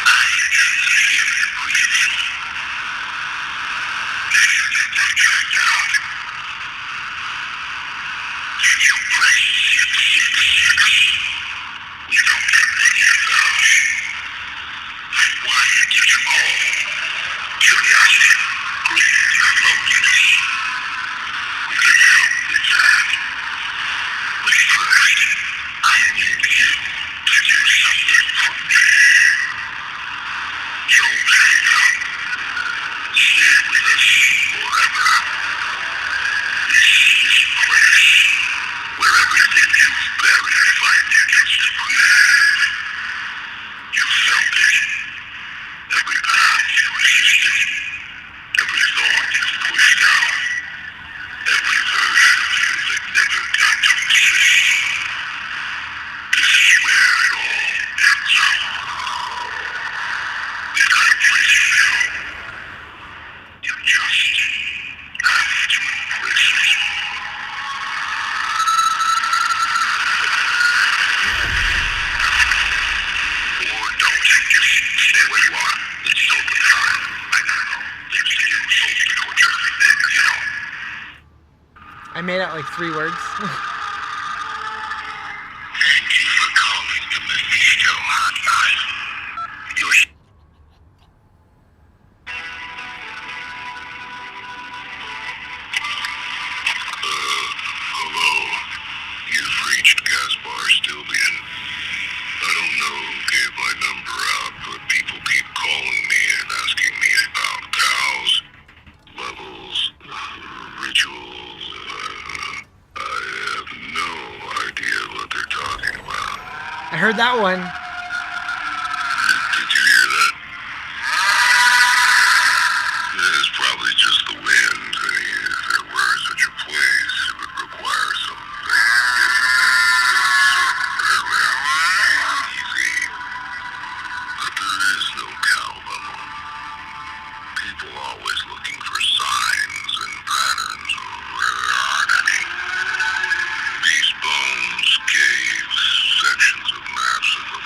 I can hear you breathing. Can you get that checked out? Can you press 666? We don't get many of those. Why did you call? Curiosity, greed, loneliness. We can help with that. But first, I need you to do something for me. Don't hang up. Stay with us forever. This is a place where everything you've buried finally gets to breathe. You felt it. Every path you resisted. Every thought you've pushed down. Every version of you that never got to exist. This is where it all ends up. We've got a place to go. You just have to embrace it. Or don't. Just stay where you are. It's so good time. I don't know. Things to do, souls to torture. You know. I made out like 3 words. Thank you for calling the Mephisto hotline. Your hello. You've reached Gaspar Stilbian. I don't know who gave my number out, but people keep calling me and asking me about cows, levels, rituals. I have no idea what they're talking about. I heard that one. Did you hear that? It's probably just the wind. I mean, if there were such a place, it would require something easy. But there is no cow level. People always looking for signs and patterns where there aren't any. These bones, caves, sections of maps of the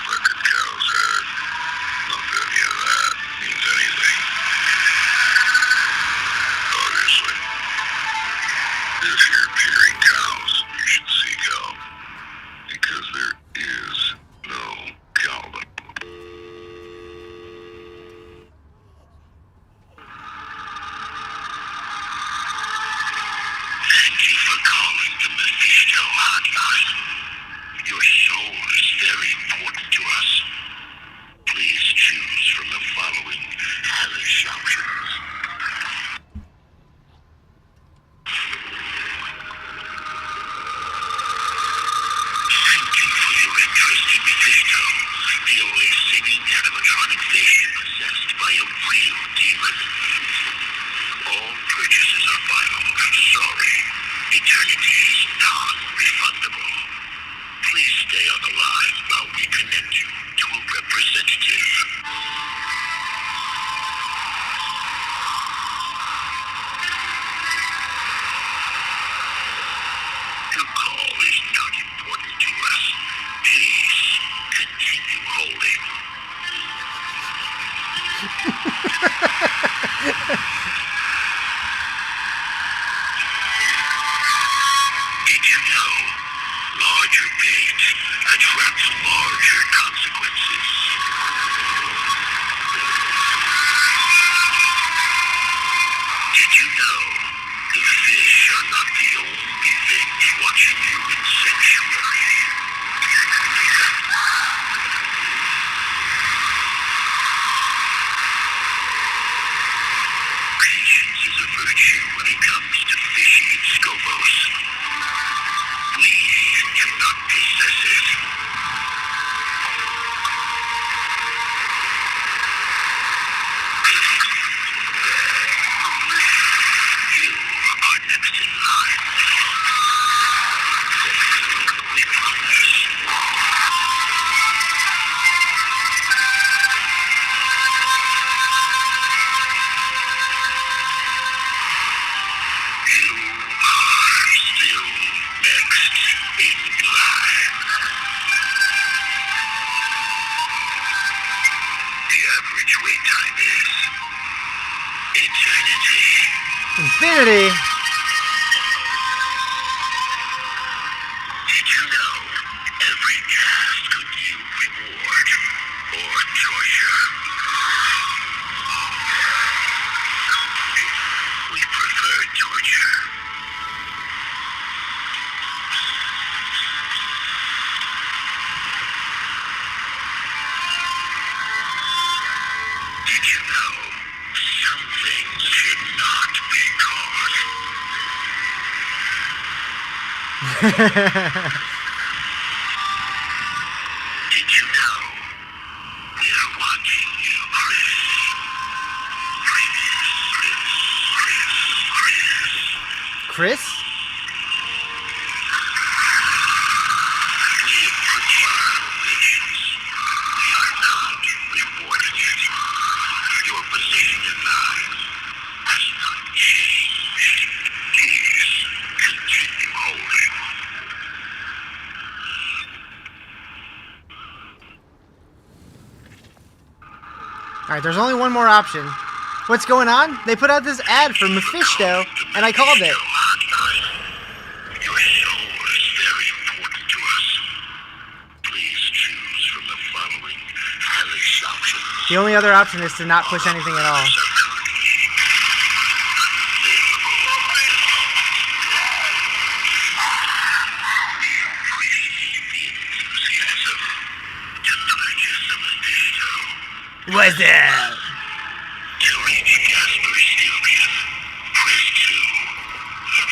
attracts larger consequences. Did you know the fish are not the only things watching you in sanctuary? Patience is a virtue when it comes to fishing in Skobos. We do not possess it. You are next in line. We promise. You are still next in line. The average wait time is eternity. Infinity. Did you know every task could yield reward or torture? We prefer torture. Did you know some things should not be caught? Did you know we are watching you, Chris? Chris? We prefer patience. We are not rewarding it. Your position in life has not changed. Please continue holding. Alright, there's only one more option. What's going on? They put out this ad for Mephisto, and I called it. Your soul is very important to us. Please choose from the following hellish options. The only other option is to not push anything at all. What's that? To reach Casper Sylvian, press 2.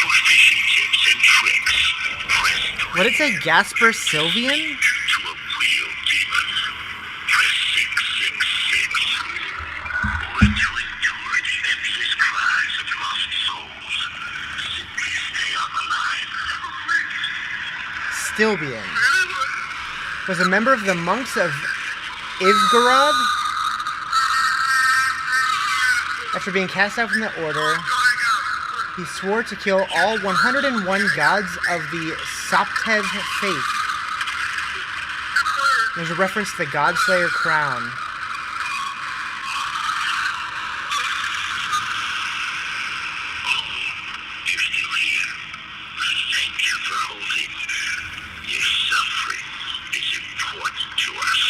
For fishing tips and tricks, press 3. What did it say? Gasper Sylvian? To a real demon, press 666. Or to endure the endless cries of lost souls, simply stay on the line. Stilbian. Was a member of the monks of Ivgarod. After being cast out from the order, he swore to kill all 101 gods of the Soptev faith. There's a reference to the Godslayer crown. You're still here. Thank you for holding. Your suffering is important to us.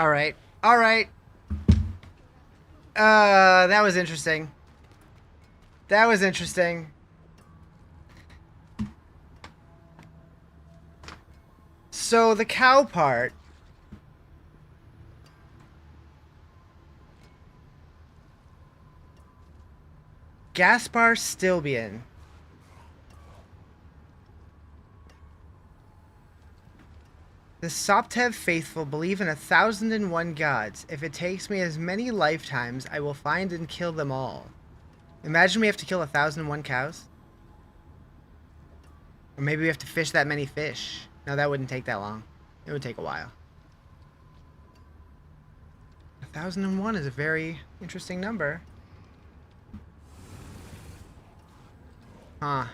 Alright. Alright. That was interesting. That was interesting. So the cow part. Gaspar Stilbian. The Soptev faithful believe in 1,001 gods. If it takes me as many lifetimes, I will find and kill them all. Imagine we have to kill 1,001 cows. Or maybe we have to fish that many fish. No, that wouldn't take that long. It would take a while. 1,001 is a very interesting number. Huh.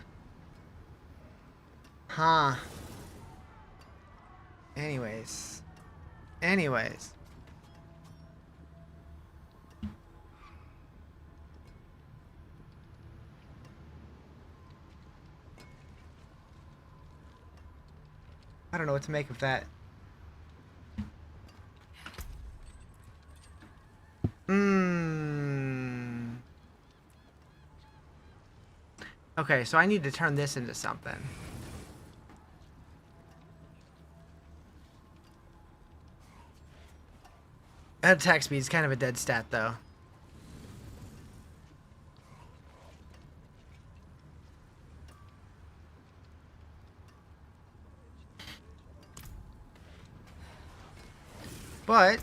Huh. Anyways. I don't know what to make of that. Okay, so I need to turn this into something. Attack speed is kind of a dead stat, though. But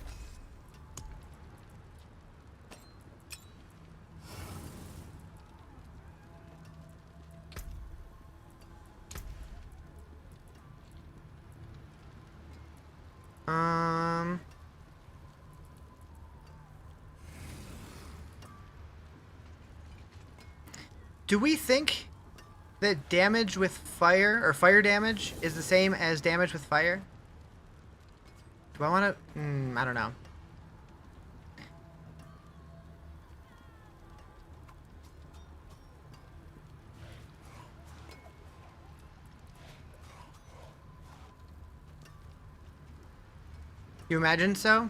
do we think that damage with fire, or fire damage, is the same as damage with fire? Do I want to... I don't know. You imagine so?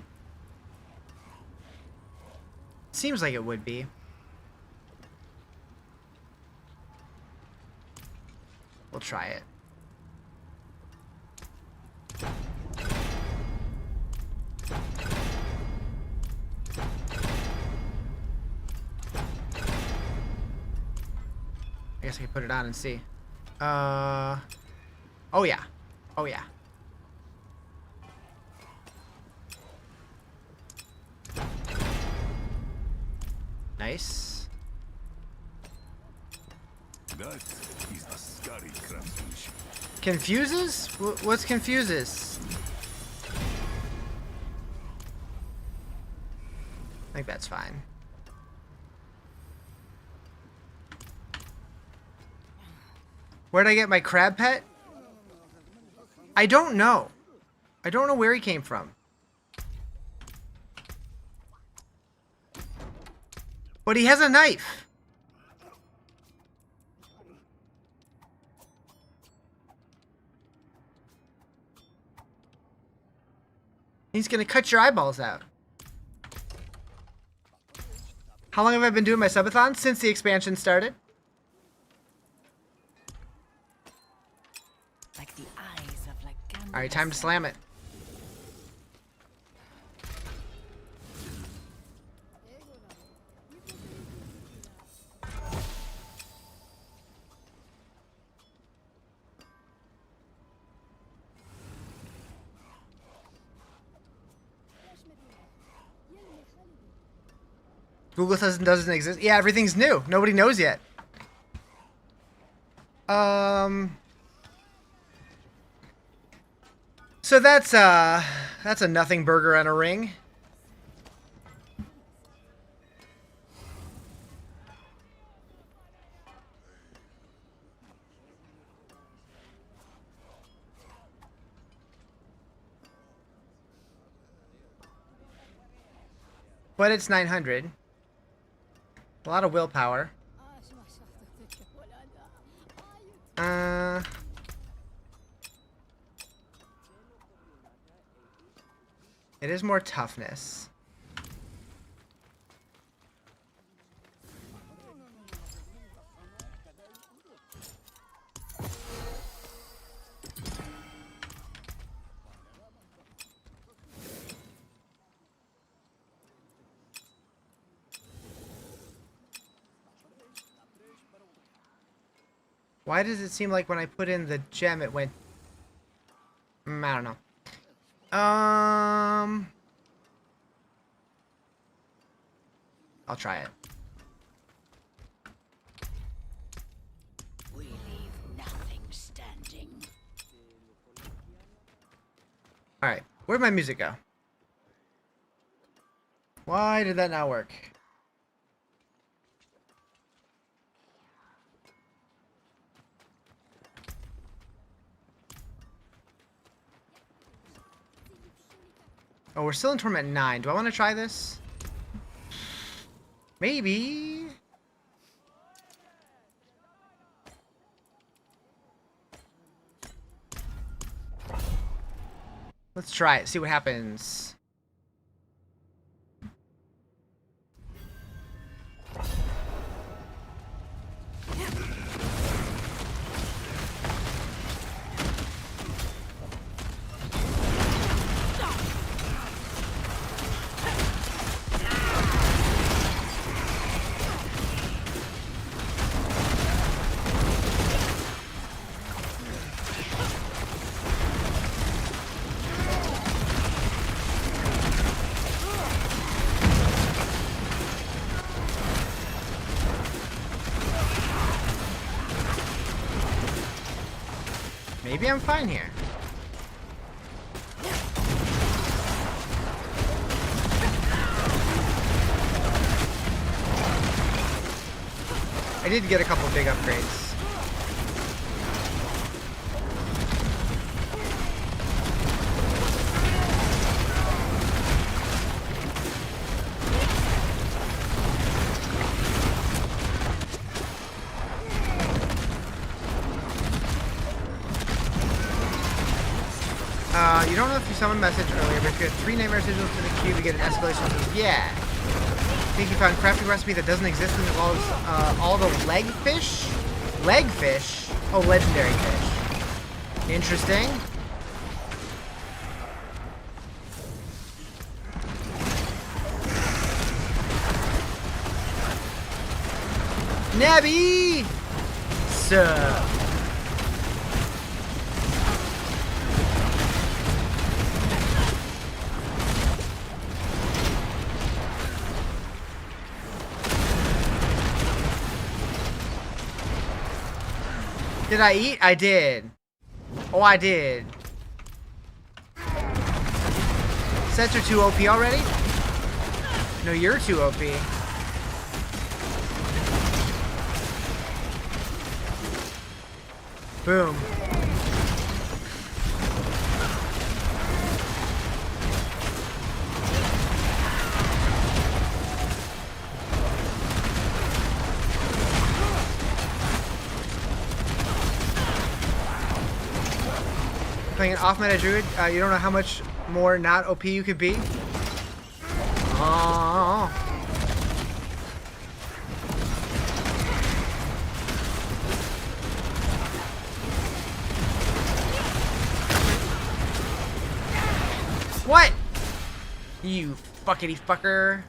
Seems like it would be. We'll try it. I guess I can put it on and see. Oh yeah. Oh yeah. Nice. That is a scary craftsmanship. Confuses? What's confuses? I think that's fine. Where'd I get my crab pet? I don't know. I don't know where he came from. But he has a knife. He's gonna cut your eyeballs out. How long have I been doing my subathon? Since the expansion started. Like the eyes of Lycander. Alright, time to slam it. Google says it doesn't exist. Yeah, everything's new. Nobody knows yet. So that's a nothing burger on a ring. But it's 900. A lot of willpower. It is more toughness. Why does it seem like when I put in the gem it went... I don't know. I'll try it. We leave nothing standing. Alright, where'd my music go? Why did that not work? Oh, we're still in Torment 9. Do I want to try this? Maybe. Let's try it, see what happens. Maybe I'm fine here. I did get a couple big upgrades. You don't know if you saw my message earlier, but if you had 3 nightmare sigils to the cube, you get an escalation. Yeah. I think you found a crafting recipe that doesn't exist and involves all the leg fish? Leg fish? Oh, legendary fish. Interesting. Nabby! Sup? Did I eat? I did. Oh, I did. Sets are too OP already? No, you're too OP. Boom. Playing an off-meta druid, you don't know how much more not OP you could be. Oh. What? You fuckity fucker.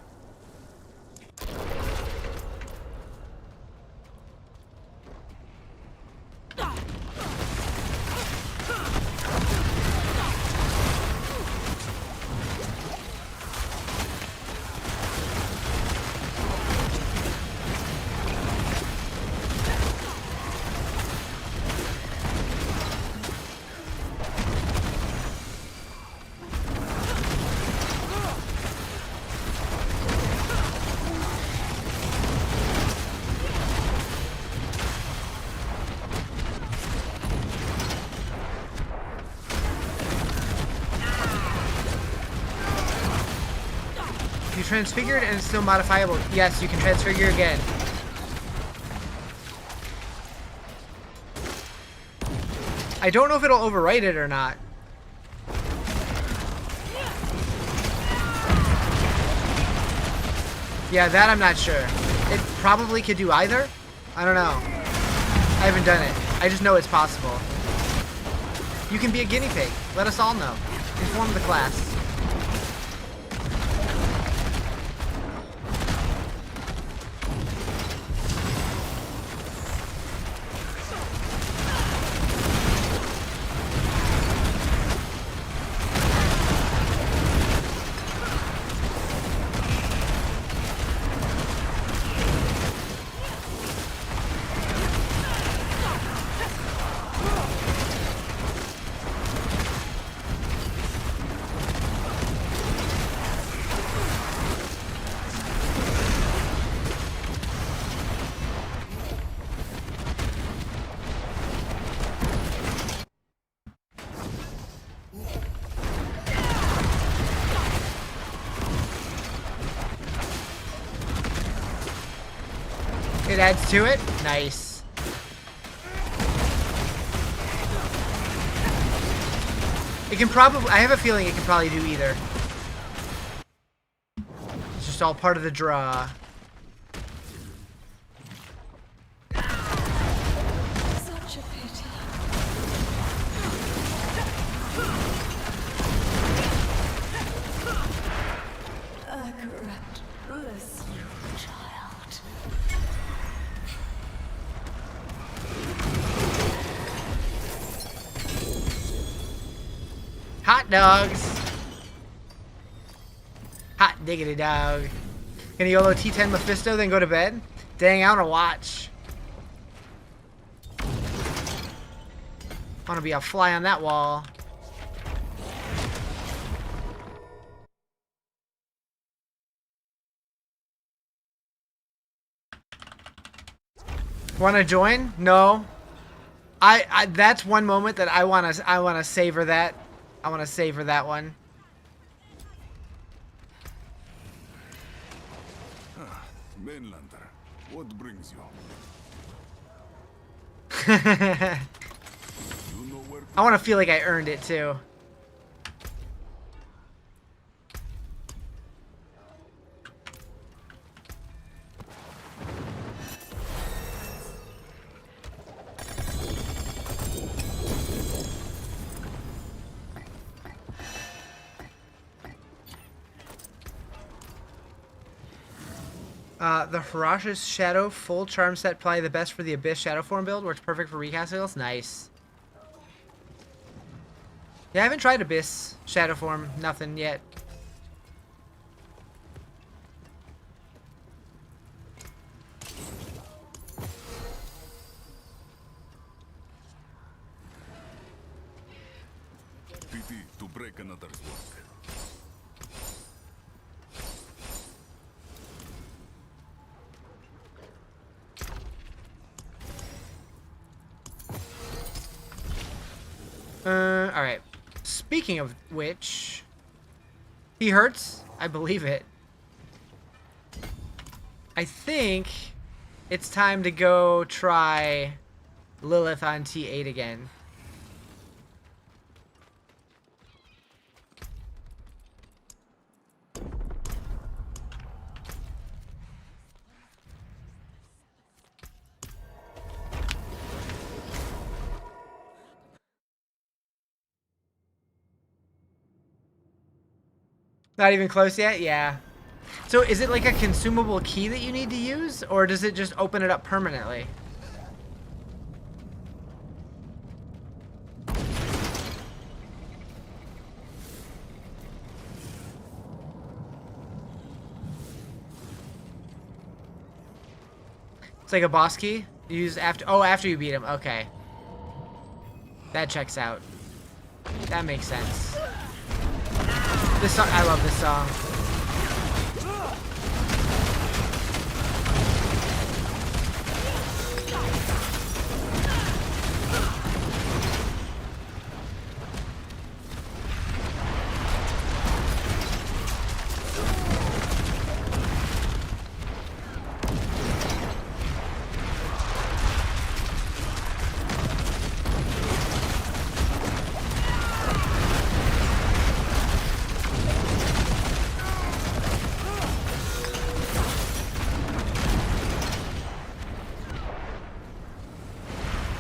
Transfigured and it's still modifiable. Yes, you can transfigure again. I don't know if it'll overwrite it or not. Yeah, that I'm not sure. It probably could do either. I don't know. I haven't done it. I just know it's possible. You can be a guinea pig. Let us all know. Inform the class. It adds to it? Nice. It can probably, I have a feeling it can probably do either. It's just all part of the draw. Such a pity. Accurate. Bless you, child. Hot dogs. Hot diggity dog. Gonna YOLO T10 Mephisto, then go to bed? Dang, I wanna watch. Wanna be a fly on that wall. Wanna join? No. I that's one moment that I wanna savor that. I wanna savor that one. Mainlander, what brings you? You know where to I wanna feel like I earned it too. The Harash's Shadow full charm set, probably the best for the Abyss Shadow form build. Works perfect for recast skills. Nice. Yeah, I haven't tried Abyss Shadow form. Nothing yet. pity to break another's work. Alright. Speaking of which, he hurts. I believe it. I think it's time to go try Lilith on T8 again. Not even close yet? Yeah. So is it like a consumable key that you need to use, or does it just open it up permanently? It's like a boss key? You use after, oh, after you beat him. Okay. That checks out. That makes sense. This song, I love this song.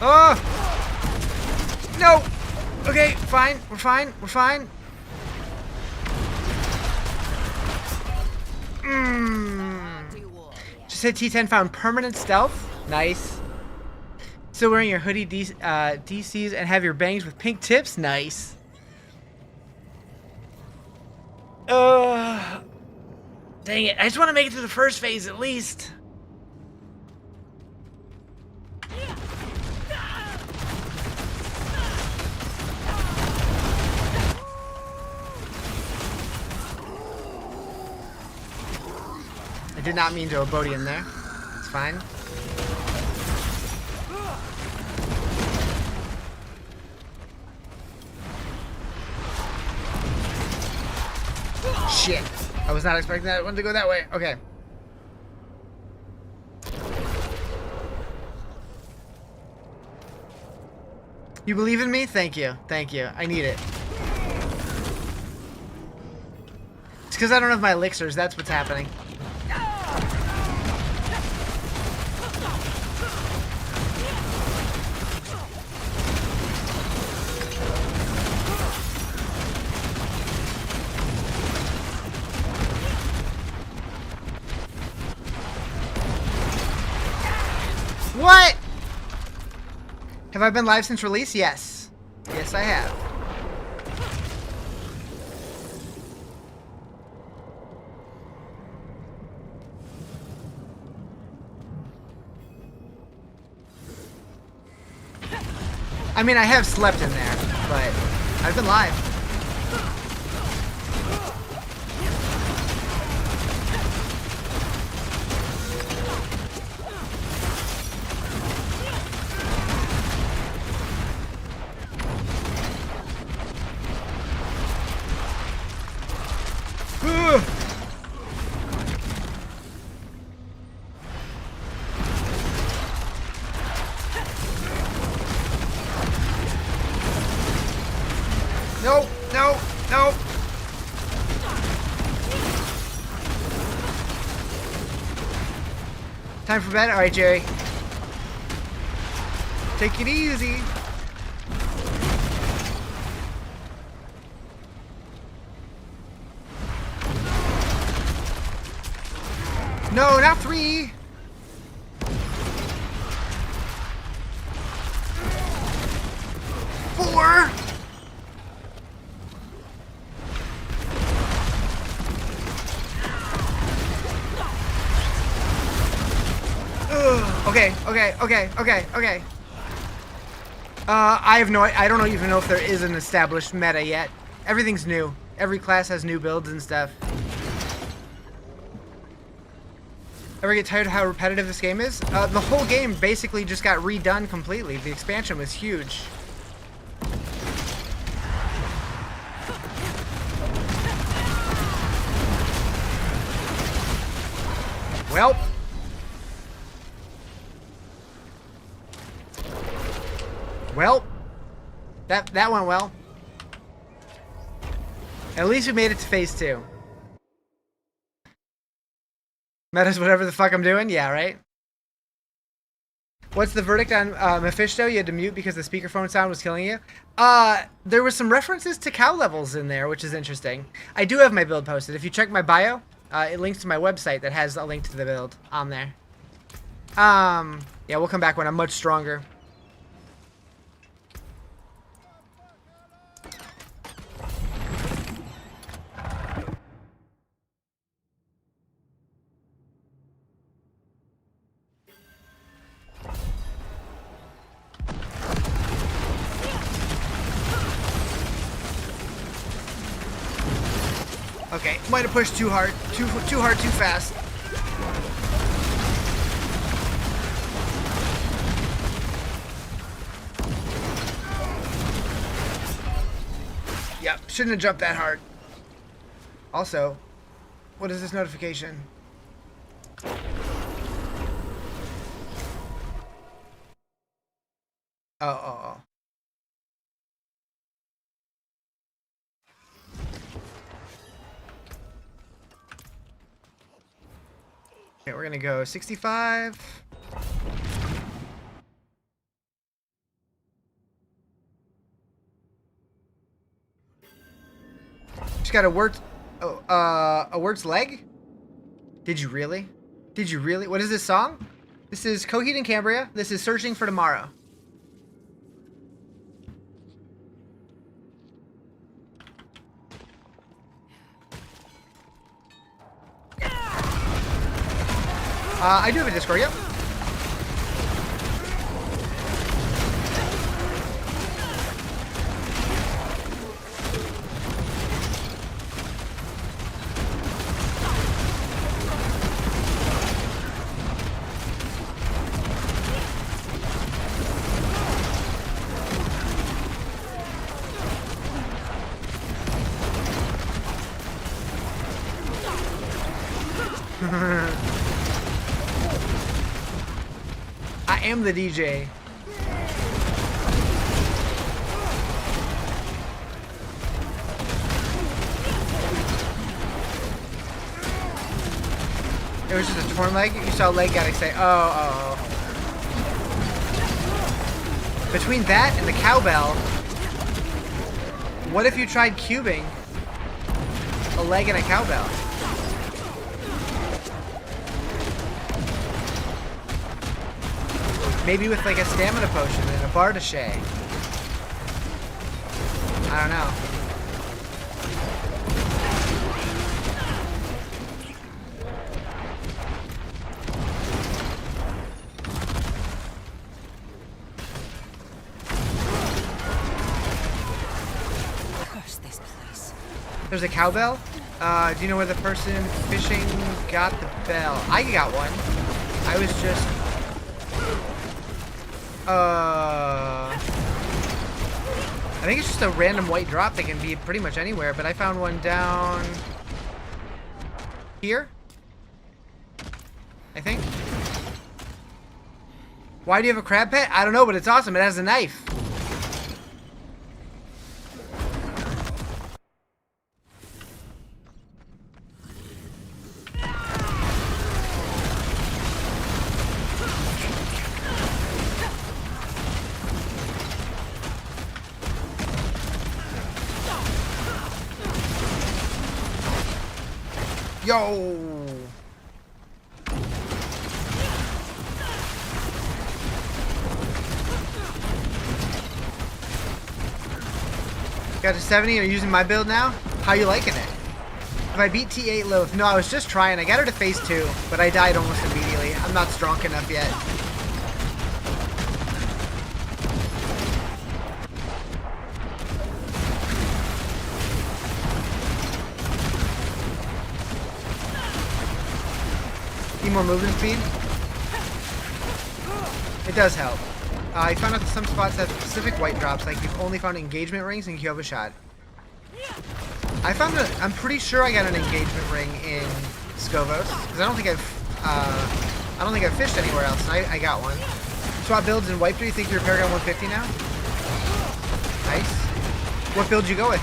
Oh! No! Okay, fine. We're fine. We're fine. Just hit T10, found permanent stealth. Nice. Still wearing your hoodie DCs and have your bangs with pink tips. Nice. Dang it. I just want to make it through the first phase at least. I did not mean to Obodian there. It's fine. Shit. I was not expecting that one to go that way. Okay. You believe in me? Thank you. Thank you. I need it. It's because I don't have my elixirs. That's what's happening. What? Have I been live since release? Yes. Yes, I have. I mean, I have slept in there, but I've been live. Nope, nope, nope. Time for bed? Alright, Jerry. Take it easy. No, not 3. 4. Okay. I don't even know if there is an established meta yet. Everything's new. Every class has new builds and stuff. Ever get tired of how repetitive this game is? The whole game basically just got redone completely. The expansion was huge. Well, that went well. At least we made it to phase 2. Meta's whatever the fuck I'm doing? Yeah, right? What's the verdict on Mephisto? You had to mute because the speakerphone sound was killing you? There was some references to cow levels in there, which is interesting. I do have my build posted. If you check my bio, it links to my website that has a link to the build on there. Yeah, we'll come back when I'm much stronger. Okay, might have pushed too hard, too fast. Yep, shouldn't have jumped that hard. Also, what is this notification? Oh. Okay, we're gonna go 65. got a Wirt's leg? Did you really? Did you really? What is this song? This is Coheed and Cambria. This is Searching for Tomorrow. I do have a Discord, yep. I am the DJ. It was just a torn leg? You saw a leg, got excited. Oh. Between that and the cowbell, what if you tried cubing a leg and a cowbell? Maybe with like a stamina potion and a Bardachet. I don't know. Curse this place. There's a cowbell? Do you know where the person fishing got the bell? I got one. I was just... I think it's just a random white drop that can be pretty much anywhere, but I found one down here, I think. Why do you have a crab pet? I don't know, but it's awesome. It has a knife. Yo! Got to 70, are you using my build now? How you liking it? If I beat T8 Loath, no, I was just trying. I got her to phase 2, but I died almost immediately. I'm not strong enough yet. Need more movement speed? It does help. I found out that some spots have specific white drops, like you've only found engagement rings in Kyoba Shot. I'm pretty sure I got an engagement ring in Scovos, because I don't think I've fished anywhere else, and I got one. Swap builds in Wipe, do you think you're Paragon 150 now? Nice. What build did you go with?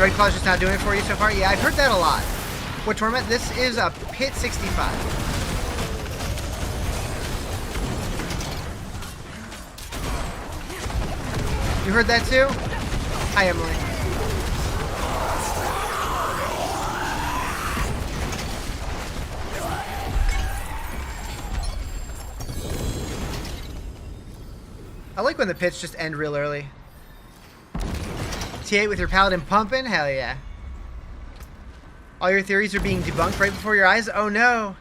Red Claw's just not doing it for you so far? Yeah, I've heard that a lot. What tournament? This is a Pit 65. You heard that too? Hi, Emily. I like when the pits just end real early. T8 with your paladin pumping? Hell yeah. All your theories are being debunked right before your eyes? Oh no.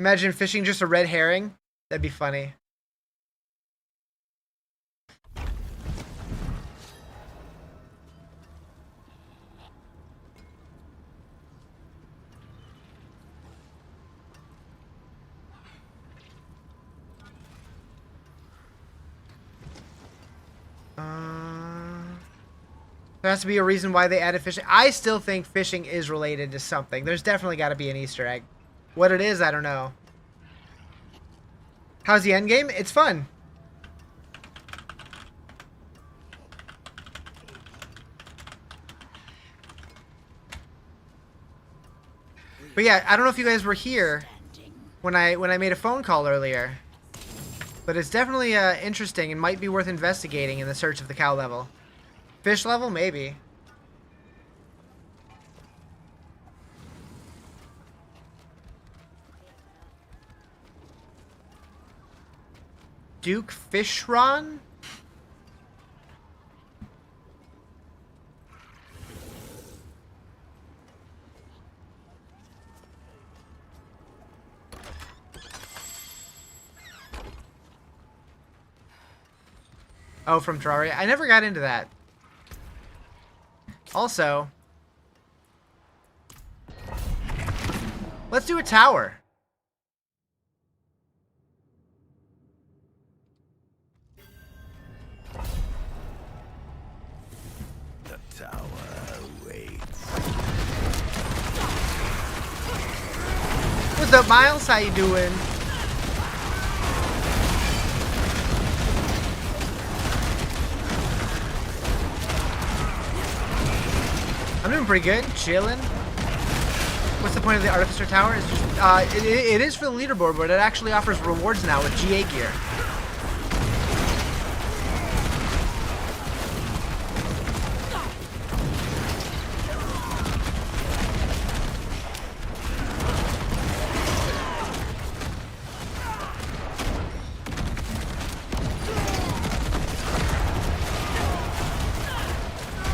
Imagine fishing just a red herring. That'd be funny. There has to be a reason why they added fishing. I still think fishing is related to something. There's definitely got to be an Easter egg. What it is, I don't know. How's the end game? It's fun. But yeah, I don't know if you guys were here when I made a phone call earlier. But it's definitely interesting and might be worth investigating in the search of the cow level. Fish level? Maybe. Duke Fishron? Oh, from Terraria? I never got into that. Also, let's do a tower. The tower awaits. What's up, Miles? How you doing? I'm doing pretty good, chilling. What's the point of the Artificer Tower? It's just, it is for the leaderboard, but it actually offers rewards now with GA gear.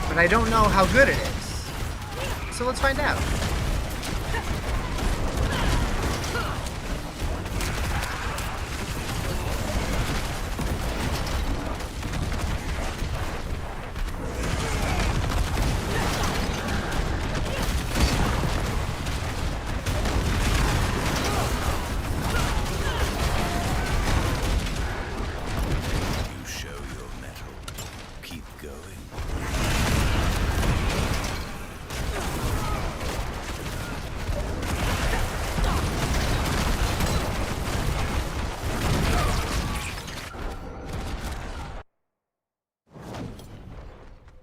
But I don't know how good it is. So let's find out. You show your mettle. Keep going.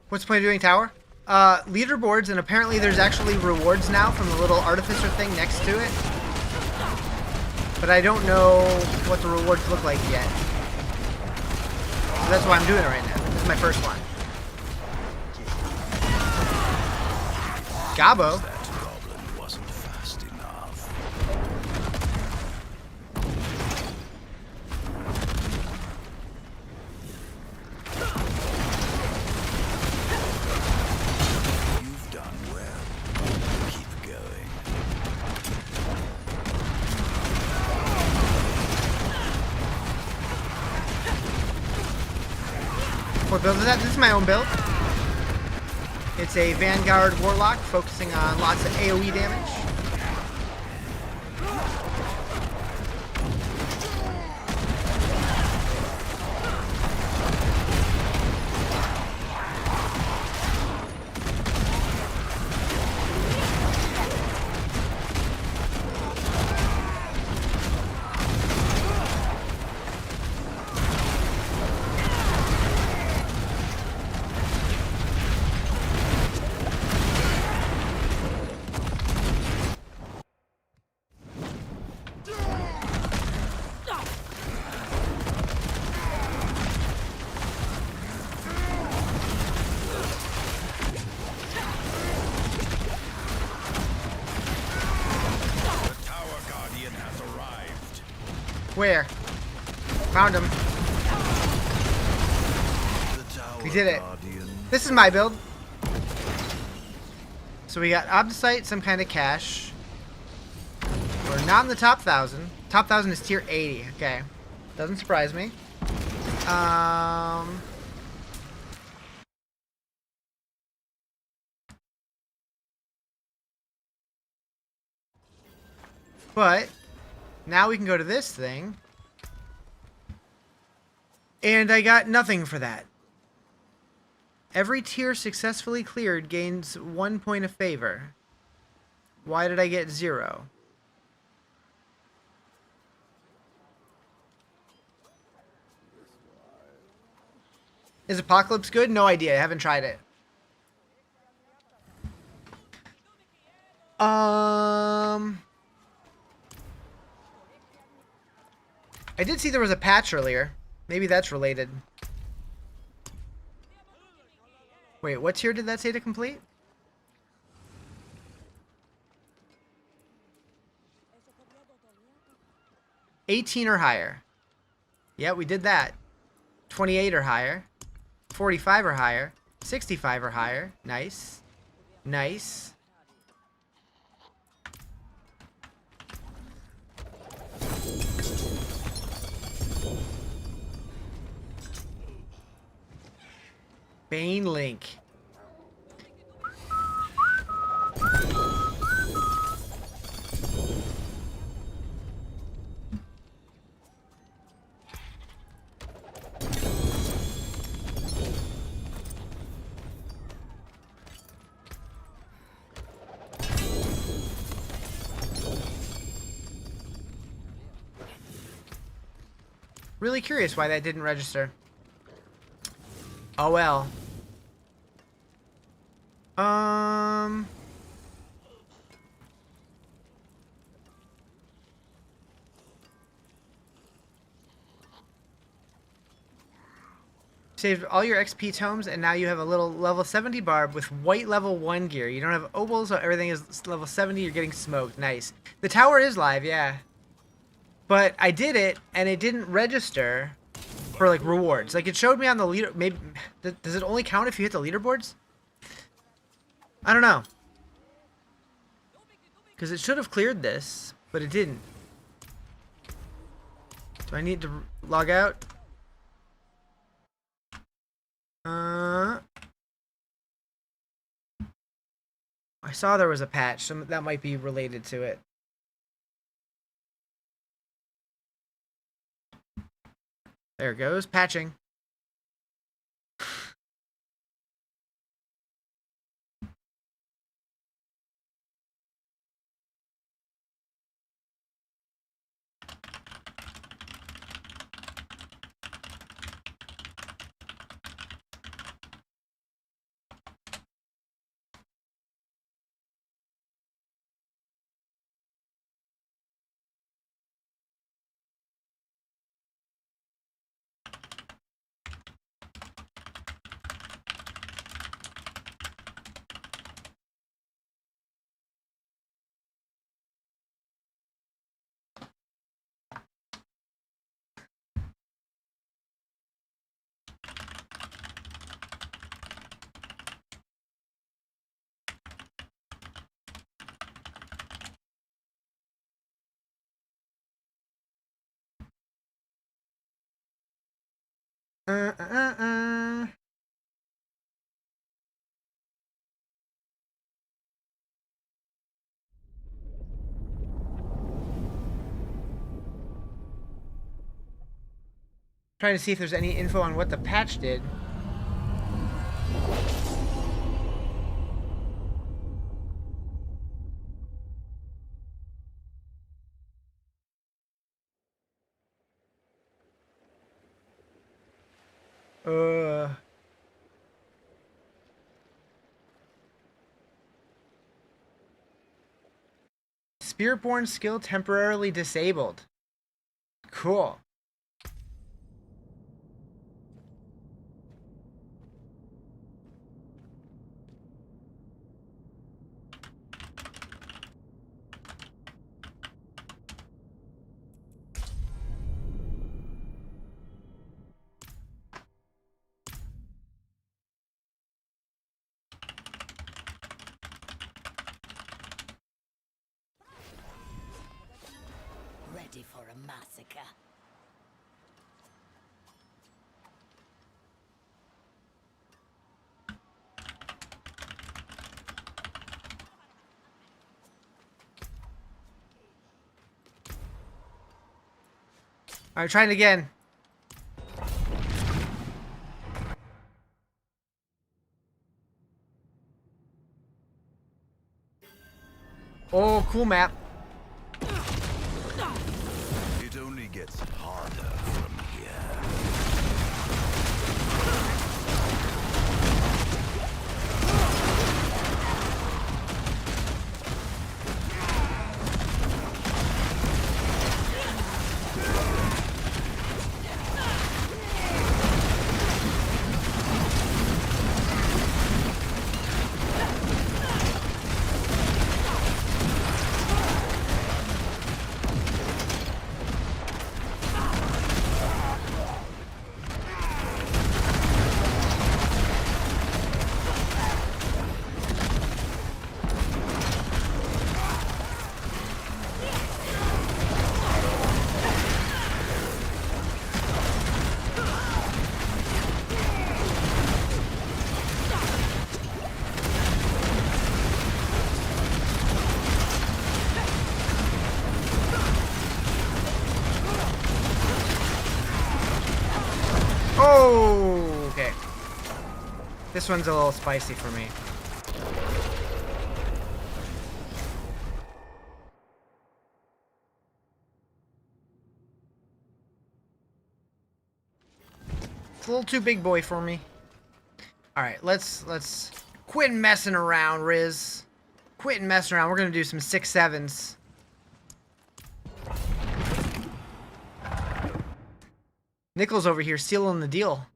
What's the point of doing tower? Leaderboards, and apparently there's actually rewards now from the little artificer thing next to it. But I don't know what the rewards look like yet. So that's why I'm doing it right now. This is my first one. Gabo. That goblin wasn't fast enough. You've done well. Keep going. What build is that? This is my own build. It's a Vanguard Warlock focusing on lots of AoE damage. The Tower Guardian has arrived. Where? Found him. The Tower We did it. Guardian. This is my build. So we got Obdicite, some kind of cash. We're not in the top 1,000. Top 1,000 is tier 80. Okay. Doesn't surprise me. But now we can go to this thing. And I got nothing for that. Every tier successfully cleared gains 1 point of favor. Why did I get 0? Is Apocalypse good? No idea. I haven't tried it. I did see there was a patch earlier. Maybe that's related. Wait, what tier did that say to complete? 18 or higher. Yeah, we did that. 28 or higher. 45 or higher. 65 or higher. Nice. Nice. Bane Link. Really curious why that didn't register. Oh well. Saved all your XP tomes, and now you have a little level 70 barb with white level 1 gear. You don't have obols, so everything is level 70. You're getting smoked. Nice. The tower is live, yeah. But I did it, and it didn't register for, like, rewards. Like, it showed me on the leader... Maybe... Does it only count if you hit the leaderboards? I don't know. Because it should have cleared this, but it didn't. Do I need to log out? I saw there was a patch, so that might be related to it. There it goes, patching. Trying to see if there's any info on what the patch did. Spiritborn skill temporarily disabled. Cool. Ready for a massacre. Alright, trying it again. cool map. It only gets harder from here. Oh, okay. This one's a little spicy for me. It's a little too big boy for me. All right, let's quit messing around, Riz. Quit messing around. We're gonna do some 6-7s. Nichols over here sealing the deal.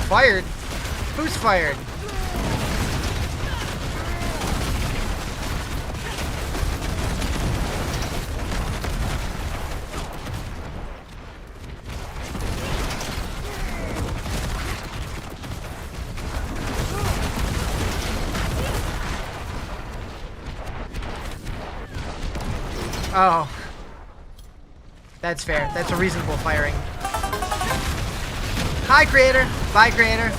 Fired? Who's fired? Oh. That's fair. That's a reasonable firing. Hi, creator. Bye, creator.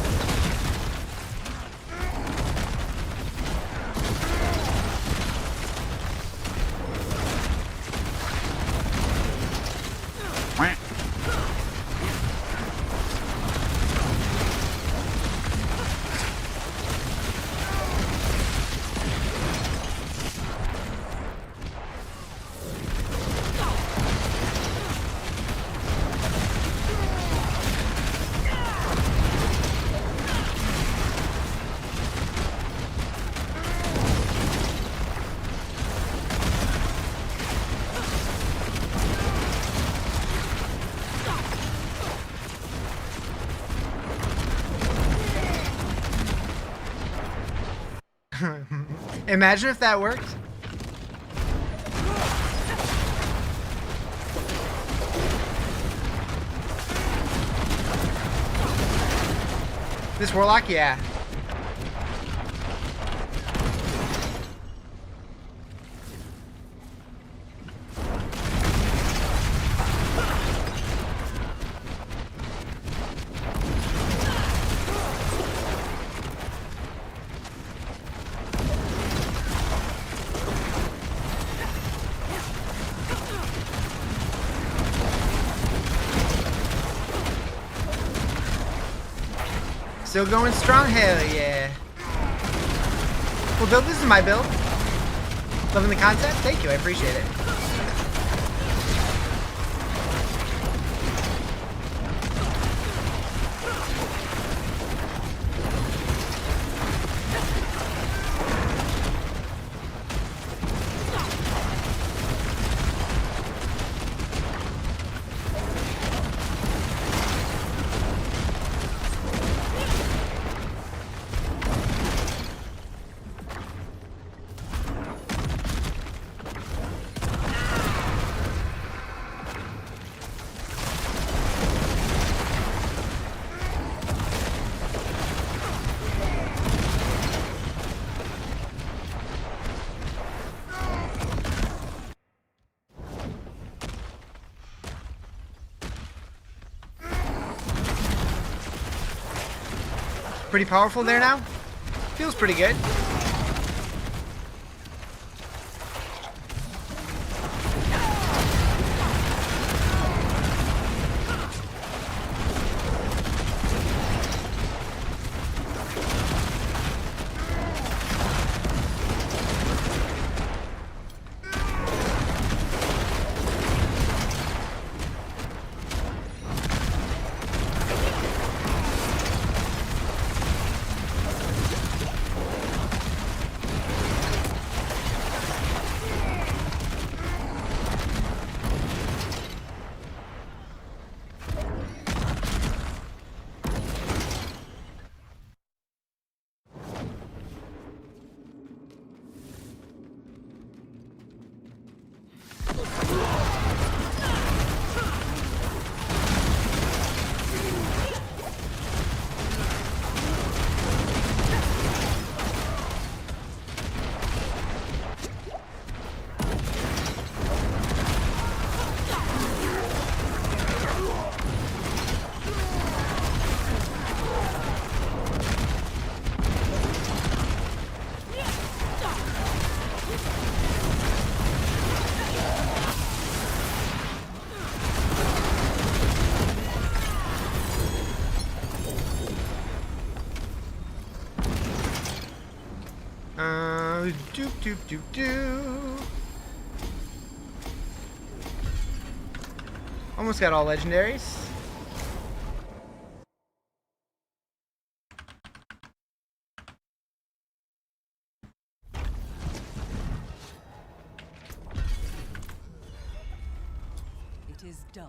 Imagine if that worked. This warlock, yeah. Still going strong? Hell yeah. Well, build, this is my build. Loving the concept? Thank you, I appreciate it. Pretty powerful there now? Feels pretty good. Doop doop doop doop. Almost got all legendaries. It is done.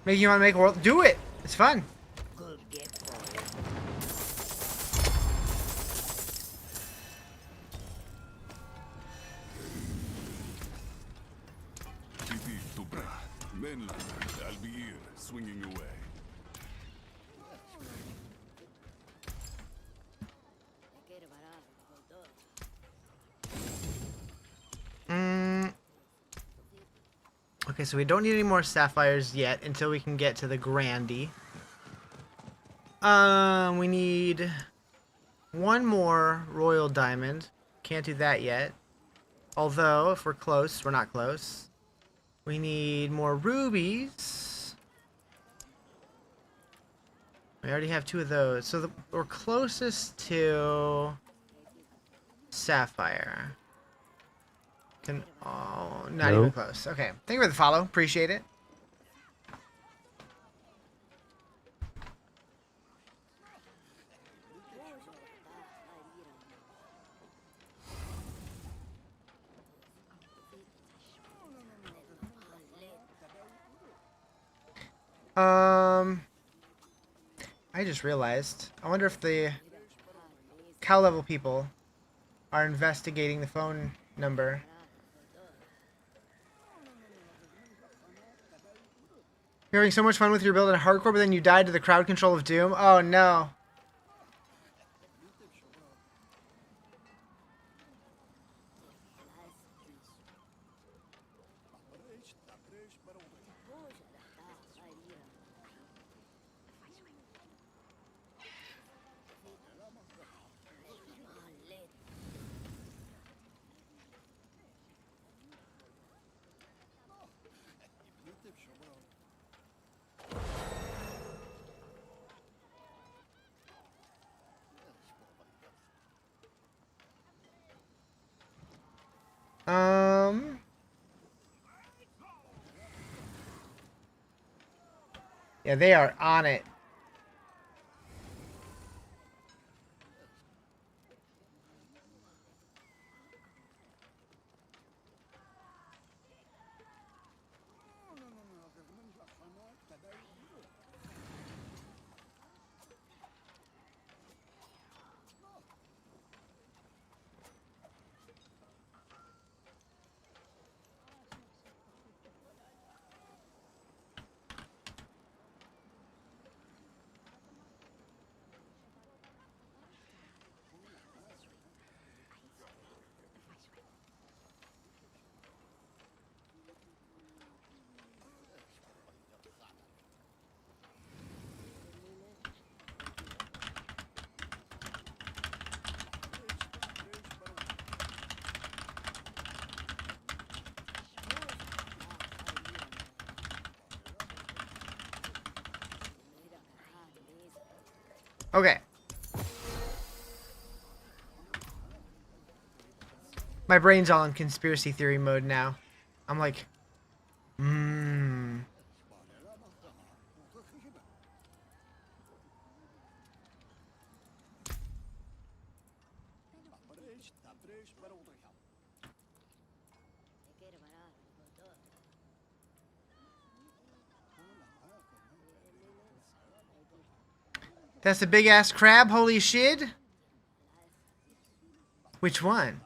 Make you want to make a world? Do it. It's fun. Good gift for you. Titi Tubra. Mainland. I'll be here, swinging away. Okay, so we don't need any more sapphires yet until we can get to the Grandy. We need one more royal diamond. Can't do that yet. Although, if we're close, we're not close. We need more rubies. We already have 2 of those. So we're closest to sapphire. Oh, not No. even close. Okay. Thank you for the follow. Appreciate it. I just realized. I wonder if the cow level people are investigating the phone number. You're having so much fun with your build in hardcore, but then you died to the crowd control of Doom? Oh no. Yeah, they are on it. Okay. My brain's all in conspiracy theory mode now. I'm like, that's a big ass crab, holy shit. Which one?